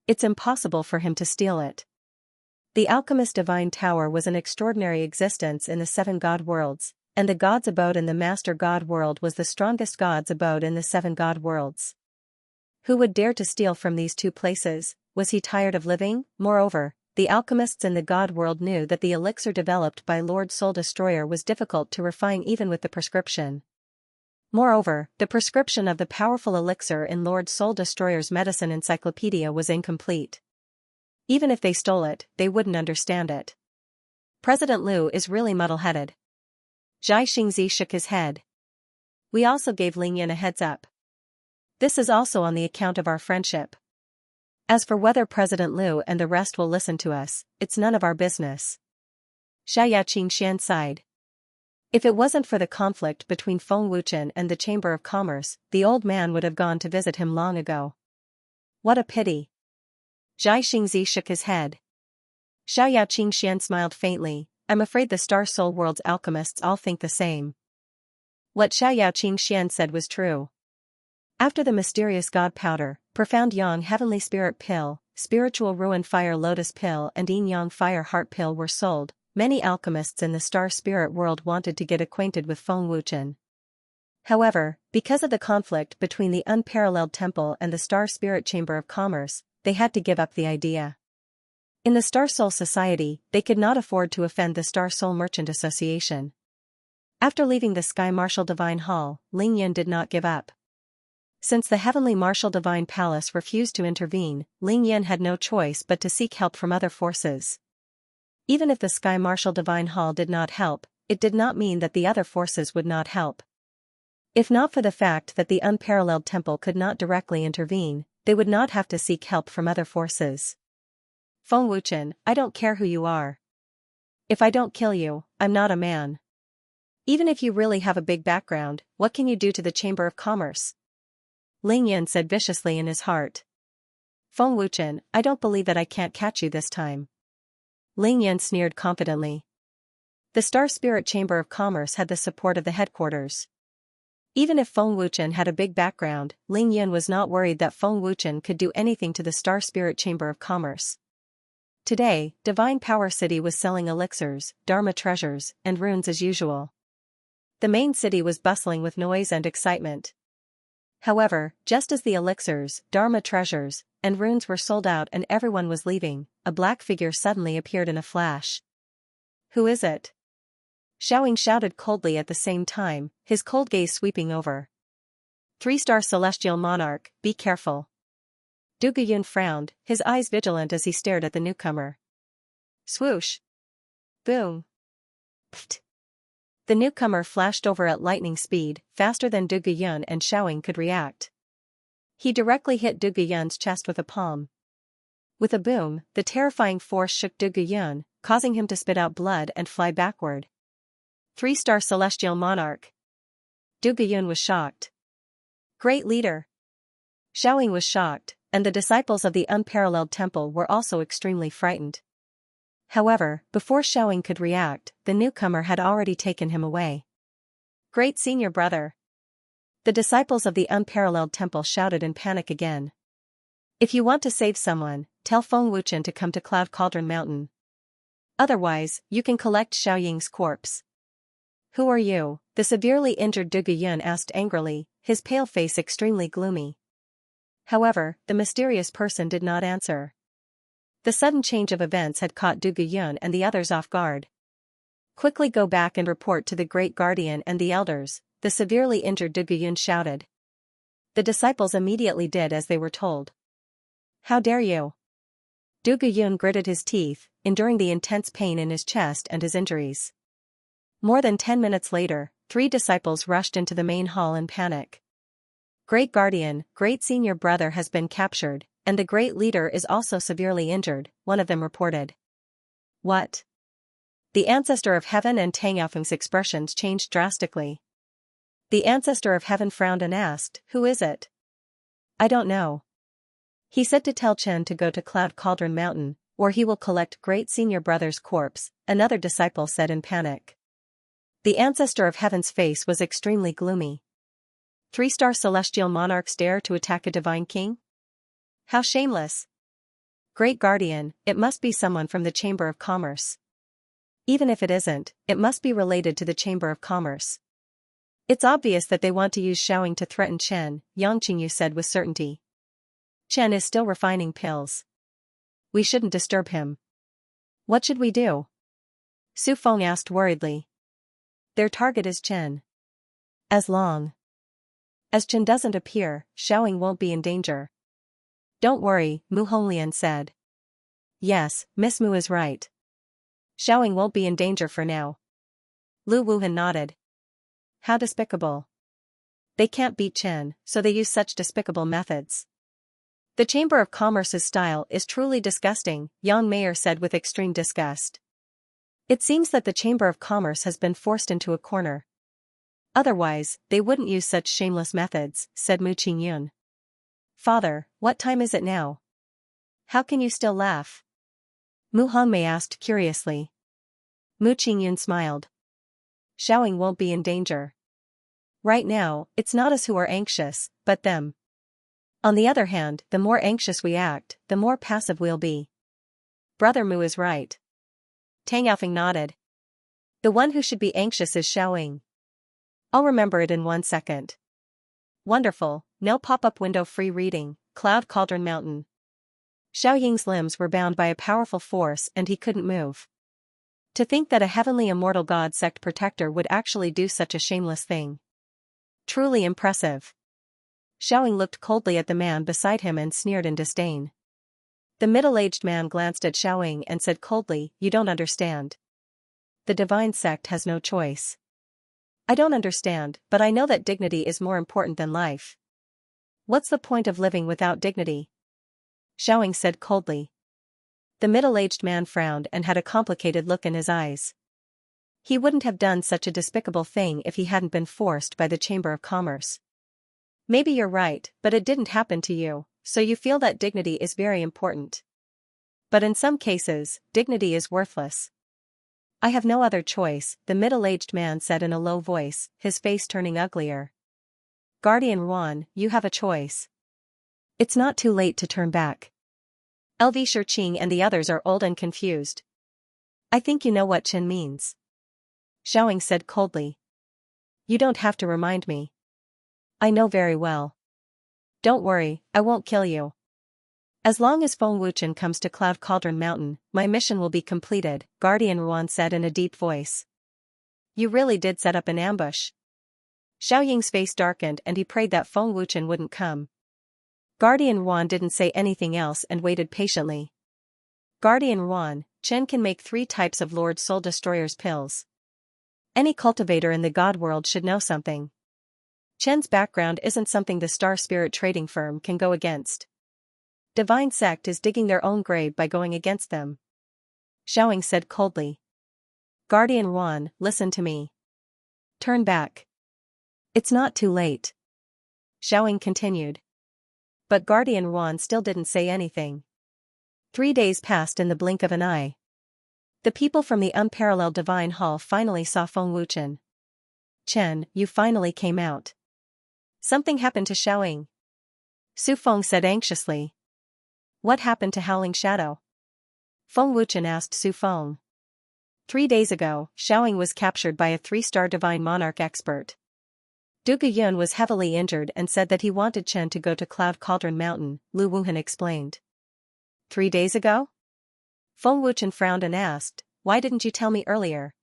It's impossible for him to steal it. The Alchemist Divine Tower was an extraordinary existence in the 7 God worlds, and the God's abode in the Master God world was the strongest God's abode in the 7 God worlds. Who would dare to steal from these 2 places? Was he tired of living? Moreover, the alchemists in the God world knew that the elixir developed by Lord Soul Destroyer was difficult to refine even with the prescription. Moreover, the prescription of the powerful elixir in Lord Soul Destroyer's medicine encyclopedia was incomplete. Even if they stole it, they wouldn't understand it. President Liu is really muddle-headed. Xianxia shook his head. We also gave Ling Yan a heads up. This is also on the account of our friendship. As for whether President Liu and the rest will listen to us, it's none of our business. Xianxia sighed. If it wasn't for the conflict between Feng Wuchen and the Chamber of Commerce, the old man would have gone to visit him long ago. What a pity. Xianxia shook his head. Xianxia smiled faintly. I'm afraid the Star Soul World's alchemists all think the same. What Xianxia said was true. After the mysterious God Powder, Profound Yang Heavenly Spirit Pill, Spiritual Ruin Fire Lotus Pill and Yin Yang Fire Heart Pill were sold, many alchemists in the Star Spirit World wanted to get acquainted with Feng Wuchen. However, because of the conflict between the Unparalleled Temple and the Star Spirit Chamber of Commerce, they had to give up the idea. In the Star Soul Society, they could not afford to offend the Star Soul Merchant Association. After leaving the Sky Marshal Divine Hall, Ling Yan did not give up. Since the Heavenly Marshal Divine Palace refused to intervene, Ling Yan had no choice but to seek help from other forces. Even if the Sky Marshal Divine Hall did not help, it did not mean that the other forces would not help. If not for the fact that the Unparalleled Temple could not directly intervene, they would not have to seek help from other forces. Feng Wuchen, I don't care who you are. If I don't kill you, I'm not a man. Even if you really have a big background, what can you do to the Chamber of Commerce? Ling Yan said viciously in his heart. Feng Wuchen, I don't believe that I can't catch you this time. Ling Yan sneered confidently. The Star Spirit Chamber of Commerce had the support of the headquarters. Even if Feng Wuchen had a big background, Ling Yan was not worried that Feng Wuchen could do anything to the Star Spirit Chamber of Commerce. Today, Divine Power City was selling elixirs, Dharma treasures, and runes as usual. The main city was bustling with noise and excitement. However, just as the elixirs, Dharma treasures, and runes were sold out and everyone was leaving, a black figure suddenly appeared in a flash. Who is it? Xiaoying shouted coldly at the same time, his cold gaze sweeping over. 3-star celestial monarch, be careful. Du Guyun frowned, his eyes vigilant as he stared at the newcomer. Swoosh! Boom! Pfft! The newcomer flashed over at lightning speed, faster than Du Guyun and Xiaoying could react. He directly hit Du Guyun's chest with a palm. With a boom, the terrifying force shook Du Guyun, causing him to spit out blood and fly backward. 3-star celestial monarch. Du Guyun was shocked. Great leader. Xiaoying was shocked, and the disciples of the unparalleled temple were also extremely frightened. However, before Xiaoying could react, the newcomer had already taken him away. Great senior brother. The disciples of the unparalleled temple shouted in panic again. If you want to save someone, tell Feng Wuchen to come to Cloud Cauldron Mountain. Otherwise, you can collect Xiaoying's corpse. Who are you? The severely injured Du Guyun asked angrily, his pale face extremely gloomy. However, the mysterious person did not answer. The sudden change of events had caught Du Guyun and the others off guard. Quickly go back and report to the Great Guardian and the elders, the severely injured Du Guyun shouted. The disciples immediately did as they were told. How dare you? Du Guyun gritted his teeth, enduring the intense pain in his chest and his injuries. More than 10 minutes later, 3 disciples rushed into the main hall in panic. Great Guardian, Great Senior Brother has been captured, and the Great Leader is also severely injured, one of them reported. What? The Ancestor of Heaven and Tang Yaofeng's expressions changed drastically. The Ancestor of Heaven frowned and asked, who is it? I don't know. He said to tell Chen to go to Cloud Cauldron Mountain, or he will collect Great Senior Brother's corpse, another disciple said in panic. The Ancestor of Heaven's face was extremely gloomy. 3-star celestial monarchs dare to attack a divine king? How shameless! Great Guardian, it must be someone from the Chamber of Commerce. Even if it isn't, it must be related to the Chamber of Commerce. It's obvious that they want to use Xiaoying to threaten Chen, Yang Qingyu said with certainty. Chen is still refining pills. We shouldn't disturb him. What should we do? Su Feng asked worriedly. Their target is Chen. As long as Chen doesn't appear, Xiaoying won't be in danger. Don't worry, Mu Honglian said. Yes, Miss Mu is right. Xiaoying won't be in danger for now. Lu Wuhan nodded. How despicable. They can't beat Chen, so they use such despicable methods. The Chamber of Commerce's style is truly disgusting, Yang Mayer said with extreme disgust. It seems that the Chamber of Commerce has been forced into a corner. Otherwise, they wouldn't use such shameless methods, said Mu Qingyun. Father, what time is it now? How can you still laugh? Mu Hongmei asked curiously. Mu Qingyun smiled. Xiaoying won't be in danger. Right now, it's not us who are anxious, but them. On the other hand, the more anxious we act, the more passive we'll be. Brother Mu is right. Tang Yaofeng nodded. The one who should be anxious is Xiaoying. I'll remember it in 1 second. Wonderful, no pop-up window free reading, Cloud Cauldron Mountain. Xiaoying's limbs were bound by a powerful force and he couldn't move. To think that a heavenly immortal god sect protector would actually do such a shameless thing. Truly impressive. Xiaoying looked coldly at the man beside him and sneered in disdain. The middle-aged man glanced at Xiaoying and said coldly, you don't understand. The divine sect has no choice. I don't understand, but I know that dignity is more important than life. What's the point of living without dignity? Xiaoying said coldly. The middle-aged man frowned and had a complicated look in his eyes. He wouldn't have done such a despicable thing if he hadn't been forced by the Chamber of Commerce. Maybe you're right, but it didn't happen to you, so you feel that dignity is very important. But in some cases, dignity is worthless. I have no other choice, the middle-aged man said in a low voice, his face turning uglier. Guardian Yuan, you have a choice. It's not too late to turn back. LV Shiqing and the others are old and confused. I think you know what Chen means. Xiaoying said coldly. You don't have to remind me. I know very well. Don't worry, I won't kill you. As long as Feng Wuchen comes to Cloud Cauldron Mountain, my mission will be completed, Guardian Yuan said in a deep voice. You really did set up an ambush. Xiaoying's face darkened and he prayed that Feng Wuchen wouldn't come. Guardian Yuan didn't say anything else and waited patiently. Guardian Yuan, Chen can make 3 types of Lord Soul Destroyer's pills. Any cultivator in the God world should know something. Chen's background isn't something the Star Spirit trading firm can go against. Divine Sect is digging their own grave by going against them. Xiaoying said coldly. Guardian Yuan, listen to me. Turn back. It's not too late. Xiaoying continued. But Guardian Yuan still didn't say anything. 3 days passed in the blink of an eye. The people from the unparalleled Divine Hall finally saw Feng Wuchen. Chen, you finally came out. Something happened to Xiaoying. Su Feng said anxiously. What happened to Howling Shadow? Feng Wuchen asked Su Feng. 3 days ago, Xiaoying was captured by a 3-star Divine Monarch expert. Du Yun was heavily injured and said that he wanted Chen to go to Cloud Cauldron Mountain, Lu Wuhan explained. 3 days ago? Feng Wuchen frowned and asked, why didn't you tell me earlier?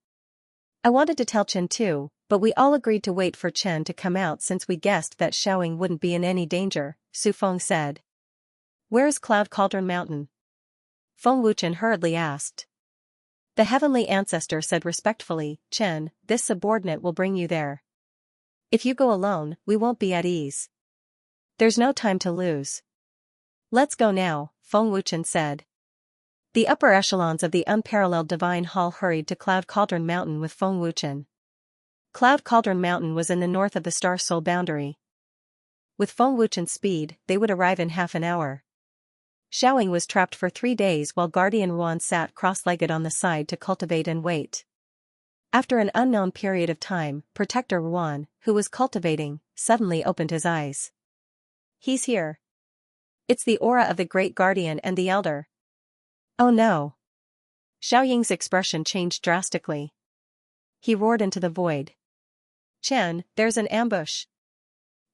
I wanted to tell Chen too, but we all agreed to wait for Chen to come out since we guessed that Xiaoying wouldn't be in any danger, Su Feng said. Where is Cloud Cauldron Mountain? Feng Wuchen hurriedly asked. The Heavenly Ancestor said respectfully, Chen, this subordinate will bring you there. If you go alone, we won't be at ease. There's no time to lose. Let's go now, Feng Wuchen said. The upper echelons of the unparalleled Divine Hall hurried to Cloud Cauldron Mountain with Feng Wuchen. Cloud Cauldron Mountain was in the north of the Star Soul boundary. With Feng Wuchen's speed, they would arrive in half an hour. Xiaoying was trapped for 3 days while Guardian Yuan sat cross-legged on the side to cultivate and wait. After an unknown period of time, Protector Yuan, who was cultivating, suddenly opened his eyes. He's here. It's the aura of the Great Guardian and the Elder. Oh no. Xiaoying's expression changed drastically. He roared into the void. Chen, there's an ambush.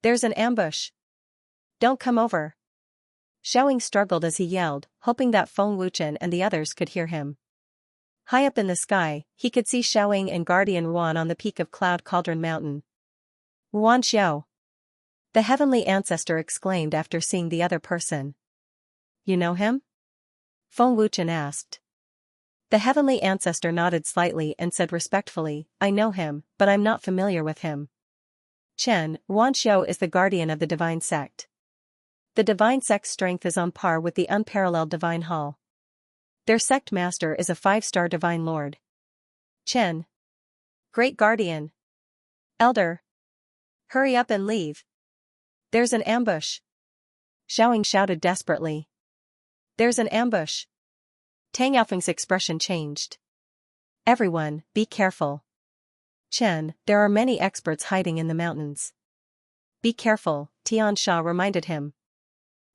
There's an ambush. Don't come over. Xiaoying struggled as he yelled, hoping that Feng Wuchen and the others could hear him. High up in the sky, he could see Xiaoying and Guardian Yuan on the peak of Cloud Cauldron Mountain. Yuan Xiao. The Heavenly Ancestor exclaimed after seeing the other person. You know him? Feng Wuchen asked. The Heavenly Ancestor nodded slightly and said respectfully, I know him, but I'm not familiar with him. Chen, Yuan Xiao is the guardian of the Divine Sect. The Divine Sect's strength is on par with the unparalleled Divine Hall. Their sect master is a 5-star Divine Lord. Chen. Great Guardian. Elder. Hurry up and leave. There's an ambush. Xiaoying shouted desperately. There's an ambush. Tang Yaofeng's expression changed. Everyone, be careful. Chen, there are many experts hiding in the mountains. Be careful, Tian Sha reminded him.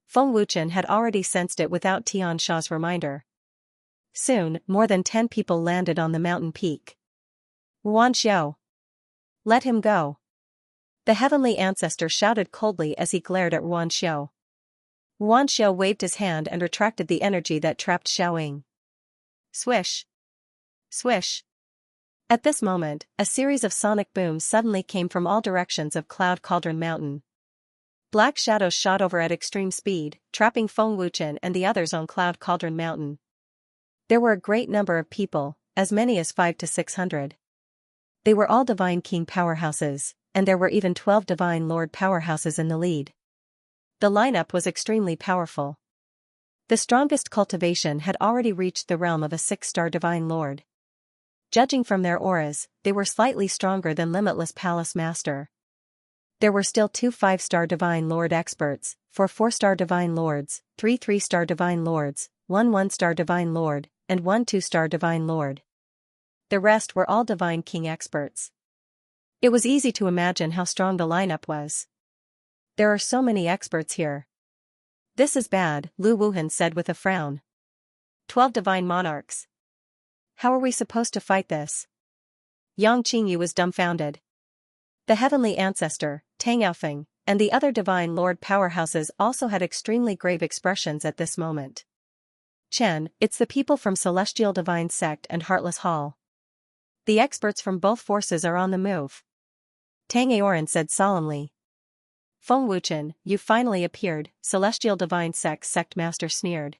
Feng Wuchen had already sensed it without Tian Sha's reminder. Soon, more than 10 people landed on the mountain peak. Yuan Xiao. Let him go. The Heavenly Ancestor shouted coldly as he glared at Yuan Xiao. Yuan Xiao waved his hand and retracted the energy that trapped Xiaoying. Swish. Swish. At this moment, a series of sonic booms suddenly came from all directions of Cloud Cauldron Mountain. Black shadows shot over at extreme speed, trapping Feng Wuchen and the others on Cloud Cauldron Mountain. There were a great number of people, as many as 500 to 600. They were all Divine King powerhouses, and there were even 12 Divine Lord powerhouses in the lead. The lineup was extremely powerful. The strongest cultivation had already reached the realm of a 6-star Divine Lord. Judging from their auras, they were slightly stronger than Limitless Palace Master. There were still 2 5-star Divine Lord experts, 4 4-star Divine Lords, 3 3-star Divine Lords, 1 1-star Divine Lord, and 1 2-star Divine Lord. The rest were all Divine King experts. It was easy to imagine how strong the lineup was. There are so many experts here. This is bad, Lu Wuhan said with a frown. 12 Divine Monarchs. How are we supposed to fight this? Yang Qingyu was dumbfounded. The Heavenly Ancestor, Tang Yaofeng, and the other Divine Lord powerhouses also had extremely grave expressions at this moment. Chen, it's the people from Celestial Divine Sect and Heartless Hall. The experts from both forces are on the move. Tang Aoran said solemnly. Feng Wuchen, you finally appeared, Celestial Divine Sect Master sneered.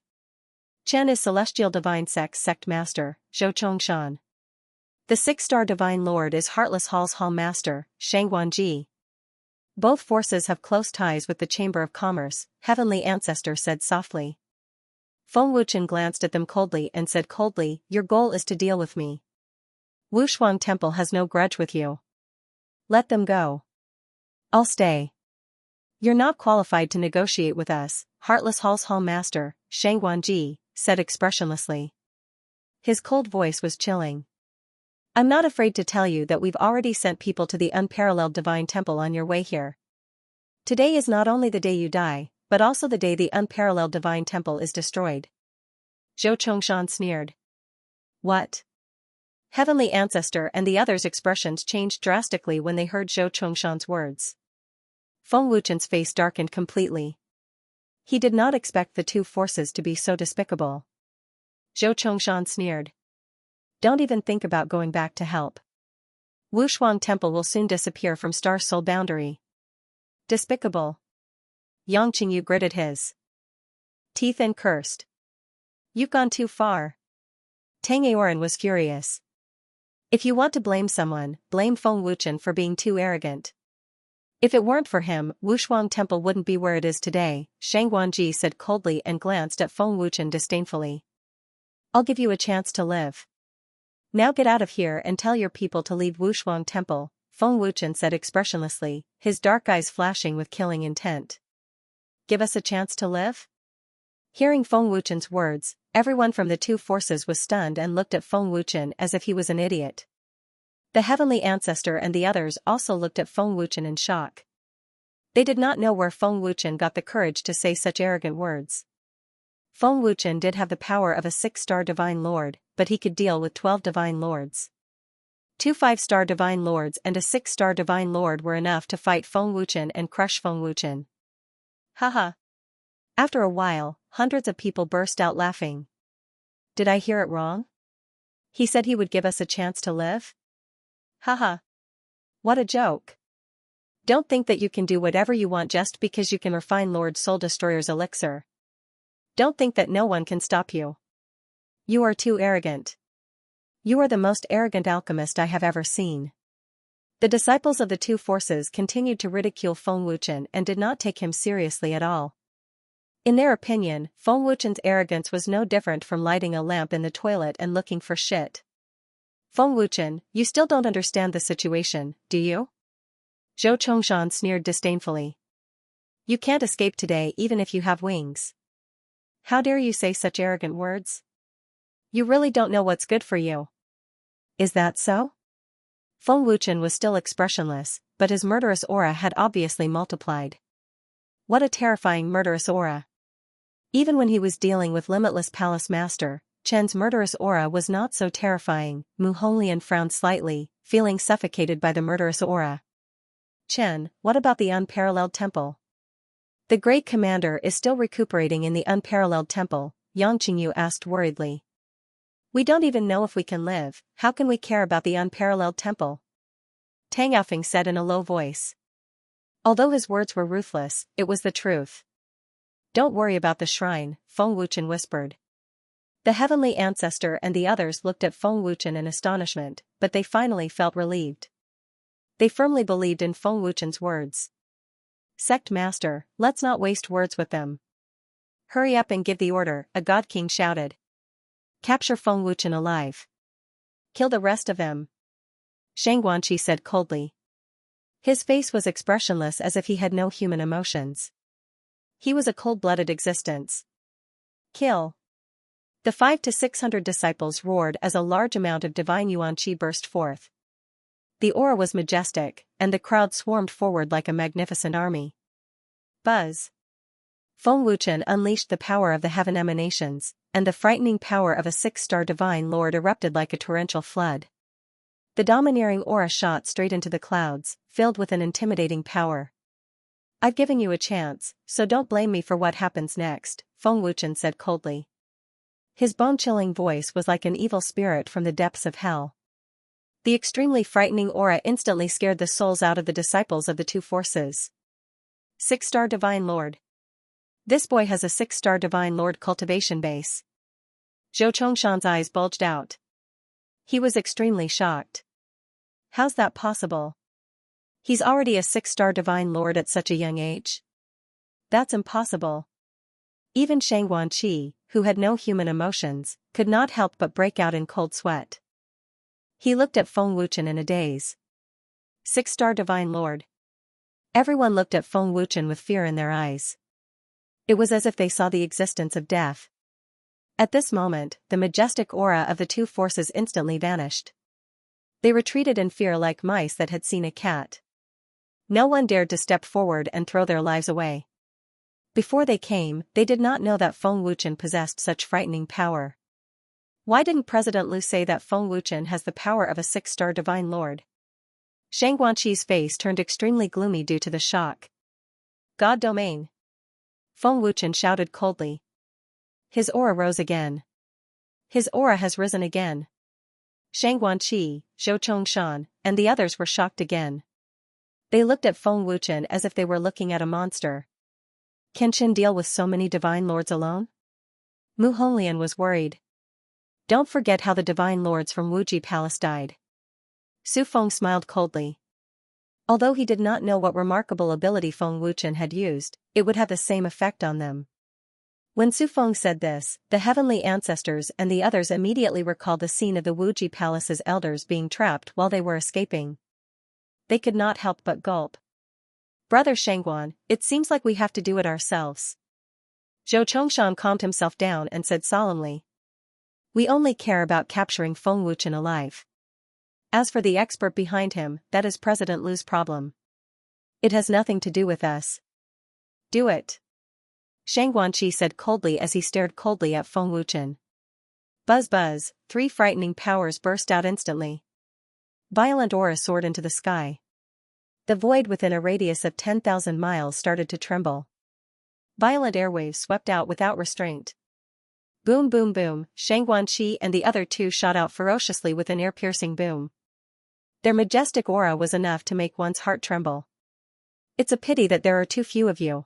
Chen is Celestial Divine Sect Master, Zhou Chongshan. The 6-star Divine Lord is Heartless Hall's Hall Master, Shang Guanji. Both forces have close ties with the Chamber of Commerce, Heavenly Ancestor said softly. Feng Wuchen glanced at them coldly and said coldly, your goal is to deal with me. Wushuang Temple has no grudge with you. Let them go. I'll stay. You're not qualified to negotiate with us, Heartless Hall's Hall Master, Shang Guanji, said expressionlessly. His cold voice was chilling. I'm not afraid to tell you that we've already sent people to the unparalleled Divine Temple on your way here. Today is not only the day you die, but also the day the unparalleled Divine Temple is destroyed. Zhou Chongshan sneered. What? Heavenly Ancestor and the others' expressions changed drastically when they heard Zhou Chongshan's words. Feng Wuchen's face darkened completely. He did not expect the two forces to be so despicable. Zhou Chongshan sneered. Don't even think about going back to help. Wushuang Temple will soon disappear from Star Soul Boundary. Despicable. Yang Qingyu gritted his teeth and cursed. You've gone too far. Tang Aoran was furious. If you want to blame someone, blame Feng Wuchen for being too arrogant. If it weren't for him, Wushuang Temple wouldn't be where it is today, Shang Guanji said coldly and glanced at Feng Wuchen disdainfully. I'll give you a chance to live. Now get out of here and tell your people to leave Wushuang Temple, Feng Wuchen said expressionlessly, his dark eyes flashing with killing intent. Give us a chance to live? Hearing Feng Wuchen's words, everyone from the two forces was stunned and looked at Feng Wuchen as if he was an idiot. The Heavenly Ancestor and the others also looked at Feng Wuchen in shock. They did not know where Feng Wuchen got the courage to say such arrogant words. Feng Wuchen did have the power of a 6-star Divine Lord, but he could deal with 12 Divine Lords. 2 5-star Divine Lords and a 6-star Divine Lord were enough to fight Feng Wuchen and crush Feng Wuchen. Haha. After a while, hundreds of people burst out laughing. Did I hear it wrong? He said he would give us a chance to live? Haha. What a joke. Don't think that you can do whatever you want just because you can refine Lord Soul Destroyer's elixir. Don't think that no one can stop you. You are too arrogant. You are the most arrogant alchemist I have ever seen. The disciples of the two forces continued to ridicule Feng Wuchen and did not take him seriously at all. In their opinion, Feng Wuchen's arrogance was no different from lighting a lamp in the toilet and looking for shit. Feng Wuchen, you still don't understand the situation, do you? Zhou Chongshan sneered disdainfully. You can't escape today even if you have wings. How dare you say such arrogant words? You really don't know what's good for you. Is that so? Feng Wuchen was still expressionless, but his murderous aura had obviously multiplied. What a terrifying murderous aura. Even when he was dealing with Limitless Palace Master, Chen's murderous aura was not so terrifying. Mu Honglian frowned slightly, feeling suffocated by the murderous aura. Chen, what about the unparalleled temple? The great commander is still recuperating in the unparalleled temple, Yang Qingyu asked worriedly. We don't even know if we can live, how can we care about the unparalleled temple? Tang Yaofeng said in a low voice. Although his words were ruthless, it was the truth. Don't worry about the shrine, Feng Wuchen whispered. The Heavenly Ancestor and the others looked at Feng Wuchen in astonishment, but they finally felt relieved. They firmly believed in Feng Wuchen's words. Sect Master, let's not waste words with them. Hurry up and give the order, a God King shouted. Capture Feng Wuchen alive. Kill the rest of them, Xianxia said coldly. His face was expressionless as if he had no human emotions. He was a cold-blooded existence. Kill. The 500 to 600 disciples roared as a large amount of divine yuan qi burst forth. The aura was majestic, and the crowd swarmed forward like a magnificent army. Buzz. Feng Wuchen unleashed the power of the heaven emanations, and the frightening power of a 6-star divine lord erupted like a torrential flood. The domineering aura shot straight into the clouds, filled with an intimidating power. I've given you a chance, so don't blame me for what happens next, Feng Wuchen said coldly. His bone-chilling voice was like an evil spirit from the depths of hell. The extremely frightening aura instantly scared the souls out of the disciples of the two forces. 6-star Divine Lord. This boy has a 6-star Divine Lord cultivation base. Zhou Chongshan's eyes bulged out. He was extremely shocked. How's that possible? He's already a 6-star Divine Lord at such a young age? That's impossible. Even Xianxia, who had no human emotions, could not help but break out in cold sweat. He looked at Feng Wuchen in a daze. 6-star Divine Lord. Everyone looked at Feng Wuchen with fear in their eyes. It was as if they saw the existence of death. At this moment, the majestic aura of the two forces instantly vanished. They retreated in fear like mice that had seen a cat. No one dared to step forward and throw their lives away. Before they came, they did not know that Feng Wuchen possessed such frightening power. Why didn't President Liu say that Feng Wuchen has the power of a 6-star Divine Lord? Xianxua's face turned extremely gloomy due to the shock. God domain. Feng Wuchen shouted coldly. His aura rose again. His aura has risen again. Xianxia, Zhou Chongshan, and the others were shocked again. They looked at Feng Wuchen as if they were looking at a monster. Can Qin deal with so many Divine Lords alone? Mu Honglian was worried. Don't forget how the Divine Lords from Wuji Palace died. Su Feng smiled coldly. Although he did not know what remarkable ability Feng Wuchen had used, it would have the same effect on them. When Su Feng said this, the heavenly ancestors and the others immediately recalled the scene of the Wuji Palace's elders being trapped while they were escaping. They could not help but gulp. Brother Shangguan, it seems like we have to do it ourselves. Zhou Chongshan calmed himself down and said solemnly. We only care about capturing Feng Wuchen alive. As for the expert behind him, that is President Liu's problem. It has nothing to do with us. Do it. Xianxia said coldly as he stared coldly at Feng Wuchen. Buzz buzz, 3 frightening powers burst out instantly. Violent aura soared into the sky. The void within a radius of 10,000 miles started to tremble. Violent airwaves swept out without restraint. Boom boom boom, Xianxia and the other two shot out ferociously with an ear-piercing boom. Their majestic aura was enough to make one's heart tremble. It's a pity that there are too few of you.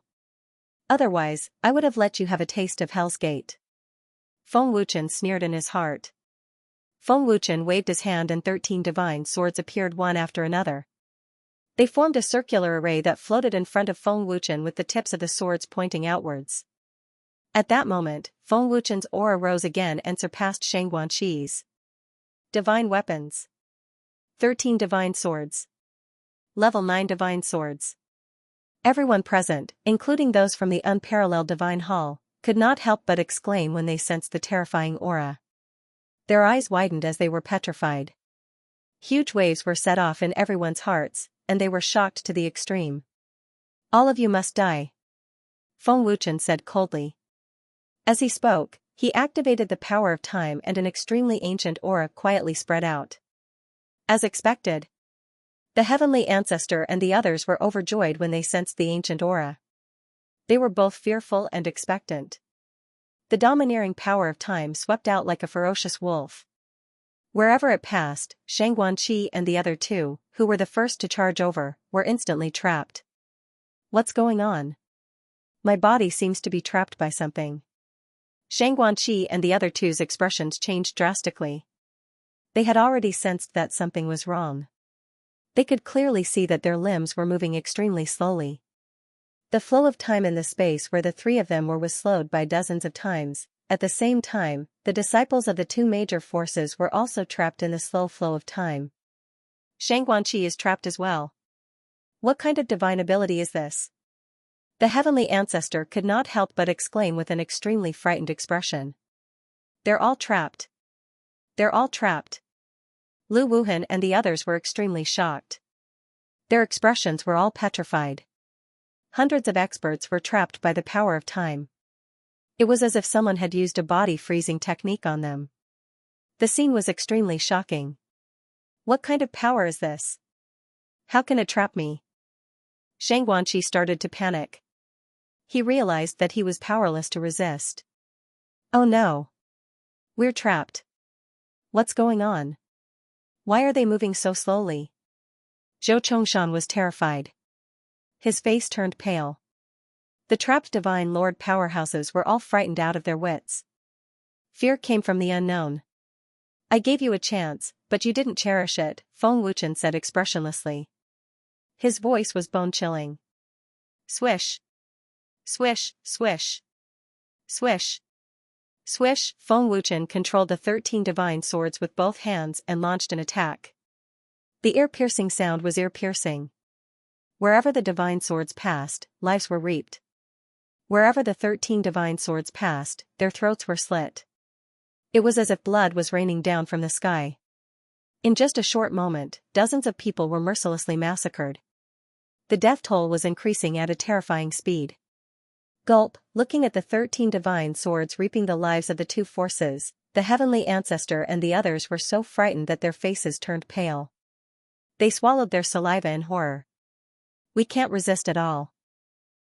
Otherwise, I would have let you have a taste of Hell's Gate. Feng Wuchen sneered in his heart. Feng Wuchen waved his hand and 13 divine swords appeared one after another. They formed a circular array that floated in front of Feng Wuchen with the tips of the swords pointing outwards. At that moment, Feng Wuchen's aura rose again and surpassed Xianxua's. Divine weapons. 13 divine swords. Level 9 divine swords. Everyone present, including those from the unparalleled divine hall, could not help but exclaim when they sensed the terrifying aura. Their eyes widened as they were petrified. Huge waves were set off in everyone's hearts, and they were shocked to the extreme. All of you must die. Feng Wuchen said coldly. As he spoke, he activated the power of time and an extremely ancient aura quietly spread out. As expected, the heavenly ancestor and the others were overjoyed when they sensed the ancient aura. They were both fearful and expectant. The domineering power of time swept out like a ferocious wolf. Wherever it passed, Xianxia and the other two, who were the first to charge over, were instantly trapped. What's going on? My body seems to be trapped by something. Xianxia and the other two's expressions changed drastically. They had already sensed that something was wrong. They could clearly see that their limbs were moving extremely slowly. The flow of time in the space where the three of them were was slowed by dozens of times, At the same time, the disciples of the two major forces were also trapped in the slow flow of time. Xianxia is trapped as well. What kind of divine ability is this? The heavenly ancestor could not help but exclaim with an extremely frightened expression. They're all trapped. They're all trapped. Lu Wuhan and the others were extremely shocked. Their expressions were all petrified. Hundreds of experts were trapped by the power of time. It was as if someone had used a body freezing technique on them. The scene was extremely shocking. What kind of power is this? How can it trap me? Xianxia started to panic. He realized that he was powerless to resist. Oh no! We're trapped. What's going on? Why are they moving so slowly? Zhou Chongshan was terrified. His face turned pale. The trapped divine lord powerhouses were all frightened out of their wits. Fear came from the unknown. I gave you a chance, but you didn't cherish it, Feng Wuchen said expressionlessly. His voice was bone-chilling. Swish. Swish, swish. Swish. Swish, Feng Wuchen controlled the 13 divine swords with both hands and launched an attack. The ear-piercing sound was ear-piercing. Wherever the divine swords passed, lives were reaped. Wherever the 13 divine swords passed, their throats were slit. It was as if blood was raining down from the sky. In just a short moment, dozens of people were mercilessly massacred. The death toll was increasing at a terrifying speed. Gulp, looking at the 13 divine swords reaping the lives of the two forces, the heavenly ancestor and the others were so frightened that their faces turned pale. They swallowed their saliva in horror. We can't resist at all.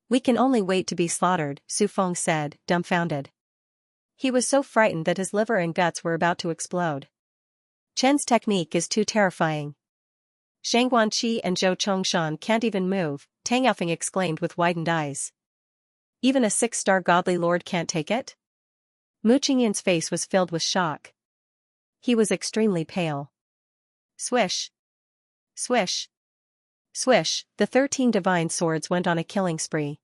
We can only wait to be slaughtered, Su Feng said, dumbfounded. He was so frightened that his liver and guts were about to explode. Chen's technique is too terrifying. Xianxia and Zhou Chongshan can't even move, Tang Yaofeng exclaimed with widened eyes. Even a 6-star godly lord can't take it? Mu Qingyan's face was filled with shock. He was extremely pale. Swish. Swish. Swish, the 13 divine swords went on a killing spree.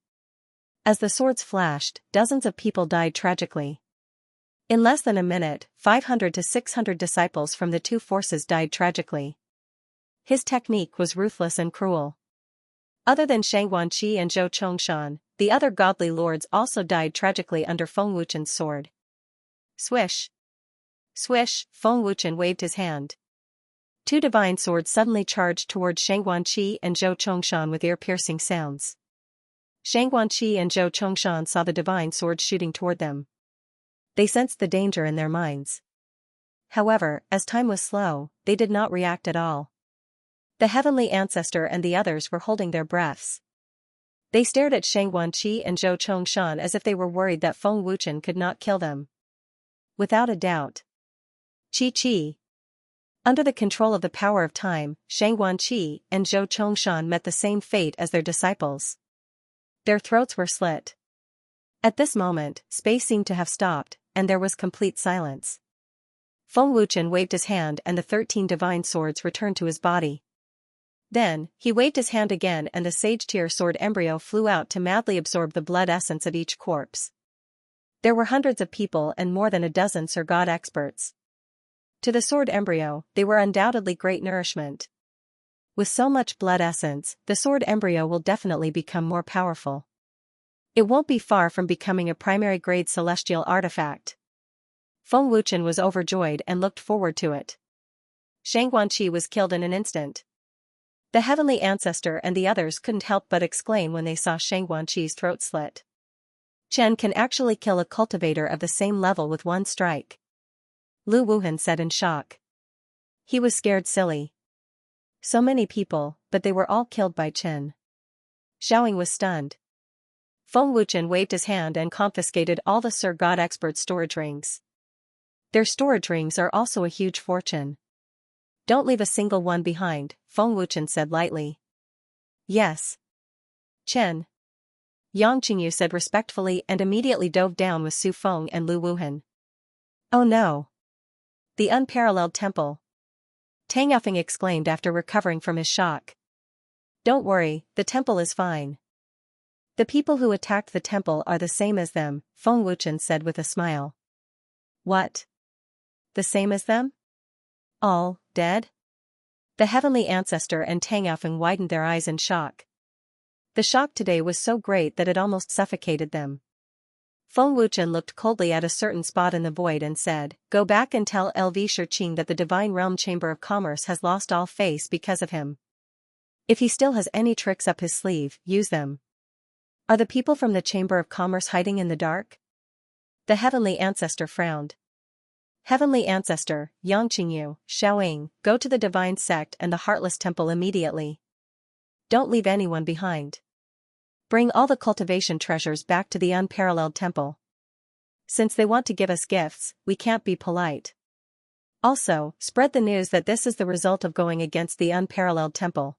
As the swords flashed, dozens of people died tragically. In less than a minute, 500 to 600 disciples from the two forces died tragically. His technique was ruthless and cruel. Other than Xianxia and Zhou Chongshan, the other godly lords also died tragically under Feng Wuchen's sword. Swish. Swish, Feng Wuchen waved his hand. Two divine swords suddenly charged towards Xianxia and Zhou Chongshan with ear-piercing sounds. Xianxia and Zhou Chongshan saw the divine swords shooting toward them. They sensed the danger in their minds. However, as time was slow, they did not react at all. The heavenly ancestor and the others were holding their breaths. They stared at Xianxia and Zhou Chongshan as if they were worried that Feng Wuchen could not kill them. Without a doubt. Chi. Under the control of the power of time, Xianxia and Zhou Chongshan met the same fate as their disciples. Their throats were slit. At this moment, space seemed to have stopped, and there was complete silence. Feng Wuchen waved his hand and the 13 divine swords returned to his body. Then, he waved his hand again and the sage tier sword embryo flew out to madly absorb the blood essence of each corpse. There were hundreds of people and more than a dozen Sir God experts. To the sword embryo, they were undoubtedly great nourishment. With so much blood essence, the sword embryo will definitely become more powerful. It won't be far from becoming a primary grade celestial artifact. Feng Wuchen was overjoyed and looked forward to it. Xianxia was killed in an instant. The heavenly ancestor and the others couldn't help but exclaim when they saw Xianxia's throat slit. Chen can actually kill a cultivator of the same level with one strike. Lu Wuhan said in shock. He was scared silly. So many people, but they were all killed by Chen. Xiaoying was stunned. Feng Wuchen waved his hand and confiscated all the Sir God experts' storage rings. Their storage rings are also a huge fortune. Don't leave a single one behind, Feng Wuchen said lightly. Yes. Chen. Yang Qingyu said respectfully and immediately dove down with Su Feng and Lu Wuhan. Oh no. The unparalleled temple. Tang Yaofeng exclaimed after recovering from his shock. Don't worry, the temple is fine. The people who attacked the temple are the same as them, Feng Wuchen said with a smile. What? The same as them? All dead? The heavenly ancestor and Tang Yaofeng widened their eyes in shock. The shock today was so great that it almost suffocated them. Feng Wuchen looked coldly at a certain spot in the void and said, "Go back and tell LV Shiqing that the Divine Realm Chamber of Commerce has lost all face because of him. If he still has any tricks up his sleeve, use them." Are the people from the Chamber of Commerce hiding in the dark? The heavenly ancestor frowned. Heavenly ancestor, Yang Qingyu, Xiaoying, go to the divine sect and the Heartless Temple immediately. Don't leave anyone behind. Bring all the cultivation treasures back to the unparalleled temple. Since they want to give us gifts, we can't be polite. Also, spread the news that this is the result of going against the unparalleled temple.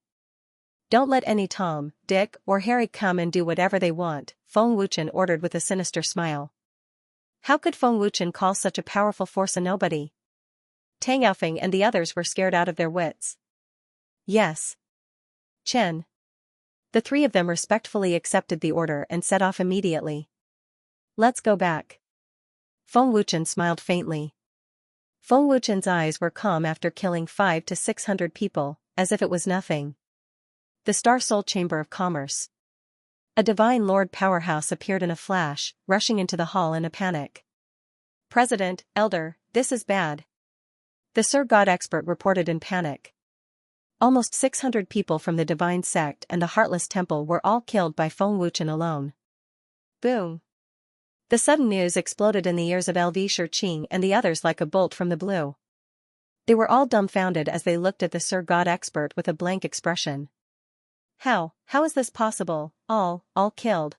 Don't let any Tom, Dick, or Harry come and do whatever they want, Feng Wuchen ordered with a sinister smile. How could Feng Wuchen call such a powerful force a nobody? Tang Yaofeng and the others were scared out of their wits. Yes. Chen. The three of them respectfully accepted the order and set off immediately. Let's go back. Feng Wuchen smiled faintly. Feng Wuchen's eyes were calm after killing 500 to 600 people, as if it was nothing. The Star Soul Chamber of Commerce. A divine lord powerhouse appeared in a flash, rushing into the hall in a panic. "President, Elder, this is bad." The Sir God expert reported in panic. Almost 600 people from the divine sect and the Heartless Temple were all killed by Feng Wuchen alone. Boom. The sudden news exploded in the ears of LV Shiqing and the others like a bolt from the blue. They were all dumbfounded as they looked at the Sir God expert with a blank expression. How is this possible, all killed?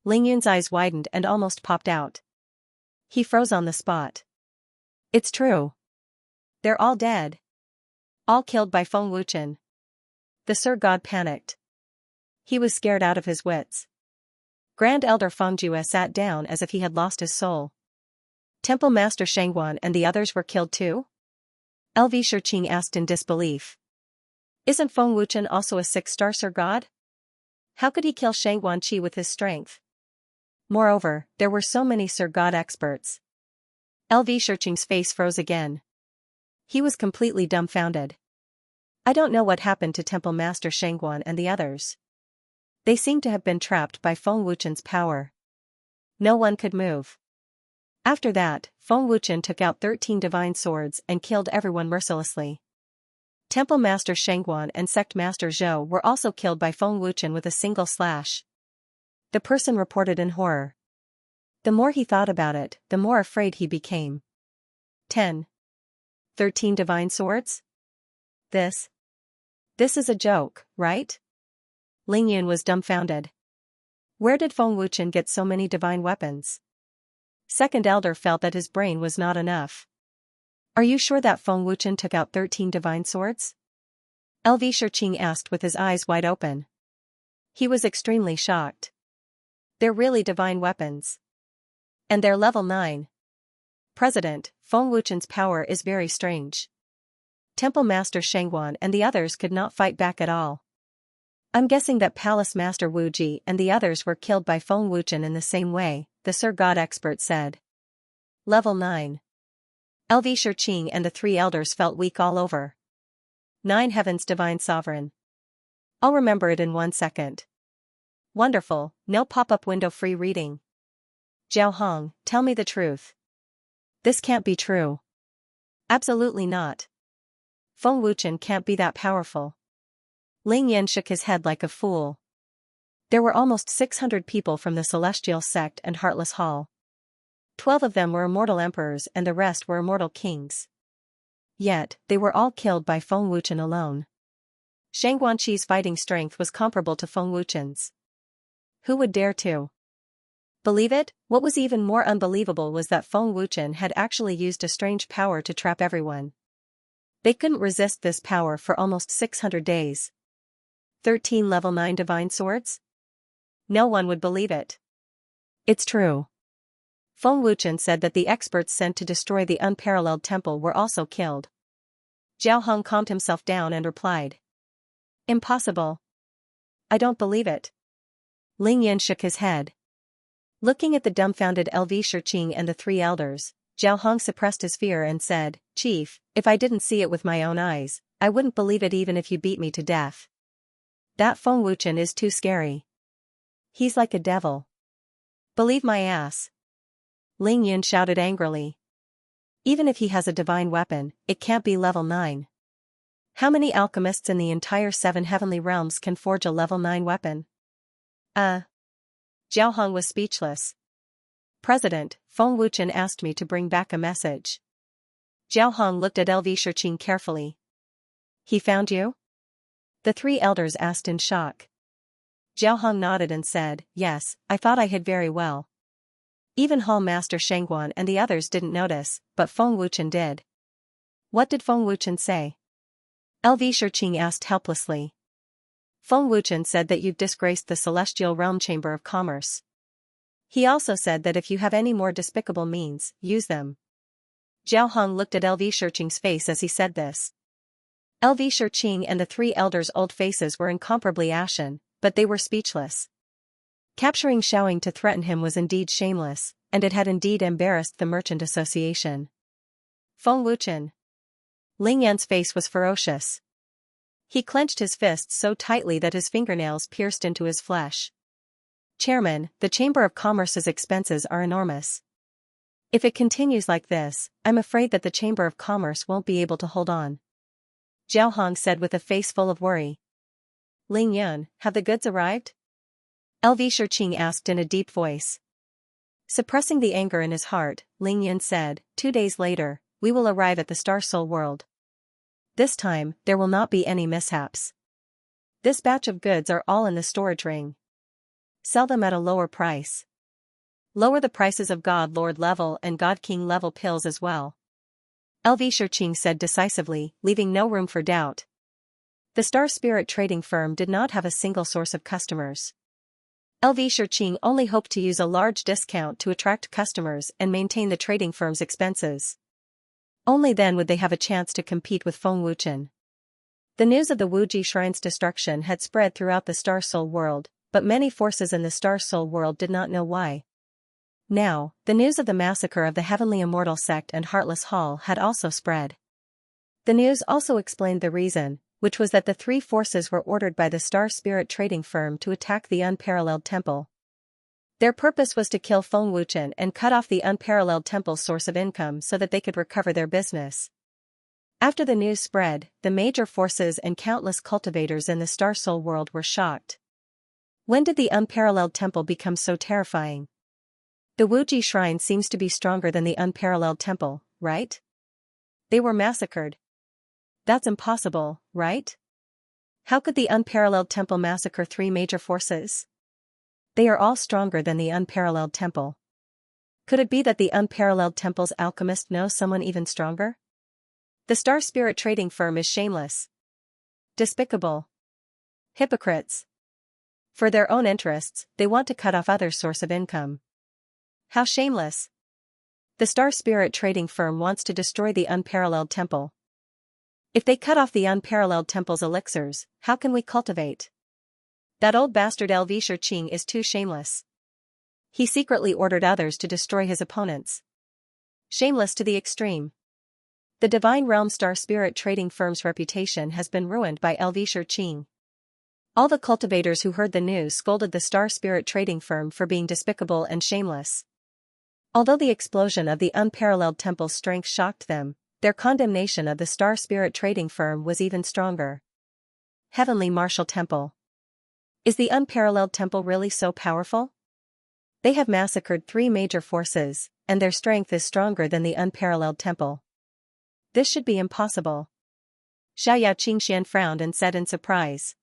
Ling Yun's eyes widened and almost popped out. He froze on the spot. It's true. They're all dead. All killed by Feng Wuchen. The Sir God panicked. He was scared out of his wits. Grand Elder Feng Jue sat down as if he had lost his soul. Temple Master Shangguan and the others were killed too? LV Shiqing asked in disbelief. Isn't Feng Wuchen also a 6-star Sir God? How could he kill Shangguan Qi with his strength? Moreover, there were so many Sir God experts. LV Shiqing's face froze again. He was completely dumbfounded. I don't know what happened to Temple Master Shangguan and the others. They seemed to have been trapped by Feng Wuchen's power. No one could move. After that, Feng Wuchen took out 13 divine swords and killed everyone mercilessly. Temple Master Shangguan and Sect Master Zhou were also killed by Feng Wuchen with a single slash. The person reported in horror. The more he thought about it, the more afraid he became. 13 divine swords? This is a joke, right? Ling Yun was dumbfounded. Where did Feng Wuchen get so many divine weapons? Second Elder felt that his brain was not enough. Are you sure that Feng Wuchen took out 13 divine swords? LV Shiqing asked with his eyes wide open. He was extremely shocked. They're really divine weapons. And they're level 9. President, Feng Wuchen's power is very strange. Temple Master Shangguan and the others could not fight back at all. I'm guessing that Palace Master Wu Ji and the others were killed by Feng Wuchen in the same way, the Sir God expert said. Level 9. LV Shiqing and the 3 elders felt weak all over. 9 Heavens Divine Sovereign. I'll remember it in 1 second. Wonderful, no pop-up window free reading. Jiao Hong, tell me the truth. This can't be true. Absolutely not. Feng Wuchen can't be that powerful. Ling Yan shook his head like a fool. There were almost 600 people from the Celestial Sect and Heartless Hall. 12 of them were immortal emperors and the rest were immortal kings. Yet, they were all killed by Feng Wuchen alone. Shangguan Qi's fighting strength was comparable to Feng Wuchen's. Who would dare to believe it? What was even more unbelievable was that Feng Wuchen had actually used a strange power to trap everyone. They couldn't resist this power for almost 600 days. 13 level 9 divine swords? No one would believe it. It's true. Feng Wuchen said that the experts sent to destroy the unparalleled temple were also killed. Jiao Hong calmed himself down and replied. Impossible. I don't believe it. Ling Yan shook his head. Looking at the dumbfounded LV Shiqing and the 3 elders, Zhao Hong suppressed his fear and said, "Chief, if I didn't see it with my own eyes, I wouldn't believe it even if you beat me to death. That Feng Wuchen is too scary. He's like a devil. Believe my ass." Ling Yun shouted angrily. "Even if he has a divine weapon, it can't be level 9. How many alchemists in the entire 7 heavenly realms can forge a level 9 weapon?" Zhao Hong was speechless. "President, Feng Wuchen asked me to bring back a message." Zhao Hong looked at LV Shiqing carefully. "He found you?" The 3 elders asked in shock. Zhao Hong nodded and said, "Yes, I thought I hid very well. Even Hall Master Shengguan and the others didn't notice, but Feng Wuchen did." "What did Feng Wuchen say?" LV Shiqing asked helplessly. "Feng Wuchen said that you've disgraced the Celestial Realm Chamber of Commerce. He also said that if you have any more despicable means, use them." Zhao Hong looked at LV Shiqing's face as he said this. LV Shiqing and the 3 elders' old faces were incomparably ashen, but they were speechless. Capturing Xiaoying to threaten him was indeed shameless, and it had indeed embarrassed the Merchant Association. Feng Wuchen. Ling Yan's face was ferocious. He clenched his fists so tightly that his fingernails pierced into his flesh. "Chairman, the Chamber of Commerce's expenses are enormous. If it continues like this, I'm afraid that the Chamber of Commerce won't be able to hold on," Zhao Hong said with a face full of worry. "Ling Yun, have the goods arrived?" LV Shiqing asked in a deep voice. Suppressing the anger in his heart, Ling Yun said, 2 days later, we will arrive at the Star Soul world. This time, there will not be any mishaps. This batch of goods are all in the storage ring. Sell them at a lower price. Lower the prices of God Lord level and God King level pills as well," LV Shiqing said decisively, leaving no room for doubt. The Star Spirit trading firm did not have a single source of customers. LV Shiqing only hoped to use a large discount to attract customers and maintain the trading firm's expenses. Only then would they have a chance to compete with Feng Wuchen. The news of the Wuji Shrine's destruction had spread throughout the Star Soul world, but many forces in the Star Soul world did not know why. Now, the news of the massacre of the Heavenly Immortal Sect and Heartless Hall had also spread. The news also explained the reason, which was that the 3 forces were ordered by the Star Spirit trading firm to attack the Unparalleled Temple. Their purpose was to kill Feng Wuchen and cut off the Unparalleled Temple's source of income so that they could recover their business. After the news spread, the major forces and countless cultivators in the Star Soul world were shocked. When did the Unparalleled Temple become so terrifying? The Wuji Shrine seems to be stronger than the Unparalleled Temple, right? They were massacred. That's impossible, right? How could the Unparalleled Temple massacre 3 major forces? They are all stronger than the Unparalleled Temple. Could it be that the Unparalleled Temple's alchemist knows someone even stronger? The Star Spirit trading firm is shameless. Despicable. Hypocrites. For their own interests, they want to cut off others' source of income. How shameless. The Star Spirit trading firm wants to destroy the Unparalleled Temple. If they cut off the Unparalleled Temple's elixirs, how can we cultivate? That old bastard LV Shiqing is too shameless. He secretly ordered others to destroy his opponents. Shameless to the extreme. The Divine Realm Star Spirit trading firm's reputation has been ruined by LV Shiqing. All the cultivators who heard the news scolded the Star Spirit trading firm for being despicable and shameless. Although the explosion of the Unparalleled Temple's strength shocked them, their condemnation of the Star Spirit trading firm was even stronger. Heavenly Martial Temple. Is the Unparalleled Temple really so powerful? They have massacred 3 major forces, and their strength is stronger than the Unparalleled Temple. This should be impossible. Xianxia frowned and said in surprise.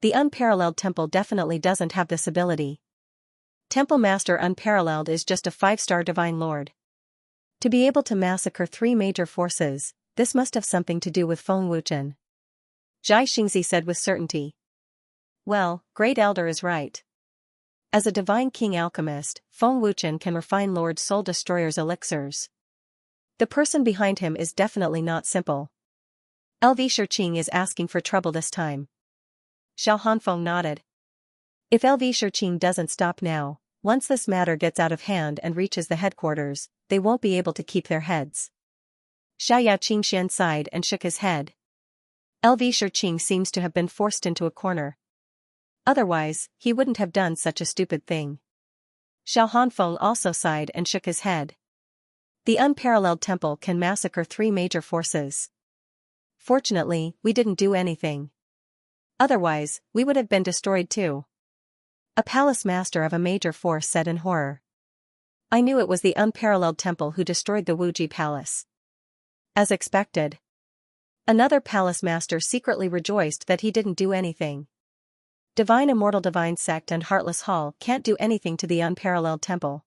The Unparalleled Temple definitely doesn't have this ability. Temple Master Unparalleled is just a 5-star Divine Lord. To be able to massacre 3 major forces, this must have something to do with Feng Wuchen. Xianxia said with certainty. Well, Great Elder is right. As a Divine King Alchemist, Feng Wuchen can refine Lord Soul Destroyer's elixirs. The person behind him is definitely not simple. LV Shiqing is asking for trouble this time. Xiao Hanfeng nodded. If LV Shiqing doesn't stop now, once this matter gets out of hand and reaches the headquarters, they won't be able to keep their heads. Xianxia sighed and shook his head. Xianxia seems to have been forced into a corner. Otherwise, he wouldn't have done such a stupid thing. Xiao Hanfeng also sighed and shook his head. The unparalleled temple can massacre 3 major forces. Fortunately, we didn't do anything. Otherwise, we would have been destroyed too. A palace master of a major force said in horror. I knew it was the unparalleled temple who destroyed the Wuji palace. As expected. Another palace master secretly rejoiced that he didn't do anything. Divine Immortal Divine Sect and Heartless Hall can't do anything to the unparalleled temple.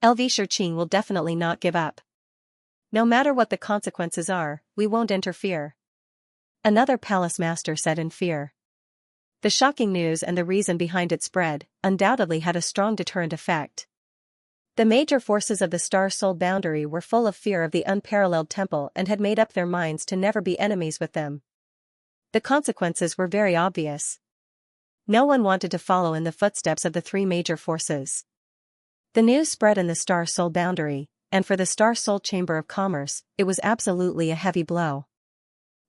Xianxia will definitely not give up. No matter what the consequences are, we won't interfere. Another palace master said in fear. The shocking news and the reason behind its spread undoubtedly had a strong deterrent effect. The major forces of the Star Soul boundary were full of fear of the unparalleled temple and had made up their minds to never be enemies with them. The consequences were very obvious. No one wanted to follow in the footsteps of the 3 major forces. The news spread in the Star Soul boundary, and for the Star Soul Chamber of Commerce, it was absolutely a heavy blow.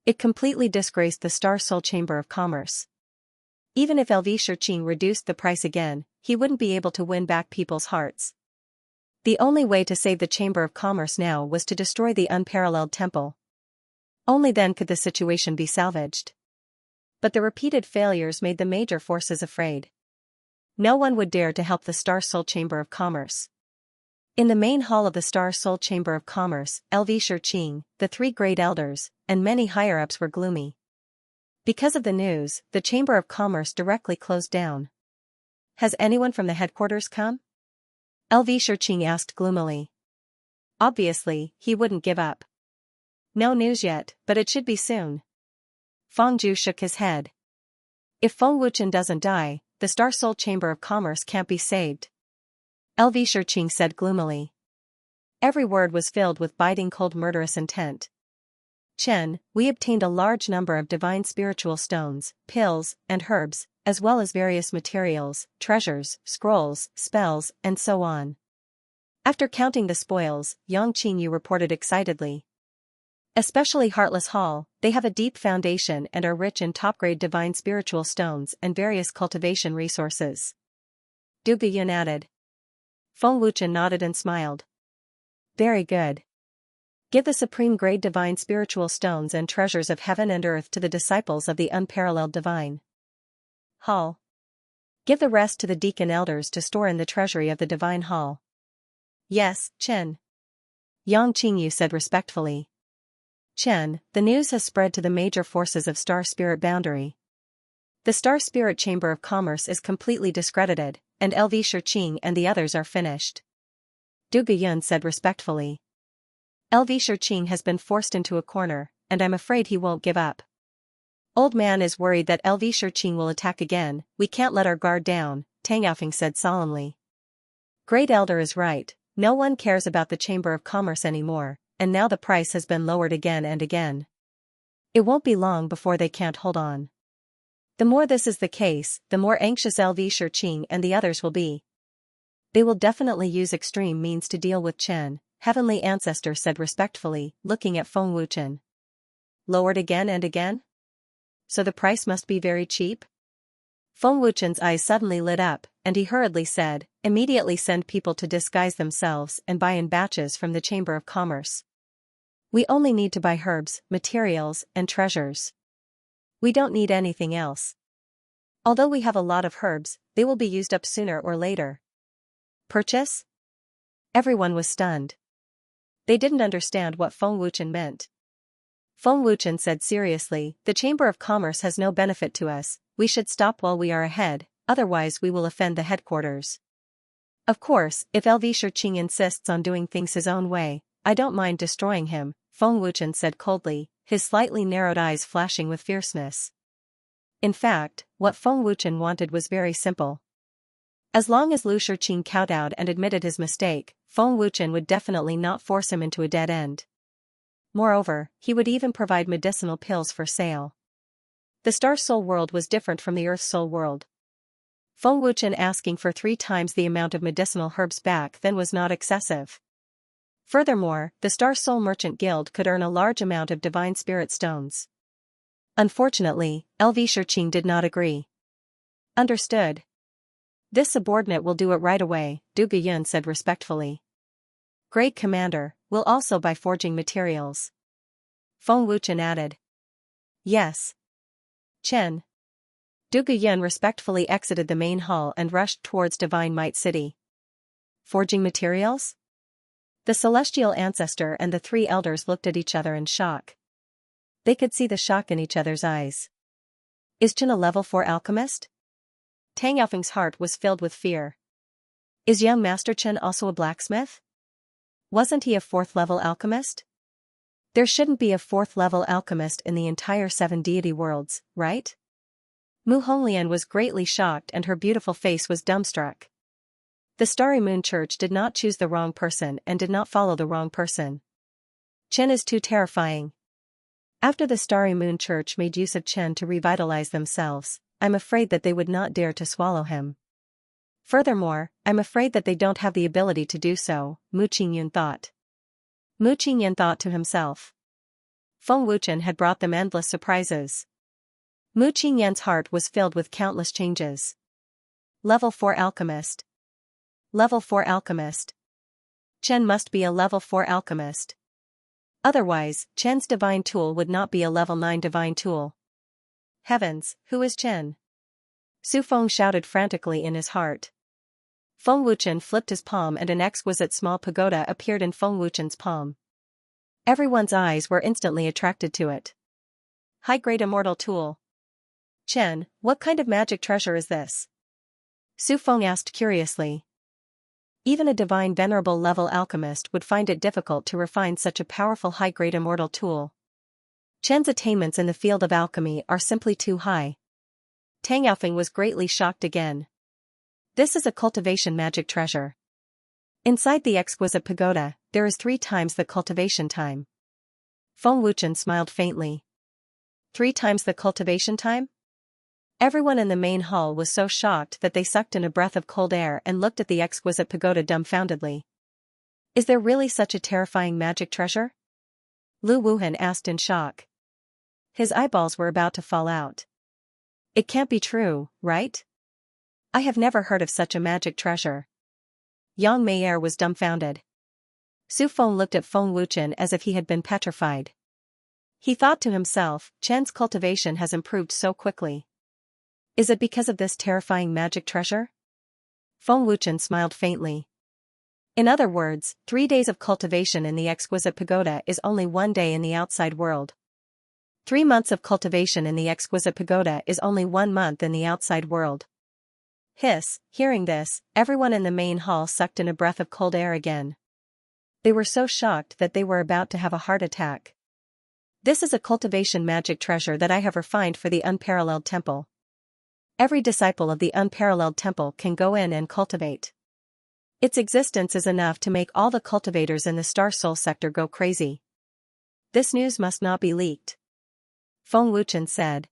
It completely disgraced the Star Soul Chamber of Commerce. Even if Xianxia reduced the price again, he wouldn't be able to win back people's hearts. The only way to save the Chamber of Commerce now was to destroy the unparalleled temple. Only then could the situation be salvaged. But the repeated failures made the major forces afraid. No one would dare to help the Star Soul Chamber of Commerce. In the main hall of the Star Soul Chamber of Commerce, Xianxia, the 3 great elders, and many higher-ups were gloomy. Because of the news, the Chamber of Commerce directly closed down. Has anyone from the headquarters come? Xianxia asked gloomily. Obviously, he wouldn't give up. No news yet, but it should be soon. Feng Zhu shook his head. If Feng Wuchen doesn't die, the Star Soul Chamber of Commerce can't be saved. Xianxia said gloomily. Every word was filled with biting cold murderous intent. Chen, we obtained a large number of divine spiritual stones, pills, and herbs, as well as various materials, treasures, scrolls, spells, and so on. After counting the spoils, Yang Qingyu reported excitedly. Especially Heartless Hall, they have a deep foundation and are rich in top-grade divine spiritual stones and various cultivation resources. Du Guiyun added. Feng Wuchen nodded and smiled. Very good. Give the supreme-grade divine spiritual stones and treasures of heaven and earth to the disciples of the unparalleled divine hall. Give the rest to the deacon elders to store in the treasury of the divine hall. Yes, Chen. Yang Qingyu said respectfully. Chen, the news has spread to the major forces of Star Spirit Boundary. The Star Spirit Chamber of Commerce is completely discredited, and Xianxia and the others are finished. Du Guiyun said respectfully. Xianxia has been forced into a corner, and I'm afraid he won't give up. Old man is worried that Xianxia will attack again. We can't let our guard down, Tang Yaofeng said solemnly. Great Elder is right, no one cares about the Chamber of Commerce anymore, and now the price has been lowered again and again. It won't be long before they can't hold on. The more this is the case, the more anxious Xianxia and the others will be. They will definitely use extreme means to deal with Chen, Heavenly Ancestor said respectfully, looking at Feng Wuchen. Lowered again and again? So the price must be very cheap? Feng Wuchen's eyes suddenly lit up, and he hurriedly said, immediately send people to disguise themselves and buy in batches from the Chamber of Commerce. We only need to buy herbs, materials, and treasures. We don't need anything else. Although we have a lot of herbs, they will be used up sooner or later. Purchase? Everyone was stunned. They didn't understand what Feng Wuchen meant. Feng Wuchen said seriously, the Chamber of Commerce has no benefit to us, we should stop while we are ahead, otherwise we will offend the headquarters. Of course, if Xianxia insists on doing things his own way, I don't mind destroying him, Feng Wuchen said coldly, his slightly narrowed eyes flashing with fierceness. In fact, what Feng Wuchen wanted was very simple. As long as Lu Shiqing kowtowed and admitted his mistake, Feng Wuchen would definitely not force him into a dead end. Moreover, he would even provide medicinal pills for sale. The Star Soul world was different from the Earth Soul world. Feng Wuchen asking for 3 times the amount of medicinal herbs back then was not excessive. Furthermore, the Star Soul Merchant Guild could earn a large amount of divine spirit stones. Unfortunately, LV Shirqing did not agree. Understood. This subordinate will do it right away, Du Guyun said respectfully. Great Commander, we'll also buy forging materials. Feng Wuchen added. Yes. Chen. Du Guyun respectfully exited the main hall and rushed towards Divine Might City. Forging materials? The celestial ancestor and the three elders looked at each other in shock. They could see the shock in each other's eyes. Is Chen a level 4 alchemist? Tang Yaofeng's heart was filled with fear. Is young Master Chen also a blacksmith? Wasn't he a 4th level alchemist? There shouldn't be a 4th level alchemist in the entire 7 deity worlds, right? Mu Honglian was greatly shocked and her beautiful face was dumbstruck. The Starry Moon Church did not choose the wrong person and did not follow the wrong person. Chen is too terrifying. After the Starry Moon Church made use of Chen to revitalize themselves, I'm afraid that they would not dare to swallow him. Furthermore, I'm afraid that they don't have the ability to do so, Mu Qingyun thought. Mu Qingyun thought to himself. Feng Wuchen had brought them endless surprises. Mu Qingyun's heart was filled with countless changes. Level 4 alchemist. Level 4 alchemist. Chen must be a level 4 alchemist. Otherwise, Chen's divine tool would not be a level 9 divine tool. Heavens, who is Chen? Su Feng shouted frantically in his heart. Feng Wuchen flipped his palm and an exquisite small pagoda appeared in Feng Wuchen's palm. Everyone's eyes were instantly attracted to it. High-grade immortal tool. Chen, what kind of magic treasure is this? Su Feng asked curiously. Even a divine venerable level alchemist would find it difficult to refine such a powerful high-grade immortal tool. Chen's attainments in the field of alchemy are simply too high. Tang Yaofeng was greatly shocked again. This is a cultivation magic treasure. Inside the exquisite pagoda, there is 3 times the cultivation time. Feng Wuchen smiled faintly. 3 times the cultivation time? Everyone in the main hall was so shocked that they sucked in a breath of cold air and looked at the exquisite pagoda dumbfoundedly. Is there really such a terrifying magic treasure? Lu Wuhan asked in shock. His eyeballs were about to fall out. It can't be true, right? I have never heard of such a magic treasure. Yang Meier was dumbfounded. Su Feng looked at Feng Wuchen as if he had been petrified. He thought to himself, Chen's cultivation has improved so quickly. Is it because of this terrifying magic treasure? Feng Wuchen smiled faintly. In other words, 3 days of cultivation in the exquisite pagoda is only 1 day in the outside world. 3 months of cultivation in the exquisite pagoda is only 1 month in the outside world. Hiss, hearing this, everyone in the main hall sucked in a breath of cold air again. They were so shocked that they were about to have a heart attack. This is a cultivation magic treasure that I have refined for the unparalleled temple. Every disciple of the unparalleled temple can go in and cultivate. Its existence is enough to make all the cultivators in the Star Soul sector go crazy. This news must not be leaked. Feng Wuchen said.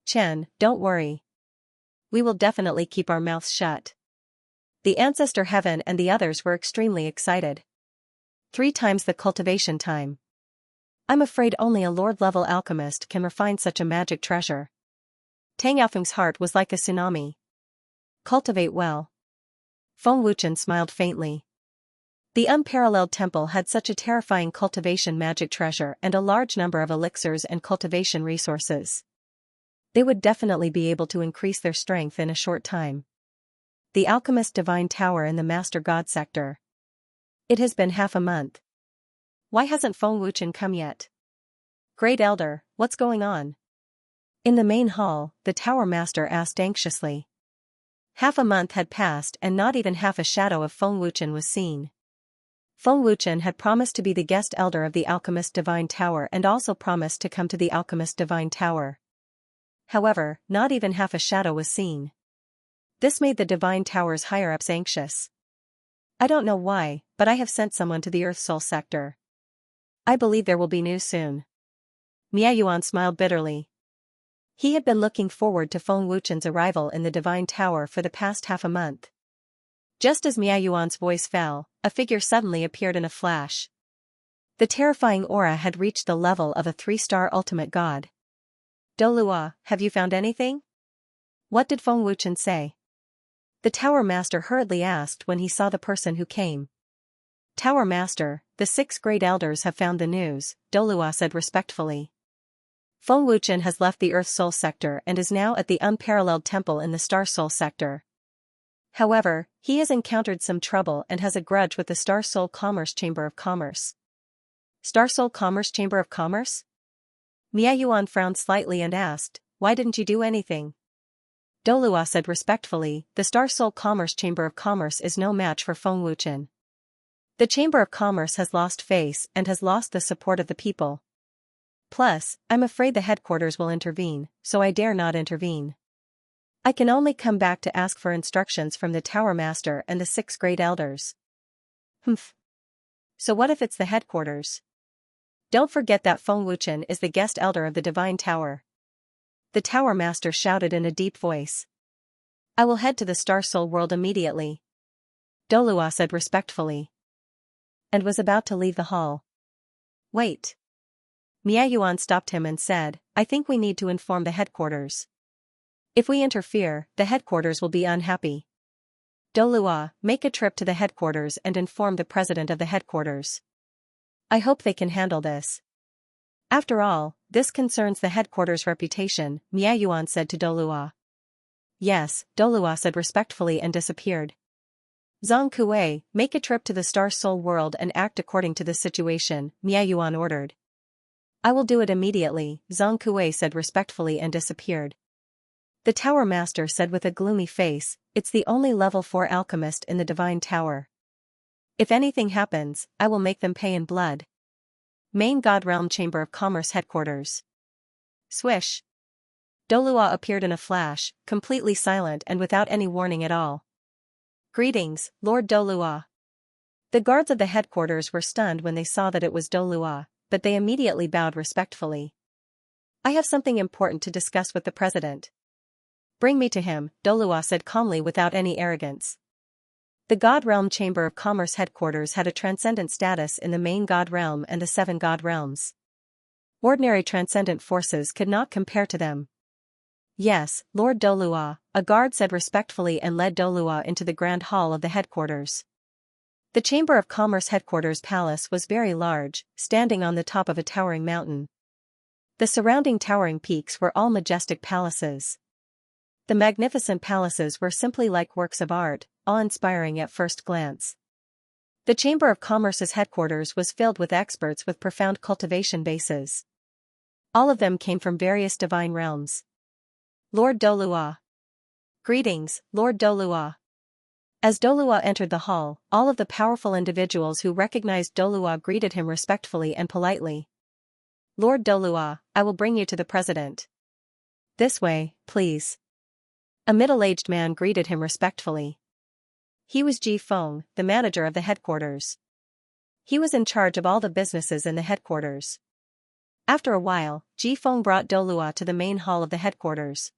Chen, don't worry. We will definitely keep our mouths shut. The Ancestor Heaven and the others were extremely excited. 3 times the cultivation time. I'm afraid only a Lord-level alchemist can refine such a magic treasure. Tang Yaofeng's heart was like a tsunami. Cultivate well. Feng Wuchen smiled faintly. The unparalleled temple had such a terrifying cultivation magic treasure and a large number of elixirs and cultivation resources. They would definitely be able to increase their strength in a short time. The Alchemist Divine Tower in the Master God sector. It has been half a month. Why hasn't Feng Wuchen come yet? Great Elder, what's going on? In the main hall, the Tower Master asked anxiously. Half a month had passed and not even half a shadow of Feng Wuchen was seen. Feng Wuchen had promised to be the guest elder of the Alchemist Divine Tower and also promised to come to the Alchemist Divine Tower. However, not even half a shadow was seen. This made the Divine Tower's higher-ups anxious. I don't know why, but I have sent someone to the Earth Soul sector. I believe there will be news soon. Miayuan smiled bitterly. He had been looking forward to Feng Wuchen's arrival in the Divine Tower for the past half a month. Just as Miayuan's voice fell, a figure suddenly appeared in a flash. The terrifying aura had reached the level of a 3-star ultimate god. Dolua, have you found anything? What did Feng Wuchen say? The Tower Master hurriedly asked when he saw the person who came. Tower Master, the 6 great elders have found the news, Dolua said respectfully. Feng Wuchen has left the Earth Soul Sector and is now at the unparalleled temple in the Star Soul Sector. However, he has encountered some trouble and has a grudge with the Star Soul Commerce Chamber of Commerce. Star Soul Commerce Chamber of Commerce? Miayuan frowned slightly and asked, why didn't you do anything? Dolua said respectfully, the Star Soul Commerce Chamber of Commerce is no match for Feng Wuchen. The Chamber of Commerce has lost face and has lost the support of the people. Plus, I'm afraid the headquarters will intervene, so I dare not intervene. I can only come back to ask for instructions from the Tower Master and the 6 great elders. Humph. So what if it's the headquarters? Don't forget that Feng Wuchen is the guest elder of the Divine Tower. The Tower Master shouted in a deep voice. I will head to the Star Soul world immediately. Dolua said respectfully. And was about to leave the hall. Wait. Miayuan stopped him and said, I think we need to inform the headquarters. If we interfere, the headquarters will be unhappy. Dolua, make a trip to the headquarters and inform the president of the headquarters. I hope they can handle this. After all, this concerns the headquarters' reputation, Miayuan said to Dolua. Yes, Dolua said respectfully and disappeared. Zhang Kuei, make a trip to the Star Soul world and act according to the situation, Miayuan ordered. I will do it immediately, Zhang Kuei said respectfully and disappeared. The Tower Master said with a gloomy face, it's the only level 4 alchemist in the Divine Tower. If anything happens, I will make them pay in blood. Main God Realm Chamber of Commerce Headquarters. Swish. Dolua appeared in a flash, completely silent and without any warning at all. Greetings, Lord Dolua. The guards of the headquarters were stunned when they saw that it was Dolua, but they immediately bowed respectfully. I have something important to discuss with the president. Bring me to him, Dolua said calmly without any arrogance. The God Realm Chamber of Commerce Headquarters had a transcendent status in the main God Realm and the 7 God Realms. Ordinary transcendent forces could not compare to them. Yes, Lord Dolua, a guard said respectfully and led Dolua into the grand hall of the headquarters. The Chamber of Commerce Headquarters Palace was very large, standing on the top of a towering mountain. The surrounding towering peaks were all majestic palaces. The magnificent palaces were simply like works of art, awe-inspiring at first glance. The Chamber of Commerce's headquarters was filled with experts with profound cultivation bases. All of them came from various divine realms. Lord Dolua. Greetings, Lord Dolua. As Dolua entered the hall, all of the powerful individuals who recognized Dolua greeted him respectfully and politely. Lord Dolua, I will bring you to the president. This way, please. A middle-aged man greeted him respectfully. He was Ji Feng, the manager of the headquarters. He was in charge of all the businesses in the headquarters. After a while, Ji Feng brought Dolua to the main hall of the headquarters.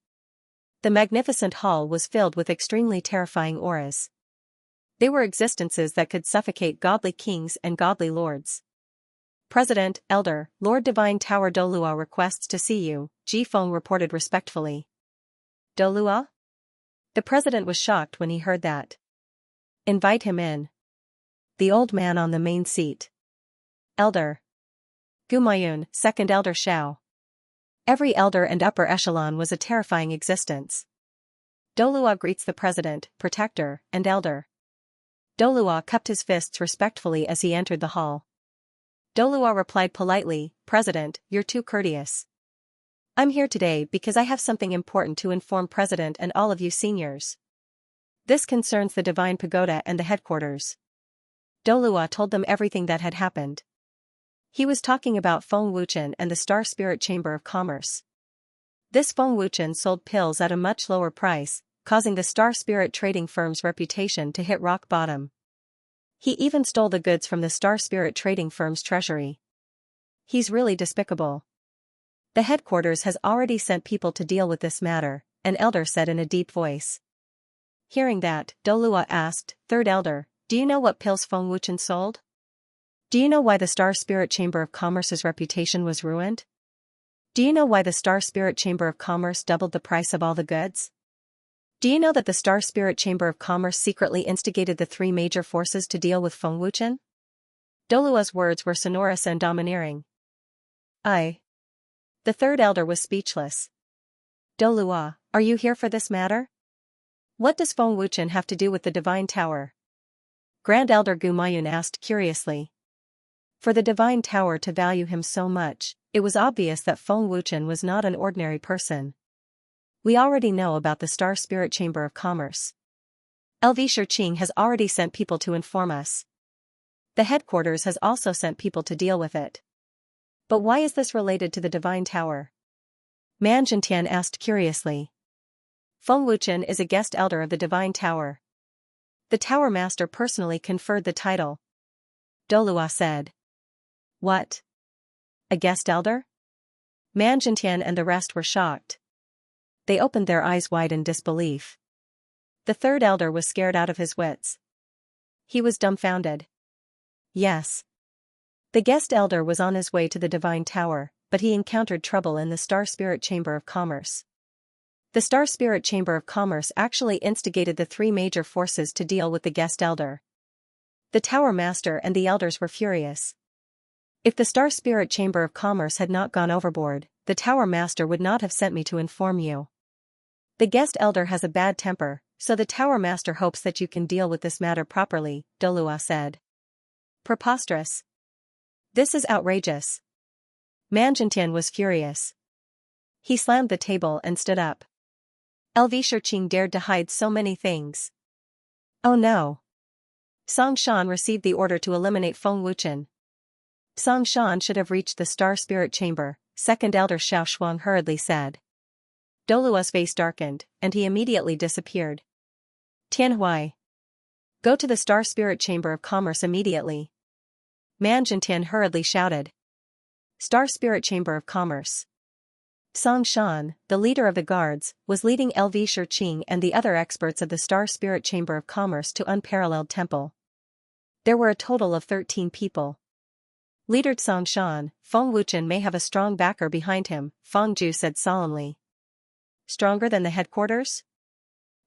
The magnificent hall was filled with extremely terrifying auras. They were existences that could suffocate godly kings and godly lords. President, Elder, Lord Divine Tower Dolua requests to see you, Ji Feng reported respectfully. Dolua? The president was shocked when he heard that. Invite him in. The old man on the main seat. Elder. Gumayun, second Elder Shao. Every elder and upper echelon was a terrifying existence. Dolua greets the president, protector, and elder. Dolua cupped his fists respectfully as he entered the hall. Dolua replied politely, President, you're too courteous. I'm here today because I have something important to inform President and all of you seniors. This concerns the Divine Pagoda and the headquarters. Dolua told them everything that had happened. He was talking about Feng Wuchen and the Star Spirit Chamber of Commerce. This Feng Wuchen sold pills at a much lower price, causing the Star Spirit trading firm's reputation to hit rock bottom. He even stole the goods from the Star Spirit trading firm's treasury. He's really despicable. The headquarters has already sent people to deal with this matter, an elder said in a deep voice. Hearing that, Dolua asked, Third Elder, do you know what pills Feng Wuchen sold? Do you know why the Star Spirit Chamber of Commerce's reputation was ruined? Do you know why the Star Spirit Chamber of Commerce doubled the price of all the goods? Do you know that the Star Spirit Chamber of Commerce secretly instigated the three major forces to deal with Feng Wuchen? Dolua's words were sonorous and domineering. The third elder was speechless. Dolua, are you here for this matter? What does Feng Wuchen have to do with the Divine Tower? Grand Elder Gumayun asked curiously. For the Divine Tower to value him so much, it was obvious that Feng Wuchen was not an ordinary person. We already know about the Star Spirit Chamber of Commerce. LV Shiqing has already sent people to inform us. The headquarters has also sent people to deal with it. But why is this related to the Divine Tower? Man Jintian asked curiously. Feng Wuchen is a guest elder of the Divine Tower. The Tower Master personally conferred the title. Dolua said. What? A guest elder? Man Jintian and the rest were shocked. They opened their eyes wide in disbelief. The third elder was scared out of his wits. He was dumbfounded. Yes. The guest elder was on his way to the Divine Tower, but he encountered trouble in the Star Spirit Chamber of Commerce. The Star Spirit Chamber of Commerce actually instigated the three major forces to deal with the guest elder. The Tower Master and the elders were furious. If the Star Spirit Chamber of Commerce had not gone overboard, the Tower Master would not have sent me to inform you. The guest elder has a bad temper, so the Tower Master hopes that you can deal with this matter properly, Dolua said. Preposterous. This is outrageous. Manjintian was furious. He slammed the table and stood up. LV Shiqing dared to hide so many things. Oh no. Song Shan received the order to eliminate Feng Wuchen. Song Shan should have reached the Star Spirit Chamber, Second Elder Xiao Shuang hurriedly said. Dolua's face darkened, and he immediately disappeared. Tianhui. Go to the Star Spirit Chamber of Commerce immediately. Man Jintian hurriedly shouted. Star Spirit Chamber of Commerce. Song Shan, the leader of the guards, was leading LV Shiqing and the other experts of the Star Spirit Chamber of Commerce to Unparalleled Temple. There were a total of 13 people. Leader Song Shan, Feng Wuchen may have a strong backer behind him, Feng Ju said solemnly. Stronger than the headquarters?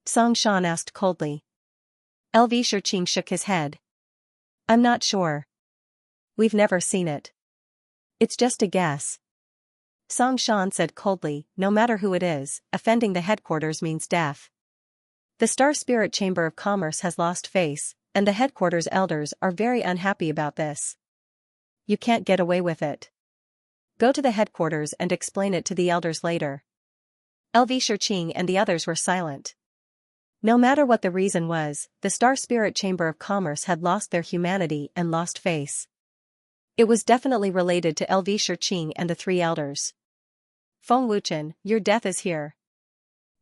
Song Shan asked coldly. LV Shiqing shook his head. I'm not sure. We've never seen it. It's just a guess. Song Shan said coldly, no matter who it is, offending the headquarters means death. The Star Spirit Chamber of Commerce has lost face, and the headquarters elders are very unhappy about this. You can't get away with it. Go to the headquarters and explain it to the elders later. LV Shiqing and the others were silent. No matter what the reason was, the Star Spirit Chamber of Commerce had lost their humanity and lost face. It was definitely related to LV Shiqing and the three elders. Feng Wuchen, your death is here.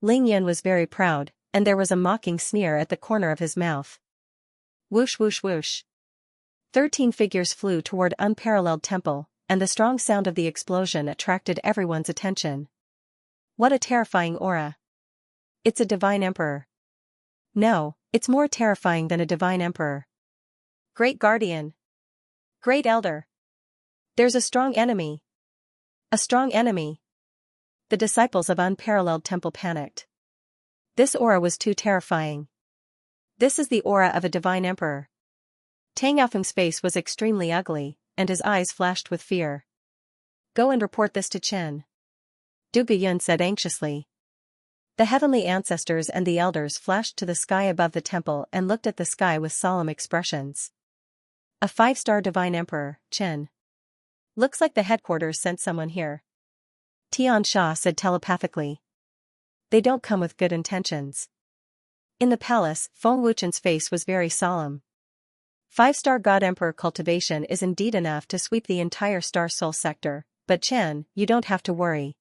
Ling Yan was very proud, and there was a mocking sneer at the corner of his mouth. Whoosh whoosh whoosh. 13 figures flew toward Unparalleled Temple, and the strong sound of the explosion attracted everyone's attention. What a terrifying aura. It's a divine emperor. No, it's more terrifying than a divine emperor. Great guardian. Great elder. There's a strong enemy. A strong enemy. The disciples of Unparalleled Temple panicked. This aura was too terrifying. This is the aura of a divine emperor. Tang Yaofeng's face was extremely ugly, and his eyes flashed with fear. Go and report this to Chen. Du Guyun said anxiously. The heavenly ancestors and the elders flashed to the sky above the temple and looked at the sky with solemn expressions. A 5-star divine emperor, Chen. Looks like the headquarters sent someone here. Tian Sha said telepathically. They don't come with good intentions. In the palace, Feng Wuchen's face was very solemn. 5-star God Emperor Cultivation is indeed enough to sweep the entire Star Soul sector, but Chen, you don't have to worry.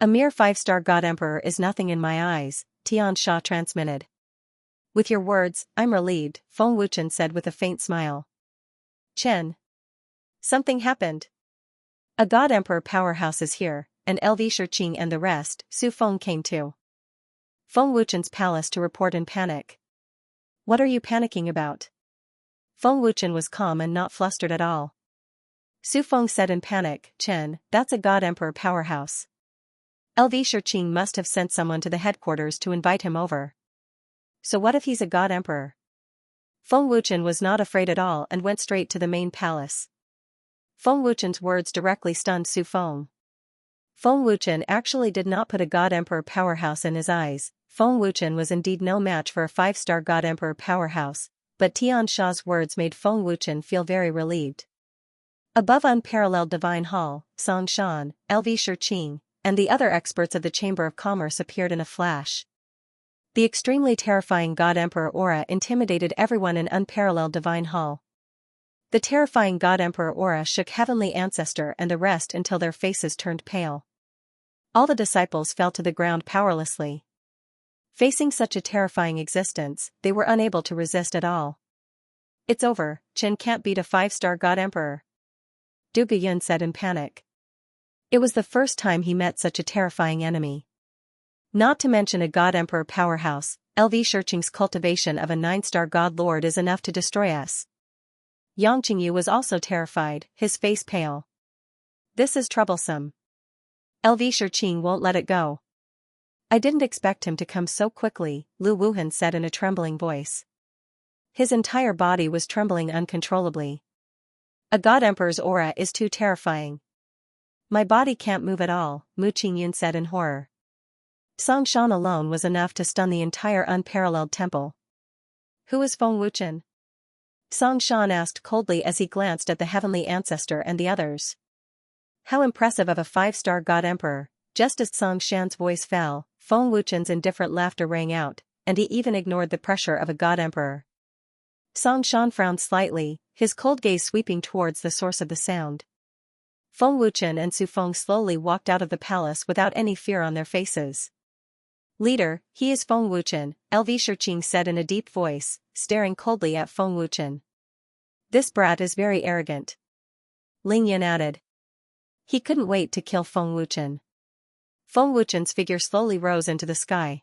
A mere 5-star God Emperor is nothing in my eyes, Tian Sha transmitted. With your words, I'm relieved, Feng Wuchen said with a faint smile. Chen. Something happened. A God Emperor powerhouse is here, and LV Shiqing and the rest, Su Feng came too. Feng Wuchen's palace to report in panic. What are you panicking about? Feng Wuchen was calm and not flustered at all. Su Feng said in panic, Chen, that's a God Emperor powerhouse. LV Shiqing must have sent someone to the headquarters to invite him over. So what if he's a God Emperor? Feng Wuchen was not afraid at all and went straight to the main palace. Feng Wuchen's words directly stunned Su Feng. Feng Wuchen actually did not put a God Emperor powerhouse in his eyes. Feng Wuchen was indeed no match for a 5-star God Emperor powerhouse, but Tian Sha's words made Feng Wuchen feel very relieved. Above unparalleled divine hall, Song Shan, LV Shiqing, and the other experts of the Chamber of Commerce appeared in a flash. The extremely terrifying God Emperor aura intimidated everyone in unparalleled divine hall. The terrifying God Emperor aura shook Heavenly Ancestor and the rest until their faces turned pale. All the disciples fell to the ground powerlessly. Facing such a terrifying existence, they were unable to resist at all. It's over, Chen can't beat a 5-star God Emperor. Du Guiyun said in panic. It was the first time he met such a terrifying enemy. Not to mention a God Emperor powerhouse, LV Shiqing's cultivation of a 9-star God Lord is enough to destroy us. Yang Qingyu was also terrified, his face pale. This is troublesome. LV Shiqing won't let it go. I didn't expect him to come so quickly, Lu Wuhan said in a trembling voice. His entire body was trembling uncontrollably. A God Emperor's aura is too terrifying. My body can't move at all, Mu Qingyun said in horror. Song Shan alone was enough to stun the entire unparalleled temple. Who is Feng Wuchen? Song Shan asked coldly as he glanced at the Heavenly Ancestor and the others. How impressive of a 5-star God Emperor. Just as Song Shan's voice fell, Feng Wuchen's indifferent laughter rang out, and he even ignored the pressure of a God Emperor. Song Shan frowned slightly, his cold gaze sweeping towards the source of the sound. Feng Wuchen and Su Feng slowly walked out of the palace without any fear on their faces. Leader, he is Feng Wuchen, LV Shiqing said in a deep voice, staring coldly at Feng Wuchen. This brat is very arrogant. Ling Yin added. He couldn't wait to kill Feng Wuchen. Feng Wuchen's figure slowly rose into the sky.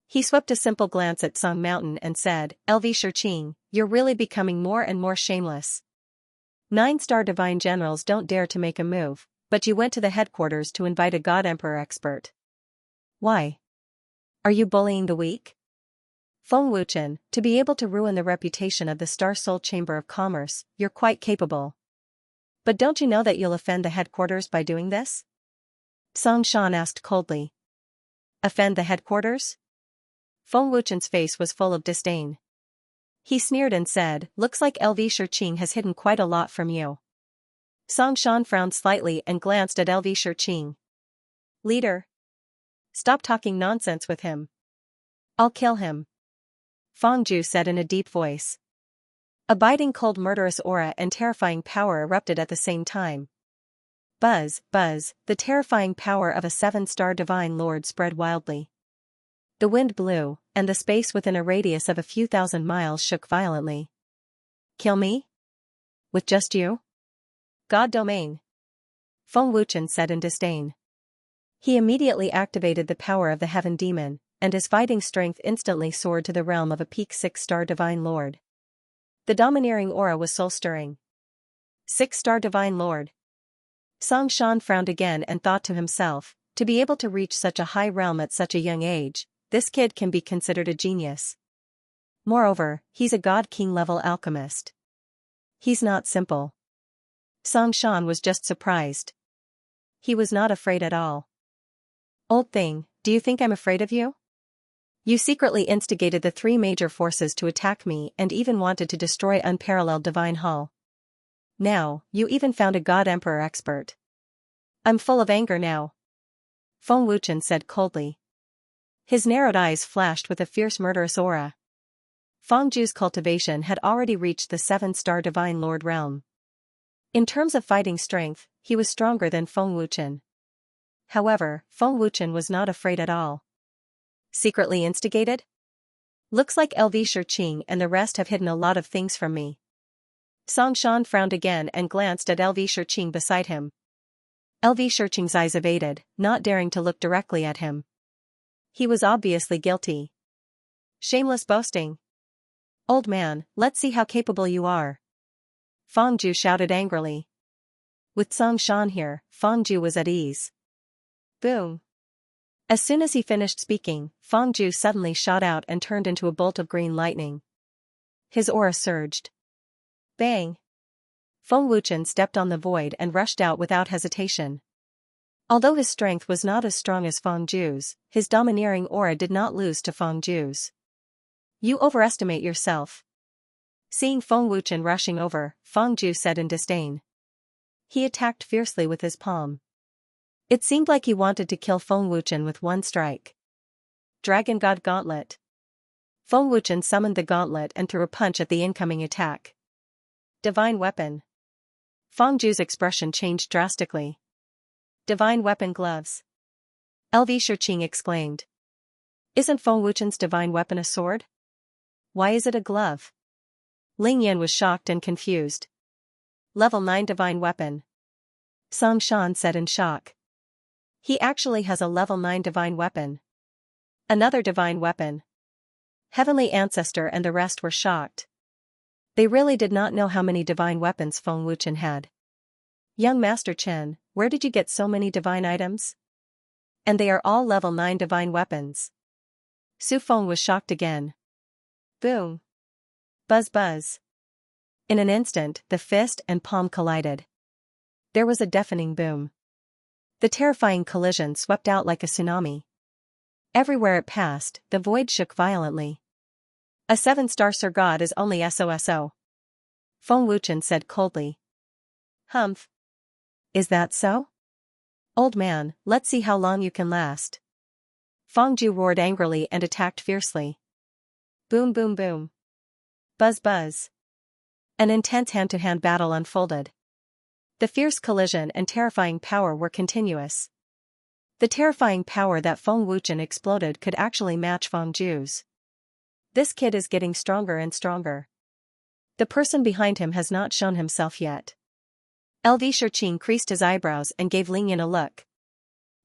He swept a simple glance at Song Mountain and said, LV Shiqing, you're really becoming more and more shameless. 9-star divine generals don't dare to make a move, but you went to the headquarters to invite a God Emperor expert. Why? Are you bullying the weak? Feng Wuchen, to be able to ruin the reputation of the Star Soul Chamber of Commerce, you're quite capable. But don't you know that you'll offend the headquarters by doing this? Song Shan asked coldly. Offend the headquarters? Feng Wuchen's face was full of disdain. He sneered and said, looks like LV Shiqing has hidden quite a lot from you. Song Shan frowned slightly and glanced at LV Shiqing. Leader. Stop talking nonsense with him. I'll kill him. Feng Ju said in a deep voice. A biting cold murderous aura and terrifying power erupted at the same time. Buzz, buzz, the terrifying power of a 7-star divine lord spread wildly. The wind blew, and the space within a radius of a few thousand miles shook violently. Kill me? With just you? God domain. Feng Wuchen said in disdain. He immediately activated the power of the Heaven Demon, and his fighting strength instantly soared to the realm of a peak 6-star divine lord. The domineering aura was soul-stirring. 6-star divine lord. Song Shan frowned again and thought to himself, to be able to reach such a high realm at such a young age, this kid can be considered a genius. Moreover, he's a God King level alchemist. He's not simple. Song Shan was just surprised. He was not afraid at all. Old thing, do you think I'm afraid of you? You secretly instigated the 3 major forces to attack me and even wanted to destroy unparalleled divine hall. Now, you even found a God Emperor expert. I'm full of anger now. Feng Wuchen said coldly. His narrowed eyes flashed with a fierce murderous aura. Feng Ju's cultivation had already reached the 7-star divine lord realm. In terms of fighting strength, he was stronger than Feng Wuchen. However, Feng Wuchen was not afraid at all. Secretly instigated? Looks like LV Shiqing and the rest have hidden a lot of things from me. Song Shan frowned again and glanced at LV Shiqing beside him. LV Shiqing's eyes evaded, not daring to look directly at him. He was obviously guilty. Shameless boasting. Old man, let's see how capable you are. Fangju shouted angrily. With Songshan here, Fangju was at ease. Boom. As soon as he finished speaking, Fangju suddenly shot out and turned into a bolt of green lightning. His aura surged. Bang! Feng Wuchen stepped on the void and rushed out without hesitation. Although his strength was not as strong as Fangju's, his domineering aura did not lose to Fangju's. You overestimate yourself. Seeing Feng Wuchen rushing over, Fangju said in disdain. He attacked fiercely with his palm. It seemed like he wanted to kill Feng Wuchen with one strike. Dragon God Gauntlet. Feng Wuchen summoned the gauntlet and threw a punch at the incoming attack. Divine Weapon. Fangju's expression changed drastically. Divine Weapon Gloves. LV Shiqing exclaimed. Isn't Feng Wuchen's divine weapon a sword? Why is it a glove? Ling Yan was shocked and confused. Level 9 Divine Weapon. Song Shan said in shock. He actually has a level 9 divine weapon. Another divine weapon. Heavenly Ancestor and the rest were shocked. They really did not know how many divine weapons Feng Wuchen had. Young Master Chen, where did you get so many divine items? And they are all level 9 divine weapons. Su Feng was shocked again. Boom. Buzz buzz. In an instant, the fist and palm collided. There was a deafening boom. The terrifying collision swept out like a tsunami. Everywhere it passed, the void shook violently. A 7-star Sir God is only SOSO. Feng Wuchen said coldly. Humph. Is that so? Old man, let's see how long you can last. Fangju roared angrily and attacked fiercely. Boom boom boom. Buzz buzz. An intense hand-to-hand battle unfolded. The fierce collision and terrifying power were continuous. The terrifying power that Feng Wuchen exploded could actually match Fangju's. This kid is getting stronger and stronger. The person behind him has not shown himself yet. LV Shiqing creased his eyebrows and gave Ling Yan a look.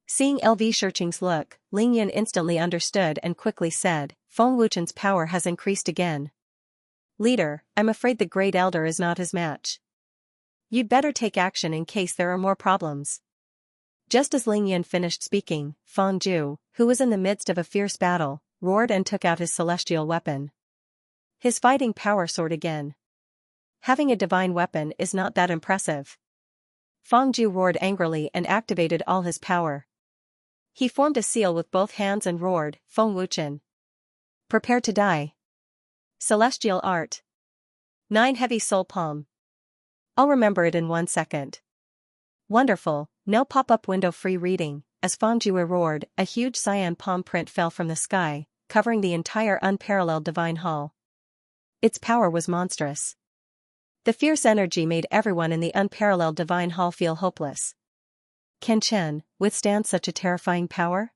Seeing LV Shiqing's look, Ling Yan instantly understood and quickly said, Feng Wuchen's power has increased again. Leader, I'm afraid the Great Elder is not his match. You'd better take action in case there are more problems. Just as Ling Yan finished speaking, Fangju, who was in the midst of a fierce battle, roared and took out his celestial weapon. His fighting power soared again. Having a divine weapon is not that impressive. Fangju roared angrily and activated all his power. He formed a seal with both hands and roared, Feng Wuchen. Prepare to die. Celestial Art. 9 Heavy Soul Palm. I'll remember it in 1 second. Wonderful, no pop-up window free reading. As Fangju roared, a huge cyan palm print fell from the sky, covering the entire unparalleled divine hall. Its power was monstrous. The fierce energy made everyone in the unparalleled divine hall feel hopeless. Can Chen withstand such a terrifying power?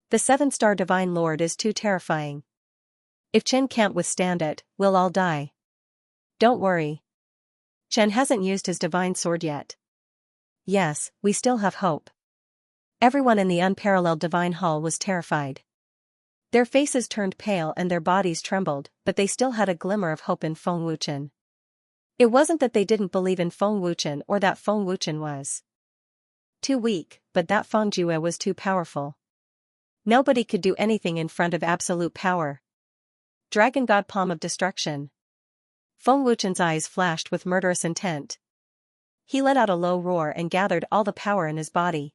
The 7-star divine lord is too terrifying. If Chen can't withstand it, we'll all die. Don't worry. Chen hasn't used his divine sword yet. Yes, we still have hope. Everyone in the unparalleled divine hall was terrified. Their faces turned pale and their bodies trembled, but they still had a glimmer of hope in Feng Wuchen. It wasn't that they didn't believe in Feng Wuchen or that Feng Wuchen was too weak, but that Fangju was too powerful. Nobody could do anything in front of absolute power. Dragon God Palm of Destruction. Feng Wuchen's eyes flashed with murderous intent. He let out a low roar and gathered all the power in his body.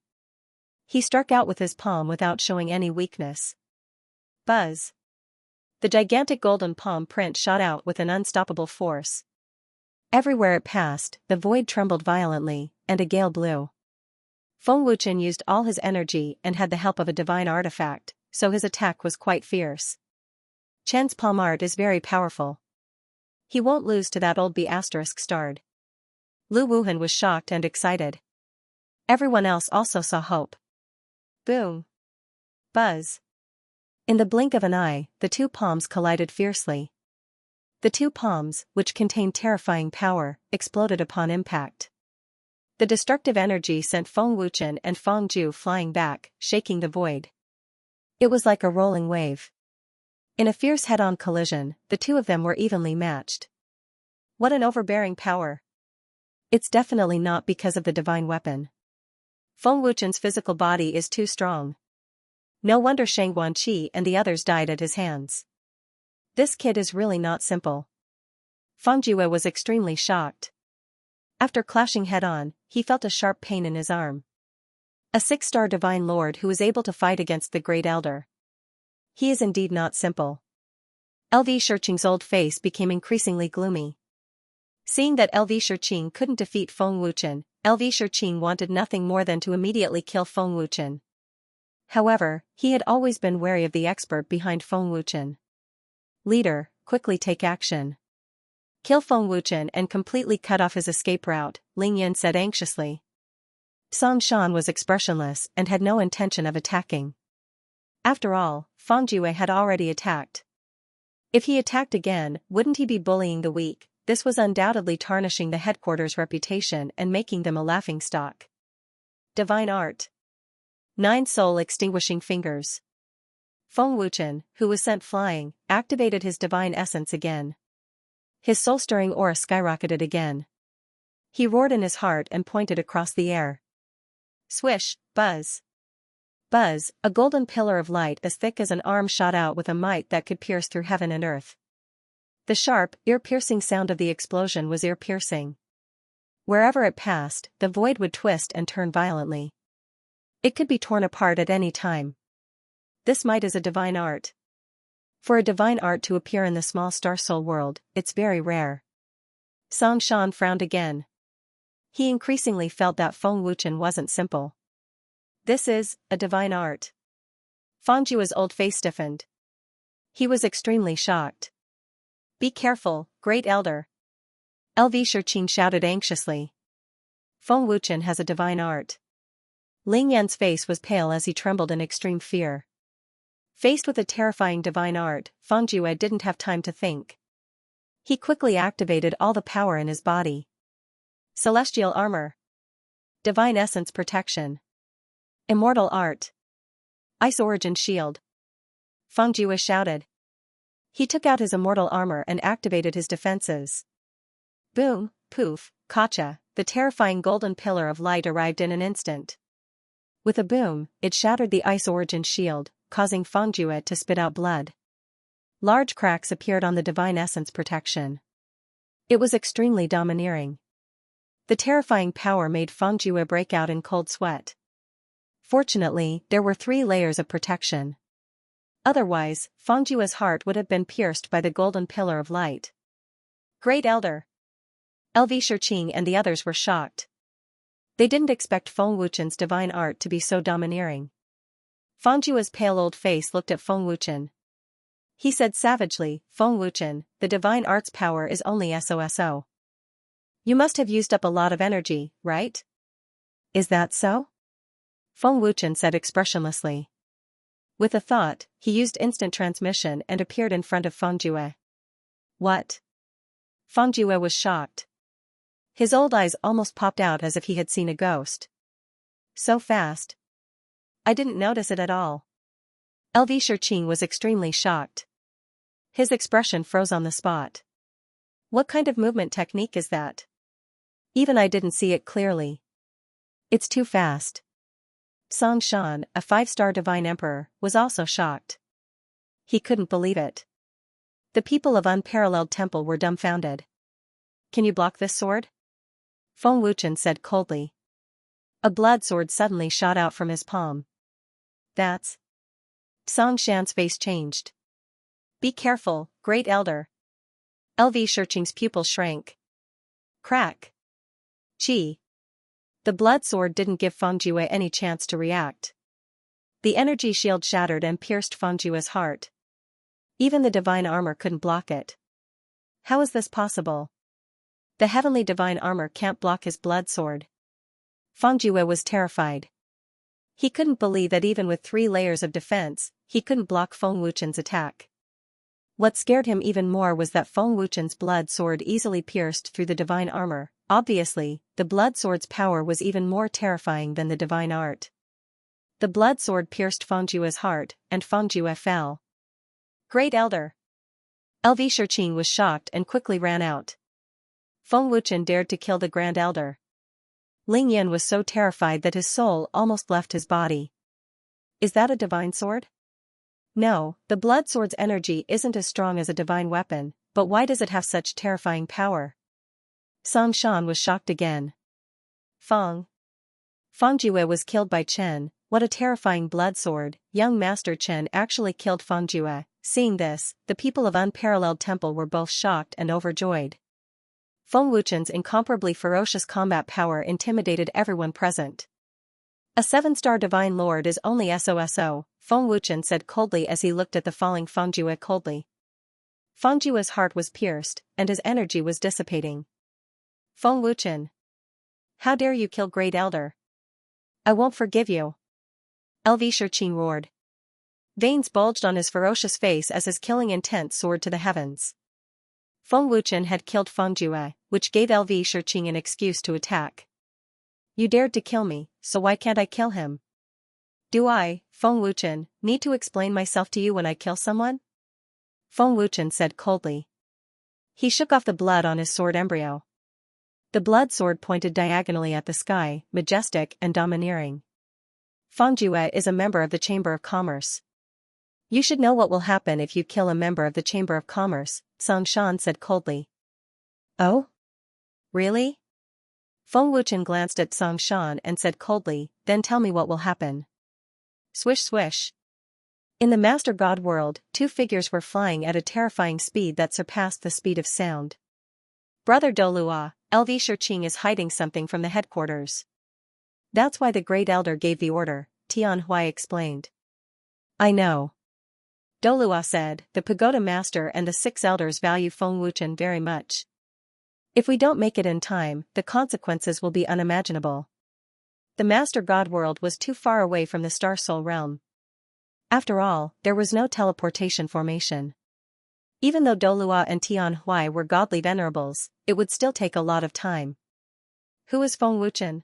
He struck out with his palm without showing any weakness. Buzz. The gigantic golden palm print shot out with an unstoppable force. Everywhere it passed, the void trembled violently, and a gale blew. Feng Wuchen used all his energy and had the help of a divine artifact, so his attack was quite fierce. Chen's palm art is very powerful. He won't lose to that old B*****. Lu Wuhan was shocked and excited. Everyone else also saw hope. Boom. Buzz. In the blink of an eye, the two palms collided fiercely. The two palms, which contained terrifying power, exploded upon impact. The destructive energy sent Feng Wuchen and Fangju flying back, shaking the void. It was like a rolling wave. In a fierce head-on collision, the two of them were evenly matched. What an overbearing power. It's definitely not because of the divine weapon. Feng Wuchen's physical body is too strong. No wonder Shang Guanqi and the others died at his hands. This kid is really not simple. Feng Jue was extremely shocked. After clashing head-on, he felt a sharp pain in his arm. A 6-star divine lord who is able to fight against the Great Elder. He is indeed not simple. LV Shiqing's old face became increasingly gloomy. Seeing that LV Shiqing couldn't defeat Feng Wuchen, LV Shiqing wanted nothing more than to immediately kill Feng Wuchen. However, he had always been wary of the expert behind Feng Wuchen. Leader, quickly take action. Kill Feng Wuchen and completely cut off his escape route, Ling Yan said anxiously. Song Shan was expressionless and had no intention of attacking. After all, Feng Jue had already attacked. If he attacked again, wouldn't he be bullying the weak? This was undoubtedly tarnishing the headquarters' reputation and making them a laughingstock. Divine Art. 9 soul-extinguishing fingers. Feng Wuchen, who was sent flying, activated his divine essence again. His soul-stirring aura skyrocketed again. He roared in his heart and pointed across the air. Swish, buzz. Buzz, a golden pillar of light as thick as an arm shot out with a might that could pierce through heaven and earth. The sharp, ear-piercing sound of the explosion was ear-piercing. Wherever it passed, the void would twist and turn violently. It could be torn apart at any time. This might is a divine art. For a divine art to appear in the small star soul world, it's very rare. Song Shan frowned again. He increasingly felt that Feng Wuchen wasn't simple. This is a divine art. Feng Jue's old face stiffened. He was extremely shocked. Be careful, Great Elder. LV Shiqing shouted anxiously. Feng Wuchen has a divine art. Ling Yan's face was pale as he trembled in extreme fear. Faced with a terrifying divine art, Feng Jue didn't have time to think. He quickly activated all the power in his body. Celestial armor. Divine essence protection. Immortal art. Ice origin shield. Feng Jue shouted. He took out his immortal armor and activated his defenses. Boom, poof, kacha, the terrifying golden pillar of light arrived in an instant. With a boom, it shattered the ice origin shield, causing Feng Jue to spit out blood. Large cracks appeared on the divine essence protection. It was extremely domineering. The terrifying power made Feng Jue break out in cold sweat. Fortunately, there were 3 layers of protection. Otherwise, Feng Jue's heart would have been pierced by the golden pillar of light. Great Elder. LV Shiqing and the others were shocked. They didn't expect Feng Wuchen's divine art to be so domineering. Feng Jue's pale old face looked at Feng Wuchen. He said savagely, Feng Wuchen, the divine art's power is only SOSO. You must have used up a lot of energy, right? Is that so? Feng Wuchen said expressionlessly. With a thought, he used instant transmission and appeared in front of Feng Jue. What? Feng Jue was shocked. His old eyes almost popped out as if he had seen a ghost. So fast. I didn't notice it at all. LV Shiqing was extremely shocked. His expression froze on the spot. What kind of movement technique is that? Even I didn't see it clearly. It's too fast. Song Shan, a 5-star divine emperor, was also shocked. He couldn't believe it. The people of Unparalleled Temple were dumbfounded. Can you block this sword? Feng Wuchen said coldly. A blood sword suddenly shot out from his palm. That's... Song Shan's face changed. Be careful, Great Elder. LV Shiqing's pupil shrank. Crack. Chi. The blood sword didn't give Feng Jue any chance to react. The energy shield shattered and pierced Feng Jue's heart. Even the divine armor couldn't block it. How is this possible? The heavenly divine armor can't block his blood sword. Feng Jue was terrified. He couldn't believe that even with 3 layers of defense, he couldn't block Feng Wuchen's attack. What scared him even more was that Feng Wuchen's blood sword easily pierced through the divine armor. Obviously, the blood sword's power was even more terrifying than the divine art. The blood sword pierced Fengjue's heart, and Fengjue fell. Great Elder! LV Shiqing was shocked and quickly ran out. Feng Wuchen dared to kill the Grand Elder. Ling Yin was so terrified that his soul almost left his body. Is that a divine sword? No, the blood sword's energy isn't as strong as a divine weapon, but why does it have such terrifying power? Song Shan was shocked again. Fengjue was killed by Chen. What a terrifying blood sword. Young Master Chen actually killed Fengjue. Seeing this, the people of Unparalleled Temple were both shocked and overjoyed. Feng Wuchen's incomparably ferocious combat power intimidated everyone present. A 7-star divine lord is only SOSO, Feng Wuchen said coldly as he looked at the falling Fengjue coldly. Fengjue's heart was pierced, and his energy was dissipating. Feng Wuchen! How dare you kill Great Elder? I won't forgive you! LV Shiqing roared. Veins bulged on his ferocious face as his killing intent soared to the heavens. Feng Wuchen had killed Fengjue, which gave LV Shiqing an excuse to attack. You dared to kill me, so why can't I kill him? Do I, Feng Wuchen, need to explain myself to you when I kill someone? Feng Wuchen said coldly. He shook off the blood on his sword embryo. The blood sword pointed diagonally at the sky, majestic and domineering. Fengjue is a member of the Chamber of Commerce. You should know what will happen if you kill a member of the Chamber of Commerce, Song Shan said coldly. Oh? Really? Feng Wuchen glanced at Song Shan and said coldly, then tell me what will happen. Swish swish. In the Master God world, 2 figures were flying at a terrifying speed that surpassed the speed of sound. Brother Dolua, LV Shiqing is hiding something from the headquarters. That's why the Great Elder gave the order, Tian Huai explained. I know. Dolua said, the Pagoda Master and the 6 elders value Feng Wuchen very much. If we don't make it in time, the consequences will be unimaginable. The Master God world was too far away from the Star Soul realm. After all, there was no teleportation formation. Even though Dolua and Tian Huai were godly venerables, it would still take a lot of time. Who is Feng Wuchen?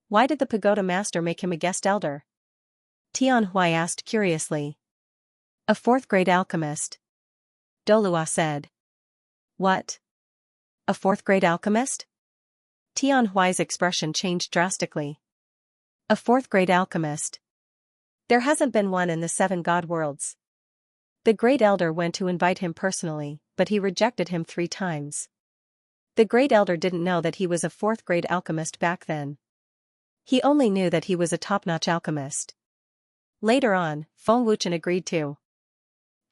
Why did the Pagoda Master make him a guest elder? Tian Huai asked curiously. A 4th-grade alchemist. Dolua said. What? A 4th-grade alchemist? Tian Huai's expression changed drastically. A 4th-grade alchemist. There hasn't been one in the 7 god worlds. The Great Elder went to invite him personally, but he rejected him 3 times. The Great Elder didn't know that he was a 4th-grade alchemist back then. He only knew that he was a top-notch alchemist. Later on, Feng Wuchen agreed to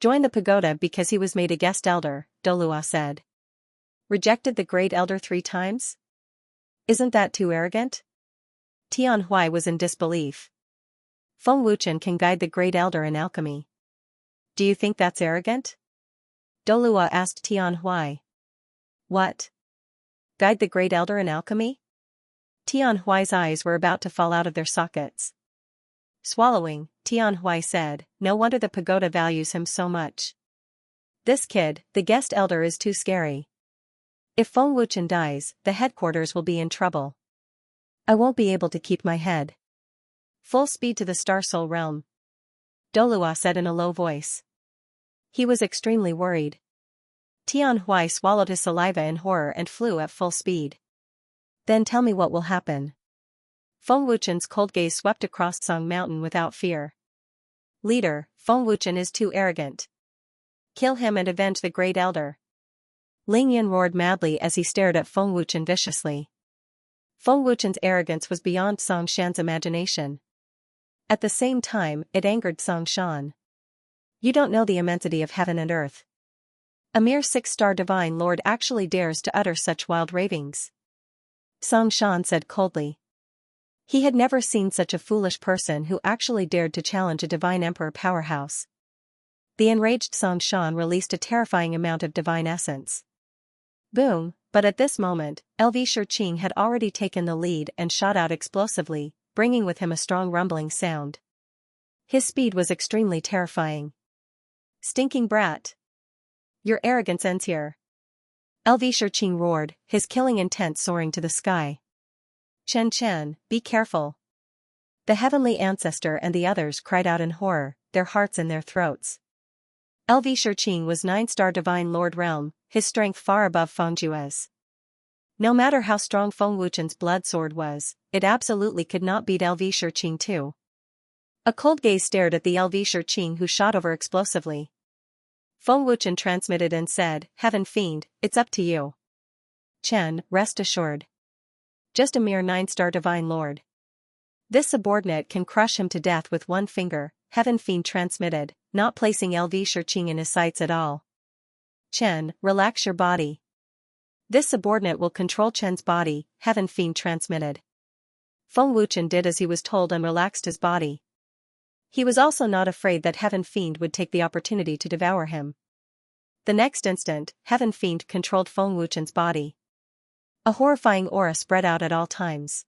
join the pagoda because he was made a guest elder, Dolua said. Rejected the Great Elder 3 times? Isn't that too arrogant? Tian Huai was in disbelief. Feng Wuchen can guide the Great Elder in alchemy. Do you think that's arrogant? Dolua asked Tian Huai. What? Guide the Great Elder in alchemy? Tian Huai's eyes were about to fall out of their sockets. Swallowing, Tian Huai said, no wonder the pagoda values him so much. This kid, the guest elder, is too scary. If Feng Wuchen dies, the headquarters will be in trouble. I won't be able to keep my head. Full speed to the Star Soul realm. Dolua said in a low voice. He was extremely worried. Tian Huai swallowed his saliva in horror and flew at full speed. Then tell me what will happen. Feng Wuchen's cold gaze swept across Song Mountain without fear. Leader, Feng Wuchen is too arrogant. Kill him and avenge the Great Elder. Ling Yin roared madly as he stared at Feng Wuchen viciously. Feng Wuchen's arrogance was beyond Song Shan's imagination. At the same time, it angered Song Shan. You don't know the immensity of heaven and earth. A mere 6-star divine lord actually dares to utter such wild ravings. Song Shan said coldly. He had never seen such a foolish person who actually dared to challenge a divine emperor powerhouse. The enraged Song Shan released a terrifying amount of divine essence. Boom, but at this moment, LV Shiqing had already taken the lead and shot out explosively, bringing with him a strong rumbling sound. His speed was extremely terrifying. Stinking brat! Your arrogance ends here. LV Shiqing roared, his killing intent soaring to the sky. Chen, be careful. The heavenly ancestor and the others cried out in horror, their hearts in their throats. LV Shiqing was 9-star Divine Lord realm, his strength far above Feng Jue's. No matter how strong Feng Wuchen's blood sword was, it absolutely could not beat LV Shiqing too. A cold gaze stared at the LV Shiqing, who shot over explosively. Feng Wuchen transmitted and said, "Heaven Fiend, it's up to you. Chen, rest assured. Just a mere 9-star Divine Lord. This subordinate can crush him to death with one finger," Heaven Fiend transmitted, not placing LV Shiqing in his sights at all. "Chen, relax your body. This subordinate will control Chen's body," Heaven Fiend transmitted. Feng Wuchen did as he was told and relaxed his body. He was also not afraid that Heaven Fiend would take the opportunity to devour him. The next instant, Heaven Fiend controlled Feng Wuchen's body. A horrifying aura spread out at all times.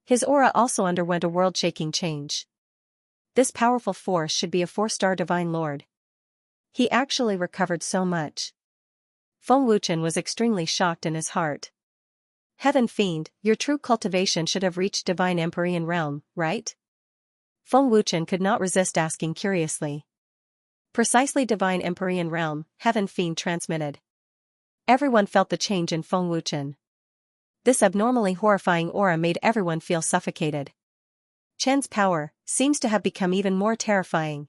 His aura also underwent a world-shaking change. This powerful force should be a 4-star Divine Lord. He actually recovered so much. Feng Wuchen was extremely shocked in his heart. "Heaven Fiend, your true cultivation should have reached Divine Empyrean realm, right?" Feng Wuchen could not resist asking curiously. "Precisely Divine Empyrean realm," Heaven Fiend transmitted. Everyone felt the change in Feng Wuchen. This abnormally horrifying aura made everyone feel suffocated. Chen's power seems to have become even more terrifying.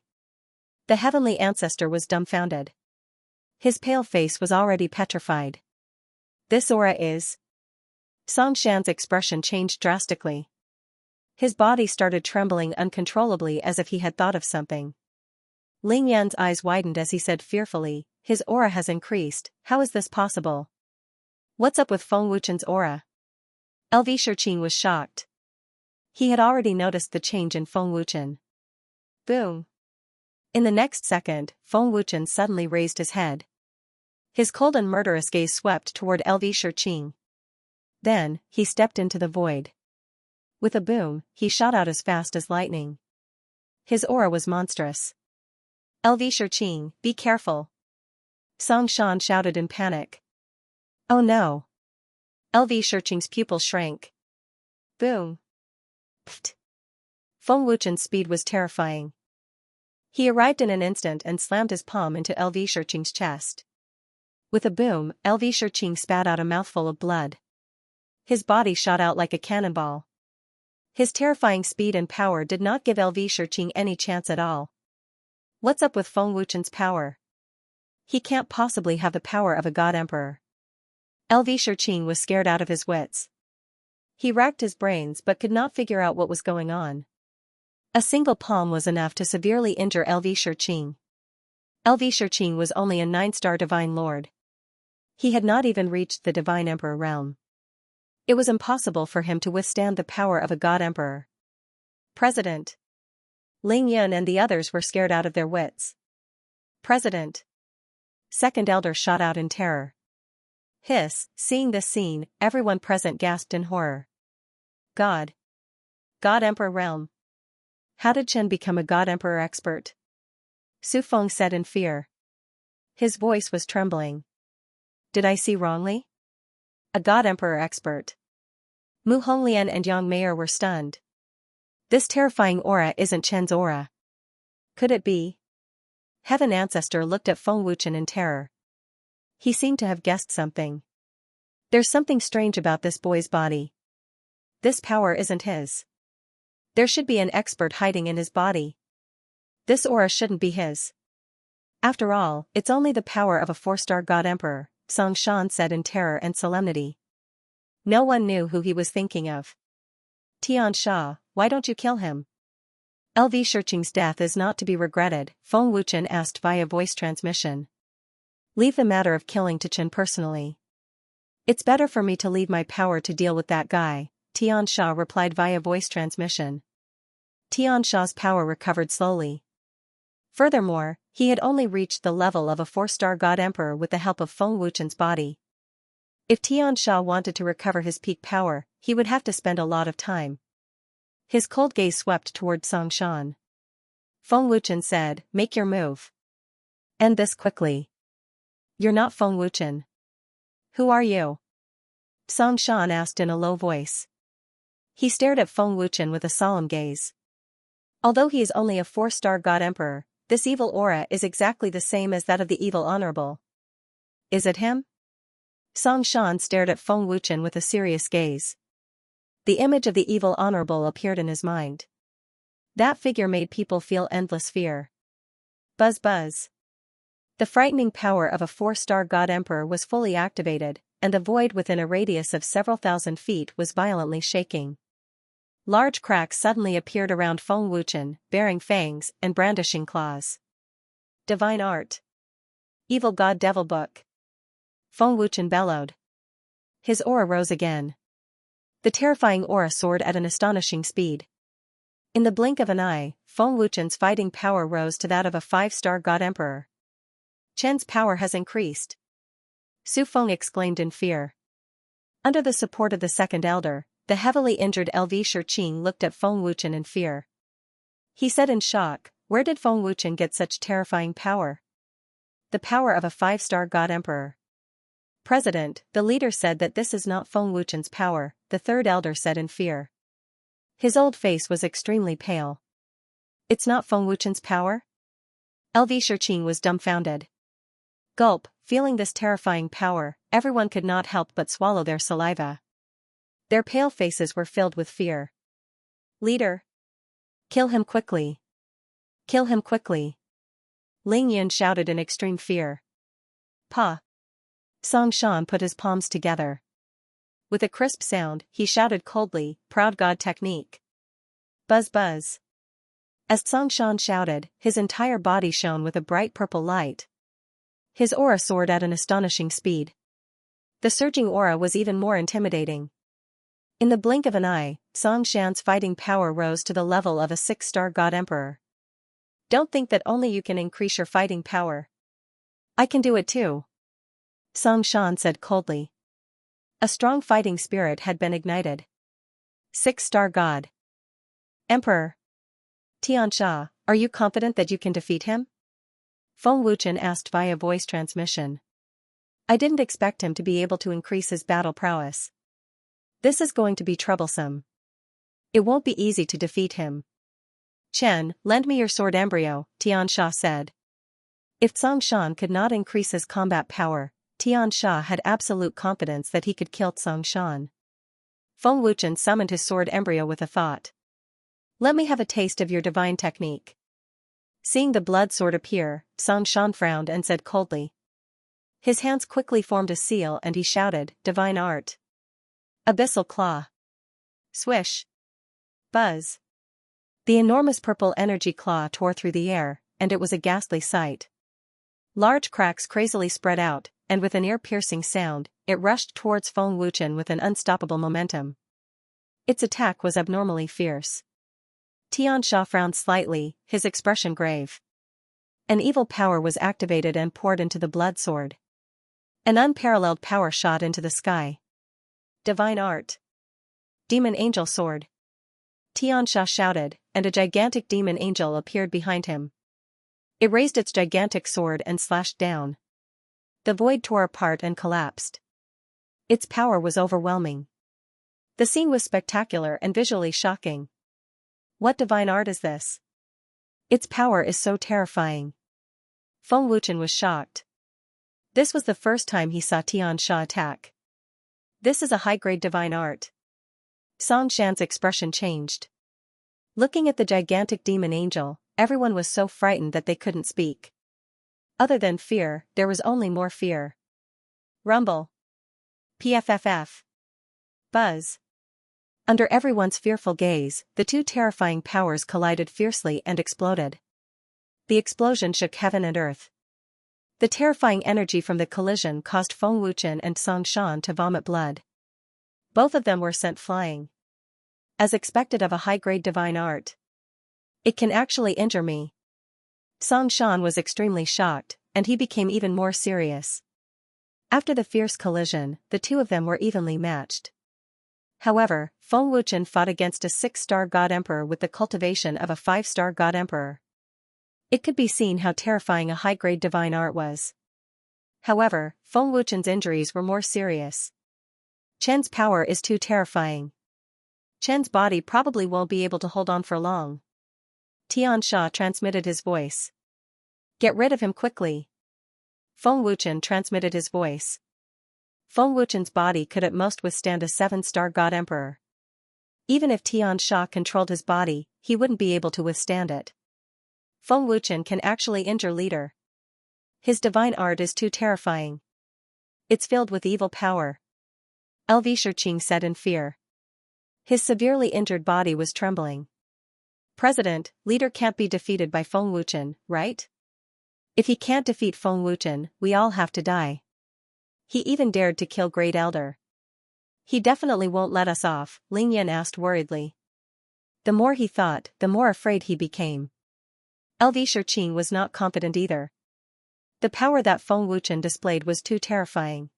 The heavenly ancestor was dumbfounded. His pale face was already petrified. "This aura is..." Song Shan's expression changed drastically. His body started trembling uncontrollably as if he had thought of something. Ling Yan's eyes widened as he said fearfully, "His aura has increased, how is this possible? What's up with Feng Wuchen's aura?" LV Shiqing was shocked. He had already noticed the change in Feng Wuchen. Boom! In the next second, Feng Wuchen suddenly raised his head. His cold and murderous gaze swept toward LV Shiqing. Then, he stepped into the void. With a boom, he shot out as fast as lightning. His aura was monstrous. "LV Shiqing, be careful!" Song Shan shouted in panic. "Oh no!" LV Shiqing's pupil shrank. Boom! Pfft! Feng Wuchen's speed was terrifying. He arrived in an instant and slammed his palm into LV Shiqing's chest. With a boom, LV Shiqing spat out a mouthful of blood. His body shot out like a cannonball. His terrifying speed and power did not give LV Shiqing any chance at all. What's up with Feng Wuchen's power? He can't possibly have the power of a god emperor. LV Shiqing was scared out of his wits. He racked his brains but could not figure out what was going on. A single palm was enough to severely injure LV Shiqing. LV Shiqing was only a 9-star Divine Lord. He had not even reached the Divine Emperor realm. It was impossible for him to withstand the power of a god emperor. "President!" Ling Yun and the others were scared out of their wits. "President!" Second elder shot out in terror. Hiss! Seeing this scene, everyone present gasped in horror. God! God Emperor realm! How did Chen become a god emperor expert? Su Feng said in fear. His voice was trembling. "Did I see wrongly? A god emperor expert." Mu Honglian and Yang Meier were stunned. This terrifying aura isn't Chen's aura. Could it be? Heaven Ancestor looked at Feng Wuchen in terror. He seemed to have guessed something. There's something strange about this boy's body. This power isn't his. There should be an expert hiding in his body. This aura shouldn't be his. After all, it's only the power of a 4-star god emperor, Song Shan said in terror and solemnity. No one knew who he was thinking of. "Tian Sha, why don't you kill him?" LV Shiqing's death is not to be regretted, Feng Wuchen asked via voice transmission. "Leave the matter of killing to Chen personally. It's better for me to leave my power to deal with that guy," Tian Sha replied via voice transmission. Tian Sha's power recovered slowly. Furthermore, he had only reached the level of a 4-star god emperor with the help of Feng Wuchen's body. If Tian Sha wanted to recover his peak power, he would have to spend a lot of time. His cold gaze swept toward Song Shan. Feng Wuchen said, "Make your move. End this quickly." "You're not Feng Wuchen. Who are you?" Song Shan asked in a low voice. He stared at Feng Wuchen with a solemn gaze. Although he is only a 4-star god emperor, this evil aura is exactly the same as that of the evil honorable. Is it him? Song Shan stared at Feng Wuchen with a serious gaze. The image of the evil honorable appeared in his mind. That figure made people feel endless fear. Buzz buzz. The frightening power of a 4-star god emperor was fully activated, and the void within a radius of several thousand feet was violently shaking. Large cracks suddenly appeared around Feng Wuchen, bearing fangs and brandishing claws. Divine art. Evil god devil book. Feng Wuchen bellowed. His aura rose again. The terrifying aura soared at an astonishing speed. In the blink of an eye, Feng Wuchen's fighting power rose to that of a 5-star god emperor. Chen's power has increased. Su Feng exclaimed in fear. Under the support of the second elder, the heavily injured LV Shiqing looked at Feng Wuchen in fear. He said in shock, "Where did Feng Wuchen get such terrifying power?" "The power of a 5-star god emperor." "President," the leader said, "that this is not Feng Wuchen's power," the third elder said in fear. His old face was extremely pale. "It's not Feng Wuchen's power?" LV Shiqing was dumbfounded. Gulp, feeling this terrifying power, everyone could not help but swallow their saliva. Their pale faces were filled with fear. "Leader! Kill him quickly! Kill him quickly!" Ling Yun shouted in extreme fear. "Pa!" Song Shan put his palms together. With a crisp sound, he shouted coldly, "Proud god technique!" Buzz buzz. As Song Shan shouted, his entire body shone with a bright purple light. His aura soared at an astonishing speed. The surging aura was even more intimidating. In the blink of an eye, Song Shan's fighting power rose to the level of a 6-star god emperor. "Don't think that only you can increase your fighting power. I can do it too," Song Shan said coldly. A strong fighting spirit had been ignited. 6-star god emperor. "Xianxia, are you confident that you can defeat him?" Feng Wuchen asked via voice transmission. "I didn't expect him to be able to increase his battle prowess. This is going to be troublesome. It won't be easy to defeat him." "Chen, lend me your sword embryo," Xianxia said. If Song Shan could not increase his combat power, Xianxia had absolute confidence that he could kill Song Shan. Feng Wuchen summoned his sword embryo with a thought. "Let me have a taste of your divine technique." Seeing the blood sword appear, Song Shan frowned and said coldly. His hands quickly formed a seal and he shouted, "Divine art. Abyssal claw." Swish. Buzz. The enormous purple energy claw tore through the air, and it was a ghastly sight. Large cracks crazily spread out, and with an ear-piercing sound, it rushed towards Feng Wuchen with an unstoppable momentum. Its attack was abnormally fierce. Xianxia frowned slightly, his expression grave. An evil power was activated and poured into the blood sword. An unparalleled power shot into the sky. "Divine art. Demon angel sword." Xianxia shouted, and a gigantic demon angel appeared behind him. It raised its gigantic sword and slashed down. The void tore apart and collapsed. Its power was overwhelming. The scene was spectacular and visually shocking. What divine art is this? Its power is so terrifying. Feng Wuchen was shocked. This was the first time he saw Xianxia attack. This is a high-grade divine art. Song Shan's expression changed. Looking at the gigantic demon angel, everyone was so frightened that they couldn't speak. Other than fear, there was only more fear. Rumble. PFFF. Buzz. Under everyone's fearful gaze, the two terrifying powers collided fiercely and exploded. The explosion shook heaven and earth. The terrifying energy from the collision caused Feng Wuchen and Song Shan to vomit blood. Both of them were sent flying. As expected of a high-grade divine art. It can actually injure me. Song Shan was extremely shocked, and he became even more serious. After the fierce collision, the two of them were evenly matched. However, Feng Wuchen fought against a 6-star god emperor with the cultivation of a 5-star god emperor. It could be seen how terrifying a high-grade divine art was. However, Feng Wuchen's injuries were more serious. Chen's power is too terrifying. Chen's body probably won't be able to hold on for long. Xianxia transmitted his voice. Get rid of him quickly. Feng Wuchen transmitted his voice. Feng Wuchen's body could at most withstand a 7-star god emperor. Even if Xianxia controlled his body, he wouldn't be able to withstand it. Feng Wuchen can actually injure leader. His divine art is too terrifying. It's filled with evil power. Xianxia said in fear. His severely injured body was trembling. President, leader can't be defeated by Feng Wuchen, right? If he can't defeat Feng Wuchen, we all have to die. He even dared to kill Great Elder. He definitely won't let us off, Ling Yan asked worriedly. The more he thought, the more afraid he became. Xianxia was not confident either. The power that Feng Wuchen displayed was too terrifying.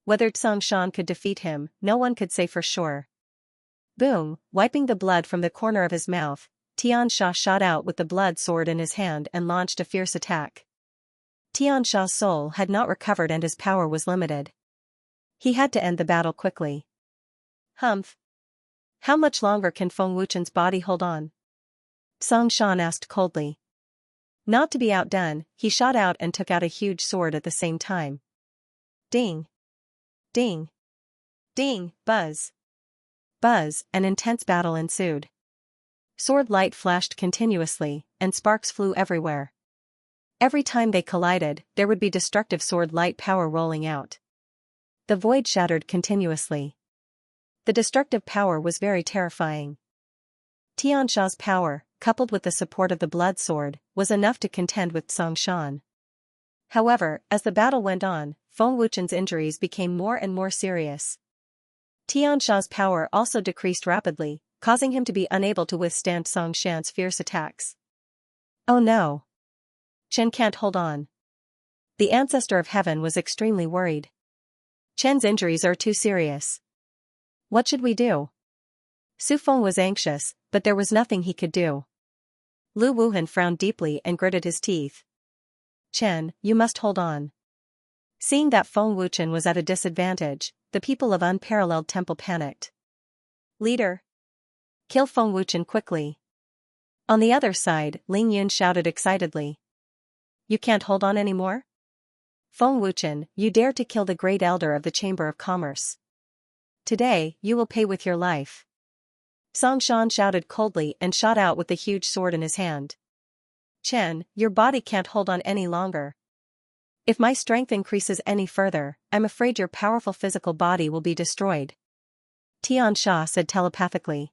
Whether Xianxia could defeat him, no one could say for sure. Boom, wiping the blood from the corner of his mouth, Xianxia shot out with the blood sword in his hand and launched a fierce attack. Xianxia's soul had not recovered and his power was limited. He had to end the battle quickly. Humph. How much longer can Feng Wuchen's body hold on? Xianxia asked coldly. Not to be outdone, he shot out and took out a huge sword at the same time. Ding. Ding. Ding, buzz. Buzz, an intense battle ensued. Sword light flashed continuously, and sparks flew everywhere. Every time they collided, there would be destructive sword light power rolling out. The void shattered continuously. The destructive power was very terrifying. Xianxia's power, coupled with the support of the blood sword, was enough to contend with Xianxia. However, as the battle went on, Feng Wuchen's injuries became more and more serious. Xianxia's power also decreased rapidly, causing him to be unable to withstand Xianxia's fierce attacks. Oh no! Chen can't hold on. The ancestor of heaven was extremely worried. Chen's injuries are too serious. What should we do? Su Feng was anxious, but there was nothing he could do. Lu Wuhan frowned deeply and gritted his teeth. Chen, you must hold on. Seeing that Feng Wuchen was at a disadvantage, the people of Unparalleled Temple panicked. Leader! Kill Feng Wuchen quickly. On the other side, Ling Yun shouted excitedly. You can't hold on anymore? Feng Wuchen, you dare to kill the Great Elder of the Chamber of Commerce. Today, you will pay with your life. Xianxia shouted coldly and shot out with the huge sword in his hand. Chen, your body can't hold on any longer. If my strength increases any further, I'm afraid your powerful physical body will be destroyed. Xianxia said telepathically.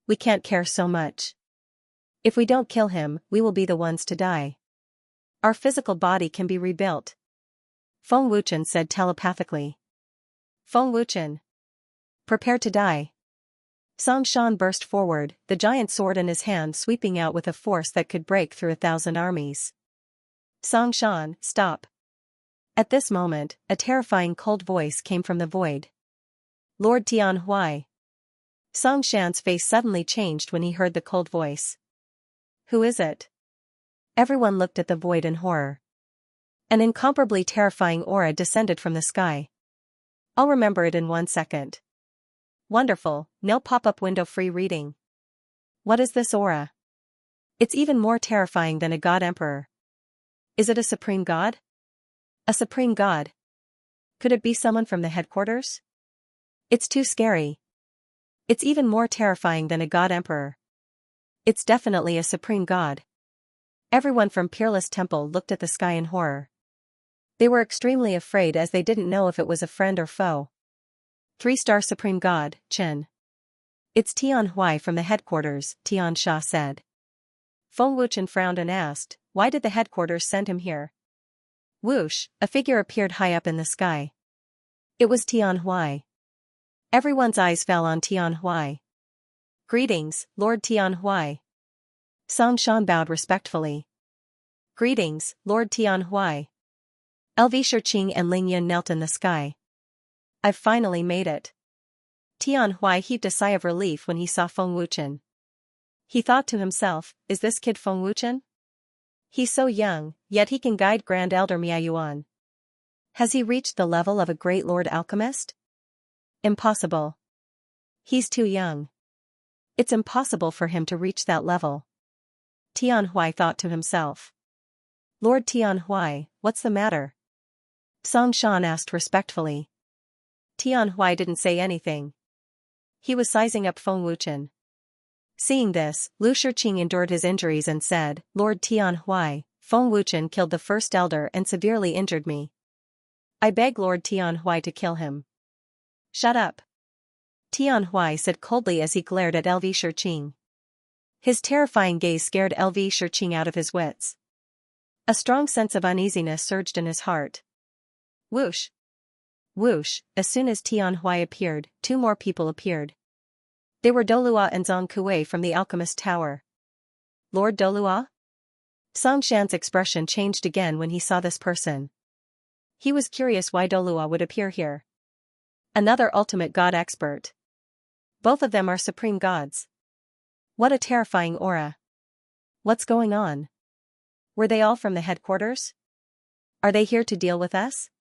We can't care so much. If we don't kill him, we will be the ones to die. Our physical body can be rebuilt. Feng Wuchen said telepathically. Feng Wuchen. Prepare to die. Xianxia burst forward, the giant sword in his hand sweeping out with a force that could break through 1,000 armies. Xianxia, stop. At this moment, a terrifying cold voice came from the void. Lord Tianhui. Xianxia's face suddenly changed when he heard the cold voice. Who is it? Everyone looked at the void in horror. An incomparably terrifying aura descended from the sky. I'll remember it in 1 second. Wonderful, no pop-up window free reading. What is this aura? It's even more terrifying than a god emperor. Is it a supreme god? A supreme god? Could it be someone from the headquarters? It's too scary. It's even more terrifying than a god emperor. It's definitely a supreme god. Everyone from Peerless Temple looked at the sky in horror. They were extremely afraid as they didn't know if it was a friend or foe. 3-star supreme god, Chen. It's Tianhui from the headquarters, Xianxia said. Feng Wuchen frowned and asked, why did the headquarters send him here? Whoosh, a figure appeared high up in the sky. It was Tianhui. Everyone's eyes fell on Tianhui. Greetings, Lord Tianhui. Xianxia bowed respectfully. Greetings, Lord Tianhui. Xianxia and Ling Yun knelt in the sky. I've finally made it. Tianhui heaved a sigh of relief when he saw Feng Wuchen. He thought to himself, is this kid Feng Wuchen? He's so young, yet he can guide Grand Elder Miayuan. Has he reached the level of a great Lord Alchemist? Impossible. He's too young. It's impossible for him to reach that level. Tianhui thought to himself. Lord Tianhui, what's the matter? Song Shan asked respectfully. Tianhui didn't say anything. He was sizing up Feng Wuchen. Seeing this, Lu Shiqing endured his injuries and said, Lord Tianhui, Feng Wuchen killed the first elder and severely injured me. I beg Lord Tianhui to kill him. Shut up. Tianhui said coldly as he glared at Lu Shiqing. His terrifying gaze scared Lu Shiqing out of his wits. A strong sense of uneasiness surged in his heart. Whoosh! Whoosh! As soon as Tianhui appeared, two more people appeared. They were Dolua and Zhang Kuei from the Alchemist Tower. Lord Dolua? Song Shan's expression changed again when he saw this person. He was curious why Dolua would appear here. Another ultimate god expert. Both of them are supreme gods. What a terrifying aura. What's going on? Were they all from the headquarters? Are they here to deal with us?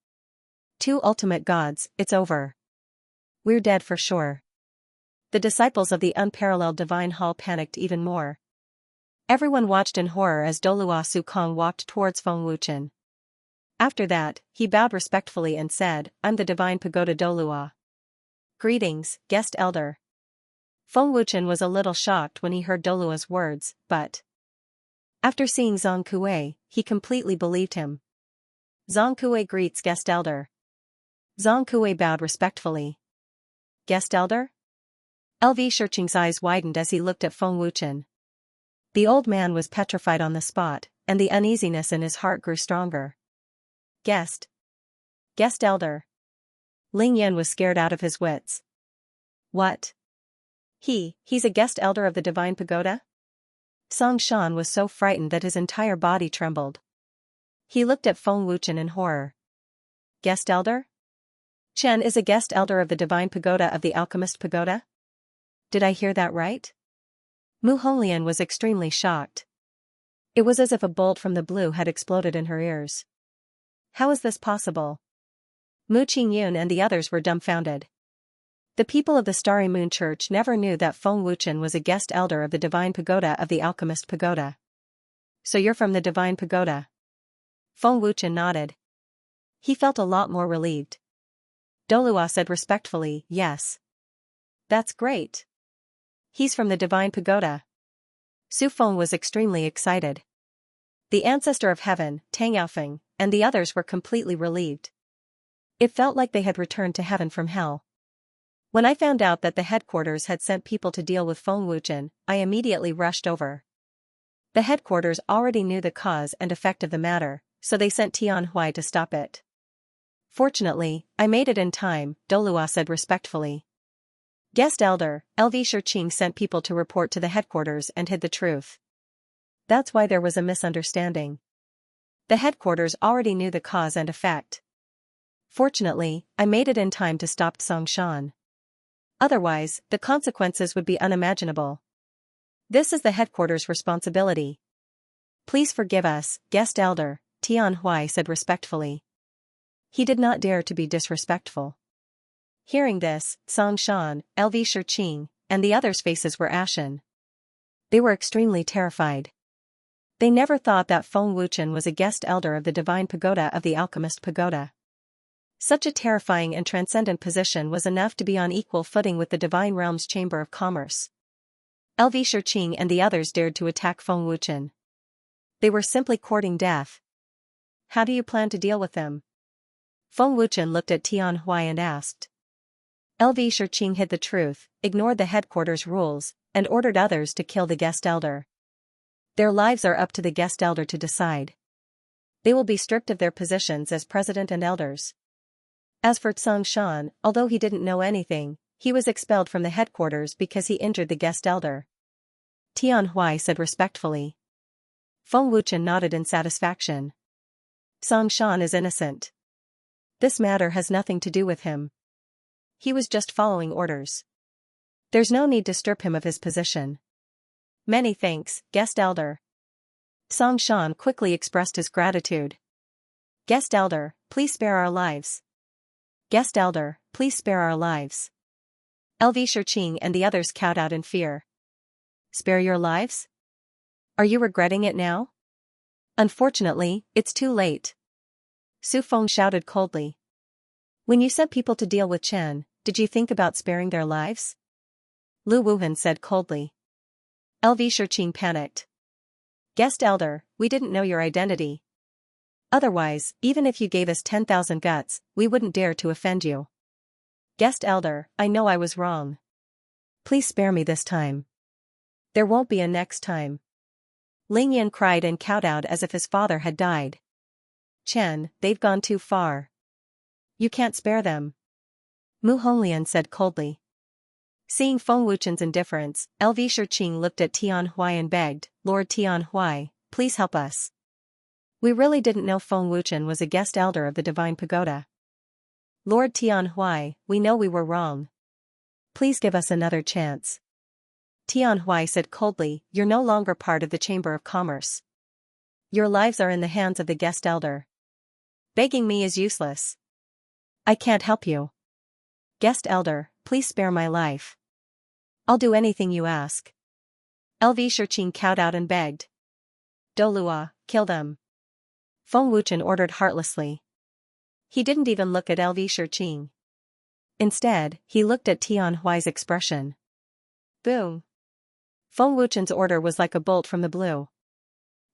Two ultimate gods, it's over. We're dead for sure. The disciples of the unparalleled divine hall panicked even more. Everyone watched in horror as Dolua Sukong walked towards Feng Wuchen. After that, he bowed respectfully and said, I'm the divine pagoda Dolua. Greetings, guest elder. Feng Wuchen was a little shocked when he heard Dolua's words, but after seeing Zhang Kuei, he completely believed him. Zhang Kuei greets guest elder. Zhang Kuei bowed respectfully. Guest elder? Lu Shiqing's eyes widened as he looked at Feng Wuchen. The old man was petrified on the spot, and the uneasiness in his heart grew stronger. Guest elder. Ling Yan was scared out of his wits. What? He's a guest elder of the Divine Pagoda? Song Shan was so frightened that his entire body trembled. He looked at Feng Wuchen in horror. Guest elder? Chen is a guest elder of the Divine Pagoda of the Alchemist Pagoda? Did I hear that right? Mu Honglian was extremely shocked. It was as if a bolt from the blue had exploded in her ears. How is this possible? Mu Qingyun and the others were dumbfounded. The people of the Starry Moon Church never knew that Feng Wuchen was a guest elder of the Divine Pagoda of the Alchemist Pagoda. So you're from the Divine Pagoda? Feng Wuchen nodded. He felt a lot more relieved. Dolua said respectfully, yes. That's great. He's from the Divine Pagoda. Su Feng was extremely excited. The ancestor of heaven, Tang Yaofeng, and the others were completely relieved. It felt like they had returned to heaven from hell. When I found out that the headquarters had sent people to deal with Feng Wuchen, I immediately rushed over. The headquarters already knew the cause and effect of the matter, so they sent Tianhui to stop it. Fortunately, I made it in time, Dolua said respectfully. Guest elder, Lu Shiqing sent people to report to the headquarters and hid the truth. That's why there was a misunderstanding. The headquarters already knew the cause and effect. Fortunately, I made it in time to stop Song Shan. Otherwise, the consequences would be unimaginable. This is the headquarters' responsibility. Please forgive us, guest elder, Tianhui said respectfully. He did not dare to be disrespectful. Hearing this, Song Shan, Lu Shiqing, and the others' faces were ashen. They were extremely terrified. They never thought that Feng Wuchen was a guest elder of the Divine Pagoda of the Alchemist Pagoda. Such a terrifying and transcendent position was enough to be on equal footing with the Divine Realm's Chamber of Commerce. Lu Shiqing and the others dared to attack Feng Wuchen. They were simply courting death. How do you plan to deal with them? Feng Wuchen looked at Tianhui and asked. Lu Shiqing hid the truth, ignored the headquarters rules, and ordered others to kill the guest elder. Their lives are up to the guest elder to decide. They will be stripped of their positions as president and elders. As for Song Shan, although he didn't know anything, he was expelled from the headquarters because he injured the guest elder. Tianhui said respectfully. Feng Wuchen nodded in satisfaction. Song Shan is innocent. This matter has nothing to do with him. He was just following orders. There's no need to strip him of his position. Many thanks, guest elder. Song Shan quickly expressed his gratitude. Guest elder, please spare our lives. Guest elder, please spare our lives. LV Shirqing and the others cowed out in fear. Spare your lives? Are you regretting it now? Unfortunately, it's too late. Su Feng shouted coldly. When you sent people to deal with Chen, did you think about sparing their lives? Lu Wuhan said coldly. LV Shirqing panicked. Guest elder, we didn't know your identity. Otherwise, even if you gave us 10,000 guts, we wouldn't dare to offend you. Guest elder, I know I was wrong. Please spare me this time. There won't be a next time. Ling Yan cried and kowtowed as if his father had died. Chen, they've gone too far. You can't spare them. Mu Honglian said coldly. Seeing Feng Wuchen's indifference, LV Shirqing looked at Tian Huai and begged, Lord Tian Huai, please help us. We really didn't know Feng Wuchen was a guest elder of the Divine Pagoda. Lord Tian Huai, we know we were wrong. Please give us another chance. Tian Huai said coldly, you're no longer part of the Chamber of Commerce. Your lives are in the hands of the guest elder. Begging me is useless. I can't help you. Guest elder, please spare my life. I'll do anything you ask. LV Shirqing cowed out and begged. Dolua, kill them. Feng Wuchen ordered heartlessly. He didn't even look at LV Shirqing. Instead, he looked at Tian Huai's expression. Boom. Feng Wuchen's order was like a bolt from the blue.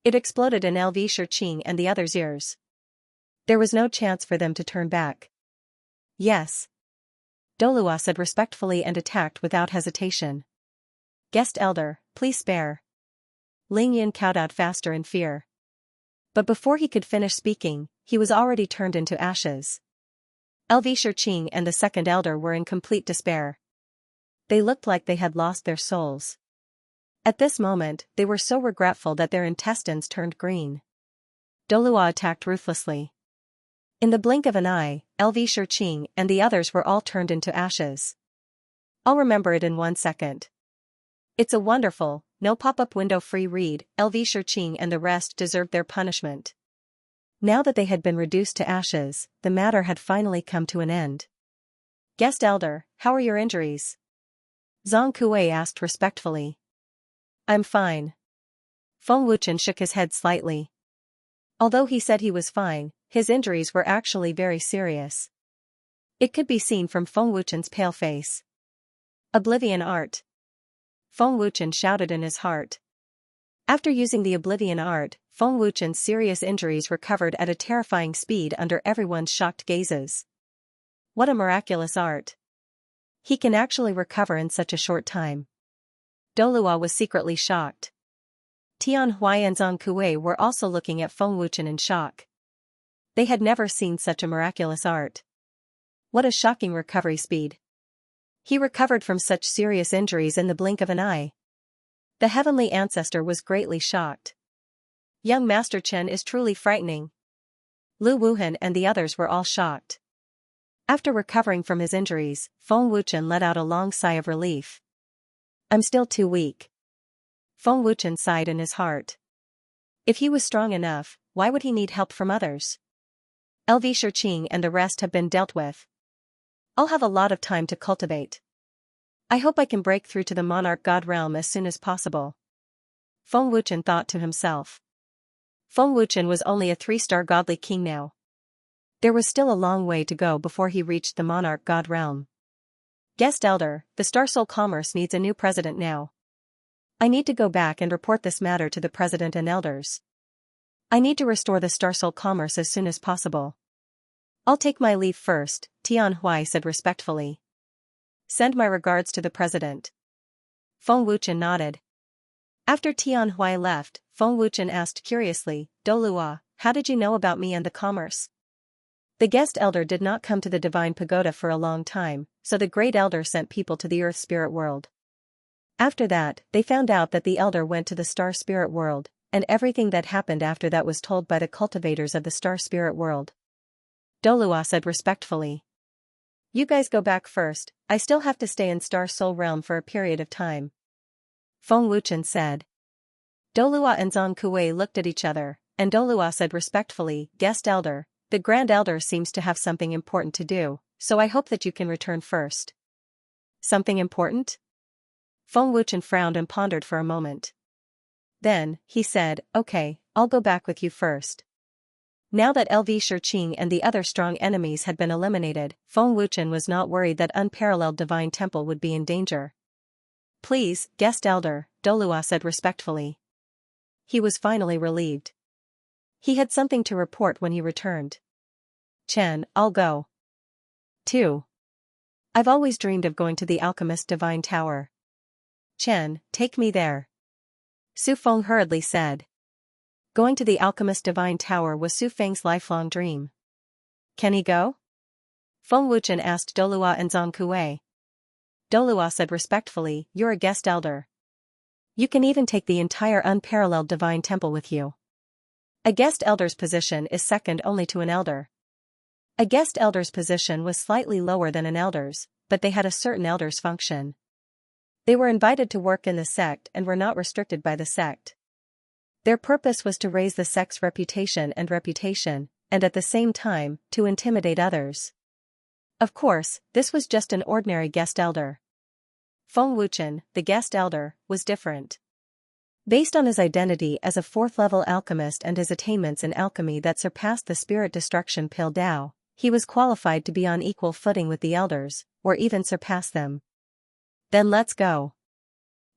It exploded in LV Shirqing and the others' ears. There was no chance for them to turn back. Yes. Dolua said respectfully and attacked without hesitation. Guest elder, please spare. Ling Yin cowed out faster in fear. But before he could finish speaking, he was already turned into ashes. LV Shirqing and the second elder were in complete despair. They looked like they had lost their souls. At this moment, they were so regretful that their intestines turned green. Dolua attacked ruthlessly. In the blink of an eye, LV Shirqing and the others were all turned into ashes. I'll remember it in 1 second. It's a wonderful, no pop-up window free read. LV Shirqing and the rest deserved their punishment. Now that they had been reduced to ashes, the matter had finally come to an end. Guest elder, how are your injuries? Zhang Kuei asked respectfully. I'm fine. Feng Wuchen shook his head slightly. Although he said he was fine, his injuries were actually very serious. It could be seen from Feng Wuchen's pale face. Oblivion art. Feng Wuchen shouted in his heart. After using the Oblivion art, Feng Wuchen's serious injuries recovered at a terrifying speed under everyone's shocked gazes. What a miraculous art. He can actually recover in such a short time. Dolua was secretly shocked. Tian Huai and Zhang Kuei were also looking at Feng Wuchen in shock. They had never seen such a miraculous art. What a shocking recovery speed. He recovered from such serious injuries in the blink of an eye. The heavenly ancestor was greatly shocked. Young Master Chen is truly frightening. Lu Wuhan and the others were all shocked. After recovering from his injuries, Feng Wuchen let out a long sigh of relief. I'm still too weak. Feng Wuchen sighed in his heart. If he was strong enough, why would he need help from others? LV Shirqing and the rest have been dealt with. I'll have a lot of time to cultivate. I hope I can break through to the monarch god realm as soon as possible. Feng Wuchen thought to himself. Feng Wuchen was only a 3-star godly king now. There was still a long way to go before he reached the monarch god realm. Guest elder, the Star Soul Commerce needs a new president now. I need to go back and report this matter to the president and elders. I need to restore the Star Soul Commerce as soon as possible. I'll take my leave first, Tian Huai said respectfully. Send my regards to the president. Feng Wuchen nodded. After Tian Huai left, Feng Wuchen asked curiously, Dolua, how did you know about me and the commerce? The guest elder did not come to the Divine Pagoda for a long time, so the great elder sent people to the Earth Spirit World. After that, they found out that the elder went to the Star Spirit World, and everything that happened after that was told by the cultivators of the Star Spirit World. Dolua said respectfully. You guys go back first, I still have to stay in Star Soul Realm for a period of time. Feng Wuchen said. Dolua and Zhang Kuei looked at each other, and Dolua said respectfully, Guest elder, the Grand Elder seems to have something important to do, so I hope that you can return first. Something important? Feng Wuchen frowned and pondered for a moment. Then, he said, okay, I'll go back with you first. Now that LV Shiqing and the other strong enemies had been eliminated, Feng Wuchen was not worried that unparalleled divine temple would be in danger. Please, guest elder, Dolua said respectfully. He was finally relieved. He had something to report when he returned. Chen, I'll go. 2. I've always dreamed of going to the alchemist divine tower. Chen, take me there. Su Feng hurriedly said. Going to the alchemist divine tower was Su Feng's lifelong dream. Can he go? Feng Wuchen asked Dolua and Zhang Kuei. Dolua said respectfully, you're a guest elder. You can even take the entire unparalleled divine temple with you. A guest elder's position is second only to an elder. A guest elder's position was slightly lower than an elder's, but they had a certain elder's function. They were invited to work in the sect and were not restricted by the sect. Their purpose was to raise the sect's reputation, and at the same time, to intimidate others. Of course, this was just an ordinary guest elder. Feng Wuchen, the guest elder, was different. Based on his identity as a 4th-level alchemist and his attainments in alchemy that surpassed the spirit destruction Pil Dao, he was qualified to be on equal footing with the elders, or even surpass them. Then let's go.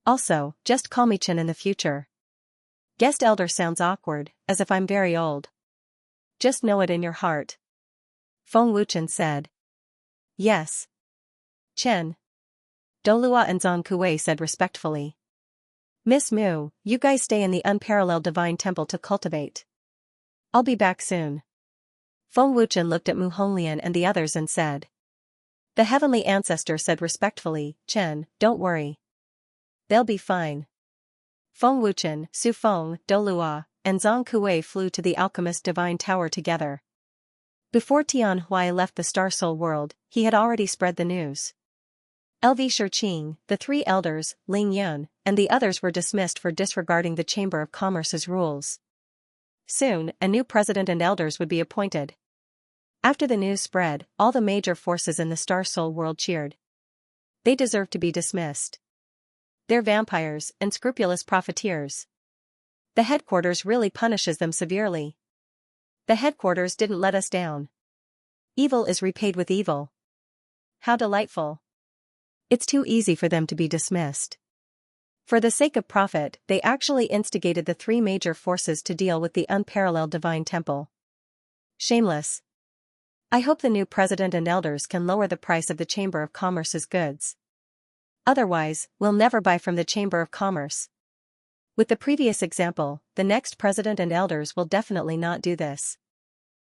Also, just call me Chen in the future. Guest elder sounds awkward, as if I'm very old. Just know it in your heart. Feng Wuchen said. Yes. Chen. Dolua and Zhang Kuei said respectfully. Miss Mu, you guys stay in the unparalleled divine temple to cultivate. I'll be back soon. Feng Wuchen looked at Mu Honglian and the others and said. The heavenly ancestor said respectfully, Chen, don't worry. They'll be fine. Feng Wuchen, Su Feng, Dolua, and Zhang Kuei flew to the alchemist divine tower together. Before Tian Huai left the Star Soul world, he had already spread the news. LV Shiqing, the 3 elders, Ling Yun, and the others were dismissed for disregarding the Chamber of Commerce's rules. Soon, a new president and elders would be appointed. After the news spread, all the major forces in the Star Soul world cheered. They deserved to be dismissed. They're vampires and scrupulous profiteers. The headquarters really punishes them severely. The headquarters didn't let us down. Evil is repaid with evil. How delightful. It's too easy for them to be dismissed. For the sake of profit, they actually instigated the 3 major forces to deal with the unparalleled divine temple. Shameless. I hope the new president and elders can lower the price of the Chamber of Commerce's goods. Otherwise, we'll never buy from the Chamber of Commerce. With the previous example, the next president and elders will definitely not do this.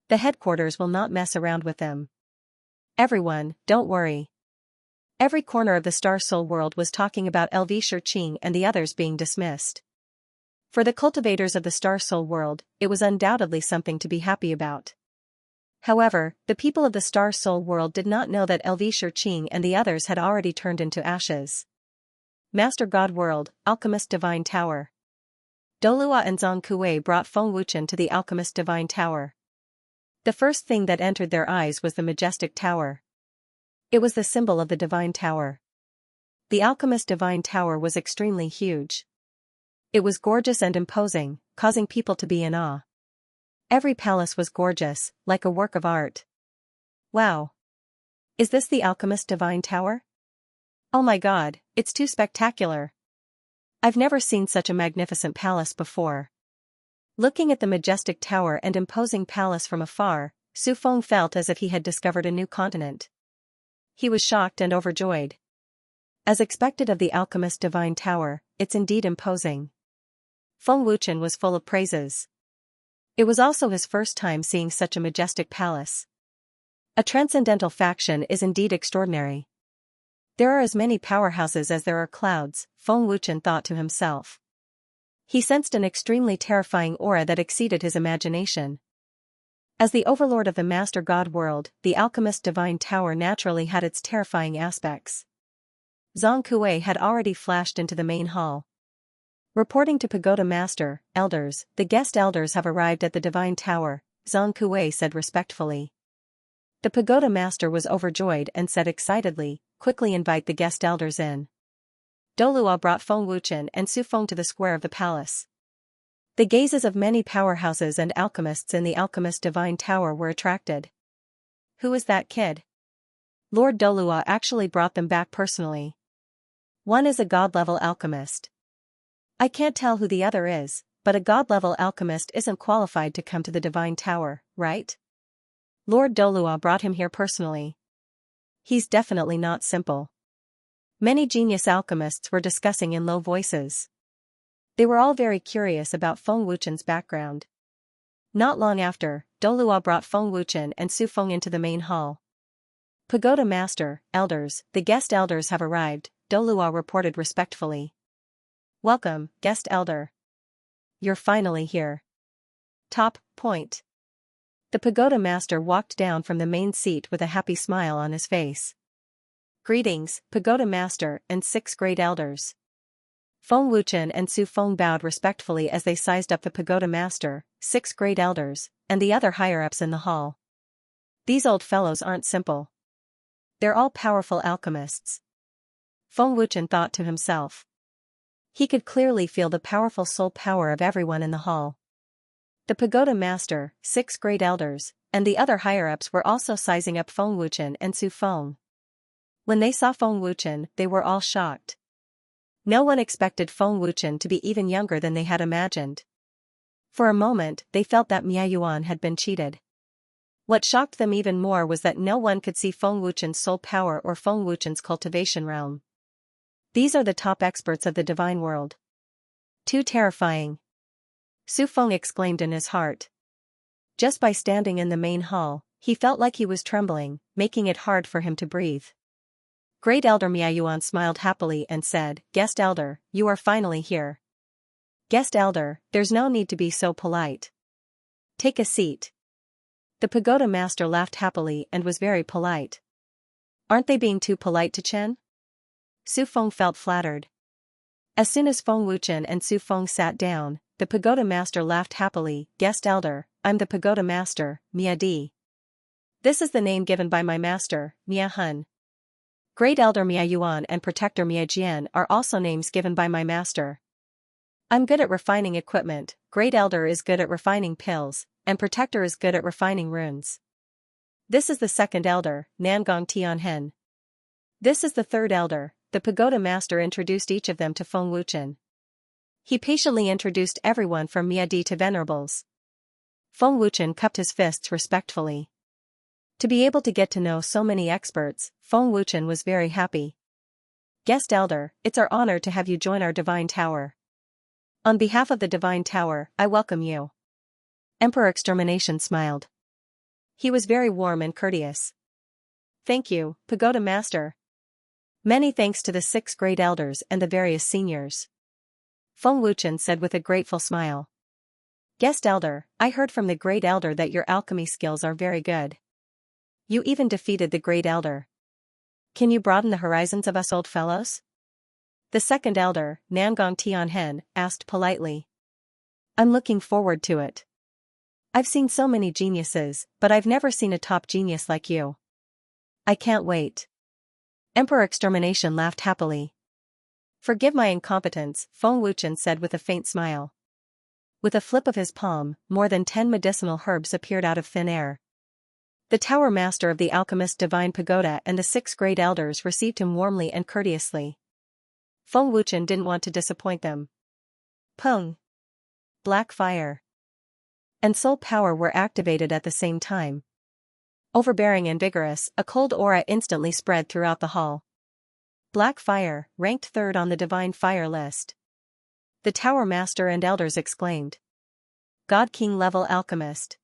The headquarters will not mess around with them. Everyone, don't worry. Every corner of the Star Soul world was talking about LV Shiqing and the others being dismissed. For the cultivators of the Star Soul world, it was undoubtedly something to be happy about. However, the people of the Star Soul world did not know that LV Shiqing and the others had already turned into ashes. Master God World, Alchemist Divine Tower. Dolua and Zhang Kuei brought Feng Wuchen to the Alchemist Divine Tower. The first thing that entered their eyes was the majestic tower. It was the symbol of the Divine Tower. The Alchemist Divine Tower was extremely huge. It was gorgeous and imposing, causing people to be in awe. Every palace was gorgeous, like a work of art. Wow! Is this the Alchemist Divine Tower? Oh my god, it's too spectacular. I've never seen such a magnificent palace before. Looking at the majestic tower and imposing palace from afar, Su Feng felt as if he had discovered a new continent. He was shocked and overjoyed. As expected of the Alchemist Divine Tower, it's indeed imposing. Feng Wuchen was full of praises. It was also his first time seeing such a majestic palace. A transcendental faction is indeed extraordinary. There are as many powerhouses as there are clouds, Feng Wuchen thought to himself. He sensed an extremely terrifying aura that exceeded his imagination. As the overlord of the Master God world, the Alchemist Divine Tower naturally had its terrifying aspects. Zhang Kuei had already flashed into the main hall. Reporting to Pagoda Master, elders, the guest elders have arrived at the Divine Tower, Zhang Kuei said respectfully. The pagoda master was overjoyed and said excitedly, "Quickly invite the guest elders in." Dolua brought Feng Wuchen and Su Feng to the square of the palace. The gazes of many powerhouses and alchemists in the alchemist divine tower were attracted. Who is that kid? Lord Dolua actually brought them back personally. One is a god-level alchemist. I can't tell who the other is, but a god-level alchemist isn't qualified to come to the divine tower, right? Lord Dolua brought him here personally. He's definitely not simple. Many genius alchemists were discussing in low voices. They were all very curious about Feng Wuchen's background. Not long after, Dolua brought Feng Wuchen and Su Feng into the main hall. Pagoda Master, elders, the guest elders have arrived, Dolua reported respectfully. Welcome, guest elder. You're finally here. Top point. The pagoda master walked down from the main seat with a happy smile on his face. Greetings, pagoda master and 6 great elders. Feng Wuchen and Su Feng bowed respectfully as they sized up the pagoda master, 6 great elders, and the other higher-ups in the hall. These old fellows aren't simple. They're all powerful alchemists. Feng Wuchen thought to himself. He could clearly feel the powerful soul power of everyone in the hall. The pagoda master, 6 great elders, and the other higher-ups were also sizing up Feng Wuchen and Su Feng. When they saw Feng Wuchen, they were all shocked. No one expected Feng Wuchen to be even younger than they had imagined. For a moment, they felt that Miayuan had been cheated. What shocked them even more was that no one could see Feng Wuchen's soul power or Feng Wuchen's cultivation realm. These are the top experts of the divine world. Too terrifying. Su Feng exclaimed in his heart. Just by standing in the main hall, he felt like he was trembling, making it hard for him to breathe. Great Elder Miayuan smiled happily and said, "Guest Elder, you are finally here. Guest Elder, there's no need to be so polite. Take a seat." The pagoda master laughed happily and was very polite. Aren't they being too polite to Chen? Su Feng felt flattered. As soon as Feng Wuchen and Su Feng sat down, the pagoda master laughed happily. "Guest Elder, I'm the pagoda master, Mia Di. This is the name given by my master, Mia Hun. Great Elder Mia Yuan and Protector Mia Jian are also names given by my master. I'm good at refining equipment, Great Elder is good at refining pills, and Protector is good at refining runes. This is the 2nd Elder, Nangong Tianhen. This is the 3rd Elder." The pagoda master introduced each of them to Feng Wuchen. He patiently introduced everyone from Mia Di to Venerables. Feng Wuchen cupped his fists respectfully. To be able to get to know so many experts, Feng Wuchen was very happy. "Guest Elder, it's our honor to have you join our divine tower. On behalf of the divine tower, I welcome you." Emperor Extermination smiled. He was very warm and courteous. "Thank you, pagoda master. Many thanks to the 6 great elders and the various seniors." Feng Wuchen said with a grateful smile. "Guest Elder, I heard from the great elder that your alchemy skills are very good. You even defeated the great elder. Can you broaden the horizons of us old fellows?" The 2nd elder, Nangong Tianhen, asked politely. "I'm looking forward to it. I've seen so many geniuses, but I've never seen a top genius like you. I can't wait." Emperor Extermination laughed happily. "Forgive my incompetence," Feng Wuchen said with a faint smile. With a flip of his palm, more than 10 medicinal herbs appeared out of thin air. The tower master of the alchemist divine pagoda and the 6 great elders received him warmly and courteously. Feng Wuchen didn't want to disappoint them. Peng! Black fire and soul power were activated at the same time. Overbearing and vigorous, a cold aura instantly spread throughout the hall. Black fire, ranked 3rd on the divine fire list. The tower master and elders exclaimed. God King level alchemist.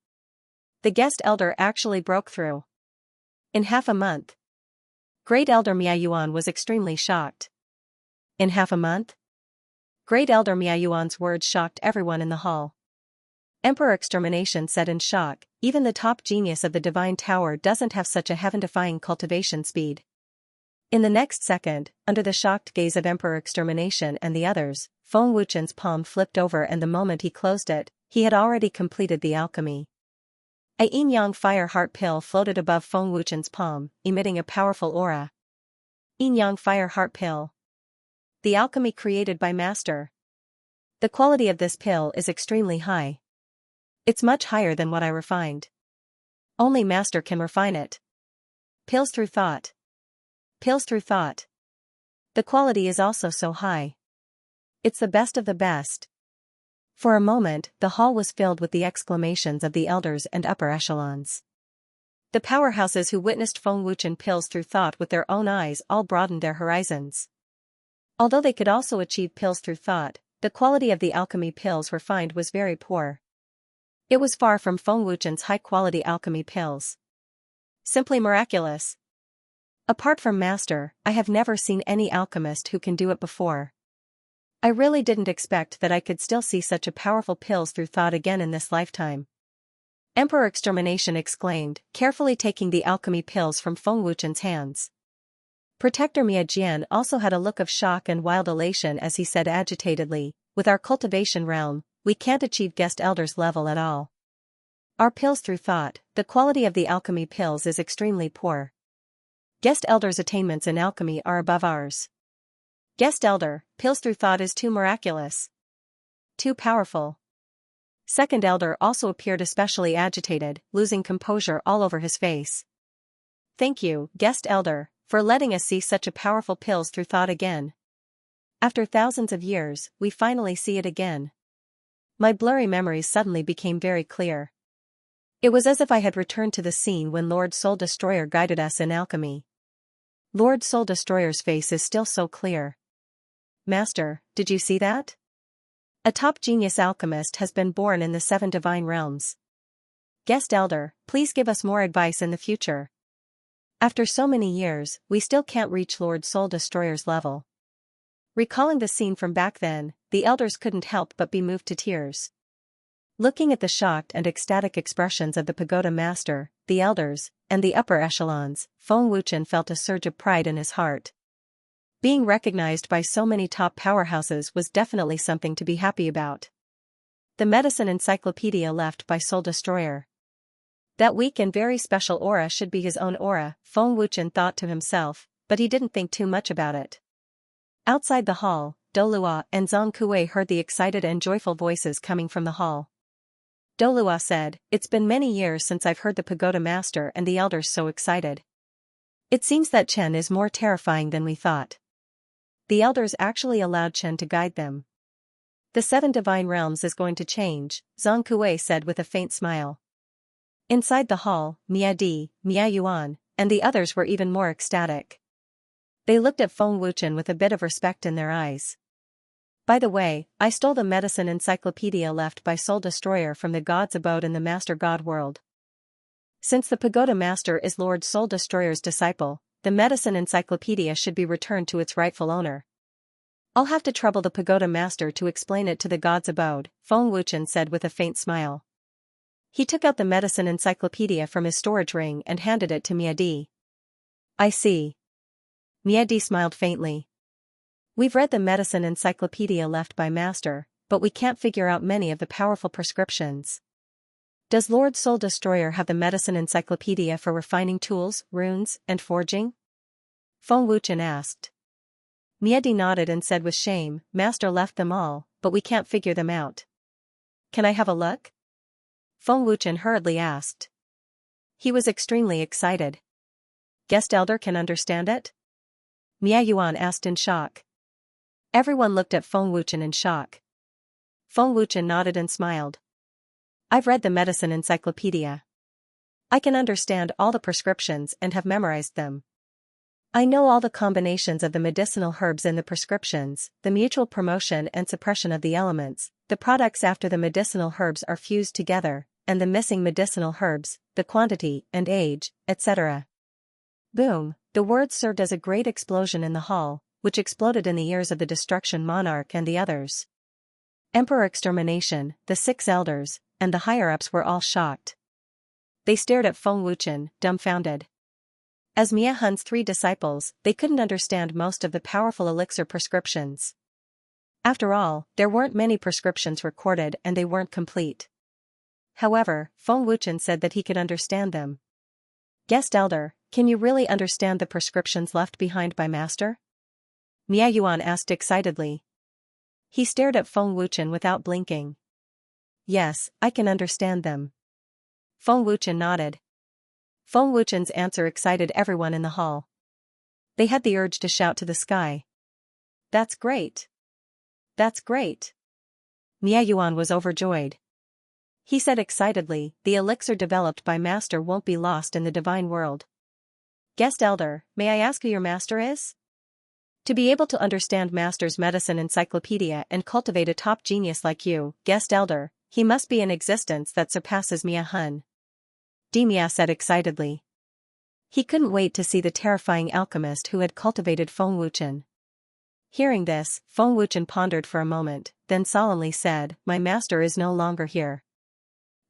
The guest elder actually broke through. In half a month. Great Elder Miayuan was extremely shocked. In half a month? Great Elder Miayuan's words shocked everyone in the hall. Emperor Extermination said in shock, "Even the top genius of the divine tower doesn't have such a heaven-defying cultivation speed." In the next second, under the shocked gaze of Emperor Extermination and the others, Feng Wuchen's palm flipped over, and the moment he closed it, he had already completed the alchemy. A yin-yang fire heart pill floated above Feng Wuchen's palm, emitting a powerful aura. Yin-yang fire heart pill. The alchemy created by Master. The quality of this pill is extremely high. It's much higher than what I refined. Only Master can refine it. Pills through thought. Pills through thought. The quality is also so high. It's the best of the best. For a moment, the hall was filled with the exclamations of the elders and upper echelons. The powerhouses who witnessed Feng Wuchen pills through thought with their own eyes all broadened their horizons. Although they could also achieve pills through thought, the quality of the alchemy pills refined was very poor. It was far from Feng Wuchen's high-quality alchemy pills. Simply miraculous. Apart from Master, I have never seen any alchemist who can do it before. I really didn't expect that I could still see such a powerful pills through thought again in this lifetime. Emperor Extermination exclaimed, carefully taking the alchemy pills from Feng Wuchen's hands. Protector Mia Jian also had a look of shock and wild elation as he said agitatedly, with our cultivation realm, we can't achieve guest elders level at all. Our pills through thought, the quality of the alchemy pills is extremely poor. Guest elders' attainments in alchemy are above ours. Guest elder, pills through thought is too miraculous. Too powerful. Second elder also appeared especially agitated, losing composure all over his face. Thank you, guest elder, for letting us see such a powerful pills through thought again. After thousands of years, we finally see it again. My blurry memories suddenly became very clear. It was as if I had returned to the scene when Lord Soul Destroyer guided us in alchemy. Lord Soul Destroyer's face is still so clear. Master, did you see that? A top genius alchemist has been born in the 7 divine realms. Guest elder, please give us more advice in the future. After so many years, we still can't reach Lord Soul Destroyer's level. Recalling the scene from back then, the elders couldn't help but be moved to tears. Looking at the shocked and ecstatic expressions of the pagoda master, the elders, and the upper echelons, Feng Wuchen felt a surge of pride in his heart. Being recognized by so many top powerhouses was definitely something to be happy about. The medicine encyclopedia left by Soul Destroyer. That weak and very special aura should be his own aura, Feng Wuchen thought to himself, but he didn't think too much about it. Outside the hall, Dolua and Zhang Kuei heard the excited and joyful voices coming from the hall. Dolua said, it's been many years since I've heard the pagoda master and the elders so excited. It seems that Chen is more terrifying than we thought. The elders actually allowed Chen to guide them. The 7 divine realms is going to change, Zhang Kuei said with a faint smile. Inside the hall, Mia Di, Mia Yuan, and the others were even more ecstatic. They looked at Feng Wuchen with a bit of respect in their eyes. By the way, I stole the medicine encyclopedia left by Soul Destroyer from the God's abode in the Master God world. Since the pagoda master is Lord Soul Destroyer's disciple, the medicine encyclopedia should be returned to its rightful owner. I'll have to trouble the pagoda master to explain it to the God's abode, Feng Wuchen said with a faint smile. He took out the medicine encyclopedia from his storage ring and handed it to Mia Di. I see. Mia Di smiled faintly. We've read the medicine encyclopedia left by Master, but we can't figure out many of the powerful prescriptions. Does Lord Soul Destroyer have the medicine encyclopedia for refining tools, runes, and forging? Feng Wuchen asked. Mia Di nodded and said with shame, Master left them all, but we can't figure them out. Can I have a look? Feng Wuchen hurriedly asked. He was extremely excited. Guest elder can understand it? Mia Yuan asked in shock. Everyone looked at Feng Wuchen in shock. Feng Wuchen nodded and smiled. I've read the medicine encyclopedia. I can understand all the prescriptions and have memorized them. I know all the combinations of the medicinal herbs in the prescriptions, the mutual promotion and suppression of the elements, the products after the medicinal herbs are fused together, and the missing medicinal herbs, the quantity and age, etc. Boom, the words served as a great explosion in the hall, which exploded in the ears of the Destruction Monarch and the others. Emperor Extermination, the 6 elders, and the higher-ups were all shocked. They stared at Feng Wuchen, dumbfounded. As Mia Hun's 3 disciples, they couldn't understand most of the powerful elixir prescriptions. After all, there weren't many prescriptions recorded and they weren't complete. However, Feng Wuchen said that he could understand them. Guest elder, can you really understand the prescriptions left behind by master? Miayuan asked excitedly. He stared at Feng Wuchen without blinking. Yes, I can understand them. Feng Wuchen nodded. Feng Wuchen's answer excited everyone in the hall. They had the urge to shout to the sky. That's great! That's great! Miayuan was overjoyed. He said excitedly, the elixir developed by master won't be lost in the divine world. Guest elder, may I ask who your master is? To be able to understand master's medicine encyclopedia and cultivate a top genius like you, guest elder, he must be an existence that surpasses Mia Hun. Mia said excitedly. He couldn't wait to see the terrifying alchemist who had cultivated Feng Wuchen. Hearing this, Feng Wuchen pondered for a moment, then solemnly said, my master is no longer here.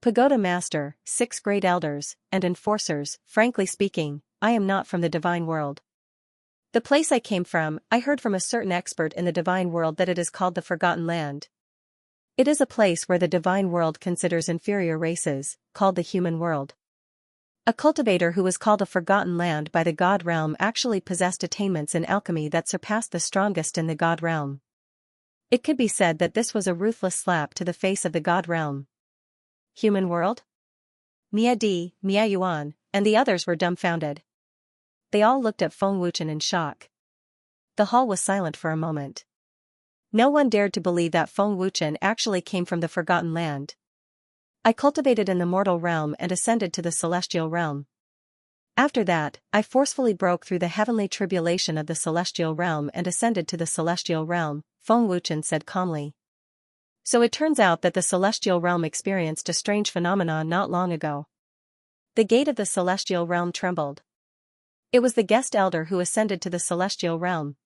Pagoda master, 6 great elders, and enforcers, frankly speaking, I am not from the divine world. The place I came from, I heard from a certain expert in the divine world that it is called the Forgotten Land. It is a place where the divine world considers inferior races, called the human world. A cultivator who was called a Forgotten Land by the God realm actually possessed attainments in alchemy that surpassed the strongest in the God realm. It could be said that this was a ruthless slap to the face of the God realm. Human world? Mia Di, Mia Yuan, and the others were dumbfounded. They all looked at Feng Wuchen in shock. The hall was silent for a moment. No one dared to believe that Feng Wuchen actually came from the Forgotten Land. I cultivated in the mortal realm and ascended to the celestial realm. After that, I forcefully broke through the heavenly tribulation of the celestial realm and ascended to the celestial realm, Feng Wuchen said calmly. So it turns out that the celestial realm experienced a strange phenomenon not long ago. The gate of the celestial realm trembled. It was the guest elder who ascended to the celestial realm.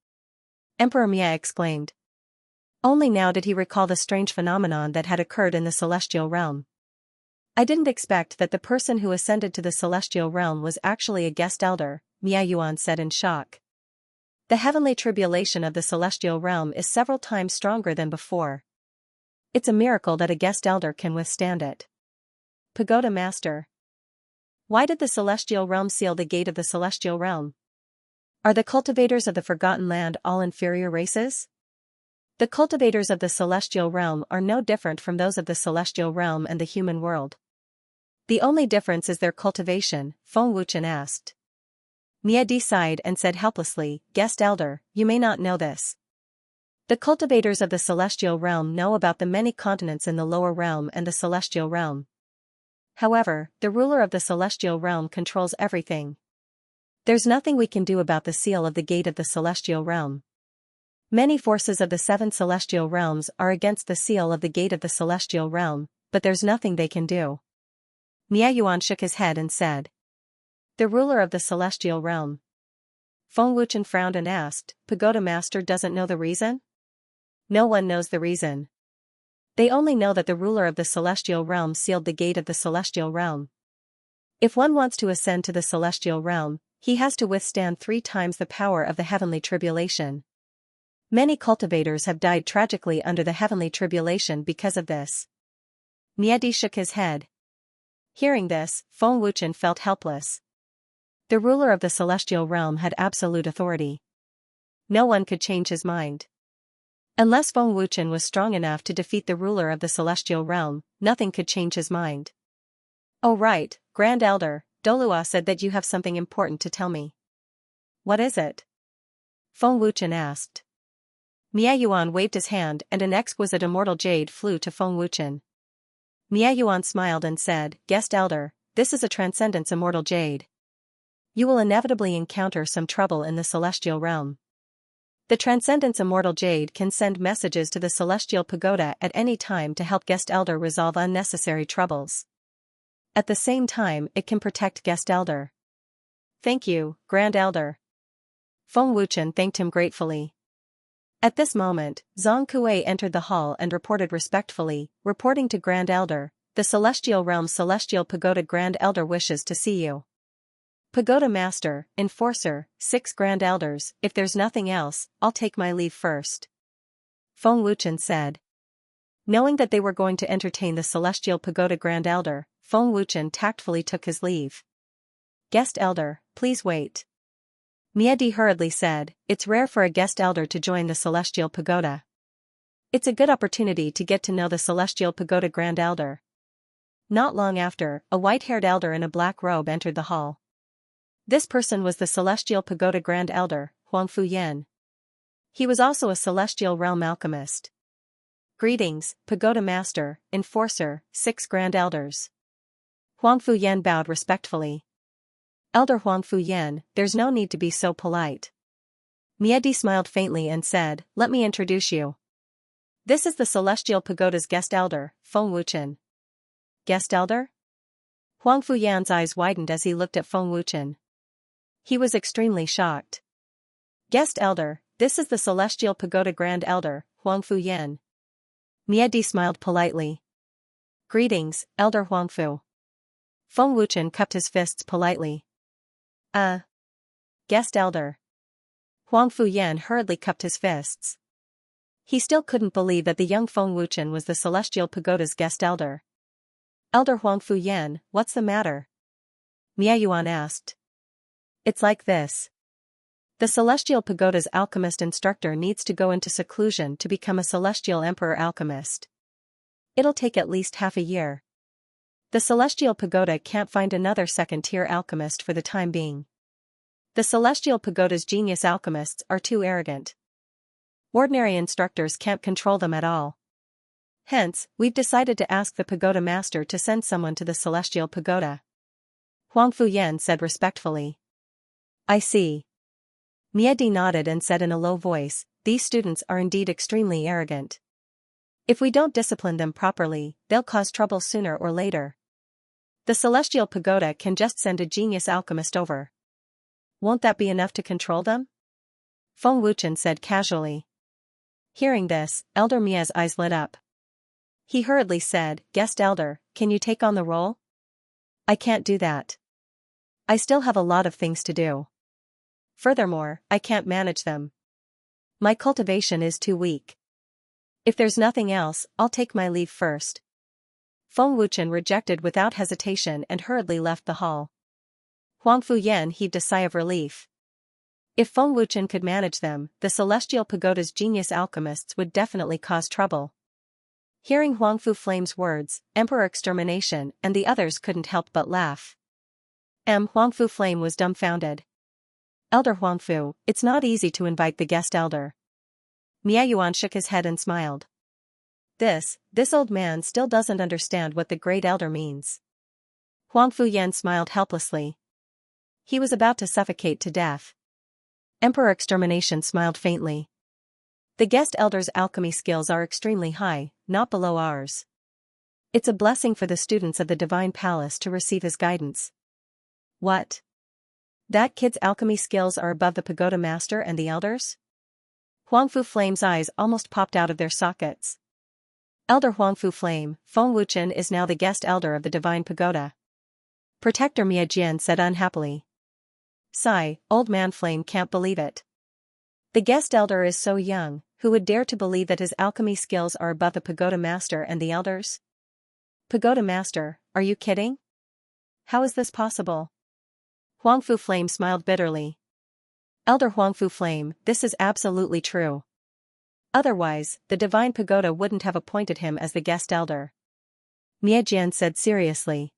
Emperor Mia exclaimed. Only now did he recall the strange phenomenon that had occurred in the celestial realm. I didn't expect that the person who ascended to the celestial realm was actually a guest elder, Mia Yuan said in shock. The heavenly tribulation of the celestial realm is several times stronger than before. It's a miracle that a guest elder can withstand it. Pagoda master. Why did the celestial realm seal the gate of the celestial realm? Are the cultivators of the Forgotten Land all inferior races? The cultivators of the celestial realm are no different from those of the celestial realm and the human world. The only difference is their cultivation, Feng Wuchen asked. Mia Di sighed and said helplessly, guest elder, you may not know this. The cultivators of the celestial realm know about the many continents in the lower realm and the celestial realm. However, the ruler of the celestial realm controls everything. There's nothing we can do about the seal of the gate of the celestial realm. Many forces of the 7 celestial realms are against the seal of the gate of the celestial realm, but there's nothing they can do. Mia Yuan shook his head and said. The ruler of the celestial realm. Feng Wuchen frowned and asked, Pagoda master doesn't know the reason? No one knows the reason. They only know that the ruler of the celestial realm sealed the gate of the celestial realm. If one wants to ascend to the celestial realm, he has to withstand 3 times the power of the heavenly tribulation. Many cultivators have died tragically under the heavenly tribulation because of this. Mia Di shook his head. Hearing this, Feng Wuchen felt helpless. The ruler of the celestial realm had absolute authority. No one could change his mind. Unless Feng Wuchen was strong enough to defeat the ruler of the celestial realm, nothing could change his mind. Oh right, Grand Elder, Dolua said that you have something important to tell me. What is it? Feng Wuchen asked. Mia Yuan waved his hand and an exquisite immortal jade flew to Feng Wuchen. Mia Yuan smiled and said, Guest Elder, this is a transcendence immortal jade. You will inevitably encounter some trouble in the celestial realm. The transcendence immortal jade can send messages to the celestial pagoda at any time to help Guest Elder resolve unnecessary troubles. At the same time, it can protect Guest Elder. Thank you, Grand Elder. Feng Wuchen thanked him gratefully. At this moment, Zhang Kuei entered the hall and reported respectfully, reporting to Grand Elder, the Celestial Realm Celestial Pagoda Grand Elder wishes to see you. Pagoda Master, Enforcer, 6 Grand Elders, if there's nothing else, I'll take my leave first. Feng Wuchen said. Knowing that they were going to entertain the Celestial Pagoda Grand Elder, Feng Wuchen tactfully took his leave. "Guest Elder, please wait," Miedi hurriedly said. "It's rare for a guest elder to join the Celestial Pagoda. It's a good opportunity to get to know the Celestial Pagoda Grand Elder." Not long after, a white-haired elder in a black robe entered the hall. This person was the Celestial Pagoda Grand Elder, Huang Fuyan. He was also a Celestial Realm alchemist. "Greetings, Pagoda Master, Enforcer, 6 Grand Elders." Huang Fuyan bowed respectfully. "Elder Huang Fuyan, there's no need to be so polite." Miedi smiled faintly and said, "Let me introduce you. This is the Celestial Pagoda's guest elder, Feng Wuchen." "Guest elder?" Huang Fuyan's eyes widened as he looked at Feng Wuchen. He was extremely shocked. "Guest elder, this is the Celestial Pagoda Grand Elder, Huang Fuyan." Miedi smiled politely. "Greetings, Elder Huangfu." Feng Wuchen cupped his fists politely. Guest elder." Huang Fuyan hurriedly cupped his fists. He still couldn't believe that the young Feng Wuchen was the Celestial Pagoda's guest elder. "Elder Huang Fuyan, what's the matter?" Miayuan asked. "It's like this. The Celestial Pagoda's alchemist instructor needs to go into seclusion to become a Celestial Emperor alchemist. It'll take at least half a year. The Celestial Pagoda can't find another second-tier alchemist for the time being. The Celestial Pagoda's genius alchemists are too arrogant. Ordinary instructors can't control them at all. Hence, we've decided to ask the Pagoda Master to send someone to the Celestial Pagoda." Huang Fuyan said respectfully. "I see." Miedi nodded and said in a low voice, "These students are indeed extremely arrogant. If we don't discipline them properly, they'll cause trouble sooner or later. The Celestial Pagoda can just send a genius alchemist over. Won't that be enough to control them?" Feng Wuchen said casually. Hearing this, Elder Mia's eyes lit up. He hurriedly said, "Guest elder, can you take on the role?" "I can't do that. I still have a lot of things to do. Furthermore, I can't manage them. My cultivation is too weak. If there's nothing else, I'll take my leave first." Feng Wuchen rejected without hesitation and hurriedly left the hall. Huang Fuyan heaved a sigh of relief. If Feng Wuchen could manage them, the Celestial Pagoda's genius alchemists would definitely cause trouble. Hearing Huangfu Flame's words, Emperor Extermination and the others couldn't help but laugh. Huangfu Flame was dumbfounded. "Elder Huangfu, it's not easy to invite the guest elder." Miayuan shook his head and smiled. This old man still doesn't understand what the Great Elder means." Huang Fuyan smiled helplessly. He was about to suffocate to death. Emperor Extermination smiled faintly. "The guest elder's alchemy skills are extremely high, not below ours. It's a blessing for the students of the Divine Palace to receive his guidance." "What? That kid's alchemy skills are above the Pagoda Master and the elders?" Huangfu Flame's eyes almost popped out of their sockets. "Elder Huangfu Flame, Feng Wuchen is now the guest elder of the Divine Pagoda." Protector Mia Jian said unhappily. "Sigh, old man Flame can't believe it. The guest elder is so young, who would dare to believe that his alchemy skills are above the Pagoda Master and the elders?" "Pagoda Master, are you kidding? How is this possible?" Huangfu Flame smiled bitterly. "Elder Huangfu Flame, this is absolutely true. Otherwise, the Divine Pagoda wouldn't have appointed him as the guest elder." Mia Jian said seriously.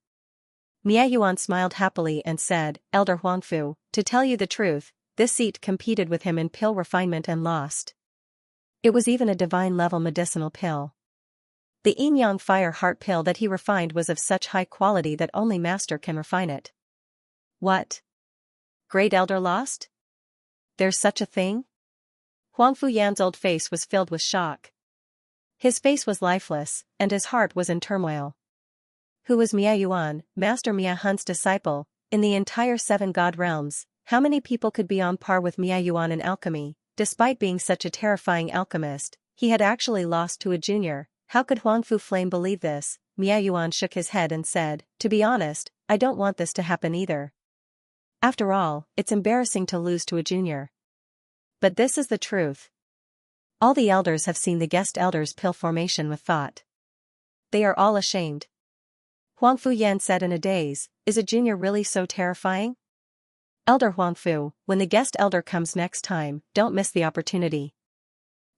Miayuan smiled happily and said, "Elder Huangfu, to tell you the truth, this seat competed with him in pill refinement and lost. It was even a divine-level medicinal pill. The yin-yang fire heart pill that he refined was of such high quality that only Master can refine it." "What? Great Elder lost? There's such a thing?" Huang Fuyan's old face was filled with shock. His face was lifeless, and his heart was in turmoil. Who was Miayuan, Master Mia Hun's disciple, in the entire 7 god realms? How many people could be on par with Miayuan in alchemy? Despite being such a terrifying alchemist, he had actually lost to a junior. How could Huangfu Flame believe this? Miayuan shook his head and said, "To be honest, I don't want this to happen either. After all, it's embarrassing to lose to a junior. But this is the truth. All the elders have seen the guest elder's pill formation with thought. They are all ashamed. Huangfu Yan said in a daze, is a junior really so terrifying? Elder Huangfu, when the guest elder comes next time, don't miss the opportunity.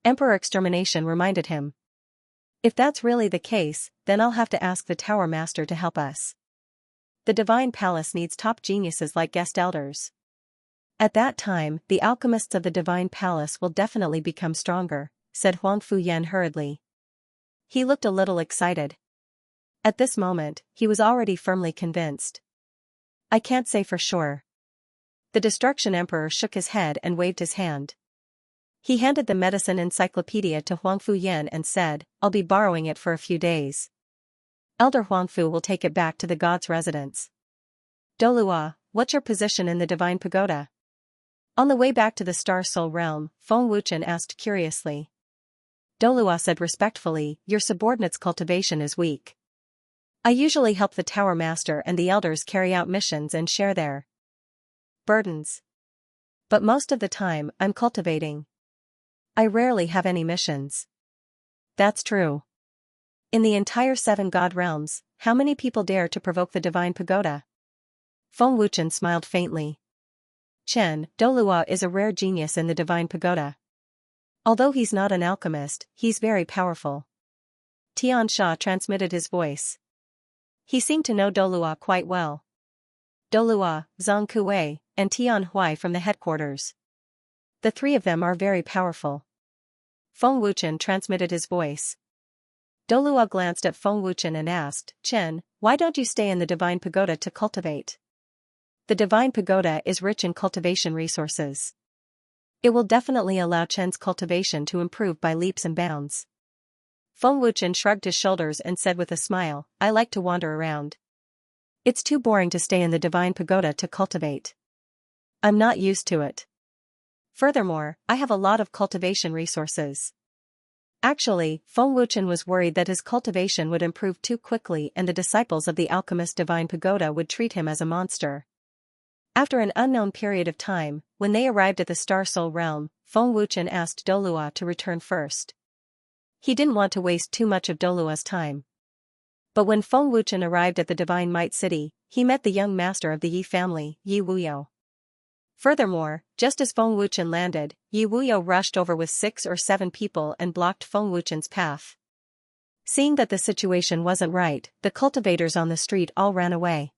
Emperor Extermination reminded him. If that's really the case, then I'll have to ask the Tower Master to help us. The Divine Palace needs top geniuses like guest elders. At that time, the alchemists of the Divine Palace will definitely become stronger, said Huangfu Yan hurriedly. He looked a little excited. At this moment, he was already firmly convinced. I can't say for sure. The Destruction Emperor shook his head and waved his hand. He handed the medicine encyclopedia to Huangfu Yan and said, I'll be borrowing it for a few days. Elder Huangfu will take it back to the god's residence. Dolua, what's your position in the Divine Pagoda? On the way back to the Star Soul Realm, Feng Wuchen asked curiously. Dolua said respectfully, your subordinate's cultivation is weak. I usually help the Tower Master and the elders carry out missions and share their burdens. But most of the time, I'm cultivating. I rarely have any missions. That's true. In the entire 7 god realms, how many people dare to provoke the Divine Pagoda? Feng Wuchen smiled faintly. Chen, Dolua is a rare genius in the Divine Pagoda. Although he's not an alchemist, he's very powerful. Tian Sha transmitted his voice. He seemed to know Dolua quite well. Dolua, Zhang Kuwei, and Tian Huai from the headquarters. The 3 of them are very powerful. Feng Wuchen transmitted his voice. Dolua glanced at Feng Wuchen and asked, Chen, why don't you stay in the Divine Pagoda to cultivate? The Divine Pagoda is rich in cultivation resources. It will definitely allow Chen's cultivation to improve by leaps and bounds. Feng Wuchen shrugged his shoulders and said with a smile, I like to wander around. It's too boring to stay in the Divine Pagoda to cultivate. I'm not used to it. Furthermore, I have a lot of cultivation resources. Actually, Feng Wuchen was worried that his cultivation would improve too quickly and the disciples of the alchemist Divine Pagoda would treat him as a monster. After an unknown period of time, when they arrived at the Star Soul Realm, Feng Wuchen asked Dolua to return first. He didn't want to waste too much of Dolua's time. But when Feng Wuchen arrived at the Divine Might City, he met the young master of the Yi family, Yi Wuyo. Furthermore, just as Feng Wuchen landed, Yi Wuyo rushed over with 6 or 7 people and blocked Feng Wuchen's path. Seeing that the situation wasn't right, the cultivators on the street all ran away.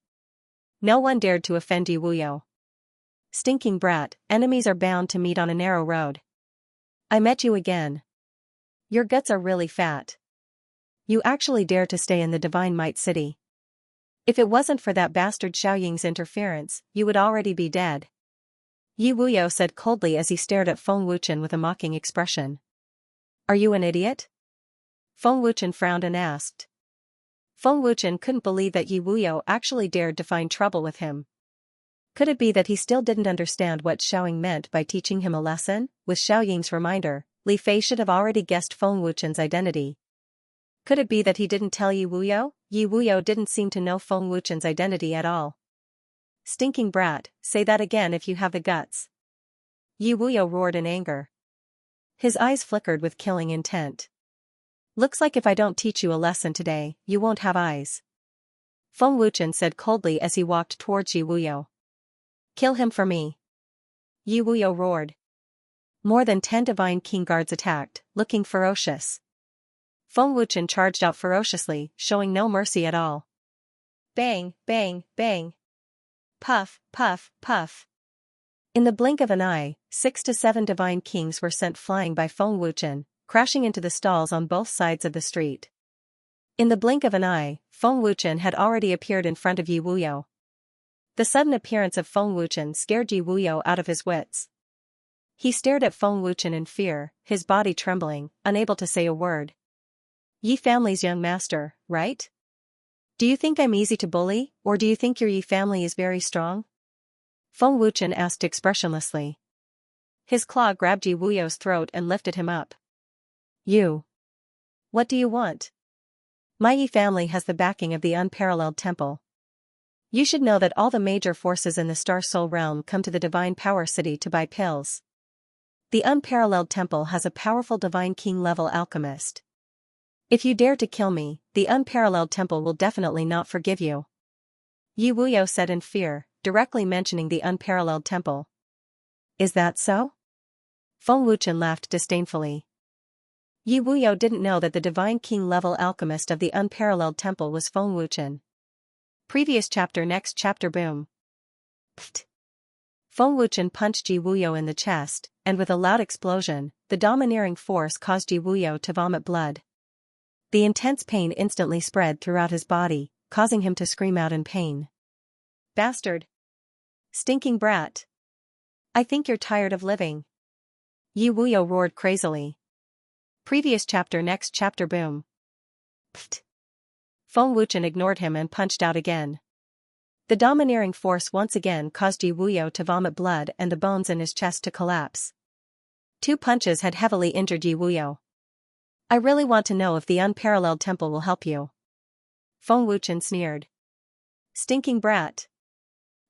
No one dared to offend Yi Wuyo. Stinking brat, enemies are bound to meet on a narrow road. I met you again. Your guts are really fat. You actually dare to stay in the Divine Might City. If it wasn't for that bastard Xiaoying's interference, you would already be dead. Yi Wuyo said coldly as he stared at Feng Wuchen with a mocking expression. Are you an idiot? Feng Wuchen frowned and asked. Feng Wuchen couldn't believe that Yi Wuyo actually dared to find trouble with him. Could it be that he still didn't understand what Xiaoying meant by teaching him a lesson? With Xiaoying's reminder, Li Fei should have already guessed Feng Wuchen's identity. Could it be that he didn't tell Yi Wuyo? Yi Wuyo didn't seem to know Feng Wuchen's identity at all. Stinking brat, say that again if you have the guts. Yi Wuyo roared in anger. His eyes flickered with killing intent. Looks like if I don't teach you a lesson today, you won't have eyes. Feng Wuchen said coldly as he walked towards Yi Wuyo. Kill him for me. Yi Wuyo roared. More than 10 Divine King Guards attacked, looking ferocious. Feng Wuchen charged out ferociously, showing no mercy at all. Bang, bang, bang. Puff, puff, puff. In the blink of an eye, 6 to 7 Divine Kings were sent flying by Feng Wuchen, crashing into the stalls on both sides of the street. In the blink of an eye, Feng Wuchen had already appeared in front of Yi Wuyo. The sudden appearance of Feng Wuchen scared Yi Wuyo out of his wits. He stared at Feng Wuchen in fear, his body trembling, unable to say a word. Yi family's young master, right? Do you think I'm easy to bully, or do you think your Yi family is very strong? Feng Wuchen asked expressionlessly. His claw grabbed Yi Wuyo's throat and lifted him up. You. What do you want? My Yi family has the backing of the unparalleled temple. You should know that all the major forces in the Star Soul Realm come to the Divine Power City to buy pills. The unparalleled temple has a powerful divine king-level alchemist. If you dare to kill me, the unparalleled temple will definitely not forgive you. Yi Wuyo said in fear, directly mentioning the unparalleled temple. Is that so? Feng Wuchen laughed disdainfully. Yi Wuyo didn't know that the divine king-level alchemist of the unparalleled temple was Feng Wuchen. Previous chapter. Next chapter. Boom. Pfft. Feng Wuchen punched Yi Wuyo in the chest, and with a loud explosion, the domineering force caused Yi Wuyo to vomit blood. The intense pain instantly spread throughout his body, causing him to scream out in pain. Bastard! Stinking brat! I think you're tired of living. Yi Wuyo roared crazily. Previous chapter. Next chapter. Boom. Pfft. Feng Wuchen ignored him and punched out again. The domineering force once again caused Yi Wuyo to vomit blood and the bones in his chest to collapse. 2 punches had heavily injured Yi Wuyo. I really want to know if the unparalleled temple will help you. Feng Wuchen sneered. Stinking brat.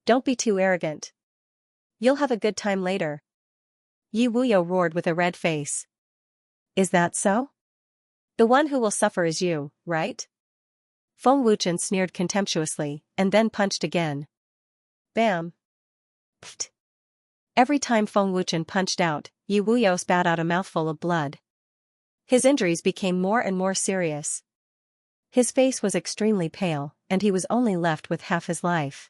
Don't be too arrogant. You'll have a good time later. Yi Wuyo roared with a red face. Is that so? The one who will suffer is you, right? Feng Wuchen sneered contemptuously, and then punched again. Bam. Pfft. Every time Feng Wuchen punched out, Yi Wuyo spat out a mouthful of blood. His injuries became more and more serious. His face was extremely pale, and he was only left with half his life.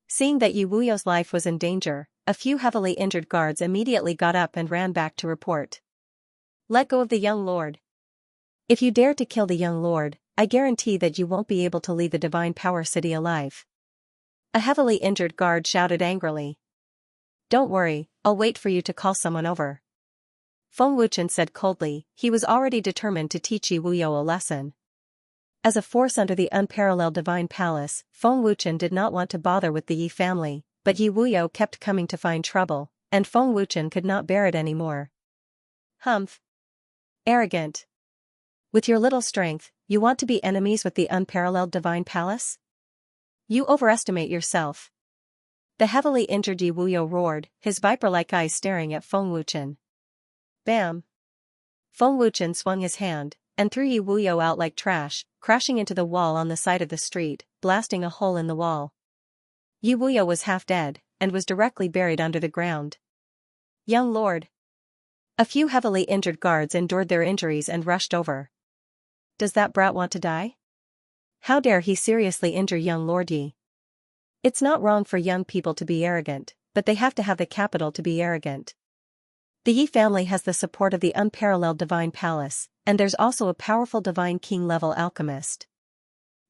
Seeing that Yi Wuyo's life was in danger, a few heavily injured guards immediately got up and ran back to report. Let go of the young lord. If you dare to kill the young lord, I guarantee that you won't be able to leave the Divine Power City alive. A heavily injured guard shouted angrily. Don't worry, I'll wait for you to call someone over. Feng Wuchen said coldly. He was already determined to teach Yi Wuyo a lesson. As a force under the unparalleled Divine Palace, Feng Wuchen did not want to bother with the Yi family, but Yi Wuyo kept coming to find trouble, and Feng Wuchen could not bear it anymore. Humph. Arrogant. With your little strength, you want to be enemies with the unparalleled Divine Palace? You overestimate yourself. The heavily injured Yi Wuyo roared, his viper-like eyes staring at Feng Wuchen. Bam! Feng Wuchen swung his hand, and threw Yi Wuyo out like trash, crashing into the wall on the side of the street, blasting a hole in the wall. Yi Wuyo was half dead, and was directly buried under the ground. Young lord. A few heavily injured guards endured their injuries and rushed over. Does that brat want to die? How dare he seriously injure young Lord Yi? It's not wrong for young people to be arrogant, but they have to have the capital to be arrogant. The Yi family has the support of the unparalleled Divine Palace, and there's also a powerful Divine King-level alchemist.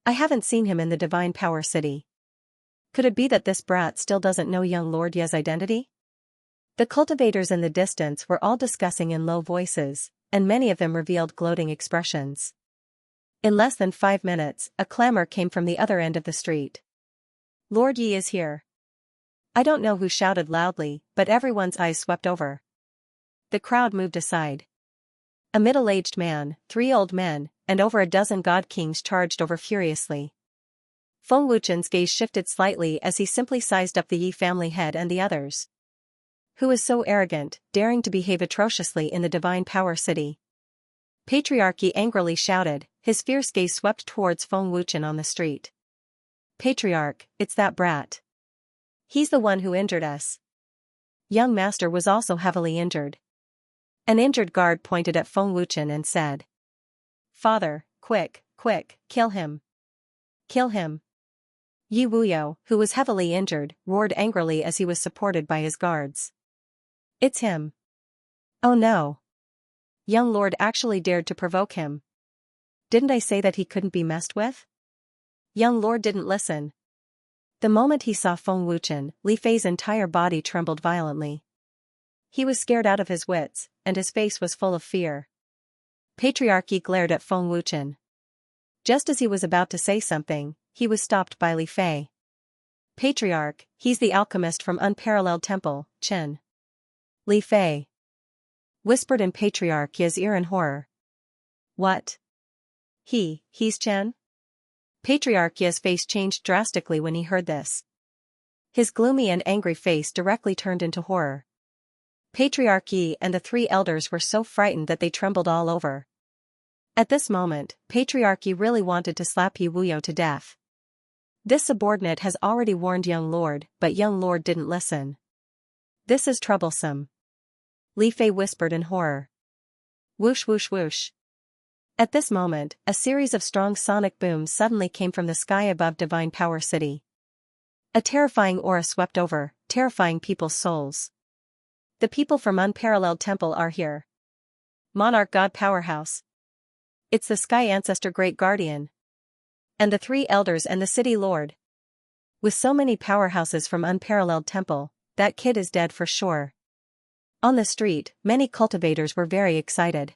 I haven't seen him in the Divine Power City. Could it be that this brat still doesn't know young Lord Ye's identity? The cultivators in the distance were all discussing in low voices, and many of them revealed gloating expressions. In less than 5 minutes, a clamor came from the other end of the street. Lord Yi is here. I don't know who shouted loudly, but everyone's eyes swept over. The crowd moved aside. A middle-aged man, 3 old men, and over a dozen god kings charged over furiously. Feng Wuchen's gaze shifted slightly as he simply sized up the Yi family head and the others. Who is so arrogant, daring to behave atrociously in the Divine Power City? Patriarchy angrily shouted, his fierce gaze swept towards Feng Wuchen on the street. Patriarch, it's that brat. He's the one who injured us. Young master was also heavily injured. An injured guard pointed at Feng Wuchen and said. Father, quick, kill him. Kill him. Yi Wuyo, who was heavily injured, roared angrily as he was supported by his guards. It's him. Oh no. Young lord actually dared to provoke him. Didn't I say that he couldn't be messed with? Young lord didn't listen. The moment he saw Feng Wuchen, Li Fei's entire body trembled violently. He was scared out of his wits, and his face was full of fear. Patriarchy glared at Feng Wuchen. Just as he was about to say something, he was stopped by Li Fei. Patriarch, he's the alchemist from Unparalleled Temple, Chen. Li Fei whispered in Patriarch's ear in horror. What? He's Chen? Patriarch's face changed drastically when he heard this. His gloomy and angry face directly turned into horror. Patriarch Yi and the three elders were so frightened that they trembled all over. At this moment, Patriarch Yi really wanted to slap Yi Wuyo to death. This subordinate has already warned young lord, but young lord didn't listen. This is troublesome. Li Fei whispered in horror. Whoosh whoosh whoosh. At this moment, a series of strong sonic booms suddenly came from the sky above Divine Power City. A terrifying aura swept over, terrifying people's souls. The people from Unparalleled Temple are here. Monarch God Powerhouse. It's the Sky Ancestor Great Guardian. And the three elders and the city lord. With so many powerhouses from Unparalleled Temple, that kid is dead for sure. On the street, many cultivators were very excited.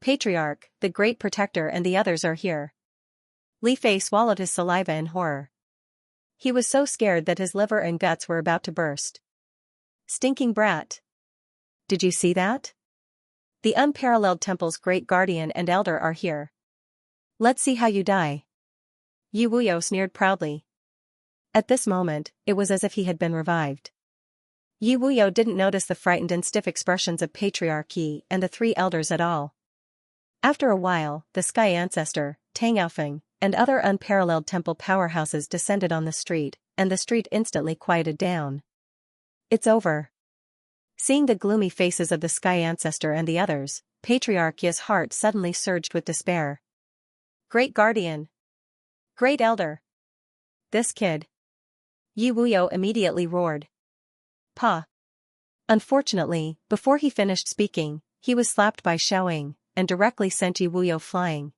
Patriarch, the Great Protector and the others are here. Li Fei swallowed his saliva in horror. He was so scared that his liver and guts were about to burst. Stinking brat. Did you see that? The Unparalleled Temple's Great Guardian and Elder are here. Let's see how you die. Yi Wuyo sneered proudly. At this moment, it was as if he had been revived. Yi Wuyo didn't notice the frightened and stiff expressions of Patriarch Yi and the three elders at all. After a while, the Sky Ancestor, Tang Yaofeng, and other Unparalleled Temple powerhouses descended on the street, and the street instantly quieted down. It's over. Seeing the gloomy faces of the Sky Ancestor and the others, Patriarch Yi's heart suddenly surged with despair. Great Guardian. Great Elder. This kid. Yi Wuyo immediately roared. Pa. Unfortunately, before he finished speaking, he was slapped by Xiaoying, and directly sent Yi Wuyo flying.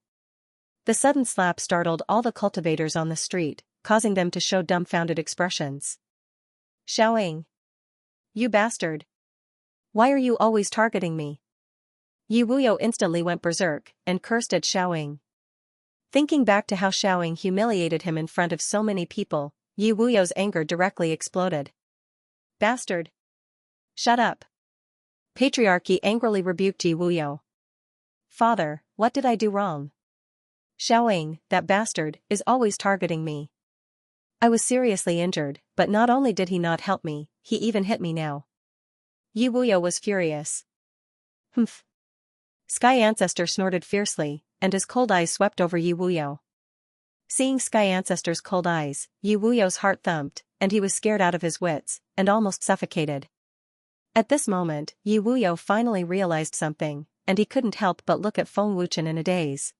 The sudden slap startled all the cultivators on the street, causing them to show dumbfounded expressions. Xiaoying. You bastard. Why are you always targeting me? Yi Wuyo instantly went berserk, and cursed at Xiaoying. Thinking back to how Xiaoying humiliated him in front of so many people, Yi Wuyo's anger directly exploded. Bastard. Shut up. Patriarch Yi angrily rebuked Yi Wuyo. Father, what did I do wrong? Xiaoying, that bastard, is always targeting me. I was seriously injured, but not only did he not help me, he even hit me now. Yi Wuyo was furious. Humph. Sky Ancestor snorted fiercely, and his cold eyes swept over Yi Wuyo. Seeing Sky Ancestor's cold eyes, Yi Wuyo's heart thumped, and he was scared out of his wits, and almost suffocated. At this moment, Yi Wuyo finally realized something, and he couldn't help but look at Feng Wuchen in a daze.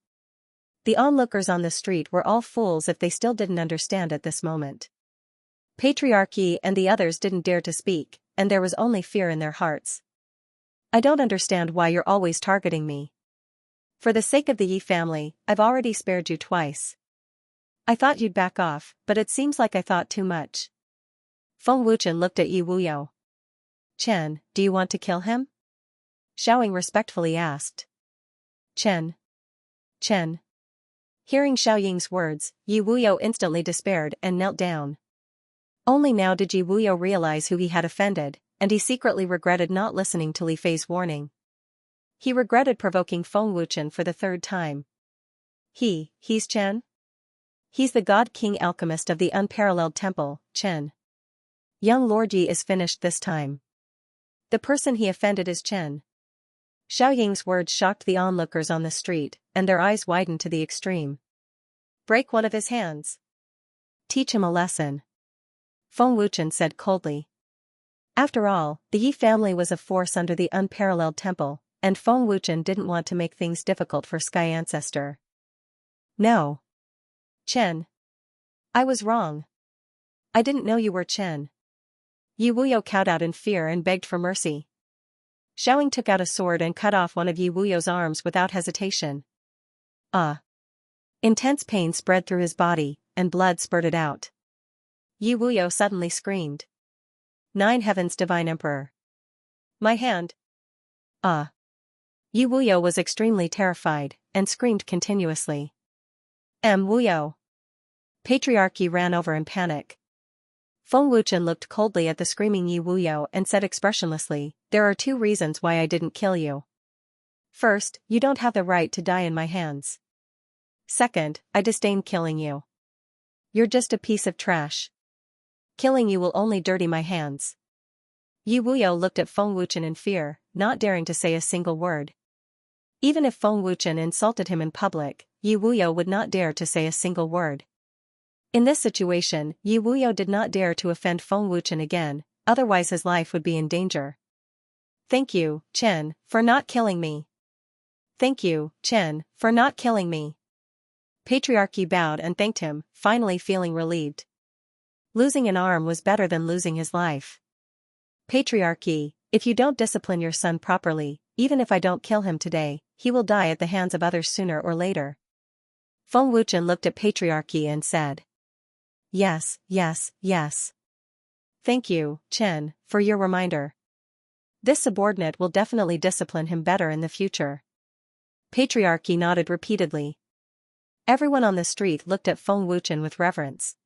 The onlookers on the street were all fools if they still didn't understand at this moment. Patriarch Yi and the others didn't dare to speak, and there was only fear in their hearts. I don't understand why you're always targeting me. For the sake of the Yi family, I've already spared you twice. I thought you'd back off, but it seems like I thought too much. Feng Wuchen looked at Yi Wuyo. Chen, do you want to kill him? Xiaoying respectfully asked. Chen. Hearing Xiaoying's words, Yi Wuyo instantly despaired and knelt down. Only now did Yi Wuyo realize who he had offended, and he secretly regretted not listening to Li Fei's warning. He regretted provoking Feng Wuchen for the third time. He's Chen? He's the God King alchemist of the Unparalleled Temple, Chen. Young Lord Yi is finished this time. The person he offended is Chen. Xiaoying's words shocked the onlookers on the street, and their eyes widened to the extreme. Break one of his hands. Teach him a lesson. Feng Wuchen said coldly. After all, the Yi family was a force under the Unparalleled Temple, and Feng Wuchen didn't want to make things difficult for Sky Ancestor. No. Chen. I was wrong. I didn't know you were Chen. Yi Wuyo cowed out in fear and begged for mercy. Xiaoying took out a sword and cut off one of Yi Wuyo's arms without hesitation. Intense pain spread through his body, and blood spurted out. Yi Wuyo suddenly screamed. Nine Heavens Divine Emperor. My hand. Yi Wuyo was extremely terrified, and screamed continuously. Wuyo. Patriarch Yi ran over in panic. Feng Wuchen looked coldly at the screaming Yi Wuyo and said expressionlessly, there are two reasons why I didn't kill you. First, you don't have the right to die in my hands. Second, I disdain killing you. You're just a piece of trash. Killing you will only dirty my hands. Yi Wuyo looked at Feng Wuchen in fear, not daring to say a single word. Even if Feng Wuchen insulted him in public, Yi Wuyo would not dare to say a single word. In this situation, Yi Wuyo did not dare to offend Feng Wuchen again, otherwise his life would be in danger. "Thank you, Chen, for not killing me. Thank you, Chen, for not killing me." Patriarchy bowed and thanked him, finally feeling relieved. Losing an arm was better than losing his life. "Patriarchy, if you don't discipline your son properly, even if I don't kill him today, he will die at the hands of others sooner or later." Feng Wuchen looked at Patriarchy and said, "Yes, yes, yes. Thank you, Chen, for your reminder. This subordinate will definitely discipline him better in the future." Patriarchy nodded repeatedly. Everyone on the street looked at Feng Wuchen with reverence.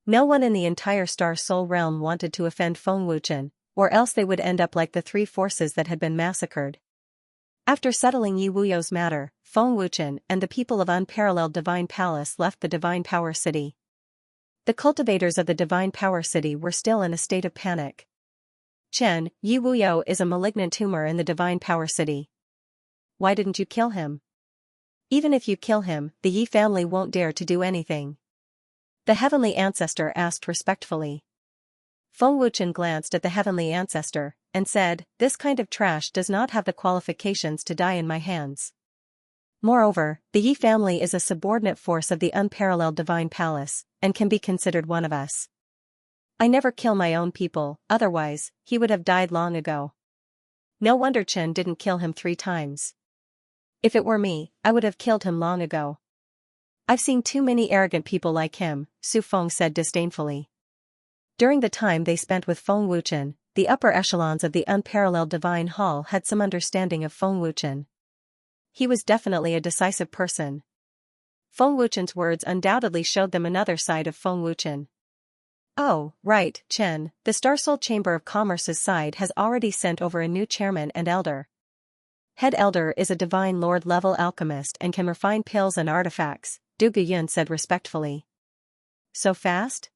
No one in the entire Star Soul realm wanted to offend Feng Wuchen, or else they would end up like the three forces that had been massacred. After settling Yi Wuyo's matter, Feng Wuchen and the people of Unparalleled Divine Palace left the Divine Power City. The cultivators of the Divine Power City were still in a state of panic. "Chen, Yi Wuyo is a malignant tumor in the Divine Power City. Why didn't you kill him? Even if you kill him, the Yi family won't dare to do anything." The Heavenly Ancestor asked respectfully. Feng Wuchen glanced at the Heavenly Ancestor, and said, "This kind of trash does not have the qualifications to die in my hands. Moreover, the Yi family is a subordinate force of the Unparalleled Divine Palace, and can be considered one of us. I never kill my own people, otherwise, he would have died long ago. No wonder Chen didn't kill him 3 times. If it were me, I would have killed him long ago. I've seen too many arrogant people like him," Su Feng said disdainfully. During the time they spent with Feng Wuchen, the upper echelons of the Unparalleled Divine Hall had some understanding of Feng Wuchen. He was definitely a decisive person. Feng Wuchen's words undoubtedly showed them another side of Feng Wuchen. "Oh, right, Chen, the Star Soul Chamber of Commerce's side has already sent over a new chairman and elder. Head elder is a divine lord-level alchemist and can refine pills and artifacts," Du Guyun said respectfully. "So fast?"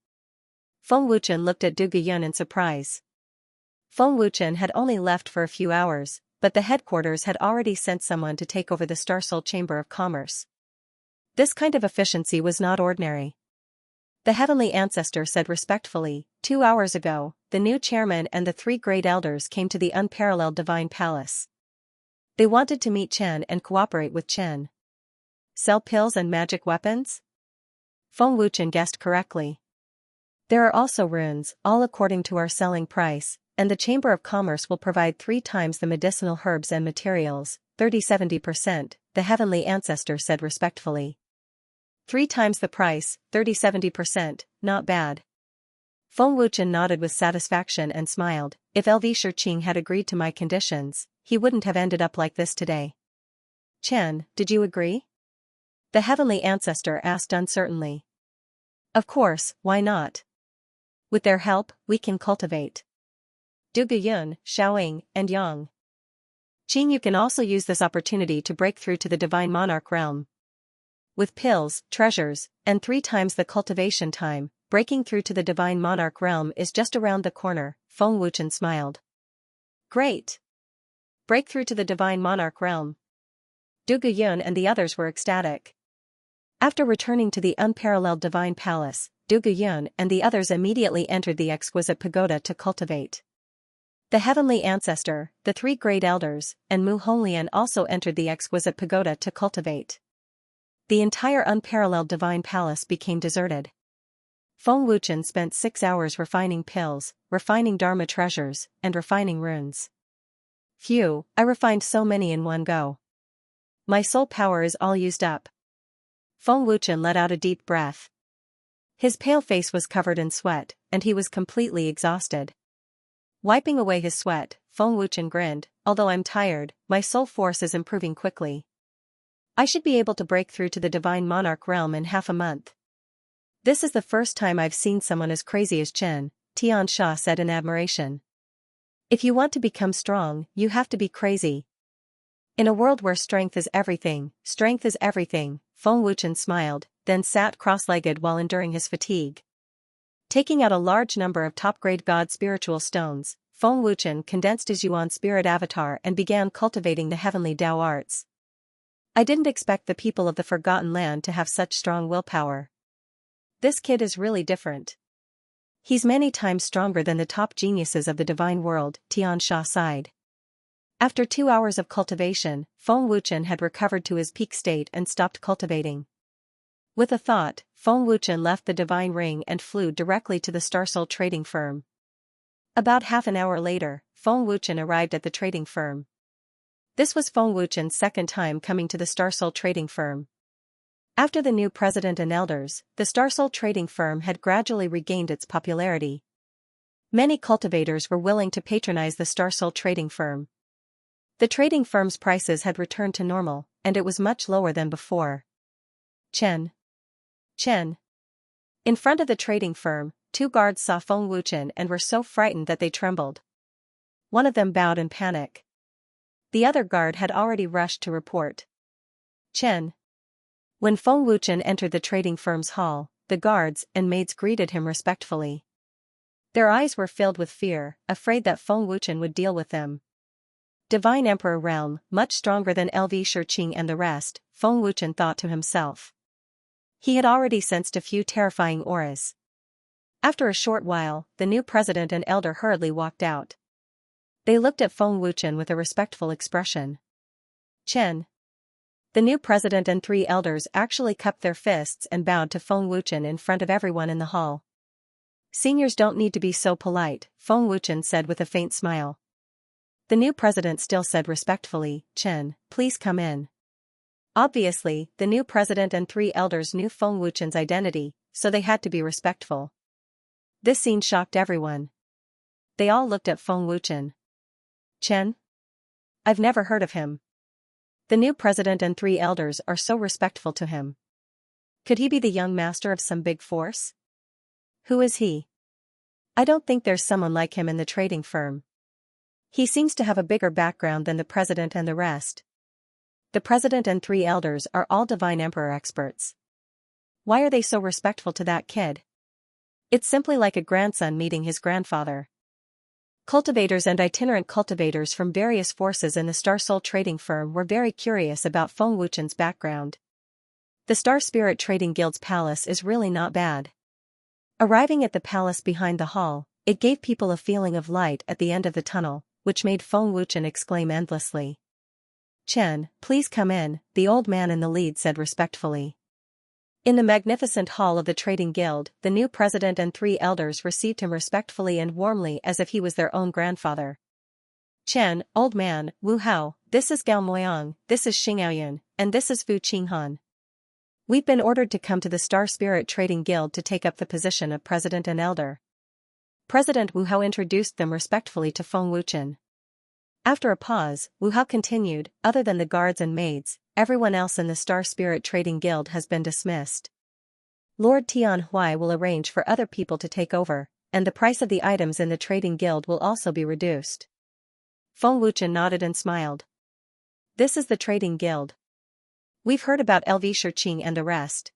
Feng Wuchen looked at Du Guyun in surprise. Feng Wuchen had only left for a few hours, but the headquarters had already sent someone to take over the Star Soul Chamber of Commerce. This kind of efficiency was not ordinary. The Heavenly Ancestor said respectfully, 2 hours ago, the new chairman and the 3 great elders came to the Unparalleled Divine Palace. They wanted to meet Chen and cooperate with Chen. Sell pills and magic weapons? Feng Wuchen guessed correctly. There are also runes, all according to our selling price, and the Chamber of Commerce will provide 3 times the medicinal herbs and materials, 30-70%, the Heavenly Ancestor said respectfully. 3 times the price, 30-70%, not bad. Feng Wuchen nodded with satisfaction and smiled. If LV Shiqing had agreed to my conditions, he wouldn't have ended up like this today. Chen, did you agree? The Heavenly Ancestor asked uncertainly. Of course, why not? With their help, we can cultivate. Du Guyun, Xiaoying, and Yang. Qing, you can also use this opportunity to break through to the Divine Monarch realm. With pills, treasures, and 3 times the cultivation time, breaking through to the Divine Monarch realm is just around the corner, Feng Wuchen smiled. Great! Break through to the Divine Monarch realm. Du Guyun and the others were ecstatic. After returning to the Unparalleled Divine Palace, Du Guyun and the others immediately entered the exquisite pagoda to cultivate. The Heavenly Ancestor, the 3 great elders, and Mu Honglian also entered the exquisite pagoda to cultivate. The entire Unparalleled Divine Palace became deserted. Feng Wuchen spent 6 hours refining pills, refining Dharma treasures, and refining runes. Phew, I refined so many in one go. My soul power is all used up. Feng Wuchen let out a deep breath. His pale face was covered in sweat, and he was completely exhausted. Wiping away his sweat, Feng Wuchen grinned, although I'm tired, my soul force is improving quickly. I should be able to break through to the Divine Monarch realm in half a month. This is the first time I've seen someone as crazy as Chen, Xianxia said in admiration. If you want to become strong, you have to be crazy. In a world where strength is everything, Feng Wuchen smiled, then sat cross-legged while enduring his fatigue. Taking out a large number of top-grade god spiritual stones, Feng Wuchen condensed his Yuan spirit avatar and began cultivating the heavenly Dao arts. I didn't expect the people of the Forgotten Land to have such strong willpower. This kid is really different. He's many times stronger than the top geniuses of the divine world, Xianxia sighed. After 2 hours of cultivation, Feng Wuchen had recovered to his peak state and stopped cultivating. With a thought, Feng Wuchen left the divine ring and flew directly to the Starsoul trading firm. About half an hour later, Feng Wuchen arrived at the trading firm. This was Feng Wuchen's second time coming to the Starsoul trading firm. After the new president and elders, the Starsoul trading firm had gradually regained its popularity. Many cultivators were willing to patronize the Starsoul trading firm. The trading firm's prices had returned to normal, and it was much lower than before. Chen. In front of the trading firm, 2 guards saw Feng Wuchen and were so frightened that they trembled. One of them bowed in panic. The other guard had already rushed to report. Chen. When Feng Wuchen entered the trading firm's hall, the guards and maids greeted him respectfully. Their eyes were filled with fear, afraid that Feng Wuchen would deal with them. Divine Emperor realm, much stronger than LV Shiqing and the rest, Feng Wuchen thought to himself. He had already sensed a few terrifying auras. After a short while, the new president and elder hurriedly walked out. They looked at Feng Wuchen with a respectful expression. Chen. The new president and 3 elders actually cupped their fists and bowed to Feng Wuchen in front of everyone in the hall. Seniors don't need to be so polite, Feng Wuchen said with a faint smile. The new president still said respectfully, Chen, please come in. Obviously, the new president and 3 elders knew Feng Wuchen's identity, so they had to be respectful. This scene shocked everyone. They all looked at Feng Wuchen. Chen? I've never heard of him. The new president and 3 elders are so respectful to him. Could he be the young master of some big force? Who is he? I don't think there's someone like him in the trading firm. He seems to have a bigger background than the president and the rest. The president and 3 elders are all divine emperor experts. Why are they so respectful to that kid? It's simply like a grandson meeting his grandfather. Cultivators and itinerant cultivators from various forces in the Starsoul trading firm were very curious about Feng Wuchen's background. The Star Spirit Trading Guild's palace is really not bad. Arriving at the palace behind the hall, it gave people a feeling of light at the end of the tunnel, which made Feng Wuchen exclaim endlessly. Chen, please come in, the old man in the lead said respectfully. In the magnificent hall of the Trading Guild, the new president and 3 elders received him respectfully and warmly as if he was their own grandfather. Chen, old man, Wu Hao, this is Gao Moyang, this is Xingaoyun, and this is Fu Qinghan. We've been ordered to come to the Star Spirit Trading Guild to take up the position of president and elder. President Wu Hao introduced them respectfully to Feng Wuchen. After a pause, Wu Hao continued, other than the guards and maids, everyone else in the Star Spirit Trading Guild has been dismissed. Lord Tian Huai will arrange for other people to take over, and the price of the items in the Trading Guild will also be reduced. Feng Wuchen nodded and smiled. This is the Trading Guild. We've heard about LV Shiqing and the rest.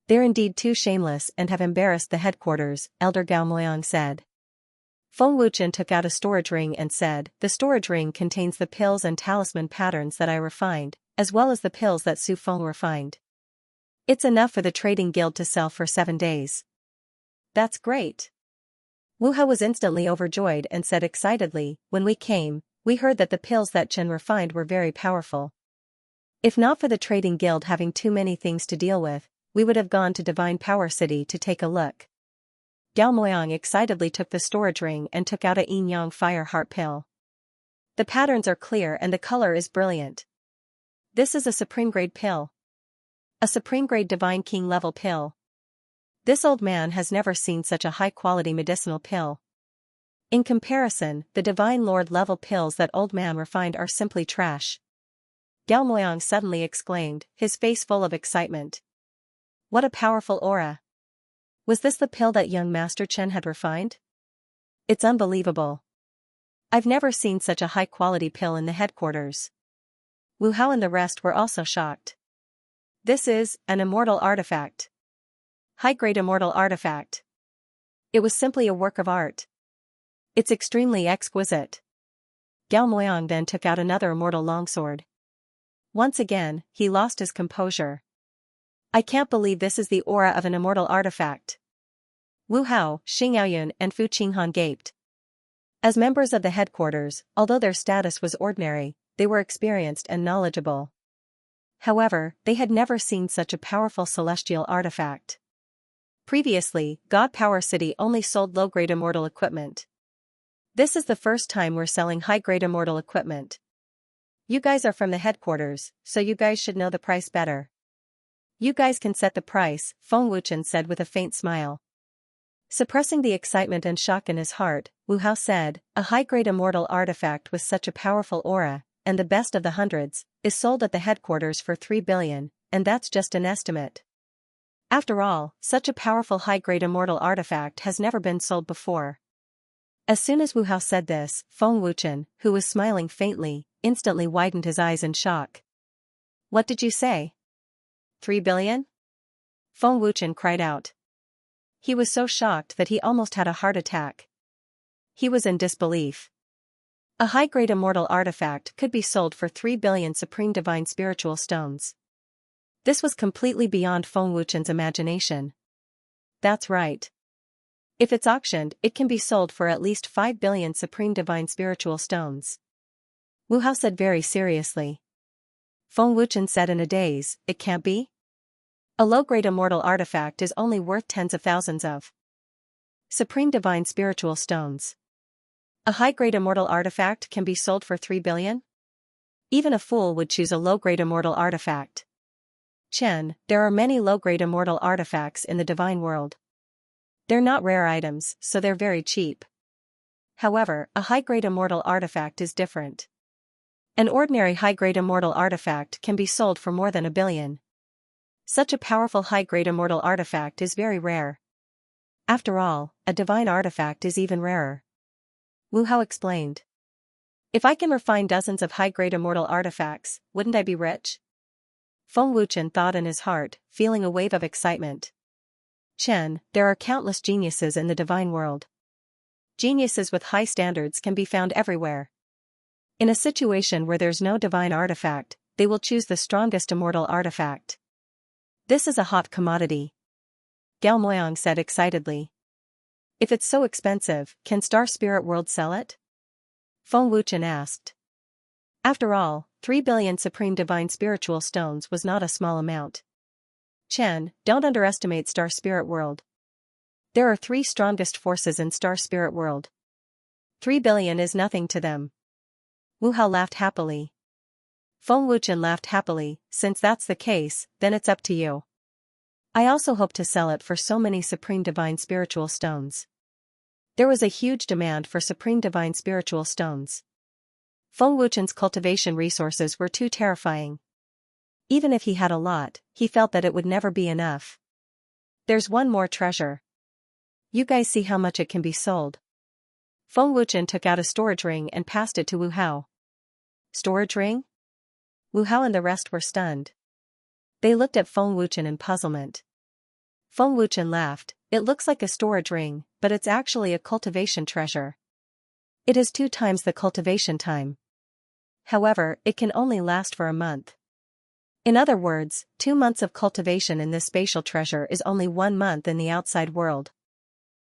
They're indeed too shameless and have embarrassed the headquarters, Elder Gao Moyang said. Feng Wuchen took out a storage ring and said, the storage ring contains the pills and talisman patterns that I refined, as well as the pills that Su Feng refined. It's enough for the Trading Guild to sell for 7 days. That's great. Wu Hao was instantly overjoyed and said excitedly, when we came, we heard that the pills that Chen refined were very powerful. If not for the Trading Guild having too many things to deal with, we would have gone to Divine Power City to take a look. Gao Moyang excitedly took the storage ring and took out a Yin Yang Fire Heart pill. The patterns are clear and the color is brilliant. This is a supreme grade pill. A supreme grade Divine King level pill. This old man has never seen such a high quality medicinal pill. In comparison, the Divine Lord level pills that old man refined are simply trash. Gao Moyang suddenly exclaimed, his face full of excitement. What a powerful aura. Was this the pill that young Master Chen had refined? It's unbelievable. I've never seen such a high-quality pill in the headquarters. Wu Hao and the rest were also shocked. This is an immortal artifact. High-grade immortal artifact. It was simply a work of art. It's extremely exquisite. Gao Moyang then took out another immortal longsword. Once again, he lost his composure. I can't believe this is the aura of an immortal artifact. Wu Hao, Xing Yaoyun and Fu Qinghan gaped. As members of the headquarters, although their status was ordinary, they were experienced and knowledgeable. However, they had never seen such a powerful celestial artifact. Previously, God Power City only sold low-grade immortal equipment. This is the first time we're selling high-grade immortal equipment. You guys are from the headquarters, so you guys should know the price better. You guys can set the price, Feng Wuchen said with a faint smile. Suppressing the excitement and shock in his heart, Wu Hao said, a high-grade immortal artifact with such a powerful aura, and the best of the hundreds, is sold at the headquarters for 3 billion, and that's just an estimate. After all, such a powerful high-grade immortal artifact has never been sold before. As soon as Wu Hao said this, Feng Wuchen, who was smiling faintly, instantly widened his eyes in shock. What did you say? 3 billion? Feng Wuchen cried out. He was so shocked that he almost had a heart attack. He was in disbelief. A high-grade immortal artifact could be sold for 3 billion supreme divine spiritual stones. This was completely beyond Feng Wuchen's imagination. That's right. If it's auctioned, it can be sold for at least 5 billion supreme divine spiritual stones. Wu Hao said very seriously. Feng Wuchen said in a daze, it can't be? A low-grade immortal artifact is only worth tens of thousands of supreme divine spiritual stones. A high-grade immortal artifact can be sold for 3 billion? Even a fool would choose a low-grade immortal artifact. Chen, there are many low-grade immortal artifacts in the divine world. They're not rare items, so they're very cheap. However, a high-grade immortal artifact is different. An ordinary high-grade immortal artifact can be sold for more than 1 billion. Such a powerful high-grade immortal artifact is very rare. After all, a divine artifact is even rarer. Wu Hao explained. If I can refine dozens of high-grade immortal artifacts, wouldn't I be rich? Feng Wuchen thought in his heart, feeling a wave of excitement. Chen, there are countless geniuses in the divine world. Geniuses with high standards can be found everywhere. In a situation where there's no divine artifact, they will choose the strongest immortal artifact. This is a hot commodity. Gao Moyang said excitedly. If it's so expensive, can Star Spirit World sell it? Feng Wuchen asked. After all, 3 billion supreme divine spiritual stones was not a small amount. Chen, don't underestimate Star Spirit World. There are 3 strongest forces in Star Spirit World. 3 billion is nothing to them. Wu Hao laughed happily. Feng Wuchen laughed happily, since that's the case, then it's up to you. I also hope to sell it for so many supreme divine spiritual stones. There was a huge demand for supreme divine spiritual stones. Feng Wuchen's cultivation resources were too terrifying. Even if he had a lot, he felt that it would never be enough. There's one more treasure. You guys see how much it can be sold. Feng Wuchen took out a storage ring and passed it to Wu Hao. Storage ring? Wu Hao and the rest were stunned. They looked at Feng Wuchen in puzzlement. Feng Wuchen laughed. It looks like a storage ring, but it's actually a cultivation treasure. It is 2 times the cultivation time. However, it can only last for a month. In other words, 2 months of cultivation in this spatial treasure is only 1 month in the outside world.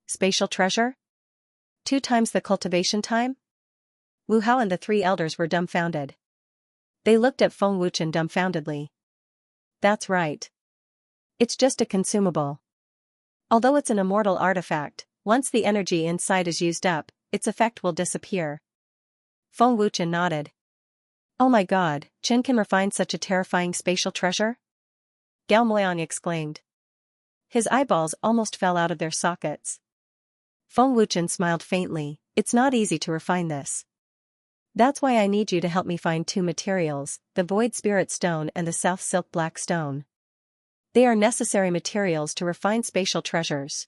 Spatial treasure? 2 times the cultivation time? Wu Hao and the 3 elders were dumbfounded. They looked at Feng Wuchen dumbfoundedly. That's right. It's just a consumable. Although it's an immortal artifact, once the energy inside is used up, its effect will disappear. Feng Wuchen nodded. Oh my god, Chen can refine such a terrifying spatial treasure? Gao Moyang exclaimed. His eyeballs almost fell out of their sockets. Feng Wuchen smiled faintly. It's not easy to refine this. That's why I need you to help me find 2 materials, the Void Spirit Stone and the South Silk Black Stone. They are necessary materials to refine spatial treasures.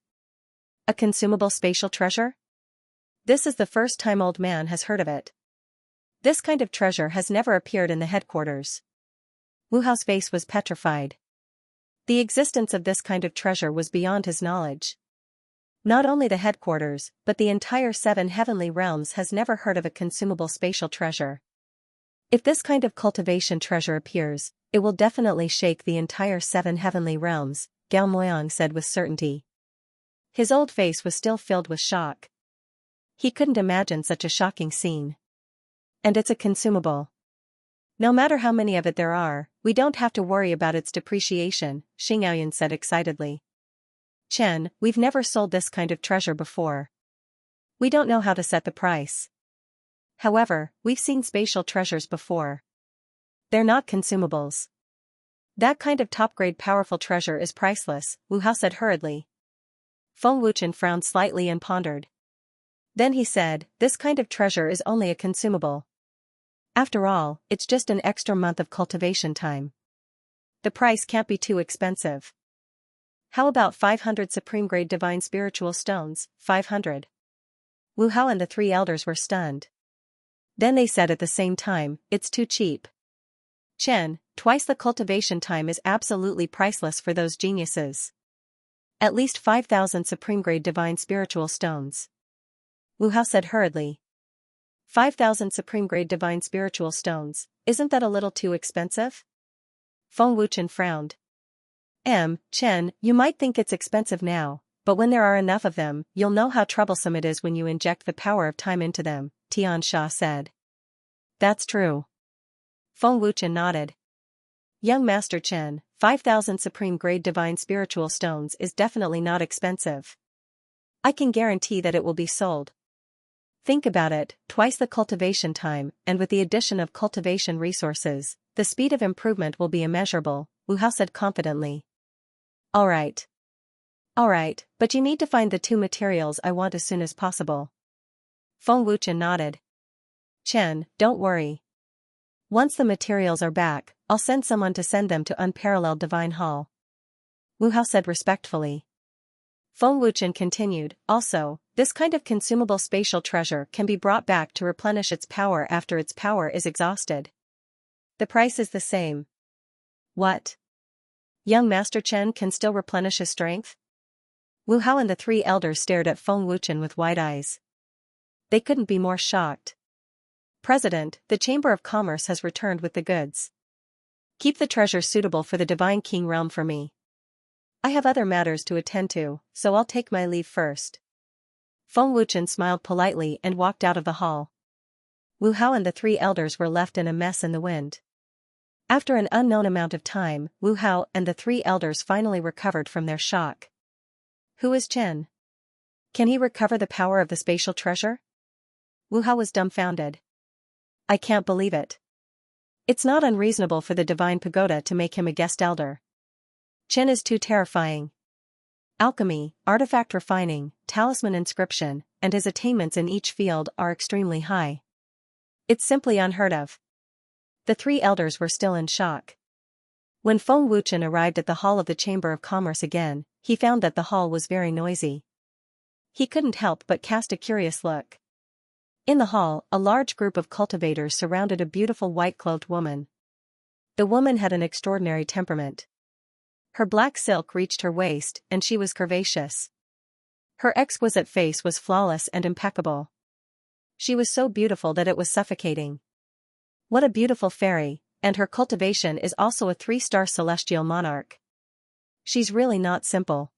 A consumable spatial treasure? This is the first time old man has heard of it. This kind of treasure has never appeared in the headquarters. Wu Hao's face was petrified. The existence of this kind of treasure was beyond his knowledge. Not only the headquarters, but the entire 7 heavenly realms has never heard of a consumable spatial treasure. If this kind of cultivation treasure appears, it will definitely shake the entire 7 heavenly realms, Gao Moyang said with certainty. His old face was still filled with shock. He couldn't imagine such a shocking scene. And it's a consumable. No matter how many of it there are, we don't have to worry about its depreciation, Xianxia said excitedly. Chen, we've never sold this kind of treasure before. We don't know how to set the price. However, we've seen spatial treasures before. They're not consumables. That kind of top-grade powerful treasure is priceless, Wu Hao said hurriedly. Feng Wuchen frowned slightly and pondered. Then he said, this kind of treasure is only a consumable. After all, it's just an extra month of cultivation time. The price can't be too expensive. How about 500 supreme-grade divine spiritual stones, 500? Wu Hao and the 3 elders were stunned. Then they said at the same time, it's too cheap. Chen, twice the cultivation time is absolutely priceless for those geniuses. At least 5,000 supreme-grade divine spiritual stones. Wu Hao said hurriedly. 5,000 supreme-grade divine spiritual stones, isn't that a little too expensive? Feng Wuchen frowned. Chen, you might think it's expensive now, but when there are enough of them, you'll know how troublesome it is when you inject the power of time into them, Xianxia said. That's true. Feng Wuchen nodded. Young Master Chen, 5,000 supreme-grade divine spiritual stones is definitely not expensive. I can guarantee that it will be sold. Think about it, twice the cultivation time, and with the addition of cultivation resources, the speed of improvement will be immeasurable, Wu Hao said confidently. Alright, but you need to find the 2 materials I want as soon as possible. Feng Wuchen nodded. Chen, don't worry. Once the materials are back, I'll send someone to send them to Unparalleled Divine Hall. Wu Hao said respectfully. Feng Wuchen continued, also, this kind of consumable spatial treasure can be brought back to replenish its power after its power is exhausted. The price is the same. What? Young Master Chen can still replenish his strength? Wu Hao and the 3 elders stared at Feng Wuchen with wide eyes. They couldn't be more shocked. President, the Chamber of Commerce has returned with the goods. Keep the treasure suitable for the Divine King realm for me. I have other matters to attend to, so I'll take my leave first. Feng Wuchen smiled politely and walked out of the hall. Wu Hao and the 3 elders were left in a mess in the wind. After an unknown amount of time, Wu Hao and the 3 elders finally recovered from their shock. Who is Chen? Can he recover the power of the spatial treasure? Wu Hao was dumbfounded. I can't believe it. It's not unreasonable for the Divine Pagoda to make him a guest elder. Chen is too terrifying. Alchemy, artifact refining, talisman inscription, and his attainments in each field are extremely high. It's simply unheard of. The 3 elders were still in shock. When Feng Wuchen arrived at the hall of the Chamber of Commerce again, he found that the hall was very noisy. He couldn't help but cast a curious look. In the hall, a large group of cultivators surrounded a beautiful white-clothed woman. The woman had an extraordinary temperament. Her black silk reached her waist, and she was curvaceous. Her exquisite face was flawless and impeccable. She was so beautiful that it was suffocating. What a beautiful fairy, and her cultivation is also a 3-star celestial monarch. She's really not simple.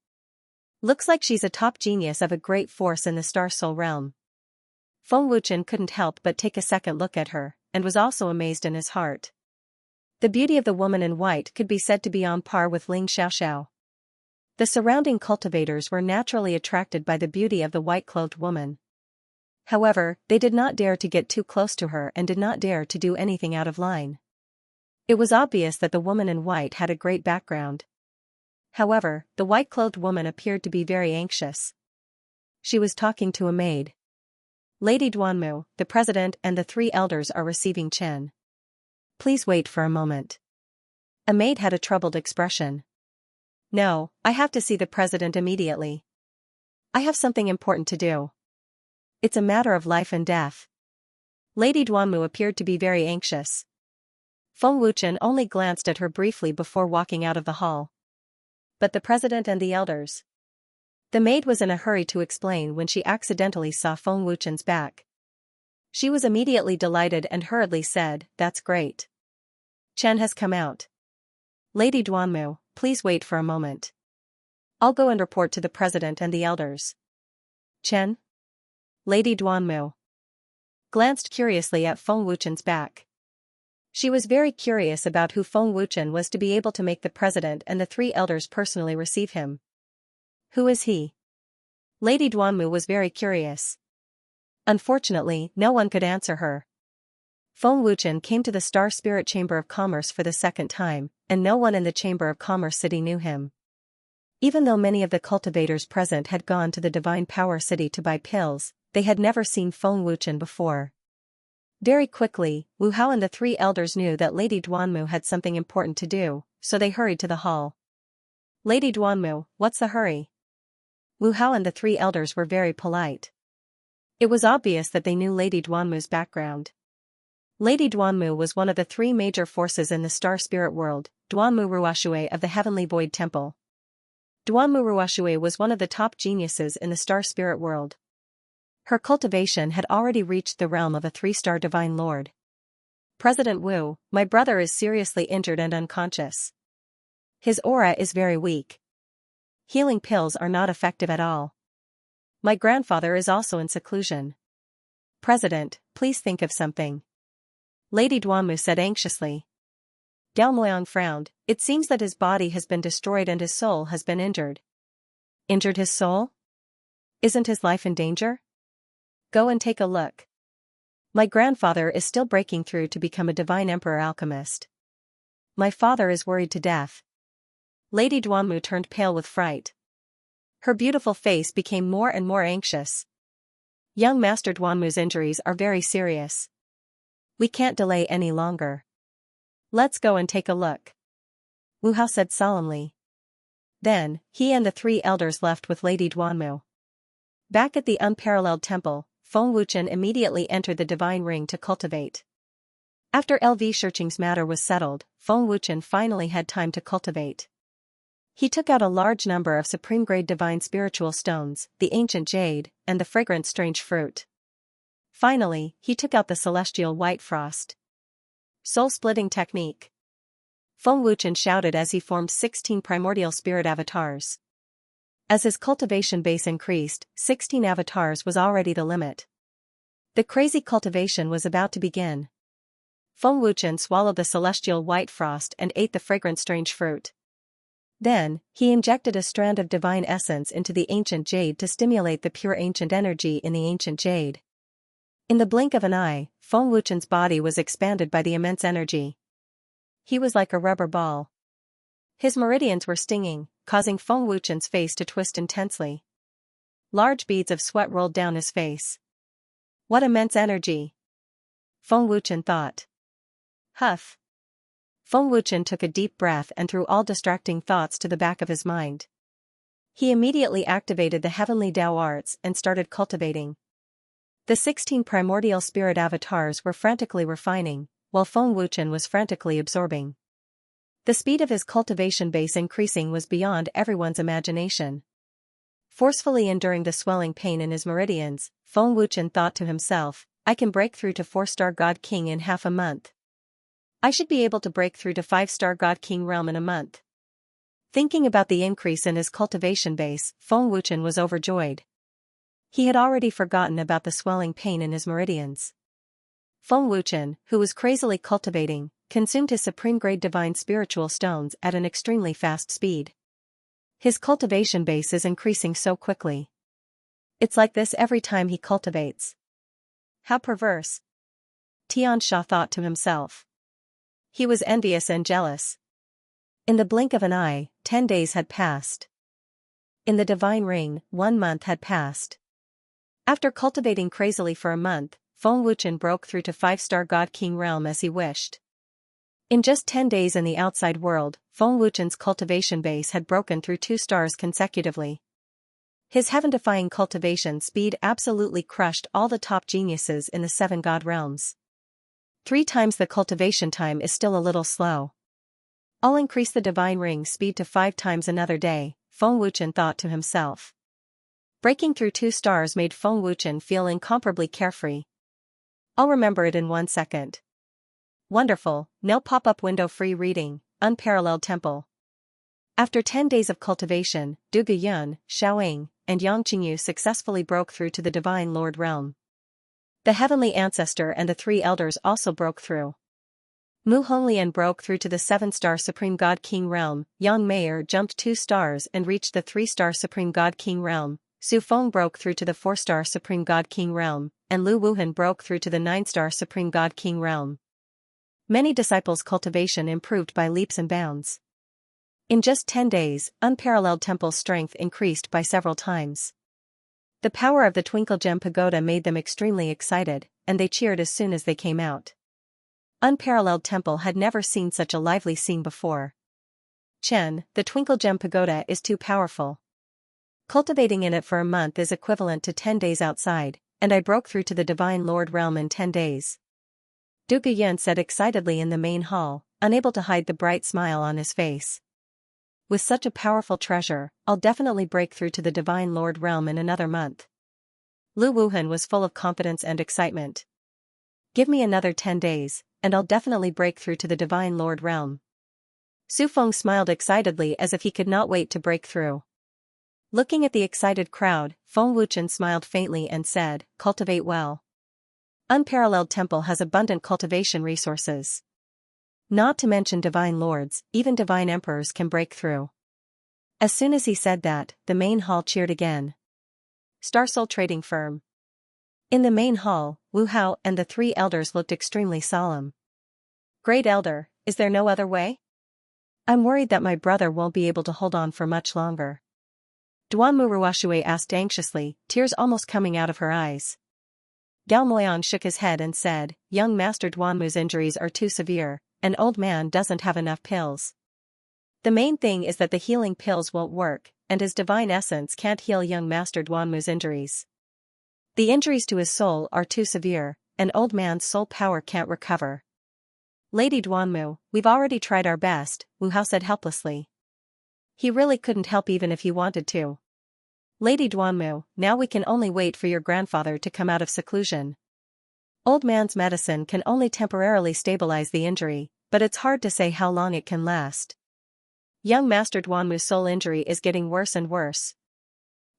Looks like she's a top genius of a great force in the Star Soul realm. Feng Wuchen couldn't help but take a second look at her, and was also amazed in his heart. The beauty of the woman in white could be said to be on par with Ling Xiaoxiao. The surrounding cultivators were naturally attracted by the beauty of the white-clothed woman. However, they did not dare to get too close to her and did not dare to do anything out of line. It was obvious that the woman in white had a great background. However, the white-clothed woman appeared to be very anxious. She was talking to a maid. Lady Duanmu, the president and the 3 elders are receiving Chen. Please wait for a moment. A maid had a troubled expression. No, I have to see the president immediately. I have something important to do. It's a matter of life and death. Lady Duanmu appeared to be very anxious. Feng Wuchen only glanced at her briefly before walking out of the hall. But the president and the elders. The maid was in a hurry to explain when she accidentally saw Feng Wuchen's back. She was immediately delighted and hurriedly said, "That's great. Chen has come out. Lady Duanmu, please wait for a moment. I'll go and report to the president and the elders." Chen? Lady Duanmu glanced curiously at Feng Wuchen's back. She was very curious about who Feng Wuchen was to be able to make the president and the three elders personally receive him. Who is he? Lady Duanmu was very curious. Unfortunately, no one could answer her. Feng Wuchen came to the Star Spirit Chamber of Commerce for the second time, and no one in the Chamber of Commerce City knew him. Even though many of the cultivators present had gone to the Divine Power City to buy pills, they had never seen Feng Wuchen before. Very quickly, Wu Hao and the three elders knew that Lady Duanmu had something important to do, so they hurried to the hall. "Lady Duanmu, what's the hurry?" Wu Hao and the three elders were very polite. It was obvious that they knew Lady Duanmu's background. Lady Duanmu was one of the three major forces in the Star Spirit world, Duanmu Ruoxue of the Heavenly Void Temple. Duanmu Ruoxue was one of the top geniuses in the Star Spirit world. Her cultivation had already reached the realm of a 3-star Divine Lord. "President Wu, my brother is seriously injured and unconscious. His aura is very weak. Healing pills are not effective at all. My grandfather is also in seclusion. President, please think of something," Lady Duanmu said anxiously. Gao Moyang frowned. "It seems that his body has been destroyed and his soul has been injured." "Injured his soul? Isn't his life in danger? Go and take a look. My grandfather is still breaking through to become a divine emperor alchemist. My father is worried to death." Lady Duanmu turned pale with fright. Her beautiful face became more and more anxious. "Young Master Duanmu's injuries are very serious. We can't delay any longer. Let's go and take a look," Wu Hao said solemnly. Then, he and the three elders left with Lady Duanmu. Back at the unparalleled temple, Feng Wuchen immediately entered the divine ring to cultivate. After LV Shirqing's matter was settled, Feng Wuchen finally had time to cultivate. He took out a large number of supreme-grade divine spiritual stones, the ancient jade, and the fragrant strange fruit. Finally, he took out the celestial white frost. Soul-splitting technique. Feng Wuchen shouted as he formed 16 primordial spirit avatars. As his cultivation base increased, 16 avatars was already the limit. The crazy cultivation was about to begin. Feng Wuchen swallowed the celestial white frost and ate the fragrant strange fruit. Then, he injected a strand of divine essence into the ancient jade to stimulate the pure ancient energy in the ancient jade. In the blink of an eye, Feng Wuchen's body was expanded by the immense energy. He was like a rubber ball. His meridians were stinging, causing Feng Wuchen's face to twist intensely. Large beads of sweat rolled down his face. What immense energy! Feng Wuchen thought. Huff. Feng Wuchen took a deep breath and threw all distracting thoughts to the back of his mind. He immediately activated the heavenly Tao arts and started cultivating. The 16 primordial spirit avatars were frantically refining, while Feng Wuchen was frantically absorbing. The speed of his cultivation base increasing was beyond everyone's imagination. Forcefully enduring the swelling pain in his meridians, Feng Wuchen thought to himself, "I can break through to 4-star God King in half a month. I should be able to break through to 5-star God King realm in a month." Thinking about the increase in his cultivation base, Feng Wuchen was overjoyed. He had already forgotten about the swelling pain in his meridians. Feng Wuchen, who was crazily cultivating, consumed his supreme-grade divine spiritual stones at an extremely fast speed. His cultivation base is increasing so quickly. It's like this every time he cultivates. How perverse. Xianxia thought to himself. He was envious and jealous. In the blink of an eye, 10 days had passed. In the divine ring, 1 month had passed. After cultivating crazily for a month, Feng Wuchen broke through to 5-star God King realm as he wished. In just 10 days in the outside world, Feng Wuchen's cultivation base had broken through 2 stars consecutively. His heaven-defying cultivation speed absolutely crushed all the top geniuses in the 7 god realms. 3 times the cultivation time is still a little slow. I'll increase the divine ring speed to 5 times another day, Feng Wuchen thought to himself. Breaking through 2 stars made Feng Wuchen feel incomparably carefree. I'll remember it in 1 second. Wonderful, no pop-up window free reading, unparalleled temple. After 10 days of cultivation, Du Guyun, Xiaoying, and Yang Qingyu successfully broke through to the Divine Lord realm. The Heavenly Ancestor and the 3 elders also broke through. Mu Honglian broke through to the 7-star Supreme God King realm, Yang Meier jumped 2 stars and reached the 3-star Supreme God King realm, Su Feng broke through to the 4-star Supreme God King realm, and Lu Wuhan broke through to the 9-star Supreme God King realm. Many disciples' cultivation improved by leaps and bounds. In just 10 days, unparalleled temple strength increased by several times. The power of the Twinkle Gem Pagoda made them extremely excited, and they cheered as soon as they came out. Unparalleled temple had never seen such a lively scene before. Chen, the Twinkle Gem Pagoda is too powerful. Cultivating in it for a month is equivalent to 10 days outside, and I broke through to the Divine Lord realm in 10 days. Du Guyun said excitedly in the main hall, unable to hide the bright smile on his face. With such a powerful treasure, I'll definitely break through to the Divine Lord realm in another month. Lu Wuhan was full of confidence and excitement. Give me another 10 days, and I'll definitely break through to the Divine Lord realm. Su Feng smiled excitedly as if he could not wait to break through. Looking at the excited crowd, Feng Wuchen smiled faintly and said, "Cultivate well. Unparalleled temple has abundant cultivation resources. Not to mention divine lords, even divine emperors can break through." As soon as he said that, the main hall cheered again. Starsoul Trading Firm. In the main hall, Wu Hao and the 3 elders looked extremely solemn. "Great Elder, is there no other way? I'm worried that my brother won't be able to hold on for much longer." Duanmu Ruoshui asked anxiously, tears almost coming out of her eyes. Gao Moyan shook his head and said, "Young Master Duanmu's injuries are too severe, an old man doesn't have enough pills. The main thing is that the healing pills won't work, and his divine essence can't heal young Master Duanmu's injuries. The injuries to his soul are too severe, an old man's soul power can't recover." "Lady Duanmu, we've already tried our best," Wu Hao said helplessly. He really couldn't help even if he wanted to. "Lady Duanmu, now we can only wait for your grandfather to come out of seclusion. Old man's medicine can only temporarily stabilize the injury, but it's hard to say how long it can last. Young Master Duanmu's soul injury is getting worse and worse."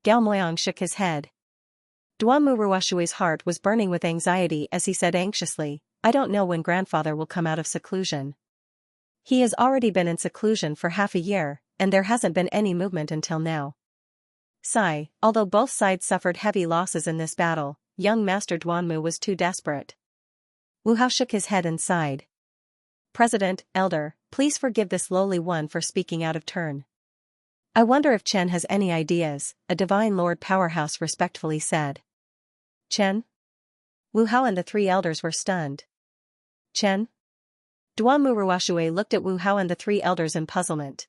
Gao Moyang shook his head. Duanmu Ruoshui's heart was burning with anxiety as he said anxiously, "I don't know when grandfather will come out of seclusion. He has already been in seclusion for half a year, and there hasn't been any movement until now." Sigh, although both sides suffered heavy losses in this battle, young Master Duanmu was too desperate. Wu Hao shook his head and sighed. "President, Elder, please forgive this lowly one for speaking out of turn. I wonder if Chen has any ideas," a Divine Lord powerhouse respectfully said. "Chen?" Wu Hao and the 3 elders were stunned. "Chen?" Duanmu Ruoshui looked at Wu Hao and the 3 elders in puzzlement.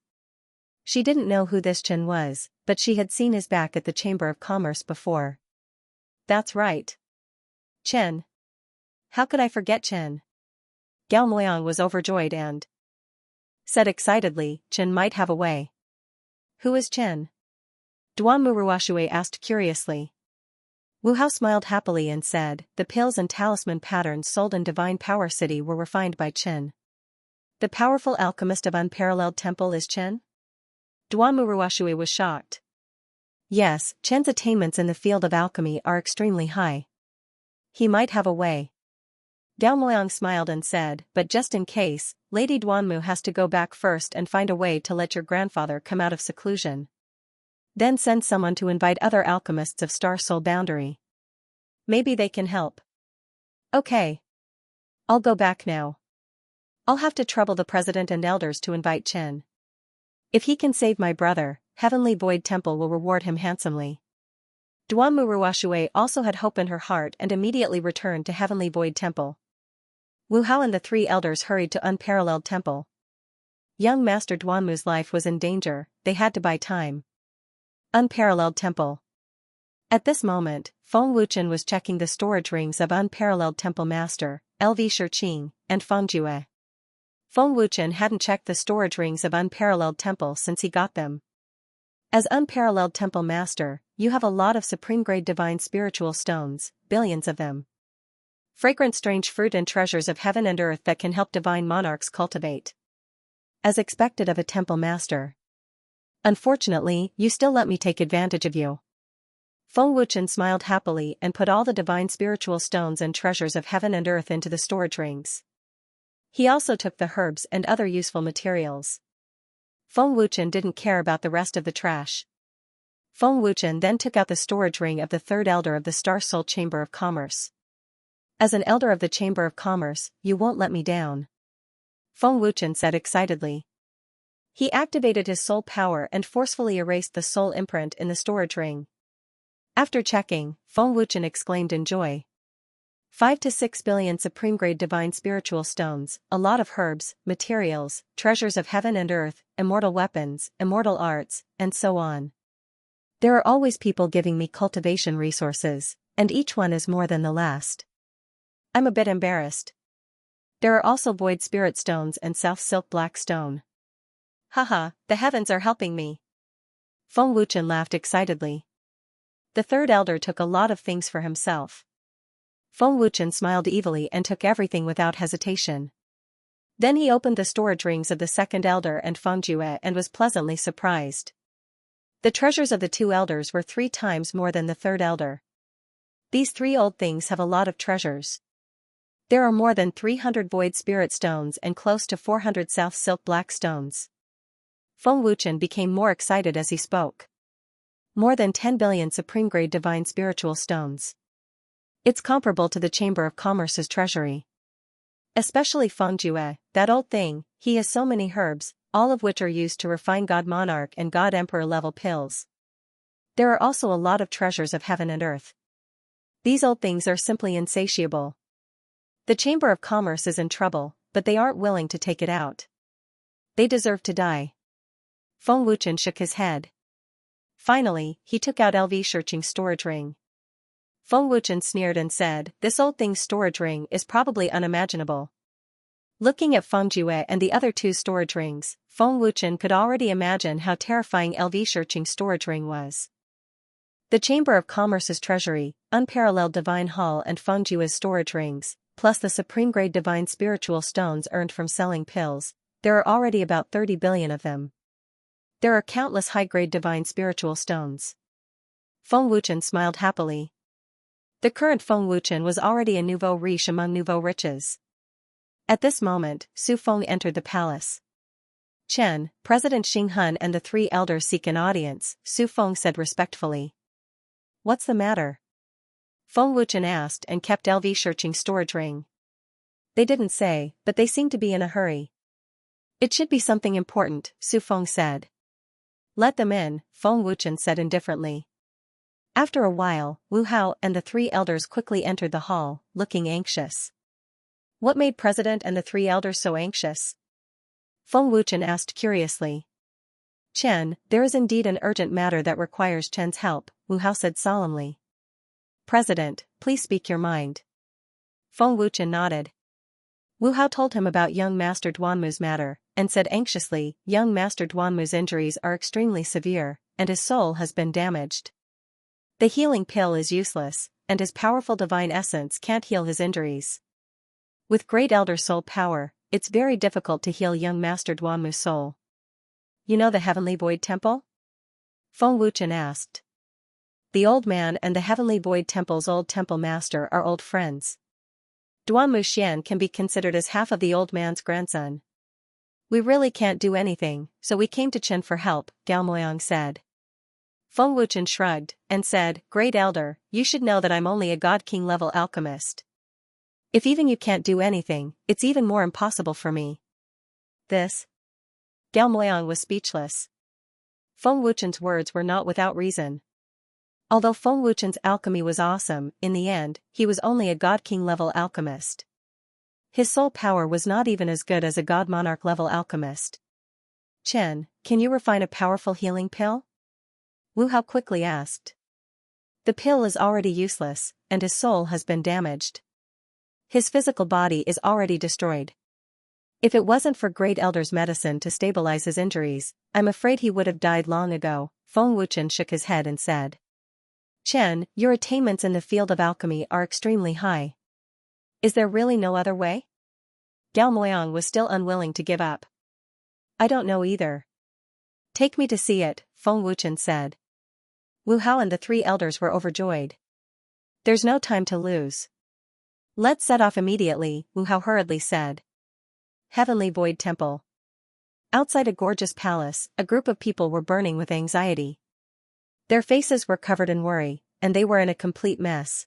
She didn't know who this Chen was, but she had seen his back at the Chamber of Commerce before. "That's right. Chen. How could I forget Chen?" Gao Moyang was overjoyed and said excitedly, "Chen might have a way." "Who is Chen?" Duanmu Ruoshui asked curiously. Wu Hao smiled happily and said, "The pills and talisman patterns sold in Divine Power City were refined by Chen. The powerful alchemist of unparalleled temple is Chen?" Duanmu Ruoshui was shocked. "Yes, Chen's attainments in the field of alchemy are extremely high. He might have a way." Gao Moyang smiled and said, "But just in case, Lady Duanmu has to go back first and find a way to let your grandfather come out of seclusion. Then send someone to invite other alchemists of Star Soul Boundary. Maybe they can help." "Okay. I'll go back now. I'll have to trouble the president and elders to invite Chen. If he can save my brother, Heavenly Void Temple will reward him handsomely." Duanmu Ruoshui also had hope in her heart and immediately returned to Heavenly Void Temple. Wu Hao and the 3 elders hurried to Unparalleled Temple. Young Master Duanmu's life was in danger, they had to buy time. Unparalleled Temple. At this moment, Feng Wuchen was checking the storage rings of Unparalleled Temple Master, LV Shiqing, and Feng Jue. Feng Wuchen hadn't checked the storage rings of Unparalleled Temple since he got them. As Unparalleled Temple Master, you have a lot of supreme-grade divine spiritual stones, billions of them. Fragrant strange fruit and treasures of heaven and earth that can help divine monarchs cultivate. As expected of a temple master. Unfortunately, you still let me take advantage of you. Feng Wuchen smiled happily and put all the divine spiritual stones and treasures of heaven and earth into the storage rings. He also took the herbs and other useful materials. Feng Wuchen didn't care about the rest of the trash. Feng Wuchen then took out the storage ring of the third elder of the Star Soul Chamber of Commerce. As an elder of the Chamber of Commerce, you won't let me down. Feng Wuchen said excitedly. He activated his soul power and forcefully erased the soul imprint in the storage ring. After checking, Feng Wuchen exclaimed in joy. 5 to 6 billion supreme-grade divine spiritual stones, a lot of herbs, materials, treasures of heaven and earth, immortal weapons, immortal arts, and so on. There are always people giving me cultivation resources, and each one is more than the last. I'm a bit embarrassed. There are also void spirit stones and South Silk Black Stone. Haha, the heavens are helping me. Feng Wuchen laughed excitedly. The third elder took a lot of things for himself. Feng Wuchen smiled evilly and took everything without hesitation. Then he opened the storage rings of the second elder and Feng Jue and was pleasantly surprised. The treasures of the two elders were 3 times more than the third elder. These 3 old things have a lot of treasures. There are more than 300 void spirit stones and close to 400 South Silk Black Stones. Feng Wuchen became more excited as he spoke. More than 10 billion supreme-grade divine spiritual stones. It's comparable to the Chamber of Commerce's treasury. Especially Feng Jue, that old thing, he has so many herbs, all of which are used to refine God Monarch and God Emperor level pills. There are also a lot of treasures of heaven and earth. These old things are simply insatiable. The Chamber of Commerce is in trouble, but they aren't willing to take it out. They deserve to die. Feng Wuchen shook his head. Finally, he took out LV Shirching's storage ring. Feng Wuchen sneered and said, "This old thing's storage ring is probably unimaginable." Looking at Feng Jue and the other 2 storage rings, Feng Wuchen could already imagine how terrifying LV Shirching's storage ring was. The Chamber of Commerce's treasury, unparalleled divine hall and Feng Jue's storage rings, plus the supreme-grade divine spiritual stones earned from selling pills, there are already about 30 billion of them. There are countless high-grade divine spiritual stones. Feng Wuchen smiled happily. The current Feng Wuchen was already a nouveau riche among nouveau riches. At this moment, Su Feng entered the palace. "Chen, President Xing Hun and the 3 elders seek an audience," Su Feng said respectfully. "What's the matter?" Feng Wuchen asked and kept LV Shirching's storage ring. "They didn't say, but they seem to be in a hurry." "It should be something important," Su Feng said. "Let them in," Feng Wuchen said indifferently. After a while, Wu Hao and the 3 elders quickly entered the hall, looking anxious. What made President and the 3 elders so anxious? Feng Wuchen asked curiously. "Chen, there is indeed an urgent matter that requires Chen's help," Wu Hao said solemnly. "President, please speak your mind." Feng Wuchen nodded. Wu Hao told him about young Master Duanmu's matter, and said anxiously, "Young Master Duanmu's injuries are extremely severe, and his soul has been damaged. The healing pill is useless, and his powerful divine essence can't heal his injuries. With great elder soul power, it's very difficult to heal young Master Duanmu's soul." "You know the Heavenly Void Temple?" Feng Wuchen asked. The old man and the Heavenly Void Temple's old temple master are old friends. Duanmu Xian can be considered as half of the old man's grandson. "We really can't do anything, so we came to Chen for help," Gao Moyang said. Feng Wuchen shrugged, and said, "Great elder, you should know that I'm only a God King level alchemist. If even you can't do anything, it's even more impossible for me." "This?" Gao Moyang was speechless. Feng Wuchen's words were not without reason. Although Feng Wuchen's alchemy was awesome, in the end, he was only a God King level alchemist. His soul power was not even as good as a God Monarch level alchemist. "Chen, can you refine a powerful healing pill?" Wu Hao quickly asked. "The pill is already useless, and his soul has been damaged. His physical body is already destroyed. If it wasn't for Great Elder's medicine to stabilize his injuries, I'm afraid he would have died long ago." Feng Wuchen shook his head and said. Chen, your attainments in the field of alchemy are extremely high. Is there really no other way? Gao Moyang was still unwilling to give up. I don't know either. Take me to see it, Feng Wuchen said. Wu Hao and the three elders were overjoyed. There's no time to lose. Let's set off immediately, Wu Hao hurriedly said. Heavenly Void Temple. Outside a gorgeous palace, a group of people were burning with anxiety. Their faces were covered in worry, and they were in a complete mess.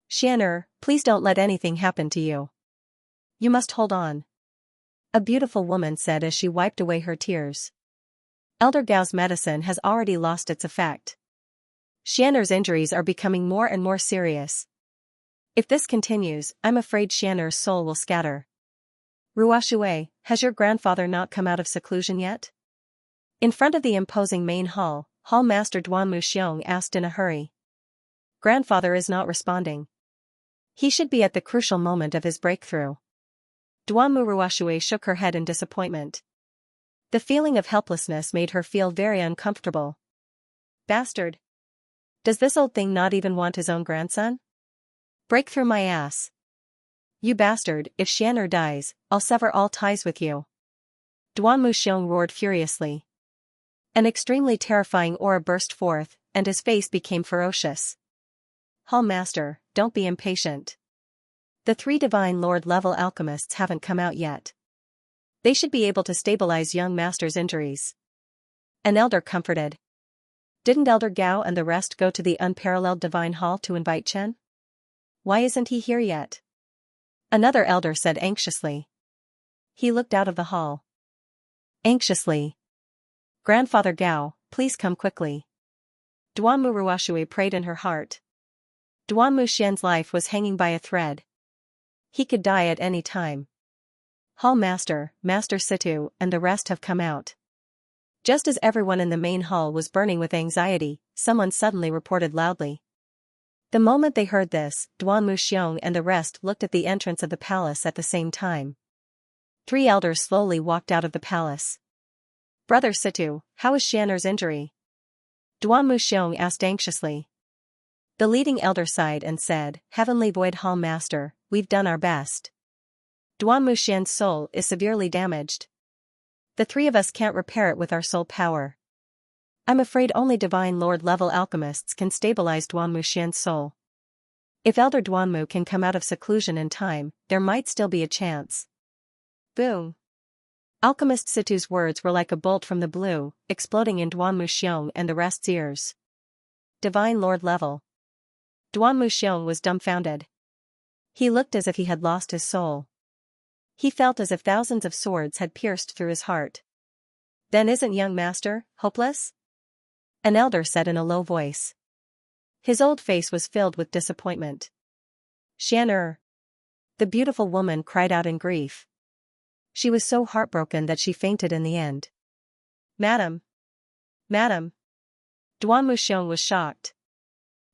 Xian'er, please don't let anything happen to you. You must hold on. A beautiful woman said as she wiped away her tears. Elder Gao's medicine has already lost its effect. Xian'er's injuries are becoming more and more serious. If this continues, I'm afraid Xian'er's soul will scatter. Ruoshui, has your grandfather not come out of seclusion yet? In front of the imposing main hall, Hall Master Duanmu Xiong asked in a hurry. Grandfather is not responding. He should be at the crucial moment of his breakthrough. Duanmu Ruoshui shook her head in disappointment. The feeling of helplessness made her feel very uncomfortable. Bastard! Does this old thing not even want his own grandson? Break through my ass. You bastard, if Xian'er dies, I'll sever all ties with you. Duanmu Xiong roared furiously. An extremely terrifying aura burst forth, and his face became ferocious. Hall Master, don't be impatient. The 3 Divine Lord level alchemists haven't come out yet. They should be able to stabilize young Master's injuries. An elder comforted. Didn't Elder Gao and the rest go to the unparalleled Divine Hall to invite Chen? Why isn't he here yet? Another elder said anxiously. He looked out of the hall. Anxiously. Grandfather Gao, please come quickly. Duanmu Ruoshui prayed in her heart. Duanmu Xian's life was hanging by a thread. He could die at any time. Hall Master, Master Situ, and the rest have come out. Just as everyone in the main hall was burning with anxiety, someone suddenly reported loudly. The moment they heard this, Duanmu Xiong and the rest looked at the entrance of the palace at the same time. 3 elders slowly walked out of the palace. Brother Situ, how is Xian'er's injury? Duanmu Xiong asked anxiously. The leading elder sighed and said, Heavenly Void Hall Master, we've done our best. Duanmu Xian's soul is severely damaged. The 3 of us can't repair it with our soul power. I'm afraid only Divine Lord level alchemists can stabilize Duanmu Xian's soul. If Elder Duanmu can come out of seclusion in time, there might still be a chance. Boom. Alchemist Situ's words were like a bolt from the blue, exploding in Duanmu Xiong and the rest's ears. Divine Lord level. Duanmu Xiong was dumbfounded. He looked as if he had lost his soul. He felt as if thousands of swords had pierced through his heart. Then isn't young Master hopeless? An elder said in a low voice. His old face was filled with disappointment. Xian'er. The beautiful woman cried out in grief. She was so heartbroken that she fainted in the end. Madam! Madam! Duanmu Xiong was shocked.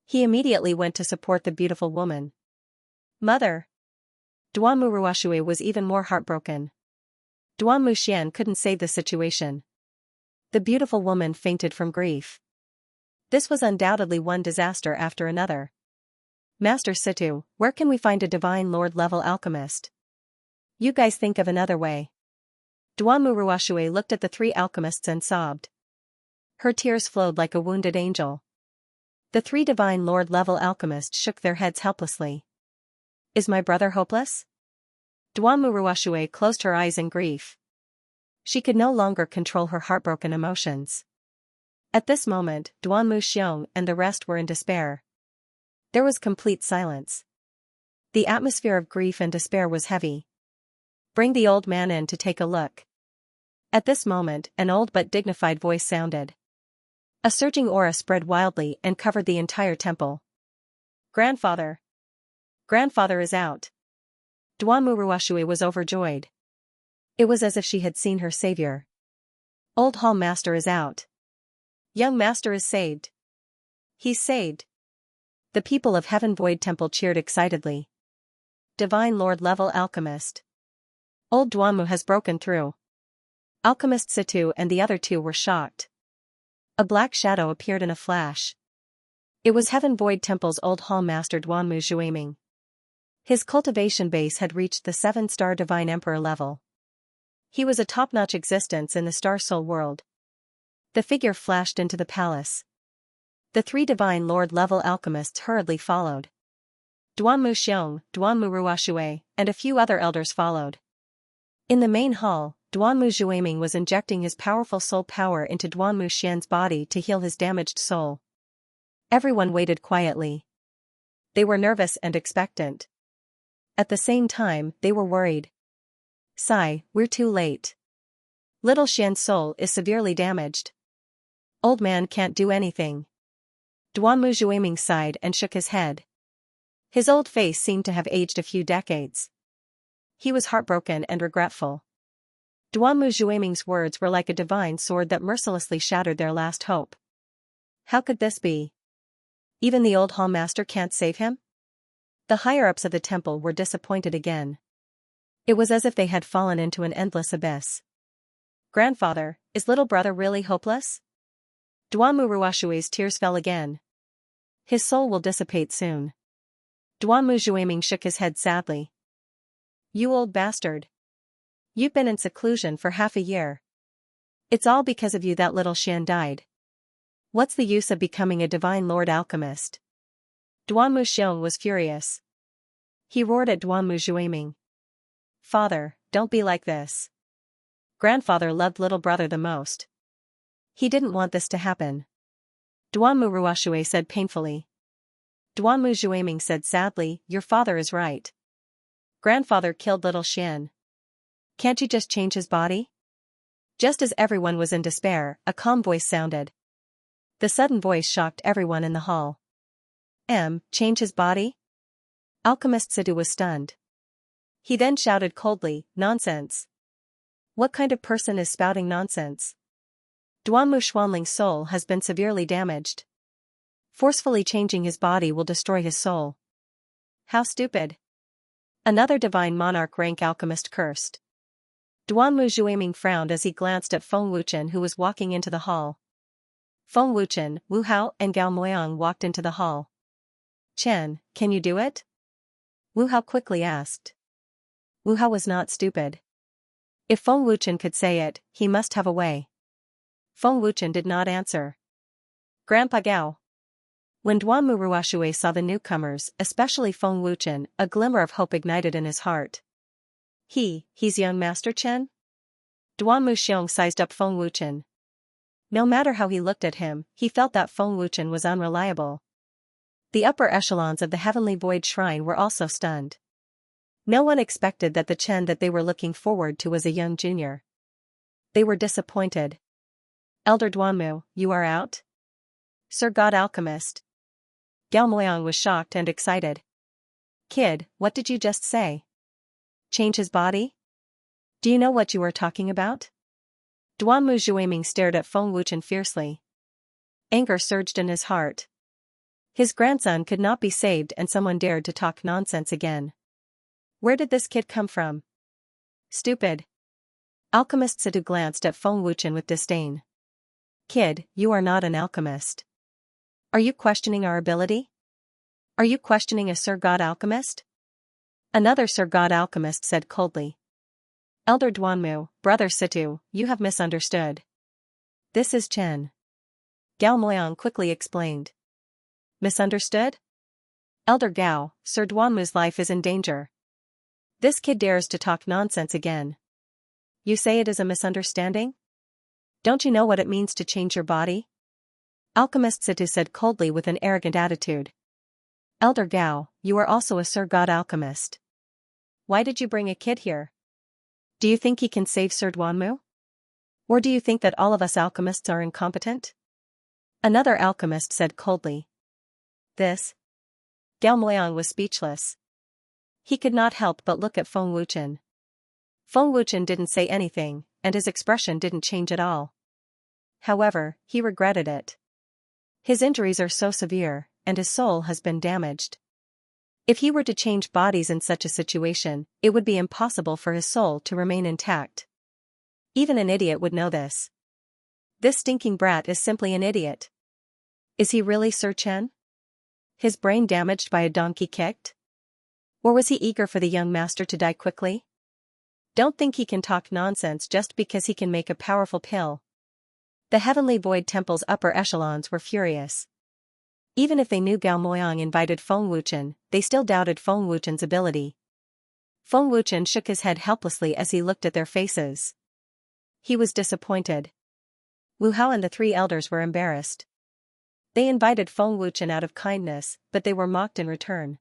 He immediately went to support the beautiful woman. Mother! Duanmu Ruoshui was even more heartbroken. Duanmu Xian couldn't save the situation. The beautiful woman fainted from grief. This was undoubtedly one disaster after another. Master Situ, where can we find a Divine Lord level alchemist? You guys think of another way. Duanmu Ruoshui looked at the 3 alchemists and sobbed. Her tears flowed like a wounded angel. The 3 Divine Lord level alchemists shook their heads helplessly. Is my brother hopeless? Duanmu Ruoshui closed her eyes in grief. She could no longer control her heartbroken emotions. At this moment, Duanmu Xiong and the rest were in despair. There was complete silence. The atmosphere of grief and despair was heavy. Bring the old man in to take a look. At this moment, an old but dignified voice sounded. A surging aura spread wildly and covered the entire temple. Grandfather! Grandfather is out. Duanmu Ruoshui was overjoyed. It was as if she had seen her savior. Old Hall Master is out. Young Master is saved. He's saved. The people of Heaven Void Temple cheered excitedly. Divine Lord level alchemist. Old Duanmu has broken through. Alchemist Situ and the other 2 were shocked. A black shadow appeared in a flash. It was Heaven Void Temple's old hall master Duanmu Zhuiming. His cultivation base had reached the 7-star Divine Emperor level. He was a top-notch existence in the Star Soul world. The figure flashed into the palace. The 3 Divine Lord-level alchemists hurriedly followed. Duanmu Xiong, Duanmu Ruoshui, and a few other elders followed. In the main hall, Duanmu Zhuiming was injecting his powerful soul power into Duanmu Xian's body to heal his damaged soul. Everyone waited quietly. They were nervous and expectant. At the same time, they were worried. Sigh, we're too late. Little Xian's soul is severely damaged. Old man can't do anything. Duanmu Zhuiming sighed and shook his head. His old face seemed to have aged a few decades. He was heartbroken and regretful. Duanmu Zhuiming's words were like a divine sword that mercilessly shattered their last hope. How could this be? Even the old hall master can't save him? The higher-ups of the temple were disappointed again. It was as if they had fallen into an endless abyss. Grandfather, is little brother really hopeless? Duanmu Ruoshui's tears fell again. His soul will dissipate soon. Duanmu Zhuiming shook his head sadly. You old bastard. You've been in seclusion for half a year. It's all because of you that little Xian died. What's the use of becoming a divine lord alchemist? Duanmu Xiong was furious. He roared at Duanmu Zhuiming. Father, don't be like this. Grandfather loved little brother the most. He didn't want this to happen. Duanmu Ruoshui said painfully. Duanmu Zhuiming said sadly, your father is right. Grandfather killed little Xian. Can't you just change his body? Just as everyone was in despair, a calm voice sounded. The sudden voice shocked everyone in the hall. Change his body? Alchemist Sidhu was stunned. He then shouted coldly, nonsense. What kind of person is spouting nonsense? Duanmu Xuanling's soul has been severely damaged. Forcefully changing his body will destroy his soul. How stupid. Another divine monarch rank alchemist cursed. Duanmu Zhuiming frowned as he glanced at Feng Wuchen who was walking into the hall. Feng Wuchen, Wu Hao and Gao Moyang walked into the hall. Chen, can you do it? Wu Hao quickly asked. Wu Hao was not stupid. If Feng Wuchen could say it, he must have a way. Feng Wuchen did not answer. Grandpa Gao. When Duanmu Ruoshui saw the newcomers, especially Feng Wuchen, a glimmer of hope ignited in his heart. He's young Master Chen? Duanmu Xiong sized up Feng Wuchen. No matter how he looked at him, he felt that Feng Wuchen was unreliable. The upper echelons of the Heavenly Void Shrine were also stunned. No one expected that the Chen that they were looking forward to was a young junior. They were disappointed. Elder Duanmu, you are out? Sir God Alchemist. Gao Moyang was shocked and excited. Kid, what did you just say? Change his body? Do you know what you are talking about? Duanmu Zhuiming stared at Feng Wuchen fiercely. Anger surged in his heart. His grandson could not be saved and someone dared to talk nonsense again. Where did this kid come from? Stupid. Alchemist Sidhu glanced at Feng Wuchen with disdain. Kid, you are not an alchemist. Are you questioning our ability? Are you questioning a Sir God Alchemist? Another Sir God Alchemist said coldly. Elder Duanmu, Brother Sidhu, you have misunderstood. This is Chen. Gao Moyang quickly explained. Misunderstood? Elder Gao, Sir Duanmu's life is in danger. This kid dares to talk nonsense again. You say it is a misunderstanding? Don't you know what it means to change your body? Alchemist Sidhu said coldly with an arrogant attitude. Elder Gao, you are also a Sir God Alchemist. Why did you bring a kid here? Do you think he can save Sir Duanmu? Or do you think that all of us alchemists are incompetent? Another alchemist said coldly. This? Gao Moyang was speechless. He could not help but look at Feng Wuchen. Feng Wuchen didn't say anything, and his expression didn't change at all. However, he regretted it. His injuries are so severe, and his soul has been damaged. If he were to change bodies in such a situation, it would be impossible for his soul to remain intact. Even an idiot would know this. This stinking brat is simply an idiot. Is he really Sir Chen? His brain damaged by a donkey kicked? Or was he eager for the young master to die quickly? Don't think he can talk nonsense just because he can make a powerful pill. The Heavenly Void Temple's upper echelons were furious. Even if they knew Gao Moyang invited Feng Wuchen, they still doubted Feng Wuchen's ability. Feng Wuchen shook his head helplessly as he looked at their faces. He was disappointed. Wu Hao and the three elders were embarrassed. They invited Feng Wuchen out of kindness, but they were mocked in return.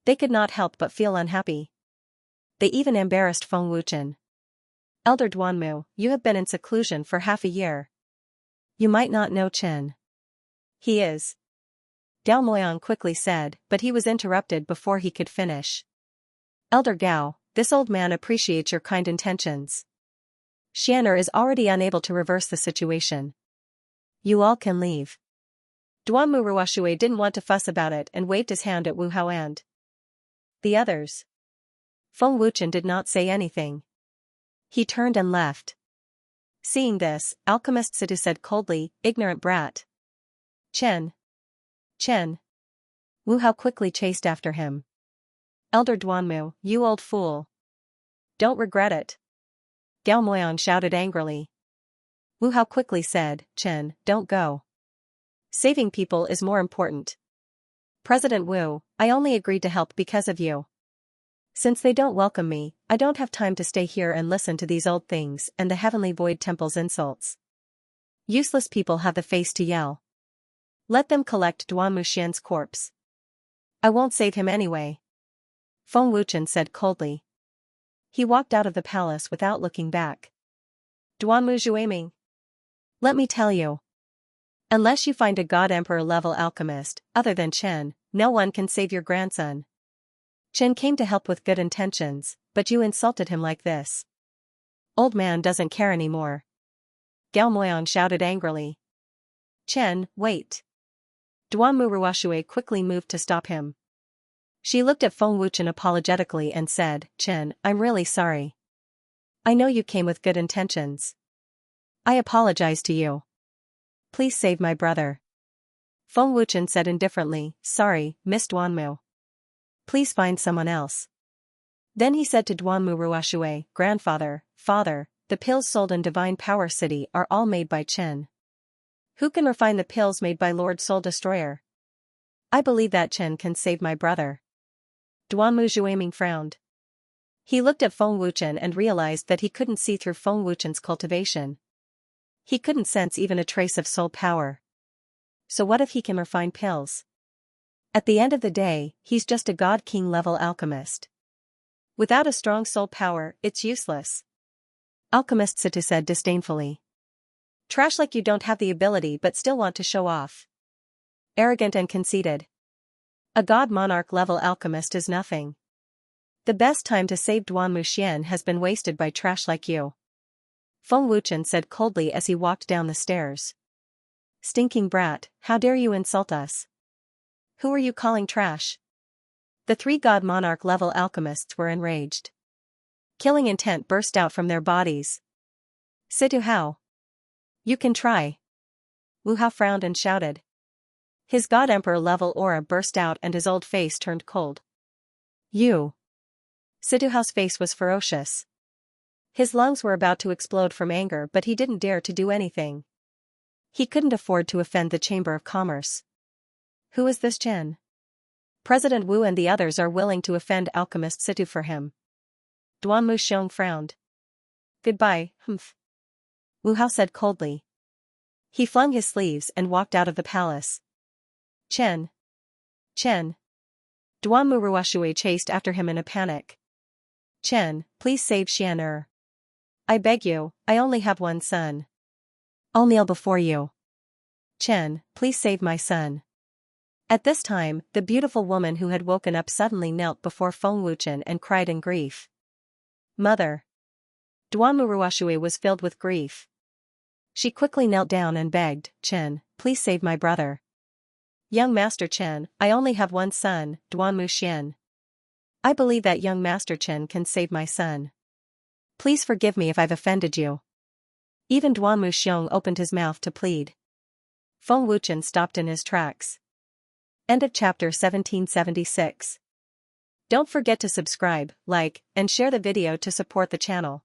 They could not help but feel unhappy. They even embarrassed Feng Wuchen. Elder Duanmu, you have been in seclusion for half a year. You might not know Chen. He is. Gao Moyang quickly said, but he was interrupted before he could finish. Elder Gao, this old man appreciates your kind intentions. Xianxia is already unable to reverse the situation. You all can leave. Duanmu Ruoshui didn't want to fuss about it and waved his hand at Wu Hao and the others. Feng Wuchen did not say anything. He turned and left. Seeing this, Alchemist Situ said coldly, ignorant brat. Chen. Wu Hao quickly chased after him. Elder Duanmu, you old fool. Don't regret it. Gao Moyang shouted angrily. Wu Hao quickly said, Chen, don't go. Saving people is more important. President Wu, I only agreed to help because of you. Since they don't welcome me, I don't have time to stay here and listen to these old things and the Heavenly Void Temple's insults. Useless people have the face to yell. Let them collect Duanmu Xian's corpse. I won't save him anyway. Feng Wuchen said coldly. He walked out of the palace without looking back. Duanmu Zhueming. Let me tell you. Unless you find a God Emperor level alchemist, other than Chen, no one can save your grandson. Chen came to help with good intentions, but you insulted him like this. Old man doesn't care anymore. Gao Moyang shouted angrily. Chen, wait. Duanmu Ruoshui quickly moved to stop him. She looked at Feng Wuchen apologetically and said, Chen, I'm really sorry. I know you came with good intentions. I apologize to you. Please save my brother. Feng Wuchen said indifferently, sorry, Miss Duanmu. Please find someone else. Then he said to Duanmu Ruoshui, grandfather, father, the pills sold in Divine Power City are all made by Chen. Who can refine the pills made by Lord Soul Destroyer? I believe that Chen can save my brother. Duanmu Zhueming frowned. He looked at Feng Wuchen and realized that he couldn't see through Feng Wuchen's cultivation. He couldn't sense even a trace of soul power. So what if he can refine pills? At the end of the day, he's just a God King level alchemist. Without a strong soul power, it's useless. Alchemist Situ said disdainfully. Trash like you don't have the ability but still want to show off. Arrogant and conceited. A God Monarch level alchemist is nothing. The best time to save Duanmu Xian has been wasted by trash like you. Feng Wuchen said coldly as he walked down the stairs. Stinking brat, how dare you insult us? Who are you calling trash? The three God Monarch level alchemists were enraged. Killing intent burst out from their bodies. Situ Hao. You can try. Wu Hao frowned and shouted. His God Emperor level aura burst out and his old face turned cold. You. Situ Hao's face was ferocious. His lungs were about to explode from anger but he didn't dare to do anything. He couldn't afford to offend the Chamber of Commerce. Who is this Chen? President Wu and the others are willing to offend Alchemist Situ for him. Duanmu Xiong frowned. Goodbye, humph. Wu Hao said coldly. He flung his sleeves and walked out of the palace. Chen. Duanmu Ruoshui chased after him in a panic. Chen, please save Xian'er. I beg you, I only have one son. I'll kneel before you. Chen, please save my son. At this time, the beautiful woman who had woken up suddenly knelt before Feng Wuchen and cried in grief. Mother. Duanmu Ruoshui was filled with grief. She quickly knelt down and begged, Chen, please save my brother. Young Master Chen, I only have one son, Duanmu Xian. I believe that young Master Chen can save my son. Please forgive me if I've offended you. Even Duanmu Xiong opened his mouth to plead. Feng Wuchen stopped in his tracks. End of chapter 1776. Don't forget to subscribe, like, and share the video to support the channel.